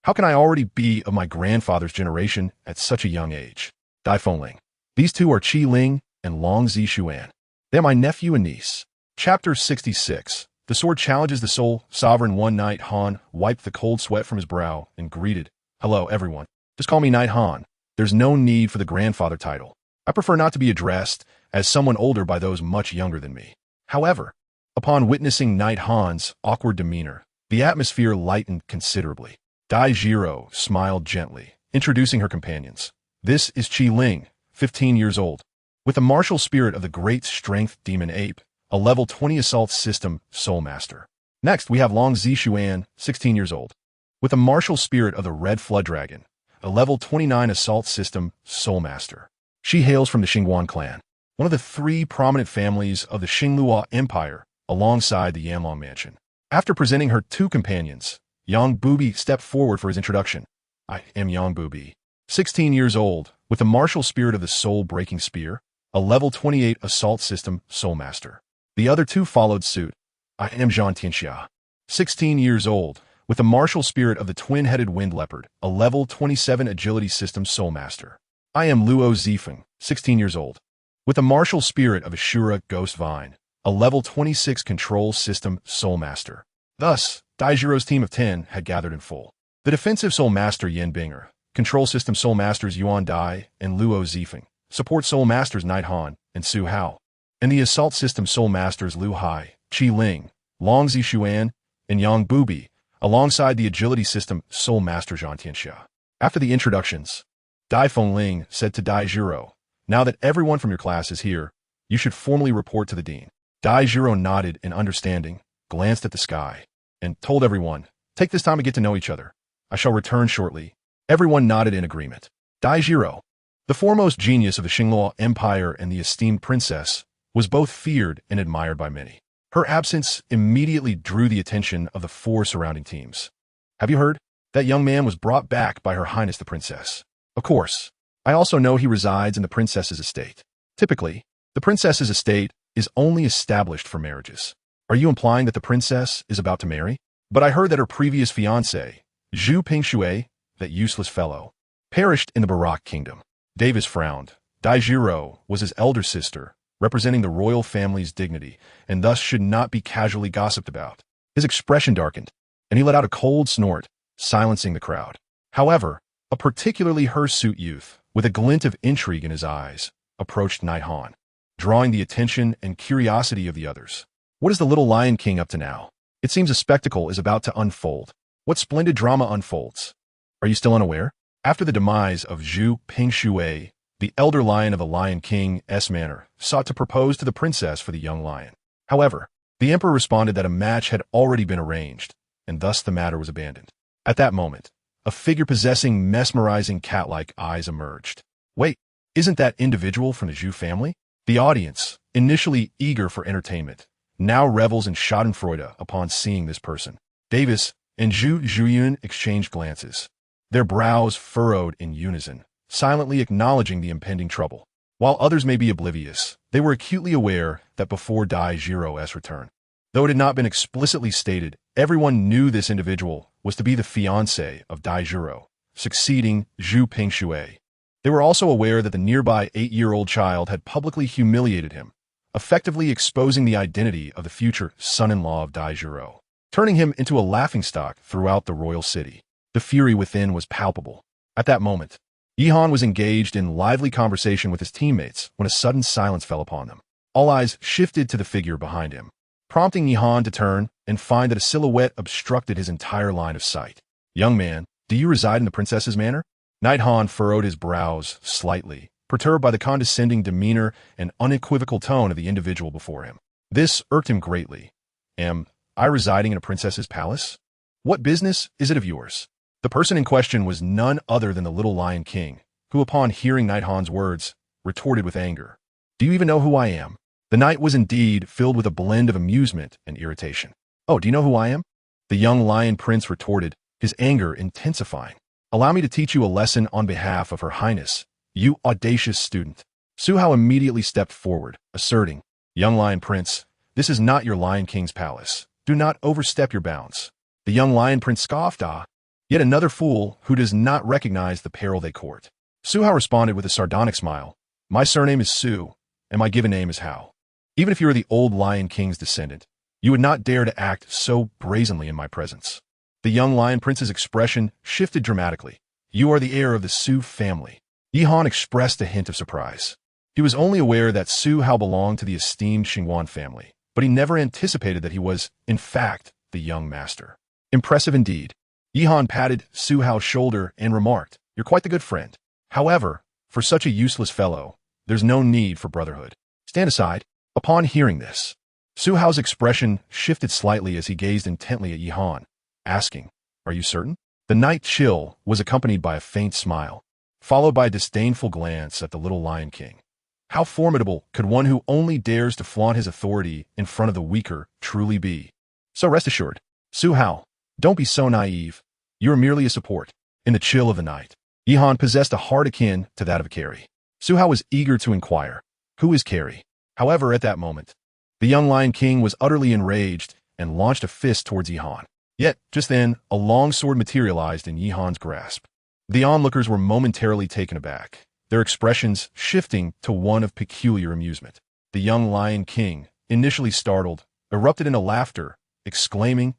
how can I already be of my grandfather's generation at such a young age?" Dai Fengling. "These two are Qi Ling and Long Zishuan. They are my nephew and niece." Chapter 66. The sword challenges the soul. Sovereign. One night Han wiped the cold sweat from his brow and greeted, "Hello, everyone. Just call me Knight Han. There's no need for the grandfather title. I prefer not to be addressed as someone older by those much younger than me." However, upon witnessing Knight Han's awkward demeanor, the atmosphere lightened considerably. Daijiro smiled gently, introducing her companions. "This is Qi Ling, 15 years old, with the martial spirit of the great strength demon ape, a level 20 assault system soul master. Next, we have Long Zishuan, 16 years old, with the martial spirit of the red flood dragon, a level 29 assault system soul master. She hails from the Xingguan clan, one of the 3 prominent families of the Xingluo Empire, alongside the Yanlong mansion." After presenting her 2 companions, Yang Bubi stepped forward for his introduction. "I am Yang Bubi, 16 years old, with the martial spirit of the soul-breaking spear, a level 28 assault system soul master." The other 2 followed suit. "I am Zhang Tianxia, 16 years old, with the martial spirit of the twin-headed wind leopard, a level 27 agility system soul master. I am Luo Zifeng, 16 years old, with the martial spirit of Ashura Ghost Vine, a level 26 control system soul master." Thus, Daijiro's team of 10 had gathered in full. The defensive soul master Yen Binger, control system soul masters Yuan Dai and Luo Zifeng, support soul masters Knight Han and Su Hao, and the assault system soul masters Lu Hai, Qi Ling, Long Zishuan, and Yang Bubi, alongside the agility system soul master Zhang Tianxia. After the introductions, Dai Fengling said to Daijiro, "Now that everyone from your class is here, you should formally report to the dean." Daijiro nodded in understanding, glanced at the sky, and told everyone, "Take this time to get to know each other. I shall return shortly." Everyone nodded in agreement. Daijiro, the foremost genius of the Xingluo Empire and the esteemed princess, was both feared and admired by many. Her absence immediately drew the attention of the 4 surrounding teams. "Have you heard? That young man was brought back by Her Highness the Princess." "Of course. I also know he resides in the princess's estate." Typically, the princess's estate is only established for marriages. "Are you implying that the princess is about to marry?" "But I heard that her previous fiancé, Zhu Pingshui, that useless fellow, perished in the Barak kingdom." Davis frowned. Daijiro was his elder sister, representing the royal family's dignity, and thus should not be casually gossiped about. His expression darkened, and he let out a cold snort, silencing the crowd. However, a particularly hirsute youth, with a glint of intrigue in his eyes, approached Knight Han, drawing the attention and curiosity of the others. "What is the little Lion King up to now? It seems a spectacle is about to unfold. What splendid drama unfolds? Are you still unaware?" After the demise of Zhu Pingshui, the elder lion of the Lion King's manor sought to propose to the princess for the young lion. However, the emperor responded that a match had already been arranged, and thus the matter was abandoned. At that moment, a figure possessing mesmerizing cat-like eyes emerged. "Wait, isn't that individual from the Zhu family?" The audience, initially eager for entertainment, now revels in schadenfreude upon seeing this person. Davis and Zhu Zhuyun exchanged glances, their brows furrowed in unison, silently acknowledging the impending trouble. While others may be oblivious, they were acutely aware that before Daijiro's return, though it had not been explicitly stated, everyone knew this individual was to be the fiancé of Daijiro, succeeding Zhu Pingshui. They were also aware that the nearby 8-year-old child had publicly humiliated him, effectively exposing the identity of the future son-in-law of Daijiro, turning him into a laughingstock throughout the royal city. The fury within was palpable. At that moment, Yihan was engaged in lively conversation with his teammates when a sudden silence fell upon them. All eyes shifted to the figure behind him, prompting Yihan to turn and find that a silhouette obstructed his entire line of sight. "Young man, do you reside in the princess's manor?" Knight Han furrowed his brows slightly, perturbed by the condescending demeanor and unequivocal tone of the individual before him. This irked him greatly. "Am I residing in a princess's palace? What business is it of yours?" The person in question was none other than the little Lion King, who upon hearing Knight Han's words, retorted with anger. Do you even know who I am? The knight was indeed filled with a blend of amusement and irritation. Oh, do you know who I am? The young lion prince retorted, his anger intensifying. Allow me to teach you a lesson on behalf of Her Highness, you audacious student. Su Hao immediately stepped forward, asserting, Young Lion Prince, this is not your Lion King's palace. Do not overstep your bounds. The young Lion Prince scoffed, yet another fool who does not recognize the peril they court. Su Hao responded with a sardonic smile. My surname is Su, and my given name is Hao. Even if you are the old Lion King's descendant, you would not dare to act so brazenly in my presence. The young Lion Prince's expression shifted dramatically. You are the heir of the Su family. Yi Han expressed a hint of surprise. He was only aware that Su Hao belonged to the esteemed Xinguan family, but he never anticipated that he was, in fact, the young master. Impressive indeed. Yi Han patted Su Hao's shoulder and remarked, You're quite the good friend. However, for such a useless fellow, there's no need for brotherhood. Stand aside. Upon hearing this, Su Hao's expression shifted slightly as he gazed intently at Yi Han, asking, Are you certain? The night chill was accompanied by a faint smile, followed by a disdainful glance at the little Lion King. How formidable could one who only dares to flaunt his authority in front of the weaker truly be? So rest assured, Su Hao, don't be so naive. You are merely a support. In the chill of the night, Yi Han possessed a heart akin to that of a Carrie. Su Hao was eager to inquire, Who is Carrie? However, at that moment, the young Lion King was utterly enraged and launched a fist towards Yi Han. Yet, just then, a long sword materialized in Yi Han's grasp. The onlookers were momentarily taken aback, their expressions shifting to one of peculiar amusement. The young Lion King, initially startled, erupted into laughter, exclaiming,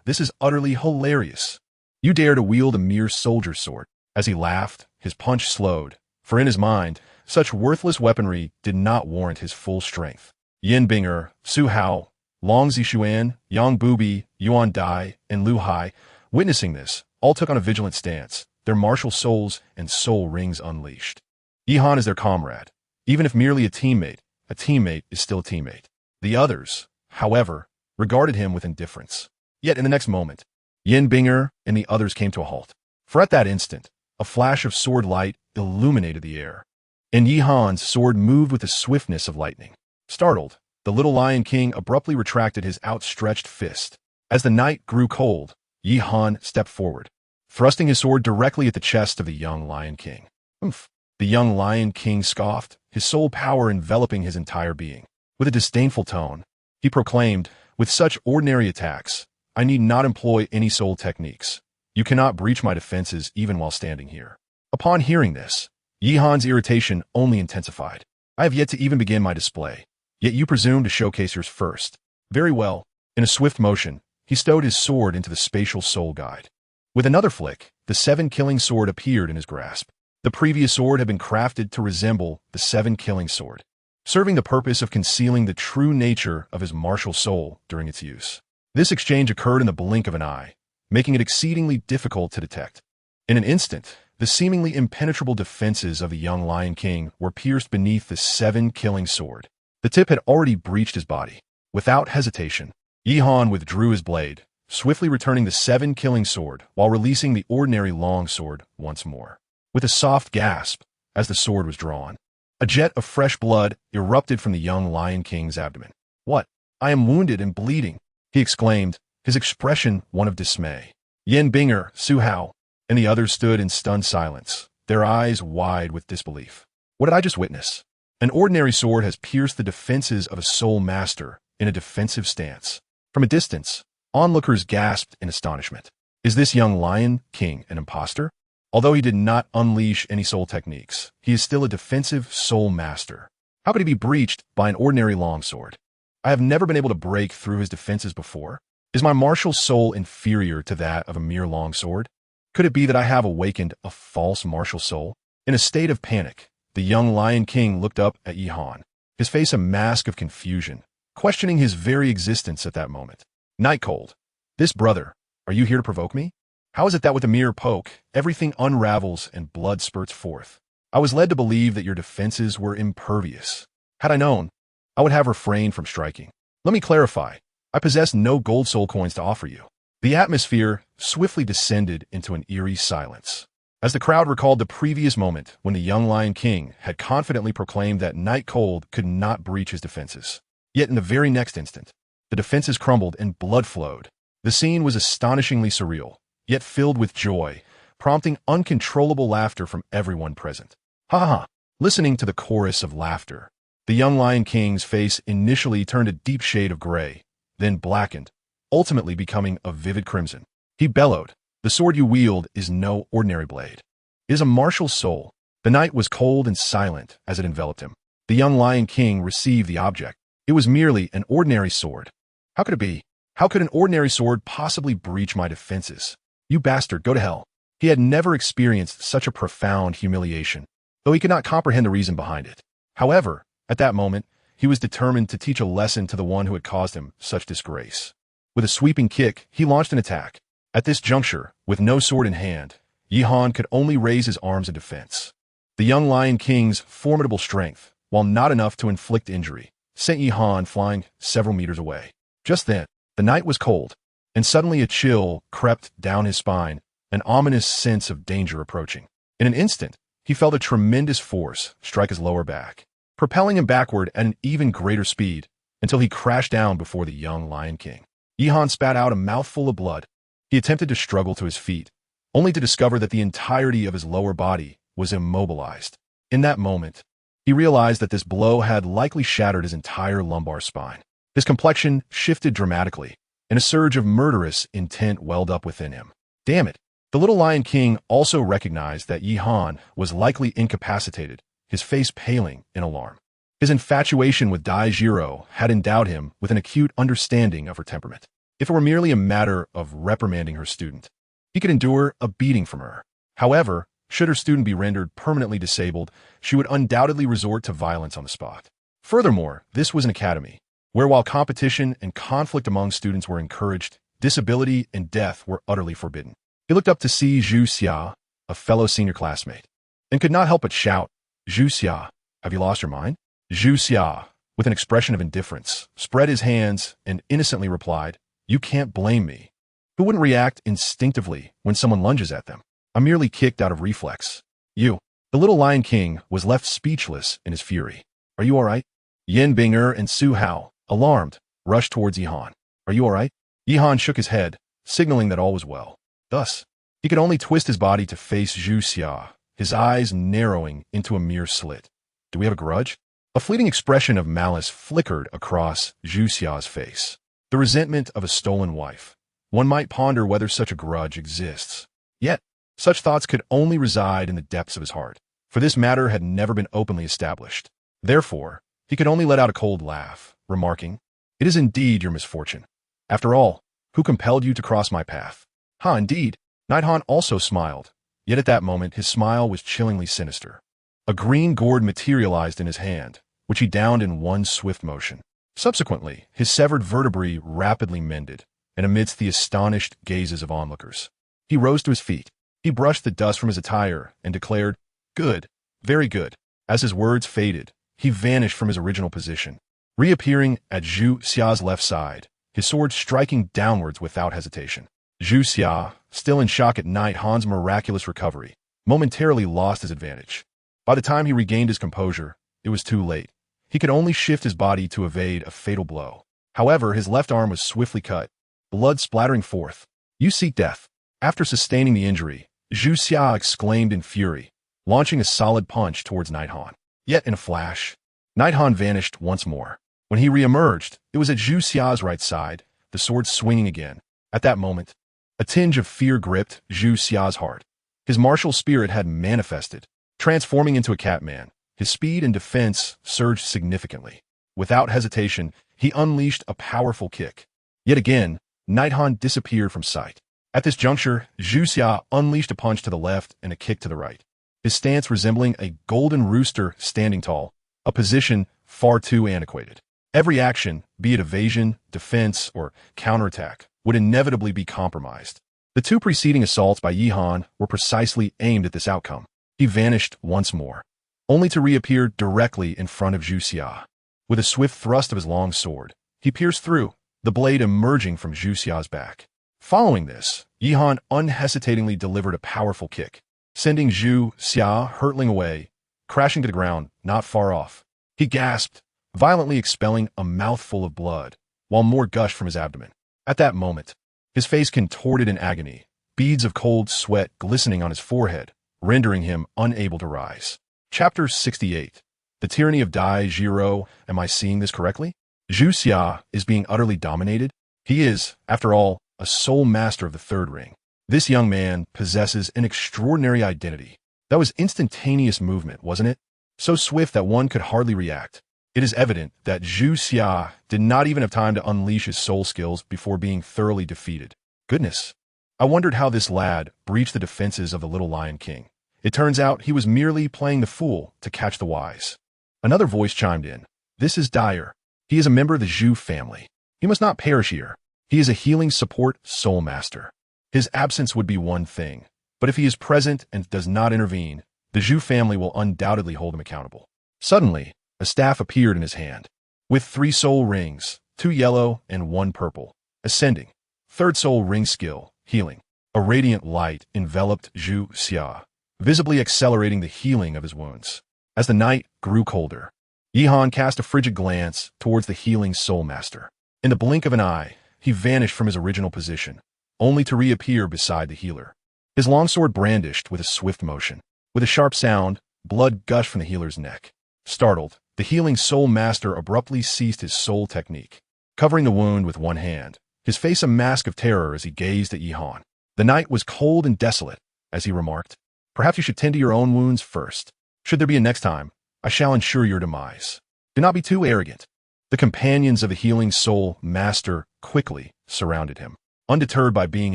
this is utterly hilarious. You dare to wield a mere soldier's sword. As he laughed, his punch slowed, for in his mind, such worthless weaponry did not warrant his full strength. Yin Binger, Su Hao, Long Zixuan, Yang Bubi, Yuan Dai, and Lu Hai, witnessing this, all took on a vigilant stance, their martial souls and soul rings unleashed. Yi Han is their comrade. Even if merely a teammate is still a teammate. The others, however, regarded him with indifference. Yet in the next moment, Yin Binger and the others came to a halt. For at that instant, a flash of sword light illuminated the air, and Yi Han's sword moved with the swiftness of lightning. Startled, the little Lion King abruptly retracted his outstretched fist. As the night grew cold, Yi Han stepped forward, thrusting his sword directly at the chest of the young Lion King. Oomph! The young Lion King scoffed, his soul power enveloping his entire being. With a disdainful tone, he proclaimed, With such ordinary attacks, I need not employ any soul techniques. You cannot breach my defenses even while standing here. Upon hearing this, Yi Han's irritation only intensified. I have yet to even begin my display, yet you presume to showcase yours first. Very well. In a swift motion, he stowed his sword into the spatial soul guide. With another flick, the 7-killing sword appeared in his grasp. The previous sword had been crafted to resemble the 7-killing sword, serving the purpose of concealing the true nature of his martial soul during its use. This exchange occurred in the blink of an eye, making it exceedingly difficult to detect. In an instant, the seemingly impenetrable defenses of the young Lion King were pierced beneath the 7-killing sword. The tip had already breached his body. Without hesitation, Yi Han withdrew his blade, swiftly returning the 7-killing sword while releasing the ordinary long sword once more. With a soft gasp, as the sword was drawn, a jet of fresh blood erupted from the young Lion King's abdomen. What? I am wounded and bleeding, he exclaimed, his expression one of dismay. Yin Binger, Su Hao, and the others stood in stunned silence, their eyes wide with disbelief. What did I just witness? An ordinary sword has pierced the defenses of a soul master in a defensive stance. From a distance, onlookers gasped in astonishment. Is this young Lion King an imposter? Although he did not unleash any soul techniques, he is still a defensive soul master. How could he be breached by an ordinary longsword? I have never been able to break through his defenses before. Is my martial soul inferior to that of a mere longsword? Could it be that I have awakened a false martial soul? In a state of panic, the young Lion King looked up at Yi Han, his face a mask of confusion, questioning his very existence at that moment. Night Cold, this brother, are you here to provoke me? How is it that with a mere poke, everything unravels and blood spurts forth? I was led to believe that your defenses were impervious. Had I known, I would have refrained from striking. Let me clarify. I possess no gold soul coins to offer you. The atmosphere swiftly descended into an eerie silence. As the crowd recalled the previous moment when the young Lion King had confidently proclaimed that Night Cold could not breach his defenses. Yet in the very next instant, the defenses crumbled and blood flowed. The scene was astonishingly surreal, yet filled with joy, prompting uncontrollable laughter from everyone present. Ha ha! Listening to the chorus of laughter, the young Lion King's face initially turned a deep shade of gray, then blackened, ultimately becoming a vivid crimson. He bellowed, "The sword you wield is no ordinary blade. It is a martial soul." The night was cold and silent as it enveloped him. The young Lion King received the object. It was merely an ordinary sword. How could it be? How could an ordinary sword possibly breach my defenses? You bastard, go to hell. He had never experienced such a profound humiliation, though he could not comprehend the reason behind it. However, at that moment, he was determined to teach a lesson to the one who had caused him such disgrace. With a sweeping kick, he launched an attack. At this juncture, with no sword in hand, Yihan could only raise his arms in defense. The young Lion King's formidable strength, while not enough to inflict injury, sent Yihan flying several meters away. Just then, the night was cold, and suddenly a chill crept down his spine, an ominous sense of danger approaching. In an instant, he felt a tremendous force strike his lower back, propelling him backward at an even greater speed until he crashed down before the young Lion King. Yihan spat out a mouthful of blood. He attempted to struggle to his feet, only to discover that the entirety of his lower body was immobilized. In that moment, he realized that this blow had likely shattered his entire lumbar spine. His complexion shifted dramatically, and a surge of murderous intent welled up within him. Damn it! The little Lion King also recognized that Yihan was likely incapacitated, his face paling in alarm. His infatuation with Dai Jiro had endowed him with an acute understanding of her temperament. If it were merely a matter of reprimanding her student, he could endure a beating from her. However, should her student be rendered permanently disabled, she would undoubtedly resort to violence on the spot. Furthermore, this was an academy, where while competition and conflict among students were encouraged, disability and death were utterly forbidden. He looked up to see Zhu Xia, a fellow senior classmate, and could not help but shout, "Zhu Xia, have you lost your mind?" Zhu Xia, with an expression of indifference, spread his hands and innocently replied, "You can't blame me. Who wouldn't react instinctively when someone lunges at them? I'm merely kicked out of reflex." "You." The little Lion King was left speechless in his fury. "Are you all right?" Yin Binger and Su Hao, alarmed, rushed towards Yihan. "Are you all right?" Yihan shook his head, signaling that all was well. Thus, he could only twist his body to face Zhu Xia, his eyes narrowing into a mere slit. "Do we have a grudge?" A fleeting expression of malice flickered across Zhu Xia's face. The resentment of a stolen wife. One might ponder whether such a grudge exists. Yet, such thoughts could only reside in the depths of his heart, for this matter had never been openly established. Therefore, he could only let out a cold laugh, remarking, "It is indeed your misfortune. After all, who compelled you to cross my path?" "Ha, indeed." Nighthan also smiled, yet at that moment his smile was chillingly sinister. A green gourd materialized in his hand, which he downed in one swift motion. Subsequently, his severed vertebrae rapidly mended, and amidst the astonished gazes of onlookers, he rose to his feet. He brushed the dust from his attire and declared, "Good, very good." As his words faded, he vanished from his original position, reappearing at Zhu Xia's left side, his sword striking downwards without hesitation. Zhu Xia, still in shock at Nighthan's miraculous recovery, momentarily lost his advantage. By the time he regained his composure, it was too late. He could only shift his body to evade a fatal blow. However, his left arm was swiftly cut, blood splattering forth. "You seek death." After sustaining the injury, Zhu Xia exclaimed in fury, launching a solid punch towards Nighthan. Yet in a flash, Nighthan vanished once more. When he re-emerged, it was at Zhu Xia's right side, the sword swinging again. At that moment, a tinge of fear gripped Zhu Xia's heart. His martial spirit had manifested, transforming into a catman. His speed and defense surged significantly. Without hesitation, he unleashed a powerful kick. Yet again, Nighthan disappeared from sight. At this juncture, Zhu Xia unleashed a punch to the left and a kick to the right, his stance resembling a golden rooster standing tall, a position far too antiquated. Every action, be it evasion, defense, or counterattack, would inevitably be compromised. The two preceding assaults by Yihan were precisely aimed at this outcome. He vanished once more, only to reappear directly in front of Zhu Xia. With a swift thrust of his long sword, he pierced through, the blade emerging from Zhu Xia's back. Following this, Yihan unhesitatingly delivered a powerful kick, sending Zhu Xia hurtling away, crashing to the ground not far off. He gasped, violently expelling a mouthful of blood, while more gushed from his abdomen. At that moment, his face contorted in agony, beads of cold sweat glistening on his forehead, rendering him unable to rise. Chapter 68. The Tyranny of Dai Jiro. Am I seeing this correctly? Zhu Xia is being utterly dominated. He is, after all, a sole master of the third ring. This young man possesses an extraordinary identity. That was instantaneous movement, wasn't it? So swift that one could hardly react. It is evident that Zhu Xia did not even have time to unleash his soul skills before being thoroughly defeated. Goodness. I wondered how this lad breached the defenses of the Little Lion King. It turns out he was merely playing the fool to catch the wise. Another voice chimed in. This is Dyer. He is a member of the Zhu family. He must not perish here. He is a healing support soul master. His absence would be one thing, but if he is present and does not intervene, the Zhu family will undoubtedly hold him accountable. Suddenly, a staff appeared in his hand, with 3 soul rings, 2 yellow and 1 purple, ascending. Third soul ring skill, healing. A radiant light enveloped Zhu Xia, visibly accelerating the healing of his wounds. As the night grew colder, Yihan cast a frigid glance towards the healing soul master. In the blink of an eye, he vanished from his original position, only to reappear beside the healer. His longsword brandished with a swift motion. With a sharp sound, blood gushed from the healer's neck. Startled, the healing soul master abruptly ceased his soul technique, covering the wound with one hand, his face a mask of terror as he gazed at Yihan. The night was cold and desolate, as he remarked. Perhaps you should tend to your own wounds first. Should there be a next time, I shall ensure your demise. Do not be too arrogant. The companions of the healing soul master quickly surrounded him. Undeterred by being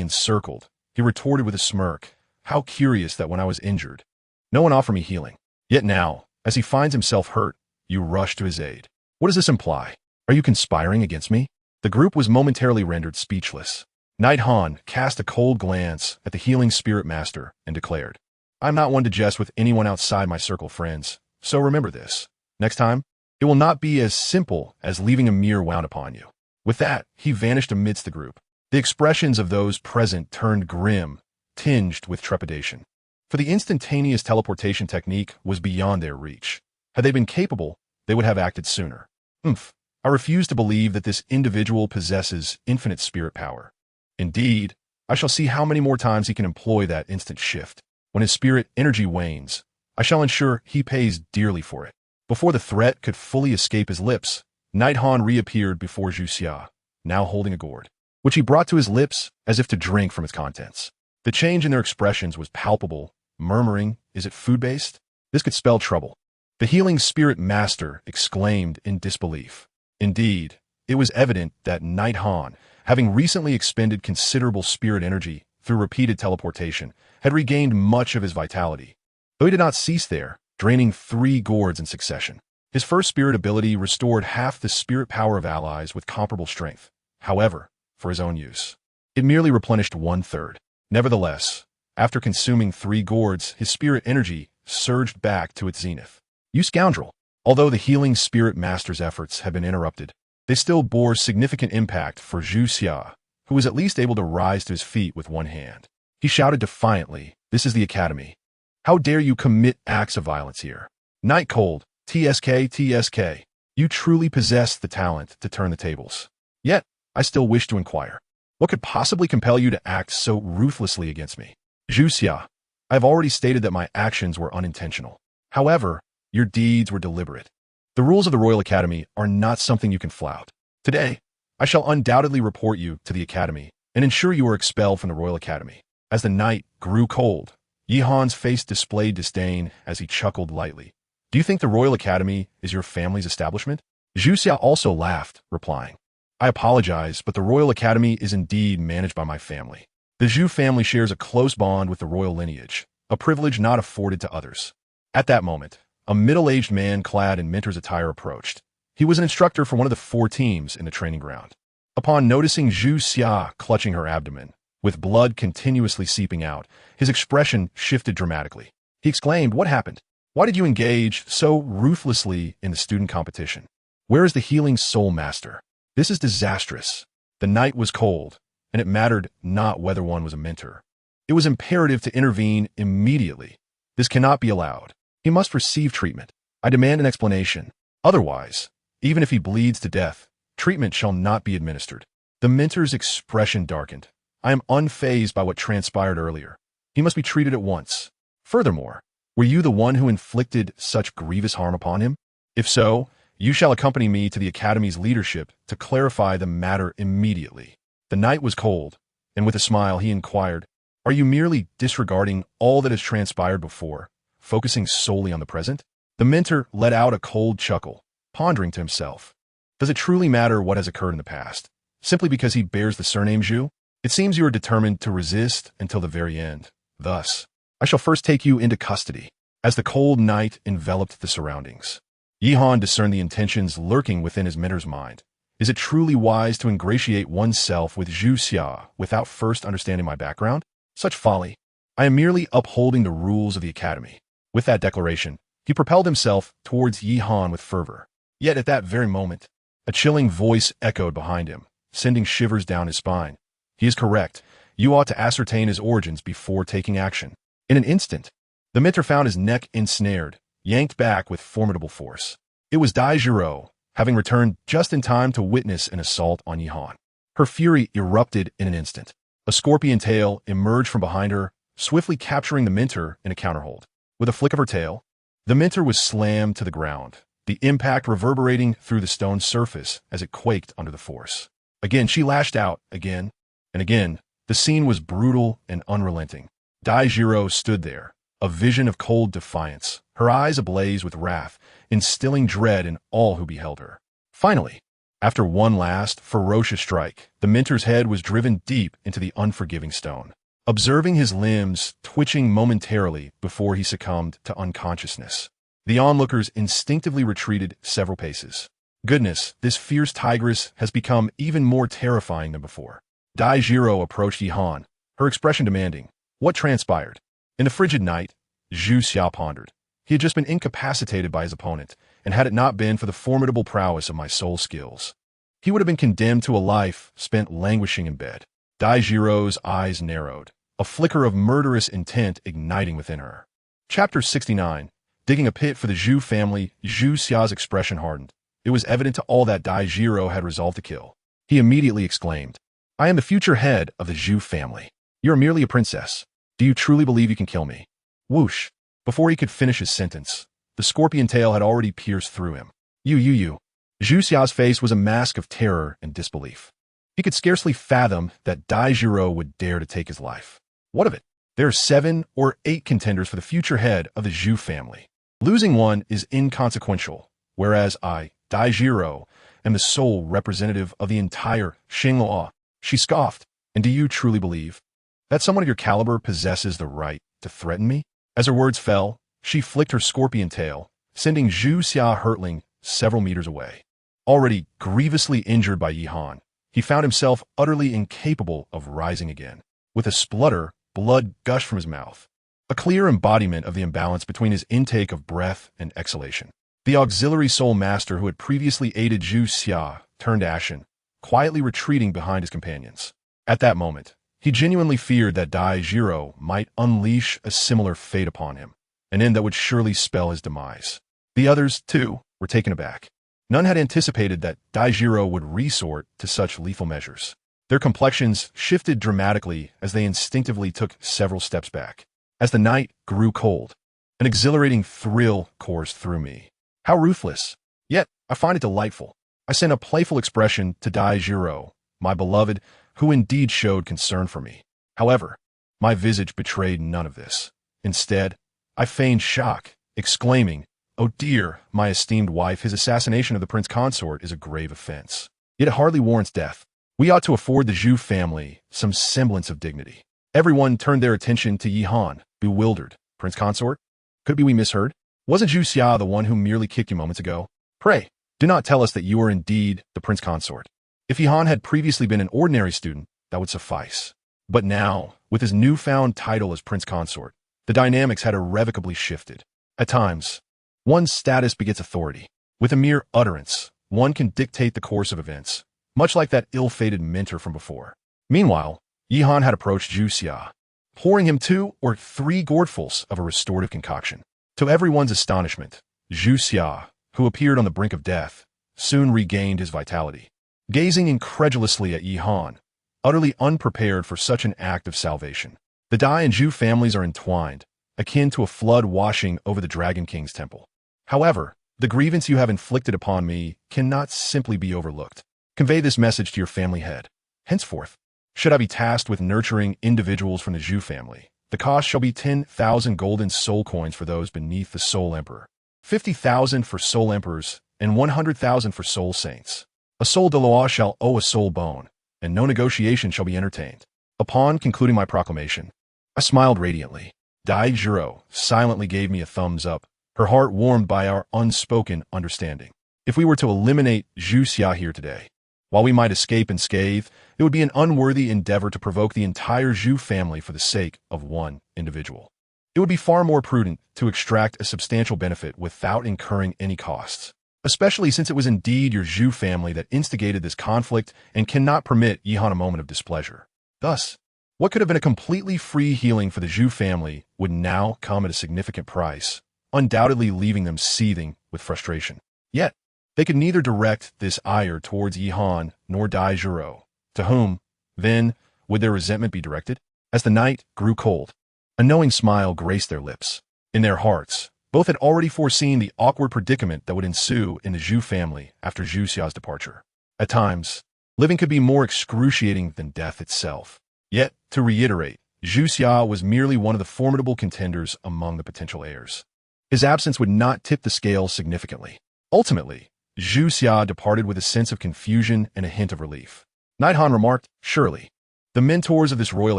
encircled, he retorted with a smirk, how curious that when I was injured, no one offered me healing. Yet now, as he finds himself hurt, you rush to his aid. What does this imply? Are you conspiring against me? The group was momentarily rendered speechless. Knight Han cast a cold glance at the healing spirit master and declared, I'm not one to jest with anyone outside my circle of friends, so remember this. Next time, it will not be as simple as leaving a mere wound upon you. With that, he vanished amidst the group. The expressions of those present turned grim, tinged with trepidation. For the instantaneous teleportation technique was beyond their reach. Had they been capable, they would have acted sooner. I refuse to believe that this individual possesses infinite spirit power. Indeed, I shall see how many more times he can employ that instant shift. When his spirit energy wanes, I shall ensure he pays dearly for it. Before the threat could fully escape his lips, Knight Han reappeared before Zhu Xia, now holding a gourd, which he brought to his lips as if to drink from its contents. The change in their expressions was palpable, murmuring, is it food-based? This could spell trouble. The healing spirit master exclaimed in disbelief. Indeed, it was evident that Knight Han, having recently expended considerable spirit energy through repeated teleportation, had regained much of his vitality. Though he did not cease there, draining 3 gourds in succession. His first spirit ability restored half the spirit power of allies with comparable strength. However, for his own use, it merely replenished 1/3. Nevertheless, after consuming 3 gourds, his spirit energy surged back to its zenith. You scoundrel! Although the healing spirit master's efforts had been interrupted, they still bore significant impact for Zhu Xia, who was at least able to rise to his feet with one hand. He shouted defiantly, this is the academy. How dare you commit acts of violence here? Night Cold, TSK, TSK. You truly possess the talent to turn the tables. Yet, I still wish to inquire. What could possibly compel you to act so ruthlessly against me? Zhu Xia, I have already stated that my actions were unintentional. However, your deeds were deliberate. The rules of the Royal Academy are not something you can flout. Today, I shall undoubtedly report you to the Academy and ensure you are expelled from the Royal Academy. As the night grew cold, Yihan's face displayed disdain as he chuckled lightly. Do you think the Royal Academy is your family's establishment? Zhu Xia also laughed, replying, I apologize, but the Royal Academy is indeed managed by my family. The Zhu family shares a close bond with the royal lineage, a privilege not afforded to others. At that moment, a middle-aged man clad in mentor's attire approached. He was an instructor for one of the 4 teams in the training ground. Upon noticing Zhu Xia clutching her abdomen, with blood continuously seeping out, his expression shifted dramatically. He exclaimed, what happened? Why did you engage so ruthlessly in the student competition? Where is the healing soul master? This is disastrous. The night was cold, and it mattered not whether one was a mentor. It was imperative to intervene immediately. This cannot be allowed. He must receive treatment. I demand an explanation. Otherwise, even if he bleeds to death, treatment shall not be administered. The mentor's expression darkened. I am unfazed by what transpired earlier. He must be treated at once. Furthermore, were you the one who inflicted such grievous harm upon him? If so, you shall accompany me to the Academy's leadership to clarify the matter immediately. The night was cold, and with a smile he inquired, are you merely disregarding all that has transpired before, focusing solely on the present? The mentor let out a cold chuckle, pondering to himself. Does it truly matter what has occurred in the past, simply because he bears the surname Zhu? It seems you are determined to resist until the very end. Thus, I shall first take you into custody. As the cold night enveloped the surroundings, Yihan discerned the intentions lurking within his mentor's mind. Is it truly wise to ingratiate oneself with Zhu Xia without first understanding my background? Such folly. I am merely upholding the rules of the Academy. With that declaration, he propelled himself towards Yihan with fervor. Yet at that very moment, a chilling voice echoed behind him, sending shivers down his spine. He is correct. You ought to ascertain his origins before taking action. In an instant, the mentor found his neck ensnared, yanked back with formidable force. It was Dai Zhiro, having returned just in time to witness an assault on Yihan. Her fury erupted in an instant. A scorpion tail emerged from behind her, swiftly capturing the mentor in a counterhold. With a flick of her tail, the mentor was slammed to the ground, the impact reverberating through the stone surface as it quaked under the force. Again, she lashed out, again, and again. The scene was brutal and unrelenting. Dai Zhiro stood there, a vision of cold defiance, her eyes ablaze with wrath, instilling dread in all who beheld her. Finally, after one last, ferocious strike, the mentor's head was driven deep into the unforgiving stone. Observing his limbs twitching momentarily before he succumbed to unconsciousness, the onlookers instinctively retreated several paces. Goodness, this fierce tigress has become even more terrifying than before. Dai Zhiro approached Yihan, her expression demanding, what transpired? In the frigid night, Zhu Xia pondered. He had just been incapacitated by his opponent, and had it not been for the formidable prowess of my soul skills, he would have been condemned to a life spent languishing in bed. Dai Zhiro's eyes narrowed, a flicker of murderous intent igniting within her. Chapter 69. Digging a pit for the Zhu family. Zhu Xia's expression hardened. It was evident to all that Dai Zhiro had resolved to kill. He immediately exclaimed, I am the future head of the Zhu family. You are merely a princess. Do you truly believe you can kill me? Whoosh. Before he could finish his sentence, the scorpion tail had already pierced through him. You. Zhu Xia's face was a mask of terror and disbelief. He could scarcely fathom that Dai Zhiro would dare to take his life. What of it? There are 7 or 8 contenders for the future head of the Zhu family. Losing one is inconsequential, whereas I, Dai Zhiro, am the sole representative of the entire Xinghua. She scoffed. And do you truly believe that someone of your caliber possesses the right to threaten me? As her words fell, she flicked her scorpion tail, sending Zhu Xia hurtling several meters away. Already grievously injured by Yihan, he found himself utterly incapable of rising again. With a splutter, blood gushed from his mouth, a clear embodiment of the imbalance between his intake of breath and exhalation. The auxiliary soul master who had previously aided Zhu Xia turned ashen, quietly retreating behind his companions. At that moment, he genuinely feared that Dai Zhiro might unleash a similar fate upon him, an end that would surely spell his demise. The others, too, were taken aback. None had anticipated that Dai Zhiro would resort to such lethal measures. Their complexions shifted dramatically as they instinctively took several steps back. As the night grew cold, an exhilarating thrill coursed through me. How ruthless! Yet, I find it delightful. I sent a playful expression to Dai Zhiro, my beloved, who indeed showed concern for me. However, my visage betrayed none of this. Instead, I feigned shock, exclaiming, "Oh dear, my esteemed wife, his assassination of the prince consort is a grave offense. Yet it hardly warrants death. We ought to afford the Zhu family some semblance of dignity." Everyone turned their attention to Yihan, bewildered. Prince consort? Could it be we misheard? Wasn't Zhu Xia the one who merely kicked you moments ago? Pray, do not tell us that you are indeed the prince consort. If Yihan had previously been an ordinary student, that would suffice. But now, with his newfound title as prince consort, the dynamics had irrevocably shifted. At times, one's status begets authority. With a mere utterance, one can dictate the course of events, much like that ill-fated mentor from before. Meanwhile, Yihan had approached Zhu Xia, pouring him 2 or 3 gourdfuls of a restorative concoction. To everyone's astonishment, Zhu Xia, who appeared on the brink of death, soon regained his vitality. Gazing incredulously at Yihan, utterly unprepared for such an act of salvation. The Dai and Zhu families are entwined, akin to a flood washing over the Dragon King's temple. However, the grievance you have inflicted upon me cannot simply be overlooked. Convey this message to your family head. Henceforth, should I be tasked with nurturing individuals from the Zhu family, the cost shall be 10,000 golden soul coins for those beneath the Soul Emperor, 50,000 for soul emperors, and 100,000 for soul saints. A soul Douluo shall owe a soul bone, and no negotiation shall be entertained. Upon concluding my proclamation, I smiled radiantly. Dai Juro silently gave me a thumbs up, her heart warmed by our unspoken understanding. If we were to eliminate Zhu Xia here today, while we might escape unscathed, it would be an unworthy endeavor to provoke the entire Zhu family for the sake of one individual. It would be far more prudent to extract a substantial benefit without incurring any costs, especially since it was indeed your Zhu family that instigated this conflict and cannot permit Yihan a moment of displeasure. Thus, what could have been a completely free healing for the Zhu family would now come at a significant price, undoubtedly leaving them seething with frustration. Yet, they could neither direct this ire towards Yihan nor Dai Juro. To whom, then, would their resentment be directed? As the night grew cold, a knowing smile graced their lips. In their hearts, both had already foreseen the awkward predicament that would ensue in the Zhu family after Zhu Xia's departure. At times, living could be more excruciating than death itself. Yet, to reiterate, Zhu Xia was merely one of the formidable contenders among the potential heirs. His absence would not tip the scale significantly. Ultimately, Zhu Xia departed with a sense of confusion and a hint of relief. Nighthan remarked, surely, the mentors of this royal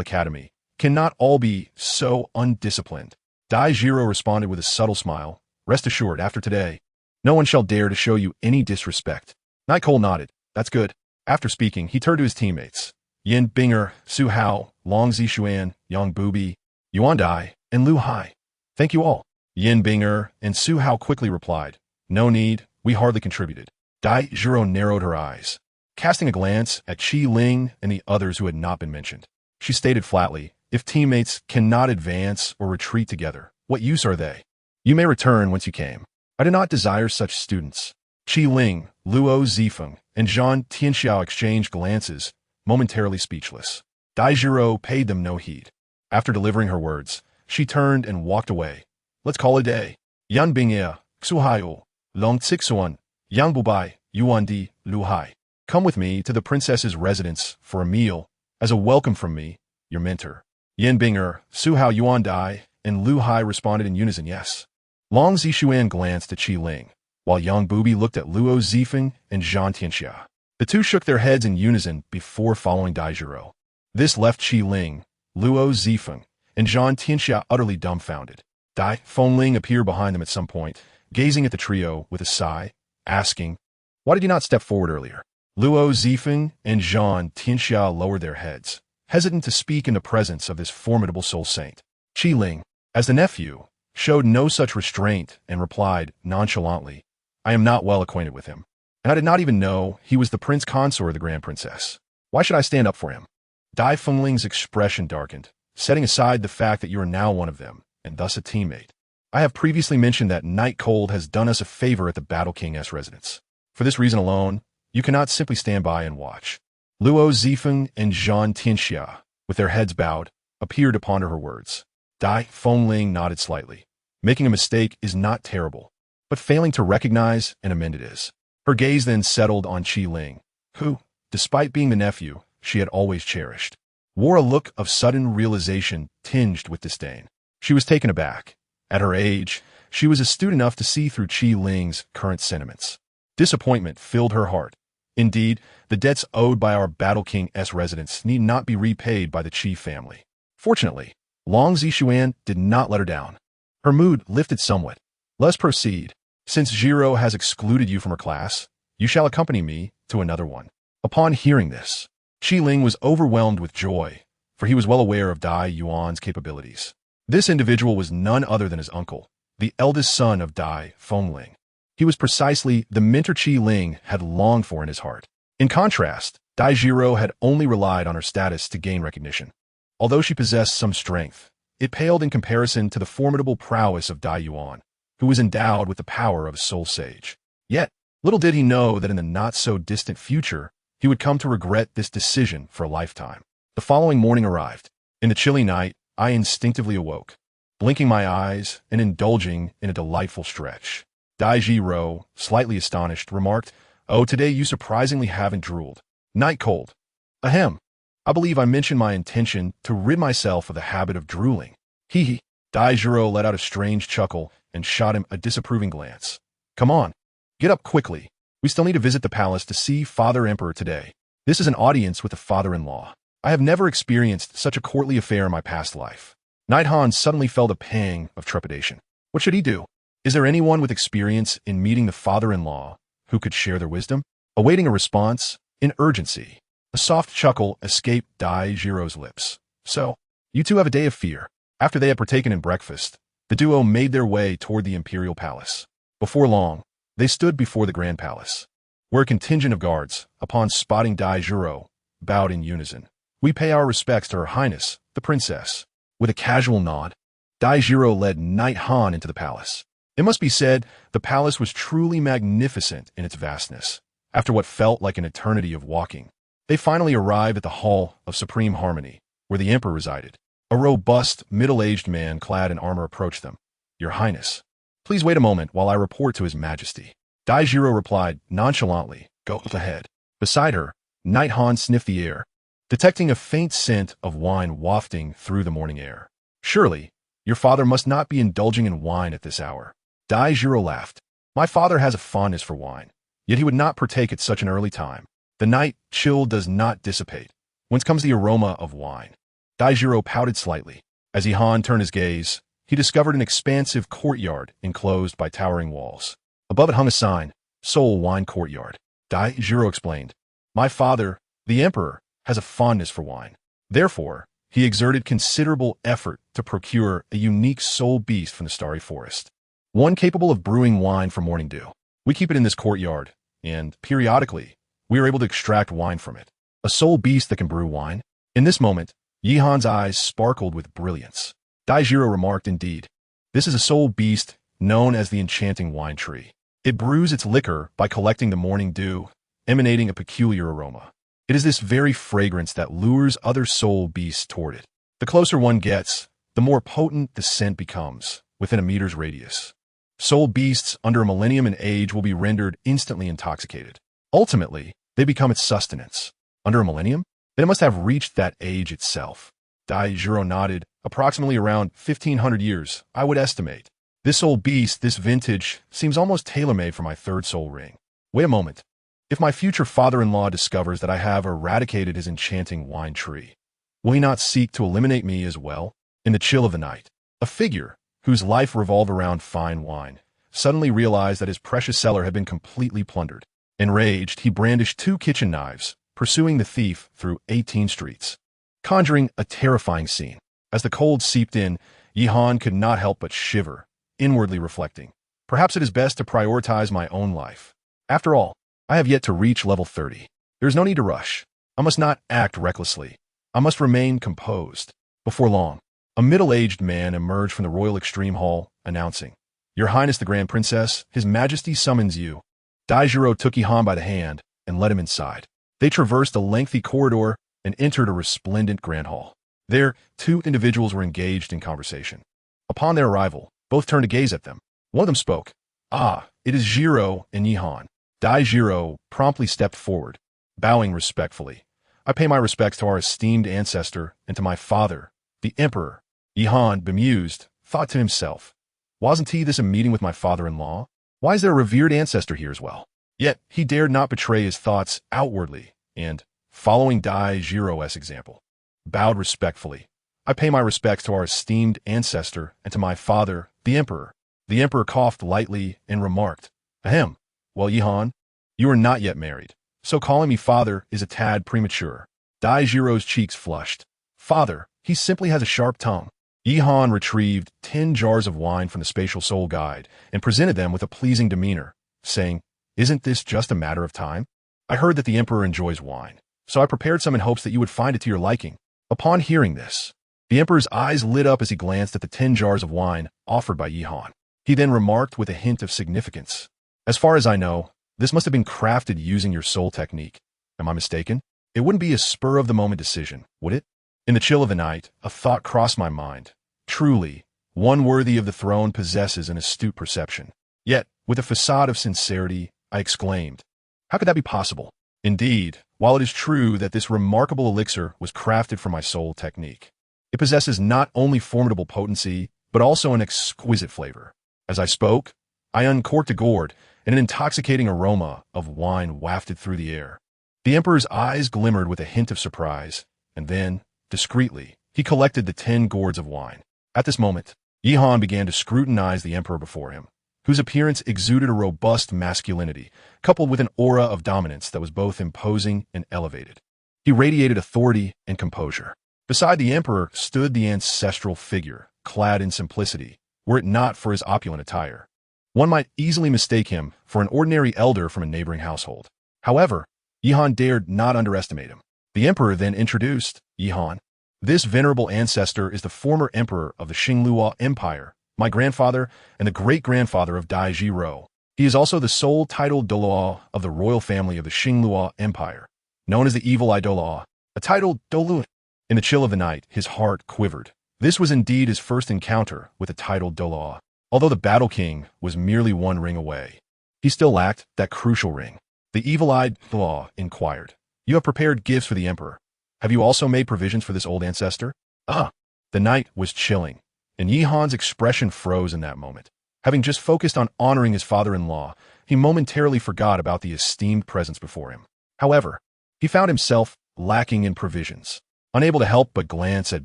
academy cannot all be so undisciplined. Dai Jiro responded with a subtle smile, rest assured, after today, no one shall dare to show you any disrespect. Night Cole nodded, that's good. After speaking, he turned to his teammates. Yin Binger, Su Hao, Long Zixuan, Yang Bubi, Yuan Dai, and Lu Hai. Thank you all. Yin Binger and Su Hao quickly replied, no need, we hardly contributed. Dai Jiro narrowed her eyes, casting a glance at Qi Ling and the others who had not been mentioned. She stated flatly, if teammates cannot advance or retreat together, what use are they? You may return whence you came. I do not desire such students. Qi Ling, Luo Zifeng, and Zhang Tianxiao exchanged glances, momentarily speechless. Dai Jiro paid them no heed. After delivering her words, she turned and walked away. Let's call it a day. Yan Bingye, Xu Haiu, Long Cixuan, Yang Bubai, Yuan Di, Lu Hai. Come with me to the princess's residence for a meal, as a welcome from me, your mentor. Yin Binger, Su Hao Yuan Dai, and Lu Hai responded in unison yes. Long Zixuan glanced at Qi Ling, while Yang Bubi looked at Luo Zifeng and Zhang Tianxia. The two shook their heads in unison before following Dai Jiro. This left Qi Ling, Luo Zifeng, and Zhang Tianxia utterly dumbfounded. Dai Fengling appeared behind them at some point, gazing at the trio with a sigh, asking, why did you not step forward earlier? Luo Zifeng and Zhang Tianxia lowered their heads, hesitant to speak in the presence of this formidable soul saint. Qi Ling, as the nephew, showed no such restraint and replied nonchalantly, I am not well acquainted with him, and I did not even know he was the prince consort of the grand princess. Why should I stand up for him? Dai Fengling's expression darkened, setting aside the fact that you are now one of them, and thus a teammate. I have previously mentioned that Night Cold has done us a favor at the Battle King's residence. For this reason alone, you cannot simply stand by and watch. Luo Zifeng and Zhang Tianxia, with their heads bowed, appeared to ponder her words. Dai Fengling nodded slightly. Making a mistake is not terrible, but failing to recognize and amend it is. Her gaze then settled on Qi Ling, who, despite being the nephew she had always cherished, wore a look of sudden realization tinged with disdain. She was taken aback. At her age, she was astute enough to see through Qi Ling's current sentiments. Disappointment filled her heart. Indeed, the debts owed by our Battle King's residents need not be repaid by the Qi family. Fortunately, Long Zixuan did not let her down. Her mood lifted somewhat. Let's proceed. Since Jiro has excluded you from her class, you shall accompany me to another one. Upon hearing this, Qi Ling was overwhelmed with joy, for he was well aware of Dai Yuan's capabilities. This individual was none other than his uncle, the eldest son of Dai Fengling. He was precisely the mentor Qi Ling had longed for in his heart. In contrast, Daijiro had only relied on her status to gain recognition. Although she possessed some strength, it paled in comparison to the formidable prowess of Dai Yuan, who was endowed with the power of a soul sage. Yet, little did he know that in the not-so-distant future, he would come to regret this decision for a lifetime. The following morning arrived. In the chilly night, I instinctively awoke, blinking my eyes and indulging in a delightful stretch. Daijiro, slightly astonished, remarked, "Oh, today you surprisingly haven't drooled. Night cold." Ahem. I believe I mentioned my intention to rid myself of the habit of drooling. Hee hee. Daijiro let out a strange chuckle and shot him a disapproving glance. "Come on. Get up quickly. We still need to visit the palace to see Father Emperor today. This is an audience with the father-in-law. I have never experienced such a courtly affair in my past life." Nighthan suddenly felt a pang of trepidation. What should he do? Is there anyone with experience in meeting the father-in-law who could share their wisdom? Awaiting a response, in urgency, a soft chuckle escaped Daijiro's lips. "So, you two have a day of fear." After they had partaken in breakfast, the duo made their way toward the imperial palace. Before long, they stood before the grand palace, where a contingent of guards, upon spotting Daijiro, bowed in unison. "We pay our respects to Her Highness, the princess." With a casual nod, Daijiro led Nighthan into the palace. It must be said, the palace was truly magnificent in its vastness. After what felt like an eternity of walking, they finally arrived at the Hall of Supreme Harmony, where the emperor resided. A robust, middle-aged man clad in armor approached them. "Your Highness, please wait a moment while I report to His Majesty." Daijiro replied nonchalantly, "Go ahead." Beside her, Nighthan sniffed the air, detecting a faint scent of wine wafting through the morning air. "Surely, your father must not be indulging in wine at this hour." Daijiro laughed. "My father has a fondness for wine, yet he would not partake at such an early time. The night chill does not dissipate, whence comes the aroma of wine." Daijiro pouted slightly. As Ihan turned his gaze, he discovered an expansive courtyard enclosed by towering walls. Above it hung a sign, "Seoul Wine Courtyard." Daijiro explained, "My father, the emperor, has a fondness for wine. Therefore, he exerted considerable effort to procure a unique soul beast from the starry forest, one capable of brewing wine for morning dew. We keep it in this courtyard, and, periodically, we are able to extract wine from it. A soul beast that can brew wine?" In this moment, Yihan's eyes sparkled with brilliance. Daijiro remarked, "Indeed, this is a soul beast known as the enchanting wine tree. It brews its liquor by collecting the morning dew, emanating a peculiar aroma. It is this very fragrance that lures other soul beasts toward it. The closer one gets, the more potent the scent becomes, within a meter's radius. Soul beasts under a millennium in age will be rendered instantly intoxicated. Ultimately, they become its sustenance. Under a millennium? Then it must have reached that age itself." Daijiro nodded. "Approximately around 1,500 years, I would estimate. This soul beast, this vintage, seems almost tailor-made for my third soul ring. Wait a moment. If my future father-in-law discovers that I have eradicated his enchanting wine tree, will he not seek to eliminate me as well?" In the chill of the night, a figure, whose life revolved around fine wine, suddenly realized that his precious cellar had been completely plundered. Enraged, he brandished 2 kitchen knives, pursuing the thief through 18 streets, conjuring a terrifying scene. As the cold seeped in, Yihan could not help but shiver, inwardly reflecting, "Perhaps it is best to prioritize my own life. After all, I have yet to reach level 30. There is no need to rush. I must not act recklessly. I must remain composed." Before long, a middle-aged man emerged from the Royal Extreme Hall, announcing, "Your Highness the Grand Princess, His Majesty summons you." Daijiro took Yihan by the hand and led him inside. They traversed a lengthy corridor and entered a resplendent grand hall. There, 2 individuals were engaged in conversation. Upon their arrival, both turned to gaze at them. One of them spoke. "Ah, it is Jiro and Yihan." Daijiro promptly stepped forward, bowing respectfully. "I pay my respects to our esteemed ancestor and to my father, the emperor." Yihan, bemused, thought to himself, "Wasn't this a meeting with my father-in-law? Why is there a revered ancestor here as well?" Yet he dared not betray his thoughts outwardly, and, following Daijiro's example, bowed respectfully. "I pay my respects to our esteemed ancestor and to my father, the emperor." The emperor coughed lightly and remarked, "Ahem. Well, Yihan, you are not yet married, so calling me father is a tad premature." Daijiro's cheeks flushed. "Father, he simply has a sharp tongue." Yihan retrieved 10 jars of wine from the Spatial Soul Guide and presented them with a pleasing demeanor, saying, "Isn't this just a matter of time? I heard that the emperor enjoys wine, so I prepared some in hopes that you would find it to your liking. Upon hearing this, the emperor's eyes lit up as he glanced at the 10 jars of wine offered by Yihan. He then remarked with a hint of significance, "As far as I know, this must have been crafted using your soul technique. Am I mistaken? It wouldn't be a spur-of-the-moment decision, would it?" In the chill of the night, a thought crossed my mind. Truly, one worthy of the throne possesses an astute perception. Yet, with a facade of sincerity, I exclaimed, "How could that be possible?" Indeed, while it is true that this remarkable elixir was crafted for my soul technique, it possesses not only formidable potency, but also an exquisite flavor. As I spoke, I uncorked a gourd, and an intoxicating aroma of wine wafted through the air. The emperor's eyes glimmered with a hint of surprise, and then, discreetly, he collected the 10 gourds of wine. At this moment, Yihan began to scrutinize the emperor before him, whose appearance exuded a robust masculinity, coupled with an aura of dominance that was both imposing and elevated. He radiated authority and composure. Beside the emperor stood the ancestral figure, clad in simplicity, were it not for his opulent attire. One might easily mistake him for an ordinary elder from a neighboring household. However, Yihan dared not underestimate him. The emperor then introduced Yihan. "This venerable ancestor is the former emperor of the Xingluo Empire, my grandfather and the great-grandfather of Daijiro. He is also the sole titled Douluo of the royal family of the Xingluo Empire, known as the Evil Eye Douluo, a title Douluo." In the chill of the night, his heart quivered. This was indeed his first encounter with the title Douluo. Although the Battle King was merely one ring away, he still lacked that crucial ring. The evil-eyed Douluo inquired, "You have prepared gifts for the emperor. Have you also made provisions for this old ancestor?" The night was chilling, and Yihan's expression froze in that moment. Having just focused on honoring his father-in-law, he momentarily forgot about the esteemed presence before him. However, he found himself lacking in provisions. Unable to help but glance at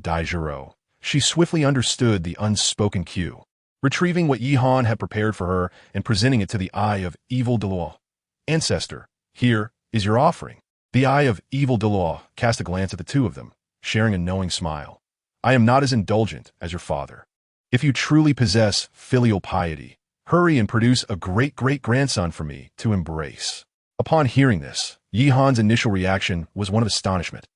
Daijiro, she swiftly understood the unspoken cue. Retrieving what Yihan had prepared for her and presenting it to the Eye of Evil Douluo. "Ancestor, here is your offering." The Eye of Evil Douluo cast a glance at the two of them, sharing a knowing smile. "I am not as indulgent as your father. If you truly possess filial piety, hurry and produce a great-great-grandson for me to embrace." Upon hearing this, Yihan's initial reaction was one of astonishment.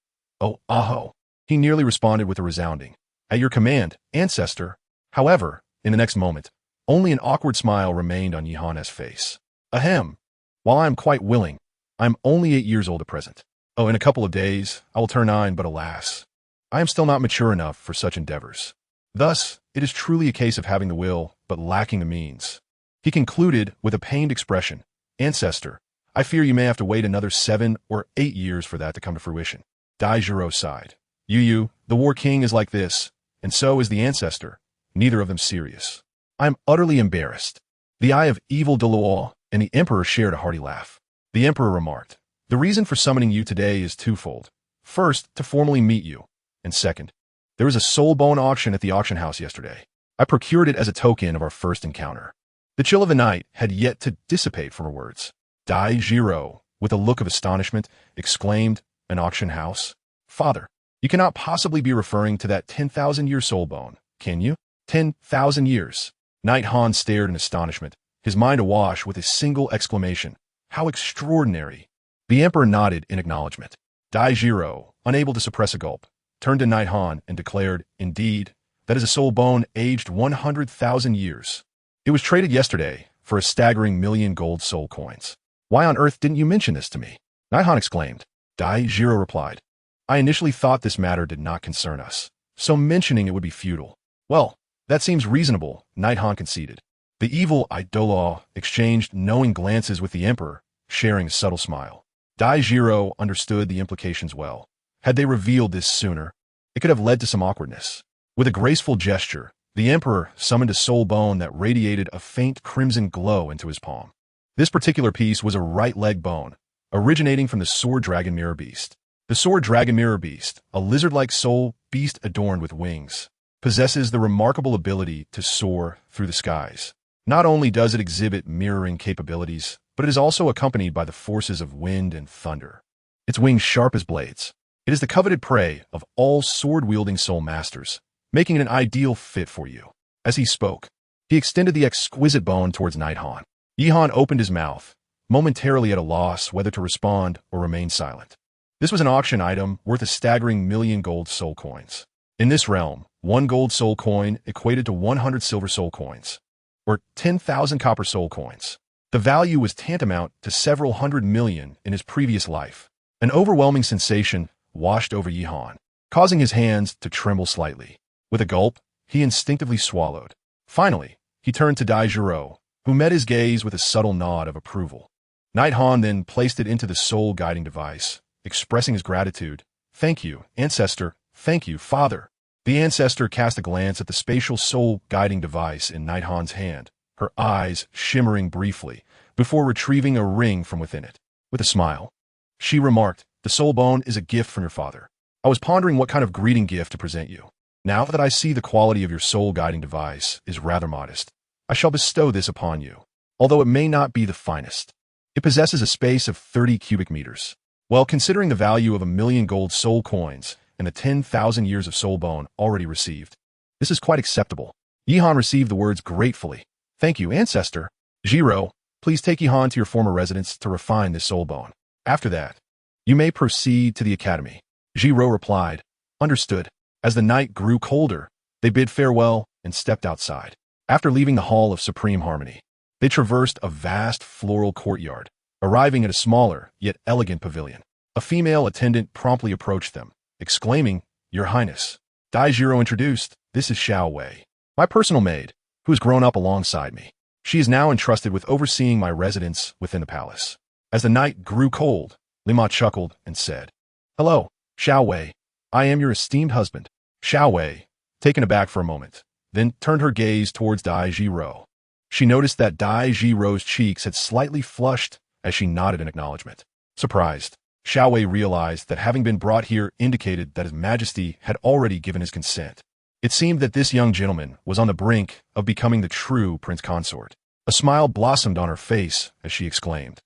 "Oh, aho!" He nearly responded with a resounding, "At your command, ancestor." However, in the next moment, only an awkward smile remained on Yihan's face. "Ahem. While I am quite willing, I am only 8 years old at present. In a couple of days, I will turn 9, but alas, I am still not mature enough for such endeavors. Thus, it is truly a case of having the will, but lacking the means." He concluded with a pained expression, "Ancestor, I fear you may have to wait another 7 or 8 years for that to come to fruition." Daijiro sighed. "Yu, the war king is like this, and so is the ancestor, neither of them serious." "I am utterly embarrassed." The Eye of Evil Douluo and the emperor shared a hearty laugh. The emperor remarked, "The reason for summoning you today is twofold. First, to formally meet you, and second, there was a soul bone auction at the auction house yesterday. I procured it as a token of our first encounter." The chill of the night had yet to dissipate from her words. Daijiro, with a look of astonishment, exclaimed, "An auction house? Father, you cannot possibly be referring to that 10,000-year soul bone, can you?" 10,000 years. Knight Han stared in astonishment, his mind awash with a single exclamation, "How extraordinary!" The emperor nodded in acknowledgement. Daijiro, unable to suppress a gulp, turned to Knight Han and declared, "Indeed, that is a soul bone aged 100,000 years. It was traded yesterday for a staggering 1,000,000 gold soul coins. Why on earth didn't you mention this to me?" Knight Han exclaimed. Daijiro replied, "I initially thought this matter did not concern us, so mentioning it would be futile." "Well, that seems reasonable," Knight Han conceded. The Evil Eye Douluo exchanged knowing glances with the emperor, sharing a subtle smile. Daijiro understood the implications well. Had they revealed this sooner, it could have led to some awkwardness. With a graceful gesture, the emperor summoned a soul bone that radiated a faint crimson glow into his palm. This particular piece was a right leg bone, originating from the Sword Dragon Mirror Beast. The Sword Dragon Mirror Beast, a lizard-like soul beast adorned with wings, possesses the remarkable ability to soar through the skies. Not only does it exhibit mirroring capabilities, but it is also accompanied by the forces of wind and thunder. Its wings sharp as blades. It is the coveted prey of all sword-wielding soul masters, making it an ideal fit for you. As he spoke, he extended the exquisite bone towards Knight Han. Yihan opened his mouth, momentarily at a loss whether to respond or remain silent. This was an auction item worth a staggering 1,000,000 gold soul coins. In this realm, 1 gold soul coin equated to 100 silver soul coins, or 10,000 copper soul coins. The value was tantamount to several hundred million in his previous life. An overwhelming sensation washed over Yihan, causing his hands to tremble slightly. With a gulp, he instinctively swallowed. Finally, he turned to Dai Jiro, who met his gaze with a subtle nod of approval. Knight Han then placed it into the soul-guiding device, expressing his gratitude. "Thank you, Ancestor. Thank you, Father." The Ancestor cast a glance at the spatial soul-guiding device in Knight Han's hand, her eyes shimmering briefly, before retrieving a ring from within it. With a smile, she remarked, "The soul bone is a gift from your father. I was pondering what kind of greeting gift to present you. Now that I see the quality of your soul-guiding device is rather modest, I shall bestow this upon you, although it may not be the finest. It possesses a space of 30 cubic meters. Well, considering the value of 1,000,000 gold soul coins and the 10,000 years of soul bone already received, this is quite acceptable." Yihan received the words gratefully. "Thank you, Ancestor. Jiro, please take Yihan to your former residence to refine this soul bone. After that, you may proceed to the academy." Jiro replied, "Understood." As the night grew colder, they bid farewell and stepped outside. After leaving the Hall of Supreme Harmony, they traversed a vast floral courtyard, arriving at a smaller yet elegant pavilion. A female attendant promptly approached them, exclaiming, "Your Highness." Dai Jiro introduced, "This is Xiao Wei, my personal maid, who has grown up alongside me. She is now entrusted with overseeing my residence within the palace." As the night grew cold, Lima chuckled and said, "Hello, Xiao Wei. I am your esteemed husband." Xiao Wei, taken aback for a moment, then turned her gaze towards Dai Jiro. She noticed that Dai Jiro's cheeks had slightly flushed as she nodded in acknowledgement. Surprised, Xiao Wei realized that having been brought here indicated that His Majesty had already given his consent. It seemed that this young gentleman was on the brink of becoming the true prince consort. A smile blossomed on her face as she exclaimed,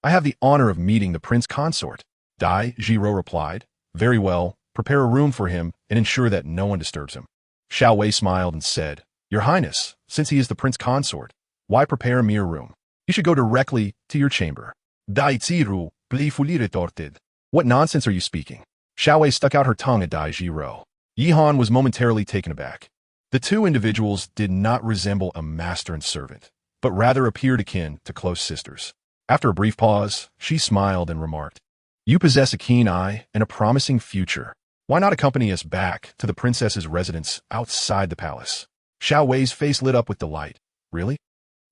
"I have the honor of meeting the prince consort." Dai Jiro replied, "Very well, prepare a room for him and ensure that no one disturbs him." Xiao Wei smiled and said, "Your Highness, since he is the prince consort, why prepare a mere room? You should go directly to your chamber." Dai Ziru playfully retorted, "What nonsense are you speaking?" Xiao Wei stuck out her tongue at Dai Jiro. Yihan was momentarily taken aback. The two individuals did not resemble a master and servant, but rather appeared akin to close sisters. After a brief pause, she smiled and remarked, "You possess a keen eye and a promising future. Why not accompany us back to the princess's residence outside the palace?" Xiao Wei's face lit up with delight. "Really?"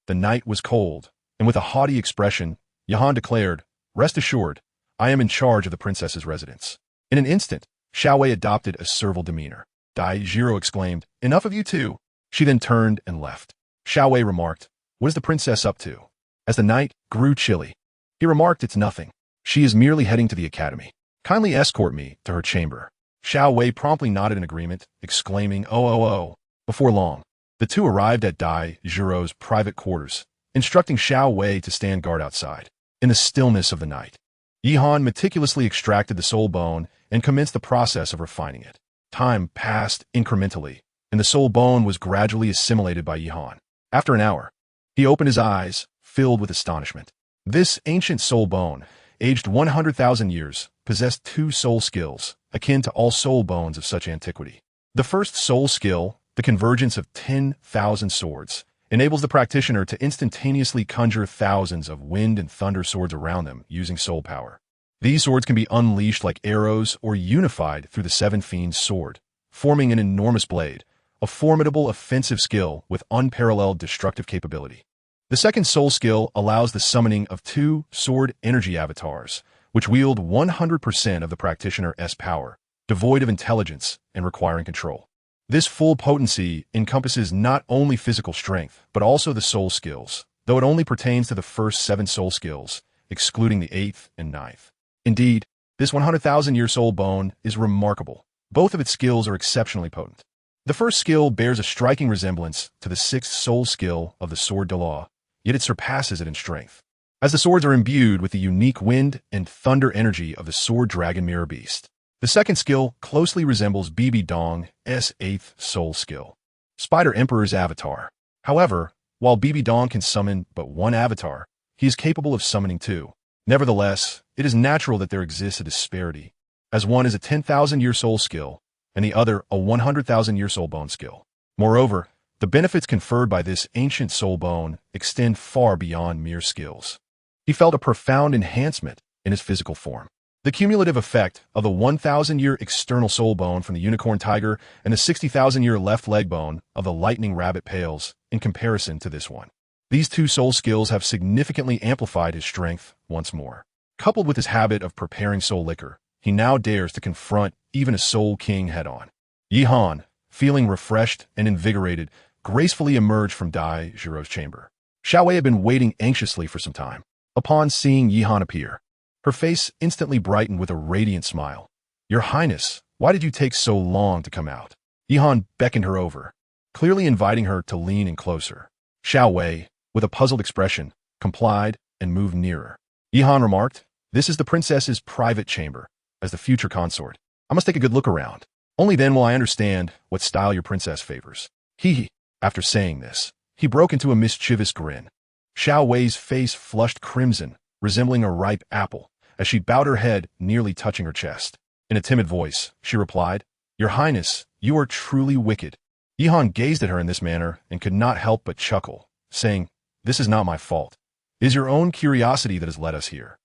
The night was cold, and with a haughty expression, Yihan declared, "Rest assured, I am in charge of the princess's residence." In an instant, Xiao Wei adopted a servile demeanor. Dai Jiro exclaimed, "Enough of you two." She then turned and left. Xiao Wei remarked, "What is the princess up to?" As the night grew chilly, he remarked, "It's nothing. She is merely heading to the academy. Kindly escort me to her chamber." Xiao Wei promptly nodded in agreement, exclaiming, "Oh." Before long, the two arrived at Dai Jiro's private quarters, instructing Xiao Wei to stand guard outside. In the stillness of the night, Yihan meticulously extracted the soul bone and commenced the process of refining it. Time passed incrementally, and the soul bone was gradually assimilated by Yihan. After an hour, he opened his eyes, filled with astonishment. This ancient soul bone, aged 100,000 years, possessed two soul skills, akin to all soul bones of such antiquity. The first soul skill, the convergence of 10,000 swords, enables the practitioner to instantaneously conjure thousands of wind and thunder swords around them using soul power. These swords can be unleashed like arrows or unified through the Seven Fiends' sword, forming an enormous blade, a formidable offensive skill with unparalleled destructive capability. The second soul skill allows the summoning of two sword energy avatars, which wield 100% of the practitioner's power, devoid of intelligence and requiring control. This full potency encompasses not only physical strength, but also the soul skills, though it only pertains to the first 7 soul skills, excluding the 8th and 9th. Indeed, this 100,000-year soul bone is remarkable. Both of its skills are exceptionally potent. The first skill bears a striking resemblance to the 6th soul skill of the sword Douluo, yet it surpasses it in strength, as the swords are imbued with the unique wind and thunder energy of the sword dragon mirror beast. The second skill closely resembles Bibi Dong's 8th soul skill, Spider Emperor's avatar. However, while Bibi Dong can summon but one avatar, he is capable of summoning 2. Nevertheless, it is natural that there exists a disparity, as one is a 10,000-year soul skill, and the other a 100,000-year soul bone skill. Moreover, the benefits conferred by this ancient soul bone extend far beyond mere skills. He felt a profound enhancement in his physical form. The cumulative effect of the 1,000-year external soul bone from the unicorn tiger and the 60,000-year left leg bone of the lightning rabbit pales in comparison to this one. These two soul skills have significantly amplified his strength once more. Coupled with his habit of preparing soul liquor, he now dares to confront even a soul king head-on. Yihan, feeling refreshed and invigorated, gracefully emerged from Dai Jiro's chamber. Xiaowei had been waiting anxiously for some time. Upon seeing Yihan appear, her face instantly brightened with a radiant smile. "Your Highness, why did you take so long to come out?" Yihan beckoned her over, clearly inviting her to lean in closer. Xiaowei, with a puzzled expression, complied and moved nearer. Yihan remarked, "This is the princess's private chamber. As the future consort, I must take a good look around. Only then will I understand what style your princess favors." He. After saying this, he broke into a mischievous grin. Xiaowei's face flushed crimson, resembling a ripe apple, as she bowed her head, nearly touching her chest. In a timid voice, she replied, "Your Highness, you are truly wicked." Yihan gazed at her in this manner and could not help but chuckle, saying, "This is not my fault. It is your own curiosity that has led us here."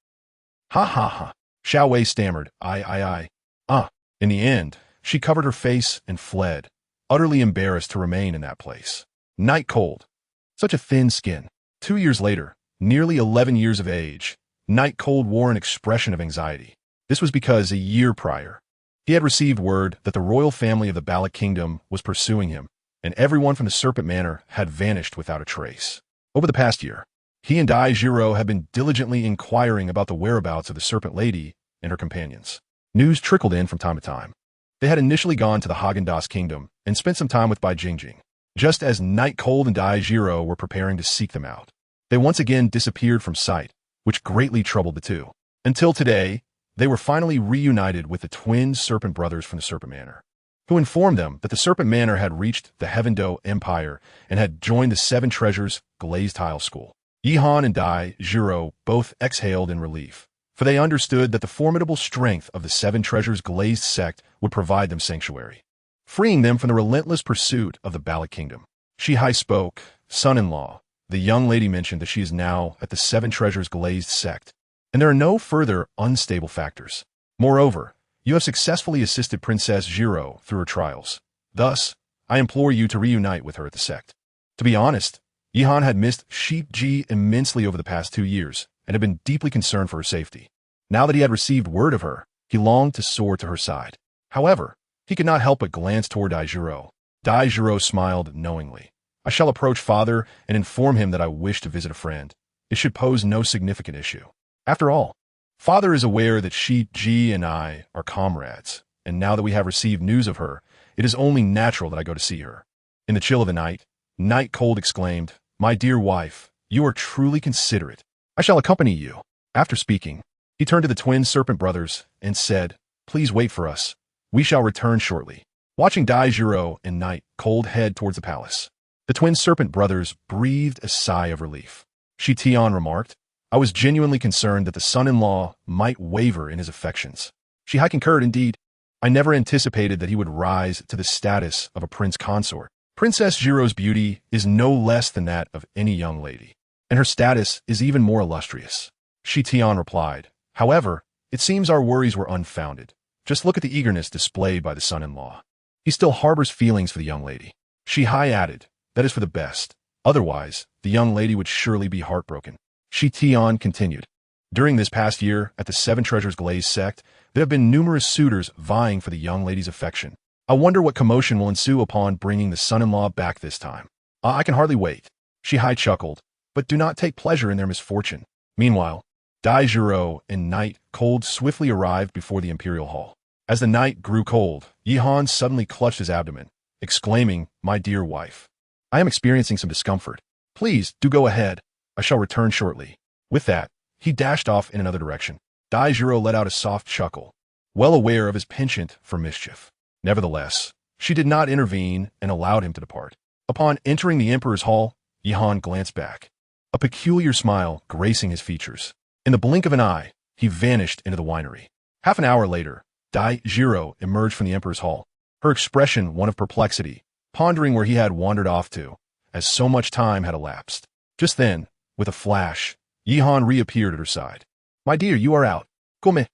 "Ha ha ha." Xiaowei stammered, I. In the end, she covered her face and fled, utterly embarrassed to remain in that place. Night cold. Such a thin skin. 2 years later, nearly 11 years of age, Night Cold wore an expression of anxiety. This was because a year prior, he had received word that the royal family of the Balak Kingdom was pursuing him, and everyone from the Serpent Manor had vanished without a trace. Over the past year, he and Dai Jiro had been diligently inquiring about the whereabouts of the Serpent Lady and her companions. News trickled in from time to time. They had initially gone to the Haagen-Dazs Kingdom and spent some time with Bai Jingjing, just as Night Cold and Dai Jiro were preparing to seek them out. They once again disappeared from sight, which greatly troubled the two. Until today, they were finally reunited with the twin serpent brothers from the Serpent Manor, who informed them that the Serpent Manor had reached the Heaven-Do Empire and had joined the Seven Treasures Glazed Tile School. Yihan and Dai Jiro both exhaled in relief, for they understood that the formidable strength of the Seven Treasures Glazed sect would provide them sanctuary, freeing them from the relentless pursuit of the Balak Kingdom. Shihai spoke, "Son-in-law, the young lady mentioned that she is now at the Seven Treasures Glazed sect, and there are no further unstable factors. Moreover, you have successfully assisted Princess Jiro through her trials. Thus, I implore you to reunite with her at the sect." To be honest, Yihan had missed Sheep Ji immensely over the past 2 years and had been deeply concerned for her safety. Now that he had received word of her, he longed to soar to her side. However, he could not help but glance toward Dai Jiro. Dai Jiro smiled knowingly. "I shall approach father and inform him that I wish to visit a friend. It should pose no significant issue. After all, father is aware that Sheep Ji and I are comrades, and now that we have received news of her, it is only natural that I go to see her." In the chill of the night, Night Cold exclaimed, "My dear wife, you are truly considerate. I shall accompany you." After speaking, he turned to the twin serpent brothers and said, "Please wait for us. We shall return shortly." Watching Dai Jiro and Night Cold head towards the palace, the twin serpent brothers breathed a sigh of relief. Shi Tian remarked, "I was genuinely concerned that the son-in-law might waver in his affections." Shihai concurred, "Indeed, I never anticipated that he would rise to the status of a prince consort. Princess Jiro's beauty is no less than that of any young lady, and her status is even more illustrious." Shi Tian replied, "However, it seems our worries were unfounded. Just look at the eagerness displayed by the son-in-law. He still harbors feelings for the young lady." Shihai added, "That is for the best. Otherwise, the young lady would surely be heartbroken." Shi Tian continued, "During this past year, at the Seven Treasures Glazed sect, there have been numerous suitors vying for the young lady's affection. I wonder what commotion will ensue upon bringing the son-in-law back this time. I can hardly wait." Shihai chuckled, "But do not take pleasure in their misfortune." Meanwhile, Dai Jiro and Night Cold swiftly arrived before the imperial hall. As the night grew cold, Yihan suddenly clutched his abdomen, exclaiming, "My dear wife, I am experiencing some discomfort. Please, do go ahead. I shall return shortly." With that, he dashed off in another direction. Dai Jiro let out a soft chuckle, well aware of his penchant for mischief. Nevertheless, she did not intervene and allowed him to depart. Upon entering the emperor's hall, Yihan glanced back, a peculiar smile gracing his features. In the blink of an eye, he vanished into the winery. Half an hour later, Dai Jiro emerged from the emperor's hall, her expression one of perplexity, pondering where he had wandered off to, as so much time had elapsed. Just then, with a flash, Yihan reappeared at her side. "My dear, you are out. Come,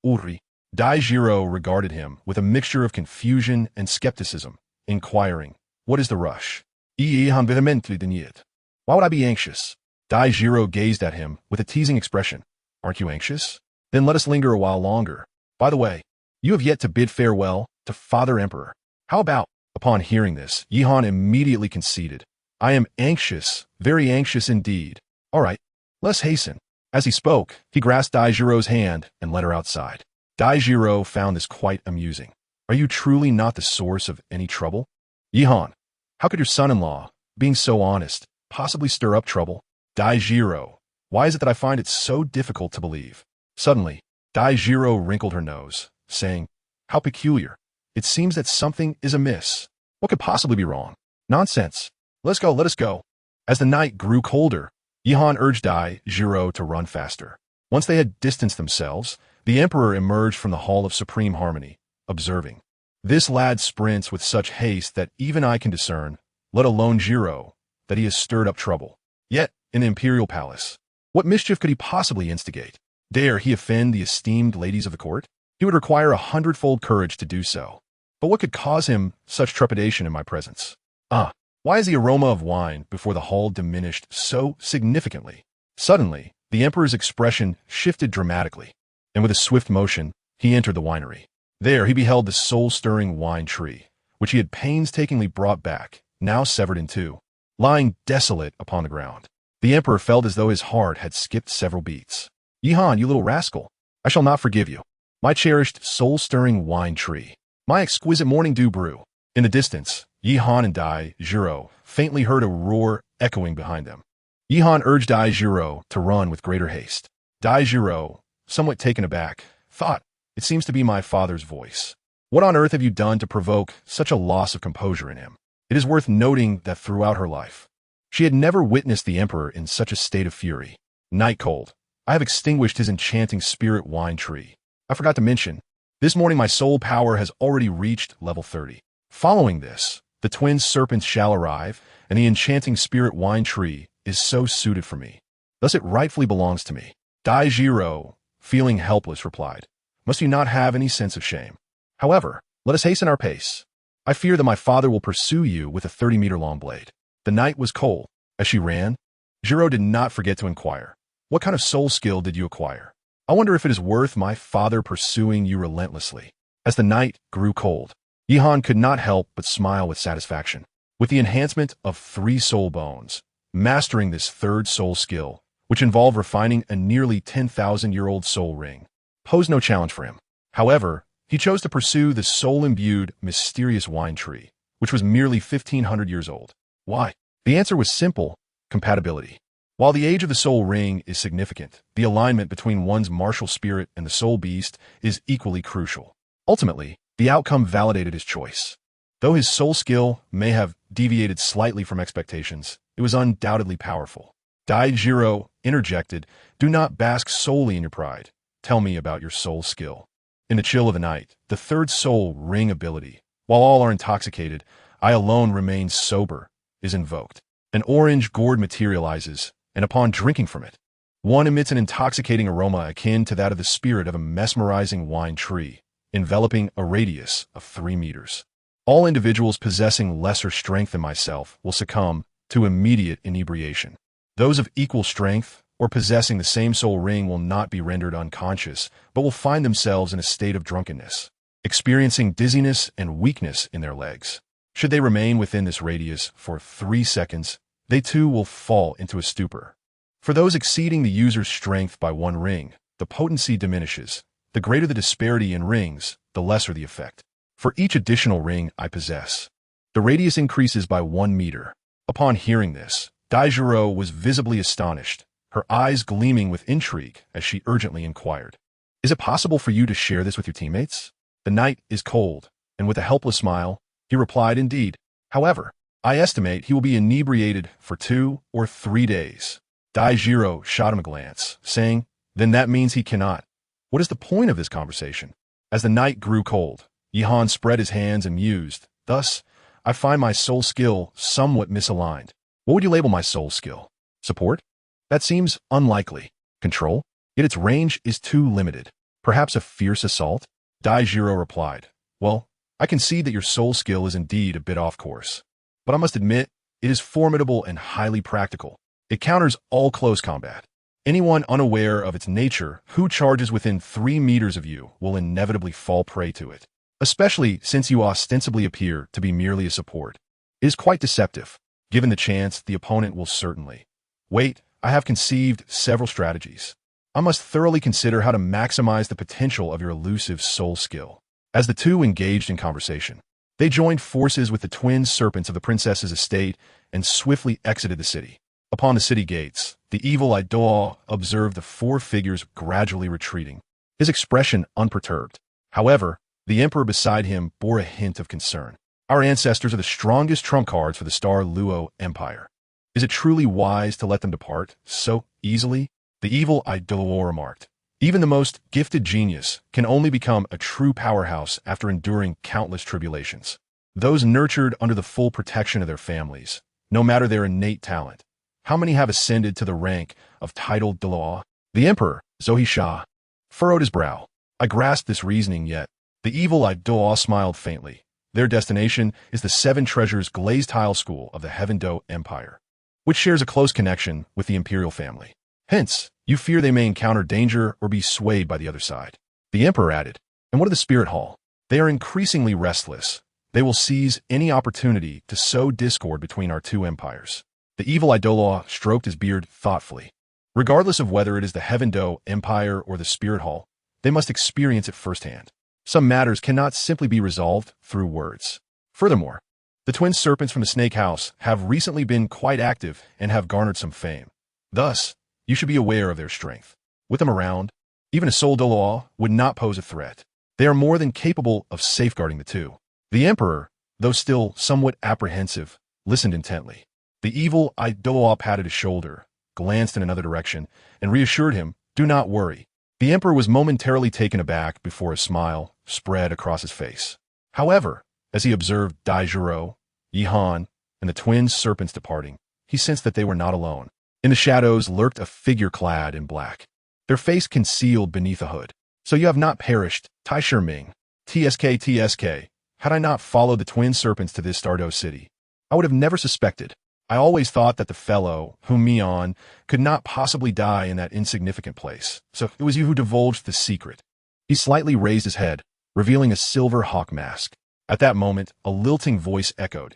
uri." Dai Jiro regarded him with a mixture of confusion and skepticism, inquiring, "What is the rush?" Yihan vehemently denied. "Why would I be anxious?" Dai Jiro gazed at him with a teasing expression. "Aren't you anxious? Then let us linger a while longer. By the way, you have yet to bid farewell to Father Emperor. How about?" Upon hearing this, Yihan immediately conceded. "I am anxious, very anxious indeed. All right, let's hasten." As he spoke, he grasped Dai Jiro's hand and led her outside. Dai Jiro found this quite amusing. "Are you truly not the source of any trouble?" "Yihan, how could your son-in-law, being so honest, possibly stir up trouble?" "Dai Jiro, why is it that I find it so difficult to believe?" Suddenly, Dai Jiro wrinkled her nose, saying, "How peculiar. It seems that something is amiss. What could possibly be wrong? Nonsense. Let us go." As the night grew colder, Yihan urged Dai Jiro to run faster. Once they had distanced themselves, the emperor emerged from the Hall of Supreme Harmony, observing, "This lad sprints with such haste that even I can discern, let alone Jiro, that he has stirred up trouble. Yet, in the imperial palace, what mischief could he possibly instigate? Dare he offend the esteemed ladies of the court? He would require 100-fold courage to do so. But what could cause him such trepidation in my presence? Why is the aroma of wine before the hall diminished so significantly?" Suddenly, the emperor's expression shifted dramatically, and with a swift motion, he entered the winery. There he beheld the soul-stirring wine tree, which he had painstakingly brought back, now severed in two, lying desolate upon the ground. The emperor felt as though his heart had skipped several beats. "Yihan, you little rascal, I shall not forgive you. My cherished, soul-stirring wine tree. My exquisite morning dew brew." In the distance, Yihan and Dai Jiro faintly heard a roar echoing behind them. Yihan urged Dai Jiro to run with greater haste. Dai Jiro, somewhat taken aback, thought, "It seems to be my father's voice. What on earth have you done to provoke such a loss of composure in him?" It is worth noting that throughout her life, she had never witnessed the emperor in such a state of fury. "Night cold, I have extinguished his enchanting spirit wine tree. I forgot to mention, this morning my soul power has already reached level 30. Following this, the twin serpents shall arrive, and the enchanting spirit wine tree is so suited for me. Thus it rightfully belongs to me." Dai Jiro, feeling helpless, replied, "Must you not have any sense of shame? However, let us hasten our pace. I fear that my father will pursue you with a 30-meter-long blade." The night was cold. As she ran, Jiro did not forget to inquire, "What kind of soul skill did you acquire? I wonder if it is worth my father pursuing you relentlessly." As the night grew cold, Yihan could not help but smile with satisfaction. With the enhancement of 3 soul bones, mastering this third soul skill, which involved refining a nearly 10,000-year-old soul ring, posed no challenge for him. However, he chose to pursue the soul-imbued, mysterious wine tree, which was merely 1,500 years old. Why? The answer was simple: compatibility. While the age of the soul ring is significant, the alignment between one's martial spirit and the soul beast is equally crucial. Ultimately, the outcome validated his choice. Though his soul skill may have deviated slightly from expectations, it was undoubtedly powerful. Dai Jiro interjected, "Do not bask solely in your pride. Tell me about your soul skill." In the chill of the night, the third soul ring ability, "While all are intoxicated, I alone remain sober," is invoked. An orange gourd materializes, and upon drinking from it, one emits an intoxicating aroma akin to that of the spirit of a mesmerizing wine tree, enveloping a radius of 3 meters. All individuals possessing lesser strength than myself will succumb to immediate inebriation. Those of equal strength or possessing the same soul ring will not be rendered unconscious, but will find themselves in a state of drunkenness, experiencing dizziness and weakness in their legs. Should they remain within this radius for 3 seconds, they too will fall into a stupor. For those exceeding the user's strength by 1 ring, the potency diminishes. The greater the disparity in rings, the lesser the effect. For each additional ring I possess, the radius increases by 1 meter. Upon hearing this, Dai Jiro was visibly astonished, her eyes gleaming with intrigue as she urgently inquired, "Is it possible for you to share this with your teammates?" "The night is cold," and with a helpless smile, he replied, "Indeed. However, I estimate he will be inebriated for 2 or 3 days." Daijiro shot him a glance, saying, "Then that means he cannot. What is the point of this conversation?" As the night grew cold, Yihan spread his hands and mused, "Thus, I find my soul skill somewhat misaligned. What would you label my soul skill? Support? That seems unlikely. Control? Yet its range is too limited. Perhaps a fierce assault?" Daijiro replied, "Well, I concede that your soul skill is indeed a bit off course. But I must admit, it is formidable and highly practical. It counters all close combat. Anyone unaware of its nature who charges within 3 meters of you will inevitably fall prey to it, especially since you ostensibly appear to be merely a support. It is quite deceptive. Given the chance, the opponent will certainly. Wait, I have conceived several strategies. I must thoroughly consider how to maximize the potential of your elusive soul skill." As the two engaged in conversation, they joined forces with the twin serpents of the princess's estate and swiftly exited the city. Upon the city gates, the evil Douluo observed the 4 figures gradually retreating, his expression unperturbed. However, the emperor beside him bore a hint of concern. "Our ancestors are the strongest trump cards for the Star Luo Empire. Is it truly wise to let them depart so easily?" The evil Douluo remarked. "Even the most gifted genius can only become a true powerhouse after enduring countless tribulations. Those nurtured under the full protection of their families, no matter their innate talent. How many have ascended to the rank of titled Douluo?" The emperor, Zohisha, furrowed his brow. "I grasp this reasoning yet." The evil Douluo smiled faintly. "Their destination is the 7 Treasures glazed tile school of the Heaven Do Empire, which shares a close connection with the imperial family. Hence, you fear they may encounter danger or be swayed by the other side." The emperor added, "And what of the Spirit Hall? They are increasingly restless. They will seize any opportunity to sow discord between our 2 empires." The evil Douluo stroked his beard thoughtfully. "Regardless of whether it is the Heaven Do Empire or the Spirit Hall, they must experience it firsthand. Some matters cannot simply be resolved through words. Furthermore, the twin serpents from the Snake House have recently been quite active and have garnered some fame. Thus, you should be aware of their strength. With them around, even a sole Douluo would not pose a threat. They are more than capable of safeguarding the 2. The emperor, though still somewhat apprehensive, listened intently. The evil Douluo patted his shoulder, glanced in another direction, and reassured him, "Do not worry." The emperor was momentarily taken aback before a smile spread across his face. However, as he observed Daijiro, Yihan, and the twin serpents departing, he sensed that they were not alone. In the shadows lurked a figure clad in black, their face concealed beneath a hood. "So you have not perished, Tai Shiming. TSK. Had I not followed the twin serpents to this Stardo city, I would have never suspected. I always thought that the fellow, whom Mion, could not possibly die in that insignificant place. So it was you who divulged the secret." He slightly raised his head, revealing a silver hawk mask. At that moment, a lilting voice echoed,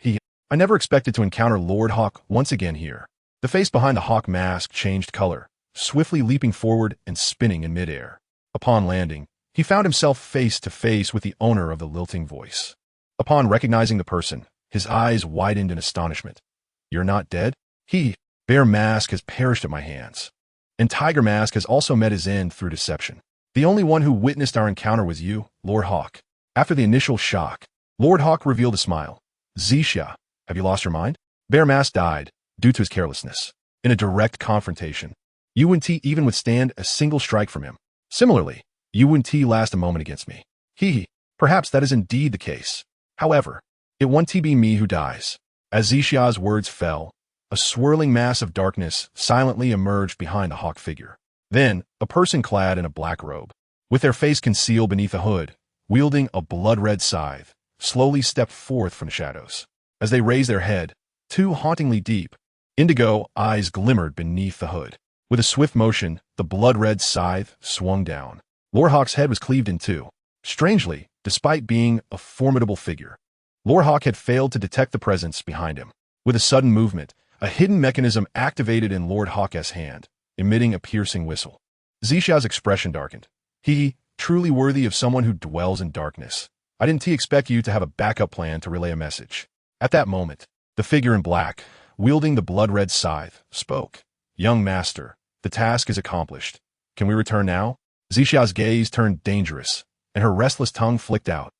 "I never expected to encounter Lord Hawk once again here." The face behind the hawk mask changed color, swiftly leaping forward and spinning in midair. Upon landing, he found himself face to face with the owner of the lilting voice. Upon recognizing the person, his eyes widened in astonishment. "You're not dead?" "Bear Mask has perished at my hands. And Tiger Mask has also met his end through deception. The only one who witnessed our encounter was you, Lord Hawk." After the initial shock, Lord Hawk revealed a smile. "Zixia, have you lost your mind?" Bear Mask died, due to his carelessness. In a direct confrontation, you wouldn't even withstand a single strike from him. Similarly, you wouldn't last a moment against me. Perhaps that is indeed the case. However, it won't be me who dies. As Zixia's words fell, a swirling mass of darkness silently emerged behind the hawk figure. Then, a person clad in a black robe, with their face concealed beneath a hood, wielding a blood-red scythe, slowly stepped forth from the shadows. As they raised their head, 2 hauntingly deep, indigo eyes glimmered beneath the hood. With a swift motion, the blood-red scythe swung down. Lord Hawk's head was cleaved in 2. Strangely, despite being a formidable figure, Lord Hawk had failed to detect the presence behind him. With a sudden movement, a hidden mechanism activated in Lord Hawk's hand, emitting a piercing whistle. Zixia's expression darkened. Truly worthy of someone who dwells in darkness. I didn't expect you to have a backup plan to relay a message." At that moment, the figure in black, wielding the blood-red scythe, spoke. "Young master, the task is accomplished. Can we return now?" Zixia's gaze turned dangerous, and her restless tongue flicked out.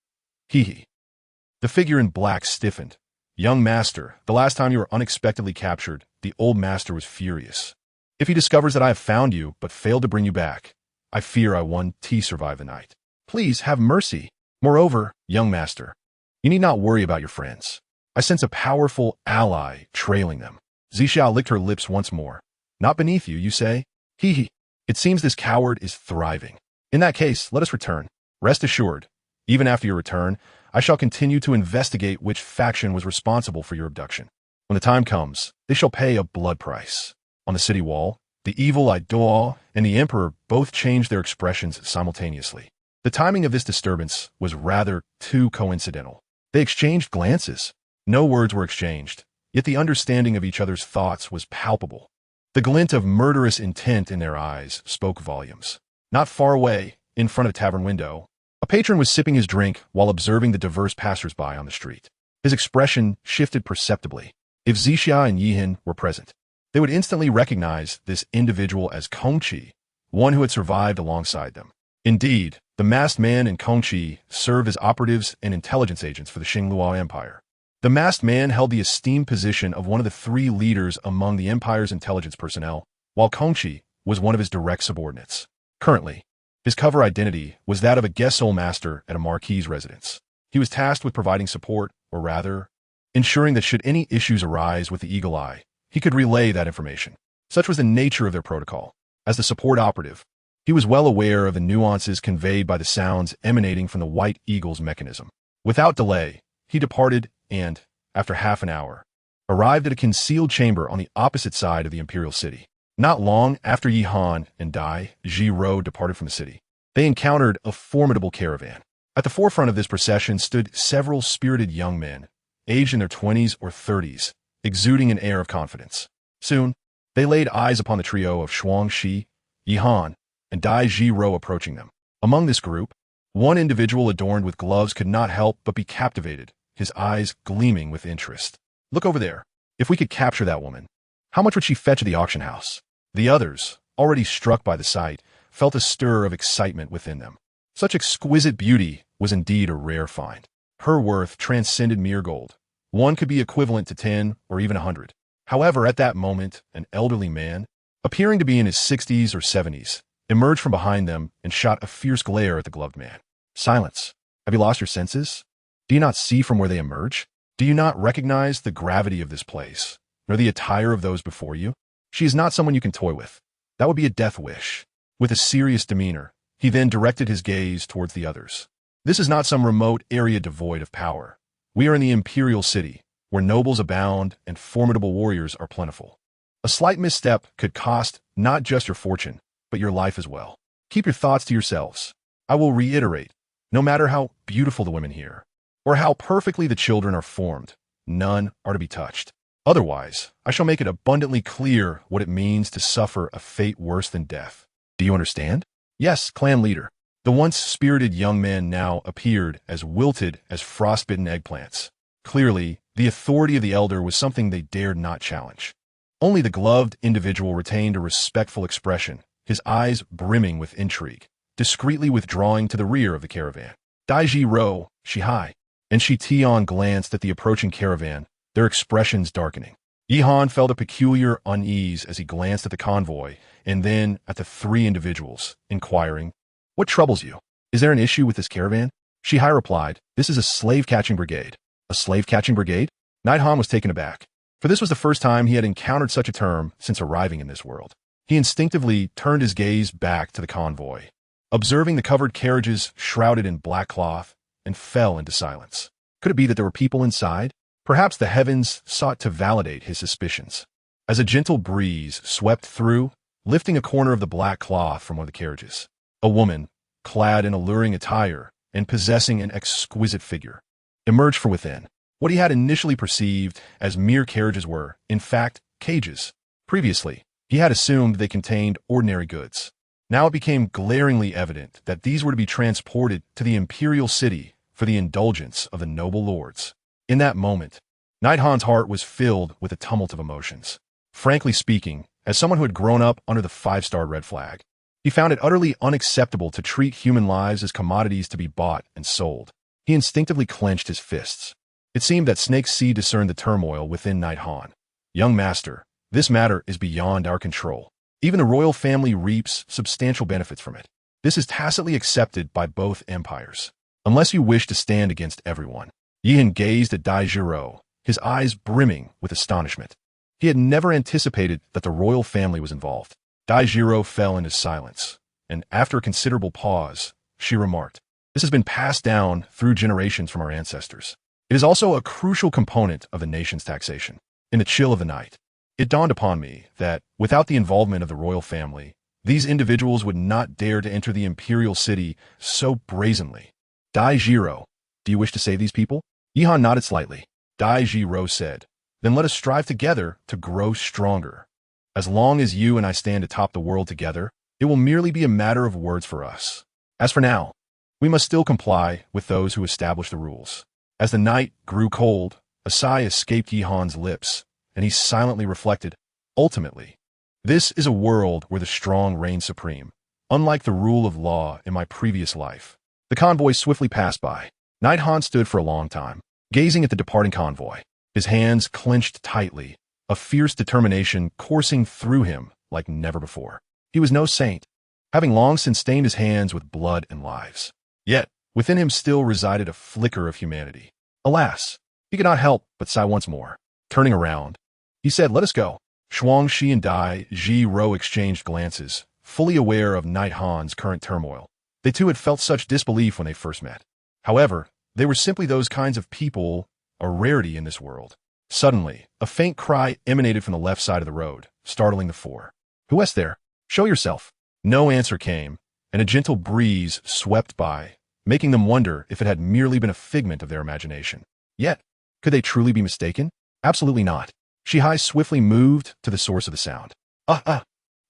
The figure in black stiffened. "Young master, the last time you were unexpectedly captured, the old master was furious. If he discovers that I have found you but failed to bring you back, I fear I won't survive the night. Please have mercy. Moreover, young master, you need not worry about your friends. I sense a powerful ally trailing them. Zixia licked her lips once more. Not beneath you, you say? Hee hee. It seems this coward is thriving. In that case, let us return. Rest assured, even after your return, I shall continue to investigate which faction was responsible for your abduction. When the time comes, they shall pay a blood price. On the city wall, the evil Douluo and the emperor both changed their expressions simultaneously. The timing of this disturbance was rather too coincidental. They exchanged glances. No words were exchanged, yet the understanding of each other's thoughts was palpable. The glint of murderous intent in their eyes spoke volumes. Not far away, in front of a tavern window, a patron was sipping his drink while observing the diverse passers-by on the street. His expression shifted perceptibly. If Zixia and Yihan were present, they would instantly recognize this individual as Kongqi, one who had survived alongside them. Indeed, the masked man and Kongqi served as operatives and intelligence agents for the Xingluo Empire. The masked man held the esteemed position of one of the 3 leaders among the Empire's intelligence personnel, while Kongqi was one of his direct subordinates. Currently, his cover identity was that of a guest soul master at a marquis's residence. He was tasked with providing support, or rather, ensuring that should any issues arise with the Eagle Eye, he could relay that information. Such was the nature of their protocol. As the support operative, he was well aware of the nuances conveyed by the sounds emanating from the White Eagle's mechanism. Without delay, he departed and, after half an hour, arrived at a concealed chamber on the opposite side of the imperial city. Not long after Yihan and Dai Zhiro departed from the city, they encountered a formidable caravan. At the forefront of this procession stood several spirited young men, aged in their 20s or 30s, exuding an air of confidence. Soon, they laid eyes upon the trio of Shuangxi, Yihan, and Dai Zhiro approaching them. Among this group, one individual adorned with gloves could not help but be captivated, his eyes gleaming with interest. Look over there. If we could capture that woman, how much would she fetch at the auction house? The others, already struck by the sight, felt a stir of excitement within them. Such exquisite beauty was indeed a rare find. Her worth transcended mere gold. One could be equivalent to 10 or even 100. However, at that moment, an elderly man, appearing to be in his 60s or 70s, emerged from behind them and shot a fierce glare at the gloved man. Silence. Have you lost your senses? Do you not see from where they emerge? Do you not recognize the gravity of this place, nor the attire of those before you? She is not someone you can toy with. That would be a death wish. With a serious demeanor, he then directed his gaze towards the others. This is not some remote area devoid of power. We are in the imperial city, where nobles abound and formidable warriors are plentiful. A slight misstep could cost not just your fortune, but your life as well. Keep your thoughts to yourselves. I will reiterate, no matter how beautiful the women here, or how perfectly the children are formed, none are to be touched. Otherwise, I shall make it abundantly clear what it means to suffer a fate worse than death. Do you understand? Yes, clan leader. The once spirited young man now appeared as wilted as frostbitten eggplants. Clearly, the authority of the elder was something they dared not challenge. Only the gloved individual retained a respectful expression, his eyes brimming with intrigue, discreetly withdrawing to the rear of the caravan. Daiji Ro, Shihai, and Shi Tian glanced at the approaching caravan, their expressions darkening. Yihan felt a peculiar unease as he glanced at the convoy and then at the 3 individuals, inquiring, "What troubles you? Is there an issue with this caravan?" Shihai replied, "This is a slave-catching brigade." A slave-catching brigade? Yihan was taken aback, for this was the first time he had encountered such a term since arriving in this world. He instinctively turned his gaze back to the convoy, observing the covered carriages shrouded in black cloth, and fell into silence. Could it be that there were people inside? Perhaps the heavens sought to validate his suspicions. As a gentle breeze swept through, lifting a corner of the black cloth from one of the carriages, a woman, clad in alluring attire and possessing an exquisite figure, emerged from within. What he had initially perceived as mere carriages were, in fact, cages. Previously, he had assumed they contained ordinary goods. Now it became glaringly evident that these were to be transported to the imperial city for the indulgence of the noble lords. In that moment, Yihan's heart was filled with a tumult of emotions. Frankly speaking, as someone who had grown up under the 5-star red flag, he found it utterly unacceptable to treat human lives as commodities to be bought and sold. He instinctively clenched his fists. It seemed that Snake C discerned the turmoil within Yihan. "Young master, this matter is beyond our control. Even the royal family reaps substantial benefits from it. This is tacitly accepted by both empires. Unless you wish to stand against everyone. Yihan gazed at Daijiro, his eyes brimming with astonishment. He had never anticipated that the royal family was involved. Daijiro fell into silence, and after a considerable pause, she remarked, "This has been passed down through generations from our ancestors. It is also a crucial component of the nation's taxation." In the chill of the night, it dawned upon me that, without the involvement of the royal family, these individuals would not dare to enter the imperial city so brazenly. "Daijiro, do you wish to save these people?" Yihan nodded slightly. Daijiro said, "Then let us strive together to grow stronger. As long as you and I stand atop the world together, it will merely be a matter of words for us. As for now, we must still comply with those who establish the rules." As the night grew cold, a sigh escaped Yihan's lips, and he silently reflected, "Ultimately, this is a world where the strong reign supreme, unlike the rule of law in my previous life." The convoy swiftly passed by. Knight Han stood for a long time, gazing at the departing convoy, his hands clenched tightly, a fierce determination coursing through him like never before. He was no saint, having long since stained his hands with blood and lives. Yet, within him still resided a flicker of humanity. Alas, he could not help but sigh once more. Turning around, he said, "Let us go." Shuangshi and Daijiro exchanged glances, fully aware of Knight Han's current turmoil. They too had felt such disbelief when they first met. However, they were simply those kinds of people, a rarity in this world. Suddenly, a faint cry emanated from the left side of the road, startling the four. "Who is there? Show yourself." No answer came, and a gentle breeze swept by, making them wonder if it had merely been a figment of their imagination. Yet, could they truly be mistaken? Absolutely not. Shihai swiftly moved to the source of the sound.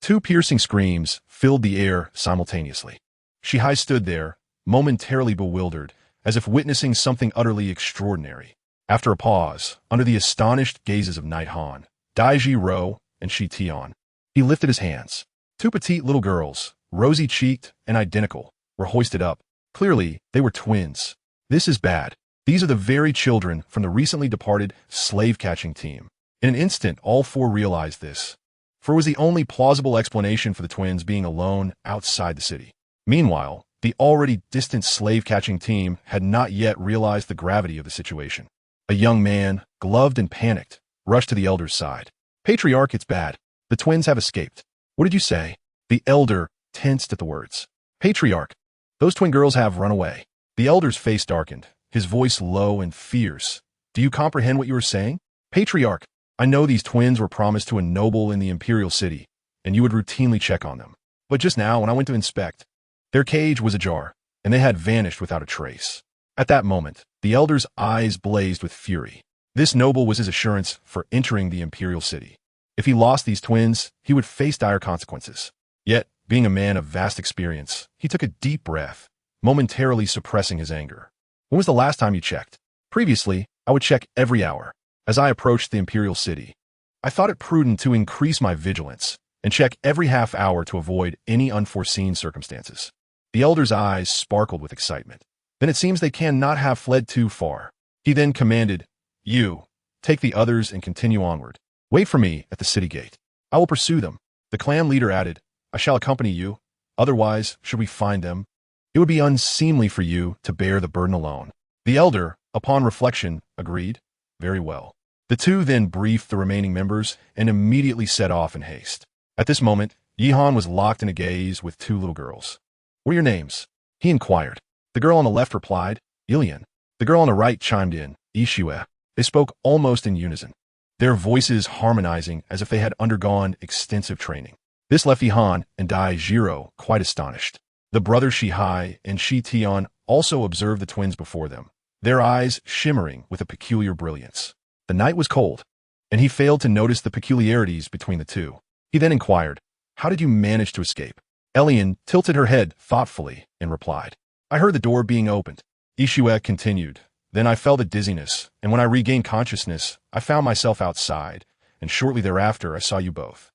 Two piercing screams filled the air simultaneously. Shihai stood there, momentarily bewildered, as if witnessing something utterly extraordinary. After a pause, under the astonished gazes of Knight Han, Daijiro, and Shi Tian, he lifted his hands. Two petite little girls, rosy-cheeked and identical, were hoisted up. Clearly, they were twins. This is bad. These are the very children from the recently departed slave-catching team. In an instant, all four realized this, for it was the only plausible explanation for the twins being alone outside the city. Meanwhile, the already distant slave-catching team had not yet realized the gravity of the situation. A young man, gloved and panicked, rushed to the elder's side. "Patriarch, it's bad. The twins have escaped." "What did you say?" The elder tensed at the words. "Patriarch, those twin girls have run away." The elder's face darkened, his voice low and fierce. "Do you comprehend what you are saying? Patriarch, I know these twins were promised to a noble in the imperial city, and you would routinely check on them. But just now, when I went to inspect, their cage was ajar, and they had vanished without a trace." At that moment, the elder's eyes blazed with fury. This noble was his assurance for entering the imperial city. If he lost these twins, he would face dire consequences. Yet, being a man of vast experience, he took a deep breath, momentarily suppressing his anger. "When was the last time you checked?" "Previously, I would check every hour. As I approached the imperial city, I thought it prudent to increase my vigilance and check every half hour to avoid any unforeseen circumstances." The elder's eyes sparkled with excitement. "Then it seems they cannot have fled too far." He then commanded, "You, take the others and continue onward. Wait for me at the city gate. I will pursue them." The clan leader added, "I shall accompany you. Otherwise, should we find them, it would be unseemly for you to bear the burden alone." The elder, upon reflection, agreed. Very well. The two then briefed the remaining members and immediately set off in haste. At this moment, Yihan was locked in a gaze with two little girls. "What are your names?" he inquired. The girl on the left replied, "Ilian." The girl on the right chimed in, "Ishue." They spoke almost in unison, their voices harmonizing as if they had undergone extensive training. This left Yihan and Daijiro quite astonished. The brothers Shihai and Shi Tian also observed the twins before them, their eyes shimmering with a peculiar brilliance. The night was cold, and he failed to notice the peculiarities between the two. He then inquired, "How did you manage to escape?" Ilian tilted her head thoughtfully and replied, "I heard the door being opened." Ishue continued, "Then I felt a dizziness, and when I regained consciousness, I found myself outside, and shortly thereafter I saw you both."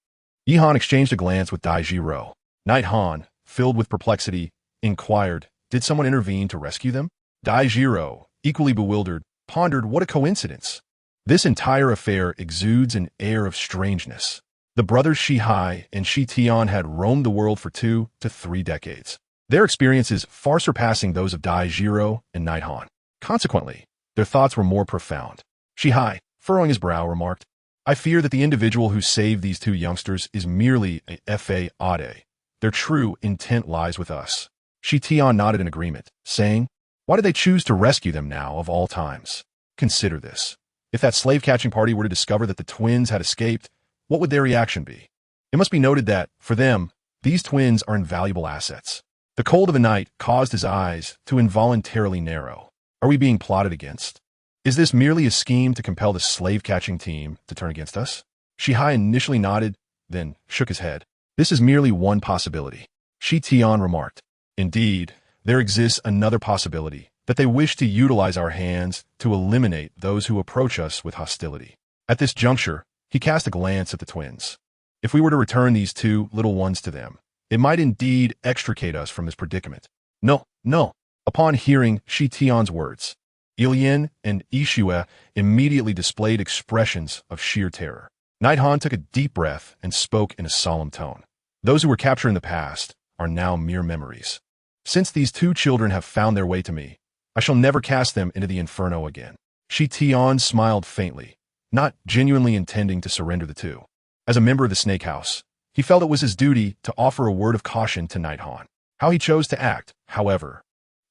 Yihan exchanged a glance with Daijiro. Knight Han, filled with perplexity, inquired, "Did someone intervene to rescue them?" Daijiro, equally bewildered, pondered what a coincidence. This entire affair exudes an air of strangeness. The brothers Shihai and Shitian had roamed the world for 2 to 3 decades, their experiences far surpassing those of Daijiro and Nighthan. Consequently, their thoughts were more profound. Shihai, furrowing his brow, remarked, I fear that the individual who saved these 2 youngsters is merely a fa-ade. Their true intent lies with us. Shitian nodded in agreement, saying, why did they choose to rescue them now of all times? Consider this. If that slave-catching party were to discover that the twins had escaped, what would their reaction be? It must be noted that, for them, these twins are invaluable assets. The cold of the night caused his eyes to involuntarily narrow. Are we being plotted against? Is this merely a scheme to compel the slave-catching team to turn against us? Shihai initially nodded, then shook his head. This is merely one possibility. Shitian remarked. Indeed, there exists another possibility, that they wish to utilize our hands to eliminate those who approach us with hostility. At this juncture, he cast a glance at the twins. If we were to return these 2 little ones to them, it might indeed extricate us from this predicament. No, no. Upon hearing Shitian's words, Ilyin and Ishue immediately displayed expressions of sheer terror. Nighthan took a deep breath and spoke in a solemn tone. Those who were captured in the past are now mere memories. Since these 2 children have found their way to me, I shall never cast them into the inferno again. Shitian smiled faintly, not genuinely intending to surrender the 2. As a member of the Snake House, he felt it was his duty to offer a word of caution to Nighthan. How he chose to act, however,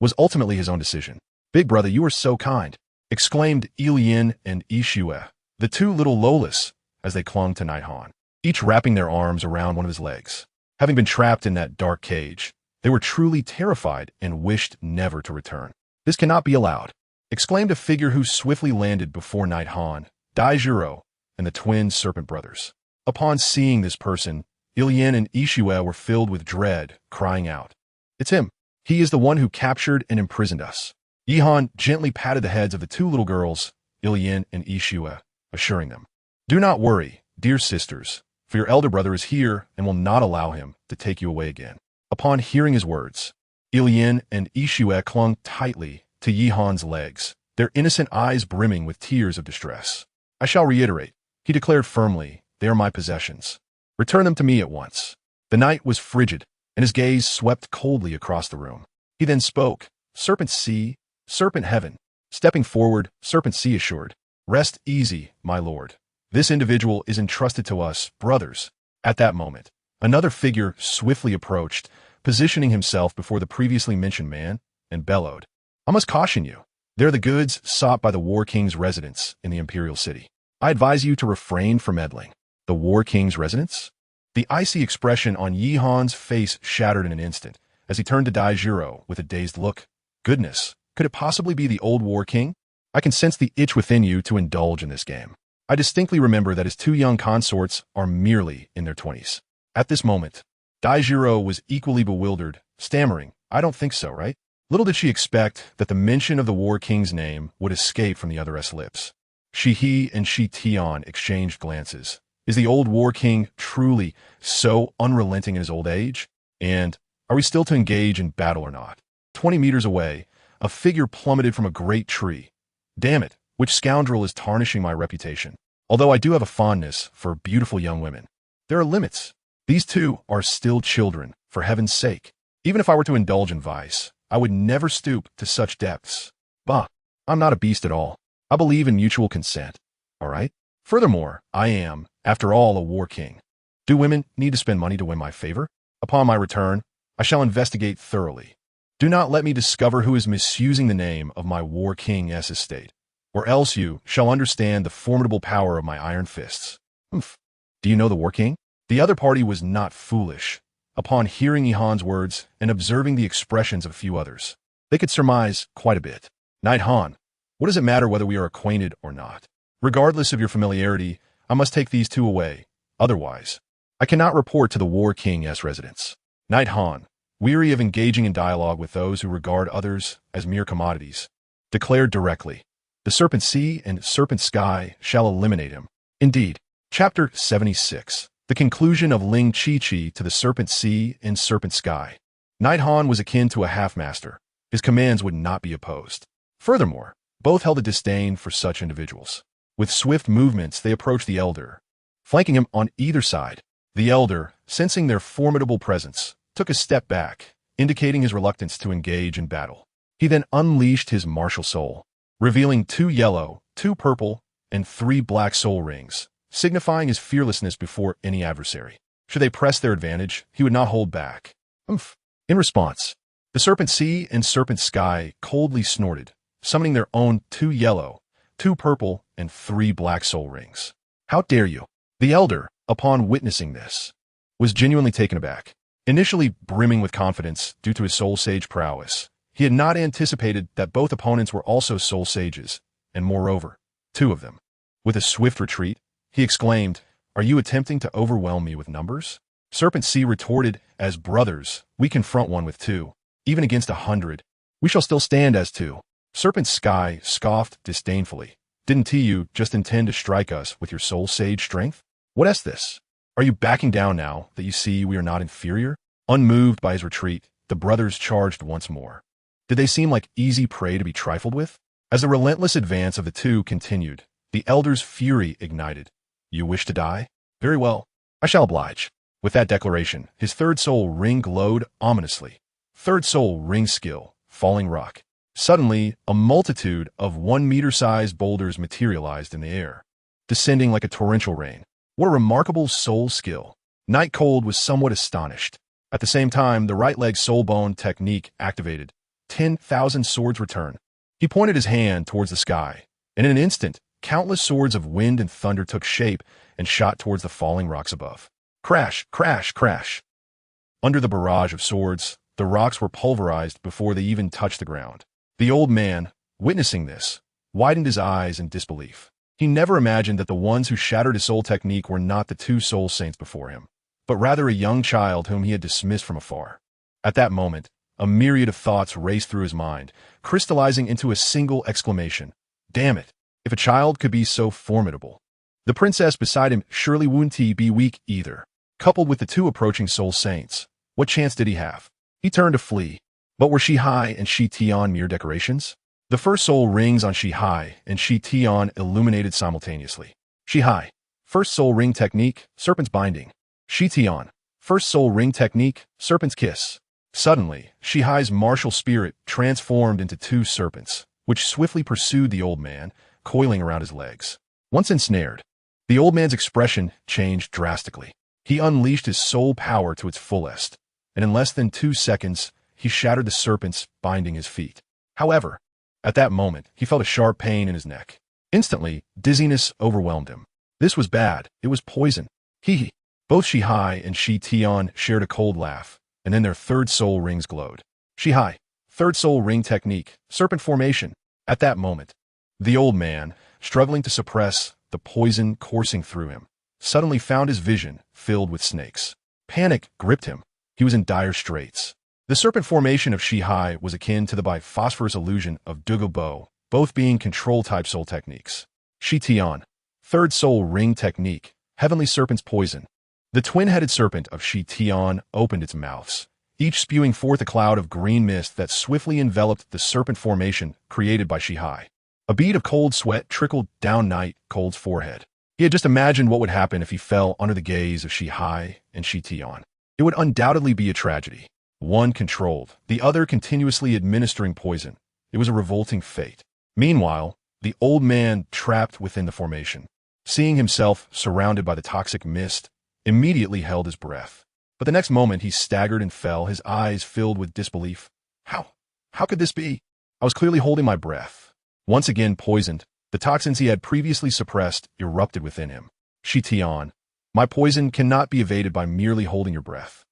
was ultimately his own decision. Big brother, you are so kind, exclaimed Ilyin and Ishue, the 2 little Lolas, as they clung to Nighthan, each wrapping their arms around one of his legs. Having been trapped in that dark cage, they were truly terrified and wished never to return. This cannot be allowed, exclaimed a figure who swiftly landed before Nighthan, Daijiro, and the twin serpent brothers. Upon seeing this person, Ilyin and Ishue were filled with dread, crying out, it's him. He is the one who captured and imprisoned us. Yihan gently patted the heads of the 2 little girls, Ilyin and Ishue, assuring them, do not worry, dear sisters, for your elder brother is here and will not allow him to take you away again. Upon hearing his words, Ilyin and Ishue clung tightly to Yihan's legs, their innocent eyes brimming with tears of distress. I shall reiterate, he declared firmly, they are my possessions. Return them to me at once. The night was frigid, and his gaze swept coldly across the room. He then spoke, Serpent Sea, Serpent Heaven. Stepping forward, Serpent Sea assured, rest easy, my lord. This individual is entrusted to us, brothers. At that moment, another figure swiftly approached, positioning himself before the previously mentioned man, and bellowed, I must caution you. They're the goods sought by the War King's residence in the Imperial City. I advise you to refrain from meddling. The War King's residence? The icy expression on Yihan's face shattered in an instant, as he turned to Daijiro with a dazed look. Goodness, could it possibly be the old War King? I can sense the itch within you to indulge in this game. I distinctly remember that his 2 young consorts are merely in their 20s. At this moment, Daijiro was equally bewildered, stammering, I don't think so, right? Little did she expect that the mention of the War King's name would escape from the other's lips. Shihi and Shitian exchanged glances. Is the old War King truly so unrelenting in his old age? And are we still to engage in battle or not? 20 meters away, a figure plummeted from a great tree. Damn it, which scoundrel is tarnishing my reputation? Although I do have a fondness for beautiful young women, there are limits. These 2 are still children, for heaven's sake. Even if I were to indulge in vice, I would never stoop to such depths. Bah, I'm not a beast at all. I believe in mutual consent, all right? Furthermore, I am, after all, a War King. Do women need to spend money to win my favor? Upon my return, I shall investigate thoroughly. Do not let me discover who is misusing the name of my War King's estate, or else you shall understand the formidable power of my iron fists. Humph. Do you know the War King? The other party was not foolish. Upon hearing Yihan's words and observing the expressions of a few others, they could surmise quite a bit. Nighthan, what does it matter whether we are acquainted or not? Regardless of your familiarity, I must take these 2 away. Otherwise, I cannot report to the War King's residence. Nighthan, weary of engaging in dialogue with those who regard others as mere commodities, declared directly, the Serpent Sea and Serpent Sky shall eliminate him. Indeed, Chapter 76. The conclusion of Ling Chi-Chi to the Serpent Sea and Serpent Sky. Nighthan was akin to a half-master. His commands would not be opposed. Furthermore, both held a disdain for such individuals. With swift movements, they approached the elder, flanking him on either side. The elder, sensing their formidable presence, took a step back, indicating his reluctance to engage in battle. He then unleashed his martial soul, revealing 2 yellow, 2 purple, and 3 black soul rings, signifying his fearlessness before any adversary. Should they press their advantage, he would not hold back. Umph. In response, the Serpent Sea and Serpent Sky coldly snorted, summoning their own 2 yellow, 2 purple, and 3 black soul rings. How dare you? The elder, upon witnessing this, was genuinely taken aback. Initially brimming with confidence due to his soul sage prowess, he had not anticipated that both opponents were also soul sages, and moreover, 2 of them. With a swift retreat, he exclaimed, "Are you attempting to overwhelm me with numbers?" Serpent Sea retorted, "As brothers, we confront one with 2. Even against 100, we shall still stand as 2. Serpent Sky scoffed disdainfully. "Didn't you just intend to strike us with your soul sage strength? What is this? Are you backing down now that you see we are not inferior?" Unmoved by his retreat, the brothers charged once more. Did they seem like easy prey to be trifled with? As the relentless advance of the 2 continued, the elder's fury ignited. "You wish to die? Very well, I shall oblige." With that declaration, his 3rd soul ring glowed ominously. 3rd soul ring skill, falling rock. Suddenly, a multitude of 1-meter-sized boulders materialized in the air, descending like a torrential rain. What a remarkable soul skill. Night Cold was somewhat astonished. At the same time, the right leg soul bone technique activated. 10,000 swords return. He pointed his hand towards the sky, and in an instant, countless swords of wind and thunder took shape and shot towards the falling rocks above. Crash, crash, crash. Under the barrage of swords, the rocks were pulverized before they even touched the ground. The old man, witnessing this, widened his eyes in disbelief. He never imagined that the ones who shattered his soul technique were not the 2 soul saints before him, but rather a young child whom he had dismissed from afar. At that moment, a myriad of thoughts raced through his mind, crystallizing into a single exclamation. Damn it, if a child could be so formidable. The princess beside him surely wouldn't be weak either. Coupled with the 2 approaching soul saints, what chance did he have? He turned to flee. But were Shi-Hai and Shi-Tian mere decorations? The 1st soul rings on Shi-Hai and Shi-Tian illuminated simultaneously. Shi-Hai, 1st soul ring technique, Serpent's Binding. Shi-Tian, 1st soul ring technique, Serpent's Kiss. Suddenly, Shi-Hai's martial spirit transformed into 2 serpents, which swiftly pursued the old man, coiling around his legs. Once ensnared, the old man's expression changed drastically. He unleashed his soul power to its fullest, and in less than 2 seconds, he shattered the serpents binding his feet. However, at that moment, he felt a sharp pain in his neck. Instantly, dizziness overwhelmed him. This was bad. It was poison. Hee. Both Shi-Hai and Shi-Tian shared a cold laugh, and then their 3rd soul rings glowed. Shi-Hai, 3rd soul ring technique, serpent formation. At that moment, the old man, struggling to suppress the poison coursing through him, suddenly found his vision filled with snakes. Panic gripped him. He was in dire straits. The serpent formation of Shi-Hai was akin to the biphosphorus illusion of Douluo, both being control-type soul techniques. Shi-Tian, 3rd soul ring technique, heavenly serpent's poison. The twin-headed serpent of Shi-Tian opened its mouths, each spewing forth a cloud of green mist that swiftly enveloped the serpent formation created by Shi-Hai. A bead of cold sweat trickled down Night Cold's forehead. He had just imagined what would happen if he fell under the gaze of Shi-Hai and Shi-Tian. It would undoubtedly be a tragedy. One controlled, the other continuously administering poison. It was a revolting fate. Meanwhile, the old man trapped within the formation, seeing himself surrounded by the toxic mist, immediately held his breath. But the next moment he staggered and fell, his eyes filled with disbelief. How could this be? I was clearly holding my breath. Once again poisoned, the toxins he had previously suppressed erupted within him. Shi-Tian, my poison cannot be evaded by merely holding your breath.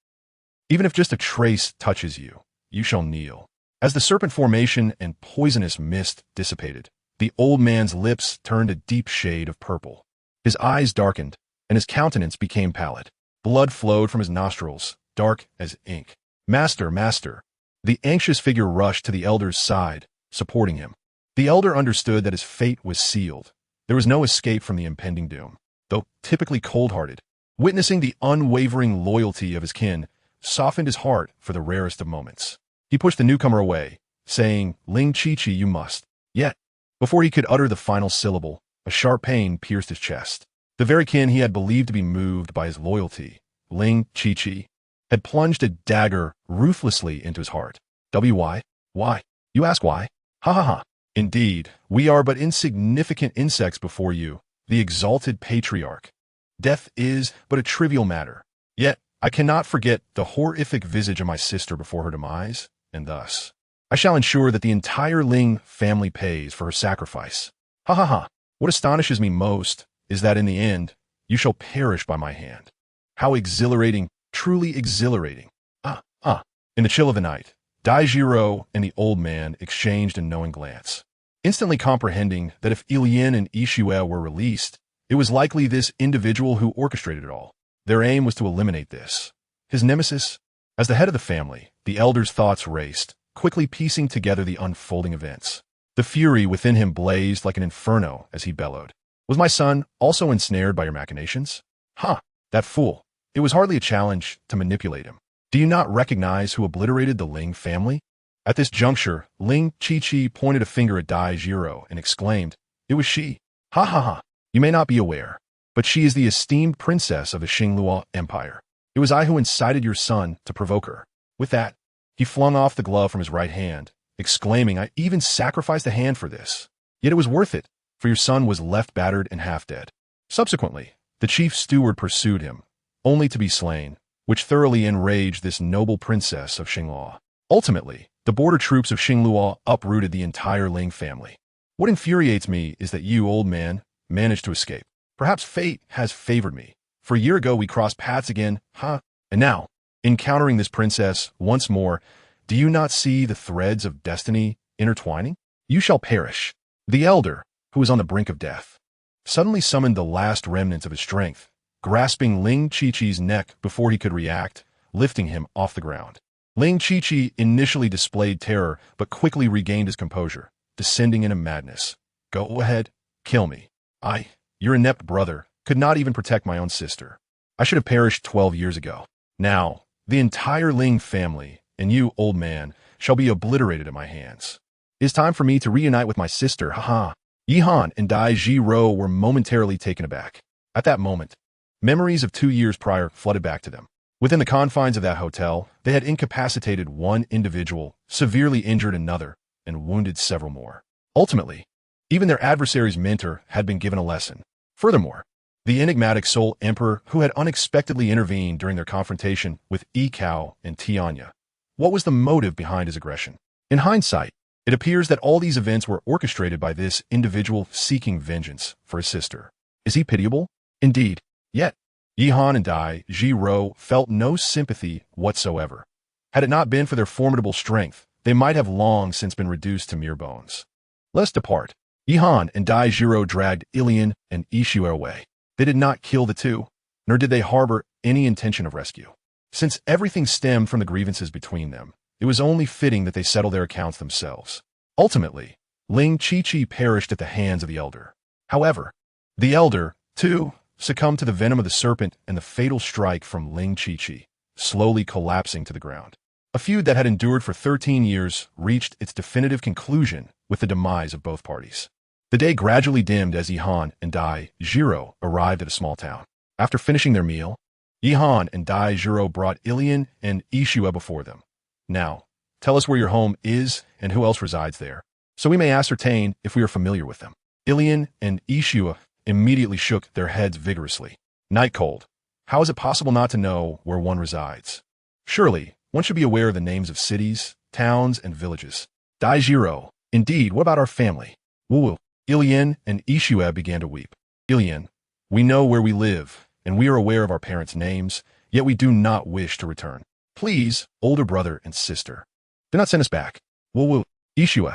Even if just a trace touches you, you shall kneel. As the serpent formation and poisonous mist dissipated, the old man's lips turned a deep shade of purple. His eyes darkened, and his countenance became pallid. Blood flowed from his nostrils, dark as ink. Master, master. The anxious figure rushed to the elder's side, supporting him. The elder understood that his fate was sealed. There was no escape from the impending doom. Though typically cold-hearted, witnessing the unwavering loyalty of his kin softened his heart for the rarest of moments. He pushed the newcomer away, saying, "Ling Chi-Chi, you must." Yet, before he could utter the final syllable, a sharp pain pierced his chest. The very kin he had believed to be moved by his loyalty, Ling Qiqi, had plunged a dagger ruthlessly into his heart. Why? Why? You ask why? Ha ha ha. Indeed, we are but insignificant insects before you, the exalted patriarch. Death is but a trivial matter. Yet, I cannot forget the horrific visage of my sister before her demise, and thus, I shall ensure that the entire Ling family pays for her sacrifice. Ha ha ha. What astonishes me most is that in the end, you shall perish by my hand. How exhilarating, truly exhilarating. In the chill of the night, Daijiro and the old man exchanged a knowing glance. Instantly comprehending that if Ilian and Ishue were released, it was likely this individual who orchestrated it all. Their aim was to eliminate this, his nemesis. As the head of the family, the elder's thoughts raced, quickly piecing together the unfolding events. The fury within him blazed like an inferno as he bellowed. Was my son also ensnared by your machinations? That fool. It was hardly a challenge to manipulate him. Do you not recognize who obliterated the Ling family? At this juncture, Ling Qiqi pointed a finger at Daijiro and exclaimed, "It was she. Ha ha ha. You may not be aware, but she is the esteemed princess of the Xingluo Empire. It was I who incited your son to provoke her." With that, he flung off the glove from his right hand, exclaiming, "I even sacrificed a hand for this. Yet it was worth it, for your son was left battered and half dead." Subsequently, the chief steward pursued him, only to be slain, which thoroughly enraged this noble princess of Xingluo. Ultimately, the border troops of Xingluo uprooted the entire Ling family. What infuriates me is that you, old man, managed to escape. Perhaps fate has favored me. For a year ago we crossed paths again, and now, encountering this princess once more, do you not see the threads of destiny intertwining? You shall perish. The elder, who was on the brink of death, suddenly summoned the last remnants of his strength, grasping Ling Qiqi's neck before he could react, lifting him off the ground. Ling Qiqi initially displayed terror, but quickly regained his composure, descending into madness. "Go ahead, kill me. Your inept brother, could not even protect my own sister. I should have perished 12 years ago. Now, the entire Ling family, and you, old man, shall be obliterated at my hands. It is time for me to reunite with my sister, Yihan and Daijiro were momentarily taken aback. At that moment, memories of 2 years prior flooded back to them. Within the confines of that hotel, they had incapacitated one individual, severely injured another, and wounded several more. Ultimately, even their adversary's mentor had been given a lesson. Furthermore, the enigmatic Soul Emperor who had unexpectedly intervened during their confrontation with Ikao and Tianya. What was the motive behind his aggression? In hindsight, it appears that all these events were orchestrated by this individual seeking vengeance for his sister. Is he pitiable? Indeed. Yet, Yihan and Daijiro felt no sympathy whatsoever. Had it not been for their formidable strength, they might have long since been reduced to mere bones. Let us depart. Yihan and Daijiro dragged Ilian and Ishue away. They did not kill the two, nor did they harbor any intention of rescue. Since everything stemmed from the grievances between them, it was only fitting that they settle their accounts themselves. Ultimately, Ling Qiqi perished at the hands of the elder. However, the elder, too, succumbed to the venom of the serpent and the fatal strike from Ling Qiqi, slowly collapsing to the ground. A feud that had endured for 13 years reached its definitive conclusion with the demise of both parties. The day gradually dimmed as Yihan and Daijiro arrived at a small town. After finishing their meal, Yihan and Daijiro brought Ilian and Ishue before them. "Now, tell us where your home is and who else resides there, so we may ascertain if we are familiar with them." Ilian and Ishue immediately shook their heads vigorously. "Night cold. How is it possible not to know where one resides? Surely, one should be aware of the names of cities, towns, and villages." Daijiro, "Indeed, what about our family?" Woo. Ilian and Ishue began to weep. "Ilian, we know where we live, and we are aware of our parents' names, yet we do not wish to return. Please, older brother and sister, do not send us back." Woo. Ishue,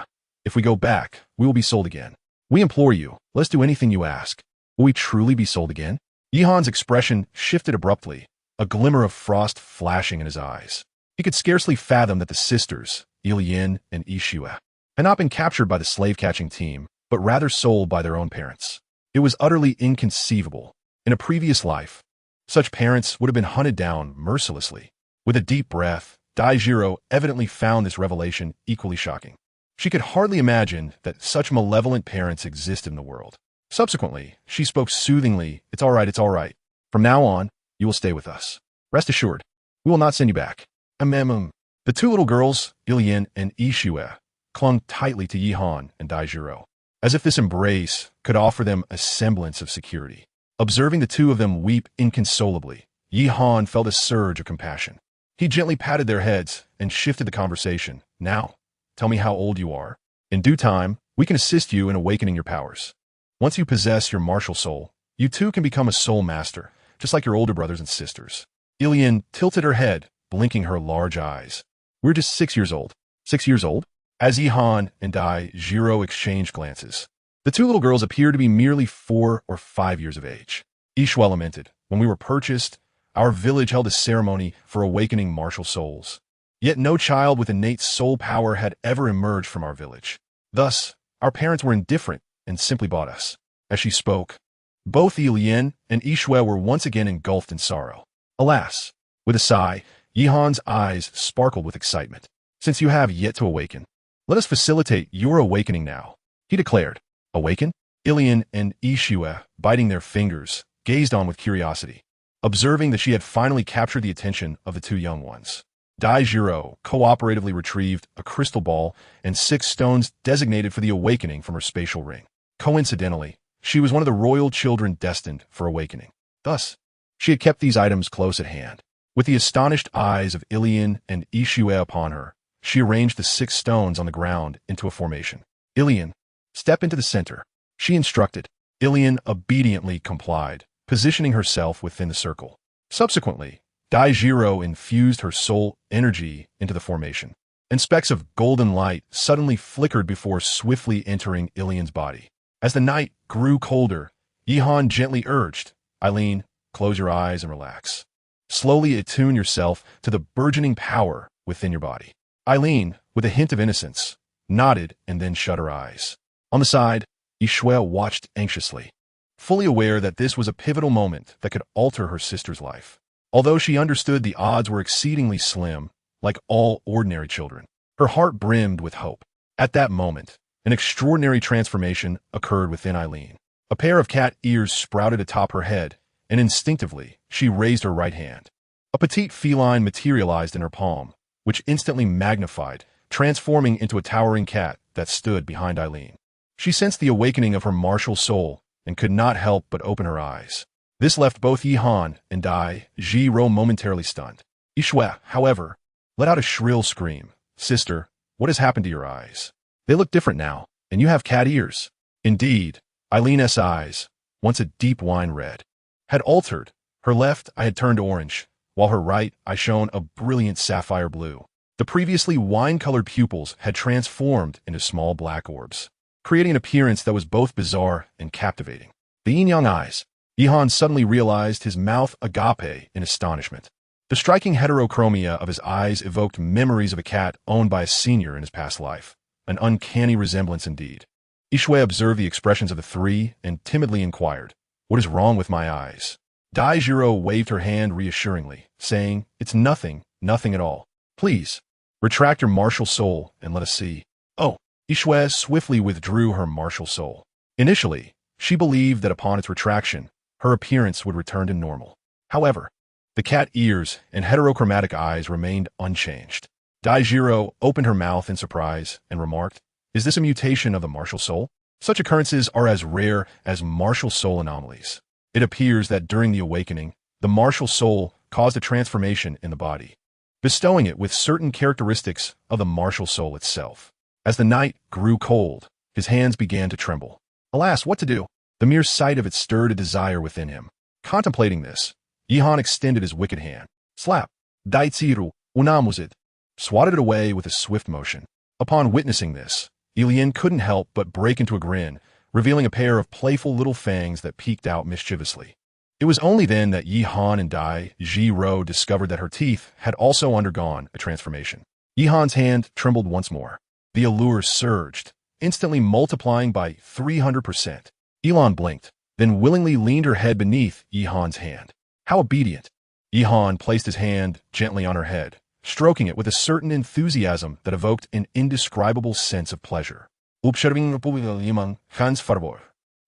"If we go back, we will be sold again. We implore you, let's do anything you ask. Will we truly be sold again?" Yihan's expression shifted abruptly, a glimmer of frost flashing in his eyes. He could scarcely fathom that the sisters, Ilian and Ishue, had not been captured by the slave-catching team, but rather sold by their own parents. It was utterly inconceivable. In a previous life, such parents would have been hunted down mercilessly. With a deep breath, Daijiro evidently found this revelation equally shocking. She could hardly imagine that such malevolent parents existed in the world. Subsequently, she spoke soothingly, "It's all right, it's all right. From now on, you will stay with us. Rest assured, we will not send you back." The two little girls, Ilian and Ishue, clung tightly to Yihan and Daijiro, as if this embrace could offer them a semblance of security. Observing the two of them weep inconsolably, Yihan felt a surge of compassion. He gently patted their heads and shifted the conversation. "Now, tell me how old you are. In due time, we can assist you in awakening your powers. Once you possess your martial soul, you too can become a soul master, just like your older brothers and sisters." Ilian tilted her head, blinking her large eyes. "We're just 6 years old." 6 years old? As Yihan and Daijiro exchanged glances, the two little girls appeared to be merely 4 or 5 years of age. Ishue lamented, "When we were purchased, our village held a ceremony for awakening martial souls. Yet no child with innate soul power had ever emerged from our village. Thus, our parents were indifferent and simply bought us." As she spoke, both Ilian and Ishue were once again engulfed in sorrow. Alas! With a sigh, Yihan's eyes sparkled with excitement. "Since you have yet to awaken, let us facilitate your awakening now," he declared. "Awaken?" Ilian and Ishue, biting their fingers, gazed on with curiosity, observing that she had finally captured the attention of the two young ones. Daijiro cooperatively retrieved a crystal ball and 6 stones designated for the awakening from her spatial ring. Coincidentally, she was one of the royal children destined for awakening. Thus, she had kept these items close at hand. With the astonished eyes of Ilian and Ishue upon her, she arranged the 6 stones on the ground into a formation. "Ilian, step into the center," she instructed. Ilian obediently complied, positioning herself within the circle. Subsequently, Daijiro infused her soul energy into the formation, and specks of golden light suddenly flickered before swiftly entering Ilian's body. As the night grew colder, Yihan gently urged, "Eileen, close your eyes and relax. Slowly attune yourself to the burgeoning power within your body." Eileen, with a hint of innocence, nodded and then shut her eyes. On the side, Ishue watched anxiously, fully aware that this was a pivotal moment that could alter her sister's life. Although she understood the odds were exceedingly slim, like all ordinary children, her heart brimmed with hope. At that moment, an extraordinary transformation occurred within Eileen. A pair of cat ears sprouted atop her head, and instinctively, she raised her right hand. A petite feline materialized in her palm, which instantly magnified, transforming into a towering cat that stood behind Eileen. She sensed the awakening of her martial soul and could not help but open her eyes. This left both Yihan and Daijiro momentarily stunned. Ishue, however, let out a shrill scream. "Sister, what has happened to your eyes? They look different now, and you have cat ears." Indeed, Eileen's eyes, once a deep wine red, had altered. Her left eye had turned orange, while her right eye shone a brilliant sapphire blue. The previously wine-colored pupils had transformed into small black orbs, creating an appearance that was both bizarre and captivating. The yin-yang eyes. Yihan suddenly realized his mouth agape in astonishment. The striking heterochromia of his eyes evoked memories of a cat owned by a senior in his past life, an uncanny resemblance indeed. Ishue observed the expressions of the three and timidly inquired, "What is wrong with my eyes?" Daijiro waved her hand reassuringly, saying, "It's nothing, nothing at all. Please, retract your martial soul and let us see." "Oh." Ishue swiftly withdrew her martial soul. Initially, she believed that upon its retraction, her appearance would return to normal. However, the cat ears and heterochromatic eyes remained unchanged. Daijiro opened her mouth in surprise and remarked, "Is this a mutation of the martial soul?" Such occurrences are as rare as martial soul anomalies. It appears that during the awakening, the martial soul caused a transformation in the body, bestowing it with certain characteristics of the martial soul itself. As the night grew cold, his hands began to tremble. Alas, what to do? The mere sight of it stirred a desire within him. Contemplating this, Yihan extended his wicked hand. Slap! Daitsiru, unamuzid. Swatted it away with a swift motion. Upon witnessing this, Ilian couldn't help but break into a grin, revealing a pair of playful little fangs that peeked out mischievously. It was only then that Yihan and Daijiro discovered that her teeth had also undergone a transformation. Yihan's hand trembled once more. The allure surged, instantly multiplying by 300%. Elon blinked, then willingly leaned her head beneath Yihan's hand. How obedient! Yihan placed his hand gently on her head, stroking it with a certain enthusiasm that evoked an indescribable sense of pleasure.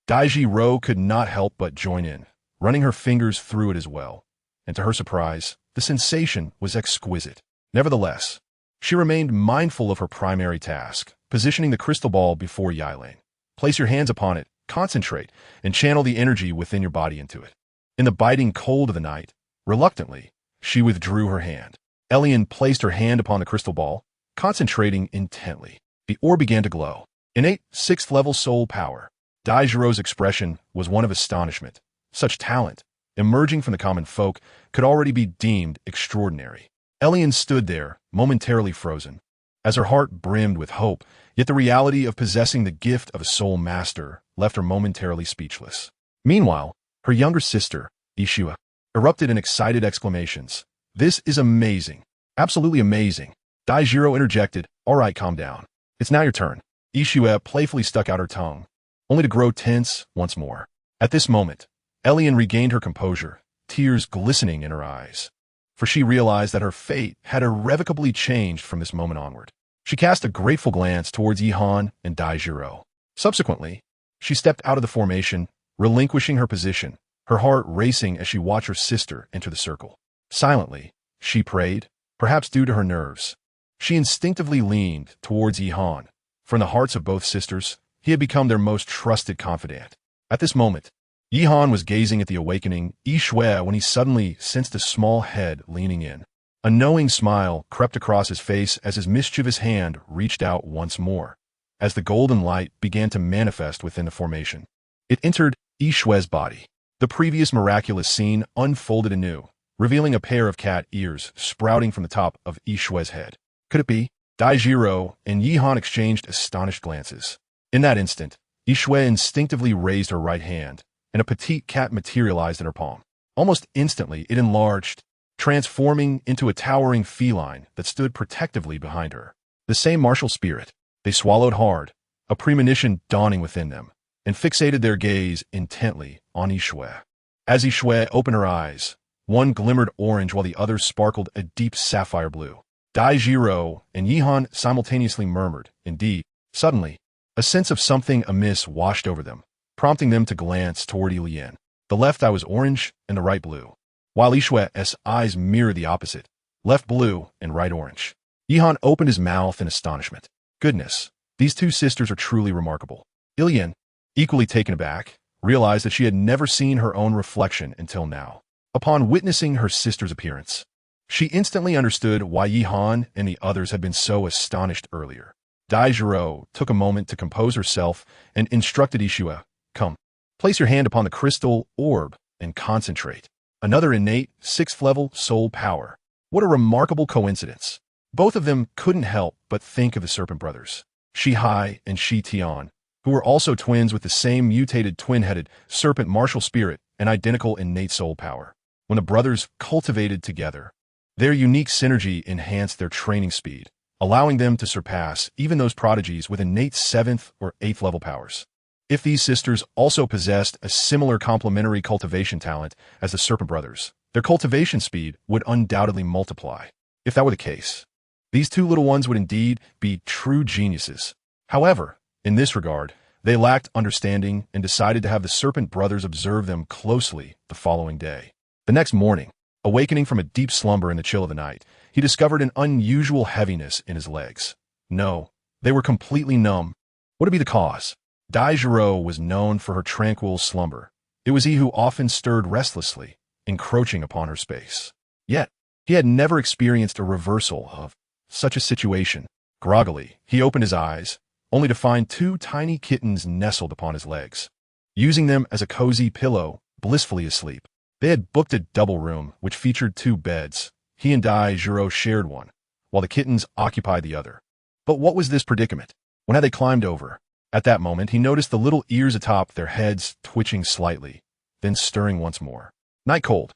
Douluo could not help but join in, running her fingers through it as well, and to her surprise, the sensation was exquisite. Nevertheless, she remained mindful of her primary task, positioning the crystal ball before Yilain. Place your hands upon it, concentrate, and channel the energy within your body into it. In the biting cold of the night, reluctantly, she withdrew her hand. Elian placed her hand upon the crystal ball, concentrating intently. The orb began to glow. Innate, 6th-level soul power. Douluo's expression was one of astonishment. Such talent, emerging from the common folk, could already be deemed extraordinary. Elian stood there, momentarily frozen, as her heart brimmed with hope, yet the reality of possessing the gift of a soul master left her momentarily speechless. Meanwhile, her younger sister, Ishua, erupted in excited exclamations. "This is amazing. Absolutely amazing." Douluo interjected, "All right, calm down. It's now your turn." Ishua playfully stuck out her tongue, only to grow tense once more. At this moment, Elian regained her composure, tears glistening in her eyes, for she realized that her fate had irrevocably changed from this moment onward. She cast a grateful glance towards Yihan and Douluo. Subsequently, she stepped out of the formation, relinquishing her position, her heart racing as she watched her sister enter the circle. Silently, she prayed, perhaps due to her nerves. She instinctively leaned towards Yihan, for in the hearts of both sisters, he had become their most trusted confidant. At this moment, Yihan was gazing at the awakening Ishua when he suddenly sensed a small head leaning in. A knowing smile crept across his face as his mischievous hand reached out once more, as the golden light began to manifest within the formation. It entered Ishua's body. The previous miraculous scene unfolded anew, revealing a pair of cat ears sprouting from the top of Ishua's head. Could it be? Douluo and Yihan exchanged astonished glances. In that instant, Ishua instinctively raised her right hand, and a petite cat materialized in her palm. Almost instantly, it enlarged, transforming into a towering feline that stood protectively behind her. The same martial spirit. They swallowed hard, a premonition dawning within them, and fixated their gaze intently on Ishua. As Ishua opened her eyes, one glimmered orange while the other sparkled a deep sapphire blue. Douluo and Yihan simultaneously murmured. Indeed, suddenly, a sense of something amiss washed over them, prompting them to glance toward Elian. The left eye was orange and the right blue, while Ishua's eyes mirrored the opposite, left blue and right orange. Yihan opened his mouth in astonishment. Goodness, these two sisters are truly remarkable. Elian, equally taken aback, realized that she had never seen her own reflection until now. Upon witnessing her sister's appearance, she instantly understood why Yihan and the others had been so astonished earlier. Douluo took a moment to compose herself and instructed Ishua, "Come, place your hand upon the crystal orb and concentrate." Another innate 6th-level soul power. What a remarkable coincidence. Both of them couldn't help but think of the Serpent Brothers, Shihai and Shi Tian, who were also twins with the same mutated twin-headed serpent martial spirit and identical innate soul power. When the brothers cultivated together, their unique synergy enhanced their training speed, allowing them to surpass even those prodigies with innate 7th or 8th level powers. If these sisters also possessed a similar complementary cultivation talent as the Serpent Brothers, their cultivation speed would undoubtedly multiply. If that were the case, these two little ones would indeed be true geniuses. However, in this regard, they lacked understanding and decided to have the Serpent Brothers observe them closely the following day. The next morning, awakening from a deep slumber in the chill of the night, he discovered an unusual heaviness in his legs. No, they were completely numb. What would be the cause? Douluo was known for her tranquil slumber. It was he who often stirred restlessly, encroaching upon her space. Yet, he had never experienced a reversal of such a situation. Groggily, he opened his eyes, only to find two tiny kittens nestled upon his legs, using them as a cozy pillow, blissfully asleep. They had booked a double room, which featured 2 beds. He and Douluo shared one, while the kittens occupied the other. But what was this predicament? When had they climbed over? At that moment, he noticed the little ears atop their heads twitching slightly, then stirring once more. Night cold.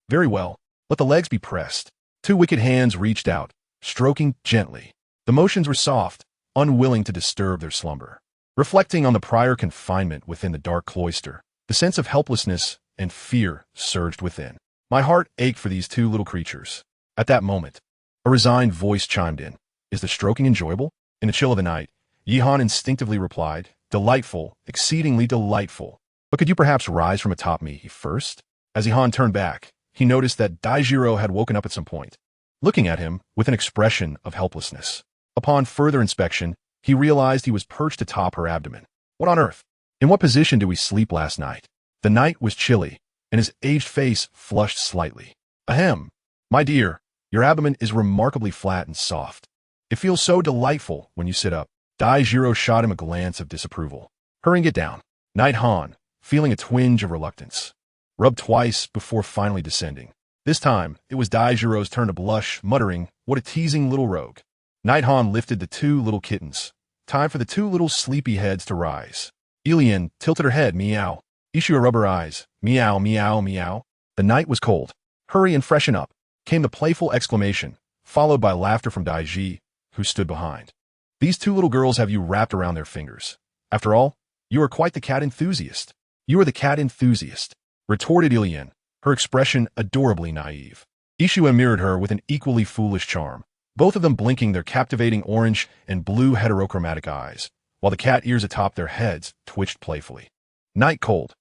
Very well, let the legs be pressed. 2 wicked hands reached out, stroking gently. The motions were soft, unwilling to disturb their slumber. Reflecting on the prior confinement within the dark cloister, the sense of helplessness and fear surged within. My heart ached for these 2 little creatures. At that moment, a resigned voice chimed in. Is the stroking enjoyable? In the chill of the night, Yihan instinctively replied, Delightful, exceedingly delightful. But could you perhaps rise from atop me first? As Ihan turned back, he noticed that Daijiro had woken up at some point, looking at him with an expression of helplessness. Upon further inspection, he realized he was perched atop her abdomen. What on earth? In what position did we sleep last night? The night was chilly, and his aged face flushed slightly. Ahem. My dear, your abdomen is remarkably flat and soft. It feels so delightful when you sit up. Daijiro shot him a glance of disapproval. Hurrying it down, Knight Han, feeling a twinge of reluctance, rubbed twice before finally descending. This time, it was Daijiro's turn to blush, muttering, "What a teasing little rogue." Knight Han lifted the two little kittens. Time for the two little sleepy heads to rise. Ilian tilted her head, meow. Ishua rubbed her eyes, meow, meow, meow. The night was cold. Hurry and freshen up, came the playful exclamation, followed by laughter from Daiji, who stood behind. These two little girls have you wrapped around their fingers. After all, you are quite the cat enthusiast. You are the cat enthusiast, retorted Ilian, her expression adorably naive. Ishua mirrored her with an equally foolish charm, both of them blinking their captivating orange and blue heterochromatic eyes, while the cat ears atop their heads twitched playfully. Night cold.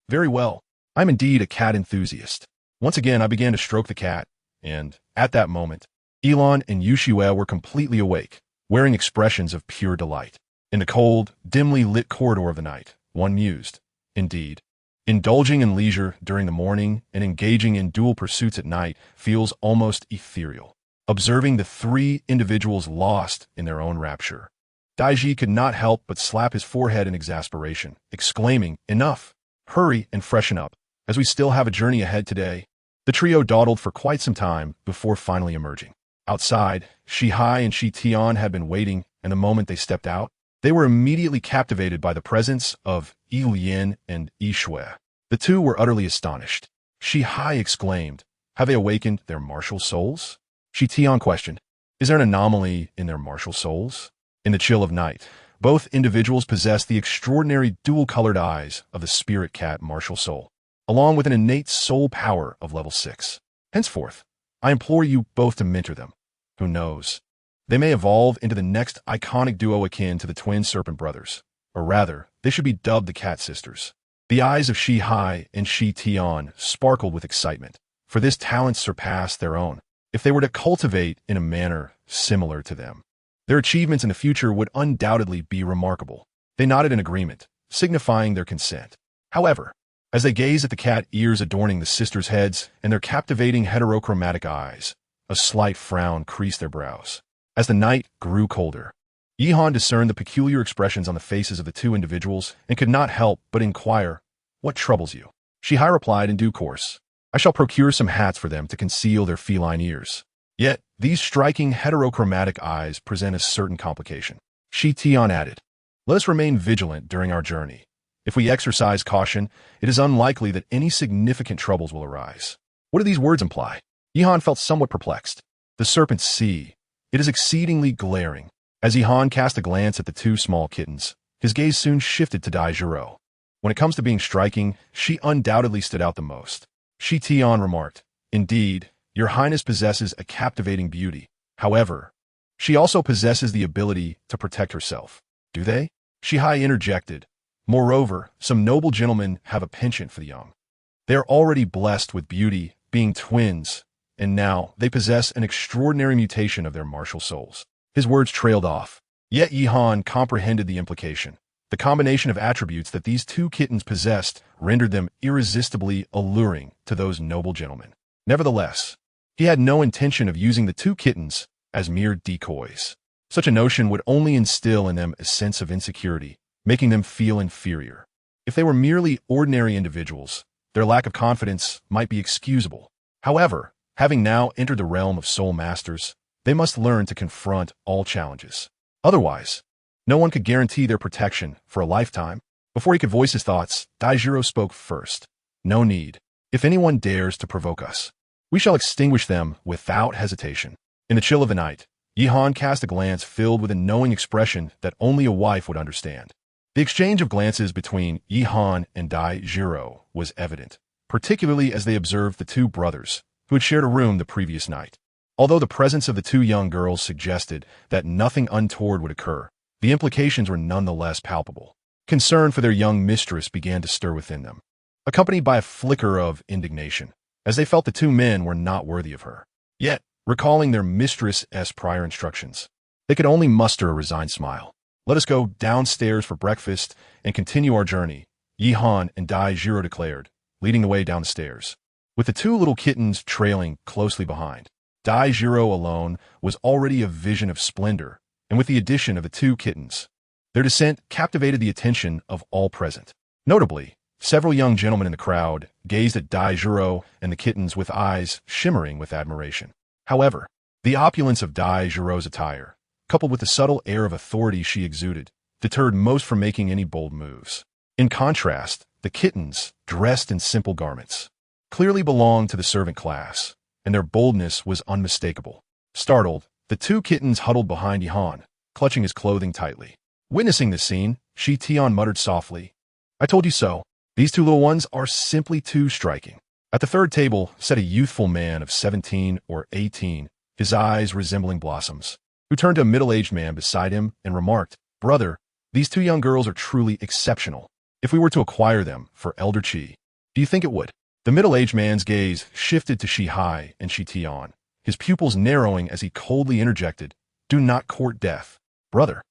Very well. I'm indeed a cat enthusiast. Once again, I began to stroke the cat, and, at that moment, Elon and Yushua were completely awake, wearing expressions of pure delight. In the cold, dimly lit corridor of the night, one mused. Indeed, indulging in leisure during the morning and engaging in dual pursuits at night feels almost ethereal. Observing the three individuals lost in their own rapture, Daiji could not help but slap his forehead in exasperation, exclaiming, "Enough! Hurry and freshen up, as we still have a journey ahead today." The trio dawdled for quite some time before finally emerging. Outside, Shihai and Shitian had been waiting, and the moment they stepped out, they were immediately captivated by the presence of Ilian and Ishue. The two were utterly astonished. Shihai exclaimed, "Have they awakened their martial souls?" Shitian questioned, "Is there an anomaly in their martial souls?" In the chill of night, both individuals possessed the extraordinary dual-colored eyes of the spirit cat martial soul, along with an innate soul power of level 6. Henceforth, I implore you both to mentor them. Who knows? They may evolve into the next iconic duo akin to the twin serpent brothers, or rather, they should be dubbed the Cat Sisters. The eyes of Shihai and Shitian sparkled with excitement, for this talent surpassed their own, if they were to cultivate in a manner similar to them. Their achievements in the future would undoubtedly be remarkable. They nodded in agreement, signifying their consent. However, as they gazed at the cat ears adorning the sisters' heads and their captivating heterochromatic eyes, a slight frown creased their brows. As the night grew colder, Yihan discerned the peculiar expressions on the faces of the two individuals and could not help but inquire, "What troubles you?" Shihai replied in due course, "I shall procure some hats for them to conceal their feline ears." Yet, these striking heterochromatic eyes present a certain complication. Shitian added, "Let us remain vigilant during our journey. If we exercise caution, it is unlikely that any significant troubles will arise." What do these words imply? Yihan felt somewhat perplexed. The serpent's sea. It is exceedingly glaring. As Yihan cast a glance at the two small kittens, his gaze soon shifted to Daijiro. When it comes to being striking, she undoubtedly stood out the most. Shitian remarked, "Indeed, your highness possesses a captivating beauty. However, she also possesses the ability to protect herself." Do they? Shihai interjected. "Moreover, some noble gentlemen have a penchant for the young. They are already blessed with beauty, being twins, and now they possess an extraordinary mutation of their martial souls." His words trailed off. Yet Yihan comprehended the implication. The combination of attributes that these two kittens possessed rendered them irresistibly alluring to those noble gentlemen. Nevertheless, he had no intention of using the two kittens as mere decoys. Such a notion would only instill in them a sense of insecurity, making them feel inferior. If they were merely ordinary individuals, their lack of confidence might be excusable. However, having now entered the realm of soul masters, they must learn to confront all challenges. Otherwise, no one could guarantee their protection for a lifetime. Before he could voice his thoughts, Daijiro spoke first. "No need. If anyone dares to provoke us, we shall extinguish them without hesitation." In the chill of the night, Yihan cast a glance filled with a knowing expression that only a wife would understand. The exchange of glances between Yihan and Daijiro was evident, particularly as they observed the two brothers, who had shared a room the previous night. Although the presence of the two young girls suggested that nothing untoward would occur, the implications were nonetheless palpable. Concern for their young mistress began to stir within them, accompanied by a flicker of indignation, as they felt the two men were not worthy of her. Yet, recalling their mistress's prior instructions, they could only muster a resigned smile. "Let us go downstairs for breakfast and continue our journey," Yi Han and Dai Jiro declared, leading the way down the stairs, with the two little kittens trailing closely behind. Dai Jiro alone was already a vision of splendor, and with the addition of the two kittens, their descent captivated the attention of all present. Notably, several young gentlemen in the crowd gazed at Dai Jiro and the kittens with eyes shimmering with admiration. However, the opulence of Dai Jiro's attire, coupled with the subtle air of authority she exuded, deterred most from making any bold moves. In contrast, the kittens, dressed in simple garments, clearly belonged to the servant class, and their boldness was unmistakable. Startled, the two kittens huddled behind Ihan, clutching his clothing tightly. Witnessing this scene, Shi Tian muttered softly, "I told you so. These two little ones are simply too striking." At the third table sat a youthful man of 17 or 18, his eyes resembling blossoms, who turned to a middle-aged man beside him and remarked, "Brother, these two young girls are truly exceptional. If we were to acquire them for Elder Qi, do you think it would?" The middle-aged man's gaze shifted to Shi Hai and Shi Tian, his pupils narrowing as he coldly interjected, "Do not court death, brother."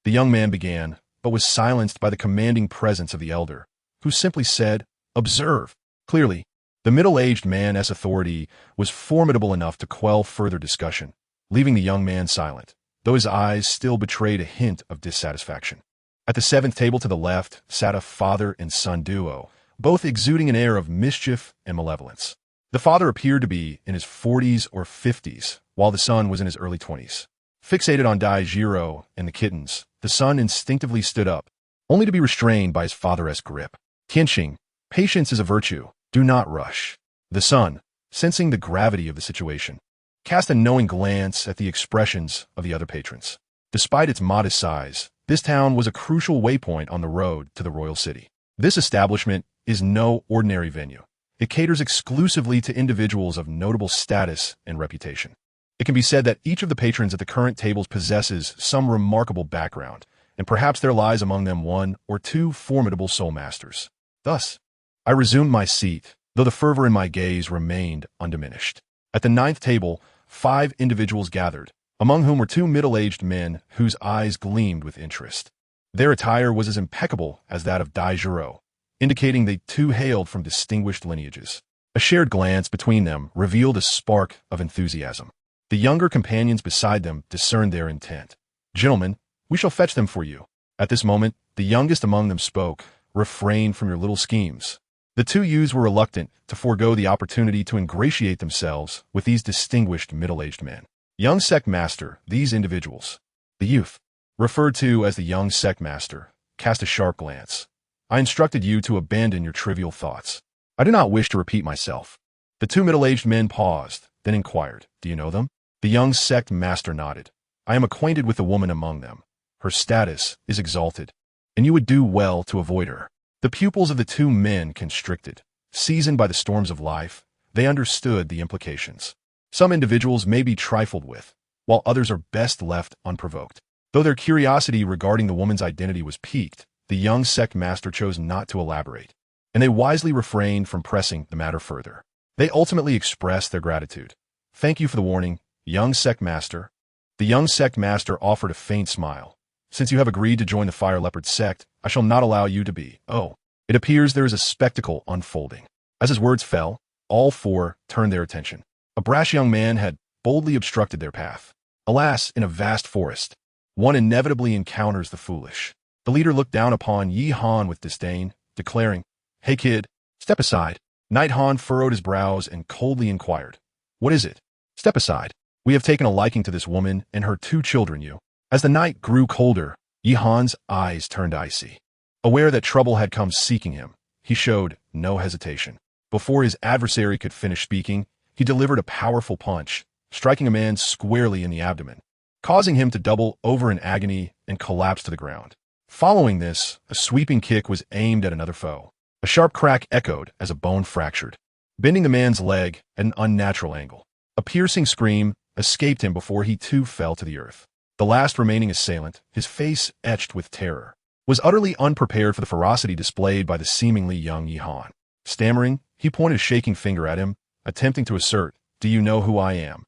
The young man began, but was silenced by the commanding presence of the elder, who simply said, "Observe." Clearly, the middle-aged man's authority was formidable enough to quell further discussion, leaving the young man silent, though his eyes still betrayed a hint of dissatisfaction. At the seventh table to the left sat a father and son duo, both exuding an air of mischief and malevolence. The father appeared to be in his 40s or 50s, while the son was in his early 20s. Fixated on Dai Jiro and the kittens, the son instinctively stood up, only to be restrained by his father-esque grip. "Tianxing, patience is a virtue. Do not rush." The son, sensing the gravity of the situation, cast a knowing glance at the expressions of the other patrons. Despite its modest size, this town was a crucial waypoint on the road to the royal city. This establishment is no ordinary venue. It caters exclusively to individuals of notable status and reputation. It can be said that each of the patrons at the current tables possesses some remarkable background, and perhaps there lies among them one or two formidable soul masters. Thus, I resumed my seat, though the fervor in my gaze remained undiminished. At the ninth table, 5 individuals gathered, among whom were 2 middle-aged men whose eyes gleamed with interest. Their attire was as impeccable as that of Dai Jiro, indicating they too hailed from distinguished lineages. A shared glance between them revealed a spark of enthusiasm. The younger companions beside them discerned their intent. "Gentlemen, we shall fetch them for you." At this moment, the youngest among them spoke, "Refrain from your little schemes." The 2 youths were reluctant to forego the opportunity to ingratiate themselves with these distinguished middle-aged men. "Young sect master, these individuals," the youth, referred to as the young sect master, cast a sharp glance. "I instructed you to abandon your trivial thoughts. I do not wish to repeat myself." The 2 middle-aged men paused, then inquired, "Do you know them?" The young sect master nodded. "I am acquainted with the woman among them. Her status is exalted, and you would do well to avoid her." The pupils of the 2 men constricted. Seasoned by the storms of life, they understood the implications. Some individuals may be trifled with, while others are best left unprovoked. Though their curiosity regarding the woman's identity was piqued, the young sect master chose not to elaborate, and they wisely refrained from pressing the matter further. They ultimately expressed their gratitude. "Thank you for the warning, young sect master." The young sect master offered a faint smile. "Since you have agreed to join the Fire Leopard sect, I shall not allow you to be. Oh, it appears there is a spectacle unfolding." As his words fell, all 4 turned their attention. A brash young man had boldly obstructed their path. Alas, in a vast forest, one inevitably encounters the foolish. The leader looked down upon Yi Han with disdain, declaring, "Hey kid, step aside." Knight Han furrowed his brows and coldly inquired, "What is it?" "Step aside. We have taken a liking to this woman and her 2 children, you." As the night grew colder, Yi Han's eyes turned icy. Aware that trouble had come seeking him, he showed no hesitation. Before his adversary could finish speaking, he delivered a powerful punch, striking a man squarely in the abdomen, causing him to double over in agony and collapse to the ground. Following this, a sweeping kick was aimed at another foe. A sharp crack echoed as a bone fractured, bending the man's leg at an unnatural angle. A piercing scream escaped him before he too fell to the earth. The last remaining assailant, his face etched with terror, was utterly unprepared for the ferocity displayed by the seemingly young Yihan. Stammering, he pointed a shaking finger at him, attempting to assert, "Do you know who I am?"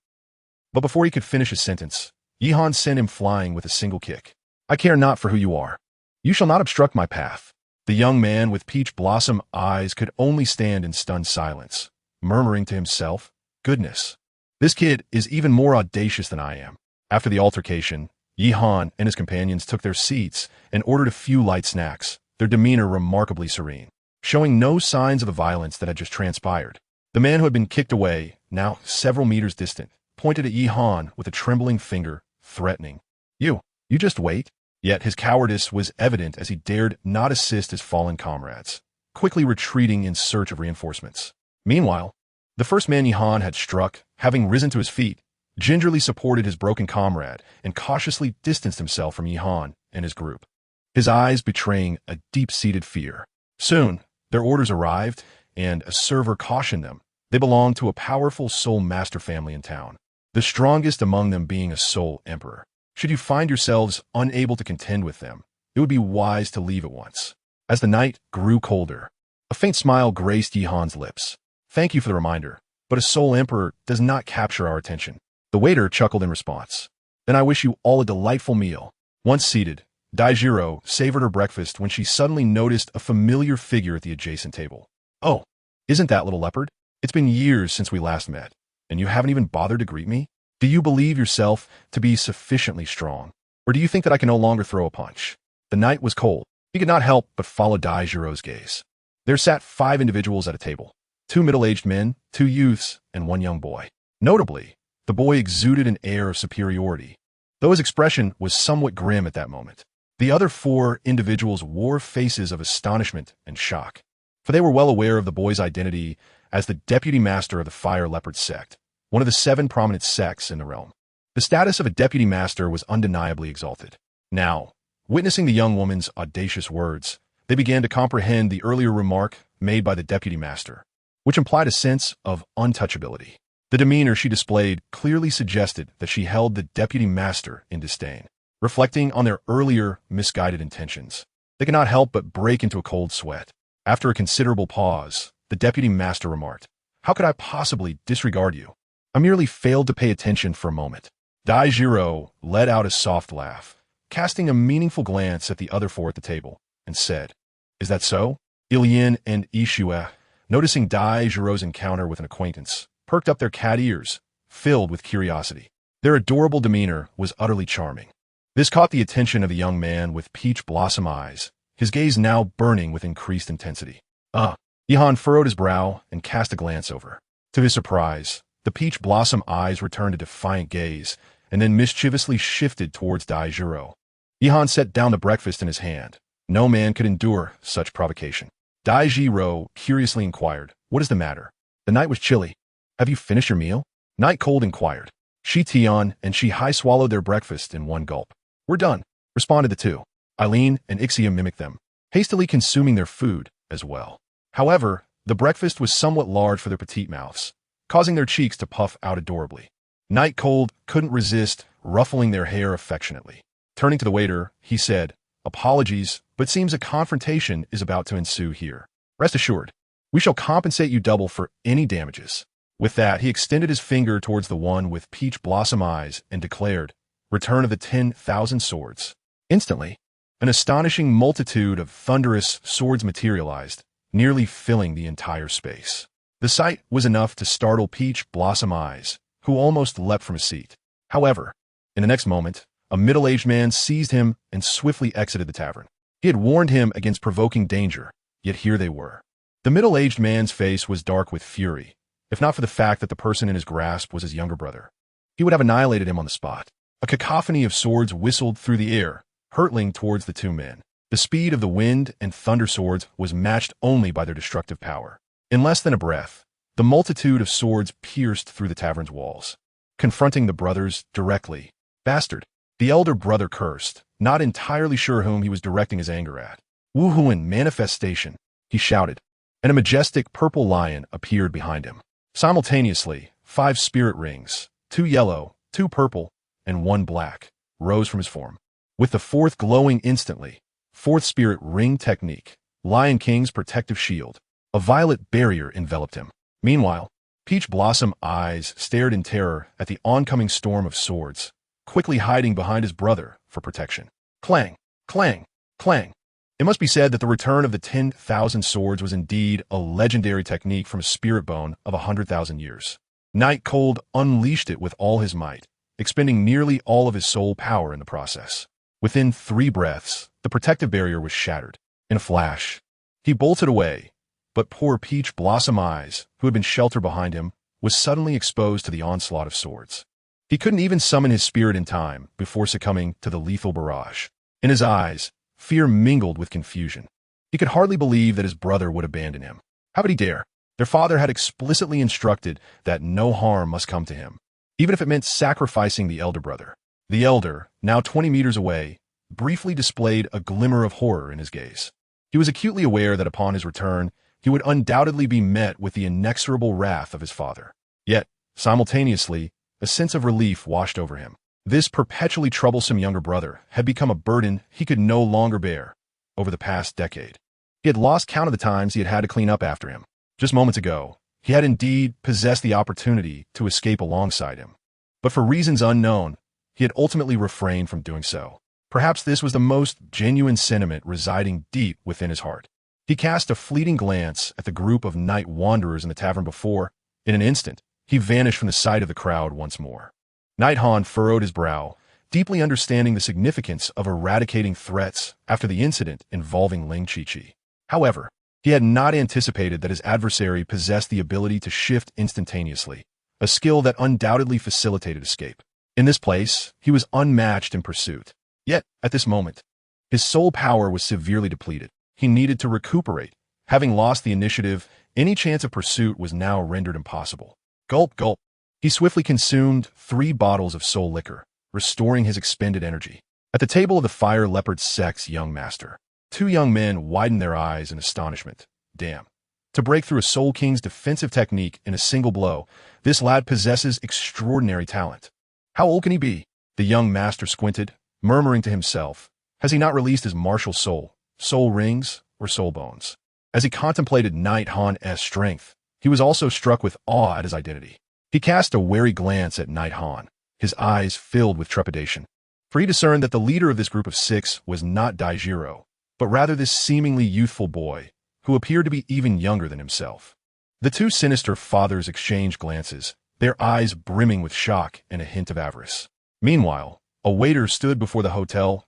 But before he could finish his sentence, Yihan sent him flying with a single kick. "I care not for who you are. You shall not obstruct my path." The young man with peach blossom eyes could only stand in stunned silence, murmuring to himself, "Goodness, this kid is even more audacious than I am." After the altercation, Yihan and his companions took their seats and ordered a few light snacks, their demeanor remarkably serene, showing no signs of the violence that had just transpired. The man who had been kicked away, now several meters distant, pointed at Yihan with a trembling finger, threatening, You just wait." Yet his cowardice was evident as he dared not assist his fallen comrades, quickly retreating in search of reinforcements. Meanwhile, the first man Yihan had struck, having risen to his feet, gingerly supported his broken comrade and cautiously distanced himself from Yihan and his group, his eyes betraying a deep-seated fear. Soon, their orders arrived, and a server cautioned them they belonged to a powerful Soul Master family in town, the strongest among them being a Soul Emperor. Should you find yourselves unable to contend with them, it would be wise to leave at once. As the night grew colder, a faint smile graced Yihan's lips. "Thank you for the reminder, but a Soul Emperor does not capture our attention." The waiter chuckled in response. "Then I wish you all a delightful meal." Once seated, Daijiro savored her breakfast when she suddenly noticed a familiar figure at the adjacent table. "Oh, isn't that little leopard? It's been years since we last met, and you haven't even bothered to greet me? Do you believe yourself to be sufficiently strong, or do you think that I can no longer throw a punch?" The night was cold. He could not help but follow Daijiro's gaze. There sat 5 individuals at a table, 2 middle-aged men, 2 youths, and 1 young boy. Notably, the boy exuded an air of superiority, though his expression was somewhat grim at that moment. The other 4 individuals wore faces of astonishment and shock, for they were well aware of the boy's identity as the deputy master of the Fire Leopard sect, one of the 7 prominent sects in the realm. The status of a deputy master was undeniably exalted. Now, witnessing the young woman's audacious words, they began to comprehend the earlier remark made by the deputy master, which implied a sense of untouchability. The demeanor she displayed clearly suggested that she held the deputy master in disdain. Reflecting on their earlier misguided intentions, they could not help but break into a cold sweat. After a considerable pause, the deputy master remarked, "How could I possibly disregard you? I merely failed to pay attention for a moment." Daijiro let out a soft laugh, casting a meaningful glance at the other 4 at the table, and said, "Is that so?" Ilyin and Ishue, noticing Daijiro's encounter with an acquaintance, perked up their cat ears, filled with curiosity. Their adorable demeanor was utterly charming. This caught the attention of the young man with peach blossom eyes, his gaze now burning with increased intensity. Yihan furrowed his brow and cast a glance over. To his surprise, the peach blossom eyes returned a defiant gaze, and then mischievously shifted towards Daijiro. Yihan set down the breakfast in his hand. No man could endure such provocation. Daijiro curiously inquired, "What is the matter?" The night was chilly. "Have you finished your meal?" Night Cold inquired. Shi Tian and Shi Hai swallowed their breakfast in one gulp. "We're done," responded the 2. Eileen and Ixia mimicked them, hastily consuming their food as well. However, the breakfast was somewhat large for their petite mouths, causing their cheeks to puff out adorably. Night Cold couldn't resist ruffling their hair affectionately. Turning to the waiter, he said, "Apologies, but seems a confrontation is about to ensue here. Rest assured, we shall compensate you double for any damages." With that, he extended his finger towards the one with peach blossom eyes and declared, "Return of the 10,000 swords." Instantly, an astonishing multitude of thunderous swords materialized, nearly filling the entire space. The sight was enough to startle Peach Blossom Eyes, who almost leapt from his seat. However, in the next moment, a middle-aged man seized him and swiftly exited the tavern. He had warned him against provoking danger, yet here they were. The middle-aged man's face was dark with fury, if not for the fact that the person in his grasp was his younger brother. He would have annihilated him on the spot. A cacophony of swords whistled through the air, hurtling towards the 2 men. The speed of the wind and thunder swords was matched only by their destructive power. In less than a breath, the multitude of swords pierced through the tavern's walls, confronting the brothers directly. "Bastard!" The elder brother cursed, not entirely sure whom he was directing his anger at. "Wuhuan manifestation," he shouted, and a majestic purple lion appeared behind him. Simultaneously, 5 spirit rings, 2 yellow, 2 purple, and 1 black, rose from his form. With the 4th glowing instantly, Fourth Spirit Ring Technique. Lion King's protective shield. A violet barrier enveloped him. Meanwhile, Peach Blossom eyes stared in terror at the oncoming storm of swords, quickly hiding behind his brother for protection. Clang, clang, clang. It must be said that the return of the 10,000 swords was indeed a legendary technique from a spirit bone of 100,000 years. Night Cold unleashed it with all his might, expending nearly all of his soul power in the process. Within 3 breaths, the protective barrier was shattered. In a flash, he bolted away, but poor Peach Blossom Eyes, who had been sheltered behind him, was suddenly exposed to the onslaught of swords. He couldn't even summon his spirit in time before succumbing to the lethal barrage. In his eyes, fear mingled with confusion. He could hardly believe that his brother would abandon him. How could he dare? Their father had explicitly instructed that no harm must come to him, even if it meant sacrificing the elder brother. The elder, now 20 meters away, briefly displayed a glimmer of horror in his gaze. He was acutely aware that upon his return, he would undoubtedly be met with the inexorable wrath of his father. Yet, simultaneously, a sense of relief washed over him. This perpetually troublesome younger brother had become a burden he could no longer bear. Over the past decade, he had lost count of the times he had had to clean up after him. Just moments ago, he had indeed possessed the opportunity to escape alongside him. But for reasons unknown, he had ultimately refrained from doing so. Perhaps this was the most genuine sentiment residing deep within his heart. He cast a fleeting glance at the group of night wanderers in the tavern before. In an instant, he vanished from the sight of the crowd once more. Night Han furrowed his brow, deeply understanding the significance of eradicating threats after the incident involving Ling Chi-Chi. However, he had not anticipated that his adversary possessed the ability to shift instantaneously, a skill that undoubtedly facilitated escape. In this place, he was unmatched in pursuit. Yet, at this moment, his soul power was severely depleted. He needed to recuperate. Having lost the initiative, any chance of pursuit was now rendered impossible. Gulp, gulp. He swiftly consumed 3 bottles of soul liquor, restoring his expended energy. At the table of the Fire Leopard Sect's young master, 2 young men widened their eyes in astonishment. Damn. To break through a Soul King's defensive technique in a single blow, this lad possesses extraordinary talent. How old can he be? The young master squinted, murmuring to himself. Has he not released his martial soul, soul rings, or soul bones? As he contemplated Night Han's strength, he was also struck with awe at his identity. He cast a wary glance at Night Han, his eyes filled with trepidation. For he discerned that the leader of this group of 6 was not Daijiro, but rather this seemingly youthful boy, who appeared to be even younger than himself. The 2 sinister fathers exchanged glances, their eyes brimming with shock and a hint of avarice. Meanwhile, a waiter stood before the hotel's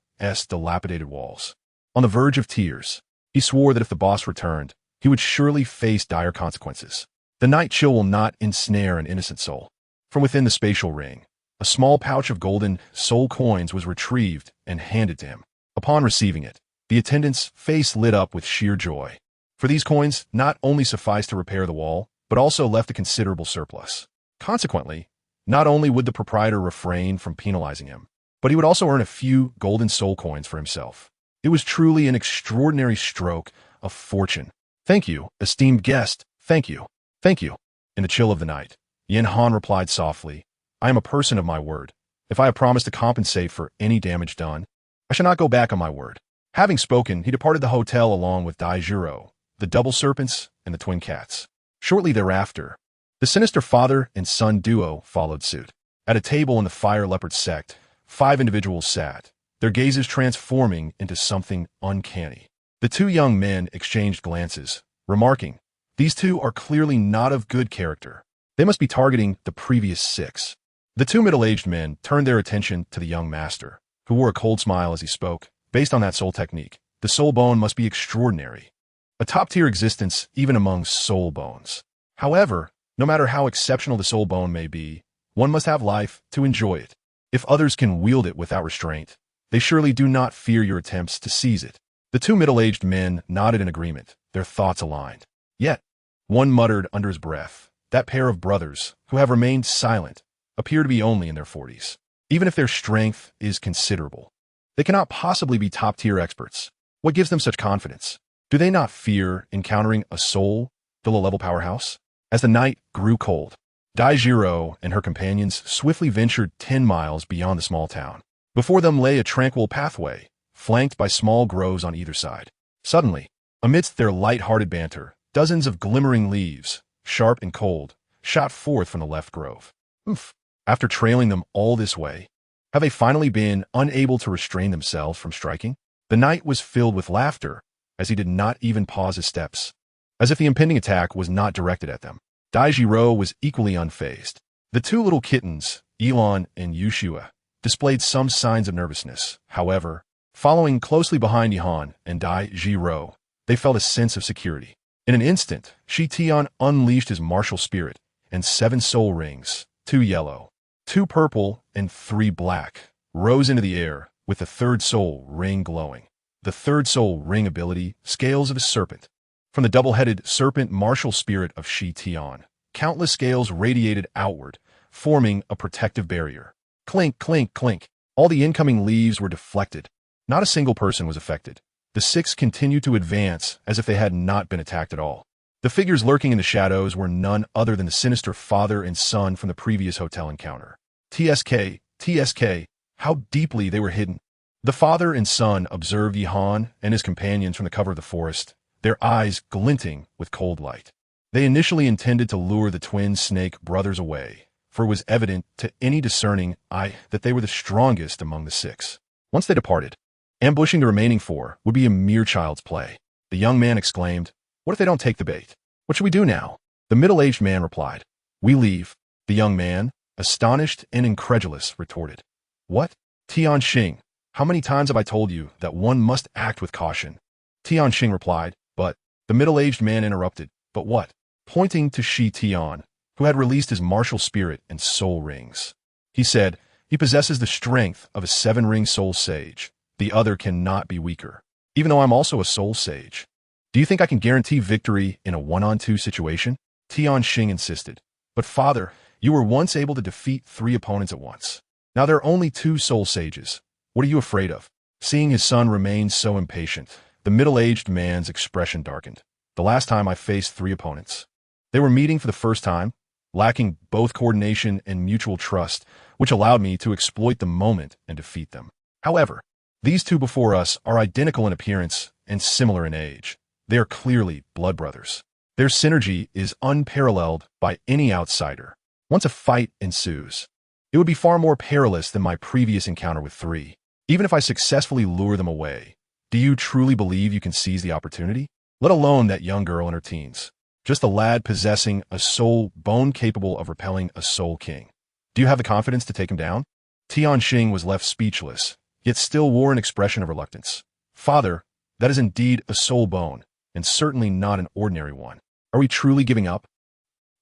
dilapidated walls. On the verge of tears, he swore that if the boss returned, he would surely face dire consequences. The night chill will not ensnare an innocent soul. From within the spatial ring, a small pouch of golden soul coins was retrieved and handed to him. Upon receiving it, the attendant's face lit up with sheer joy. For these coins not only sufficed to repair the wall, but also left a considerable surplus. Consequently, not only would the proprietor refrain from penalizing him, but he would also earn a few golden soul coins for himself. It was truly an extraordinary stroke of fortune. Thank you, esteemed guest. Thank you. Thank you. In the chill of the night, Yin Han replied softly, I am a person of my word. If I have promised to compensate for any damage done, I shall not go back on my word. Having spoken, he departed the hotel along with Daijiro, the double serpents, and the twin cats. Shortly thereafter, the sinister father and son duo followed suit. At a table in the Fire Leopard Sect, 5 individuals sat, their gazes transforming into something uncanny. The 2 young men exchanged glances, remarking, these 2 are clearly not of good character. They must be targeting the previous 6. The 2 middle-aged men turned their attention to the young master, who wore a cold smile as he spoke. Based on that soul technique, the soul bone must be extraordinary. A top-tier existence even among soul bones. However, no matter how exceptional the soul bone may be, one must have life to enjoy it. If others can wield it without restraint, they surely do not fear your attempts to seize it. The 2 middle-aged men nodded in agreement, their thoughts aligned. Yet, one muttered under his breath, that pair of brothers, who have remained silent, appear to be only in their 40s. Even if their strength is considerable, they cannot possibly be top-tier experts. What gives them such confidence? Do they not fear encountering a soul, the low-level powerhouse? As the night grew cold, Daijiro and her companions swiftly ventured 10 miles beyond the small town. Before them lay a tranquil pathway, flanked by small groves on either side. Suddenly, amidst their light-hearted banter, dozens of glimmering leaves, sharp and cold, shot forth from the left grove. Oof! After trailing them all this way, have they finally been unable to restrain themselves from striking? The knight was filled with laughter, as he did not even pause his steps, as if the impending attack was not directed at them. Daijiro was equally unfazed. The two little kittens, Elon and Yushua, displayed some signs of nervousness. However, following closely behind Ihan and Daijiro, they felt a sense of security. In an instant, Shi Tian unleashed his martial spirit, and 7 soul rings, 2 yellow, 2 purple, and 3 black, rose into the air, with the 3rd soul ring glowing. The 3rd soul ring ability, Scales of a Serpent. From the double-headed serpent martial spirit of Shi Tian, countless scales radiated outward, forming a protective barrier. Clink, clink, clink. All the incoming leaves were deflected. Not a single person was affected. The 6 continued to advance as if they had not been attacked at all. The figures lurking in the shadows were none other than the sinister father and son from the previous hotel encounter. TSK, how deeply they were hidden. The father and son observed Ihan and his companions from the cover of the forest, their eyes glinting with cold light. They initially intended to lure the twin snake brothers away, for it was evident to any discerning eye that they were the strongest among the 6. Once they departed, ambushing the remaining 4 would be a mere child's play. The young man exclaimed, "What if they don't take the bait? What should we do now?" The middle-aged man replied, "We leave." The young man, astonished and incredulous, retorted, "What? Tian Xing, how many times have I told you that one must act with caution?" Tian Xing replied, "But..." The middle-aged man interrupted, "But what?" Pointing to Shi Tian, who had released his martial spirit and soul rings. He said, "He possesses the strength of a 7-ring soul sage. The other cannot be weaker. Even though I'm also a soul sage. Do you think I can guarantee victory in a 1-on-2 situation?" Tian Xing insisted. "But father, you were once able to defeat 3 opponents at once. Now there are only 2 soul sages. What are you afraid of?" Seeing his son remain so impatient, the middle-aged man's expression darkened. "The last time I faced 3 opponents. They were meeting for the first time, lacking both coordination and mutual trust, which allowed me to exploit the moment and defeat them. However, these 2 before us are identical in appearance and similar in age. They are clearly blood brothers. Their synergy is unparalleled by any outsider. Once a fight ensues, it would be far more perilous than my previous encounter with 3. Even if I successfully lure them away, do you truly believe you can seize the opportunity? Let alone that young girl in her teens. Just a lad possessing a soul bone capable of repelling a soul king. Do you have the confidence to take him down?" Tian Xing was left speechless, yet still wore an expression of reluctance. "Father, that is indeed a soul bone, and certainly not an ordinary one. Are we truly giving up?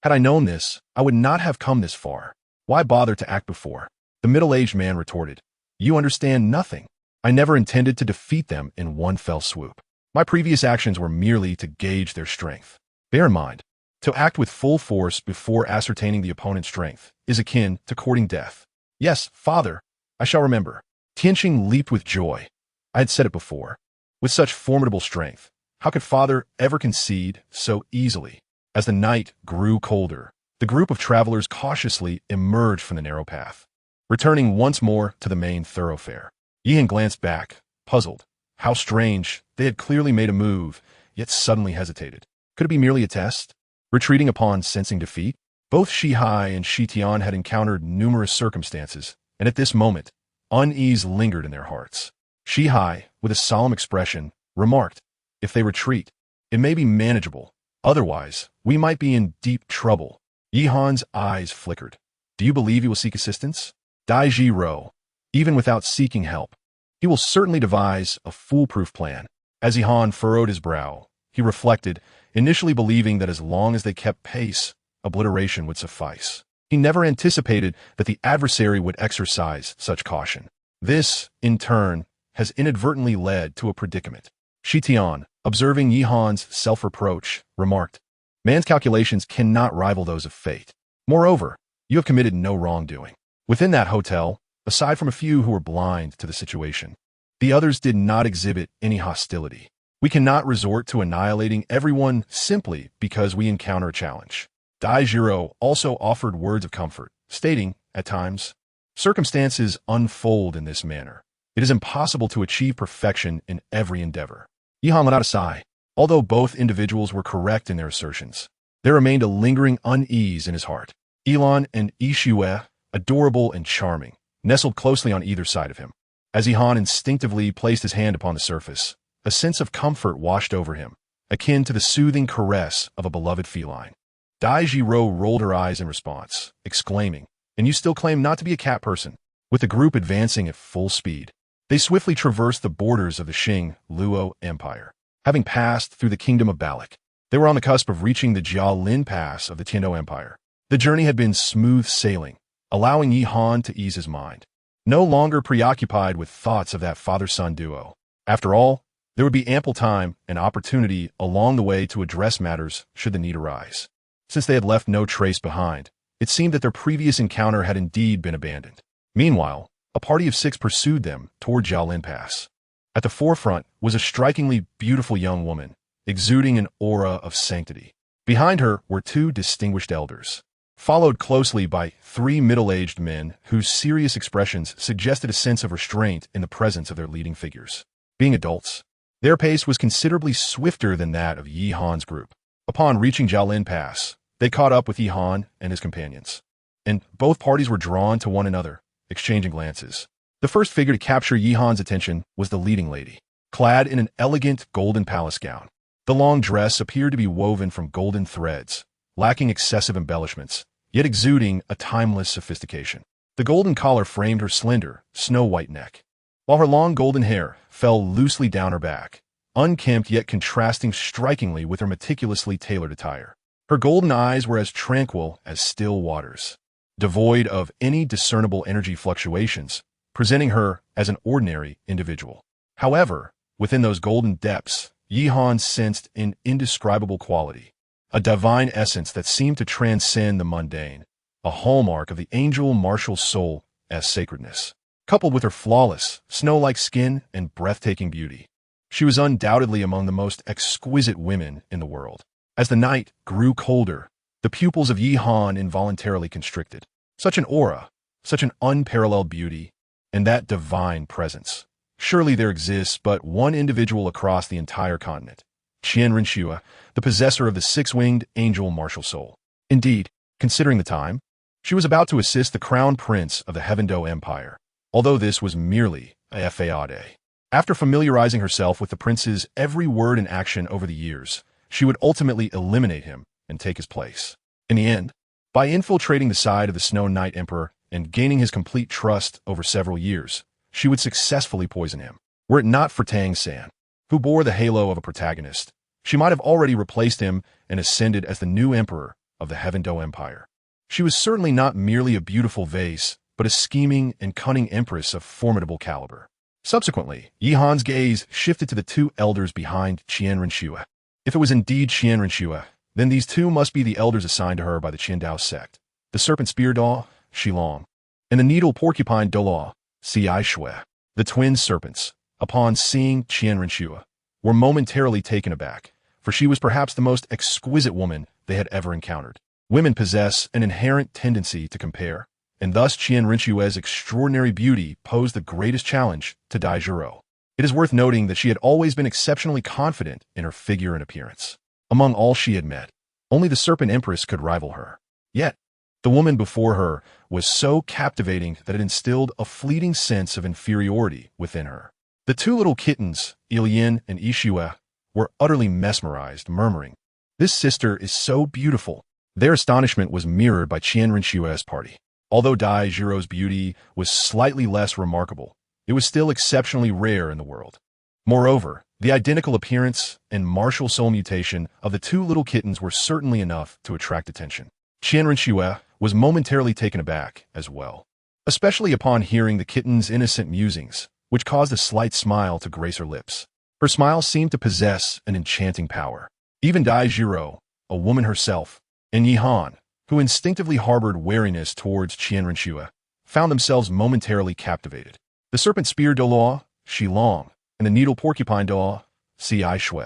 Had I known this, I would not have come this far. Why bother to act before?" The middle-aged man retorted, "You understand nothing. I never intended to defeat them in one fell swoop. My previous actions were merely to gauge their strength. Bear in mind, to act with full force before ascertaining the opponent's strength is akin to courting death." "Yes, father, I shall remember." Tianxing leaped with joy. I had said it before. With such formidable strength, how could father ever concede so easily? As the night grew colder, the group of travelers cautiously emerged from the narrow path, returning once more to the main thoroughfare. Yihan glanced back, puzzled. How strange, they had clearly made a move, yet suddenly hesitated. Could it be merely a test? Retreating upon sensing defeat? Both Shihai and Shi Tian had encountered numerous circumstances, and at this moment, unease lingered in their hearts. Shihai, with a solemn expression, remarked, "If they retreat, it may be manageable. Otherwise, we might be in deep trouble." Yihan's eyes flickered. "Do you believe he will seek assistance?" Daijiro, even without seeking help, he will certainly devise a foolproof plan. As Yihan furrowed his brow, he reflected, initially believing that as long as they kept pace, obliteration would suffice. He never anticipated that the adversary would exercise such caution. This, in turn, has inadvertently led to a predicament. Shi Tian, observing Yihan's self-reproach, remarked, "Man's calculations cannot rival those of fate. Moreover, you have committed no wrongdoing." Within that hotel, aside from a few who were blind to the situation, the others did not exhibit any hostility. We cannot resort to annihilating everyone simply because we encounter a challenge. Daijiro also offered words of comfort, stating, at times, circumstances unfold in this manner. It is impossible to achieve perfection in every endeavor. Yihan let out a sigh. Although both individuals were correct in their assertions, there remained a lingering unease in his heart. Elon and Yishue, adorable and charming, nestled closely on either side of him. As Yihan instinctively placed his hand upon the surface, a sense of comfort washed over him, akin to the soothing caress of a beloved feline. Daijiro rolled her eyes in response, exclaiming, "And you still claim not to be a cat person?" With the group advancing at full speed, they swiftly traversed the borders of the Luo Empire. Having passed through the kingdom of Balak, they were on the cusp of reaching the Jialin Pass of the Tiando Empire. The journey had been smooth sailing, allowing Yihan to ease his mind, no longer preoccupied with thoughts of that father-son duo. After all, there would be ample time and opportunity along the way to address matters should the need arise. Since they had left no trace behind, it seemed that their previous encounter had indeed been abandoned. Meanwhile, a party of 6 pursued them toward Jialin Pass. At the forefront was a strikingly beautiful young woman, exuding an aura of sanctity. Behind her were 2 distinguished elders, followed closely by 3 middle-aged men whose serious expressions suggested a sense of restraint in the presence of their leading figures. Being adults, their pace was considerably swifter than that of Yihan's group. Upon reaching Jialin Pass, they caught up with Yihan and his companions, and both parties were drawn to one another, exchanging glances. The first figure to capture Yihan's attention was the leading lady, clad in an elegant golden palace gown. The long dress appeared to be woven from golden threads, lacking excessive embellishments, yet exuding a timeless sophistication. The golden collar framed her slender, snow-white neck, while her long golden hair fell loosely down her back, unkempt yet contrasting strikingly with her meticulously tailored attire. Her golden eyes were as tranquil as still waters, devoid of any discernible energy fluctuations, presenting her as an ordinary individual. However, within those golden depths, Yihan sensed an indescribable quality, a divine essence that seemed to transcend the mundane, a hallmark of the angel martial soul as sacredness. Coupled with her flawless, snow-like skin and breathtaking beauty, she was undoubtedly among the most exquisite women in the world. As the night grew colder, the pupils of Yihan involuntarily constricted. Such an aura, such an unparalleled beauty, and that divine presence. Surely there exists but one individual across the entire continent, Qian Renshua, the possessor of the 6-winged angel martial soul. Indeed, considering the time, she was about to assist the crown prince of the Heavendo Empire, although this was merely a fade. After familiarizing herself with the prince's every word and action over the years, she would ultimately eliminate him and take his place. In the end, by infiltrating the side of the Snow Knight Emperor and gaining his complete trust over several years, she would successfully poison him. Were it not for Tang San, who bore the halo of a protagonist, she might have already replaced him and ascended as the new emperor of the Heavendo Empire. She was certainly not merely a beautiful vase, but a scheming and cunning empress of formidable caliber. Subsequently, Yihan's gaze shifted to the 2 elders behind Qian Renshua. If it was indeed Qian Renshua, then these 2 must be the elders assigned to her by the Qindao sect, the serpent spear Dao, Shilong, and the needle porcupine Douluo, Shui. The twin serpents, upon seeing Qian Renshua, were momentarily taken aback, for she was perhaps the most exquisite woman they had ever encountered. Women possess an inherent tendency to compare, and thus Qian Renshua's extraordinary beauty posed the greatest challenge to Daijiro. It is worth noting that she had always been exceptionally confident in her figure and appearance. Among all she had met, only the Serpent Empress could rival her. Yet, the woman before her was so captivating that it instilled a fleeting sense of inferiority within her. The 2 little kittens, Ilyin and Ishue, were utterly mesmerized, murmuring, "This sister is so beautiful." Their astonishment was mirrored by Qian Renshua's party. Although Daijiro's beauty was slightly less remarkable, it was still exceptionally rare in the world. Moreover, the identical appearance and martial soul mutation of the 2 little kittens were certainly enough to attract attention. Qian Renshua was momentarily taken aback as well, especially upon hearing the kitten's innocent musings, which caused a slight smile to grace her lips. Her smile seemed to possess an enchanting power. Even Daijiro, a woman herself, and Yihan, who instinctively harbored wariness towards Qian Renshua, found themselves momentarily captivated. The serpent spear Douluo, Shilong, and the needle porcupine Douluo, Shui,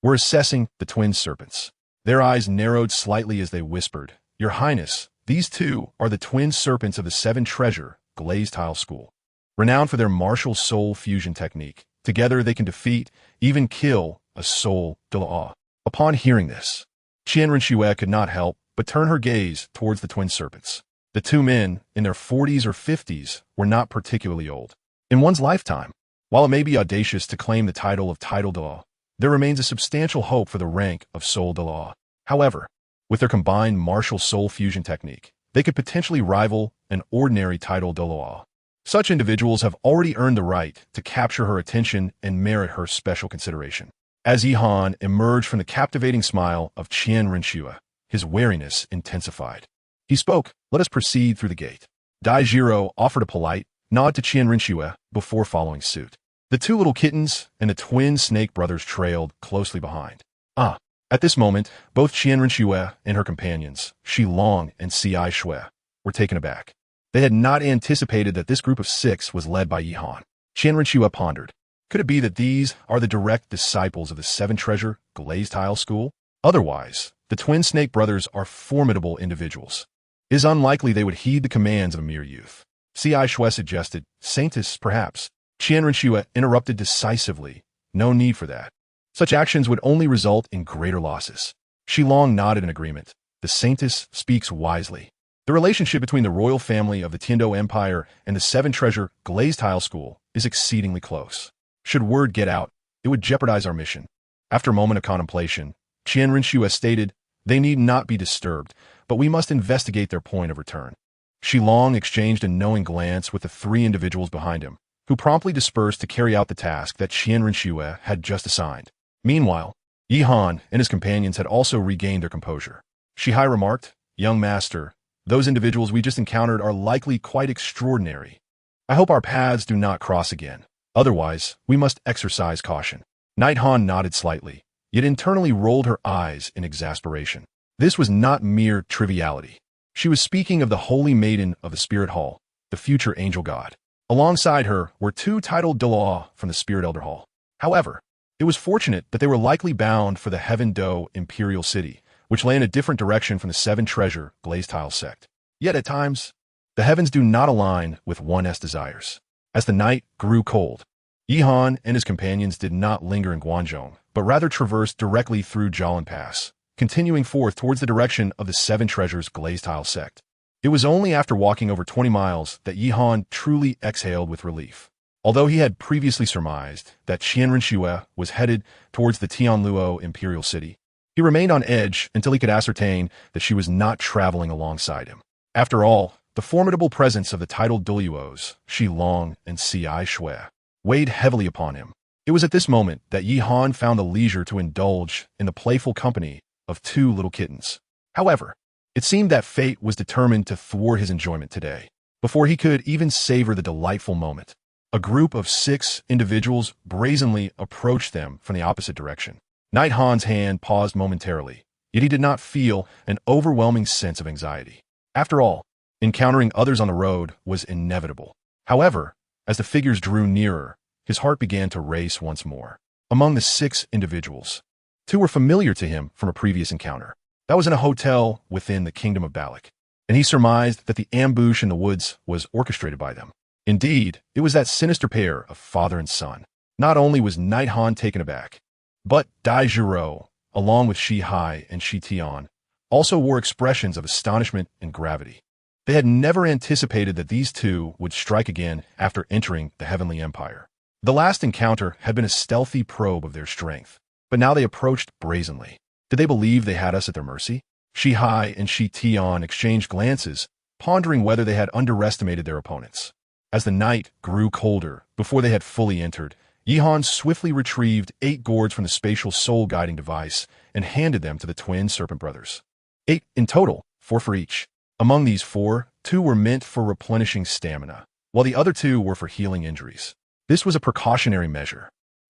were assessing the twin serpents. Their eyes narrowed slightly as they whispered, "Your Highness, these 2 are the twin serpents of the 7 Treasure Glazed Tile School." renowned for their martial soul fusion technique. Together they can defeat, even kill, a soul Douluo. Upon hearing this, Qian Renxue could not help but turn her gaze towards the twin serpents. The two men, in their 40s or 50s, were not particularly old. In one's lifetime, while it may be audacious to claim the title of Douluo, there remains a substantial hope for the rank of Soul Douluo. However, with their combined martial soul fusion technique, they could potentially rival an ordinary title Douluo. Such individuals have already earned the right to capture her attention and merit her special consideration. As Yihan emerged from the captivating smile of Qian Renxue, his wariness intensified. He spoke, "Let us proceed through the gate." Daijiro offered a polite nod to Qian Renxue before following suit. The two little kittens and the twin snake brothers trailed closely behind. At this moment, both Qian Renxue and her companions, Shi Long and Si Shui, were taken aback. They had not anticipated that this group of 6 was led by Yihan. Qian Renxue pondered. Could it be that these are the direct disciples of the Seven Treasure Glazed Tile School? Otherwise, the twin snake brothers are formidable individuals. It is unlikely they would heed the commands of a mere youth. Si Shui suggested, "Saintus, perhaps." Qian Renxue interrupted decisively. No need for that. Such actions would only result in greater losses. Shi Long nodded in agreement. The Saintus speaks wisely. The relationship between the royal family of the Tiando Empire and the Seven Treasure Glazed Tile School is exceedingly close. Should word get out, it would jeopardize our mission. After a moment of contemplation, Qian Renxue stated, "They need not be disturbed, but we must investigate their point of return." Shi Long exchanged a knowing glance with the 3 individuals behind him, who promptly dispersed to carry out the task that Qian Renxue had just assigned. Meanwhile, Yihan and his companions had also regained their composure. Shihai remarked, "Young master, those individuals we just encountered are likely quite extraordinary. I hope our paths do not cross again. Otherwise, we must exercise caution." Night Han nodded slightly, yet internally rolled her eyes in exasperation. This was not mere triviality. She was speaking of the Holy Maiden of the Spirit Hall, the future angel god. Alongside her were 2 titled Douluo from the Spirit Elder Hall. However, it was fortunate that they were likely bound for the Heaven Do Imperial City, which lay in a different direction from the Seven Treasure Glazed Tile sect. Yet at times, the heavens do not align with one's desires. As the night grew cold, Yihan and his companions did not linger in Guangzhong, but rather traversed directly through Jialan Pass, continuing forth towards the direction of the Seven Treasures Glazed Tile sect. It was only after walking over 20 miles that Yihan truly exhaled with relief. Although he had previously surmised that Qian Renxue was headed towards the Tianluo Imperial City, he remained on edge until he could ascertain that she was not traveling alongside him. After all, the formidable presence of the titled Douluos, Shi Long and Si Shui, weighed heavily upon him. It was at this moment that Yihan found the leisure to indulge in the playful company of 2 little kittens. However, it seemed that fate was determined to thwart his enjoyment today. Before he could even savor the delightful moment, a group of 6 individuals brazenly approached them from the opposite direction. Night Han's hand paused momentarily, yet he did not feel an overwhelming sense of anxiety. After all, encountering others on the road was inevitable. However, as the figures drew nearer, his heart began to race once more. Among the 6 individuals, 2 were familiar to him from a previous encounter. That was in a hotel within the Kingdom of Balak, and he surmised that the ambush in the woods was orchestrated by them. Indeed, it was that sinister pair of father and son. Not only was Night Han taken aback, but Daijiro, along with Shi Hai and Shi Tian, also wore expressions of astonishment and gravity. They had never anticipated that these 2 would strike again after entering the Heavenly Empire. The last encounter had been a stealthy probe of their strength, but now they approached brazenly. Did they believe they had us at their mercy? Shi Hai and Shi Tian exchanged glances, pondering whether they had underestimated their opponents. As the night grew colder, before they had fully entered, Yihan swiftly retrieved 8 gourds from the spatial soul-guiding device and handed them to the twin serpent brothers. 8 in total, 4 for each. Among these 4, 2 were meant for replenishing stamina, while the other 2 were for healing injuries. This was a precautionary measure.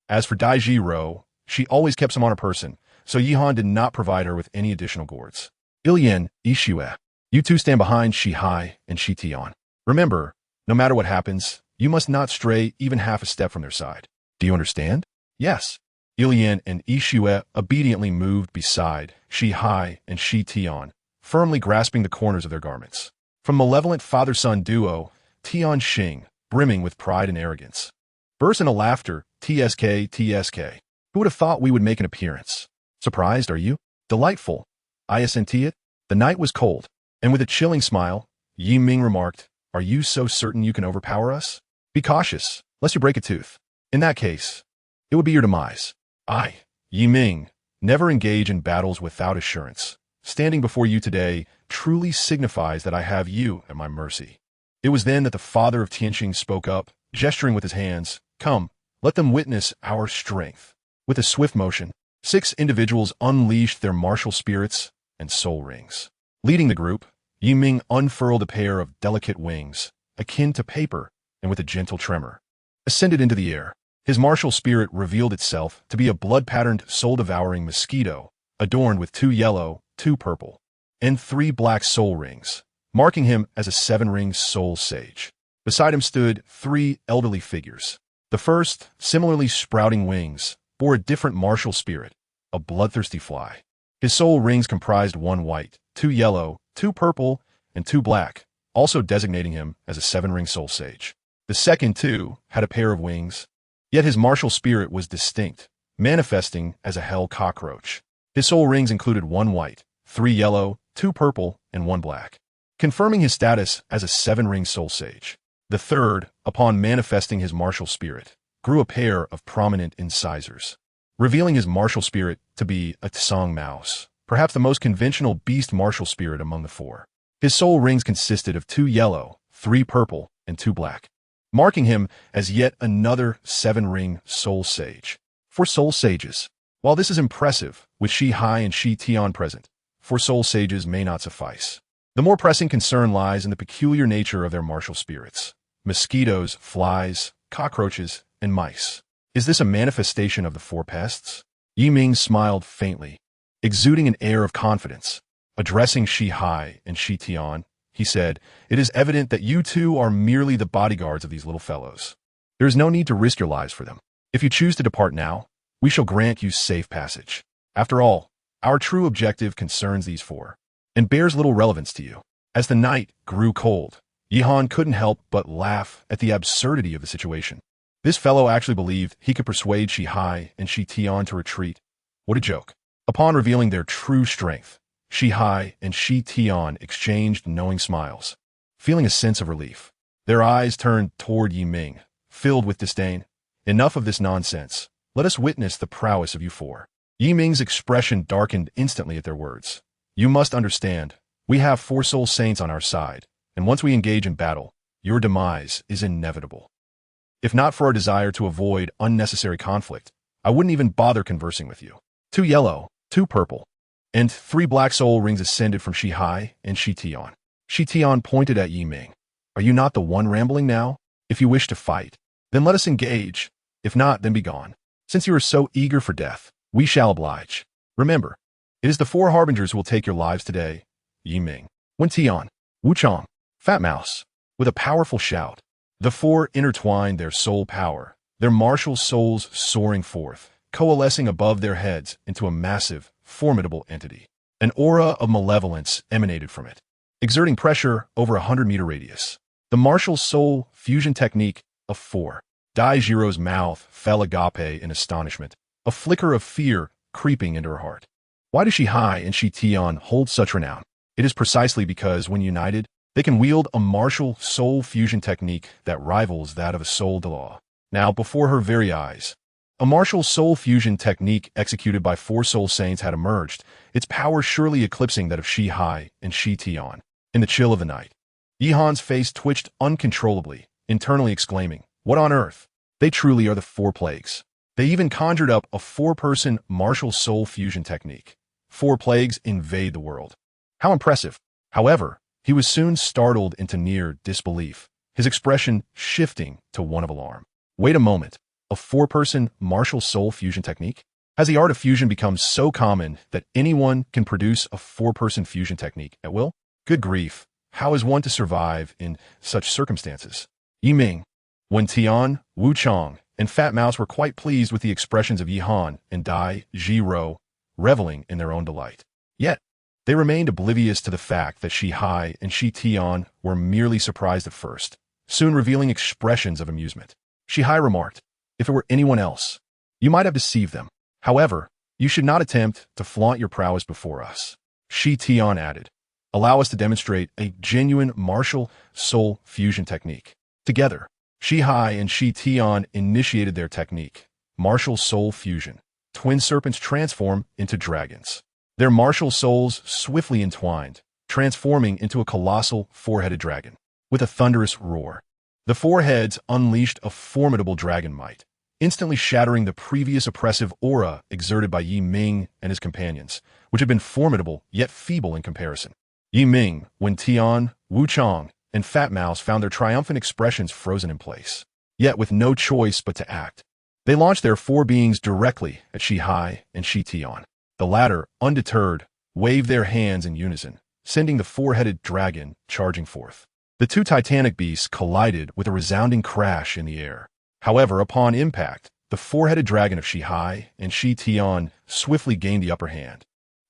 As for Daijiro, she always kept some on her person, so Yihan did not provide her with any additional gourds. Ilian, Ishue, you 2 stand behind Shi Hai and Shi Tian. Remember, no matter what happens, you must not stray even half a step from their side. Do you understand? Yes. Ilian and Ishue obediently moved beside Shi Hai and Shi Tian, firmly grasping the corners of their garments. From malevolent father-son duo, Tian Xing, brimming with pride and arrogance. Burst into laughter, TSK, TSK. Who would have thought we would make an appearance? Surprised, are you? Delightful. I assent it. The night was cold, and with a chilling smile, Yi Ming remarked, "Are you so certain you can overpower us? Be cautious, lest you break a tooth. In that case, it would be your demise. I, Yi Ming, never engage in battles without assurance. Standing before you today truly signifies that I have you at my mercy." It was then that the father of Tianqing spoke up, gesturing with his hands. "Come, let them witness our strength." With a swift motion, 6 individuals unleashed their martial spirits and soul rings. Leading the group, Yi Ming unfurled a pair of delicate wings, akin to paper, and with a gentle tremor, ascended into the air. His martial spirit revealed itself to be a blood-patterned, soul-devouring mosquito, adorned with 2 yellow, 2 purple, and 3 black soul rings, marking him as a 7-ring soul sage. Beside him stood 3 elderly figures. The first, similarly sprouting wings, bore a different martial spirit, a bloodthirsty fly. His soul rings comprised 1 white, 2 yellow, 2 purple, and 2 black, also designating him as a 7-ring soul sage. The second, too, had a pair of wings, yet his martial spirit was distinct, manifesting as a hell cockroach. His soul rings included 1 white, 3 yellow, 2 purple, and 1 black, confirming his status as a 7-ring soul sage. The third, upon manifesting his martial spirit, grew a pair of prominent incisors, revealing his martial spirit to be a tsang mouse, perhaps the most conventional beast martial spirit among the 4. His soul rings consisted of 2 yellow, 3 purple, and 2 black, marking him as yet another 7-ring soul sage. For soul sages, while this is impressive, with Shi Hai and Shi Tian present, for soul sages may not suffice. The more pressing concern lies in the peculiar nature of their martial spirits. Mosquitoes, flies, cockroaches, and mice. Is this a manifestation of the 4 pests? Yi Ming smiled faintly, exuding an air of confidence. Addressing Shi Hai and Shi Tian, he said, "It is evident that you 2 are merely the bodyguards of these little fellows. There is no need to risk your lives for them. If you choose to depart now, we shall grant you safe passage. After all, our true objective concerns these 4, and bears little relevance to you." As the night grew cold, Yi Han couldn't help but laugh at the absurdity of the situation. This fellow actually believed he could persuade Shi Hai and Shi Tian to retreat. What a joke. Upon revealing their true strength, Shi Hai and Shi Tian exchanged knowing smiles, feeling a sense of relief. Their eyes turned toward Yi Ming, filled with disdain. "Enough of this nonsense. Let us witness the prowess of you 4. Yi Ming's expression darkened instantly at their words. "You must understand, we have 4 soul saints on our side, and once we engage in battle, your demise is inevitable. If not for our desire to avoid unnecessary conflict, I wouldn't even bother conversing with you." 2 yellow, 2 purple, and 3 black soul rings ascended from Shi Hai and Shi Tian. Shi Tian pointed at Yi Ming. "Are you not the one rambling now? If you wish to fight, then let us engage. If not, then be gone. Since you are so eager for death, we shall oblige. Remember, it is the 4 harbingers who will take your lives today." Yi Ming, Wen Tian, Wu Chang, Fat Mouse. With a powerful shout, the 4 intertwined their soul power, their martial souls soaring forth, coalescing above their heads into a massive, formidable entity. An aura of malevolence emanated from it, exerting pressure over a 100-meter radius. The martial soul fusion technique of 4. Dai Jiro's mouth fell agape in astonishment, a flicker of fear creeping into her heart. Why do Shi Hai and Shi Tian hold such renown? It is precisely because, when united, they can wield a martial soul fusion technique that rivals that of a soul Douluo. Now, before her very eyes, a martial soul fusion technique executed by 4 soul saints had emerged, its power surely eclipsing that of Shi Hai and Shi Tian. In the chill of the night, Yi Han's face twitched uncontrollably, internally exclaiming, "What on earth? They truly are the 4 plagues." They even conjured up a 4-person martial soul fusion technique. 4 plagues invade the world. How impressive. However, he was soon startled into near disbelief, his expression shifting to one of alarm. Wait a moment. A 4-person martial soul fusion technique? Has the art of fusion become so common that anyone can produce a 4-person fusion technique at will? Good grief. How is one to survive in such circumstances? Yi Ming, Wen Tian, Wu Chang, and Fat Mouse were quite pleased with the expressions of Yi Han and Dai Jiro, reveling in their own delight. Yet, they remained oblivious to the fact that Shi Hai and Shi Tian were merely surprised at first, soon revealing expressions of amusement. Shihai remarked, "If it were anyone else, you might have deceived them. However, you should not attempt to flaunt your prowess before us." Shi Tian added, "Allow us to demonstrate a genuine martial soul fusion technique." Together, Shihai and Shi Tian initiated their technique, martial soul fusion. Twin serpents transform into dragons. Their martial souls swiftly entwined, transforming into a colossal four-headed dragon. With a thunderous roar, the four heads unleashed a formidable dragon might, instantly shattering the previous oppressive aura exerted by Yi Ming and his companions, which had been formidable yet feeble in comparison. Yi Ming, Wen Tian, Wu Chang, and Fat Mouse found their triumphant expressions frozen in place. Yet with no choice but to act, they launched their four beings directly at Shihai and Shi Tian. The latter, undeterred, waved their hands in unison, sending the four-headed dragon charging forth. The two titanic beasts collided with a resounding crash in the air. However, upon impact, the four-headed dragon of Shihai and Shi Tian swiftly gained the upper hand,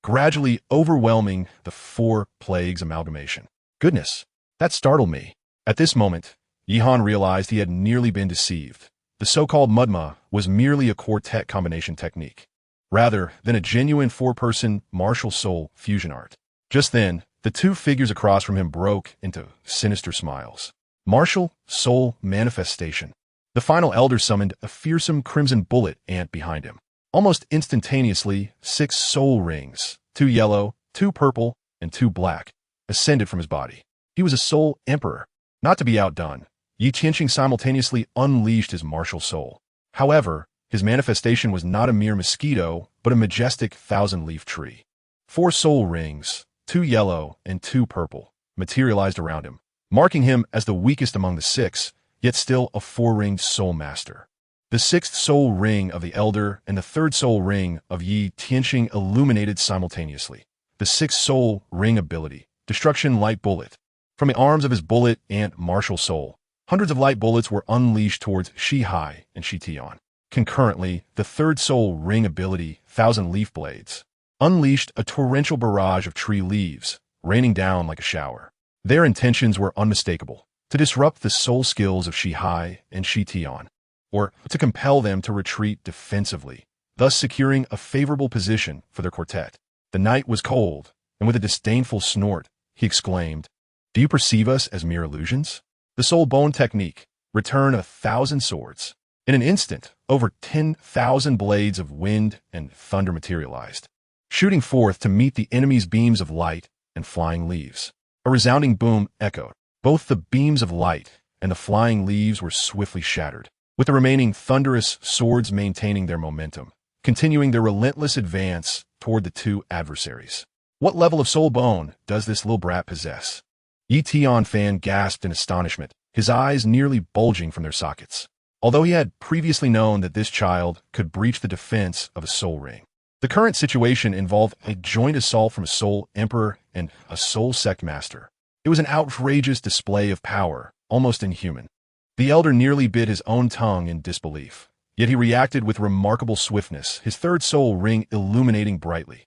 gradually overwhelming the four plagues amalgamation. Goodness, that startled me. At this moment, Yihan realized he had nearly been deceived. The so-called Mudma was merely a quartet combination technique, rather than a genuine four-person martial soul fusion art. Just then, the two figures across from him broke into sinister smiles. Martial soul manifestation. The final elder summoned a fearsome crimson bullet ant behind him. Almost instantaneously, 6 soul rings, 2 yellow, 2 purple, and 2 black, ascended from his body. He was a soul emperor. Not to be outdone, Yi Qianqing simultaneously unleashed his martial soul. However, his manifestation was not a mere mosquito, but a majestic thousand-leaf tree. 4 soul rings, 2 yellow and 2 purple, materialized around him, marking him as the weakest among the 6, yet still a 4-ringed soul master. The 6th soul ring of the elder and the 3rd soul ring of Yi Qianqing illuminated simultaneously. The 6th soul ring ability, Destruction Light Bullet. From the arms of his bullet ant martial soul, hundreds of light bullets were unleashed towards Shihai and Shi Tian. Concurrently, the 3rd soul ring ability, Thousand Leaf Blades, unleashed a torrential barrage of tree leaves, raining down like a shower. Their intentions were unmistakable: to disrupt the soul skills of Shihai and Shi Tian, or to compel them to retreat defensively, thus securing a favorable position for their quartet. The night was cold, and with a disdainful snort, he exclaimed, "Do you perceive us as mere illusions?" The soul bone technique, Return 1,000 swords. In an instant, over 10,000 blades of wind and thunder materialized, shooting forth to meet the enemy's beams of light and flying leaves. A resounding boom echoed. Both the beams of light and the flying leaves were swiftly shattered, with the remaining thunderous swords maintaining their momentum, continuing their relentless advance toward the two adversaries. What level of soul bone does this little brat possess? Yi Tian Fan gasped in astonishment, his eyes nearly bulging from their sockets. Although he had previously known that this child could breach the defense of a soul ring, the current situation involved a joint assault from a soul emperor and a soul sect master. It was an outrageous display of power, almost inhuman. The elder nearly bit his own tongue in disbelief, yet he reacted with remarkable swiftness, his 3rd soul ring illuminating brightly.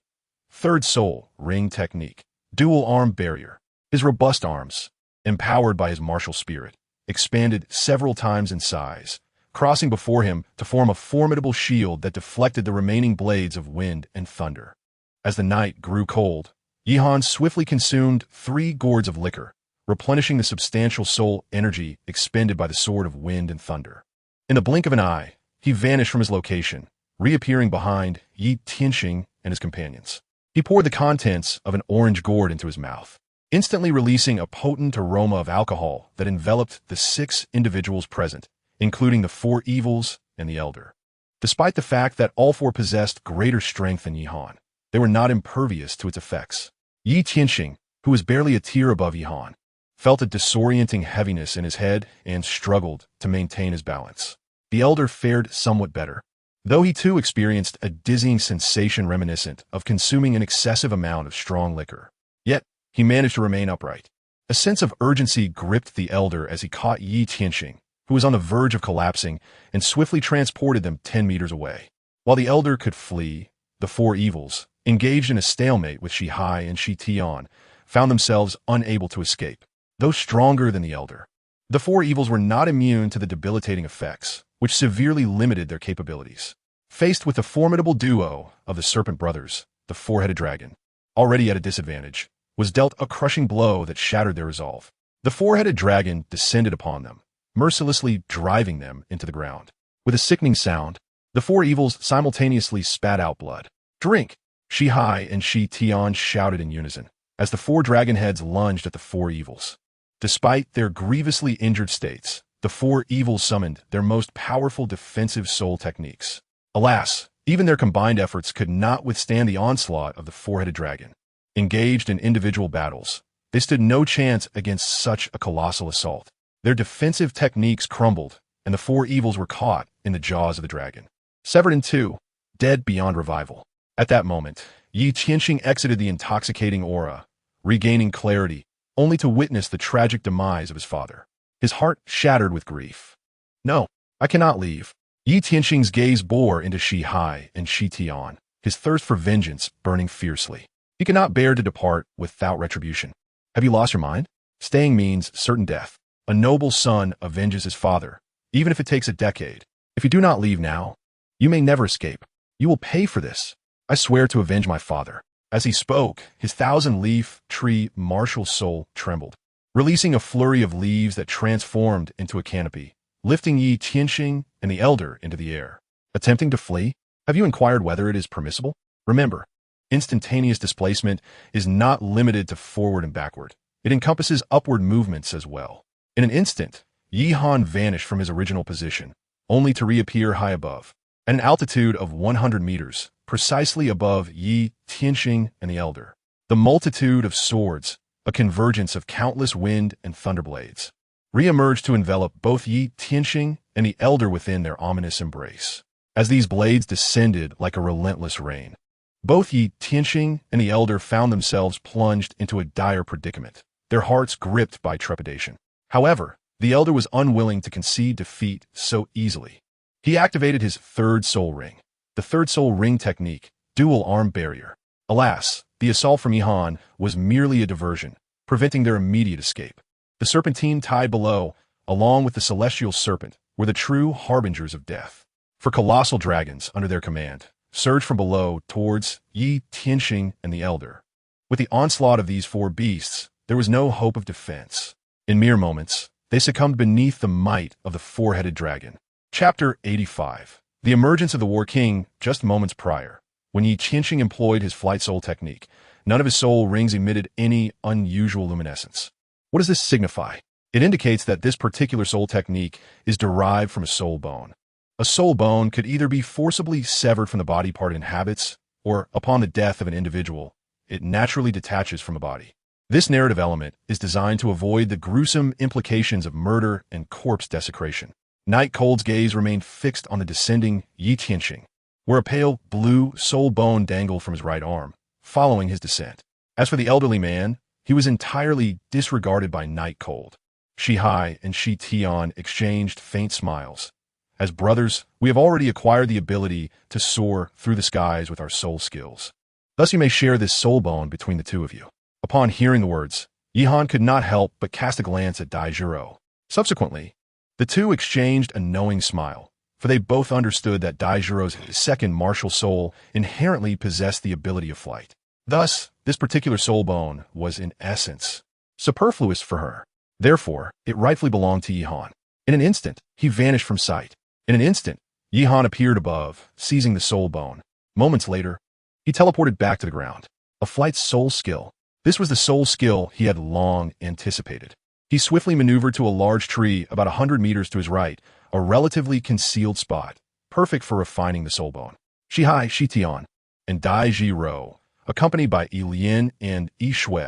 3rd soul ring technique, Dual Arm Barrier. His robust arms, empowered by his martial spirit, expanded several times in size, crossing before him to form a formidable shield that deflected the remaining blades of wind and thunder. As the night grew cold, Yihan swiftly consumed 3 gourds of liquor, replenishing the substantial soul energy expended by the sword of wind and thunder. In the blink of an eye, he vanished from his location, reappearing behind Yi Qianqing and his companions. He poured the contents of an orange gourd into his mouth, instantly releasing a potent aroma of alcohol that enveloped the 6 individuals present, including the 4 evils and the elder. Despite the fact that all 4 possessed greater strength than Yihan, they were not impervious to its effects. Yi Qianqing, who was barely a tier above Yihan, felt a disorienting heaviness in his head and struggled to maintain his balance. The elder fared somewhat better, though he too experienced a dizzying sensation reminiscent of consuming an excessive amount of strong liquor. Yet, he managed to remain upright. A sense of urgency gripped the elder as he caught Yi Qianqing, who was on the verge of collapsing, and swiftly transported them 10 meters away. While the elder could flee, the 4 evils, engaged in a stalemate with Shihai and Shi Tian, found themselves unable to escape. Though stronger than the elder, The four evils were not immune to the debilitating effects, which severely limited their capabilities. Faced with the formidable duo of the Serpent Brothers, the four-headed dragon, already at a disadvantage, was dealt a crushing blow that shattered their resolve. The four-headed dragon descended upon them, mercilessly driving them into the ground. With a sickening sound, the four evils simultaneously spat out blood. "Drink!" Shi Hai and Shi Tian shouted in unison, as the four dragon heads lunged at the four evils. Despite their grievously injured states, the four evils summoned their most powerful defensive soul techniques. Alas, even their combined efforts could not withstand the onslaught of the four-headed dragon. Engaged in individual battles, they stood no chance against such a colossal assault. Their defensive techniques crumbled, and the four evils were caught in the jaws of the dragon. Severed in two, dead beyond revival. At that moment, Yi Qianxing exited the intoxicating aura, regaining clarity, only to witness the tragic demise of his father. His heart shattered with grief. "No, I cannot leave." Yi Tianxing's gaze bore into Shi Hai and Shi Tian, his thirst for vengeance burning fiercely. He cannot bear to depart without retribution. "Have you lost your mind? Staying means certain death. A noble son avenges his father, even if it takes a decade. If you do not leave now, you may never escape. You will pay for this. I swear to avenge my father." As he spoke, his thousand-leaf tree martial soul trembled, releasing a flurry of leaves that transformed into a canopy, lifting Yi Qianxing and the elder into the air. Attempting to flee? Have you inquired whether it is permissible? Remember, instantaneous displacement is not limited to forward and backward. It encompasses upward movements as well. In an instant, Yi Han vanished from his original position, only to reappear high above, at an altitude of 100 meters, precisely above Yi Tianxing and the elder. The multitude of swords, a convergence of countless wind and thunder blades, re-emerged to envelop both Yi Tianxing and the elder within their ominous embrace. As these blades descended like a relentless rain, both Yi Tianxing and the elder found themselves plunged into a dire predicament, their hearts gripped by trepidation. However, the elder was unwilling to concede defeat so easily. He activated his third soul ring, the third soul ring technique, dual arm barrier. Alas, the assault from Yi Han was merely a diversion, preventing their immediate escape. The serpentine tide below, along with the celestial serpent, were the true harbingers of death. For colossal dragons under their command surged from below towards Yi Tianxing and the elder. With the onslaught of these four beasts, there was no hope of defense. In mere moments, they succumbed beneath the might of the four-headed dragon. Chapter 85. The emergence of the War King just moments prior. When Yi Qianxing employed his flight soul technique, none of his soul rings emitted any unusual luminescence. What does this signify? It indicates that this particular soul technique is derived from a soul bone. A soul bone could either be forcibly severed from the body part it inhabits, or, upon the death of an individual, it naturally detaches from a body. This narrative element is designed to avoid the gruesome implications of murder and corpse desecration. Night Cold's gaze remained fixed on the descending Yi Tianxing, where a pale blue soul bone dangled from his right arm, following his descent. As for the elderly man, he was entirely disregarded by Night Cold. Shi Hai and Shi Tian exchanged faint smiles. As brothers, we have already acquired the ability to soar through the skies with our soul skills. Thus you may share this soul bone between the two of you. Upon hearing the words, Yi Han could not help but cast a glance at Dai Zhiro. Subsequently, the two exchanged a knowing smile, for they both understood that Dai Zhiro's second martial soul inherently possessed the ability of flight. Thus, this particular soul bone was in essence superfluous for her. Therefore, it rightfully belonged to Yi Han. In an instant, he vanished from sight. In an instant, Yi Han appeared above, seizing the soul bone. Moments later, he teleported back to the ground. A flight soul skill. This was the soul skill he had long anticipated. He swiftly maneuvered to a large tree about 100 meters to his right, a relatively concealed spot, perfect for refining the soul bone. Shi Hai, Shi Tian, and Dai Zhiro, accompanied by Yi Lian and Yi Shui,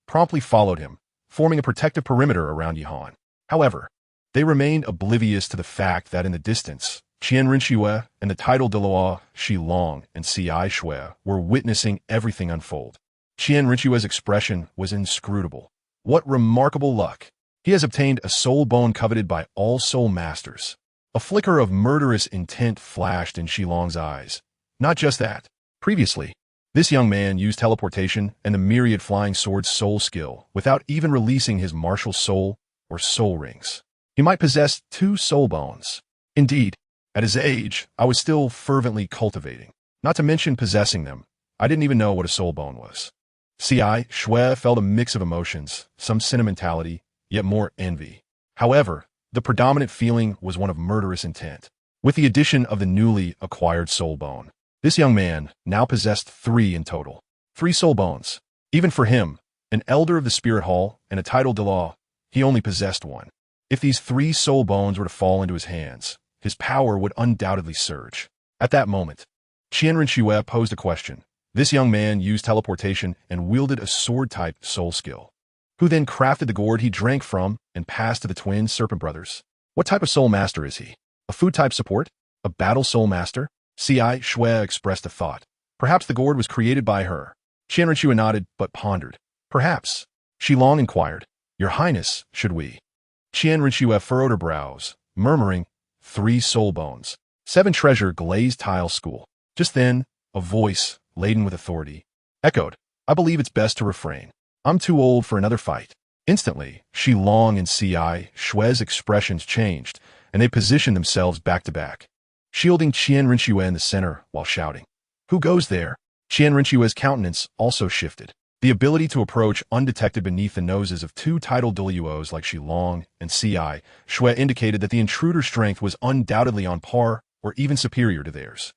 promptly followed him, forming a protective perimeter around Yi Han. However, they remained oblivious to the fact that in the distance, Qian Rinxue and the titled Douluo Shi Long and Si Shui were witnessing everything unfold. Qian Rinxue's expression was inscrutable. What remarkable luck! He has obtained a soul bone coveted by all soul masters. A flicker of murderous intent flashed in Shi Long's eyes. Not just that. Previously, this young man used teleportation and the myriad flying sword's soul skill without even releasing his martial soul or soul rings. He might possess 2 soul bones. Indeed, at his age, I was still fervently cultivating. Not to mention possessing them. I didn't even know what a soul bone was. Shui felt a mix of emotions, some sentimentality, yet more envy. However, the predominant feeling was one of murderous intent. With the addition of the newly acquired soul bone, this young man now possessed 3 in total. 3 soul bones. Even for him, an elder of the Spirit Hall and a titled Douluo, he only possessed 1. If these 3 soul bones were to fall into his hands, his power would undoubtedly surge. At that moment, Shui posed a question. This young man used teleportation and wielded a sword-type soul skill, who then crafted the gourd he drank from and passed to the twin serpent brothers. What type of soul master is he? A food-type support? A battle soul master? Shui expressed a thought. Perhaps the gourd was created by her. Shui nodded, but pondered. Perhaps. Shilong inquired. Your Highness, should we? Shui furrowed her brows, murmuring, 3 soul bones. 7 treasure glazed tile school. Just then, a voice, laden with authority, echoed, I believe it's best to refrain. I'm too old for another fight. Instantly, Shilong and Shui's expressions changed, and they positioned themselves back to back, shielding Shui in the center while shouting. Who goes there? Shui's countenance also shifted. The ability to approach undetected beneath the noses of 2 titled Douluos like Shilong and Shui indicated that the intruder's strength was undoubtedly on par or even superior to theirs.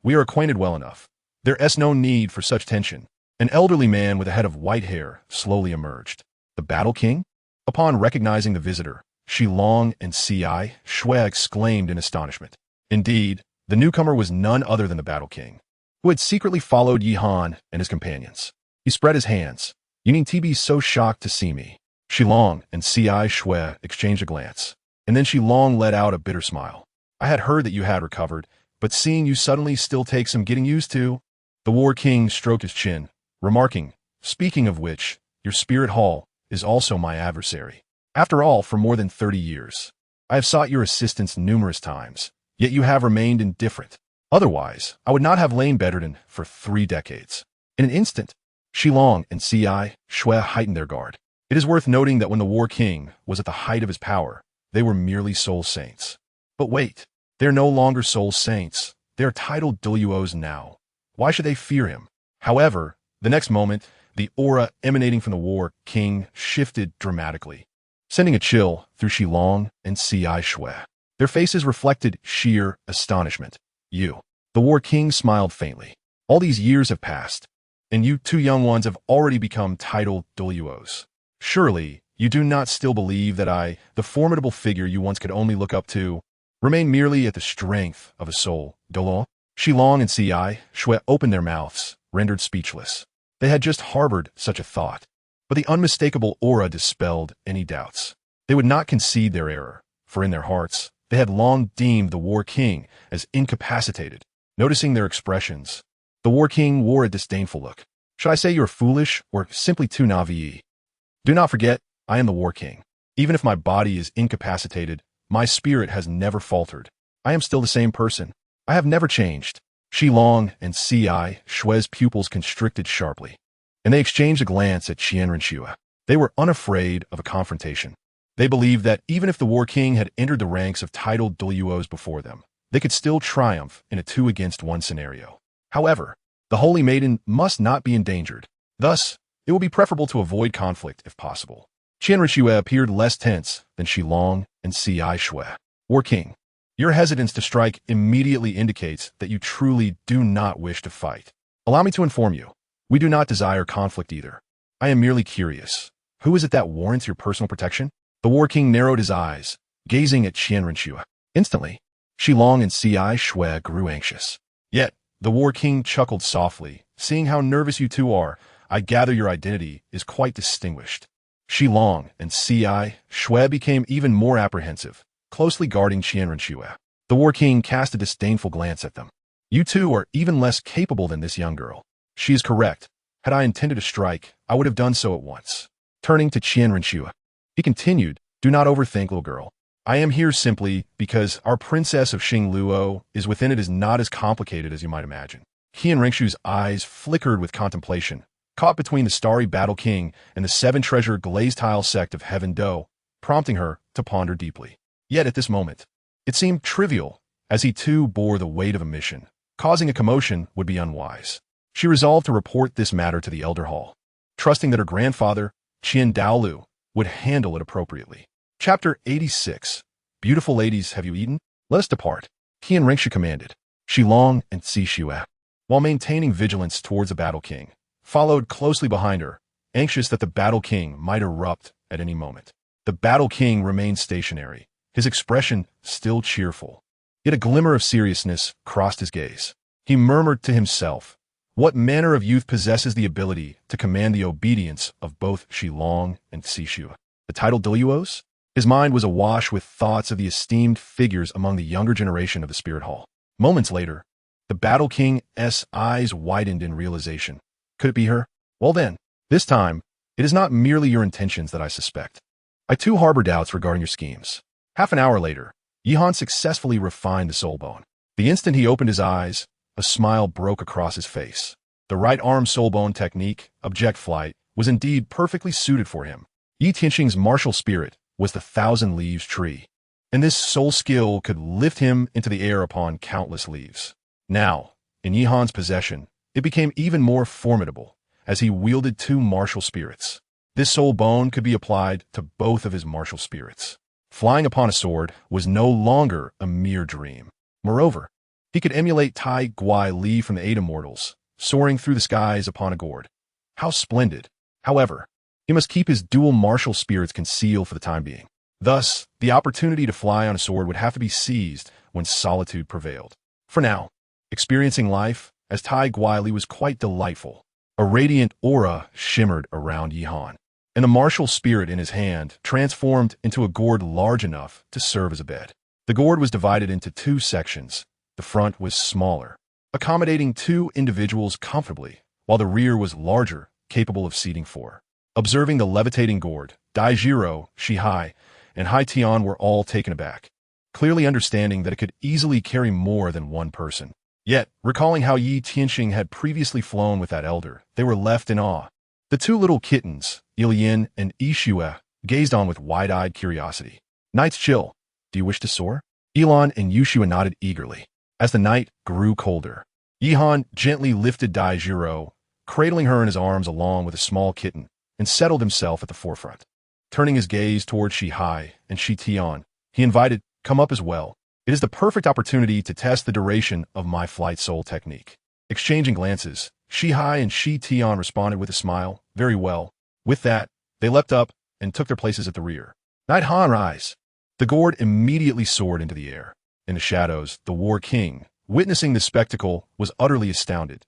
We are acquainted well enough. There's no need for such tension. An elderly man with a head of white hair slowly emerged. The Battle King? Upon recognizing the visitor, Shilong and Shui exclaimed in astonishment. Indeed, the newcomer was none other than the Battle King, who had secretly followed Yihan and his companions. He spread his hands. You need to be so shocked to see me. Shilong and Shui exchanged a glance, and then Shilong let out a bitter smile. I had heard that you had recovered, but seeing you suddenly still takes some getting used to. The War King stroked his chin, remarking, speaking of which, your Spirit Hall is also my adversary. After all, for more than 30 years, I have sought your assistance numerous times, yet you have remained indifferent. Otherwise, I would not have lain bedridden for 3 decades. In an instant, Shilong and Shui heightened their guard. It is worth noting that when the War King was at the height of his power, they were merely soul saints. But wait, they are no longer soul saints. They are titled Douluos now. Why should they fear him? However, the next moment, the aura emanating from the War King shifted dramatically, sending a chill through Shilong and Shui. Their faces reflected sheer astonishment. You. The War King smiled faintly. All these years have passed, and you 2 young ones have already become titled Douluos. Surely, you do not still believe that I, the formidable figure you once could only look up to, remain merely at the strength of a soul, Douluo? Shilong and Shui opened their mouths, rendered speechless. They had just harbored such a thought, but the unmistakable aura dispelled any doubts. They would not concede their error, for in their hearts, they had long deemed the War King as incapacitated. Noticing their expressions, the War King wore a disdainful look. Should I say you're foolish or simply too naive? Do not forget, I am the War King. Even if my body is incapacitated, my spirit has never faltered. I am still the same person. I have never changed. Shilong and Shui's pupils constricted sharply, and they exchanged a glance at Shui. They were unafraid of a confrontation. They believed that even if the War King had entered the ranks of titled Douluos before them, they could still triumph in a 2-against-1 scenario. However, the Holy Maiden must not be endangered. Thus, it will be preferable to avoid conflict if possible. Shui appeared less tense than Shilong and Shui. War King, your hesitance to strike immediately indicates that you truly do not wish to fight. Allow me to inform you, we do not desire conflict either. I am merely curious. Who is it that warrants your personal protection? The War King narrowed his eyes, gazing at Shui. Instantly, Shilong and Shui grew anxious. Yet, the War King chuckled softly, seeing how nervous you 2 are. I gather your identity is quite distinguished. Shilong and Shui became even more apprehensive, closely guarding Shui. The War King cast a disdainful glance at them. You 2 are even less capable than this young girl. She is correct. Had I intended to strike, I would have done so at once. Turning to Shui, he continued, do not overthink, little girl. I am here simply because our princess of Luo is within. It is not as complicated as you might imagine. Shui's eyes flickered with contemplation. Caught between the starry Battle King and the 7 treasure glazed tile sect of Heaven Do, prompting her to ponder deeply. Yet at this moment, it seemed trivial, as he too bore the weight of a mission. Causing a commotion would be unwise. She resolved to report this matter to the elder hall, trusting that her grandfather, Douluo, would handle it appropriately. Chapter 86. Beautiful ladies, have you eaten? Let us depart. Qianringshu commanded. Shilong and Xishue, while maintaining vigilance towards the Battle King, followed closely behind her, anxious that the Battle King might erupt at any moment. The Battle King remained stationary, his expression still cheerful. Yet a glimmer of seriousness crossed his gaze. He murmured to himself, "What manner of youth possesses the ability to command the obedience of both Shilong and Xishue? The titled Douluos?" His mind was awash with thoughts of the esteemed figures among the younger generation of the Spirit Hall. Moments later, the Battle King's eyes widened in realization. Could it be her? Well then, this time, it is not merely your intentions that I suspect. I too harbor doubts regarding your schemes. Half an hour later, Yihan successfully refined the soul bone. The instant he opened his eyes, a smile broke across his face. The right arm soul bone technique, object flight, was indeed perfectly suited for him. Yi Tianxing's martial spirit was the 1,000 leaves tree, and this soul skill could lift him into the air upon countless leaves. Now, in Yihan's possession, it became even more formidable, as he wielded 2 martial spirits. This soul bone could be applied to both of his martial spirits. Flying upon a sword was no longer a mere dream. Moreover, he could emulate Tai Guai Li from the 8 Immortals, soaring through the skies upon a gourd. How splendid! However, he must keep his dual martial spirits concealed for the time being. Thus, the opportunity to fly on a sword would have to be seized when solitude prevailed. For now, experiencing life as Tai Guai Li was quite delightful. A radiant aura shimmered around Yihan, and the martial spirit in his hand transformed into a gourd large enough to serve as a bed. The gourd was divided into 2 sections. The front was smaller, accommodating 2 individuals comfortably, while the rear was larger, capable of seating 4. Observing the levitating gourd, Daijiro, Shihai, and Hai Tian were all taken aback, clearly understanding that it could easily carry more than 1 person. Yet, recalling how Yi Tianxing had previously flown with that elder, they were left in awe. The 2 little kittens, Ilian and Ishue, gazed on with wide-eyed curiosity. "Night's chill. Do you wish to soar?" Ilan and Yushua nodded eagerly. As the night grew colder, Yihan gently lifted Daijiro, cradling her in his arms along with a small kitten, and settled himself at the forefront. Turning his gaze toward Shihai and Shitian, he invited, "Come up as well. It is the perfect opportunity to test the duration of my flight soul technique." Exchanging glances, Shihai and Shitian responded with a smile, "Very well." With that, they leapt up and took their places at the rear. "Night-Han, rise!" The gourd immediately soared into the air. In the shadows, the War King, witnessing this spectacle, was utterly astounded.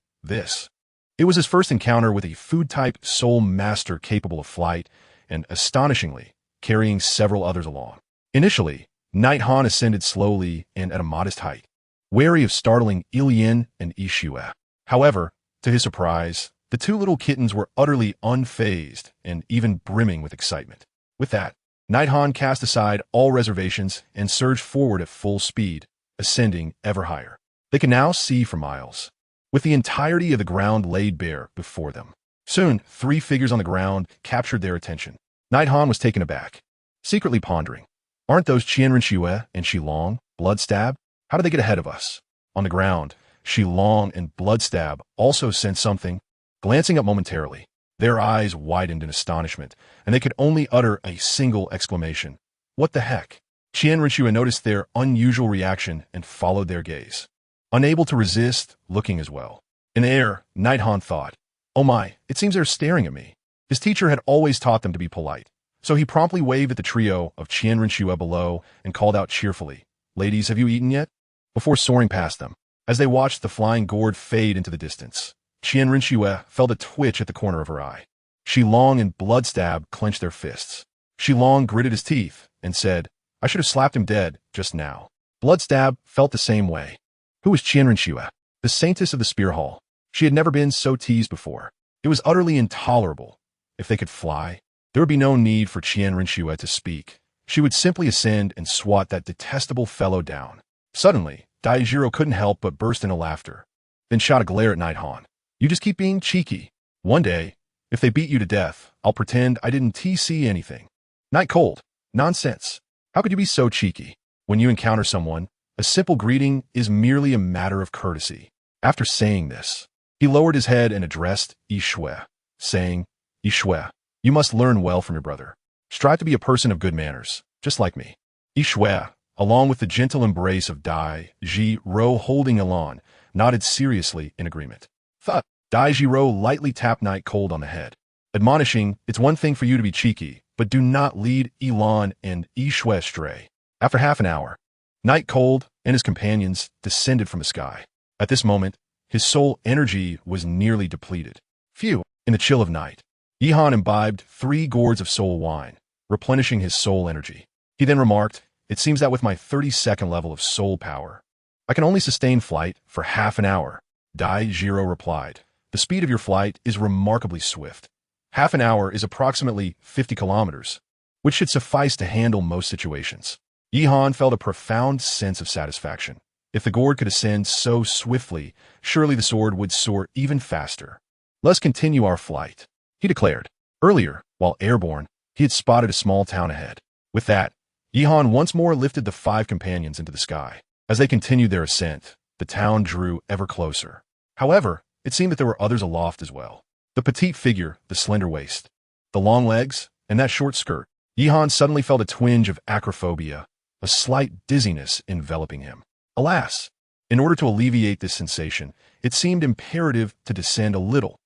It was his first encounter with a food-type soul master capable of flight, and, astonishingly, carrying several others along. Initially, Night-Han ascended slowly and at a modest height, wary of startling Ilian and Ishue. However, to his surprise, the 2 little kittens were utterly unfazed and even brimming with excitement. With that, Night-Han cast aside all reservations and surged forward at full speed, ascending ever higher. They could now see for miles, with the entirety of the ground laid bare before them. Soon, 3 figures on the ground captured their attention. Night-Han was taken aback, secretly pondering, "Aren't those Qianringshu and Shilong, Bloodstab? How did they get ahead of us?" On the ground, Shilong and Bloodstab also sensed something. Glancing up momentarily, their eyes widened in astonishment, and they could only utter a single exclamation. "What the heck?" Qianringshu noticed their unusual reaction and followed their gaze, unable to resist looking as well. In the air, Night-Han thought, "Oh my, it seems they're staring at me." His teacher had always taught them to be polite, so he promptly waved at the trio of Qianringshu below and called out cheerfully, "Ladies, have you eaten yet?" before soaring past them. As they watched the flying gourd fade into the distance, Qianringshu felt a twitch at the corner of her eye. Shilong and Bloodstab clenched their fists. Shilong gritted his teeth and said, "I should have slapped him dead just now." Bloodstab felt the same way. Who was Qianringshu? The saintess of the Spear Hall. She had never been so teased before. It was utterly intolerable. If they could fly, there would be no need for Qianringshu to speak. She would simply ascend and swat that detestable fellow down. Suddenly, Daijiro couldn't help but burst into laughter, then shot a glare at Night-Han. "You just keep being cheeky. One day, if they beat you to death, I'll pretend I didn't toSee anything." Night Cold, Nonsense. How could you be so cheeky? When you encounter someone, a simple greeting is merely a matter of courtesy. After saying this, he lowered his head and addressed Yishue, saying, Yishue, you must learn well from your brother. Strive to be a person of good manners, just like me. Yishue, along with the gentle embrace of Dai Jiro holding Elan, nodded seriously in agreement. Thud. Dai Jiro lightly tapped Night Cold on the head, admonishing, it's one thing for you to be cheeky, but do not lead Elan and Yishue astray. After half an hour, Night Cold and his companions descended from the sky. At this moment, his soul energy was nearly depleted. Phew! In the chill of night, Yihan imbibed 3 gourds of soul wine, replenishing his soul energy. He then remarked, it seems that with my 32nd level of soul power, I can only sustain flight for half an hour. Dai Jiro replied, the speed of your flight is remarkably swift. Half an hour is approximately 50 kilometers, which should suffice to handle most situations. Yihan felt a profound sense of satisfaction. If the gourd could ascend so swiftly, surely the sword would soar even faster. Let's continue our flight, he declared. Earlier, while airborne, he had spotted a small town ahead. With that, Yihan once more lifted the 5 companions into the sky. As they continued their ascent, the town drew ever closer. However, it seemed that there were others aloft as well. The petite figure, the slender waist, the long legs, and that short skirt. Yihan suddenly felt a twinge of acrophobia, a slight dizziness enveloping him. Alas, in order to alleviate this sensation, it seemed imperative to descend a little.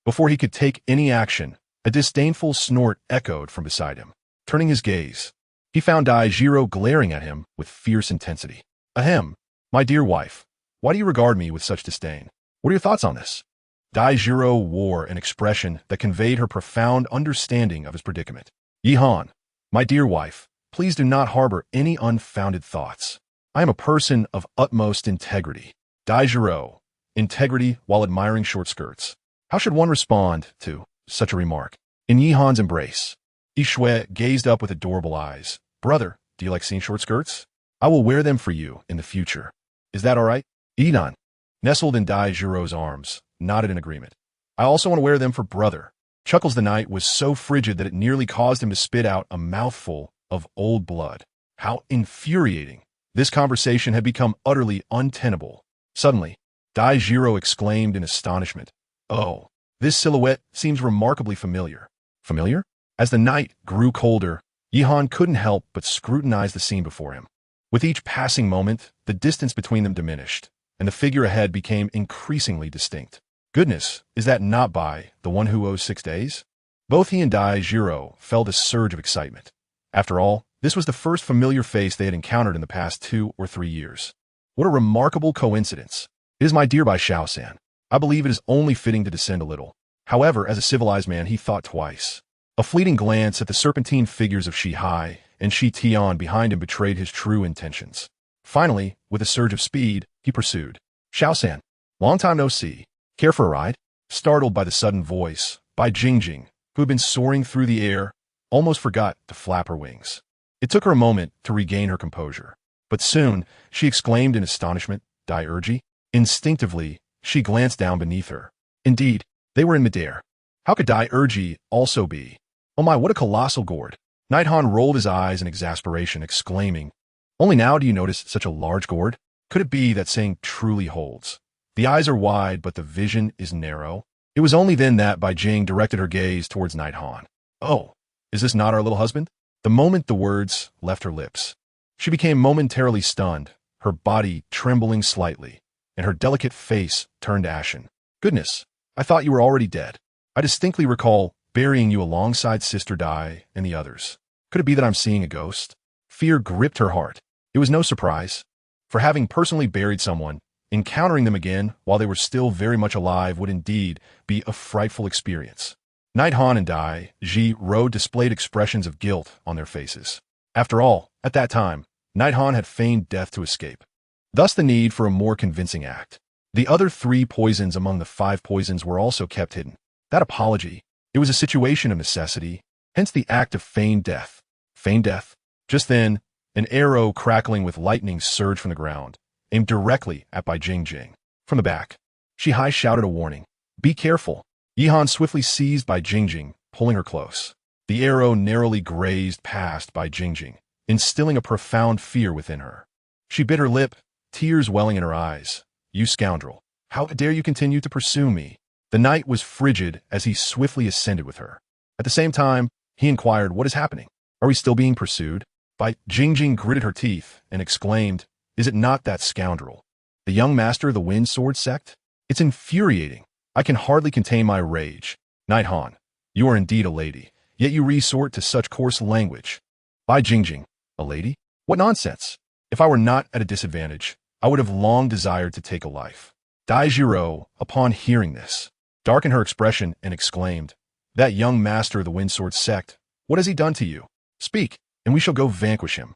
Before he could take any action, a disdainful snort echoed from beside him. Turning his gaze, he found Dai Jiro glaring at him with fierce intensity. Ahem, my dear wife, why do you regard me with such disdain? What are your thoughts on this? Dai Jiro wore an expression that conveyed her profound understanding of his predicament. Yihan, my dear wife, please do not harbor any unfounded thoughts. I am a person of utmost integrity. Dai Jiro, integrity while admiring short skirts. How should one respond to such a remark? In Yihan's embrace, Yishue gazed up with adorable eyes. Brother, do you like seeing short skirts? I will wear them for you in the future. Is that all right? Yihan, nestled in Dai Jiro's arms, nodded in agreement. I also want to wear them for brother. Chuckles the Knight was so frigid that it nearly caused him to spit out a mouthful of old blood. How infuriating. This conversation had become utterly untenable. Suddenly, Dai Jiro exclaimed in astonishment. Oh, this silhouette seems remarkably familiar. Familiar? As the night grew colder, Yihan couldn't help but scrutinize the scene before him. With each passing moment, the distance between them diminished, and the figure ahead became increasingly distinct. Goodness, is that not Bai, the one who owes 6 days? Both he and Dai Jiro felt a surge of excitement. After all, this was the first familiar face they had encountered in the past 2 or 3 years. What a remarkable coincidence. It is my dear Bai Xiaosan. I believe it is only fitting to descend a little. However, as a civilized man, he thought twice. A fleeting glance at the serpentine figures of Shi Hai and Shi Tian behind him betrayed his true intentions. Finally, with a surge of speed, he pursued. Xiaosan, long time no see. Care for a ride? Startled by the sudden voice, Bai Jingjing, who had been soaring through the air, almost forgot to flap her wings. It took her a moment to regain her composure. But soon, she exclaimed in astonishment, Dai Erji? Instinctively, she glanced down beneath her. Indeed, they were in midair. How could Dai Erji also be? Oh my, what a colossal gourd. Nighthan rolled his eyes in exasperation, exclaiming, only now do you notice such a large gourd? Could it be that saying truly holds? The eyes are wide, but the vision is narrow. It was only then that Bai Jing directed her gaze towards Nighthan. Oh, is this not our little husband? The moment the words left her lips, she became momentarily stunned, her body trembling slightly, and her delicate face turned ashen. Goodness, I thought you were already dead. I distinctly recall burying you alongside Sister Dai and the others. Could it be that I'm seeing a ghost? Fear gripped her heart. It was no surprise. For having personally buried someone, encountering them again while they were still very much alive would indeed be a frightful experience. Nighthan and Dai Jiro displayed expressions of guilt on their faces. After all, at that time, Nighthan had feigned death to escape. Thus the need for a more convincing act. The other 3 poisons among the 5 poisons were also kept hidden. That apology, it was a situation of necessity, hence the act of feigned death. Feigned death. Just then, an arrow crackling with lightning surged from the ground, aimed directly at Bai Jingjing. From the back, Shi Hai shouted a warning. Be careful. Yihan swiftly seized Bai Jingjing, pulling her close. The arrow narrowly grazed past Bai Jingjing, instilling a profound fear within her. She bit her lip, tears welling in her eyes. "You scoundrel! How dare you continue to pursue me?" The knight was frigid as he swiftly ascended with her. At the same time, he inquired, "What is happening? Are we still being pursued?" Bai Jingjing gritted her teeth and exclaimed, "Is it not that scoundrel? The young master of the Wind Sword sect? It's infuriating. I can hardly contain my rage. Knight Han, you are indeed a lady, yet you resort to such coarse language." Bai Jingjing, "A lady? What nonsense! If I were not at a disadvantage, I would have long desired to take a life." Dai Jiro, upon hearing this, darkened her expression and exclaimed, "That young master of the Wind Sword sect, what has he done to you? Speak, and we shall go vanquish him."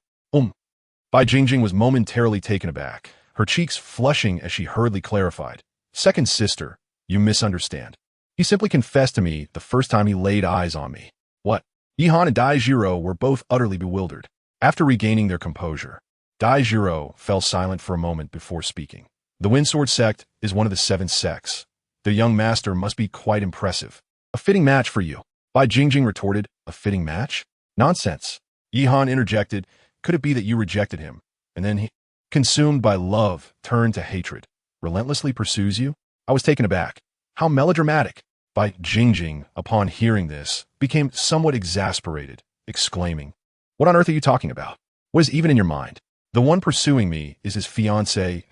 Bai Jingjing was momentarily taken aback, her cheeks flushing as she hurriedly clarified, "Second sister, you misunderstand. He simply confessed to me the first time he laid eyes on me." "What?" Yihan and Dai Jiro were both utterly bewildered. After regaining their composure, Dai Jiro fell silent for a moment before speaking. "The Wind Sword sect is one of the 7 sects. The young master must be quite impressive. A fitting match for you." Bai Jingjing retorted, "A fitting match? Nonsense." Yihan interjected, "Could it be that you rejected him, and then he, consumed by love, turned to hatred, relentlessly pursues you?" I was taken aback. "How melodramatic!" Bai Jingjing, upon hearing this, became somewhat exasperated, exclaiming, "What on earth are you talking about? What is even in your mind? The one pursuing me is his fiancée,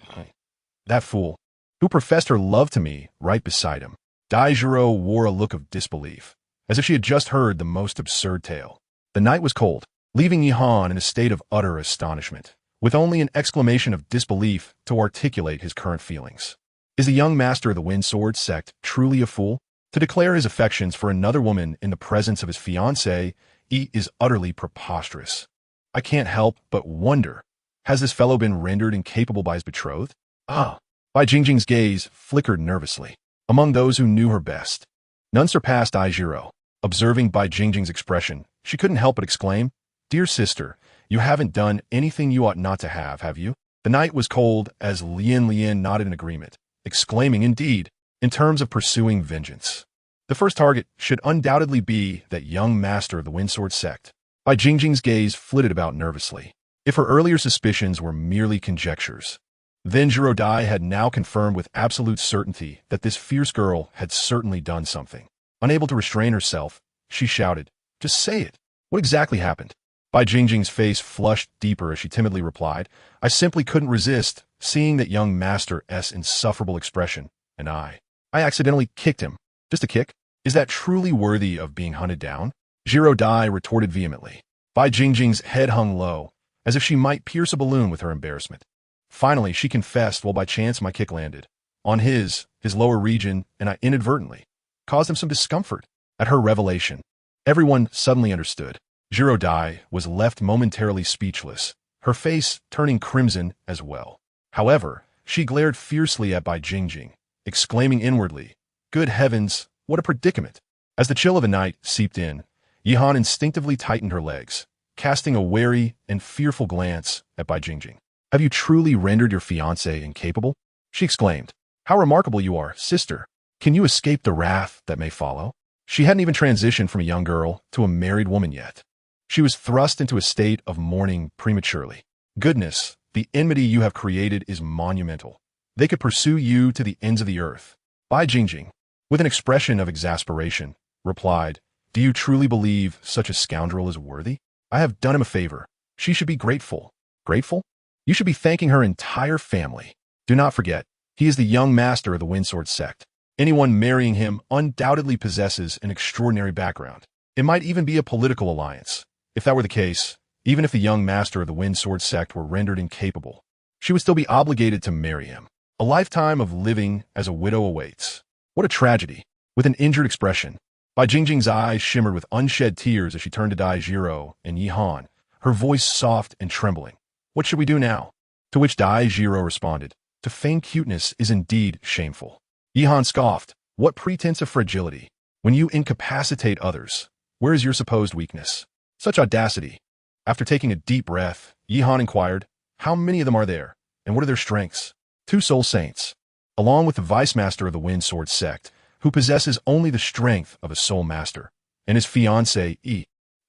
that fool, who professed her love to me right beside him." Dai Jiro wore a look of disbelief, as if she had just heard the most absurd tale. The night was cold, leaving Yihan in a state of utter astonishment, with only an exclamation of disbelief to articulate his current feelings. Is the young master of the Wind Sword sect truly a fool? To declare his affections for another woman in the presence of his fiancée is utterly preposterous. I can't help but wonder, has this fellow been rendered incapable by his betrothed? Bai Jingjing's gaze flickered nervously. Among those who knew her best, none surpassed Dai Jiro. Observing Bai Jingjing's expression, she couldn't help but exclaim, "Dear sister, you haven't done anything you ought not to have you?" The night was cold as Lian nodded in agreement, exclaiming, "Indeed, in terms of pursuing vengeance, the first target should undoubtedly be that young master of the Wind Sword sect." Bai Jingjing's gaze flitted about nervously. If her earlier suspicions were merely conjectures, then Jiro Dai had now confirmed with absolute certainty that this fierce girl had certainly done something. Unable to restrain herself, she shouted, "Just say it. What exactly happened?" Bai Jingjing's face flushed deeper as she timidly replied, "I simply couldn't resist seeing that young master's insufferable expression, and I accidentally kicked him. Just a kick? Is that truly worthy of being hunted down?" Jiro Dai retorted vehemently. Bai Jingjing's head hung low, as if she might pierce a balloon with her embarrassment. Finally, she confessed, "Well, by chance my kick landed on his lower region, and I inadvertently caused him some discomfort." At her revelation, everyone suddenly understood. Jiro Dai was left momentarily speechless, her face turning crimson as well. However, she glared fiercely at Bai Jingjing, exclaiming inwardly, "Good heavens, what a predicament!" As the chill of the night seeped in, Yihan instinctively tightened her legs, casting a wary and fearful glance at Bai Jingjing. "Have you truly rendered your fiancé incapable?" she exclaimed. "How remarkable you are, sister. Can you escape the wrath that may follow?" She hadn't even transitioned from a young girl to a married woman yet. She was thrust into a state of mourning prematurely. "Goodness, the enmity you have created is monumental. They could pursue you to the ends of the earth." Bai Jingjing, with an expression of exasperation, replied, "Do you truly believe such a scoundrel is worthy? I have done him a favor. She should be grateful." "Grateful? You should be thanking her entire family. Do not forget, he is the young master of the Wind Sword sect. Anyone marrying him undoubtedly possesses an extraordinary background. It might even be a political alliance. If that were the case, even if the young master of the Wind Sword sect were rendered incapable, she would still be obligated to marry him. A lifetime of living as a widow awaits. What a tragedy." With an injured expression, Bai Jingjing's eyes shimmered with unshed tears as she turned to Dai Jiro and Yihan, her voice soft and trembling. "What should we do now?" To which Dai Jiro responded, "To feign cuteness is indeed shameful." Yihan scoffed, "What pretense of fragility? When you incapacitate others, where is your supposed weakness? Such audacity." After taking a deep breath, Yihan inquired, "How many of them are there, and what are their strengths?" "2 soul saints, along with the vice master of the Wind Sword sect, who possesses only the strength of a soul master, and his fiancée,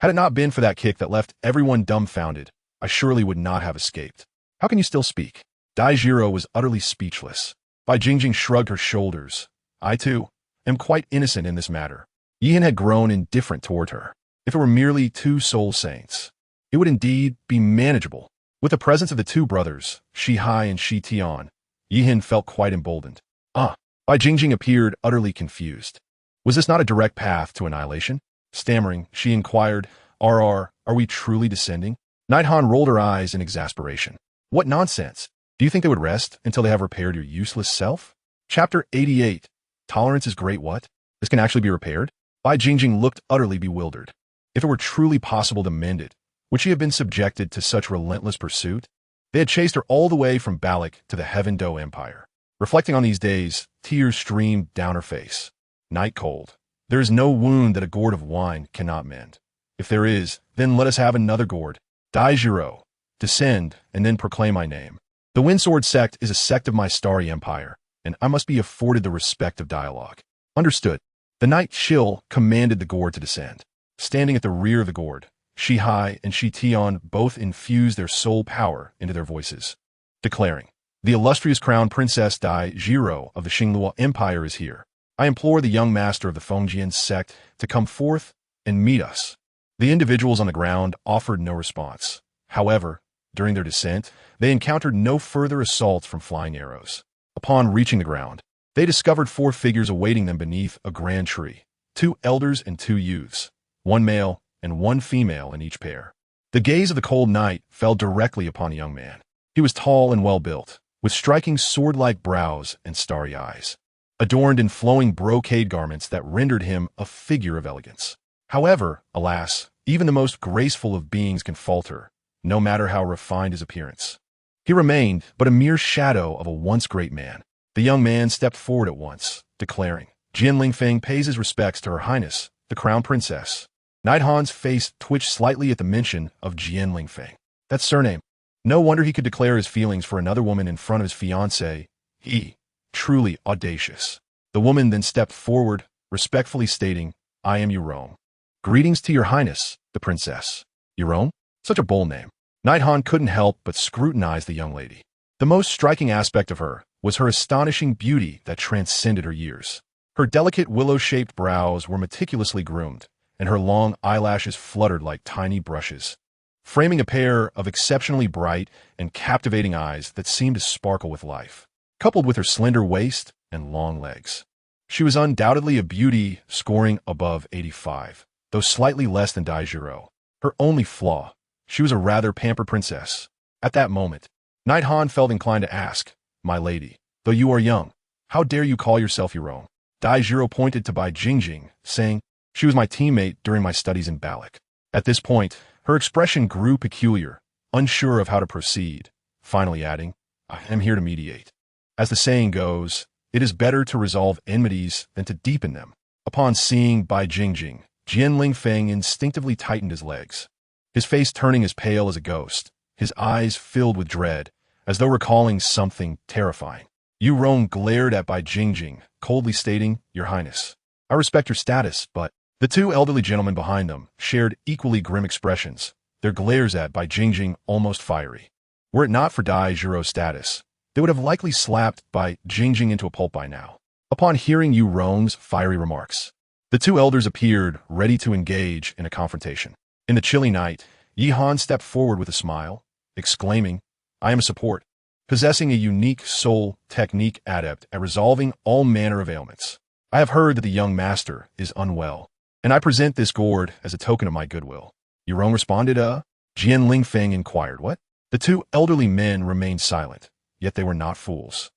Had it not been for that kick that left everyone dumbfounded, I surely would not have escaped. How can you still speak? Daijiro was utterly speechless. Bai Jingjing shrugged her shoulders. I, too, am quite innocent in this matter. Yihan had grown indifferent toward her. If it were merely two soul saints, it would indeed be manageable. With the presence of the two brothers, Shi Hai and Shi Tian, Yihan felt quite emboldened. Bai Jingjing appeared utterly confused. Was this not a direct path to annihilation? Stammering, she inquired, Are we truly descending? Nighthan rolled her eyes in exasperation. What nonsense! Do you think they would rest until they have repaired your useless self? Chapter 88. Tolerance is great what? This can actually be repaired? Bai Jingjing looked utterly bewildered. If it were truly possible to mend it, would she have been subjected to such relentless pursuit? They had chased her all the way from Balak to the Heaven Do Empire. Reflecting on these days, tears streamed down her face. Night cold. There is no wound that a gourd of wine cannot mend. If there is, then let us have another gourd. Daijiro, descend, and then proclaim my name. The Windsword sect is a sect of my starry empire, and I must be afforded the respect of dialogue. Understood. The Night Chill commanded the gourd to descend. Standing at the rear of the gourd, Shi Hai and Shi Tian both infused their soul power into their voices, declaring, The illustrious crown princess Daijiro of the Xingluo Empire is here. I implore the young master of the Fengjian sect to come forth and meet us. The individuals on the ground offered no response. However, during their descent, they encountered no further assaults from flying arrows. Upon reaching the ground, they discovered 4 figures awaiting them beneath a grand tree, 2 elders and 2 youths, 1 male and 1 female in each pair. The gaze of the cold night fell directly upon the young man. He was tall and well-built, with striking sword-like brows and starry eyes, adorned in flowing brocade garments that rendered him a figure of elegance. However, alas, even the most graceful of beings can falter, no matter how refined his appearance. He remained but a mere shadow of a once great man. The young man stepped forward at once, declaring, Jian Lingfeng pays his respects to Her Highness, the Crown Princess. Nighthan's face twitched slightly at the mention of Jian Lingfeng. That surname. No wonder he could declare his feelings for another woman in front of his fiancée. Truly audacious. The woman then stepped forward, respectfully stating, I am Yurong. Greetings to Your Highness, the princess. Yurong? Such a bold name. Nighthan couldn't help but scrutinize the young lady. The most striking aspect of her was her astonishing beauty that transcended her years. Her delicate willow-shaped brows were meticulously groomed, and her long eyelashes fluttered like tiny brushes, framing a pair of exceptionally bright and captivating eyes that seemed to sparkle with life, coupled with her slender waist and long legs. She was undoubtedly a beauty, scoring above 85, though slightly less than Daijiro. Her only flaw, she was a rather pampered princess. At that moment, Nighthan felt inclined to ask, My lady, though you are young, how dare you call yourself your own? Daijiro pointed to Bai Jingjing, saying, She was my teammate during my studies in Balak. At this point, her expression grew peculiar, unsure of how to proceed, finally adding, I am here to mediate. As the saying goes, it is better to resolve enmities than to deepen them. Upon seeing Bai Jingjing, Jian Lingfeng instinctively tightened his legs, his face turning as pale as a ghost, his eyes filled with dread, as though recalling something terrifying. Yu Rong glared at Bai Jingjing, coldly stating, Your Highness, I respect your status, but the 2 elderly gentlemen behind them shared equally grim expressions, their glares at Bai Jingjing almost fiery. Were it not for Daijiro's status, they would have likely slapped Bai Jingjing into a pulp by now. Upon hearing Yu Rong's fiery remarks, the 2 elders appeared ready to engage in a confrontation. In the chilly night, Yihan stepped forward with a smile, exclaiming, I am a support, possessing a unique soul technique adept at resolving all manner of ailments. I have heard that the young master is unwell, and I present this gourd as a token of my goodwill. Yurong responded, Jian Lingfeng inquired, What? The 2 elderly men remained silent, yet they were not fools.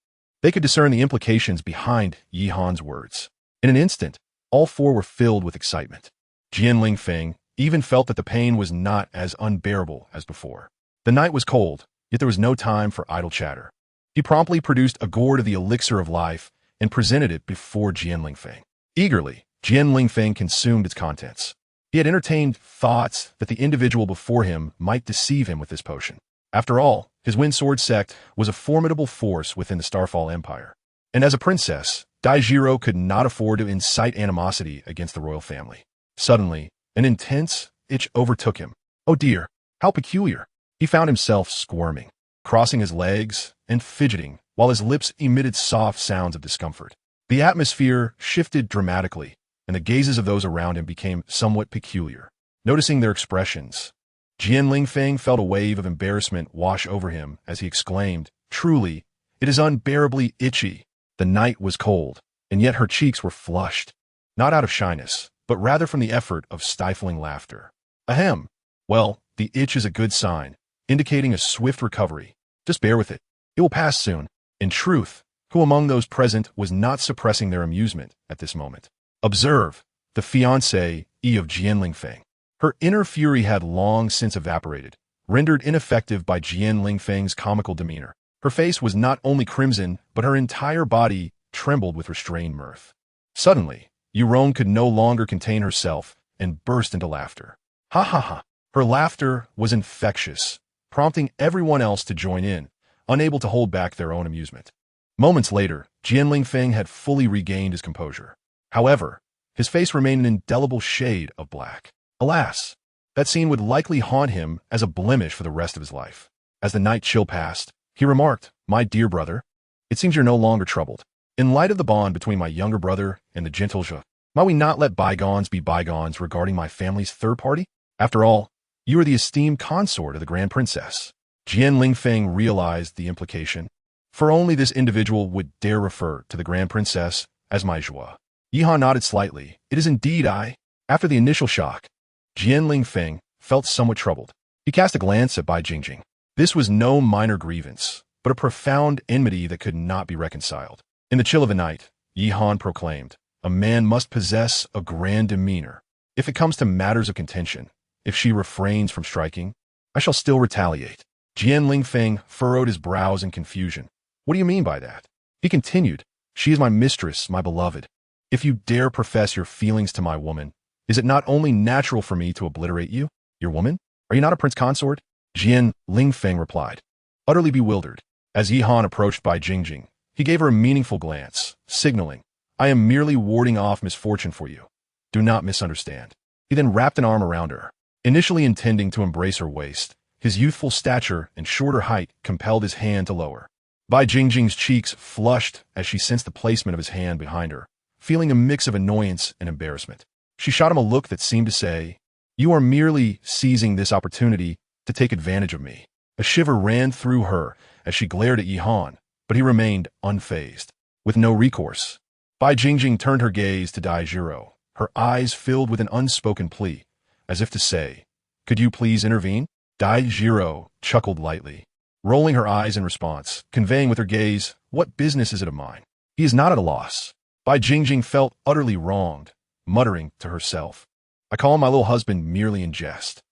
They could discern the implications behind Yihan's words. In an instant, all 4 were filled with excitement. Jian Lingfeng even felt that the pain was not as unbearable as before. The night was cold, yet there was no time for idle chatter. He promptly produced a gourd of the elixir of life and presented it before Jian Lingfeng. Eagerly, Jian Lingfeng consumed its contents. He had entertained thoughts that the individual before him might deceive him with this potion. After all, his Windsword sect was a formidable force within the Starfall Empire. And as a princess, Daijiro could not afford to incite animosity against the royal family. Suddenly, an intense, itch overtook him. Oh dear, how peculiar. He found himself squirming, crossing his legs and fidgeting while his lips emitted soft sounds of discomfort. The atmosphere shifted dramatically, and the gazes of those around him became somewhat peculiar. Noticing their expressions, Jian Lingfeng felt a wave of embarrassment wash over him as he exclaimed, "Truly, it is unbearably itchy." The night was cold, and yet her cheeks were flushed, not out of shyness, but rather from the effort of stifling laughter. Ahem. Well, the itch is a good sign, indicating a swift recovery. Just bear with it. It will pass soon. In truth, who among those present was not suppressing their amusement at this moment? Observe, the fiancée of Jian Lingfeng. Her inner fury had long since evaporated, rendered ineffective by Jian Lingfeng's comical demeanor. Her face was not only crimson, but her entire body trembled with restrained mirth. Suddenly, Yurong could no longer contain herself and burst into laughter. Ha ha ha. Her laughter was infectious, prompting everyone else to join in, unable to hold back their own amusement. Moments later, Jian Lingfeng had fully regained his composure. However, his face remained an indelible shade of black. Alas, that scene would likely haunt him as a blemish for the rest of his life. As the night chill passed, he remarked, "My dear brother, it seems you're no longer troubled. In light of the bond between my younger brother and the gentle Zhe, might we not let bygones be bygones regarding my family's third party? After all, you are the esteemed consort of the Grand Princess." Jian Lingfeng realized the implication, for only this individual would dare refer to the Grand Princess as my Zhe. Yihan nodded slightly. "It is indeed I." After the initial shock, Jian Lingfeng felt somewhat troubled. He cast a glance at Bai Jingjing. This was no minor grievance, but a profound enmity that could not be reconciled. In the chill of the night, Yihan proclaimed, "A man must possess a grand demeanor. If it comes to matters of contention, if she refrains from striking, I shall still retaliate." Jian Lingfeng furrowed his brows in confusion. "What do you mean by that?" He continued, "She is my mistress, my beloved. If you dare profess your feelings to my woman, is it not only natural for me to obliterate you, your woman? Are you not a prince consort?" Jian Lingfeng replied, utterly bewildered. As Yihan approached Bai Jingjing, he gave her a meaningful glance, signaling, "I am merely warding off misfortune for you. Do not misunderstand." He then wrapped an arm around her, initially intending to embrace her waist. His youthful stature and shorter height compelled his hand to lower. Bai Jingjing's cheeks flushed as she sensed the placement of his hand behind her, feeling a mix of annoyance and embarrassment. She shot him a look that seemed to say, "You are merely seizing this opportunity to take advantage of me." A shiver ran through her as she glared at Yihan, but he remained unfazed. With no recourse, Bai Jingjing turned her gaze to Dai Jiro, her eyes filled with an unspoken plea, as if to say, "Could you please intervene?" Dai Jiro chuckled lightly, rolling her eyes in response, conveying with her gaze, "What business is it of mine?" He is not at a loss. Bai Jingjing felt utterly wronged, muttering to herself, "I call my little husband merely in jest."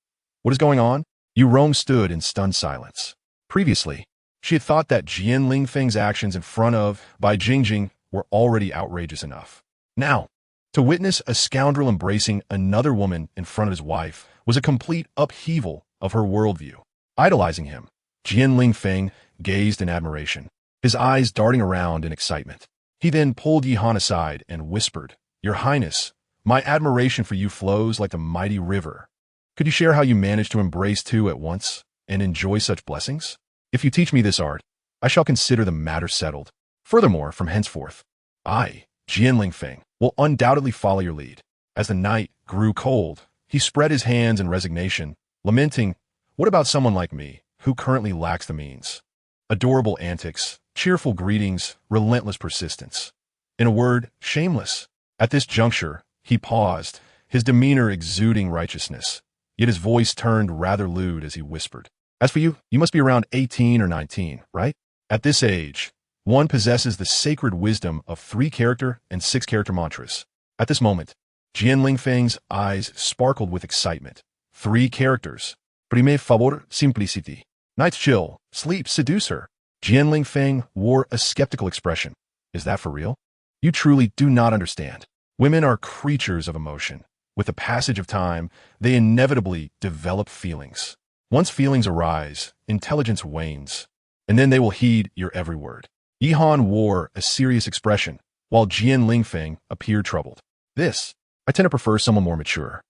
What is going on? Yurong stood in stunned silence. Previously, she had thought that Jian Lingfeng's actions in front of Bai Jingjing were already outrageous enough. Now, to witness a scoundrel embracing another woman in front of his wife was a complete upheaval of her worldview. Idolizing him, Jian Lingfeng gazed in admiration, his eyes darting around in excitement. He then pulled Yihan aside and whispered, "Your Highness, my admiration for you flows like the mighty river. Could you share how you manage to embrace two at once and enjoy such blessings? If you teach me this art, I shall consider the matter settled. Furthermore, from henceforth, I, Jian Lingfeng, will undoubtedly follow your lead." As the night grew cold, he spread his hands in resignation, lamenting, "What about someone like me, who currently lacks the means?" Adorable antics, cheerful greetings, relentless persistence. In a word, shameless. At this juncture, he paused, his demeanor exuding righteousness. Yet his voice turned rather lewd as he whispered, "As for you, you must be around 18 or 19, right? At this age, one possesses the sacred wisdom of 3-character and 6-character mantras." At this moment, Jian Lingfeng's eyes sparkled with excitement. 3 characters. Primer favor simplicity. Night's chill. Sleep seduce her. Jian Lingfeng wore a skeptical expression. Is that for real? You truly do not understand. Women are creatures of emotion. With the passage of time, they inevitably develop feelings. Once feelings arise, intelligence wanes, and then they will heed your every word. Yihan wore a serious expression, while Jian Lingfeng appeared troubled. I tend to prefer someone more mature.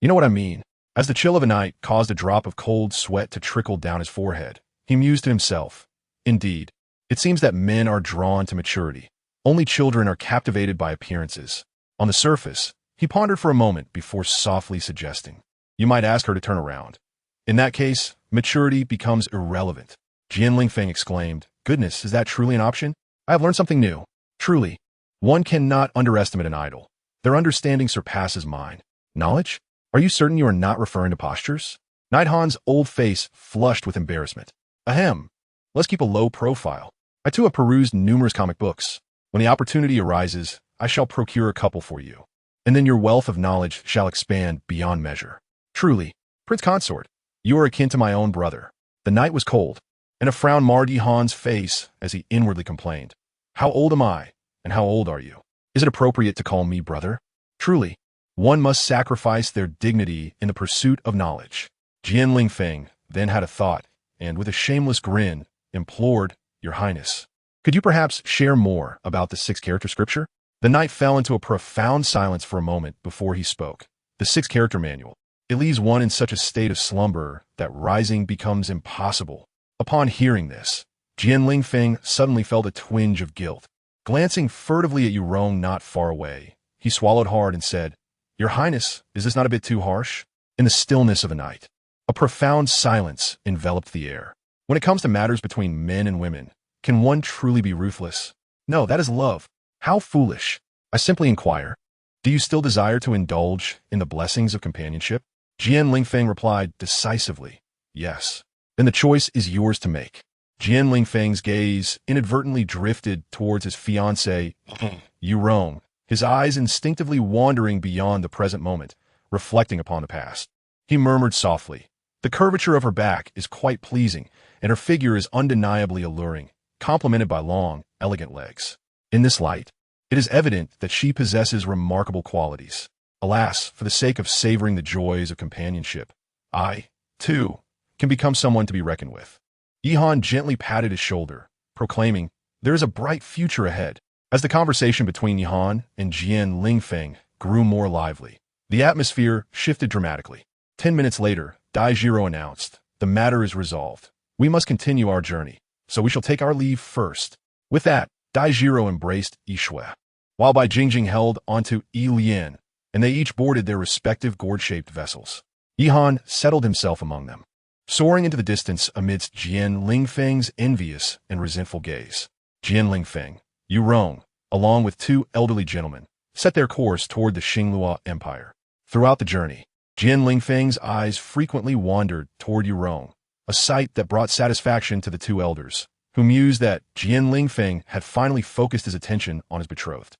You know what I mean? As the chill of a night caused a drop of cold sweat to trickle down his forehead, he mused to himself, "Indeed, it seems that men are drawn to maturity. Only children are captivated by appearances." On the surface, he pondered for a moment before softly suggesting, "You might ask her to turn around. In that case, maturity becomes irrelevant." Jian Lingfeng exclaimed, "Goodness, is that truly an option? I have learned something new. Truly, one cannot underestimate an idol. Their understanding surpasses mine." "Knowledge? Are you certain you are not referring to postures?" Knight Han's old face flushed with embarrassment. "Ahem. Let's keep a low profile. I too have perused numerous comic books. When the opportunity arises, I shall procure a couple for you, and then your wealth of knowledge shall expand beyond measure. Truly, Prince Consort, you are akin to my own brother." The night was cold, and a frown marred Yi Han's face as he inwardly complained, "How old am I, and how old are you? Is it appropriate to call me brother? Truly, one must sacrifice their dignity in the pursuit of knowledge." Jian Lingfeng then had a thought, and with a shameless grin, implored, "Your Highness, could you perhaps share more about the six-character scripture?" The knight fell into a profound silence for a moment before he spoke. "The six-character manual. It leaves one in such a state of slumber that rising becomes impossible." Upon hearing this, Jian Lingfeng suddenly felt a twinge of guilt. Glancing furtively at Yu Rong not far away, he swallowed hard and said, "Your Highness, is this not a bit too harsh?" In the stillness of a night, a profound silence enveloped the air. When it comes to matters between men and women, can one truly be ruthless? No, that is love. How foolish. I simply inquire, do you still desire to indulge in the blessings of companionship? Jian Lingfeng replied decisively, "Yes." "Then the choice is yours to make." Jian Lingfeng's gaze inadvertently drifted towards his fiancée, Yu Rong, his eyes instinctively wandering beyond the present moment, reflecting upon the past. He murmured softly, "The curvature of her back is quite pleasing, and her figure is undeniably alluring, complemented by long, elegant legs. In this light, it is evident that she possesses remarkable qualities. Alas, for the sake of savoring the joys of companionship, I, too, can become someone to be reckoned with." Yi Han gently patted his shoulder, proclaiming, "There is a bright future ahead." As the conversation between Yi Han and Jian Lingfeng grew more lively, the atmosphere shifted dramatically. 10 minutes later, Dai Jiro announced, "The matter is resolved. We must continue our journey, so we shall take our leave first." With that, Dai Jiro embraced Yi Shui, while Bai Jingjing held onto Yi Lian, and they each boarded their respective gourd-shaped vessels. Yi Han settled himself among them, soaring into the distance amidst Jian Lingfeng's envious and resentful gaze. Jian Lingfeng, Yu Rong, along with two elderly gentlemen, set their course toward the Xinglua Empire. Throughout the journey, Jian Lingfeng's eyes frequently wandered toward Yu Rong, a sight that brought satisfaction to the two elders, who mused that Jian Lingfeng had finally focused his attention on his betrothed.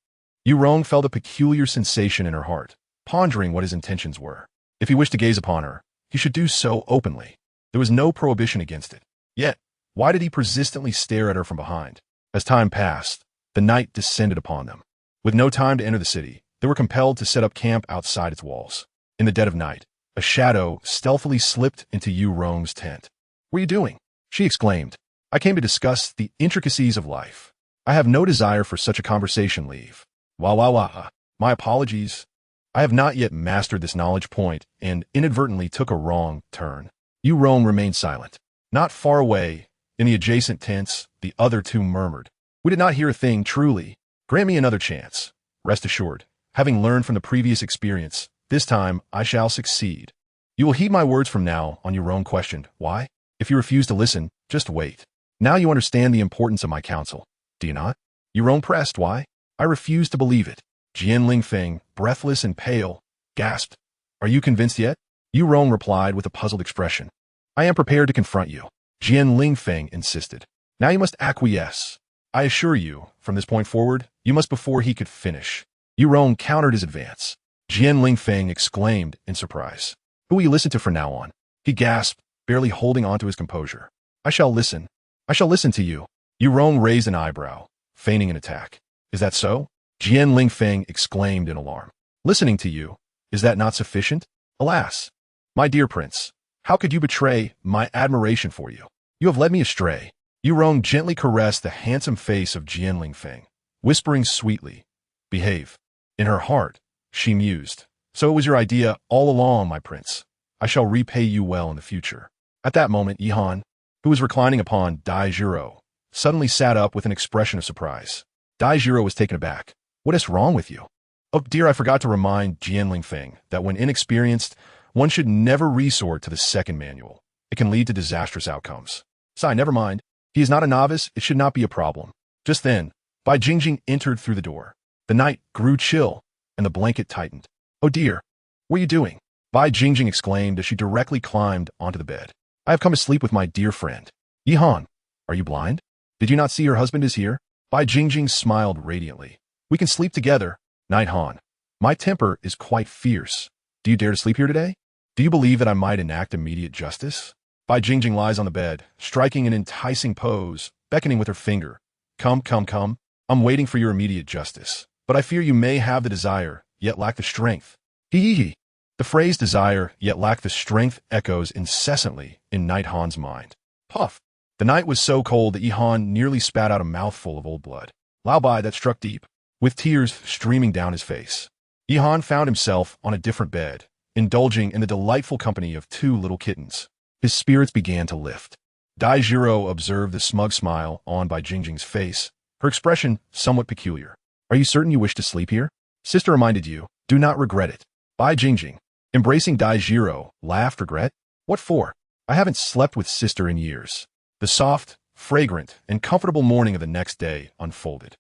Yu Rong felt a peculiar sensation in her heart, pondering what his intentions were. If he wished to gaze upon her, he should do so openly. There was no prohibition against it. Yet, why did he persistently stare at her from behind? As time passed, the night descended upon them. With no time to enter the city, they were compelled to set up camp outside its walls. In the dead of night, a shadow stealthily slipped into Yu Rong's tent. "What are you doing?" she exclaimed. "I came to discuss the intricacies of life. I have no desire for such a conversation, Leave." "Wah. My apologies. I have not yet mastered this knowledge point and inadvertently took a wrong turn." Yu Rong remained silent. Not far away, in the adjacent tents, the other two murmured, "We did not hear a thing, truly. Grant me another chance. Rest assured, having learned from the previous experience, this time I shall succeed." "You will heed my words from now on," Yu Rong questioned. "Why? If you refuse to listen, just wait. Now you understand the importance of my counsel, do you not?" Yu Rong pressed. "Why? I refuse to believe it." Jian Lingfeng, breathless and pale, gasped, "Are you convinced yet?" Yu Rong replied with a puzzled expression, "I am prepared to confront you." Jian Lingfeng insisted, "Now you must acquiesce. I assure you, from this point forward, you must before he could finish." Yu Rong countered his advance. Jian Lingfeng exclaimed in surprise, "Who will you listen to from now on?" He gasped, barely holding on to his composure. I shall listen to you." Yu Rong raised an eyebrow, feigning an attack. "Is that so?" Jian Lingfeng exclaimed in alarm. "Listening to you, is that not sufficient? Alas, my dear prince, how could you betray my admiration for you? You have led me astray." Yu Rong gently caressed the handsome face of Jian Lingfeng, whispering sweetly, "Behave." In her heart, she mused, "So it was your idea all along, my prince. I shall repay you well in the future. At that moment, Ihan, who was reclining upon Daijiro, suddenly sat up with an expression of surprise. Daijiro was taken aback. What is wrong with you? Oh dear, I forgot to remind Jianling Feng that when inexperienced, one should never resort to the second manual. It can lead to disastrous outcomes. Sai, never mind. He is not a novice, it should not be a problem. Just then, Bai Jingjing entered through the door. The night grew chill, and the blanket tightened. Oh dear, what are you doing? Bai Jingjing exclaimed as she directly climbed onto the bed. I have come to sleep with my dear friend. Yihan, are you blind? Did you not see your husband is here? Bai Jingjing smiled radiantly. We can sleep together. Night Han. My temper is quite fierce. Do you dare to sleep here today? Do you believe that I might enact immediate justice? Bai Jingjing lies on the bed, striking an enticing pose, beckoning with her finger. Come, come, come. I'm waiting for your immediate justice. But I fear you may have the desire, yet lack the strength. Hee hee hee. The phrase desire, yet lack the strength echoes incessantly in Night Han's mind. Puff. The night was so cold that Ihan nearly spat out a mouthful of old blood. Lao Bai that struck deep, with tears streaming down his face. Ihan found himself on a different bed, indulging in the delightful company of two little kittens. His spirits began to lift. Daijiro observed the smug smile on Bai Jingjing's face, her expression somewhat peculiar. Are you certain you wish to sleep here? Sister reminded you, do not regret it. Bai Jingjing, embracing Daijiro, laughed. Regret? What for? I haven't slept with sister in years. The soft, fragrant, and comfortable morning of the next day unfolded.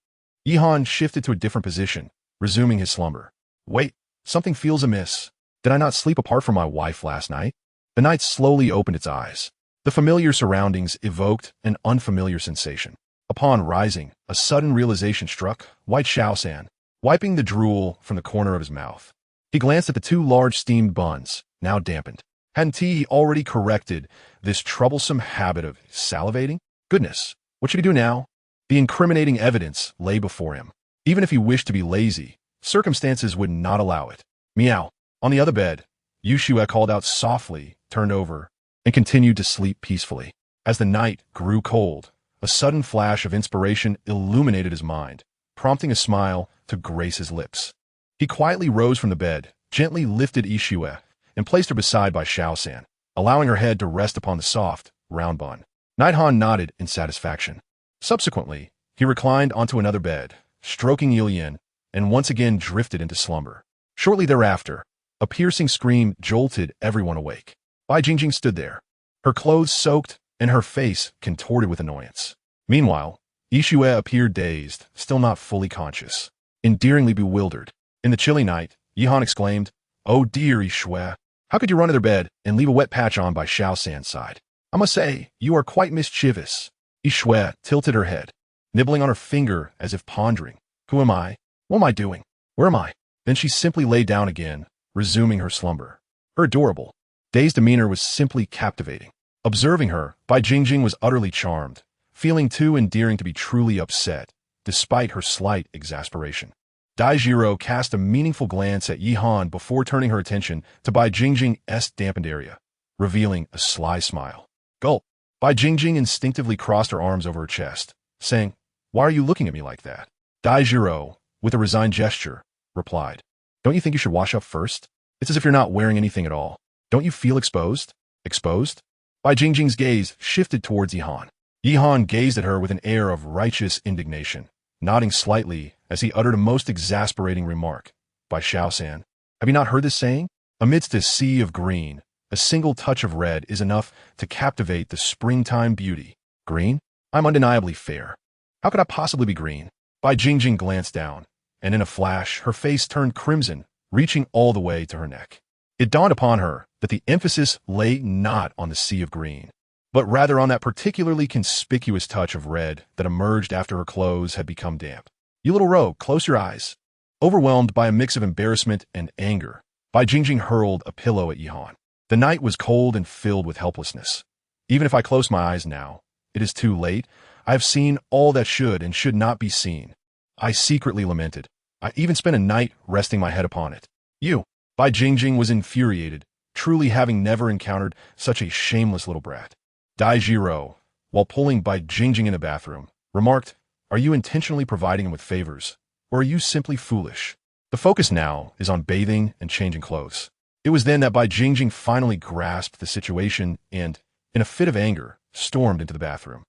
Ihan shifted to a different position, resuming his slumber. Wait, something feels amiss. Did I not sleep apart from my wife last night? The night slowly opened its eyes. The familiar surroundings evoked an unfamiliar sensation. Upon rising, a sudden realization struck White Shaosan, wiping the drool from the corner of his mouth. He glanced at the two large steamed buns, now dampened. Hadn't he already corrected this troublesome habit of salivating? Goodness, what should he do now? The incriminating evidence lay before him. Even if he wished to be lazy, circumstances would not allow it. Meow. On the other bed, Yu Shue called out softly, turned over, and continued to sleep peacefully. As the night grew cold, a sudden flash of inspiration illuminated his mind, prompting a smile to grace his lips. He quietly rose from the bed, gently lifted Ishue, and placed her beside Bai Shaosan, allowing her head to rest upon the soft, round bun. Night Han nodded in satisfaction. Subsequently, he reclined onto another bed, stroking Yilian, and once again drifted into slumber. Shortly thereafter, a piercing scream jolted everyone awake. Bai Jingjing stood there, her clothes soaked and her face contorted with annoyance. Meanwhile, Ishue appeared dazed, still not fully conscious, endearingly bewildered. In the chilly night, Yihan exclaimed, Oh dear, Ishue, how could you run to their bed and leave a wet patch on by Shaosan's side? I must say, you are quite mischievous. Ishue tilted her head, nibbling on her finger as if pondering. Who am I? What am I doing? Where am I? Then she simply lay down again, resuming her slumber. Her adorable, dazed demeanor was simply captivating. Observing her, Bai Jingjing was utterly charmed, feeling too endearing to be truly upset, despite her slight exasperation. Daijiro cast a meaningful glance at Yihan before turning her attention to Bai Jingjing's dampened area, revealing a sly smile. Gulp. Bai Jingjing instinctively crossed her arms over her chest, saying, Why are you looking at me like that? Daijiro, with a resigned gesture, replied, Don't you think you should wash up first? It's as if you're not wearing anything at all. Don't you feel exposed? Exposed? Bai Jingjing's gaze shifted towards Yihan. Yihan gazed at her with an air of righteous indignation, nodding slightly as he uttered a most exasperating remark. Bai Shaosan, have you not heard this saying? Amidst a sea of green, a single touch of red is enough to captivate the springtime beauty. Green? I'm undeniably fair. How could I possibly be green? Bai Jingjing glanced down, and in a flash, her face turned crimson, reaching all the way to her neck. It dawned upon her that the emphasis lay not on the sea of green, but rather on that particularly conspicuous touch of red that emerged after her clothes had become damp. You little rogue, close your eyes. Overwhelmed by a mix of embarrassment and anger, Bai Jingjing hurled a pillow at Yihan. The night was cold and filled with helplessness. Even if I close my eyes now, it is too late. I have seen all that should and should not be seen. I secretly lamented. I even spent a night resting my head upon it. You. Bai Jingjing was infuriated, truly having never encountered such a shameless little brat. Daijiro, while pulling Bai Jingjing in the bathroom, remarked, Are you intentionally providing him with favors, or are you simply foolish? The focus now is on bathing and changing clothes. It was then that Bai Jingjing finally grasped the situation and, in a fit of anger, stormed into the bathroom.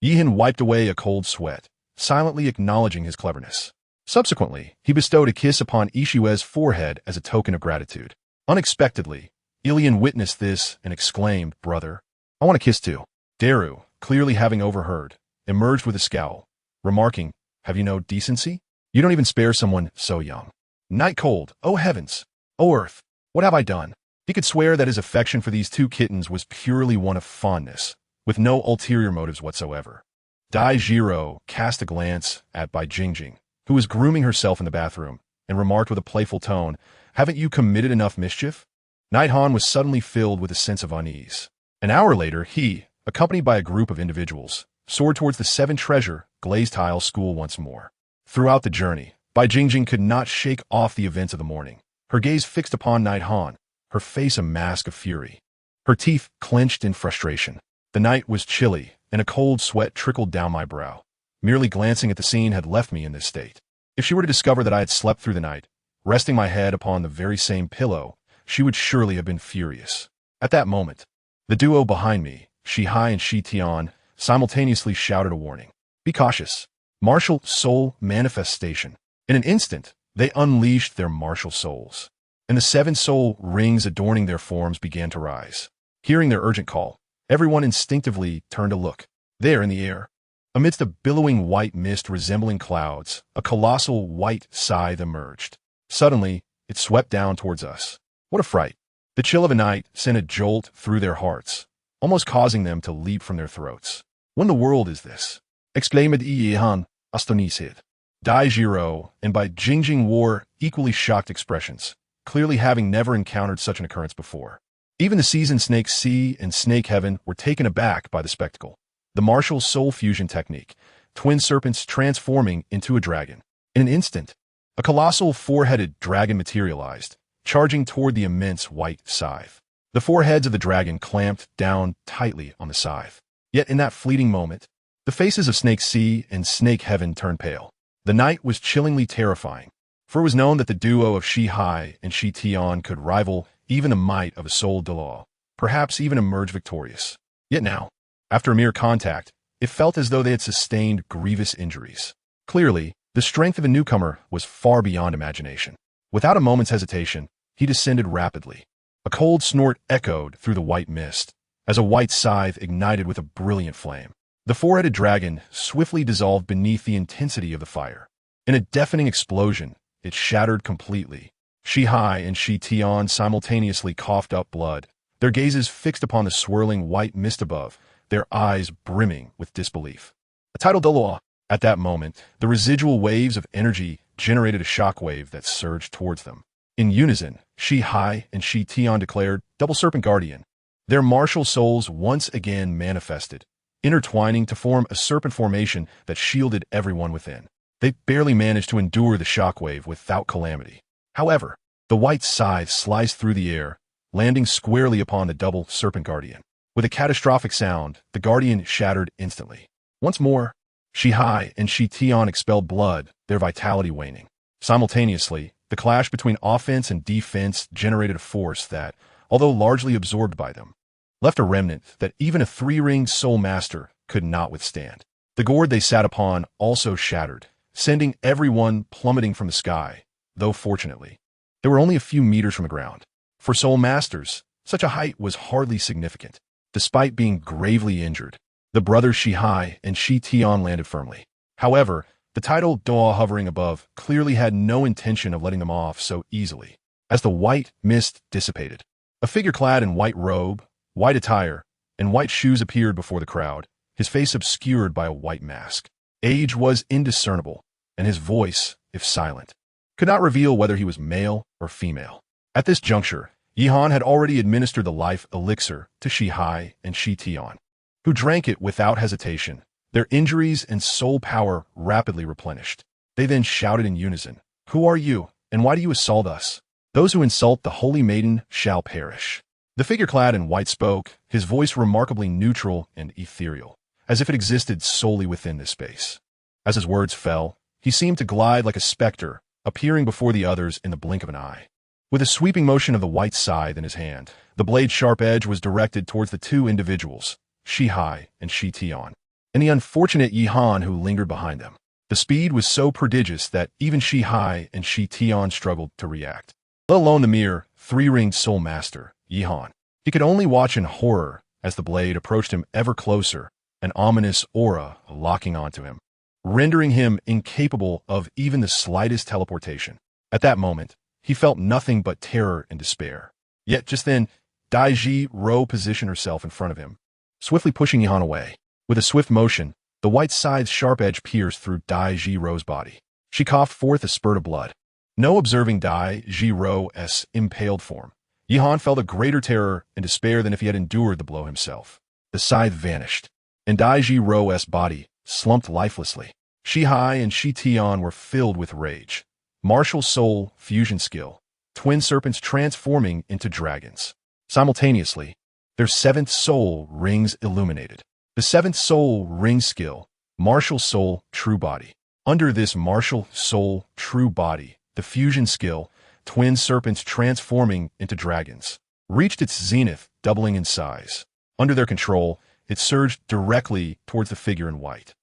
Yihan wiped away a cold sweat, silently acknowledging his cleverness. Subsequently, he bestowed a kiss upon Ishiue's forehead as a token of gratitude. Unexpectedly, Ilian witnessed this and exclaimed, "Brother, I want a kiss too." Daru, clearly having overheard, emerged with a scowl, remarking, "Have you no decency? You don't even spare someone so young." Night cold, oh heavens, oh earth, what have I done? He could swear that his affection for these two kittens was purely one of fondness, with no ulterior motives whatsoever. Dai Jiro cast a glance at Bai Jingjing, who was grooming herself in the bathroom, and remarked with a playful tone, "Haven't you committed enough mischief?" Night Han was suddenly filled with a sense of unease. An hour later, he, accompanied by a group of individuals, soared towards the Seven Treasure glazed tile school once more. Throughout the journey, Bai Jingjing could not shake off the events of the morning. Her gaze fixed upon Night Han, her face a mask of fury. Her teeth clenched in frustration. The night was chilly, and a cold sweat trickled down my brow. Merely glancing at the scene had left me in this state. If she were to discover that I had slept through the night, resting my head upon the very same pillow, she would surely have been furious. At that moment, the duo behind me, Shi Hai and Shi Tian, simultaneously shouted a warning. "Be cautious. Martial soul manifestation." In an instant, they unleashed their martial souls, and the 7 soul rings adorning their forms began to rise. Hearing their urgent call, everyone instinctively turned to look. There in the air, amidst a billowing white mist resembling clouds, a colossal white scythe emerged. Suddenly, it swept down towards us. What a fright! The chill of a night sent a jolt through their hearts, almost causing them to leap from their throats. "What in the world is this?" exclaimed Yihan, astonished. Dai Jiro and Bai Jingjing wore equally shocked expressions, clearly having never encountered such an occurrence before. Even the seasoned Snake Sea and Snake Heaven were taken aback by the spectacle. The martial soul fusion technique, twin serpents transforming into a dragon. In an instant, a colossal 4-headed dragon materialized, charging toward the immense white scythe. The 4 heads of the dragon clamped down tightly on the scythe. Yet in that fleeting moment, the faces of Snake Sea and Snake Heaven turned pale. The night was chillingly terrifying, for it was known that the duo of Shi Hai and Shi Tian could rival even the might of a soul Douluo, perhaps even emerge victorious. Yet now, after a mere contact, it felt as though they had sustained grievous injuries. Clearly, the strength of a newcomer was far beyond imagination. Without a moment's hesitation, he descended rapidly. A cold snort echoed through the white mist, as a white scythe ignited with a brilliant flame. The 4-headed dragon swiftly dissolved beneath the intensity of the fire. In a deafening explosion, it shattered completely. Shi Hai and Shi Tian simultaneously coughed up blood, their gazes fixed upon the swirling white mist above, their eyes brimming with disbelief. A tidal Douluo. At that moment, the residual waves of energy generated a shockwave that surged towards them. In unison, Shi Hai and Shi Tian declared, "Double Serpent Guardian." Their martial souls once again manifested, intertwining to form a serpent formation that shielded everyone within. They barely managed to endure the shockwave without calamity. However, the white scythe sliced through the air, landing squarely upon the double serpent guardian. With a catastrophic sound, the guardian shattered instantly. Once more, Shi Hai and Shi Tian expelled blood, their vitality waning. Simultaneously, the clash between offense and defense generated a force that, although largely absorbed by them, left a remnant that even a 3-ringed soul master could not withstand. The gourd they sat upon also shattered, sending everyone plummeting from the sky, though fortunately, they were only a few meters from the ground. For soul masters, such a height was hardly significant. Despite being gravely injured, the brothers Shi Hai and Shi Tian landed firmly. However, the tidal Douluo hovering above clearly had no intention of letting them off so easily. As the white mist dissipated, a figure clad in white robe, white attire, and white shoes appeared before the crowd, his face obscured by a white mask. Age was indiscernible, and his voice, if silent, could not reveal whether he was male or female. At this juncture, Yihan had already administered the life elixir to Shi Hai and Shi Tian, who drank it without hesitation. Their injuries and soul power rapidly replenished. They then shouted in unison, "Who are you, and why do you assault us? Those who insult the Holy Maiden shall perish." The figure clad in white spoke, his voice remarkably neutral and ethereal, as if it existed solely within this space. As his words fell, he seemed to glide like a specter, appearing before the others in the blink of an eye. With a sweeping motion of the white scythe in his hand, the blade's sharp edge was directed towards the two individuals, Shi Hai and Shi Tian, and the unfortunate Yi Han who lingered behind them. The speed was so prodigious that even Shi Hai and Shi Tian struggled to react, let alone the mere three-ringed soul master, Yi Han. He could only watch in horror as the blade approached him ever closer, an ominous aura locking onto him, rendering him incapable of even the slightest teleportation. At that moment, he felt nothing but terror and despair. Yet just then, Dai Ji Ro positioned herself in front of him, swiftly pushing Yi Han away. With a swift motion, the white scythe's sharp edge pierced through Dai Ji Ro's body. She coughed forth a spurt of blood. No observing Dai Ji Ro's impaled form, Yi Han felt a greater terror and despair than if he had endured the blow himself. The scythe vanished, and Dai Ji Ro's body slumped lifelessly. Shi Hai and Shi Tian were filled with rage. Martial soul fusion skill, twin serpents transforming into dragons. Simultaneously, their seventh soul rings illuminated. The seventh soul ring skill, martial soul true body. Under this martial soul true body, the fusion skill, twin serpents transforming into dragons, reached its zenith, doubling in size. Under their control, it surged directly towards the figure in white.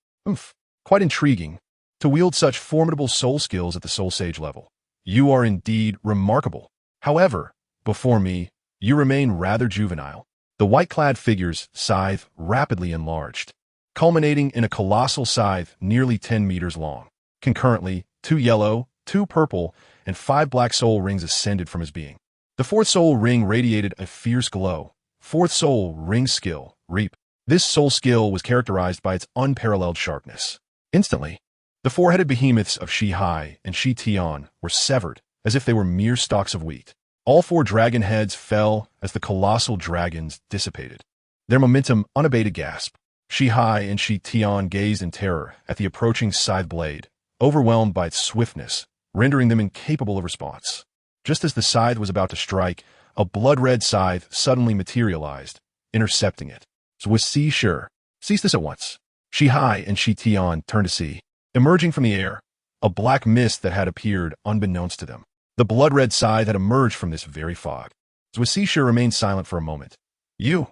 Quite intriguing. To wield such formidable soul skills at the soul sage level, you are indeed remarkable. However, before me, you remain rather juvenile. The white-clad figure's scythe rapidly enlarged, culminating in a colossal scythe nearly 10 meters long. Concurrently, 2 yellow, 2 purple, and 5 black soul rings ascended from his being. The fourth soul ring radiated a fierce glow. Fourth soul ring skill, Reap. This soul skill was characterized by its unparalleled sharpness. Instantly, the four-headed behemoths of Shi Hai and Shi Tian were severed as if they were mere stalks of wheat. All 4 dragon heads fell as the colossal dragons dissipated, their momentum unabated gasp. Shi Hai and Shi Tian gazed in terror at the approaching scythe blade, overwhelmed by its swiftness, rendering them incapable of response. Just as the scythe was about to strike, a blood-red scythe suddenly materialized, intercepting it. toSee sure. Cease this at once. Shi Hai and Shi Tian turned to see. Emerging from the air, a black mist that had appeared unbeknownst to them. The blood-red scythe had emerged from this very fog. toSee sure remained silent for a moment. You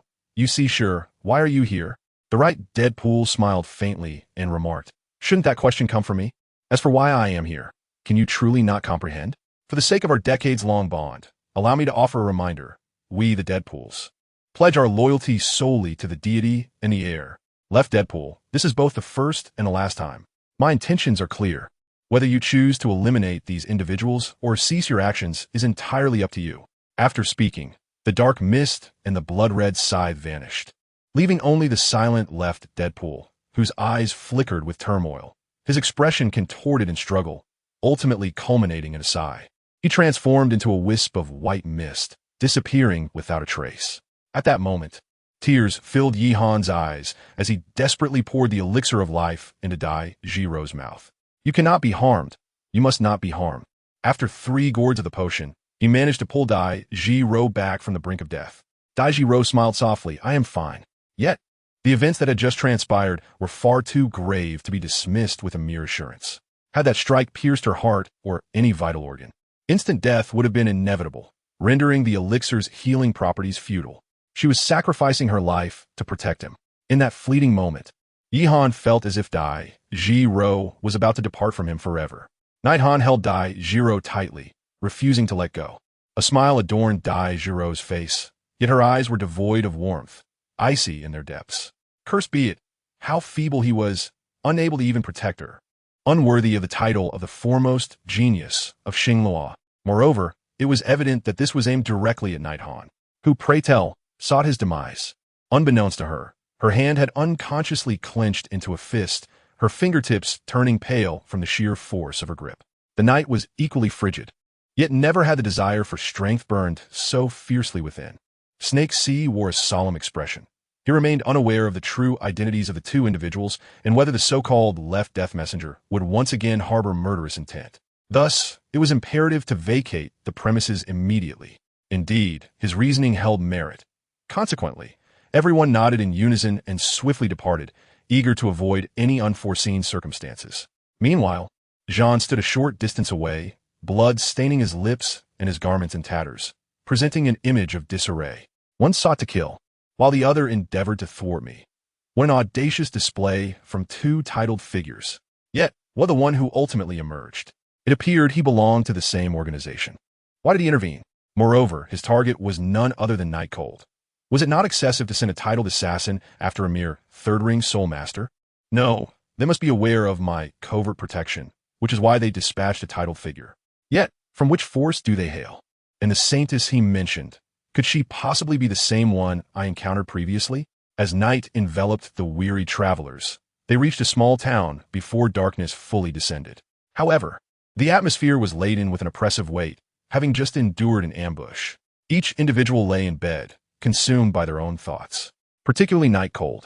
see sure, why are you here? The right Deadpool smiled faintly and remarked, shouldn't that question come from me? As for why I am here, can you truly not comprehend? For the sake of our decades-long bond, allow me to offer a reminder. We, the Deadpools, pledge our loyalty solely to the deity and the air. Left Deadpool, this is both the first and the last time. My intentions are clear. Whether you choose to eliminate these individuals or cease your actions is entirely up to you. After speaking, the dark mist and the blood-red scythe vanished, leaving only the silent left Deadpool, whose eyes flickered with turmoil, his expression contorted in struggle, ultimately culminating in a sigh. He transformed into a wisp of white mist, disappearing without a trace. At that moment, tears filled Yi Han's eyes as he desperately poured the elixir of life into Dai Ji Ro's mouth. You cannot be harmed. You must not be harmed. After 3 gourds of the potion, he managed to pull Dai Ji Ro back from the brink of death. Dai Ji Ro smiled softly. I am fine. Yet, the events that had just transpired were far too grave to be dismissed with a mere assurance. Had that strike pierced her heart or any vital organ, instant death would have been inevitable, rendering the elixir's healing properties futile. She was sacrificing her life to protect him. In that fleeting moment, Yi Han felt as if Dai Ji Ro was about to depart from him forever. Night Han held Dai Ji Ro tightly, refusing to let go. A smile adorned Dai Ji Ro's face, yet her eyes were devoid of warmth, icy in their depths. Cursed be it, how feeble he was, unable to even protect her. Unworthy of the title of the foremost genius of Xinglua. Moreover, it was evident that this was aimed directly at Night Han, who, pray tell, sought his demise. Unbeknownst to her, her hand had unconsciously clenched into a fist, her fingertips turning pale from the sheer force of her grip. The night was equally frigid, yet never had the desire for strength burned so fiercely within. Snake C wore a solemn expression. He remained unaware of the true identities of the 2 individuals and whether the so-called left death messenger would once again harbor murderous intent. Thus, it was imperative to vacate the premises immediately. Indeed, his reasoning held merit. Consequently, everyone nodded in unison and swiftly departed, eager to avoid any unforeseen circumstances. Meanwhile, Jean stood a short distance away, blood staining his lips and his garments in tatters, presenting an image of disarray. One sought to kill, while the other endeavored to thwart me. What an audacious display from two titled figures. Yet, what the one who ultimately emerged? It appeared he belonged to the same organization. Why did he intervene? Moreover, his target was none other than Nightcold. Was it not excessive to send a titled assassin after a mere third-ring soul master? No, they must be aware of my covert protection, which is why they dispatched a titled figure. Yet, from which force do they hail? And the saintess he mentioned, could she possibly be the same one I encountered previously? As night enveloped the weary travelers, they reached a small town before darkness fully descended. However, the atmosphere was laden with an oppressive weight, having just endured an ambush. Each individual lay in bed, consumed by their own thoughts, particularly Nightcold,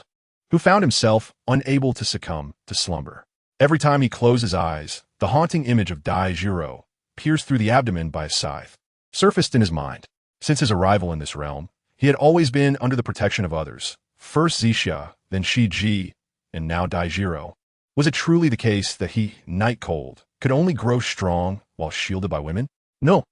who found himself unable to succumb to slumber. Every time he closed his eyes, the haunting image of Douluo, pierced through the abdomen by a scythe, surfaced in his mind. Since his arrival in this realm, he had always been under the protection of others, first Zixia, then Shiji, and now Douluo. Was it truly the case that he, Nightcold, could only grow strong while shielded by women? No,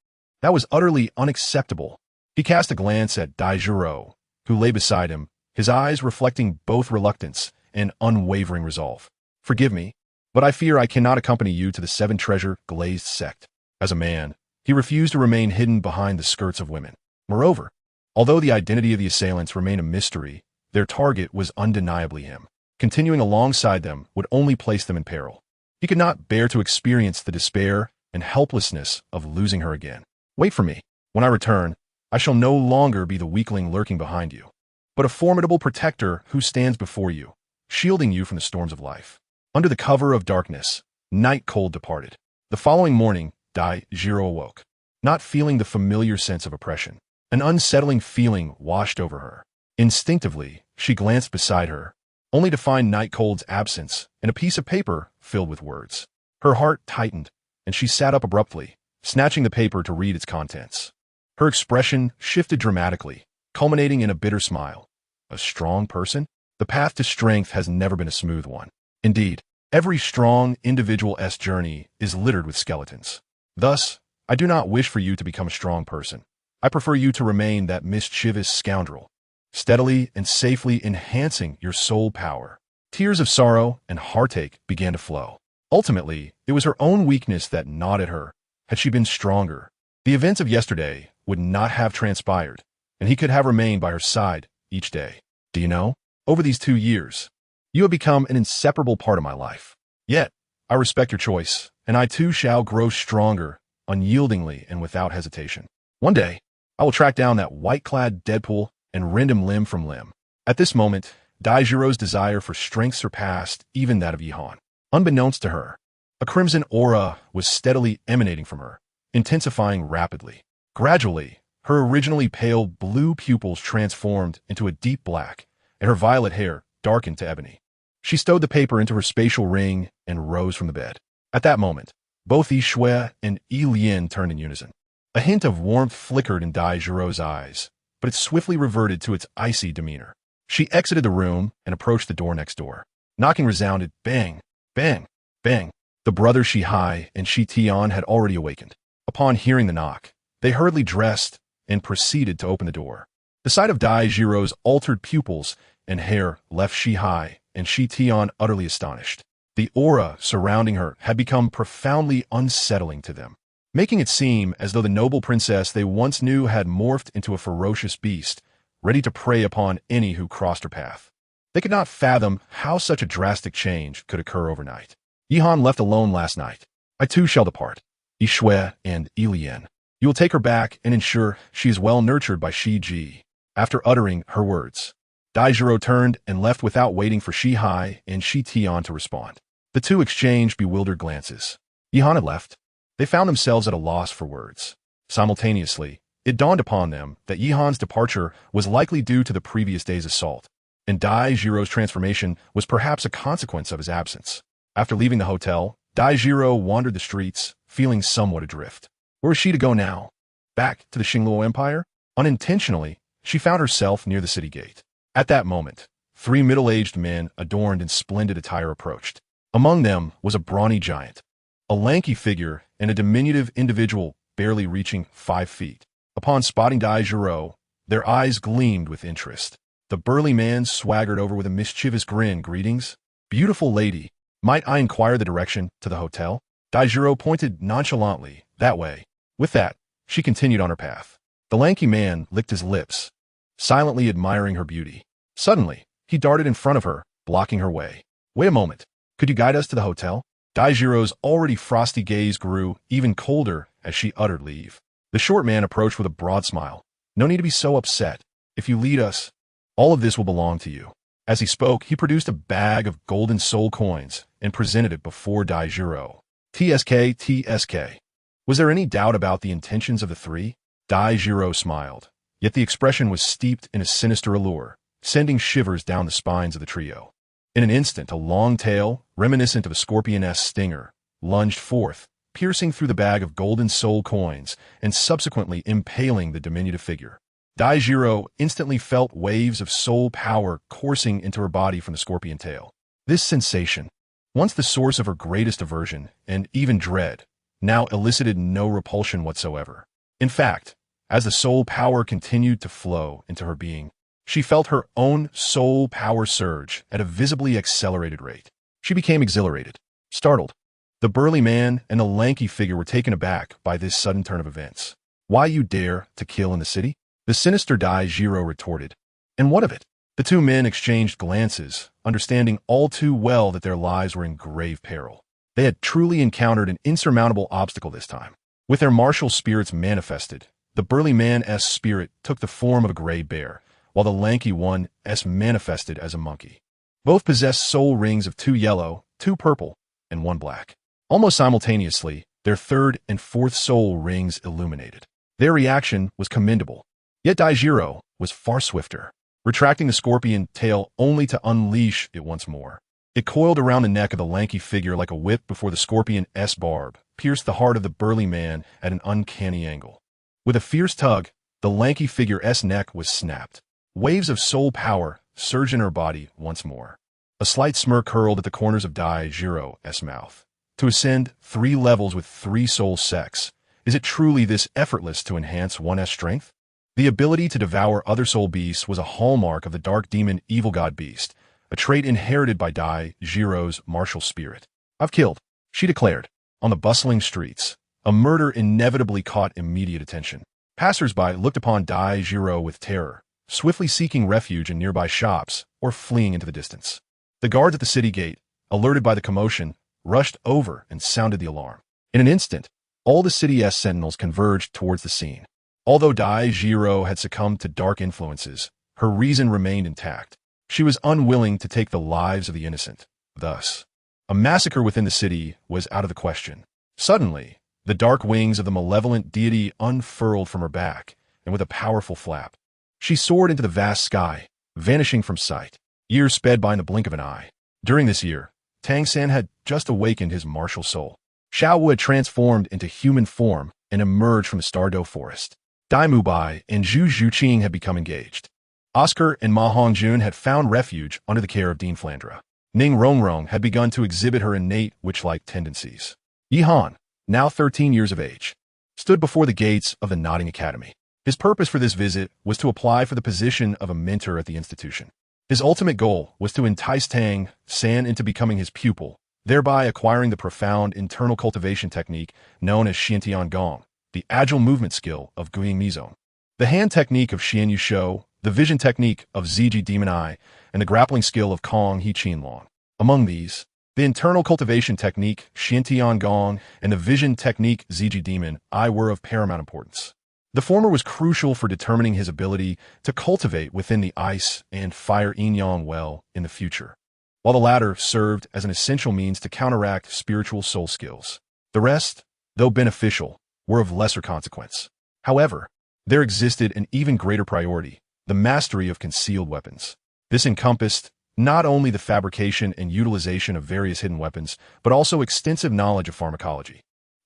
that was utterly unacceptable. He cast a glance at Douluo, who lay beside him, his eyes reflecting both reluctance and unwavering resolve. Forgive me, but I fear I cannot accompany you to the seven-treasure glazed sect. As a man, he refused to remain hidden behind the skirts of women. Moreover, although the identity of the assailants remained a mystery, their target was undeniably him. Continuing alongside them would only place them in peril. He could not bear to experience the despair and helplessness of losing her again. Wait for me. When I return, I shall no longer be the weakling lurking behind you, but a formidable protector who stands before you, shielding you from the storms of life. Under the cover of darkness, Nightcold departed. The following morning, Douluo awoke, not feeling the familiar sense of oppression. An unsettling feeling washed over her. Instinctively, she glanced beside her, only to find Nightcold's absence and a piece of paper filled with words. Her heart tightened, and she sat up abruptly, snatching the paper to read its contents. Her expression shifted dramatically, culminating in a bitter smile. A strong person? The path to strength has never been a smooth one. Indeed, every strong individual's journey is littered with skeletons. Thus, I do not wish for you to become a strong person. I prefer you to remain that mischievous scoundrel, steadily and safely enhancing your soul power. Tears of sorrow and heartache began to flow. Ultimately, it was her own weakness that gnawed at her. Had she been stronger, the events of yesterday would not have transpired, and he could have remained by her side each day. Do you know, over these 2 years, you have become an inseparable part of my life. Yet, I respect your choice, and I too shall grow stronger, unyieldingly and without hesitation. One day, I will track down that white-clad Deadpool and rend him limb from limb. At this moment, Douluo's desire for strength surpassed even that of Yihan. Unbeknownst to her, a crimson aura was steadily emanating from her, intensifying rapidly. Gradually, her originally pale blue pupils transformed into a deep black, and her violet hair darkened to ebony. She stowed the paper into her spatial ring and rose from the bed. At that moment, both Yi Shui and Yi Lian turned in unison. A hint of warmth flickered in Douluo's eyes, but it swiftly reverted to its icy demeanor. She exited the room and approached the door next door. Knocking resounded bang, bang, bang. The brothers Shihai and Shi Tian had already awakened. Upon hearing the knock, they hurriedly dressed and proceeded to open the door. The sight of Douluo's altered pupils and hair left Shihai and Shi Tian utterly astonished. The aura surrounding her had become profoundly unsettling to them, making it seem as though the noble princess they once knew had morphed into a ferocious beast, ready to prey upon any who crossed her path. They could not fathom how such a drastic change could occur overnight. Yihan left alone last night. I too shall depart. Yi Shui and Yi Lian. You will take her back and ensure she is well nurtured by Shi Ji. After uttering her words, Douluo turned and left without waiting for Shihai and Shi Tian to respond. The two exchanged bewildered glances. Yihan had left. They found themselves at a loss for words. Simultaneously, it dawned upon them that Yihan's departure was likely due to the previous day's assault, and Douluo's transformation was perhaps a consequence of his absence. After leaving the hotel, Douluo wandered the streets, feeling somewhat adrift. Where was she to go now? Back to the Xingluo Empire? Unintentionally, she found herself near the city gate. At that moment, 3 middle-aged men adorned in splendid attire approached. Among them was a brawny giant, a lanky figure and a diminutive individual barely reaching 5 feet. Upon spotting Daijiro, their eyes gleamed with interest. The burly man swaggered over with a mischievous grin. "Greetings, beautiful lady. Might I inquire the direction to the hotel?" Daijiro pointed nonchalantly, "That way." With that, she continued on her path. The lanky man licked his lips, silently admiring her beauty. Suddenly, he darted in front of her, blocking her way. "Wait a moment. Could you guide us to the hotel?" Daijiro's already frosty gaze grew even colder as she uttered leave. The short man approached with a broad smile. "No need to be so upset. If you lead us, all of this will belong to you." As he spoke, he produced a bag of golden soul coins and presented it before Daijiro. "TSK, TSK. Was there any doubt about the intentions of the three?" Daijiro smiled, yet the expression was steeped in a sinister allure, sending shivers down the spines of the trio. In an instant, a long tail, reminiscent of a scorpion-esque stinger, lunged forth, piercing through the bag of golden soul coins and subsequently impaling the diminutive figure. Daijiro instantly felt waves of soul power coursing into her body from the scorpion tail. This sensation, once the source of her greatest aversion and even dread, now elicited no repulsion whatsoever. In fact, as the soul power continued to flow into her being, she felt her own soul power surge at a visibly accelerated rate. She became exhilarated, startled. The burly man and the lanky figure were taken aback by this sudden turn of events. "Why you dare to kill in the city?" the sinister Daijiro retorted. "And what of it?" The two men exchanged glances, understanding all too well that their lives were in grave peril. They had truly encountered an insurmountable obstacle this time. With their martial spirits manifested, the burly man's spirit took the form of a gray bear, while the lanky one's manifested as a monkey. Both possessed soul rings of 2 yellow, 2 purple, and 1 black. Almost simultaneously, their third and fourth soul rings illuminated. Their reaction was commendable, yet Daijiro was far swifter, retracting the scorpion tail only to unleash it once more. It coiled around the neck of the lanky figure like a whip before the scorpion's barb pierced the heart of the burly man at an uncanny angle. With a fierce tug, the lanky figure's neck was snapped. Waves of soul power surged in her body once more. A slight smirk curled at the corners of Daijiro's mouth. To ascend 3 levels with 3 soul sects, is it truly this effortless to enhance one's strength? The ability to devour other soul beasts was a hallmark of the dark demon evil god beast, a trait inherited by Daijiro's martial spirit. "I've killed," she declared. On the bustling streets, a murder inevitably caught immediate attention. Passers-by looked upon Daijiro with terror, swiftly seeking refuge in nearby shops or fleeing into the distance. The guards at the city gate, alerted by the commotion, rushed over and sounded the alarm. In an instant, all the city's sentinels converged towards the scene. Although Daijiro had succumbed to dark influences, her reason remained intact. She was unwilling to take the lives of the innocent. Thus, a massacre within the city was out of the question. Suddenly, the dark wings of the malevolent deity unfurled from her back, and with a powerful flap, she soared into the vast sky, vanishing from sight. Years sped by in the blink of an eye. During this year, Tang San had just awakened his martial soul. Xiao Wu had transformed into human form and emerged from the Stardow forest. Dai Mubai and Zhu Zhuqing had become engaged. Oscar and Ma Hongjun had found refuge under the care of Dean Flandra. Ning Rongrong had begun to exhibit her innate witch-like tendencies. Yi Han, now 13 years of age, stood before the gates of the Nodding Academy. His purpose for this visit was to apply for the position of a mentor at the institution. His ultimate goal was to entice Tang San into becoming his pupil, thereby acquiring the profound internal cultivation technique known as Xiantian Gong, the agile movement skill of Guiying Mizong, the hand technique of Xian Yu Shou, the vision technique of Ziji Demon Eye, and the grappling skill of Kong He Qin Long. Among these, the internal cultivation technique Xiantian Gong and the vision technique Ziji Demon Eye were of paramount importance. The former was crucial for determining his ability to cultivate within the ice and fire yin-yang well in the future, while the latter served as an essential means to counteract spiritual soul skills. The rest, though beneficial, were of lesser consequence. However, there existed an even greater priority, the mastery of concealed weapons. This encompassed not only the fabrication and utilization of various hidden weapons, but also extensive knowledge of pharmacology.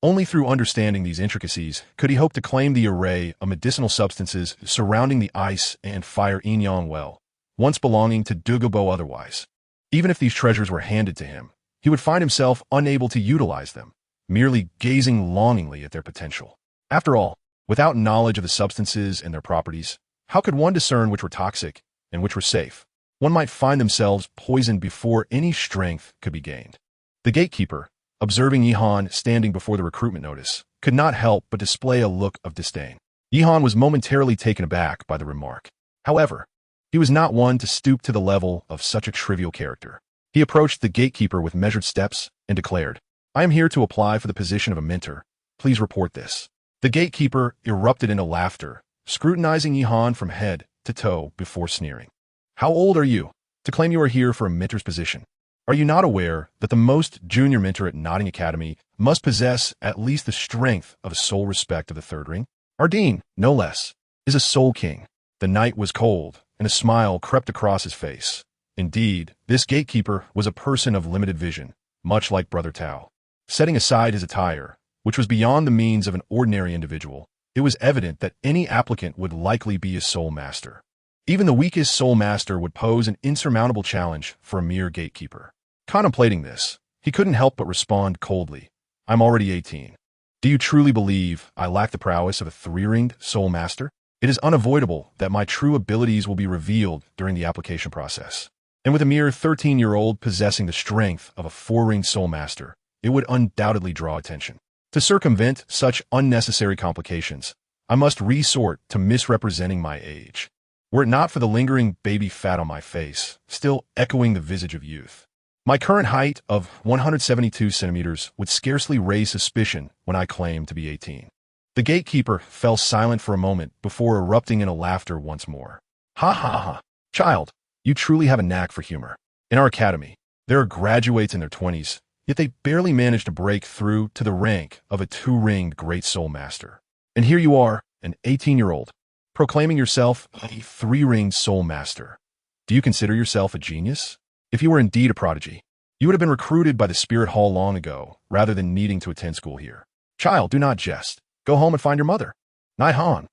Only through understanding these intricacies could he hope to claim the array of medicinal substances surrounding the ice and fire yin-yang well, once belonging to Douluo otherwise. Even if these treasures were handed to him, he would find himself unable to utilize them, merely gazing longingly at their potential. After all, without knowledge of the substances and their properties, how could one discern which were toxic and which were safe? One might find themselves poisoned before any strength could be gained. The gatekeeper, observing Yihan standing before the recruitment notice, could not help but display a look of disdain. Yihan was momentarily taken aback by the remark. However, he was not one to stoop to the level of such a trivial character. He approached the gatekeeper with measured steps and declared, "I am here to apply for the position of a mentor. Please report this." The gatekeeper erupted into laughter, scrutinizing Yihan from head to toe before sneering. "How old are you to claim you are here for a mentor's position? Are you not aware that the most junior mentor at Notting Academy must possess at least the strength of a soul respect of the third ring? Our dean, no less, is a soul king." The night was cold, and a smile crept across his face. Indeed, this gatekeeper was a person of limited vision, much like Brother Tao. Setting aside his attire, which was beyond the means of an ordinary individual, it was evident that any applicant would likely be a soul master. Even the weakest soul master would pose an insurmountable challenge for a mere gatekeeper. Contemplating this, he couldn't help but respond coldly, "I'm already 18. Do you truly believe I lack the prowess of a three-ringed soul master? It is unavoidable that my true abilities will be revealed during the application process. And with a mere 13-year-old possessing the strength of a four-ringed soul master, it would undoubtedly draw attention. To circumvent such unnecessary complications, I must resort to misrepresenting my age. Were it not for the lingering baby fat on my face, still echoing the visage of youth. My current height of 172 centimeters would scarcely raise suspicion when I claim to be 18. The gatekeeper fell silent for a moment before erupting into laughter once more. "Ha ha ha. Child, you truly have a knack for humor. In our academy, there are graduates in their 20s, yet they barely manage to break through to the rank of a two-ringed great soul master. And here you are, an 18-year-old, proclaiming yourself a three-ringed soul master. Do you consider yourself a genius? If you were indeed a prodigy, you would have been recruited by the Spirit Hall long ago, rather than needing to attend school here. Child, do not jest. Go home and find your mother." Naihan.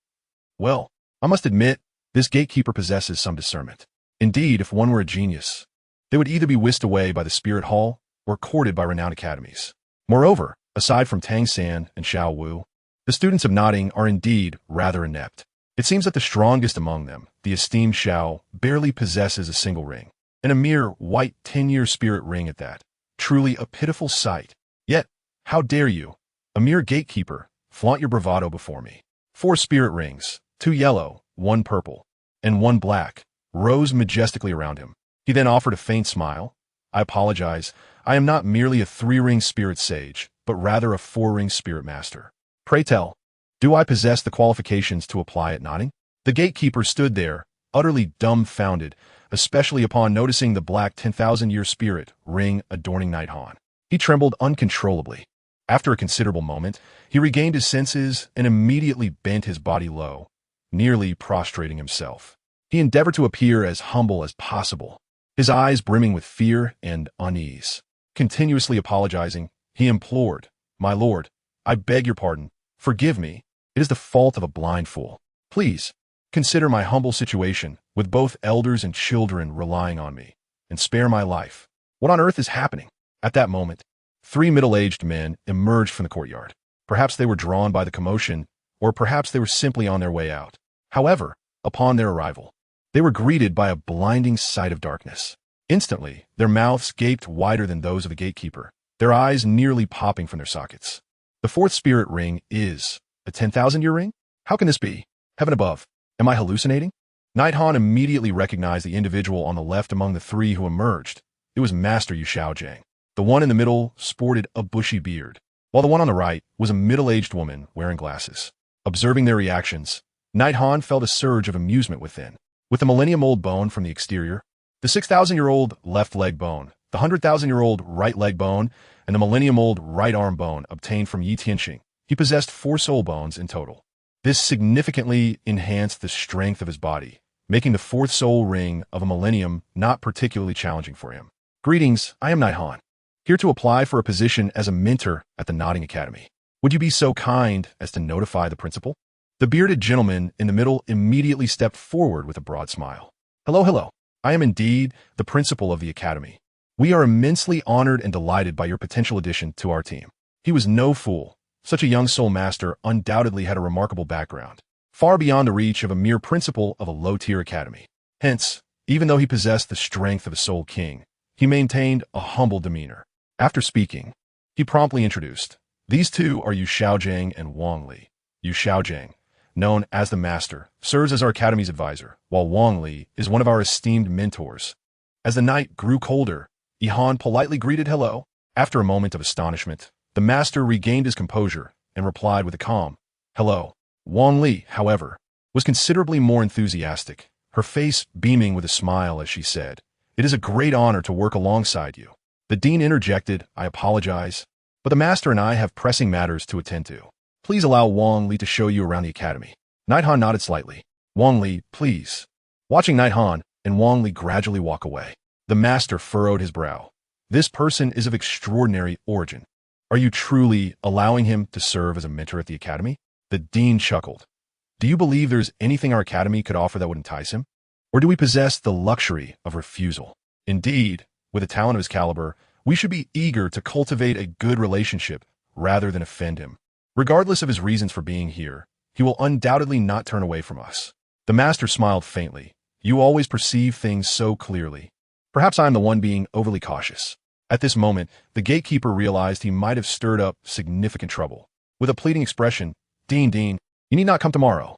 Well, I must admit, this gatekeeper possesses some discernment. Indeed, if one were a genius, they would either be whisked away by the Spirit Hall or courted by renowned academies. Moreover, aside from Tang San and Xiao Wu, the students of Notting are indeed rather inept. It seems that the strongest among them, the esteemed Xiao, barely possesses a single ring, and a mere white 10-year spirit ring at that. Truly a pitiful sight. Yet, how dare you, a mere gatekeeper, flaunt your bravado before me? 4 spirit rings, 2 yellow, 1 purple, and 1 black, rose majestically around him. He then offered a faint smile. "I apologize. I am not merely a 3-ring spirit sage, but rather a 4-ring spirit master. Pray tell, do I possess the qualifications to apply at Notting?" The gatekeeper stood there, utterly dumbfounded, especially upon noticing the black 10,000-year spirit ring adorning Naihan. He trembled uncontrollably. After a considerable moment, he regained his senses and immediately bent his body low, nearly prostrating himself. He endeavored to appear as humble as possible, his eyes brimming with fear and unease. Continuously apologizing, he implored, "My lord, I beg your pardon. Forgive me. It is the fault of a blind fool. Please, consider my humble situation, with both elders and children relying on me, and spare my life." What on earth is happening? At that moment, 3 middle-aged men emerged from the courtyard. Perhaps they were drawn by the commotion, or perhaps they were simply on their way out. However, upon their arrival, they were greeted by a blinding sight of darkness. Instantly, their mouths gaped wider than those of the gatekeeper, their eyes nearly popping from their sockets. The 4th spirit ring is a 10,000-year ring? How can this be? Heaven above, am I hallucinating? Naihan immediately recognized the individual on the left among the 3 who emerged. It was Master Yu Xiaojiang. The one in the middle sported a bushy beard, while the one on the right was a middle-aged woman wearing glasses. Observing their reactions, Naihan felt a surge of amusement within. With the millennium-old bone from the exterior, the 6,000-year-old left leg bone, the 100,000-year-old right leg bone, and the millennium-old right arm bone obtained from Yi Tianxing, he possessed 4 soul bones in total. This significantly enhanced the strength of his body, making the 4th soul ring of a millennium not particularly challenging for him. "Greetings, I am Naihan, here to apply for a position as a mentor at the Notting Academy. Would you be so kind as to notify the principal?" The bearded gentleman in the middle immediately stepped forward with a broad smile. "Hello, hello. I am indeed the principal of the academy. We are immensely honored and delighted by your potential addition to our team. He was no fool. Such a young soul master undoubtedly had a remarkable background, far beyond the reach of a mere principal of a low-tier academy. Hence, even though he possessed the strength of a soul king, he maintained a humble demeanor. After speaking, he promptly introduced, "These two are Yu Xiaojiang and Wang Li. Yu Xiaojiang, known as the Master, serves as our academy's advisor, while Wang Li is one of our esteemed mentors." As the night grew colder, Yihan politely greeted hello. After a moment of astonishment, the Master regained his composure and replied with a calm, "Hello." Wang Li, however, was considerably more enthusiastic, her face beaming with a smile as she said, "It is a great honor to work alongside you." The dean interjected, "I apologize, but the Master and I have pressing matters to attend to. Please allow Wang Li to show you around the academy." Nighthon nodded slightly. "Wang Li, please." Watching Nighthon and Wang Li gradually walk away, the Master furrowed his brow. "This person is of extraordinary origin. Are you truly allowing him to serve as a mentor at the academy?" The dean chuckled. "Do you believe there's anything our academy could offer that would entice him? Or do we possess the luxury of refusal? Indeed, with a talent of his caliber, we should be eager to cultivate a good relationship rather than offend him. Regardless of his reasons for being here, he will undoubtedly not turn away from us." The Master smiled faintly. "You always perceive things so clearly. Perhaps I am the one being overly cautious." At this moment, the gatekeeper realized he might have stirred up significant trouble. With a pleading expression, Dean, you need not come tomorrow.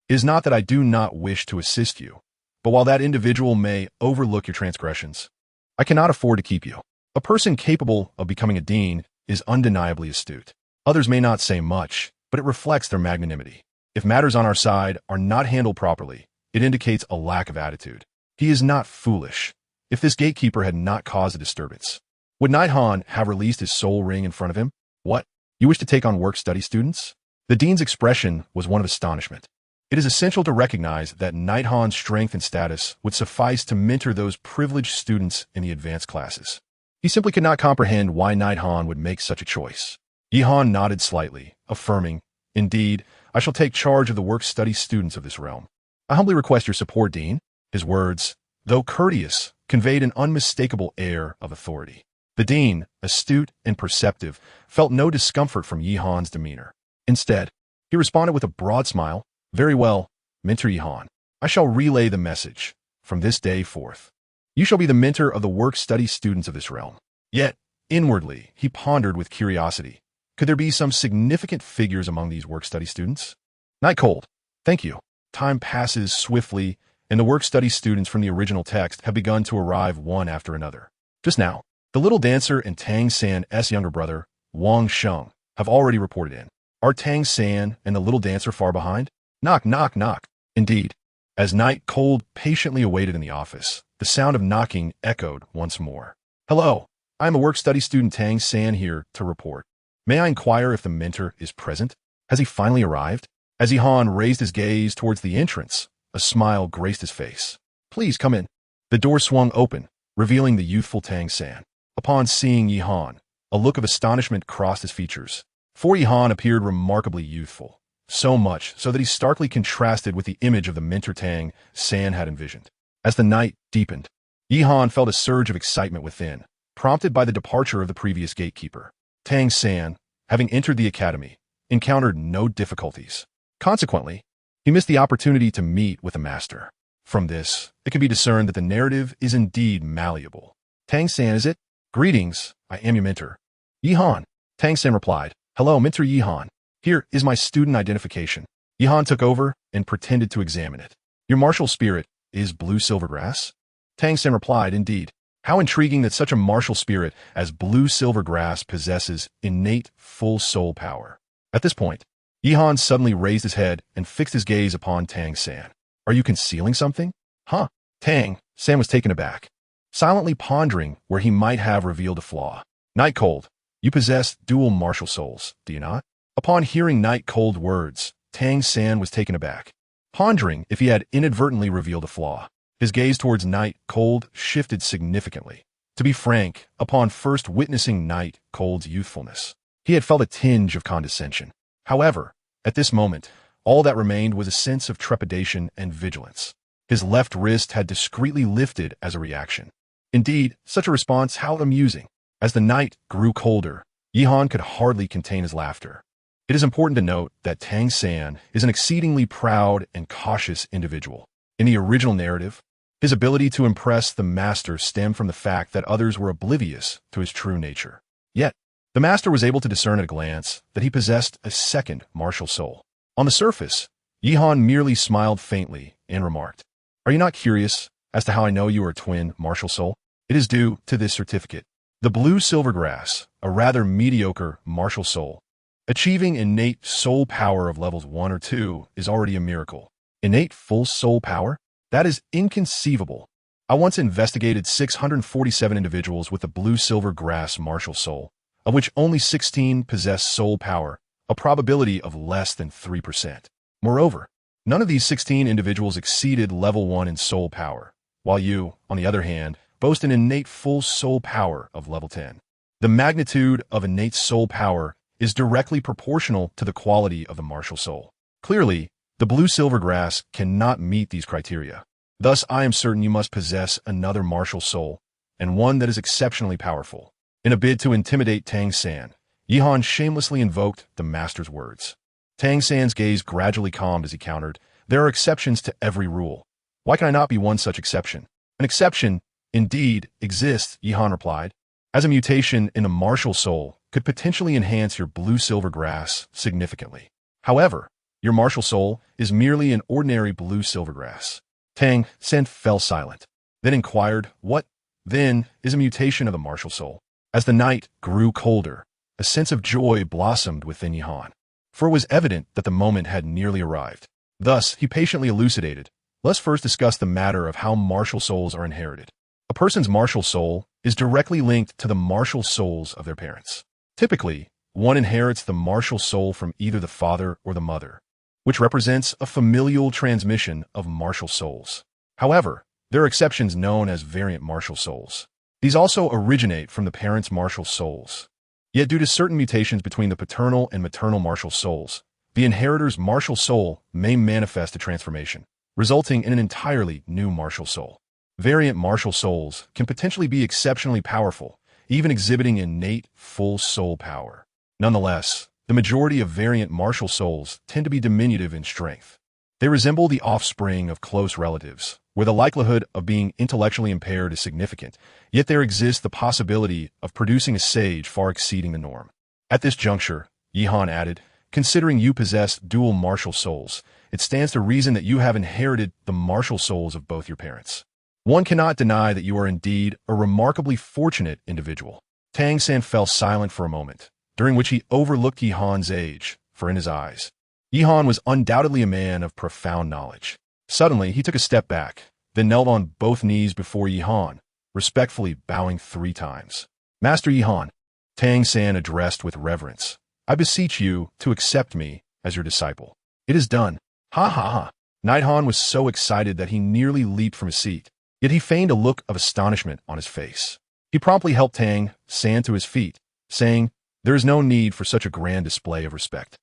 It is not that I do not wish to assist you, but while that individual may overlook your transgressions, I cannot afford to keep you. A person capable of becoming a dean is undeniably astute. Others may not say much, but it reflects their magnanimity. If matters on our side are not handled properly, it indicates a lack of attitude. He is not foolish. If this gatekeeper had not caused a disturbance, would Nighthon have released his soul ring in front of him? "What? You wish to take on work-study students?" The dean's expression was one of astonishment. It is essential to recognize that Nighthon's strength and status would suffice to mentor those privileged students in the advanced classes. He simply could not comprehend why Nighthon would make such a choice. Yihan nodded slightly, affirming, "Indeed, I shall take charge of the work-study students of this realm. I humbly request your support, Dean." His words, though courteous, conveyed an unmistakable air of authority. The dean, astute and perceptive, felt no discomfort from Yihan's demeanor. Instead, he responded with a broad smile, "Very well, Mentor Yihan. I shall relay the message. From this day forth, you shall be the mentor of the work-study students of this realm." Yet, inwardly, he pondered with curiosity. Could there be some significant figures among these work-study students? Night cold. Thank you. Time passes swiftly, and the work-study students from the original text have begun to arrive one after another. Just now, the little dancer and Tang San's younger brother, Wang Sheng, have already reported in. Are Tang San and the little dancer far behind? Knock, knock, knock. Indeed. As Night Cold patiently awaited in the office, the sound of knocking echoed once more. "Hello, I am a work-study student Tang San here to report. May I inquire if the mentor is present? Has he finally arrived?" As Yihan raised his gaze towards the entrance, a smile graced his face. "Please come in." The door swung open, revealing the youthful Tang San. Upon seeing Yihan, a look of astonishment crossed his features. For Yihan appeared remarkably youthful, so much so that he starkly contrasted with the image of the mentor Tang San had envisioned. As the night deepened, Yihan felt a surge of excitement within, prompted by the departure of the previous gatekeeper. Tang San, having entered the academy, encountered no difficulties. Consequently, he missed the opportunity to meet with the master. From this, it can be discerned that the narrative is indeed malleable. "Tang San, is it? Greetings, I am your mentor." "Yihan," Tang San replied. "Hello, Mentor Yihan. Here is my student identification." Yihan took over and pretended to examine it. "Your martial spirit is blue silvergrass?" Tang San replied, "Indeed. How intriguing that such a martial spirit as blue silvergrass possesses innate full soul power." At this point, Yihan suddenly raised his head and fixed his gaze upon Tang San. "Are you concealing something?" "Huh?" Tang San was taken aback, silently pondering where he might have revealed a flaw. "Night Cold, you possess dual martial souls, do you not?" Upon hearing Night Cold words, Tang San was taken aback, pondering if he had inadvertently revealed a flaw. His gaze towards Night Cold shifted significantly. To be frank, upon first witnessing Night Cold's youthfulness, he had felt a tinge of condescension. However, at this moment, all that remained was a sense of trepidation and vigilance. His left wrist had discreetly lifted as a reaction. Indeed, such a response, how amusing. As the night grew colder, Yihan could hardly contain his laughter. It is important to note that Tang San is an exceedingly proud and cautious individual. In the original narrative, his ability to impress the master stemmed from the fact that others were oblivious to his true nature. Yet, the master was able to discern at a glance that he possessed a second martial soul. On the surface, Yihan merely smiled faintly and remarked, "Are you not curious as to how I know you are a twin martial soul? It is due to this certificate. The blue silvergrass, a rather mediocre martial soul, achieving innate soul power of levels 1 or 2 is already a miracle. Innate full soul power? That is inconceivable. I once investigated 647 individuals with the blue silvergrass martial soul, of which only 16 possess soul power, a probability of less than 3%. Moreover, none of these 16 individuals exceeded level 1 in soul power, while you, on the other hand, boast an innate full soul power of level 10. The magnitude of innate soul power is directly proportional to the quality of the martial soul. Clearly, the blue silvergrass cannot meet these criteria. Thus, I am certain you must possess another martial soul, and one that is exceptionally powerful." In a bid to intimidate Tang San, Yihan shamelessly invoked the master's words. Tang San's gaze gradually calmed as he countered, "There are exceptions to every rule. Why can I not be one such exception?" "An exception, indeed, exists," Yihan replied, "as a mutation in the martial soul could potentially enhance your blue silvergrass significantly. However, your martial soul is merely an ordinary blue silvergrass." Tang San fell silent, then inquired, "What, then, is a mutation of the martial soul?" As the night grew colder, a sense of joy blossomed within Yihan, for it was evident that the moment had nearly arrived. Thus, he patiently elucidated, "Let's first discuss the matter of how martial souls are inherited. A person's martial soul is directly linked to the martial souls of their parents. Typically, one inherits the martial soul from either the father or the mother, which represents a familial transmission of martial souls. However, there are exceptions known as variant martial souls. These also originate from the parents' martial souls. Yet due to certain mutations between the paternal and maternal martial souls, the inheritor's martial soul may manifest a transformation, resulting in an entirely new martial soul. Variant martial souls can potentially be exceptionally powerful, even exhibiting innate full soul power. Nonetheless, the majority of variant martial souls tend to be diminutive in strength. They resemble the offspring of close relatives, where the likelihood of being intellectually impaired is significant, yet there exists the possibility of producing a sage far exceeding the norm. At this juncture, Yihan added, "Considering you possess dual martial souls, it stands to reason that you have inherited the martial souls of both your parents. One cannot deny that you are indeed a remarkably fortunate individual." Tang San fell silent for a moment, during which he overlooked Yihan's age, for in his eyes, Yihan was undoubtedly a man of profound knowledge. Suddenly, he took a step back, then knelt on both knees before Yihan, respectfully bowing 3 times. "Master Yihan," Tang San addressed with reverence, "I beseech you to accept me as your disciple." "It is done." "Ha ha ha." Yihan was so excited that he nearly leaped from his seat, yet he feigned a look of astonishment on his face. He promptly helped Tang San to his feet, saying, "There is no need for such a grand display of respect."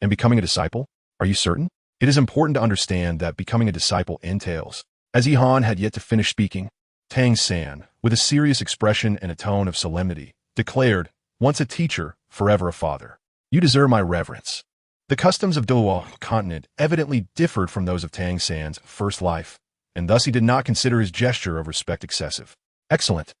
"And becoming a disciple? Are you certain?" It is important to understand that becoming a disciple entails. As Yihan had yet to finish speaking, Tang San, with a serious expression and a tone of solemnity, declared, "Once a teacher, forever a father. You deserve my reverence." The customs of Douluo continent evidently differed from those of Tang San's first life, and thus he did not consider his gesture of respect excessive. "Excellent."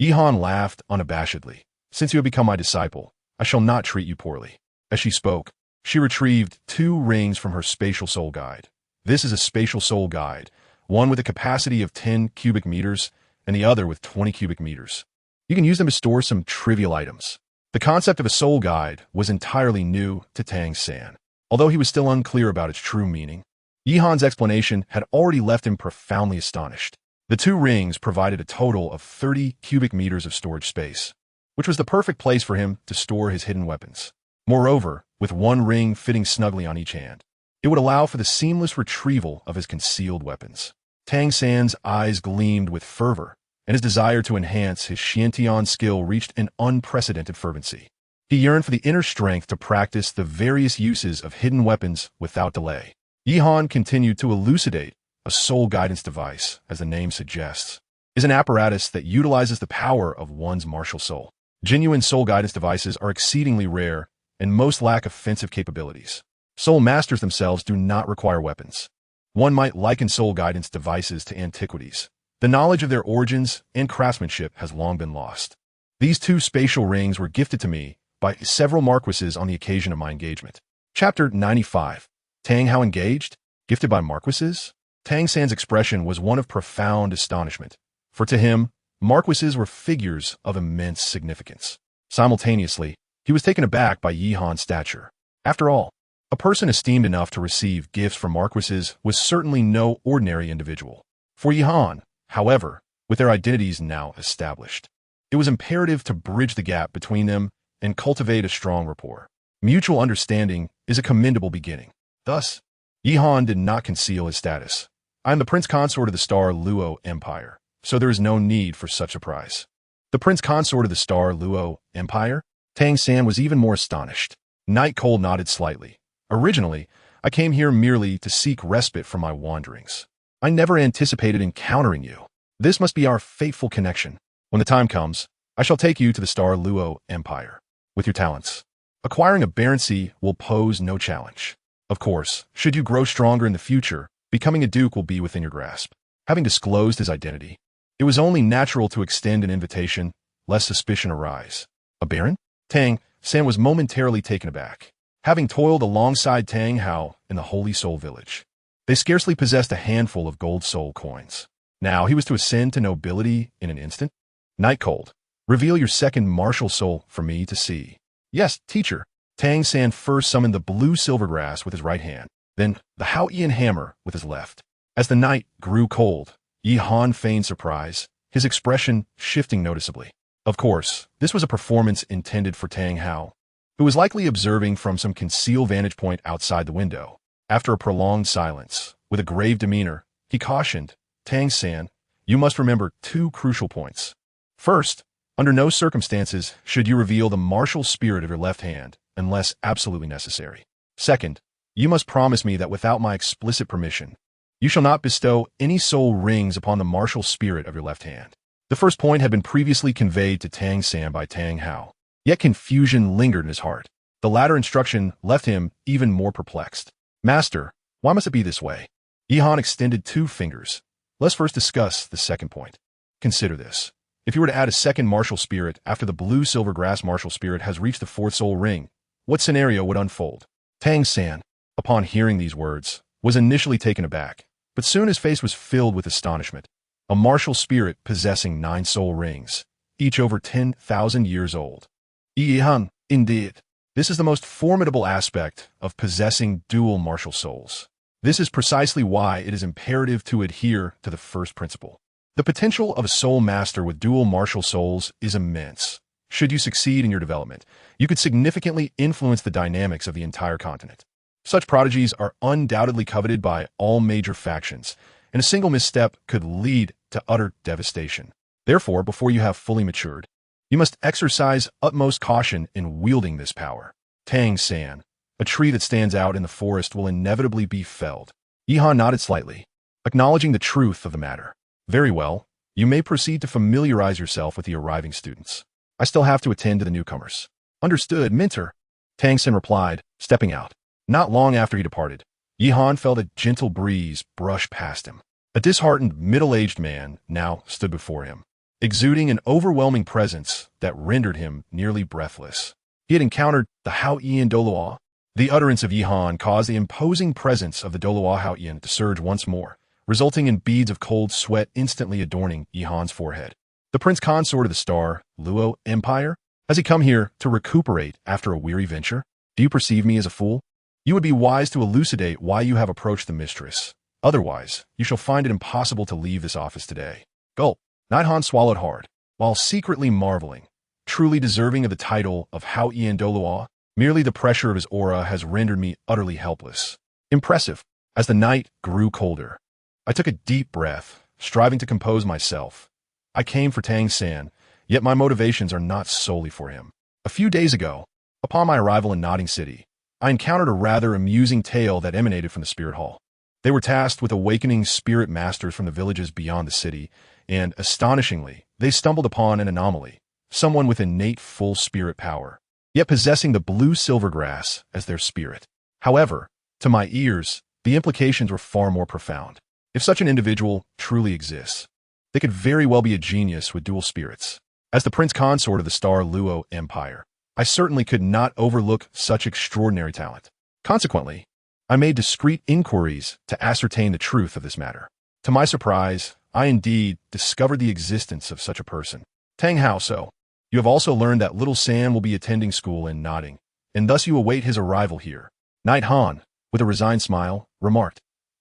Yihan laughed unabashedly. "Since you have become my disciple, I shall not treat you poorly." As she spoke, she retrieved 2 rings from her spatial soul guide. This is a spatial soul guide, one with a capacity of 10 cubic meters and the other with 20 cubic meters. You can use them to store some trivial items. The concept of a soul guide was entirely new to Tang San. Although he was still unclear about its true meaning, Yihan's explanation had already left him profoundly astonished. The 2 rings provided a total of 30 cubic meters of storage space, which was the perfect place for him to store his hidden weapons. Moreover, with 1 ring fitting snugly on each hand, it would allow for the seamless retrieval of his concealed weapons. Tang San's eyes gleamed with fervor, and his desire to enhance his Xiantian skill reached an unprecedented fervency. He yearned for the inner strength to practice the various uses of hidden weapons without delay. Yihan continued to elucidate. A soul guidance device, as the name suggests, is an apparatus that utilizes the power of one's martial soul. Genuine soul guidance devices are exceedingly rare, and most lack offensive capabilities. Soul masters themselves do not require weapons. One might liken soul guidance devices to antiquities. The knowledge of their origins and craftsmanship has long been lost. These two spatial rings were gifted to me by several marquises on the occasion of my engagement. Chapter 95. Tang Hao engaged? Gifted by marquises? Tang San's expression was one of profound astonishment, for to him, marquises were figures of immense significance. Simultaneously, he was taken aback by Yi Han's stature. After all, a person esteemed enough to receive gifts from marquises was certainly no ordinary individual. For Yi Han, however, with their identities now established, it was imperative to bridge the gap between them and cultivate a strong rapport. Mutual understanding is a commendable beginning. Thus, Yi Han did not conceal his status. I am the Prince Consort of the Star Luo Empire, so there is no need for such surprise. The Prince Consort of the Star Luo Empire? Tang San was even more astonished. Night Cold nodded slightly. Originally, I came here merely to seek respite from my wanderings. I never anticipated encountering you. This must be our fateful connection. When the time comes, I shall take you to the Star Luo Empire. With your talents, acquiring a baroncy will pose no challenge. Of course, should you grow stronger in the future, becoming a duke will be within your grasp. Having disclosed his identity, it was only natural to extend an invitation, lest suspicion arise. A baron? Tang San was momentarily taken aback. Having toiled alongside Tang Hao in the Holy Soul Village, they scarcely possessed a handful of gold soul coins. Now he was to ascend to nobility in an instant? Night Cold, reveal your second martial soul for me to see. Yes, teacher. Tang San first summoned the blue silver grass with his right hand, then the Hao-Ian hammer with his left. As the night grew cold, Yi Han feigned surprise, his expression shifting noticeably. Of course, this was a performance intended for Tang Hao, who was likely observing from some concealed vantage point outside the window. After a prolonged silence, with a grave demeanor, he cautioned, Tang San, you must remember two crucial points. First, under no circumstances should you reveal the martial spirit of your left hand, unless absolutely necessary. Second, you must promise me that without my explicit permission, you shall not bestow any soul rings upon the martial spirit of your left hand. The first point had been previously conveyed to Tang San by Tang Hao, yet confusion lingered in his heart. The latter instruction left him even more perplexed. Master, why must it be this way? Yi Han extended two fingers. Let's first discuss the second point. Consider this. If you were to add a second martial spirit after the blue silver grass martial spirit has reached the fourth soul ring, what scenario would unfold? Tang San, upon hearing these words, was initially taken aback, but soon his face was filled with astonishment. A martial spirit possessing 9 soul rings, each over 10,000 years old. Yi Han, indeed. This is the most formidable aspect of possessing dual martial souls. This is precisely why it is imperative to adhere to the first principle. The potential of a soul master with dual martial souls is immense. Should you succeed in your development, you could significantly influence the dynamics of the entire continent. Such prodigies are undoubtedly coveted by all major factions, and a single misstep could lead to utter devastation. Therefore, before you have fully matured, you must exercise utmost caution in wielding this power. Tang San, a tree that stands out in the forest will inevitably be felled. Yi Han nodded slightly, acknowledging the truth of the matter. Very well, you may proceed to familiarize yourself with the arriving students. I still have to attend to the newcomers. Understood, Mentor, Tang San replied, stepping out. Not long after he departed, Yi Han felt a gentle breeze brush past him. A disheartened, middle-aged man now stood before him, exuding an overwhelming presence that rendered him nearly breathless. He had encountered the Hao-Ian Douluo. The utterance of Yi Han caused the imposing presence of the Douluo Hao-Ian to surge once more, resulting in beads of cold sweat instantly adorning Yi Han's forehead. The Prince Consort of the Star Luo Empire? Has he come here to recuperate after a weary venture? Do you perceive me as a fool? You would be wise to elucidate why you have approached the mistress. Otherwise, you shall find it impossible to leave this office today. Gulp. Night Han swallowed hard, while secretly marveling. Truly deserving of the title of Hao-Ian Douluo, merely the pressure of his aura has rendered me utterly helpless. Impressive. As the night grew colder, I took a deep breath, striving to compose myself. I came for Tang San, yet my motivations are not solely for him. A few days ago, upon my arrival in Nodding City, I encountered a rather amusing tale that emanated from the Spirit Hall. They were tasked with awakening spirit masters from the villages beyond the city, and, astonishingly, they stumbled upon an anomaly, someone with innate full spirit power, yet possessing the blue silvergrass as their spirit. However, to my ears, the implications were far more profound. If such an individual truly exists, they could very well be a genius with dual spirits. As the prince consort of the star Douluo Empire, I certainly could not overlook such extraordinary talent. Consequently, I made discreet inquiries to ascertain the truth of this matter. To my surprise, I indeed discovered the existence of such a person. Tang Hao, so you have also learned that little San will be attending school in Nodding, and thus you await his arrival here. Knight Han, with a resigned smile, remarked.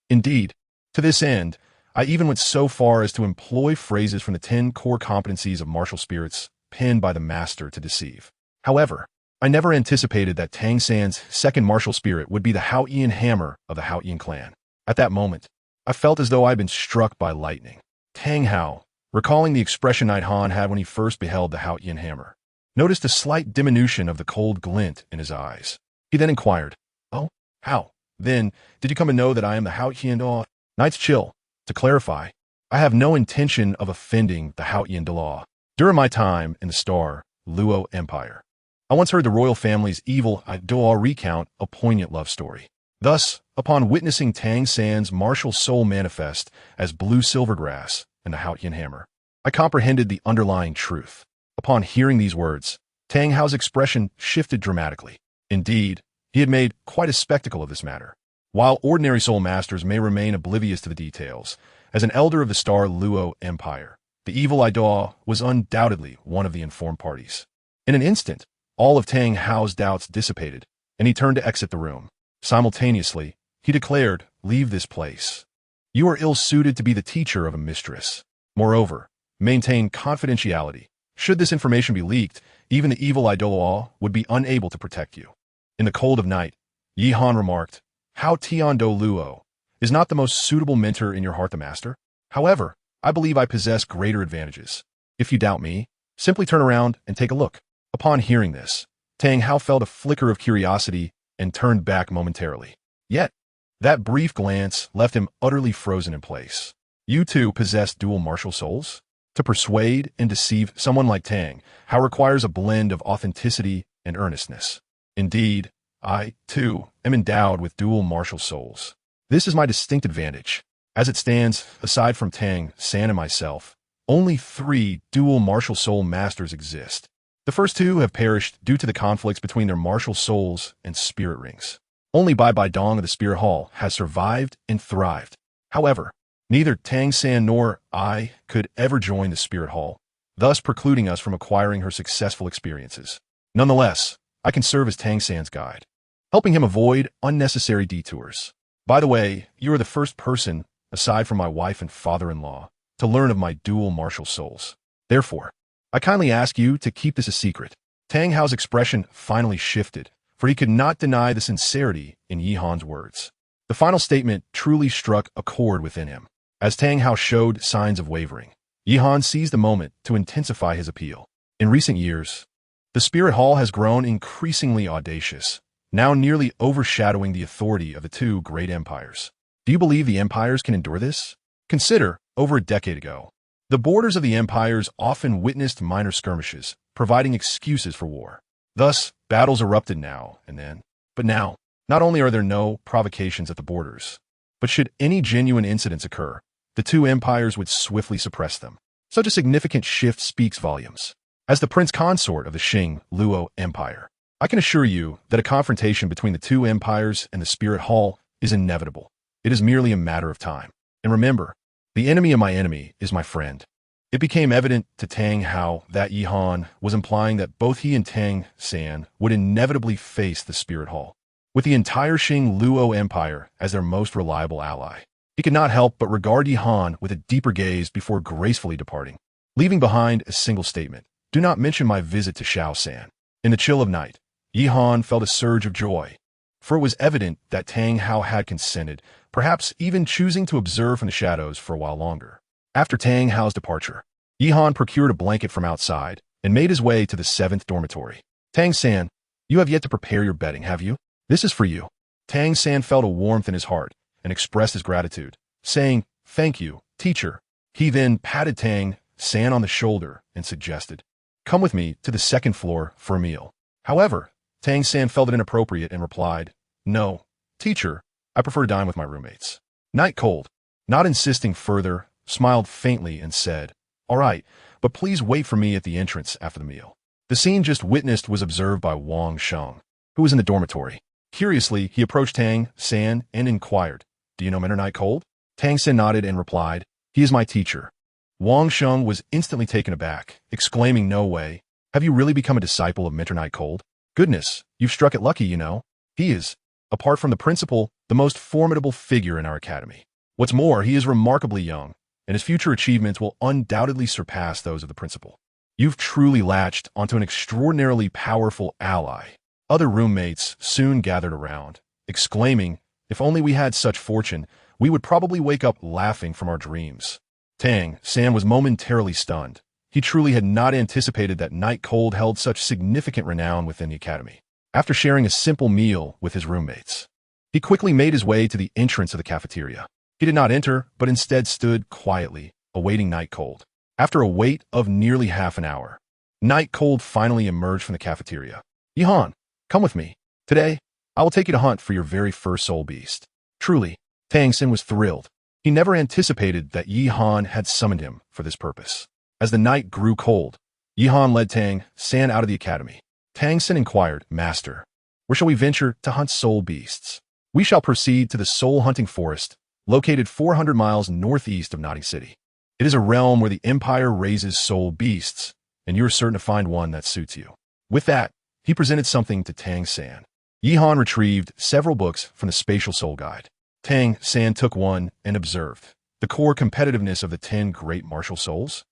Indeed, to this end, I even went so far as to employ phrases from the 10 core competencies of martial spirits penned by the master to deceive. However, I never anticipated that Tang San's second martial spirit would be the Haoyan hammer of the Haoyan clan. At that moment, I felt as though I had been struck by lightning. Tang Hao, recalling the expression Knight Han had when he first beheld the Haoyan hammer, noticed a slight diminution of the cold glint in his eyes. He then inquired, "Oh, how? Then, did you come to know that I am the Haoyan? Knight's chill. To clarify, I have no intention of offending the Haoyan Douluo. During my time in the star Douluo Empire, I once heard the royal family's evil Douluo recount a poignant love story. Thus, upon witnessing Tang San's martial soul manifest as blue silvergrass and the Haoyan hammer, I comprehended the underlying truth. Upon hearing these words, Tang Hao's expression shifted dramatically. Indeed, he had made quite a spectacle of this matter. While ordinary soul masters may remain oblivious to the details, as an elder of the star Douluo Empire, the evil Douluo was undoubtedly one of the informed parties. In an instant, all of Tang Hao's doubts dissipated, and he turned to exit the room. Simultaneously, he declared, "Leave this place. You are ill-suited to be the teacher of a mistress. Moreover, maintain confidentiality. Should this information be leaked, even the evil Douluo would be unable to protect you." In the cold of night, Yi Han remarked, "How Tian Douluo is not the most suitable mentor in your heart, the master. However, I believe I possess greater advantages. If you doubt me, simply turn around and take a look." Upon hearing this, Tang Hao felt a flicker of curiosity and turned back momentarily. Yet, that brief glance left him utterly frozen in place. You too possess dual martial souls? To persuade and deceive someone like Tang Hao requires a blend of authenticity and earnestness. Indeed, I, too, am endowed with dual martial souls. This is my distinct advantage. As it stands, aside from Tang San and myself, only 3 dual martial soul masters exist. The first 2 have perished due to the conflicts between their martial souls and spirit rings. Only Bai Bai Dong of the Spirit Hall has survived and thrived. However, neither Tang San nor I could ever join the Spirit Hall, thus precluding us from acquiring her successful experiences. Nonetheless, I can serve as Tang San's guide, helping him avoid unnecessary detours. By the way, you are the first person, aside from my wife and father-in-law, to learn of my dual martial souls. Therefore, I kindly ask you to keep this a secret. Tang Hao's expression finally shifted, for he could not deny the sincerity in Yi Han's words. The final statement truly struck a chord within him. As Tang Hao showed signs of wavering, Yi Han seized the moment to intensify his appeal. In recent years, the Spirit Hall has grown increasingly audacious, now nearly overshadowing the authority of the 2 great empires. Do you believe the empires can endure this? Consider, over a decade ago, the borders of the empires often witnessed minor skirmishes, providing excuses for war. Thus, battles erupted now and then. But now, not only are there no provocations at the borders, but should any genuine incidents occur, the 2 empires would swiftly suppress them. Such a significant shift speaks volumes. As the prince consort of the Douluo Empire, I can assure you that a confrontation between the 2 empires and the Spirit Hall is inevitable. It is merely a matter of time. And remember, the enemy of my enemy is my friend. It became evident to Tang Hao that Yi Han was implying that both he and Tang San would inevitably face the Spirit Hall, with the entire Douluo Empire as their most reliable ally. He could not help but regard Yi Han with a deeper gaze before gracefully departing, leaving behind a single statement: "Do not mention my visit to Shaosan." In the chill of night, Yi Han felt a surge of joy, for it was evident that Tang Hao had consented, perhaps even choosing to observe from the shadows for a while longer. After Tang Hao's departure, Yi Han procured a blanket from outside and made his way to the 7th dormitory. "Tang San, you have yet to prepare your bedding, have you? This is for you." Tang San felt a warmth in his heart and expressed his gratitude, saying, "Thank you, teacher." He then patted Tang San on the shoulder and suggested, come with me to the second floor for a meal. However, Tang San felt it inappropriate and replied, no, teacher, I prefer to dine with my roommates. Night Cold, not insisting further, smiled faintly and said, all right, but please wait for me at the entrance after the meal. The scene just witnessed was observed by Wang Sheng, who was in the dormitory. Curiously, he approached Tang San and inquired, do you know Mentor Night Cold? Tang San nodded and replied, he is my teacher. Wang Sheng was instantly taken aback, exclaiming, no way. Have you really become a disciple of Mentor Night Cold? Goodness, you've struck it lucky, you know. He is, apart from the principal, the most formidable figure in our academy. What's more, he is remarkably young, and his future achievements will undoubtedly surpass those of the principal. You've truly latched onto an extraordinarily powerful ally. Other roommates soon gathered around, exclaiming, if only we had such fortune, we would probably wake up laughing from our dreams. Tang San was momentarily stunned. He truly had not anticipated that Night Cold held such significant renown within the academy. After sharing a simple meal with his roommates, he quickly made his way to the entrance of the cafeteria. He did not enter, but instead stood quietly, awaiting Night Cold. After a wait of nearly half an hour, Night Cold finally emerged from the cafeteria. Yihan, come with me. Today, I will take you to hunt for your very first soul beast. Truly, Tang San was thrilled. He never anticipated that Yihan had summoned him for this purpose. As the night grew cold, Yihan led Tang San out of the academy. Tang San inquired, Master, where shall we venture to hunt soul beasts? We shall proceed to the soul hunting forest, located 400 miles northeast of Notting City. It is a realm where the Empire raises soul beasts, and you are certain to find one that suits you. With that, he presented something to Tang San. Yihan retrieved several books from the Spatial Soul Guide. Tang San took one and observed, the core competitiveness of the 10 great martial souls?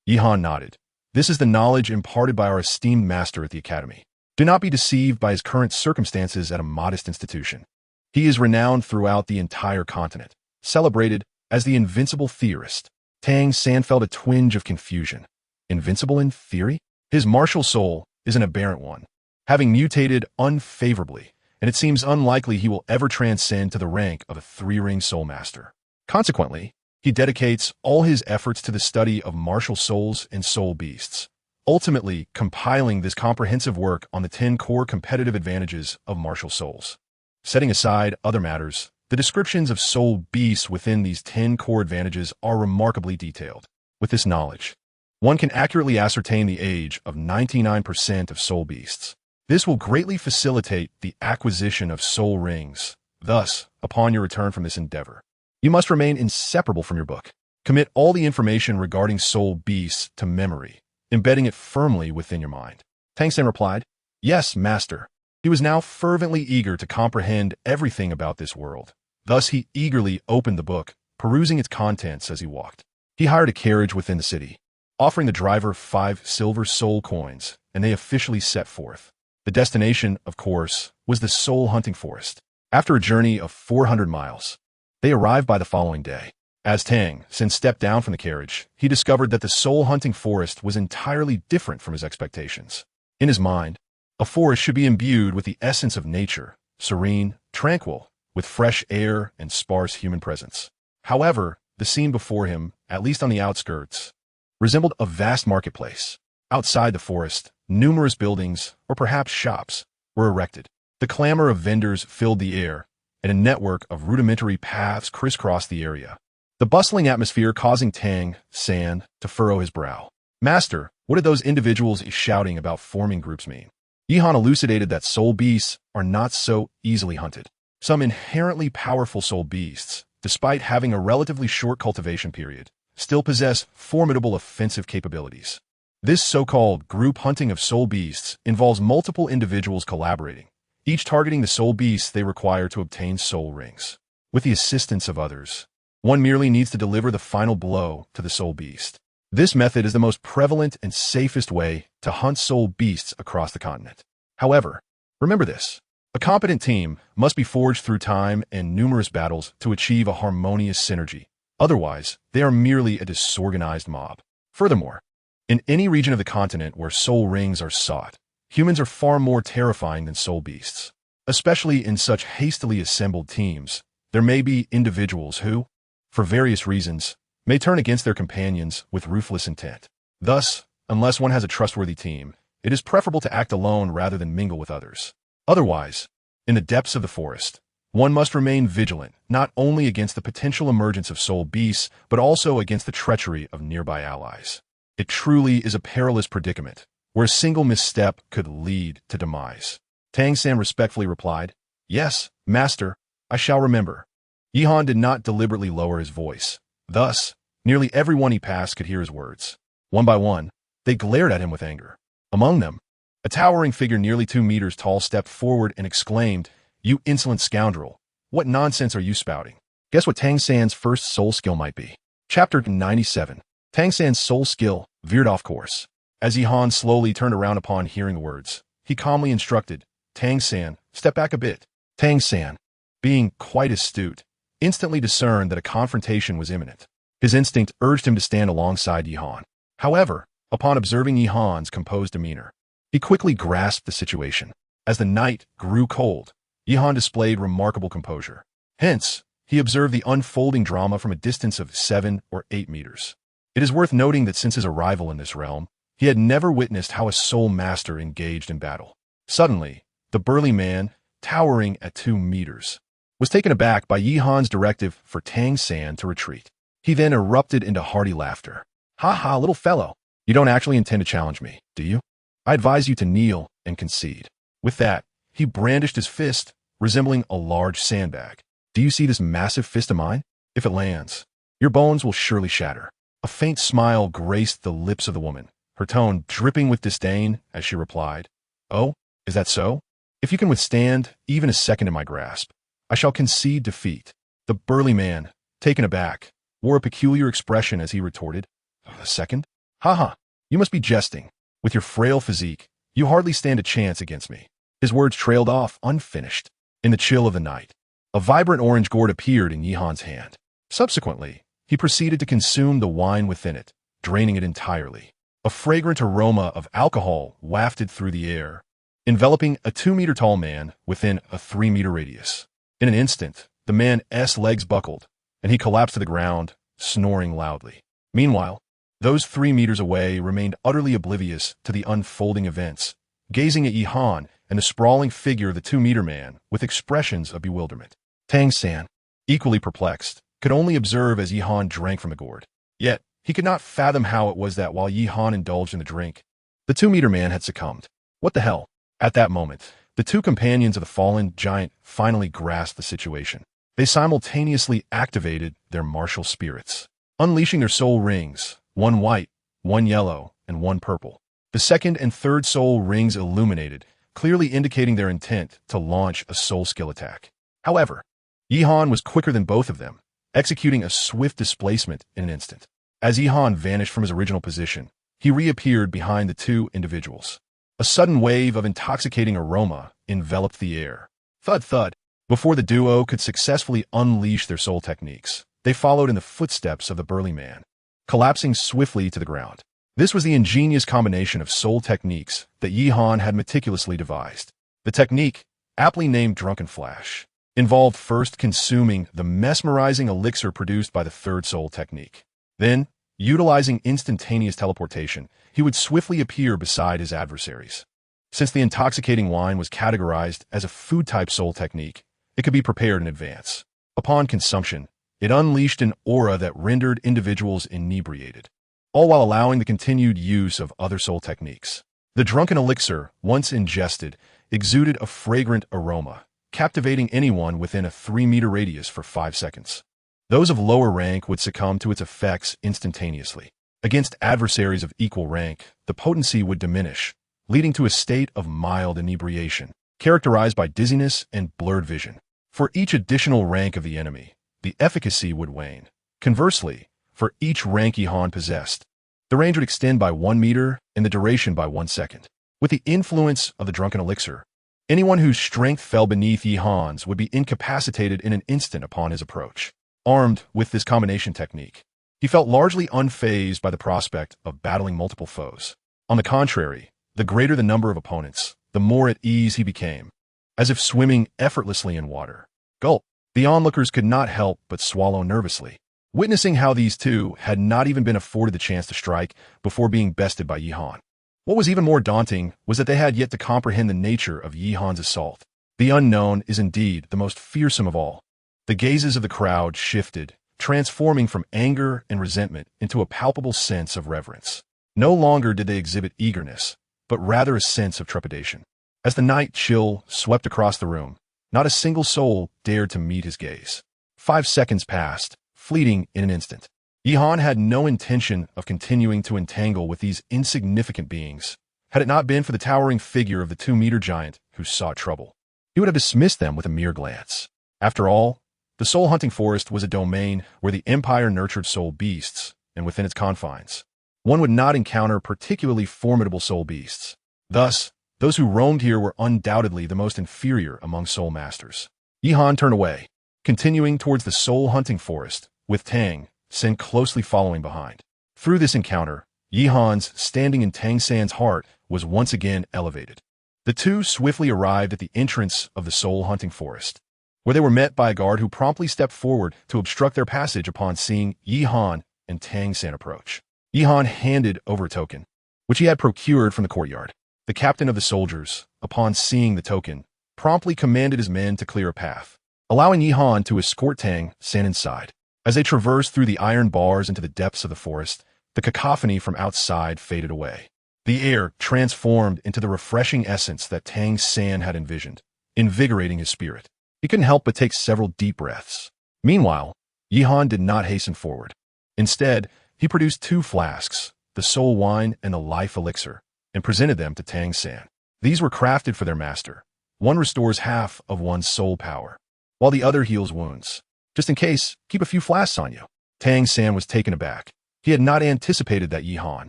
Yihan nodded. This is the knowledge imparted by our esteemed master at the academy. Do not be deceived by his current circumstances at a modest institution. He is renowned throughout the entire continent, celebrated as the invincible theorist. Tang San felt a twinge of confusion. Invincible in theory? His martial soul is an aberrant one, having mutated unfavorably, and it seems unlikely he will ever transcend to the rank of a 3-ring soul master. Consequently, he dedicates all his efforts to the study of martial souls and soul beasts, ultimately compiling this comprehensive work on the 10 core competitive advantages of martial souls. Setting aside other matters, the descriptions of soul beasts within these 10 core advantages are remarkably detailed. With this knowledge, one can accurately ascertain the age of 99% of soul beasts. This will greatly facilitate the acquisition of soul rings. Thus, upon your return from this endeavor, you must remain inseparable from your book. Commit all the information regarding soul beasts to memory, embedding it firmly within your mind. Tang San replied, yes, master. He was now fervently eager to comprehend everything about this world. Thus he eagerly opened the book, perusing its contents as he walked. He hired a carriage within the city, offering the driver 5 silver soul coins, and they officially set forth. The destination, of course, was the soul hunting forest. After a journey of 400 miles, they arrived by the following day. As Tang San stepped down from the carriage, he discovered that the soul hunting forest was entirely different from his expectations. In his mind, a forest should be imbued with the essence of nature, serene, tranquil, with fresh air and sparse human presence. However, the scene before him, at least on the outskirts, resembled a vast marketplace. Outside the forest, numerous buildings, or perhaps shops, were erected. The clamor of vendors filled the air, and a network of rudimentary paths crisscrossed the area. The bustling atmosphere causing Tang San to furrow his brow. Master, what did those individuals shouting about forming groups mean? Yihan elucidated that soul beasts are not so easily hunted. Some inherently powerful soul beasts, despite having a relatively short cultivation period, still possess formidable offensive capabilities. This so-called group hunting of soul beasts involves multiple individuals collaborating, each targeting the soul beasts they require to obtain soul rings. With the assistance of others, one merely needs to deliver the final blow to the soul beast. This method is the most prevalent and safest way to hunt soul beasts across the continent. However, remember this. A competent team must be forged through time and numerous battles to achieve a harmonious synergy. Otherwise, they are merely a disorganized mob. Furthermore, in any region of the continent where soul rings are sought, humans are far more terrifying than soul beasts. Especially in such hastily assembled teams, there may be individuals who, for various reasons, may turn against their companions with ruthless intent. Thus, Unless one has a trustworthy team, it is preferable to act alone rather than mingle with others. Otherwise, in the depths of the forest, one must remain vigilant, not only against the potential emergence of soul beasts, but also against the treachery of nearby allies. It truly is a perilous predicament, where a single misstep could lead to demise. Tang San respectfully replied, "Yes, master, I shall remember." Yihan did not deliberately lower his voice. Thus, nearly everyone he passed could hear his words. One by one, they glared at him with anger. Among them, a towering figure nearly 2 meters tall stepped forward and exclaimed, "You insolent scoundrel, what nonsense are you spouting? Guess what Tang San's first soul skill might be?" Chapter 97. Tang San's soul skill veered off course. As Yihan slowly turned around upon hearing the words, he calmly instructed, "Tang San, step back a bit." Tang San, being quite astute, instantly discerned that a confrontation was imminent. His instinct urged him to stand alongside Yihan. However, upon observing Yihan's composed demeanor, he quickly grasped the situation. As the night grew cold, Yihan displayed remarkable composure. Hence, he observed the unfolding drama from a distance of 7 or 8 meters. It is worth noting that since his arrival in this realm, he had never witnessed how a soul master engaged in battle. Suddenly, the burly man, towering at 2 meters, was taken aback by Yihan's directive for Tang San to retreat. He then erupted into hearty laughter. "Ha ha, little fellow, you don't actually intend to challenge me, do you? I advise you to kneel and concede." With that, he brandished his fist, resembling a large sandbag. "Do you see this massive fist of mine? If it lands, your bones will surely shatter." A faint smile graced the lips of the woman, her tone dripping with disdain as she replied, "Oh, is that so? If you can withstand even a second in my grasp, I shall concede defeat." The burly man, taken aback, wore a peculiar expression as he retorted, "A second? Ha ha, you must be jesting. With your frail physique, you hardly stand a chance against me." His words trailed off unfinished. In the chill of the night, a vibrant orange gourd appeared in Yihan's hand. Subsequently, he proceeded to consume the wine within it, draining it entirely. A fragrant aroma of alcohol wafted through the air, enveloping a 2-meter-tall man within a 3-meter radius. In an instant, the man's legs buckled, and he collapsed to the ground, snoring loudly. Meanwhile, those 3 meters away remained utterly oblivious to the unfolding events, gazing at Yihan and the sprawling figure of the 2-meter man with expressions of bewilderment. Tang San, equally perplexed, could only observe as Yihan drank from the gourd. Yet, he could not fathom how it was that while Yihan indulged in the drink, the 2-meter man had succumbed. What the hell? At that moment, the 2 companions of the fallen giant finally grasped the situation. They simultaneously activated their martial spirits, unleashing their soul rings, 1 white, 1 yellow, and 1 purple. The second and third soul rings illuminated, clearly indicating their intent to launch a soul skill attack. However, Yihan was quicker than both of them, executing a swift displacement in an instant. As Yihan vanished from his original position, he reappeared behind the 2 individuals. A sudden wave of intoxicating aroma enveloped the air. Thud thud. Before the duo could successfully unleash their soul techniques, they followed in the footsteps of the burly man, collapsing swiftly to the ground. This was the ingenious combination of soul techniques that Yihan had meticulously devised. The technique, aptly named Drunken Flash, involved first consuming the mesmerizing elixir produced by the third soul technique. Then, utilizing instantaneous teleportation, he would swiftly appear beside his adversaries. Since the intoxicating wine was categorized as a food-type soul technique, it could be prepared in advance. Upon consumption, it unleashed an aura that rendered individuals inebriated, all while allowing the continued use of other soul techniques. The drunken elixir, once ingested, exuded a fragrant aroma, captivating anyone within a 3-meter radius for 5 seconds. Those of lower rank would succumb to its effects instantaneously. Against adversaries of equal rank, the potency would diminish, leading to a state of mild inebriation, characterized by dizziness and blurred vision. For each additional rank of the enemy, the efficacy would wane. Conversely, for each rank Yihan possessed, the range would extend by 1 meter and the duration by 1 second. With the influence of the drunken elixir, anyone whose strength fell beneath Yihan's would be incapacitated in an instant upon his approach. Armed with this combination technique, he felt largely unfazed by the prospect of battling multiple foes. On the contrary, the greater the number of opponents, the more at ease he became, as if swimming effortlessly in water. Gulp. The onlookers could not help but swallow nervously. witnessing how these two had not even been afforded the chance to strike before being bested by Yihan. What was even more daunting was that they had yet to comprehend the nature of Yihan's assault. The unknown is indeed the most fearsome of all. The gazes of the crowd shifted, transforming from anger and resentment into a palpable sense of reverence. No longer did they exhibit eagerness, but rather a sense of trepidation. As the night chill swept across the room, not a single soul dared to meet his gaze. 5 seconds passed, fleeting in an instant. Yihan had no intention of continuing to entangle with these insignificant beings, had it not been for the towering figure of the 2-meter giant who sought trouble. He would have dismissed them with a mere glance. After all, the soul-hunting forest was a domain where the Empire nurtured soul beasts, and within its confines, one would not encounter particularly formidable soul beasts. Thus, those who roamed here were undoubtedly the most inferior among soul masters. Yihan turned away, continuing towards the soul-hunting forest, with Tang Sen closely following behind. Through this encounter, Yihan's standing in Tang San's heart was once again elevated. The two swiftly arrived at the entrance of the soul-hunting forest, where they were met by a guard who promptly stepped forward to obstruct their passage upon seeing Yihan and Tang San approach. Yihan handed over a token, which he had procured from the courtyard. The captain of the soldiers, upon seeing the token, promptly commanded his men to clear a path, allowing Yihan to escort Tang San inside. As they traversed through the iron bars into the depths of the forest, the cacophony from outside faded away. The air transformed into the refreshing essence that Tang San had envisioned, invigorating his spirit. He couldn't help but take several deep breaths. Meanwhile, Yihan did not hasten forward. Instead, he produced 2 flasks, the soul wine and the life elixir, and presented them to Tang San. These were crafted for their master. One restores half of one's soul power, while the other heals wounds. Just in case, keep a few flasks on you. Tang San was taken aback. He had not anticipated that Yihan,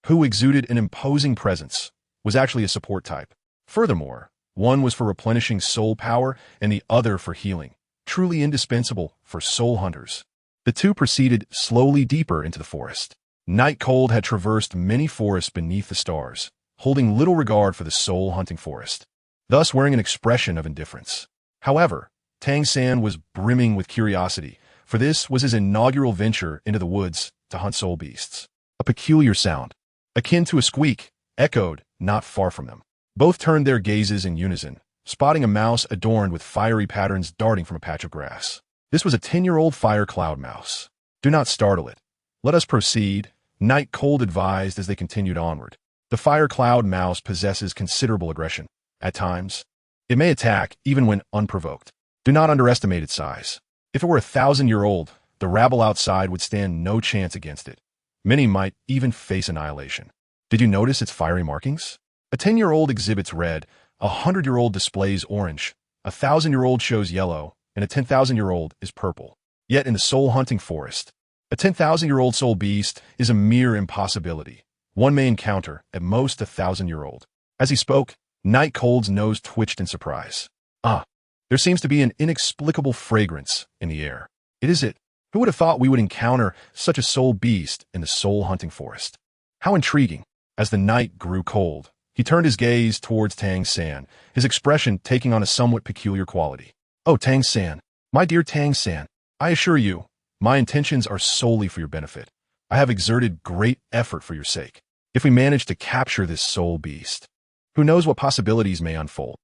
who exuded an imposing presence, was actually a support type. Furthermore, one was for replenishing soul power and the other for healing, truly indispensable for soul hunters. The two proceeded slowly deeper into the forest. Night cold had traversed many forests beneath the stars, holding little regard for the soul-hunting forest, thus wearing an expression of indifference. However, Tang San was brimming with curiosity, for this was his inaugural venture into the woods to hunt soul beasts. A peculiar sound, akin to a squeak, echoed not far from them. Both turned their gazes in unison, spotting a mouse adorned with fiery patterns darting from a patch of grass. This was a 10-year-old fire cloud mouse. Do not startle it. Let us proceed, Night Cold advised as they continued onward. The fire cloud mouse possesses considerable aggression. At times, it may attack even when unprovoked. Do not underestimate its size. If it were 1,000-year-old, the rabble outside would stand no chance against it. Many might even face annihilation. Did you notice its fiery markings? A 10-year-old exhibits red, a 100-year-old displays orange, a 1,000-year-old shows yellow, and a 10,000-year-old is purple. Yet in the soul-hunting forest, a 10,000-year-old soul beast is a mere impossibility. One may encounter, at most, a 1,000-year-old. As he spoke, Night Cold's nose twitched in surprise. There seems to be an inexplicable fragrance in the air. It is it. Who would have thought we would encounter such a soul beast in the soul-hunting forest? How intriguing. As the night grew cold, he turned his gaze towards Tang San, his expression taking on a somewhat peculiar quality. Oh, Tang San, my dear Tang San, I assure you, my intentions are solely for your benefit. I have exerted great effort for your sake. If we manage to capture this soul beast, who knows what possibilities may unfold?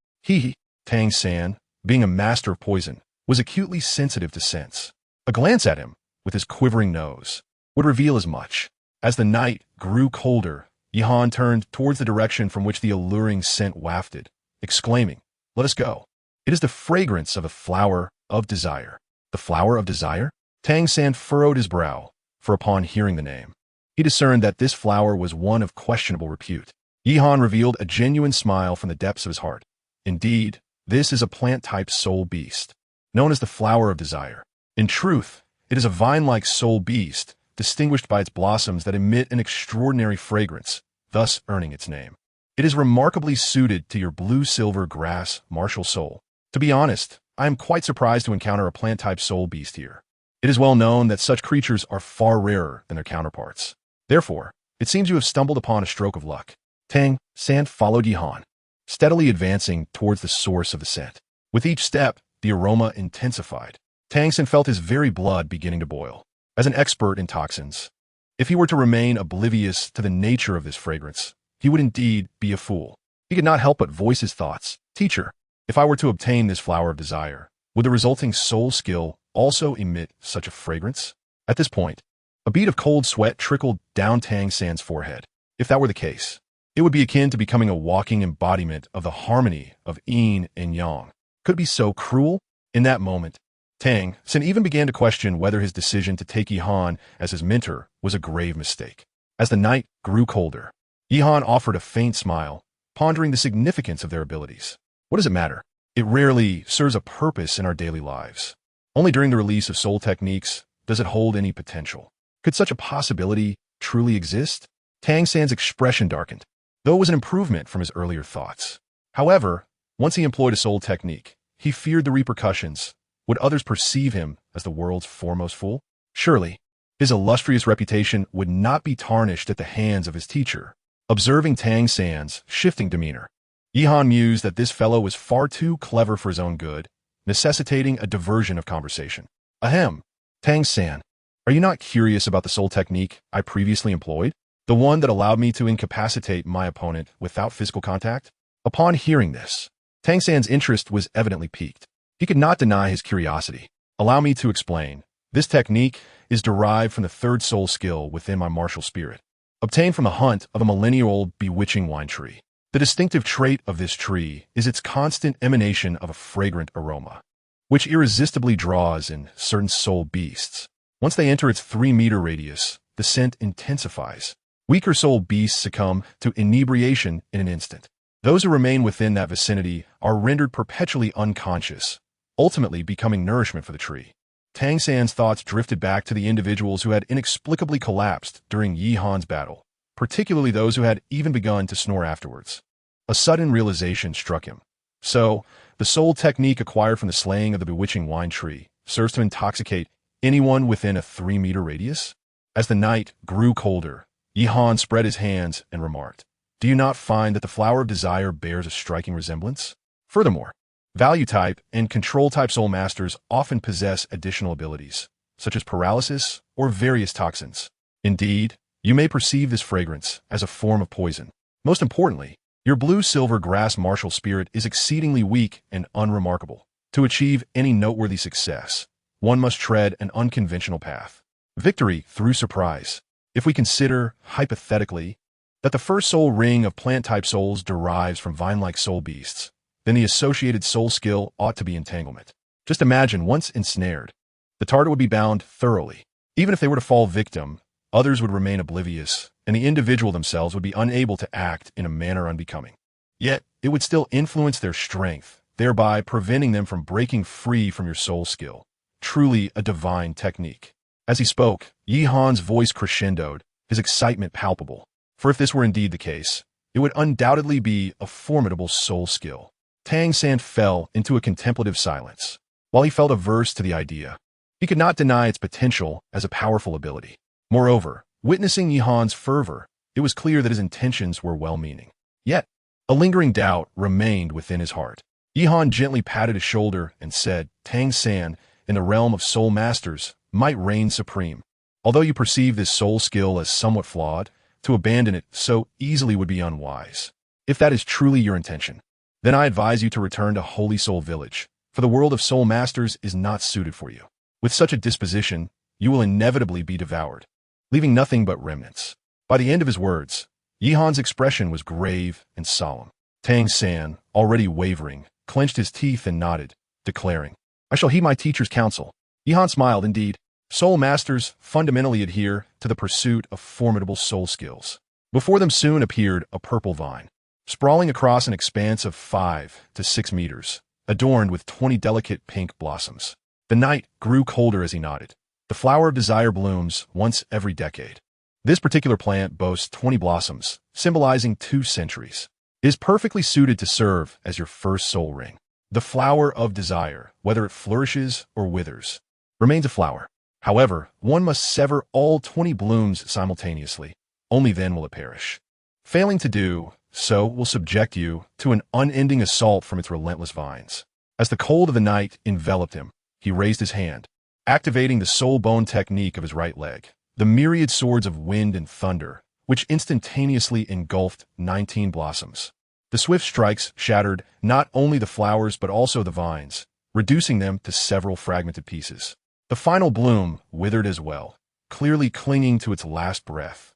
Tang San, being a master of poison, was acutely sensitive to scents. A glance at him, with his quivering nose, would reveal as much. As the night grew colder, Yihan turned towards the direction from which the alluring scent wafted, exclaiming, "Let us go. It is the fragrance of a flower of desire." The flower of desire? Tang San furrowed his brow, for upon hearing the name, he discerned that this flower was one of questionable repute. Yihan revealed a genuine smile from the depths of his heart. Indeed, this is a plant-type soul beast, known as the flower of desire. In truth, it is a vine-like soul beast, distinguished by its blossoms that emit an extraordinary fragrance, thus earning its name. It is remarkably suited to your blue-silver grass martial soul. To be honest, I am quite surprised to encounter a plant-type soul beast here. It is well known that such creatures are far rarer than their counterparts. Therefore, it seems you have stumbled upon a stroke of luck. Tang San followed Yihan, steadily advancing towards the source of the scent. With each step, the aroma intensified. Tang San felt his very blood beginning to boil. as an expert in toxins. If he were to remain oblivious to the nature of this fragrance, he would indeed be a fool. He could not help but voice his thoughts. Teacher, if I were to obtain this flower of desire, would the resulting soul skill also emit such a fragrance? At this point, a bead of cold sweat trickled down Tang San's forehead. If that were the case, it would be akin to becoming a walking embodiment of the harmony of yin and yang. Could it be so cruel? In that moment, Tang San even began to question whether his decision to take Yihan as his mentor was a grave mistake. As the night grew colder, Yihan offered a faint smile, pondering the significance of their abilities. What does it matter? It rarely serves a purpose in our daily lives. Only during the release of soul techniques does it hold any potential. Could such a possibility truly exist? Tang San's expression darkened, though it was an improvement from his earlier thoughts. However, once he employed a soul technique, he feared the repercussions. Would others perceive him as the world's foremost fool? Surely, his illustrious reputation would not be tarnished at the hands of his teacher. Observing Tang San's shifting demeanor, Yihan mused that this fellow was far too clever for his own good, necessitating a diversion of conversation. Ahem, Tang San, are you not curious about the soul technique I previously employed? The one that allowed me to incapacitate my opponent without physical contact? Upon hearing this, Tang San's interest was evidently piqued. He could not deny his curiosity. Allow me to explain. This technique is derived from the third soul skill within my martial spirit, obtained from the hunt of a millennial-old bewitching wine tree. The distinctive trait of this tree is its constant emanation of a fragrant aroma, which irresistibly draws in certain soul beasts. Once they enter its 3-meter radius, the scent intensifies. Weaker soul beasts succumb to inebriation in an instant. Those who remain within that vicinity are rendered perpetually unconscious, ultimately becoming nourishment for the tree. Tang San's thoughts drifted back to the individuals who had inexplicably collapsed during Yihan's battle, particularly those who had even begun to snore afterwards. A sudden realization struck him. So, the soul technique acquired from the slaying of the bewitching wine tree serves to intoxicate anyone within a 3-meter radius? As the night grew colder, Yihan spread his hands and remarked, "Do you not find that the flower of desire bears a striking resemblance? Furthermore, value-type and control-type soul masters often possess additional abilities, such as paralysis or various toxins. Indeed, you may perceive this fragrance as a form of poison. Most importantly, your blue-silver grass martial spirit is exceedingly weak and unremarkable. To achieve any noteworthy success, one must tread an unconventional path. Victory through surprise. If we consider, hypothetically, that the first soul ring of plant-type souls derives from vine-like soul beasts, then the associated soul skill ought to be entanglement. Just imagine, once ensnared, the target would be bound thoroughly. Even if they were to fall victim, others would remain oblivious, and the individual themselves would be unable to act in a manner unbecoming. Yet, it would still influence their strength, thereby preventing them from breaking free from your soul skill. Truly a divine technique." As he spoke, Yihan's voice crescendoed, his excitement palpable. For if this were indeed the case, it would undoubtedly be a formidable soul skill. Tang San fell into a contemplative silence. While he felt averse to the idea, he could not deny its potential as a powerful ability. Moreover, witnessing Yihan's fervor, it was clear that his intentions were well-meaning. Yet, a lingering doubt remained within his heart. Yihan gently patted his shoulder and said, "Tang San, in the realm of soul masters, might reign supreme. Although you perceive this soul skill as somewhat flawed, to abandon it so easily would be unwise. If that is truly your intention, then I advise you to return to Holy Soul Village, for the world of soul masters is not suited for you. With such a disposition, you will inevitably be devoured, leaving nothing but remnants." By the end of his words, Yihan's expression was grave and solemn. Tang San, already wavering, clenched his teeth and nodded, declaring, "I shall heed my teacher's counsel." Yihan smiled. Indeed, soul masters fundamentally adhere to the pursuit of formidable soul skills. Before them soon appeared a purple vine, sprawling across an expanse of 5 to 6 meters, adorned with 20 delicate pink blossoms. The night grew colder as he nodded. The flower of desire blooms once every decade. This particular plant boasts 20 blossoms, symbolizing 2 centuries. It is perfectly suited to serve as your first soul ring. The flower of desire, whether it flourishes or withers, remains a flower. However, one must sever all 20 blooms simultaneously. Only then will it perish. Failing to do so will subject you to an unending assault from its relentless vines. As the cold of the night enveloped him, he raised his hand, activating the soul bone technique of his right leg. The myriad swords of wind and thunder, which instantaneously engulfed 19 blossoms. The swift strikes shattered not only the flowers but also the vines, reducing them to several fragmented pieces. The final bloom withered as well, clearly clinging to its last breath.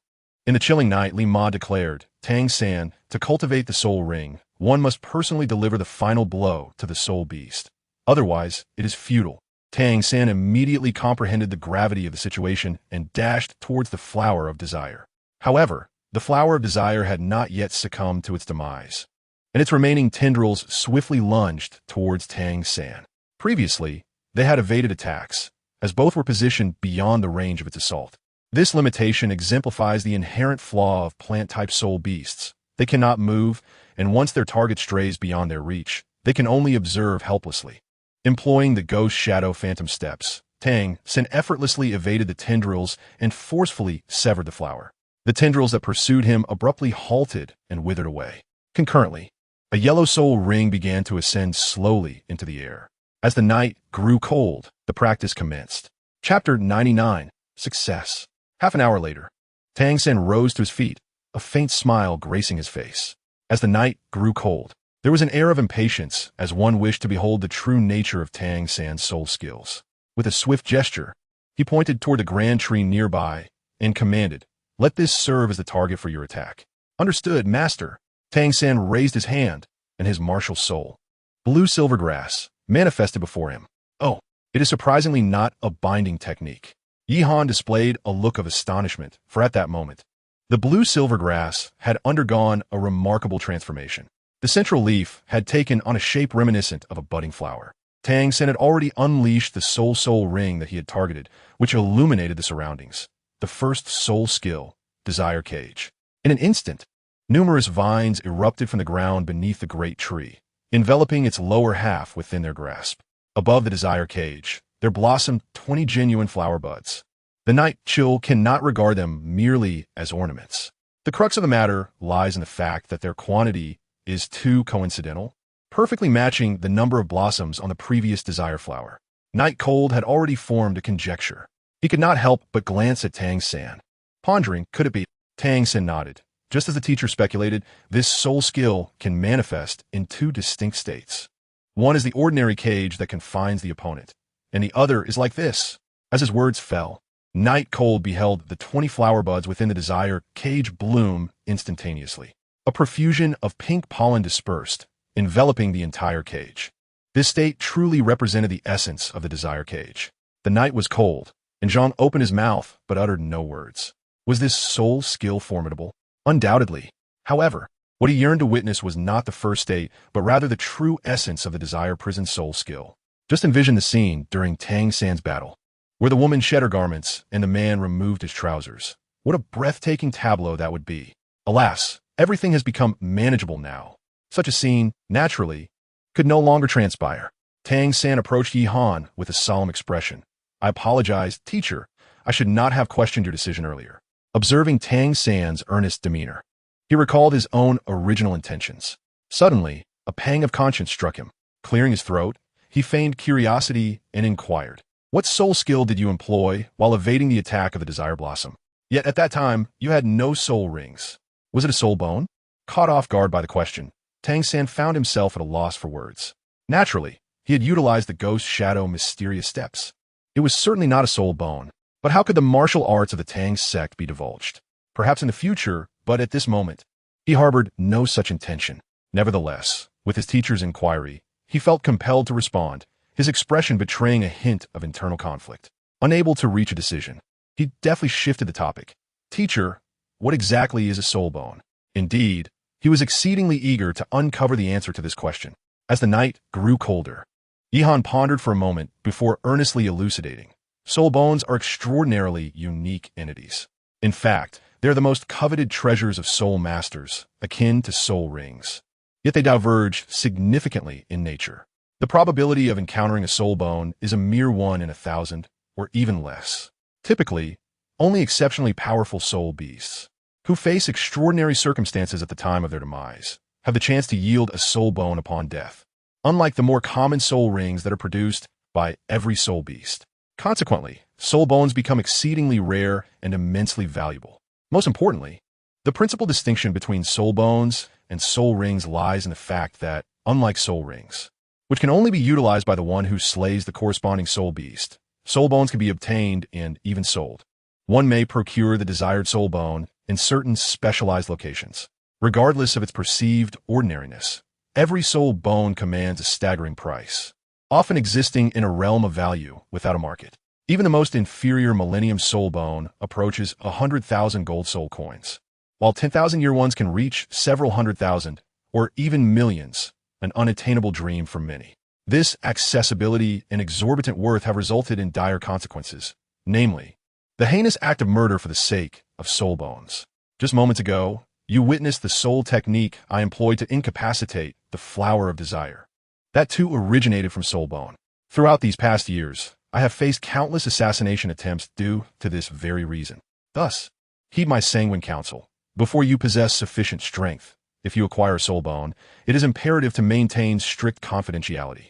In the chilling night, Li Ma declared, Tang San, to cultivate the soul ring, one must personally deliver the final blow to the soul beast. Otherwise, it is futile. Tang San immediately comprehended the gravity of the situation and dashed towards the flower of desire. However, the flower of desire had not yet succumbed to its demise, and its remaining tendrils swiftly lunged towards Tang San. Previously, they had evaded attacks, as both were positioned beyond the range of its assault. This limitation exemplifies the inherent flaw of plant-type soul beasts. They cannot move, and once their target strays beyond their reach, they can only observe helplessly. Employing the ghost shadow phantom steps, Tang San effortlessly evaded the tendrils and forcefully severed the flower. The tendrils that pursued him abruptly halted and withered away. Concurrently, a yellow soul ring began to ascend slowly into the air. As the night grew cold, the practice commenced. Chapter 99. Success. Half an hour later, Tang San rose to his feet, a faint smile gracing his face. As the night grew cold, there was an air of impatience as one wished to behold the true nature of Tang San's soul skills. With a swift gesture, he pointed toward the grand tree nearby and commanded, "Let this serve as the target for your attack." "Understood, master." Tang San raised his hand, and his martial soul, blue silvergrass, manifested before him. Oh, it is surprisingly not a binding technique. Yi Han displayed a look of astonishment, for at that moment, the blue silvergrass had undergone a remarkable transformation. The central leaf had taken on a shape reminiscent of a budding flower. Tang San had already unleashed the soul ring that he had targeted, which illuminated the surroundings. The first soul skill, Desire Cage. In an instant, numerous vines erupted from the ground beneath the great tree, enveloping its lower half within their grasp. Above the Desire Cage, there blossomed 20 genuine flower buds. The night chill cannot regard them merely as ornaments. The crux of the matter lies in the fact that their quantity is too coincidental, perfectly matching the number of blossoms on the previous desire flower. Night Cold had already formed a conjecture. He could not help but glance at Tang San. Pondering, could it be? Tang San nodded. Just as the teacher speculated, this soul skill can manifest in two distinct states. One is the ordinary cage that confines the opponent, and the other is like this. As his words fell, Night Cold beheld the 20 flower buds within the desire cage bloom instantaneously. A profusion of pink pollen dispersed, enveloping the entire cage. This state truly represented the essence of the desire cage. The night was cold, and Zhang opened his mouth but uttered no words. Was this soul skill formidable? Undoubtedly. However, what he yearned to witness was not the first state, but rather the true essence of the desire prison soul skill. Just envision the scene during Tang San's battle, where the woman shed her garments and the man removed his trousers. What a breathtaking tableau that would be. Alas, everything has become manageable now. Such a scene, naturally, could no longer transpire. Tang San approached Yi Han with a solemn expression. "I apologize, teacher. I should not have questioned your decision earlier." Observing Tang San's earnest demeanor, he recalled his own original intentions. Suddenly, a pang of conscience struck him. Clearing his throat, he feigned curiosity and inquired, "What soul skill did you employ while evading the attack of the Desire Blossom? Yet at that time, you had no soul rings. Was it a soul bone?" Caught off guard by the question, Tang San found himself at a loss for words. Naturally, he had utilized the ghost shadow mysterious steps. It was certainly not a soul bone, but how could the martial arts of the Tang sect be divulged? Perhaps in the future, but at this moment, he harbored no such intention. Nevertheless, with his teacher's inquiry, he felt compelled to respond, his expression betraying a hint of internal conflict. Unable to reach a decision, he deftly shifted the topic. "Teacher, what exactly is a soul bone?" Indeed, he was exceedingly eager to uncover the answer to this question. As the night grew colder, Yi Han pondered for a moment before earnestly elucidating. Soul bones are extraordinarily unique entities. In fact, they are the most coveted treasures of soul masters, akin to soul rings. Yet they diverge significantly in nature. The probability of encountering a soul bone is a mere 1 in 1,000, or even less. Typically, only exceptionally powerful soul beasts, who face extraordinary circumstances at the time of their demise, have the chance to yield a soul bone upon death, unlike the more common soul rings that are produced by every soul beast. Consequently, soul bones become exceedingly rare and immensely valuable. Most importantly, the principal distinction between soul bones and soul rings lies in the fact that, unlike soul rings, which can only be utilized by the one who slays the corresponding soul beast, soul bones can be obtained and even sold. One may procure the desired soul bone in certain specialized locations. Regardless of its perceived ordinariness, every soul bone commands a staggering price, often existing in a realm of value without a market. Even the most inferior Millennium soul bone approaches 100,000 gold soul coins, while 10,000-year ones can reach several hundred thousand, or even millions, an unattainable dream for many. This accessibility and exorbitant worth have resulted in dire consequences, namely, the heinous act of murder for the sake of soul bones. Just moments ago, you witnessed the soul technique I employed to incapacitate the flower of desire. That too originated from soul bone. Throughout these past years, I have faced countless assassination attempts due to this very reason. Thus, heed my sanguine counsel. Before you possess sufficient strength, if you acquire a soul bone, it is imperative to maintain strict confidentiality.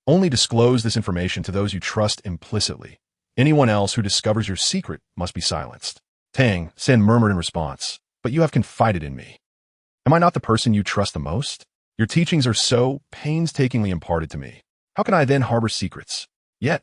Only disclose this information to those you trust implicitly. Anyone else who discovers your secret must be silenced. Tang Sen murmured in response, but you have confided in me. Am I not the person you trust the most? Your teachings are so painstakingly imparted to me. How can I then harbor secrets? Yet,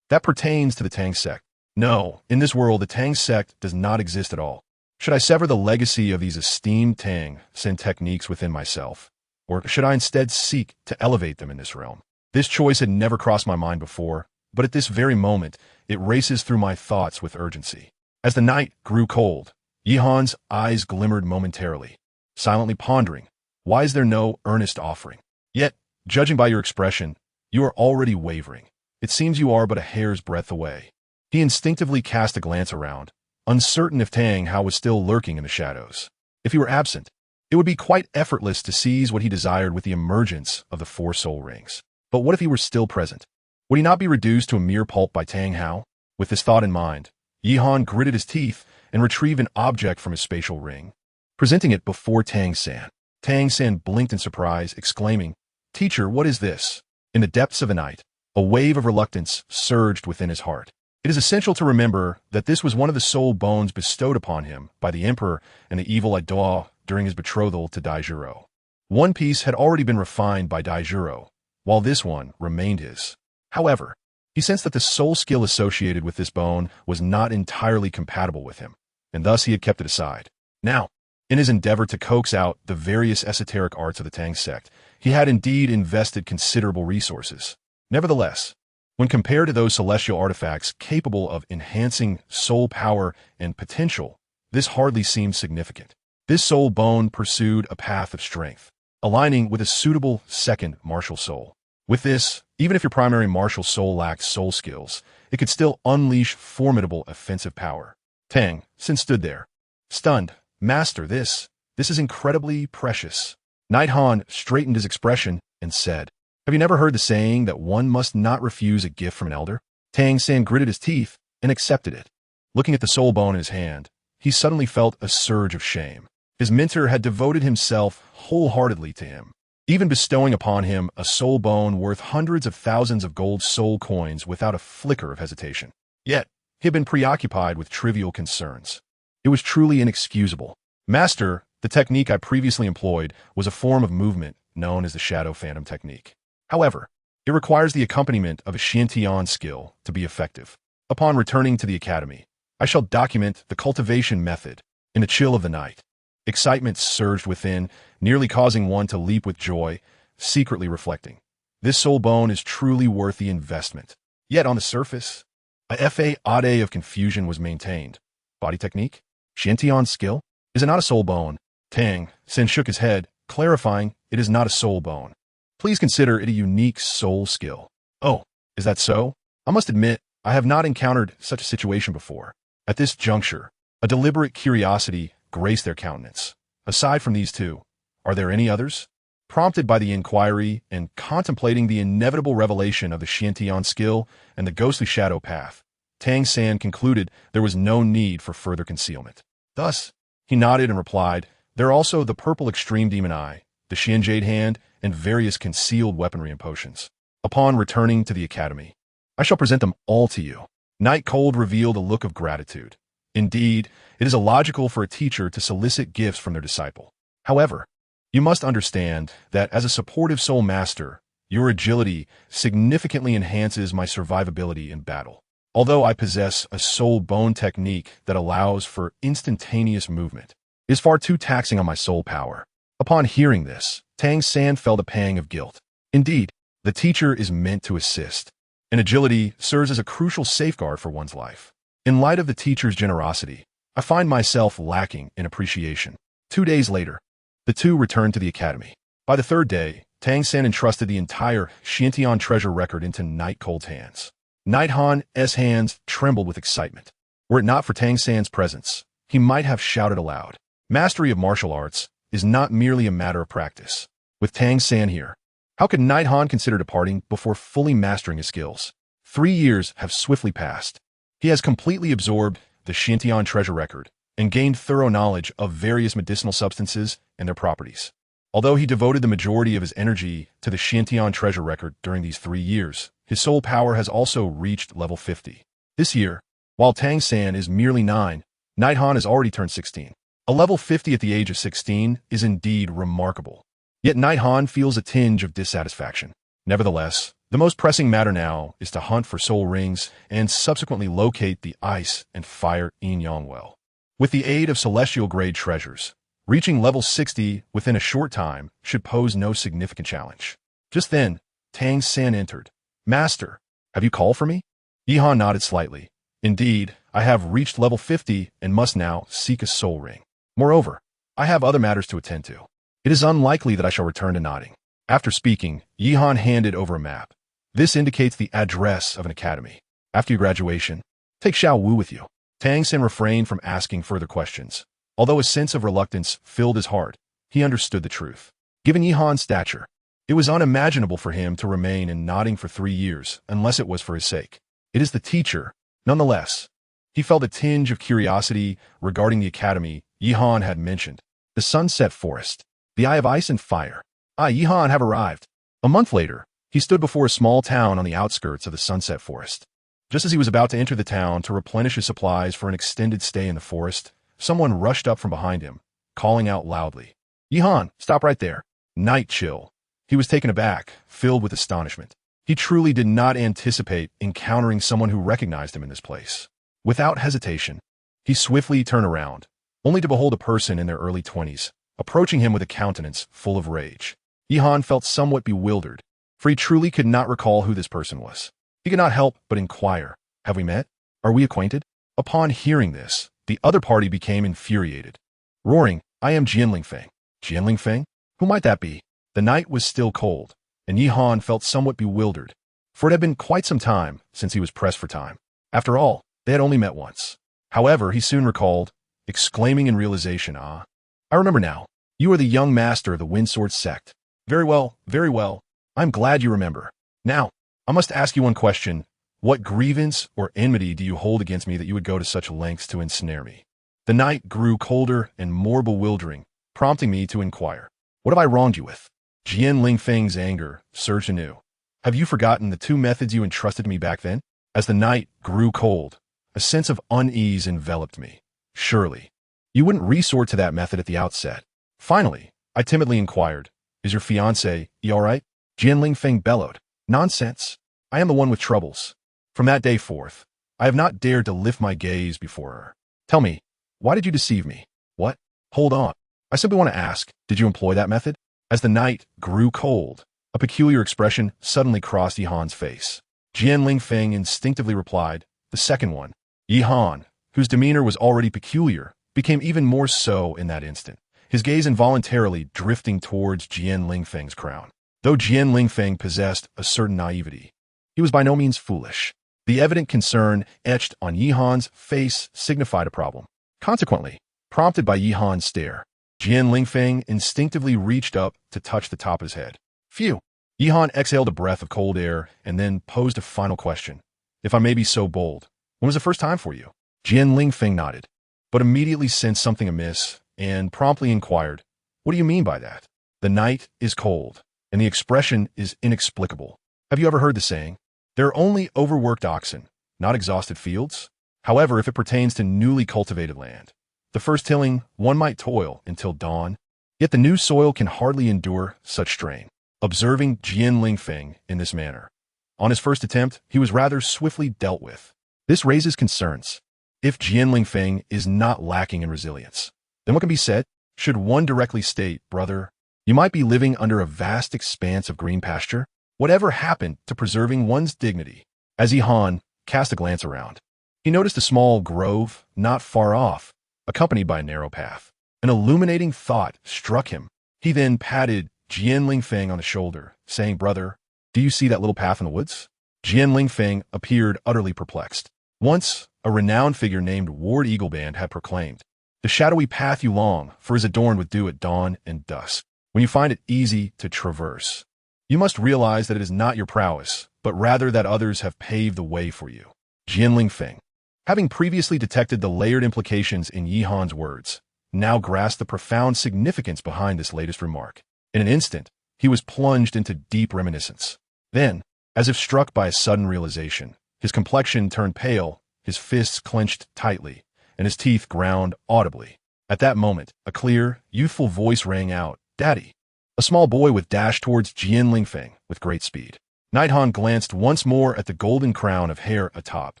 that pertains to the Tang sect. No, in this world, the Tang sect does not exist at all. Should I sever the legacy of these esteemed Tang Sen techniques within myself, or should I instead seek to elevate them in this realm? This choice had never crossed my mind before, but at this very moment, it races through my thoughts with urgency. As the night grew cold, Yihan's eyes glimmered momentarily, silently pondering, why is there no earnest offering? Yet, judging by your expression, you are already wavering. It seems you are but a hair's breadth away. He instinctively cast a glance around, uncertain if Tang Hao was still lurking in the shadows. If he were absent, it would be quite effortless to seize what he desired with the emergence of the 4 soul rings. But what if he were still present? Would he not be reduced to a mere pulp by Tang Hao? With this thought in mind, Yihan gritted his teeth and retrieved an object from his spatial ring, presenting it before Tang San. Tang San blinked in surprise, exclaiming, "Teacher, what is this?" In the depths of the night, a wave of reluctance surged within his heart. It is essential to remember that this was one of the soul bones bestowed upon him by the emperor and the evil Douluo during his betrothal to Daijuro. One piece had already been refined by Daijuro, while this one remained his. However, he sensed that the soul skill associated with this bone was not entirely compatible with him, and thus he had kept it aside. Now, in his endeavor to coax out the various esoteric arts of the Tang sect, he had indeed invested considerable resources. Nevertheless, when compared to those celestial artifacts capable of enhancing soul power and potential, this hardly seemed significant. This soul bone pursued a path of strength, aligning with a suitable second martial soul. With this, even if your primary martial soul lacked soul skills, it could still unleash formidable offensive power. Tang Sen stood there, stunned. "Master, this is incredibly precious." Knight Han straightened his expression and said, "Have you never heard the saying that one must not refuse a gift from an elder?" Tang San gritted his teeth and accepted it. Looking at the soul bone in his hand, he suddenly felt a surge of shame. His mentor had devoted himself wholeheartedly to him, even bestowing upon him a soul bone worth hundreds of thousands of gold soul coins without a flicker of hesitation. Yet, he had been preoccupied with trivial concerns. It was truly inexcusable. "Master, the technique I previously employed was a form of movement known as the Shadow Phantom technique. However, it requires the accompaniment of a Xiantian skill to be effective. Upon returning to the academy, I shall document the cultivation method." In the chill of the night, excitement surged within, nearly causing one to leap with joy, secretly reflecting, "This soul bone is truly worth the investment." Yet on the surface, a facade of confusion was maintained. Body technique? Xiantian skill? Is it not a soul bone? Tang Sen shook his head, clarifying, "It is not a soul bone. Please consider it a unique soul skill." "Oh, is that so? I must admit, I have not encountered such a situation before." At this juncture, a deliberate curiosity graced their countenance. "Aside from these two, are there any others?" Prompted by the inquiry and contemplating the inevitable revelation of the Xiantian skill and the ghostly shadow path, Tang San concluded there was no need for further concealment. Thus, he nodded and replied, "There are also the purple extreme demon eye, the Xian Jade hand, and various concealed weaponry and potions. Upon returning to the academy, I shall present them all to you." Night Cold revealed a look of gratitude. Indeed, it is illogical for a teacher to solicit gifts from their disciple. However, you must understand that as a supportive soul master, your agility significantly enhances my survivability in battle. Although I possess a soul bone technique that allows for instantaneous movement, it is far too taxing on my soul power. Upon hearing this, Tang San felt a pang of guilt. Indeed, the teacher is meant to assist, and agility serves as a crucial safeguard for one's life. In light of the teacher's generosity, I find myself lacking in appreciation. 2 days later, the two returned to the academy. By the third day, Tang San entrusted the entire Xiantian treasure record into Night Cold's hands. Night Han's hands trembled with excitement. Were it not for Tang San's presence, he might have shouted aloud. Mastery of martial arts is not merely a matter of practice. With Tang San here, how could Night Han consider departing before fully mastering his skills? 3 years have swiftly passed. He has completely absorbed the Xiantian treasure record and gained thorough knowledge of various medicinal substances and their properties. Although he devoted the majority of his energy to the Xiantian treasure record during these 3 years, his soul power has also reached level 50. This year, while Tang San is merely 9, Night Han has already turned 16. A level 50 at the age of 16 is indeed remarkable. Yet Night Han feels a tinge of dissatisfaction. Nevertheless, the most pressing matter now is to hunt for soul rings and subsequently locate the ice and fire yin-yang well. With the aid of celestial-grade treasures, reaching level 60 within a short time should pose no significant challenge. Just then, Tang San entered. Master, have you called for me? Yihan nodded slightly. Indeed, I have reached level 50 and must now seek a soul ring. Moreover, I have other matters to attend to. It is unlikely that I shall return to nodding. After speaking, Yihan handed over a map. This indicates the address of an academy. After your graduation, take Xiao Wu with you. Tang San refrained from asking further questions. Although a sense of reluctance filled his heart, he understood the truth. Given Yihan's stature, it was unimaginable for him to remain in nodding for 3 years unless it was for his sake. It is the teacher, nonetheless. He felt a tinge of curiosity regarding the academy Yihan had mentioned. The Sunset Forest, the Eye of Ice and Fire. Yihan have arrived. A month later, he stood before a small town on the outskirts of the Sunset Forest. Just as he was about to enter the town to replenish his supplies for an extended stay in the forest, someone rushed up from behind him, calling out loudly. Yihan, stop right there. Night chill. He was taken aback, filled with astonishment. He truly did not anticipate encountering someone who recognized him in this place. Without hesitation, he swiftly turned around, only to behold a person in their early 20s, approaching him with a countenance full of rage. Yihan felt somewhat bewildered, for he truly could not recall who this person was. He could not help but inquire, have we met? Are we acquainted? Upon hearing this, the other party became infuriated. Roaring, I am Jian Lingfeng. Jian Lingfeng? Who might that be? The night was still cold, and Yihan felt somewhat bewildered, for it had been quite some time since he was pressed for time. After all, they had only met once. However, he soon recalled, exclaiming in realization, I remember now. You are the young master of the Windsword sect. Very well, very well. I'm glad you remember. Now, I must ask you one question. What grievance or enmity do you hold against me that you would go to such lengths to ensnare me? The night grew colder and more bewildering, prompting me to inquire. What have I wronged you with? Jian Lingfeng's anger surged anew. Have you forgotten the 2 methods you entrusted to me back then? As the night grew cold, a sense of unease enveloped me. Surely, you wouldn't resort to that method at the outset. Finally, I timidly inquired, is your fiancée all right? Jian Lingfeng bellowed. Nonsense. I am the one with troubles. From that day forth, I have not dared to lift my gaze before her. Tell me, why did you deceive me? What? Hold on. I simply want to ask, did you employ that method? As the night grew cold, a peculiar expression suddenly crossed Yihan's face. Jian Lingfeng instinctively replied, the second one. Yihan, whose demeanor was already peculiar, became even more so in that instant, his gaze involuntarily drifting towards Jian Lingfeng's crown. Though Jian Lingfeng possessed a certain naivety, he was by no means foolish. The evident concern etched on Yihan's face signified a problem. Consequently, prompted by Yihan's stare, Jian Lingfeng instinctively reached up to touch the top of his head. Phew! Yihan exhaled a breath of cold air and then posed a final question. If I may be so bold, when was the first time for you? Jian Lingfeng nodded, but immediately sensed something amiss and promptly inquired, what do you mean by that? The night is cold, and the expression is inexplicable. Have you ever heard the saying, there are only overworked oxen not exhausted fields. However, if it pertains to newly cultivated land, the first tilling, one might toil until dawn, yet the new soil can hardly endure such strain. Observing Jian Lingfeng in this manner, on his first attempt, he was rather swiftly dealt with. This raises concerns. If Jian Lingfeng is not lacking in resilience, then what can be said? Should one directly state, brother, you might be living under a vast expanse of green pasture? Whatever happened to preserving one's dignity? As Han cast a glance around, he noticed a small grove not far off, accompanied by a narrow path. An illuminating thought struck him. He then patted Jian Lingfeng on the shoulder, saying, brother, do you see that little path in the woods? Jian Lingfeng appeared utterly perplexed. Once, a renowned figure named Ward Eagleband had proclaimed, the shadowy path you long for is adorned with dew at dawn and dusk. When you find it easy to traverse, you must realize that it is not your prowess, but rather that others have paved the way for you. Jian Lingfeng, having previously detected the layered implications in Yi Han's words, now grasped the profound significance behind this latest remark. In an instant, he was plunged into deep reminiscence. Then, as if struck by a sudden realization, his complexion turned pale, his fists clenched tightly, and his teeth ground audibly. At that moment, a clear, youthful voice rang out, Daddy! A small boy dashed towards Jian Lingfeng with great speed. Han glanced once more at the golden crown of hair atop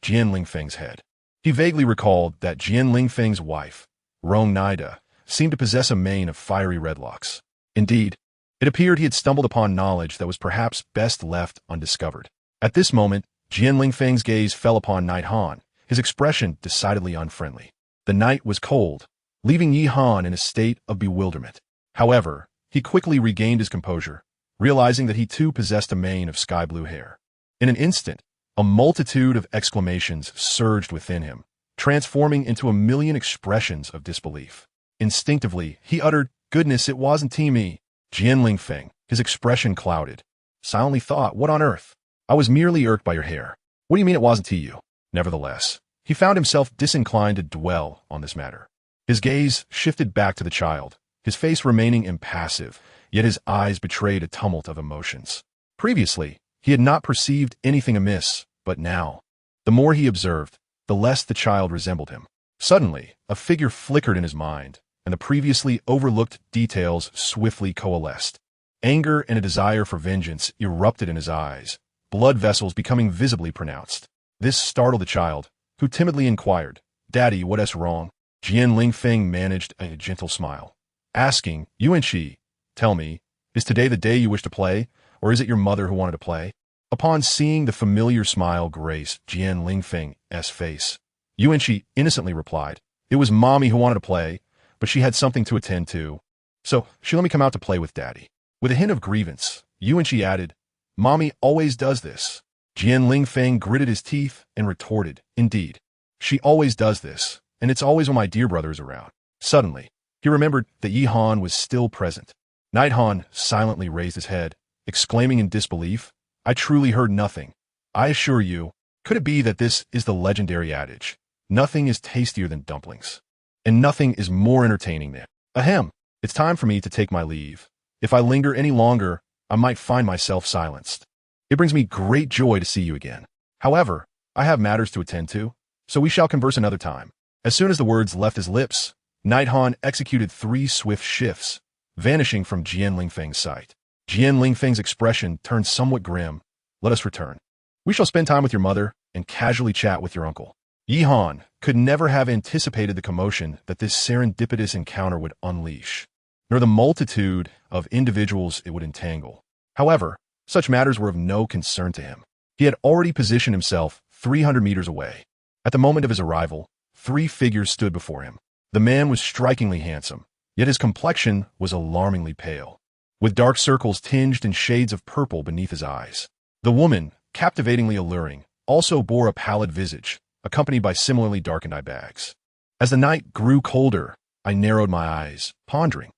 Jian Lingfeng's head. He vaguely recalled that Jian Lingfeng's wife, Rong Nida, seemed to possess a mane of fiery red locks. Indeed, it appeared he had stumbled upon knowledge that was perhaps best left undiscovered. At this moment, Jian Lingfeng's gaze fell upon Han, his expression decidedly unfriendly. The night was cold, leaving Yi Han in a state of bewilderment. However, he quickly regained his composure, realizing that he too possessed a mane of sky-blue hair. In an instant, a multitude of exclamations surged within him, transforming into a million expressions of disbelief. Instinctively, he uttered, Goodness, it wasn't me. Jian Lingfeng, his expression clouded, silently thought, What on earth? I was merely irked by your hair. What do you mean it wasn't you? Nevertheless, he found himself disinclined to dwell on this matter. His gaze shifted back to the child, his face remaining impassive, yet his eyes betrayed a tumult of emotions. Previously, he had not perceived anything amiss, but now, the more he observed, the less the child resembled him. Suddenly, a figure flickered in his mind, and the previously overlooked details swiftly coalesced. Anger and a desire for vengeance erupted in his eyes, blood vessels becoming visibly pronounced. This startled the child, who timidly inquired, Daddy, what's wrong? Jian Lingfeng managed a gentle smile, asking, Yuanqi, tell me, is today the day you wish to play, or is it your mother who wanted to play? Upon seeing the familiar smile grace Jian Lingfeng's face, Yuanqi innocently replied, It was Mommy who wanted to play, but she had something to attend to, so she let me come out to play with Daddy. With a hint of grievance, Yuanqi added, Mommy always does this. Jian Lingfeng gritted his teeth and retorted, Indeed, she always does this, and it's always when my dear brother is around. Suddenly, he remembered that Yi Han was still present. Han silently raised his head, exclaiming in disbelief, I truly heard nothing. I assure you, could it be that this is the legendary adage, nothing is tastier than dumplings, and nothing is more entertaining than, Ahem, it's time for me to take my leave. If I linger any longer, I might find myself silenced. It brings me great joy to see you again. However, I have matters to attend to, so we shall converse another time. As soon as the words left his lips, Han executed 3 swift shifts, vanishing from Jian Lingfeng's sight. Jian Lingfeng's expression turned somewhat grim. Let us return. We shall spend time with your mother and casually chat with your uncle. Yi Han could never have anticipated the commotion that this serendipitous encounter would unleash, nor the multitude of individuals it would entangle. However, such matters were of no concern to him. He had already positioned himself 300 meters away. At the moment of his arrival, 3 figures stood before him. The man was strikingly handsome, yet his complexion was alarmingly pale, with dark circles tinged in shades of purple beneath his eyes. The woman, captivatingly alluring, also bore a pallid visage, accompanied by similarly darkened eye bags. As the night grew colder, I narrowed my eyes, pondering,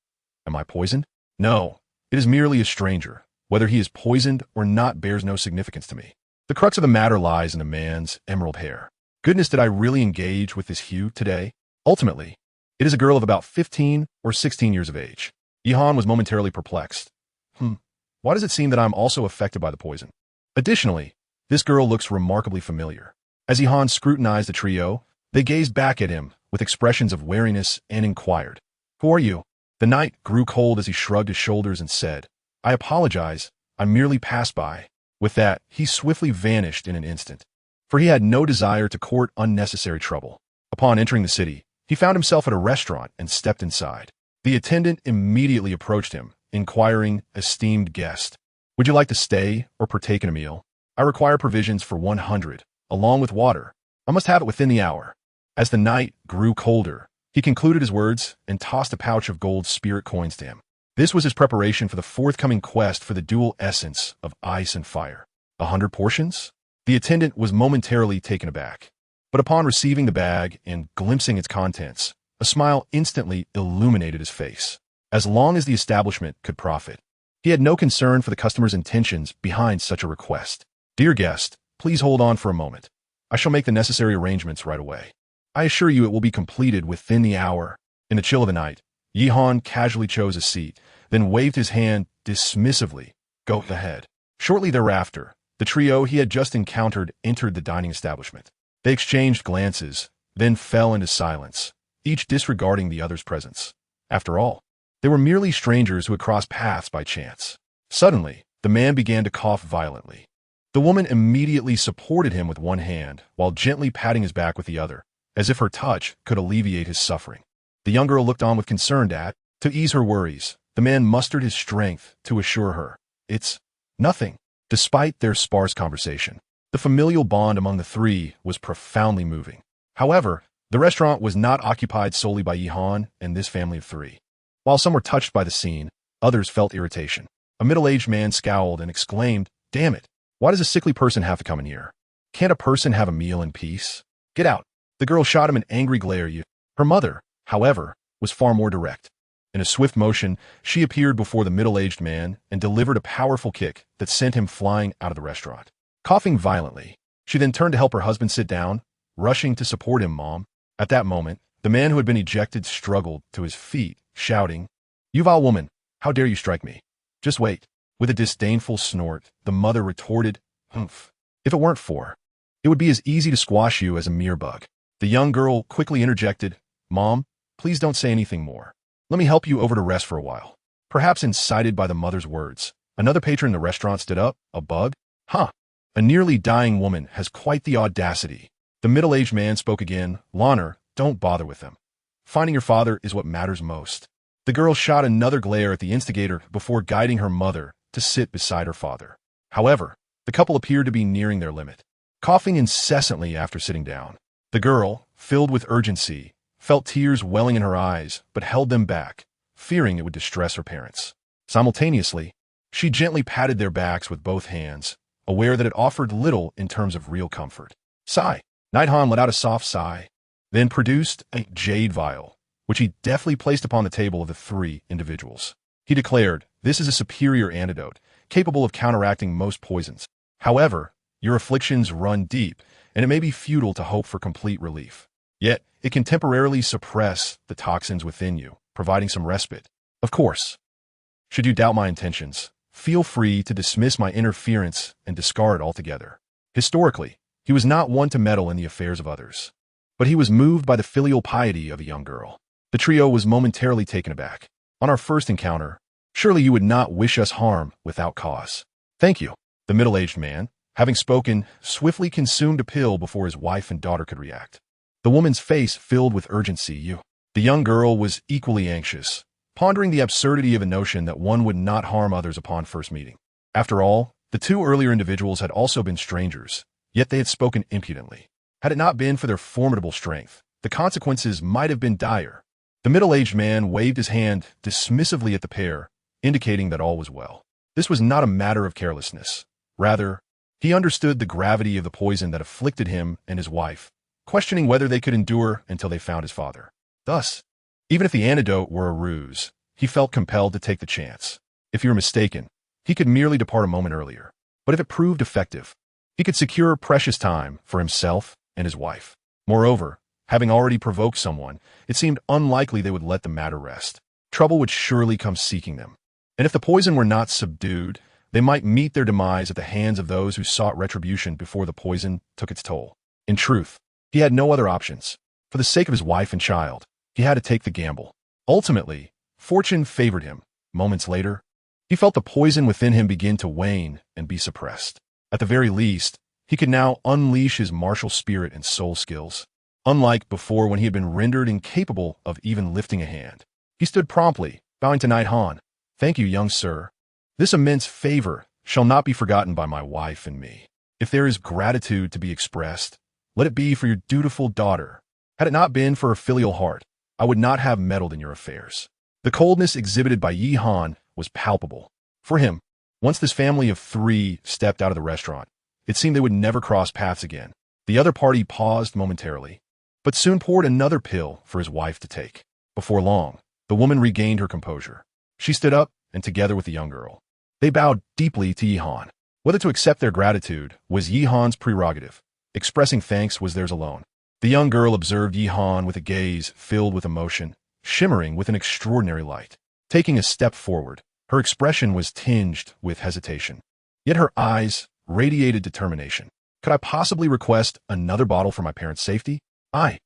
Am I poisoned? No, it is merely a stranger. Whether he is poisoned or not bears no significance to me. The crux of the matter lies in the man's emerald hair. Goodness, did I really engage with this hue today? Ultimately, it is a girl of about 15 or 16 years of age. Yi Han was momentarily perplexed. Why does it seem that I'm also affected by the poison? Additionally, this girl looks remarkably familiar. As Ihan scrutinized the trio, they gazed back at him with expressions of wariness and inquired, "Who are you?" The knight grew cold as he shrugged his shoulders and said, "I apologize, I merely passed by." With that, he swiftly vanished in an instant, for he had no desire to court unnecessary trouble. Upon entering the city, he found himself at a restaurant and stepped inside. The attendant immediately approached him, inquiring, "Esteemed guest, would you like to stay or partake in a meal? I require provisions for 100, along with water. I must have it within the hour." As the knight grew colder, he concluded his words and tossed a pouch of gold spirit coins to him. This was his preparation for the forthcoming quest for the dual essence of ice and fire. 100 portions? The attendant was momentarily taken aback, but upon receiving the bag and glimpsing its contents, a smile instantly illuminated his face. As long as the establishment could profit, he had no concern for the customer's intentions behind such a request. "Dear guest, please hold on for a moment. I shall make the necessary arrangements right away. I assure you it will be completed within the hour." In the chill of the night, Yihan casually chose a seat, then waved his hand dismissively. "Go ahead." Shortly thereafter, the trio he had just encountered entered the dining establishment. They exchanged glances, then fell into silence, each disregarding the other's presence. After all, they were merely strangers who had crossed paths by chance. Suddenly, the man began to cough violently. The woman immediately supported him with one hand, while gently patting his back with the other, as if her touch could alleviate his suffering. The young girl looked on with concern to ease her worries. The man mustered his strength to assure her, "It's nothing." Despite their sparse conversation, the familial bond among the three was profoundly moving. However, the restaurant was not occupied solely by Yihan and this family of three. While some were touched by the scene, others felt irritation. A middle-aged man scowled and exclaimed, "Damn it, why does a sickly person have to come in here? Can't a person have a meal in peace? Get out." The girl shot him an angry glare. Her mother, however, was far more direct. In a swift motion, she appeared before the middle-aged man and delivered a powerful kick that sent him flying out of the restaurant. Coughing violently, she then turned to help her husband sit down, rushing to support him. "Mom." At that moment, the man who had been ejected struggled to his feet, shouting, "You vile woman, how dare you strike me? Just wait." With a disdainful snort, the mother retorted, "Humph. If it weren't for, it would be as easy to squash you as a mere bug." The young girl quickly interjected, "Mom, please don't say anything more. Let me help you over to rest for a while." Perhaps incited by the mother's words, another patron in the restaurant stood up. "A bug? Huh. A nearly dying woman has quite the audacity." The middle-aged man spoke again, "Lonner, don't bother with them. Finding your father is what matters most." The girl shot another glare at the instigator before guiding her mother to sit beside her father. However, the couple appeared to be nearing their limit, coughing incessantly after sitting down. The girl, filled with urgency, felt tears welling in her eyes, but held them back, fearing it would distress her parents. Simultaneously, she gently patted their backs with both hands, aware that it offered little in terms of real comfort. Sigh. Nighthon let out a soft sigh, then produced a jade vial, which he deftly placed upon the table of the three individuals. He declared, "This is a superior antidote, capable of counteracting most poisons. However, your afflictions run deep, and it may be futile to hope for complete relief. Yet, it can temporarily suppress the toxins within you, providing some respite. Of course, should you doubt my intentions, feel free to dismiss my interference and discard altogether." Historically, he was not one to meddle in the affairs of others, but he was moved by the filial piety of a young girl. The trio was momentarily taken aback. "On our first encounter, surely you would not wish us harm without cause." "Thank you." The middle-aged man, having spoken, swiftly consumed a pill before his wife and daughter could react. The woman's face filled with urgency. The young girl was equally anxious, pondering the absurdity of a notion that one would not harm others upon first meeting. After all, the two earlier individuals had also been strangers, yet they had spoken impudently. Had it not been for their formidable strength, the consequences might have been dire. The middle-aged man waved his hand dismissively at the pair, indicating that all was well. This was not a matter of carelessness. Rather, he understood the gravity of the poison that afflicted him and his wife, questioning whether they could endure until they found his father. Thus, even if the antidote were a ruse, he felt compelled to take the chance. If he were mistaken, he could merely depart a moment earlier. But if it proved effective, he could secure precious time for himself and his wife. Moreover, having already provoked someone, it seemed unlikely they would let the matter rest. Trouble would surely come seeking them. And if the poison were not subdued, they might meet their demise at the hands of those who sought retribution before the poison took its toll. In truth, he had no other options. For the sake of his wife and child, he had to take the gamble. Ultimately, fortune favored him. Moments later, he felt the poison within him begin to wane and be suppressed. At the very least, he could now unleash his martial spirit and soul skills. Unlike before when he had been rendered incapable of even lifting a hand. He stood promptly, bowing to Knight Han. "Thank you, young sir. This immense favor shall not be forgotten by my wife and me. If there is gratitude to be expressed, let it be for your dutiful daughter. Had it not been for her filial heart, I would not have meddled in your affairs." The coldness exhibited by Yi Han was palpable. For him, once this family of three stepped out of the restaurant, it seemed they would never cross paths again. The other party paused momentarily, but soon poured another pill for his wife to take. Before long, the woman regained her composure. She stood up, and together with the young girl, they bowed deeply to Yi Han. Whether to accept their gratitude was Yi Han's prerogative. Expressing thanks was theirs alone. The young girl observed Yi Han with a gaze filled with emotion, shimmering with an extraordinary light. Taking a step forward, her expression was tinged with hesitation. Yet her eyes radiated determination. "Could I possibly request another bottle for my parents' safety?" I.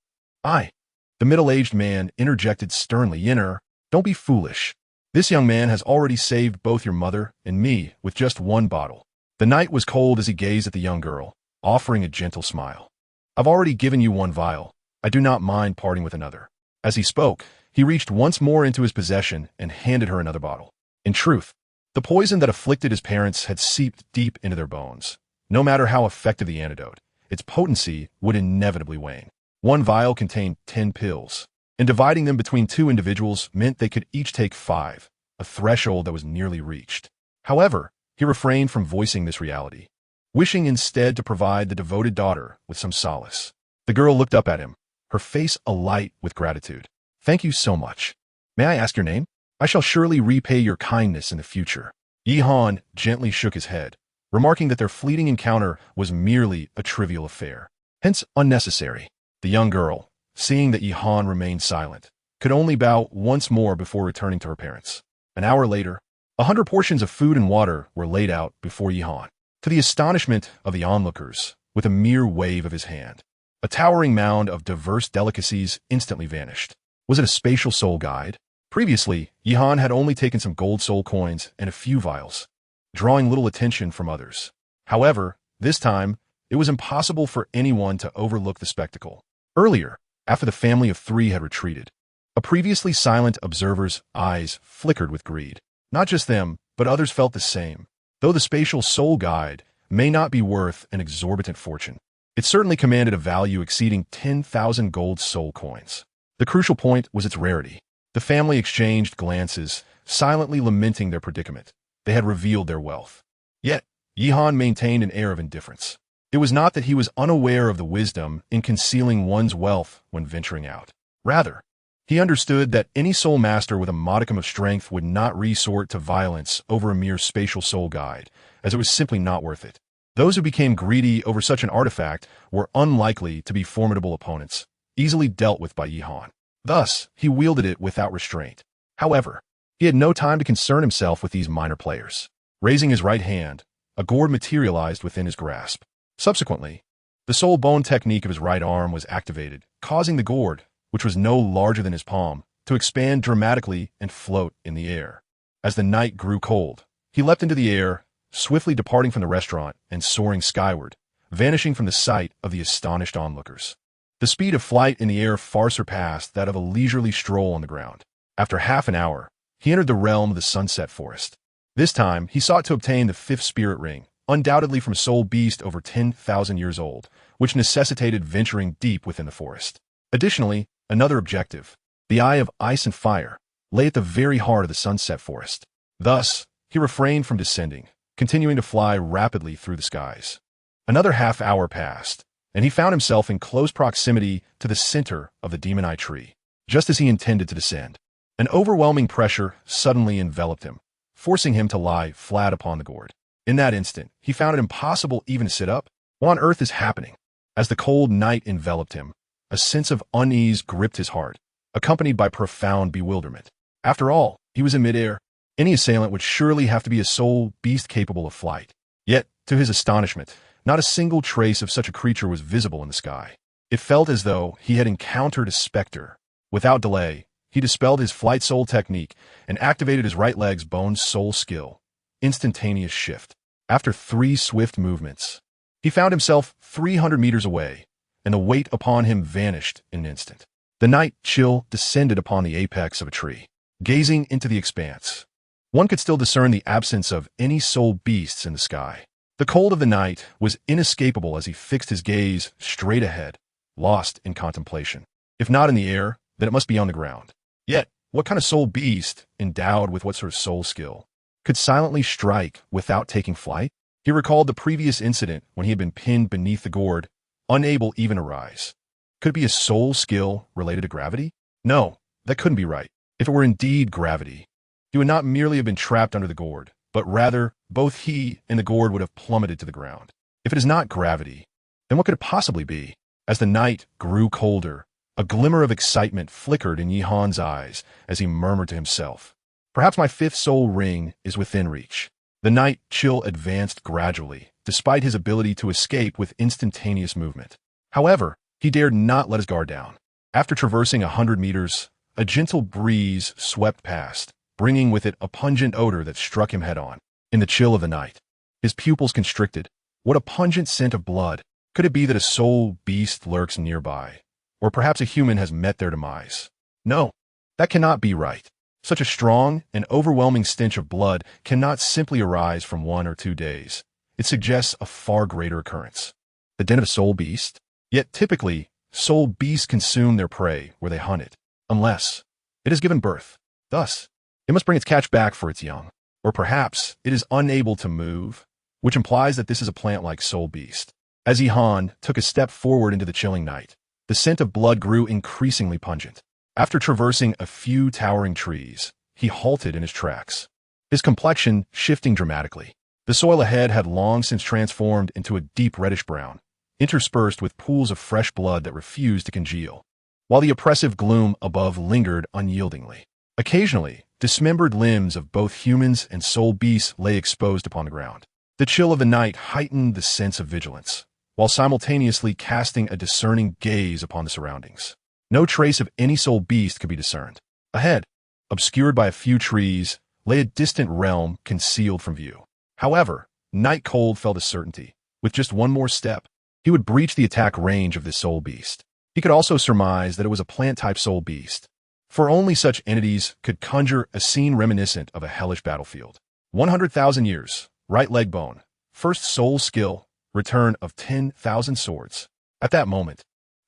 The middle-aged man interjected sternly. "Yinner, don't be foolish. This young man has already saved both your mother and me with just one bottle." The knight was cold as he gazed at the young girl, offering a gentle smile. "I've already given you one vial. I do not mind parting with another." As he spoke, he reached once more into his possession and handed her another bottle. In truth, the poison that afflicted his parents had seeped deep into their bones. No matter how effective the antidote, its potency would inevitably wane. One vial contained 10 pills, and dividing them between two individuals meant they could each take 5, a threshold that was nearly reached. However, he refrained from voicing this reality, wishing instead to provide the devoted daughter with some solace. The girl looked up at him, her face alight with gratitude. "Thank you so much. May I ask your name? I shall surely repay your kindness in the future." Yi Han gently shook his head, remarking that their fleeting encounter was merely a trivial affair, hence unnecessary. The young girl, seeing that Yi Han remained silent, could only bow once more before returning to her parents. An hour later, 100 portions of food and water were laid out before Yi Han. To the astonishment of the onlookers, with a mere wave of his hand, a towering mound of diverse delicacies instantly vanished. Was it a spatial soul guide? Previously, Yi Han had only taken some gold soul coins and a few vials, drawing little attention from others. However, this time, it was impossible for anyone to overlook the spectacle. Earlier, after the family of three had retreated, a previously silent observer's eyes flickered with greed. Not just them, but others felt the same. Though the spatial soul guide may not be worth an exorbitant fortune, it certainly commanded a value exceeding 10,000 gold soul coins. The crucial point was its rarity. The family exchanged glances, silently lamenting their predicament. They had revealed their wealth. Yet, Yi Han maintained an air of indifference. It was not that he was unaware of the wisdom in concealing one's wealth when venturing out. Rather, he understood that any soul master with a modicum of strength would not resort to violence over a mere spatial soul guide, as it was simply not worth it. Those who became greedy over such an artifact were unlikely to be formidable opponents, easily dealt with by Yi Han. Thus, he wielded it without restraint. However, he had no time to concern himself with these minor players. Raising his right hand, a gourd materialized within his grasp. Subsequently, the soul bone technique of his right arm was activated, causing the gourd, which was no larger than his palm, to expand dramatically and float in the air. As the night grew cold, he leapt into the air, swiftly departing from the restaurant and soaring skyward, vanishing from the sight of the astonished onlookers. The speed of flight in the air far surpassed that of a leisurely stroll on the ground. After half an hour, he entered the realm of the Sunset Forest. This time, he sought to obtain the 5th spirit ring, undoubtedly from a soul beast over 10,000 years old, which necessitated venturing deep within the forest. Additionally, another objective, the Eye of Ice and Fire, lay at the very heart of the Sunset Forest. Thus, he refrained from descending, continuing to fly rapidly through the skies. Another half hour passed, and he found himself in close proximity to the center of the Demon Eye tree. Just as he intended to descend, an overwhelming pressure suddenly enveloped him, forcing him to lie flat upon the gourd. In that instant, he found it impossible even to sit up. What on earth is happening? As the cold night enveloped him, a sense of unease gripped his heart, accompanied by profound bewilderment. After all, he was in midair. Any assailant would surely have to be a soul beast capable of flight. Yet, to his astonishment, Not a single trace of such a creature was visible in the sky. It felt as though he had encountered a specter. Without delay, he dispelled his flight soul technique and activated his right leg's bone soul skill. Instantaneous shift. After 3 swift movements, he found himself 300 meters away, and the weight upon him vanished in an instant. The night chill descended upon the apex of a tree. Gazing into the expanse, one could still discern the absence of any soul beasts in the sky. The cold of the night was inescapable as he fixed his gaze straight ahead, lost in contemplation. If not in the air, then it must be on the ground. Yet, what kind of soul beast, endowed with what sort of soul skill, could silently strike without taking flight? He recalled the previous incident when he had been pinned beneath the gourd, unable even to rise. Could it be a soul skill related to gravity? No, that couldn't be right. If it were indeed gravity, he would not merely have been trapped under the gourd, but rather both he and the gourd would have plummeted to the ground. If it is not gravity, then what could it possibly be? As the night grew colder, a glimmer of excitement flickered in Yihan's eyes as he murmured to himself, "Perhaps my 5th soul ring is within reach." The night chill advanced gradually, despite his ability to escape with instantaneous movement. However, he dared not let his guard down. After traversing 100 meters, a gentle breeze swept past, bringing with it a pungent odor that struck him head-on. In the chill of the night, his pupils constricted. What a pungent scent of blood! Could it be that a soul beast lurks nearby? Or perhaps a human has met their demise? No, that cannot be right. Such a strong and overwhelming stench of blood cannot simply arise from 1 or 2 days. It suggests a far greater occurrence. The den of a soul beast? Yet typically, soul beasts consume their prey where they hunt it, unless it has given birth. Thus, it must bring its catch back for its young. Or perhaps it is unable to move, which implies that this is a plant-like soul beast. As Yihan took a step forward into the chilling night, the scent of blood grew increasingly pungent. After traversing a few towering trees, he halted in his tracks, his complexion shifting dramatically. The soil ahead had long since transformed into a deep reddish brown, interspersed with pools of fresh blood that refused to congeal, while the oppressive gloom above lingered unyieldingly. Occasionally, dismembered limbs of both humans and soul beasts lay exposed upon the ground. The chill of the night heightened the sense of vigilance, while simultaneously casting a discerning gaze upon the surroundings. No trace of any soul beast could be discerned. Ahead, obscured by a few trees, lay a distant realm concealed from view. However, night cold felt a certainty. With just one more step, he would breach the attack range of this soul beast. He could also surmise that it was a plant-type soul beast, for only such entities could conjure a scene reminiscent of a hellish battlefield. 100,000 years, right leg bone, first soul skill, return of 10,000 swords. At that moment,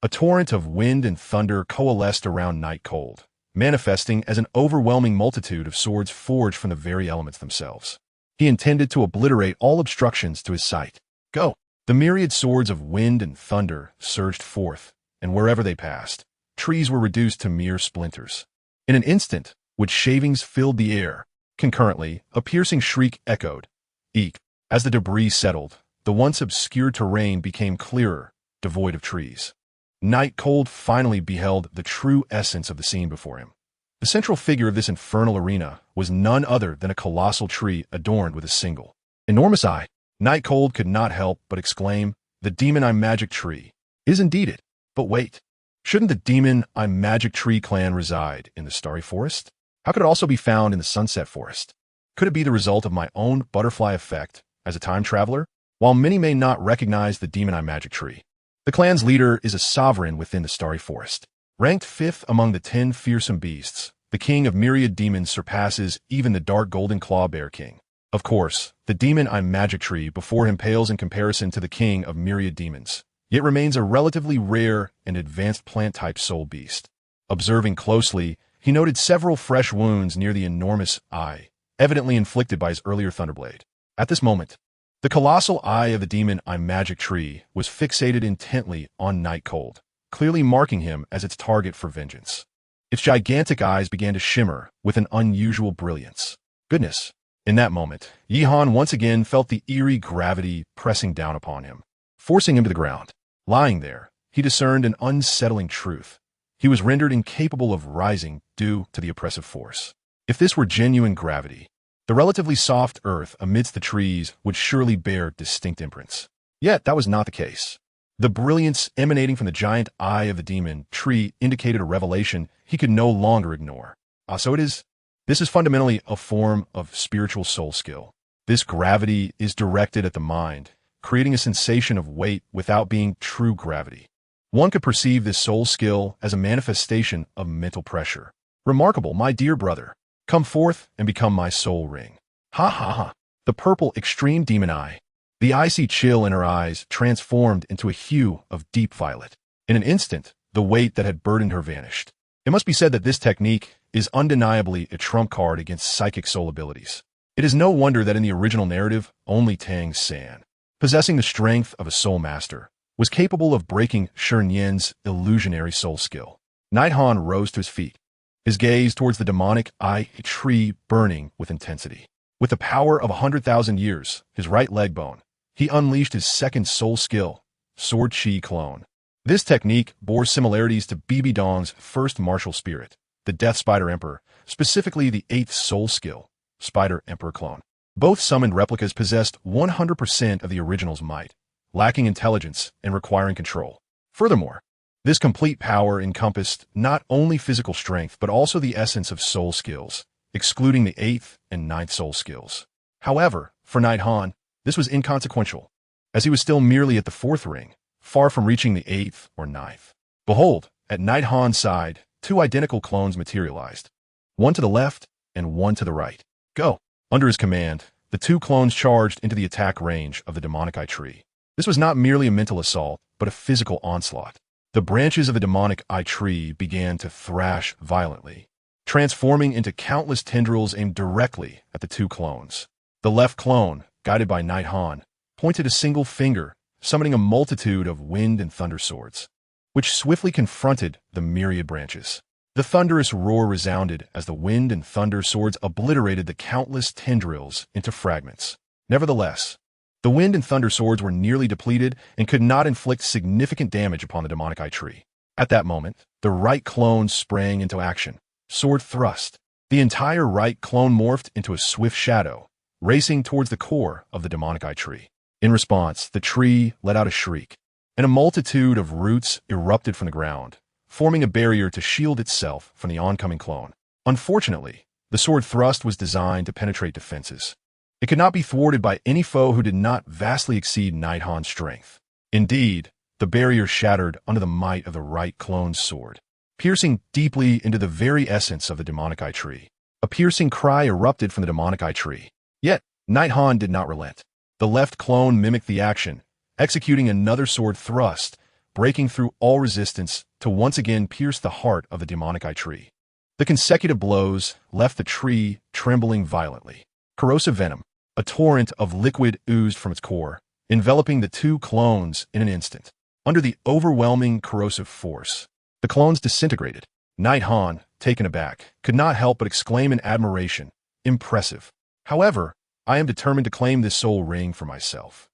a torrent of wind and thunder coalesced around Night Cold, manifesting as an overwhelming multitude of swords forged from the very elements themselves. He intended to obliterate all obstructions to his sight. Go! The myriad swords of wind and thunder surged forth, and wherever they passed, trees were reduced to mere splinters. In an instant, which shavings filled the air, concurrently, a piercing shriek echoed. Eek! As the debris settled, the once obscure terrain became clearer, devoid of trees. Night Cold finally beheld the true essence of the scene before him. The central figure of this infernal arena was none other than a colossal tree adorned with a single, enormous eye. Night Cold could not help but exclaim, "The Demon I'm Magic Tree is indeed it." But wait, shouldn't the Demon I'm Magic Tree clan reside in the Starry Forest? How could it also be found in the Sunset Forest? Could it be the result of my own butterfly effect as a time traveler? While many may not recognize the Demon I'm Magic Tree, the clan's leader is a sovereign within the Starry Forest. Ranked 5th among the 10 fearsome beasts, the king of myriad demons surpasses even the dark golden claw bear king. Of course, the Demon I'm Magic Tree before him pales in comparison to the king of myriad demons, yet remains a relatively rare and advanced plant-type soul beast. Observing closely, he noted several fresh wounds near the enormous eye, evidently inflicted by his earlier Thunderblade. At this moment, the colossal eye of the Demon I'm Magic Tree was fixated intently on Night Cold, clearly marking him as its target for vengeance. Its gigantic eyes began to shimmer with an unusual brilliance. Goodness! In that moment, Yihan once again felt the eerie gravity pressing down upon him, forcing him to the ground. Lying there, he discerned an unsettling truth. He was rendered incapable of rising due to the oppressive force. If this were genuine gravity, the relatively soft earth amidst the trees would surely bear distinct imprints. Yet that was not the case. The brilliance emanating from the giant eye of the demon tree indicated a revelation he could no longer ignore. This is fundamentally a form of spiritual soul skill. This gravity is directed at the mind, creating a sensation of weight without being true gravity. One could perceive this soul skill as a manifestation of mental pressure. Remarkable, my dear brother. Come forth and become my soul ring. Ha ha ha. The purple extreme demon eye. The icy chill in her eyes transformed into a hue of deep violet. In an instant, the weight that had burdened her vanished. It must be said that this technique is undeniably a trump card against psychic soul abilities. It is no wonder that in the original narrative, only Tang San, possessing the strength of a soul master, was capable of breaking Shen Yan's illusionary soul skill. Night Han rose to his feet, his gaze towards the demonic eye tree burning with intensity. With the power of 100,000 years, his right leg bone, he unleashed his second soul skill, Sword Chi Clone. This technique bore similarities to BB Dong's first martial spirit, the Death Spider Emperor, specifically the 8th soul skill, Spider Emperor Clone. Both summoned replicas possessed 100% of the original's might, lacking intelligence and requiring control. Furthermore, this complete power encompassed not only physical strength but also the essence of soul skills, excluding the 8th and 9th soul skills. However, for Night Han, this was inconsequential, as he was still merely at the 4th ring, far from reaching the 8th or 9th. Behold, at Night Han's side, 2 identical clones materialized, one to the left and one to the right. Go! Under his command, the 2 clones charged into the attack range of the demonic eye tree. This was not merely a mental assault, but a physical onslaught. The branches of the demonic eye tree began to thrash violently, transforming into countless tendrils aimed directly at the 2 clones. The left clone, guided by Night Han, pointed a single finger, summoning a multitude of wind and thunder swords, which swiftly confronted the myriad branches. The thunderous roar resounded as the wind and thunder swords obliterated the countless tendrils into fragments. Nevertheless, the wind and thunder swords were nearly depleted and could not inflict significant damage upon the demonic eye tree. At that moment, the right clone sprang into action. Sword thrust. The entire right clone morphed into a swift shadow, racing towards the core of the demonic eye tree. In response, the tree let out a shriek, and a multitude of roots erupted from the ground, forming a barrier to shield itself from the oncoming clone. Unfortunately, the sword thrust was designed to penetrate defenses. It could not be thwarted by any foe who did not vastly exceed Night Han's strength. Indeed, the barrier shattered under the might of the right clone's sword, piercing deeply into the very essence of the demonic eye tree. A piercing cry erupted from the demonic eye tree. Yet, Night Han did not relent. The left clone mimicked the action, executing another sword thrust, breaking through all resistance to once again pierce the heart of the demonic eye tree. The consecutive blows left the tree trembling violently. Corrosive venom, a torrent of liquid oozed from its core, enveloping the 2 clones in an instant. Under the overwhelming corrosive force, the clones disintegrated. Night Han, taken aback, could not help but exclaim in admiration, "Impressive. However, I am determined to claim this soul ring for myself."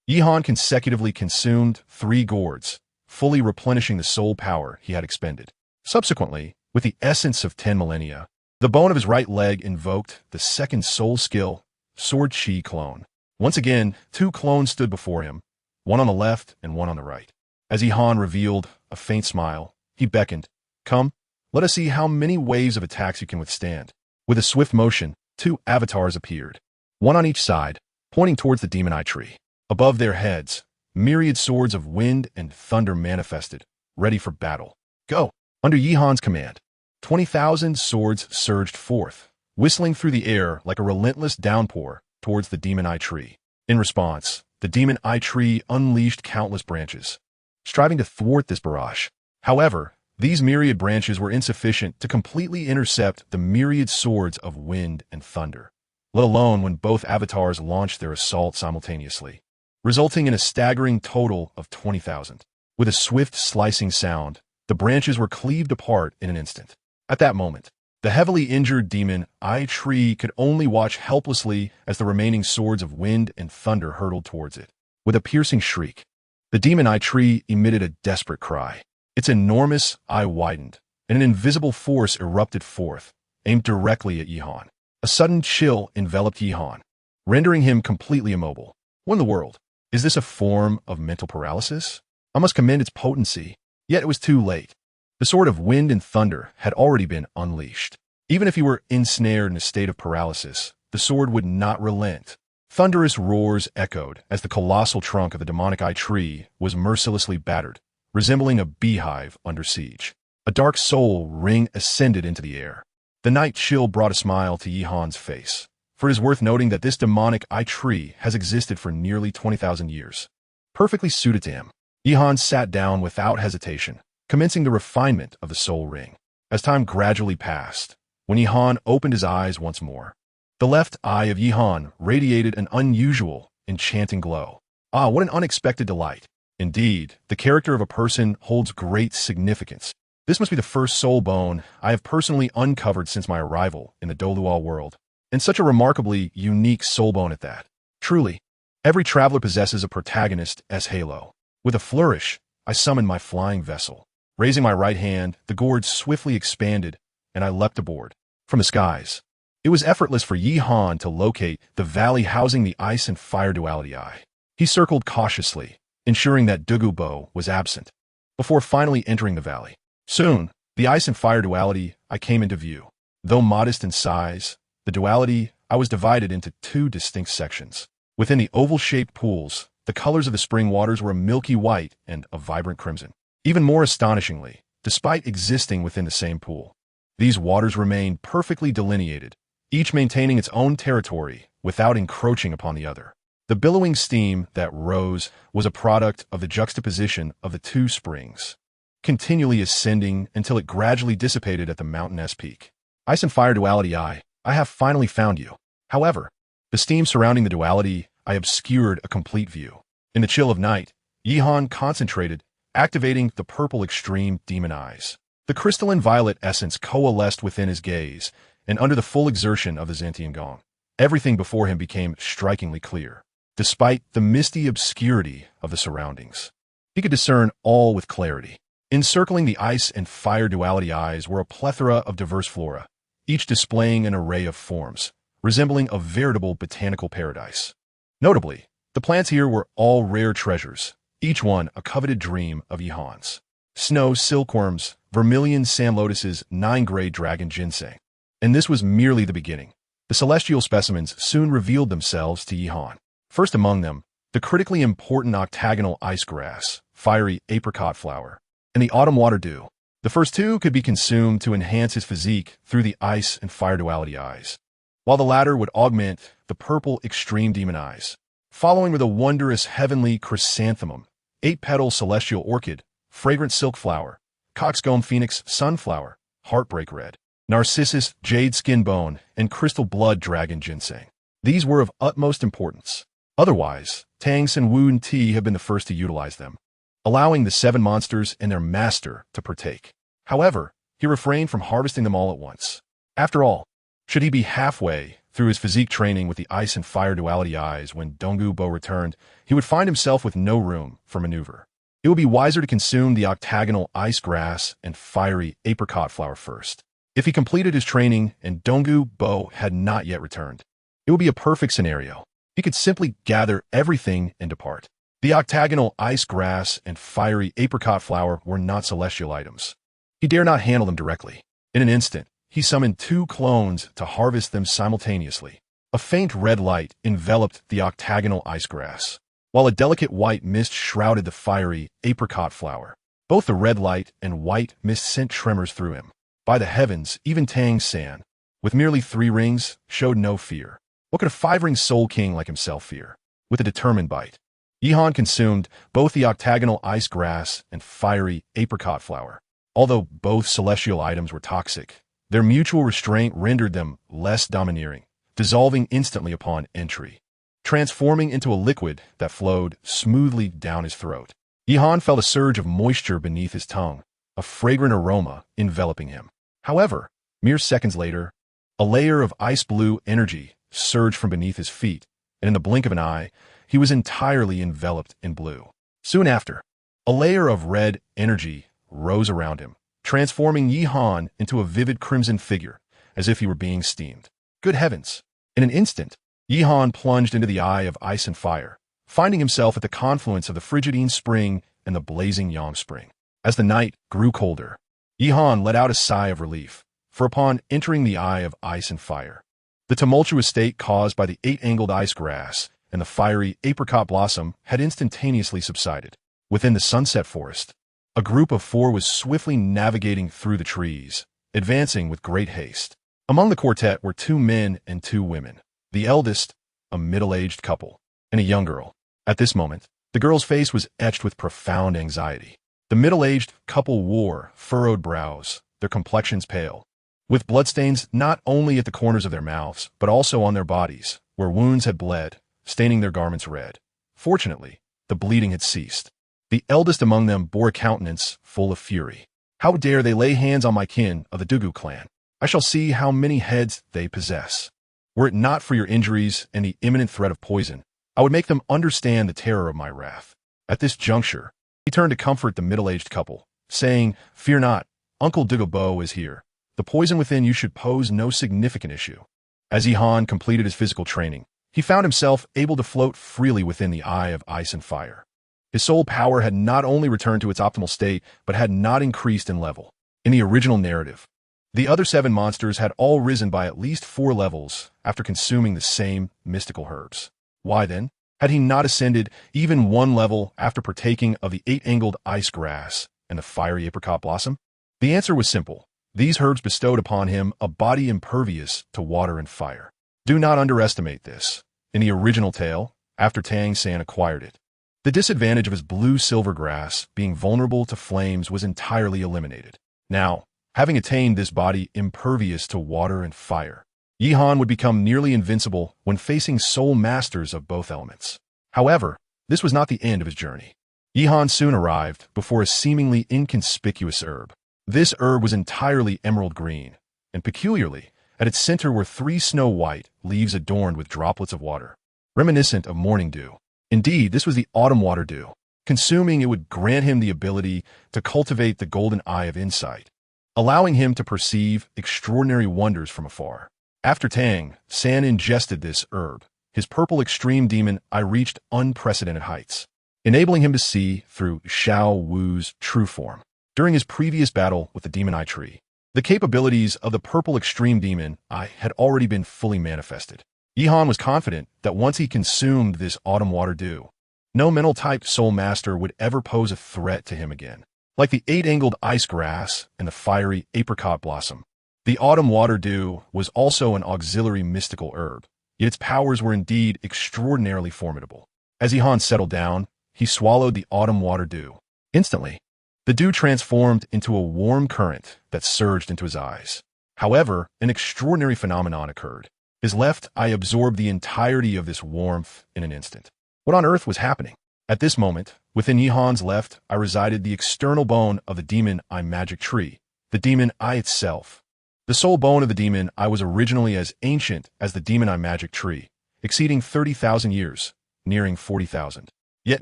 Yihan consecutively consumed 3 gourds, fully replenishing the soul power he had expended. Subsequently, with the essence of 10 millennia, the bone of his right leg invoked the second soul skill, Sword Chi Clone. Once again, 2 clones stood before him, one on the left and one on the right. As Yihan revealed a faint smile, he beckoned, "Come, let us see how many waves of attacks you can withstand." With a swift motion, 2 avatars appeared, one on each side, pointing towards the demon eye tree. Above their heads, myriad swords of wind and thunder manifested, ready for battle. Go! Under Yihan's command, 20,000 swords surged forth, whistling through the air like a relentless downpour towards the demon eye tree. In response, the demon eye tree unleashed countless branches, striving to thwart this barrage. However, these myriad branches were insufficient to completely intercept the myriad swords of wind and thunder, let alone when both avatars launched their assault simultaneously, resulting in a staggering total of 20,000. With a swift slicing sound, the branches were cleaved apart in an instant. At that moment, the heavily injured demon eye tree could only watch helplessly as the remaining swords of wind and thunder hurtled towards it. With a piercing shriek, the demon eye tree emitted a desperate cry. Its enormous eye widened, and an invisible force erupted forth, aimed directly at Yihan. A sudden chill enveloped Yihan, rendering him completely immobile. What in the world? Is this a form of mental paralysis? I must commend its potency, yet it was too late. The sword of wind and thunder had already been unleashed. Even if he were ensnared in a state of paralysis, the sword would not relent. Thunderous roars echoed as the colossal trunk of the demonic eye tree was mercilessly battered, resembling a beehive under siege. A dark soul ring ascended into the air. The night chill brought a smile to Yihan's face, for it is worth noting that this demonic eye tree has existed for nearly 20,000 years. Perfectly suited to him, Yihan sat down without hesitation, commencing the refinement of the soul ring. As time gradually passed, when Yihan opened his eyes once more, the left eye of Yihan radiated an unusual, enchanting glow. Ah, what an unexpected delight. Indeed, the character of a person holds great significance. This must be the first soul bone I have personally uncovered since my arrival in the Douluo world, and such a remarkably unique soul bone at that. Truly, every traveler possesses a protagonist as Halo. With a flourish, I summoned my flying vessel. Raising my right hand, the gourd swiftly expanded, and I leapt aboard. From the skies, it was effortless for Yihan to locate the valley housing the ice and fire duality eye. He circled cautiously, ensuring that Douluo was absent, before finally entering the valley. Soon, the ice and fire duality eye came into view. Though modest in size, the duality eye was divided into two distinct sections. Within the oval-shaped pools, the colors of the spring waters were a milky white and a vibrant crimson. Even more astonishingly, despite existing within the same pool, these waters remained perfectly delineated, each maintaining its own territory without encroaching upon the other. The billowing steam that rose was a product of the juxtaposition of the two springs, continually ascending until it gradually dissipated at the mountainous peak. Ice and fire duality eye, I have finally found you. However, the steam surrounding the duality eye obscured a complete view. In the chill of night, Yihan concentrated, activating the purple extreme demon eyes. The crystalline violet essence coalesced within his gaze, and under the full exertion of the Zentian Gong, everything before him became strikingly clear. Despite the misty obscurity of the surroundings, he could discern all with clarity. Encircling the ice and fire duality eyes were a plethora of diverse flora, each displaying an array of forms, resembling a veritable botanical paradise. Notably, the plants here were all rare treasures, each one a coveted dream of Yihan's. Snow silkworms, vermilion sand lotuses, 9-grade dragon ginseng. And this was merely the beginning. The celestial specimens soon revealed themselves to Yihan. First among them, the critically important octagonal ice grass, fiery apricot flower, and the autumn water dew. The first two could be consumed to enhance his physique through the ice and fire duality eyes, while the latter would augment the purple extreme demon eyes. Following were the wondrous heavenly chrysanthemum, 8-petal celestial orchid, fragrant silk flower, coxcomb phoenix sunflower, heartbreak red, narcissus jade skin bone, and crystal blood dragon ginseng. These were of utmost importance. Otherwise, Tang San Wu and Ti have been the first to utilize them, allowing the 7 monsters and their master to partake. However, he refrained from harvesting them all at once. After all, should he be halfway through his physique training with the ice and fire duality eyes when Douluo returned, he would find himself with no room for maneuver. It would be wiser to consume the octagonal ice grass and fiery apricot flower first. If he completed his training and Douluo had not yet returned, it would be a perfect scenario. He could simply gather everything and depart. The octagonal ice grass and fiery apricot flower were not celestial items. He dare not handle them directly. In an instant, he summoned 2 clones to harvest them simultaneously. A faint red light enveloped the octagonal ice grass, while a delicate white mist shrouded the fiery apricot flower. Both the red light and white mist sent tremors through him. By the heavens, even Tang San, with merely 3 rings, showed no fear. What could a 5-ring soul king like himself fear? With a determined bite, Yihan consumed both the octagonal ice grass and fiery apricot flower. Although both celestial items were toxic, their mutual restraint rendered them less domineering, dissolving instantly upon entry, transforming into a liquid that flowed smoothly down his throat. Yihan felt a surge of moisture beneath his tongue, a fragrant aroma enveloping him. However, mere seconds later, a layer of ice blue energy surged from beneath his feet, and in the blink of an eye, he was entirely enveloped in blue. Soon after, a layer of red energy rose around him, transforming Yihan into a vivid crimson figure, as if he were being steamed. Good heavens! In an instant, Yihan plunged into the eye of ice and fire, finding himself at the confluence of the Frigidine Spring and the blazing Yang Spring. As the night grew colder, Yihan let out a sigh of relief, for upon entering the Eye of Ice and Fire, the tumultuous state caused by the eight-angled ice grass and the fiery apricot blossom had instantaneously subsided. Within the sunset forest, a group of four was swiftly navigating through the trees, advancing with great haste. Among the quartet were 2 men and 2 women, the eldest, a middle-aged couple, and a young girl. At this moment, the girl's face was etched with profound anxiety. The middle-aged couple wore furrowed brows, their complexions pale, with bloodstains not only at the corners of their mouths, but also on their bodies, where wounds had bled, staining their garments red. Fortunately, the bleeding had ceased. The eldest among them bore a countenance full of fury. "How dare they lay hands on my kin of the Douluo clan? I shall see how many heads they possess. Were it not for your injuries and the imminent threat of poison, I would make them understand the terror of my wrath." At this juncture, he turned to comfort the middle-aged couple, saying, "Fear not, Uncle Douluo is here. The poison within you should pose no significant issue." As Yihan completed his physical training, he found himself able to float freely within the Eye of Ice and Fire. His soul power had not only returned to its optimal state, but had not increased in level. In the original narrative, the other 7 monsters had all risen by at least 4 levels after consuming the same mystical herbs. Why then had he not ascended even 1 level after partaking of the 8-angled ice grass and the fiery apricot blossom? The answer was simple. These herbs bestowed upon him a body impervious to water and fire. Do not underestimate this. In the original tale, after Tang San acquired it, the disadvantage of his blue-silver grass being vulnerable to flames was entirely eliminated. Now, having attained this body impervious to water and fire, Yihan would become nearly invincible when facing soul masters of both elements. However, this was not the end of his journey. Yihan soon arrived before a seemingly inconspicuous herb. This herb was entirely emerald green, and peculiarly, at its center were 3 snow-white leaves adorned with droplets of water, reminiscent of morning dew. Indeed, this was the autumn water dew. Consuming it would grant him the ability to cultivate the golden eye of insight, allowing him to perceive extraordinary wonders from afar. After Tang San ingested this herb, his purple extreme demon eye reached unprecedented heights, enabling him to see through Xiao Wu's true form. During his previous battle with the demon eye tree, the capabilities of the purple extreme demon eye had already been fully manifested. Yihan was confident that once he consumed this autumn water dew, no mental-type soul master would ever pose a threat to him again. Like the 8-angled ice grass and the fiery apricot blossom, the autumn water dew was also an auxiliary mystical herb, yet its powers were indeed extraordinarily formidable. As Yihan settled down, he swallowed the autumn water dew. Instantly, the dew transformed into a warm current that surged into his eyes. However, an extraordinary phenomenon occurred. His left eye absorbed the entirety of this warmth in an instant. What on earth was happening? At this moment, within Yihan's left eye resided the external bone of the demon eye magic tree, the demon eye itself. The soul bone of the demon eye was originally as ancient as the demon eye magic tree, exceeding 30,000 years, nearing 40,000. Yet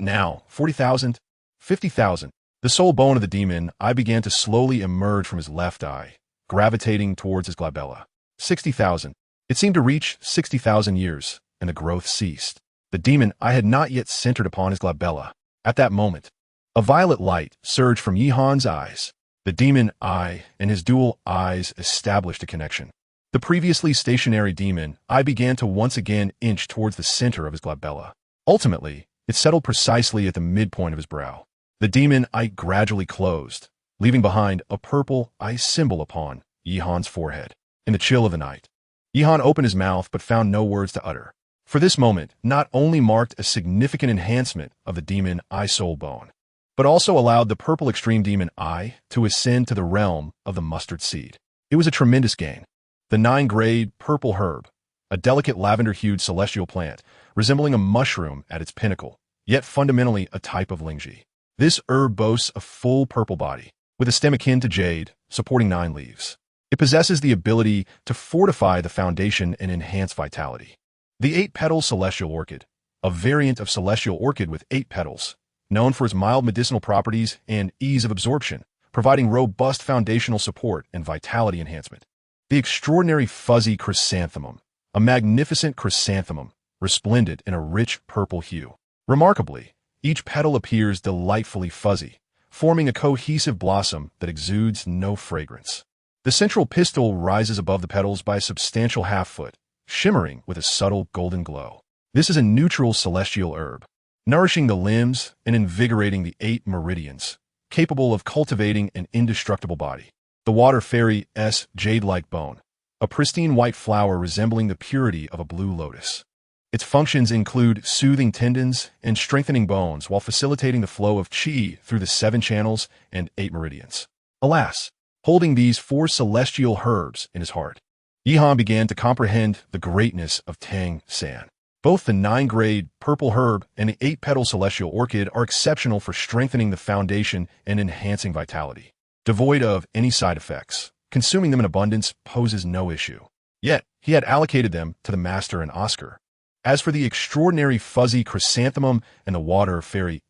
now, 40,000, 50,000, the soul bone of the demon eye began to slowly emerge from his left eye, gravitating towards his glabella. 60,000. It seemed to reach 60,000 years, and the growth ceased. The demon eye had not yet centered upon his glabella. At that moment, a violet light surged from Yihan's eyes. The demon eye and his dual eyes established a connection. The previously stationary demon eye began to once again inch towards the center of his glabella. Ultimately, it settled precisely at the midpoint of his brow. The demon eye gradually closed, leaving behind a purple eye symbol upon Yihan's forehead. In the chill of the night, Yihan opened his mouth but found no words to utter. For this moment not only marked a significant enhancement of the demon eye soul bone, but also allowed the purple extreme demon eye to ascend to the realm of the mustard seed. It was a tremendous gain. The 9-grade purple herb, a delicate lavender-hued celestial plant, resembling a mushroom at its pinnacle, yet fundamentally a type of lingji. This herb boasts a full purple body, with a stem akin to jade, supporting 9 leaves. It possesses the ability to fortify the foundation and enhance vitality. The 8-petal celestial orchid, a variant of celestial orchid with 8 petals, known for its mild medicinal properties and ease of absorption, providing robust foundational support and vitality enhancement. The extraordinary fuzzy chrysanthemum, a magnificent chrysanthemum, resplendent in a rich purple hue, Remarkably, each petal appears delightfully fuzzy, forming a cohesive blossom that exudes no fragrance. The central pistil rises above the petals by a substantial half-foot, shimmering with a subtle golden glow. This is a neutral celestial herb, nourishing the limbs and invigorating the 8 meridians, capable of cultivating an indestructible body. The water fairy's jade-like bone, a pristine white flower resembling the purity of a blue lotus. Its functions include soothing tendons and strengthening bones while facilitating the flow of qi through the 7 channels and 8 meridians. Alas, holding these 4 celestial herbs in his heart, Yihan began to comprehend the greatness of Tang San. Both the 9-grade purple herb and the 8-petal celestial orchid are exceptional for strengthening the foundation and enhancing vitality. Devoid of any side effects, consuming them in abundance poses no issue. Yet, he had allocated them to the master and Oscar. As for the extraordinary fuzzy chrysanthemum and the water fairy's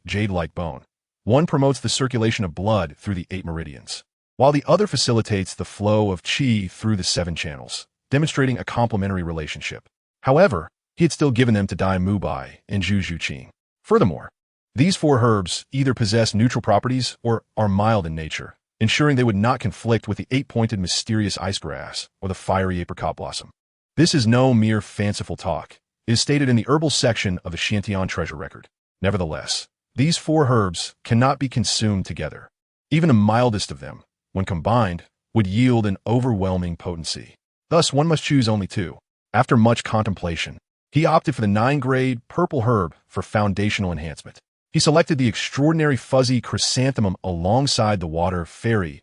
jade-like bone, one promotes the circulation of blood through the 8 meridians, while the other facilitates the flow of qi through the 7 channels, demonstrating a complementary relationship. However, he had still given them to Dai Mubai and Zhu Zhuqing. Furthermore, these 4 herbs either possess neutral properties or are mild in nature, ensuring they would not conflict with the 8-pointed mysterious ice grass or the fiery apricot blossom. This is no mere fanciful talk. It is stated in the herbal section of the Xiantian treasure record. Nevertheless, these 4 herbs cannot be consumed together. Even the mildest of them, when combined, would yield an overwhelming potency. Thus, one must choose only 2. After much contemplation, he opted for the 9-grade purple herb for foundational enhancement. He selected the extraordinary fuzzy chrysanthemum alongside the water fairy's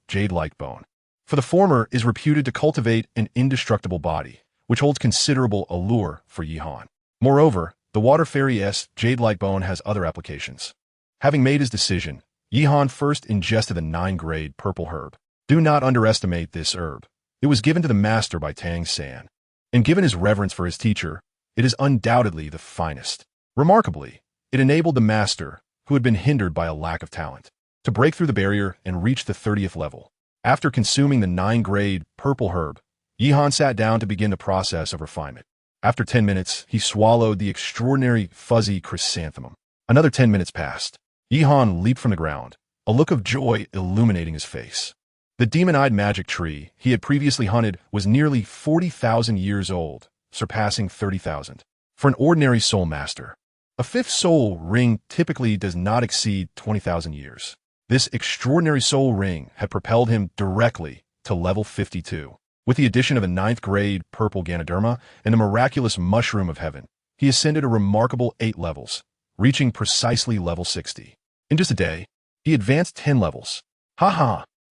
jade-like bone. For the former is reputed to cultivate an indestructible body, which holds considerable allure for Yihan. Moreover, the water fairy's jade-like bone has other applications. Having made his decision, Yihan first ingested the 9-grade purple herb. Do not underestimate this herb. It was given to the master by Tang San, and given his reverence for his teacher, it is undoubtedly the finest. Remarkably, it enabled the master, who had been hindered by a lack of talent, to break through the barrier and reach the 30th level. After consuming the 9-grade purple herb, Yihan sat down to begin the process of refinement. After 10 minutes, he swallowed the extraordinary fuzzy chrysanthemum. Another 10 minutes passed. Yihan leaped from the ground, a look of joy illuminating his face. The demon-eyed magic tree he had previously hunted was nearly 40,000 years old, surpassing 30,000. For an ordinary soul master, a 5th soul ring typically does not exceed 20,000 years. This extraordinary soul ring had propelled him directly to level 52. With the addition of a 9th-grade purple Ganoderma and the miraculous mushroom of heaven, he ascended a remarkable 8 levels, reaching precisely level 60. In just a day, he advanced 10 levels.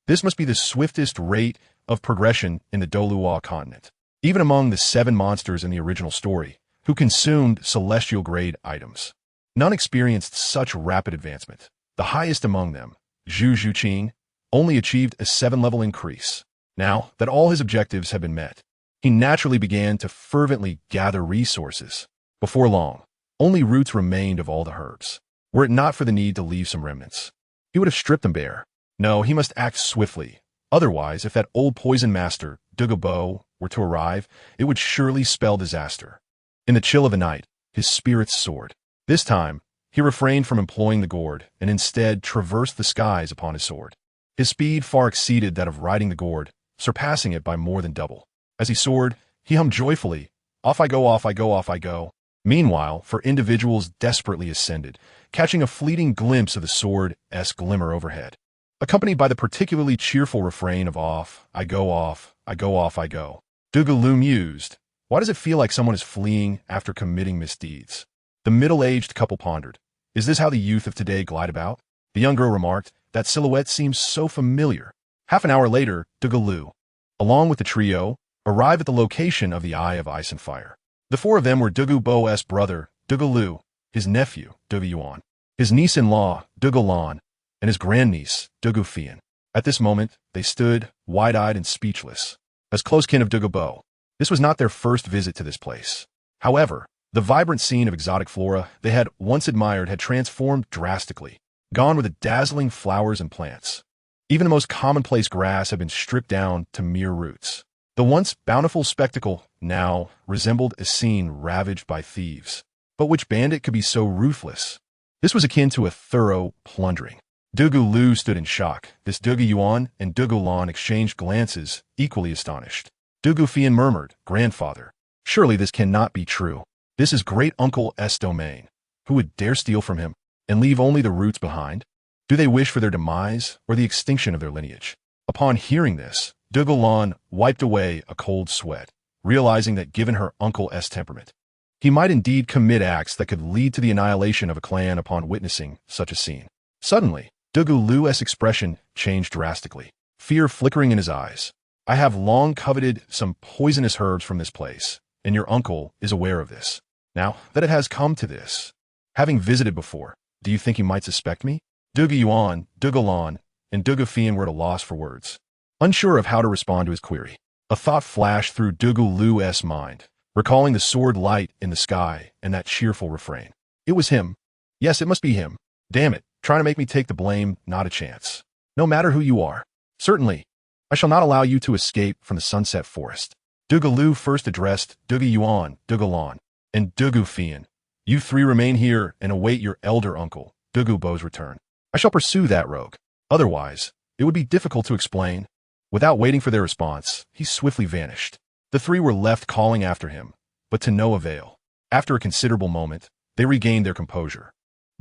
This must be the swiftest rate of progression in the Douluo continent. Even among the 7 monsters in the original story, who consumed celestial-grade items, none experienced such rapid advancement. The highest among them, Zhu Zhuqing, only achieved a 7-level increase. Now that all his objectives had been met, he naturally began to fervently gather resources. Before long, only roots remained of all the herbs. Were it not for the need to leave some remnants, he would have stripped them bare. No, he must act swiftly. Otherwise, if that old poison master, Douluo, were to arrive, it would surely spell disaster. In the chill of the night, his spirits soared. This time, he refrained from employing the gourd and instead traversed the skies upon his sword. His speed far exceeded that of riding the gourd, surpassing it by more than double. As he soared, he hummed joyfully, "Off I go, off I go, off I go." Meanwhile, for individuals desperately ascended, catching a fleeting glimpse of the sword's glimmer overhead, accompanied by the particularly cheerful refrain of "Off, I go, off, I go, off I go." Douluo mused, "Why does it feel like someone is fleeing after committing misdeeds?" The middle-aged couple pondered, "Is this how the youth of today glide about?" The young girl remarked, "That silhouette seems so familiar." Half an hour later, Douluo, along with the trio, arrived at the location of the Eye of Ice and Fire. The 4 of them were Douluo's brother, Douluo, his nephew, Douluo, his niece-in-law, Douluo, and his grandniece, Douluo. At this moment, they stood, wide-eyed and speechless, as close kin of Douluo. This was not their first visit to this place. However, the vibrant scene of exotic flora they had once admired had transformed drastically, gone with the dazzling flowers and plants. Even the most commonplace grass had been stripped down to mere roots. The once bountiful spectacle now resembled a scene ravaged by thieves. But which bandit could be so ruthless? This was akin to a thorough plundering. Douluo stood in shock. This Yuan and Douluo exchanged glances, equally astonished. Douluo murmured, "Grandfather, surely this cannot be true. This is great-uncle's domain. Who would dare steal from him and leave only the roots behind? Do they wish for their demise or the extinction of their lineage?" Upon hearing this, Douluo wiped away a cold sweat, realizing that given her uncle's temperament, he might indeed commit acts that could lead to the annihilation of a clan upon witnessing such a scene. Suddenly, Douluo's expression changed drastically, fear flickering in his eyes. "I have long coveted some poisonous herbs from this place, and your uncle is aware of this. Now that it has come to this, having visited before, do you think he might suspect me?" Yuan, Douluo, and Douluo were at a loss for words, unsure of how to respond to his query. A thought flashed through Douluo's mind, recalling the sword light in the sky and that cheerful refrain. It was him. Yes, it must be him. Damn it, trying to make me take the blame, not a chance. No matter who you are. Certainly, I shall not allow you to escape from the sunset forest. Douluo first addressed Yuan, Douluo, and Douluo. You three remain here and await your elder uncle, Douluo's return. I shall pursue that rogue. Otherwise, it would be difficult to explain. Without waiting for their response, he swiftly vanished. The three were left calling after him, but to no avail. After a considerable moment, they regained their composure.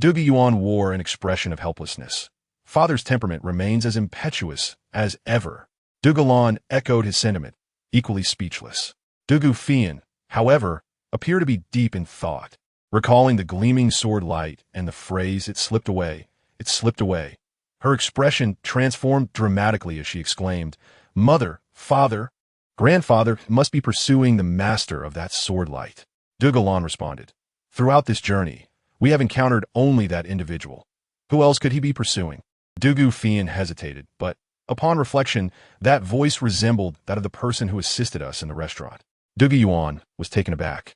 Yuan wore an expression of helplessness. Father's temperament remains as impetuous as ever. Douluo echoed his sentiment, equally speechless. Douluo, however, appeared to be deep in thought, recalling the gleaming sword light and the phrase, "It slipped away, it slipped away." Her expression transformed dramatically as she exclaimed, "Mother, father, grandfather must be pursuing the master of that sword light." Douluo responded, "Throughout this journey, we have encountered only that individual. Who else could he be pursuing?" Douluo hesitated, but, upon reflection, that voice resembled that of the person who assisted us in the restaurant. Yuan was taken aback.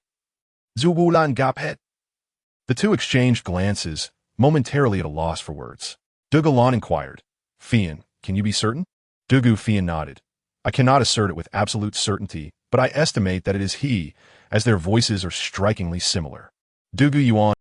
"Zuwulan Gapet." The two exchanged glances, momentarily at a loss for words. Douluo inquired, "Fian, can you be certain?" Douluo nodded. "I cannot assert it with absolute certainty, but I estimate that it is he, as their voices are strikingly similar." Yuan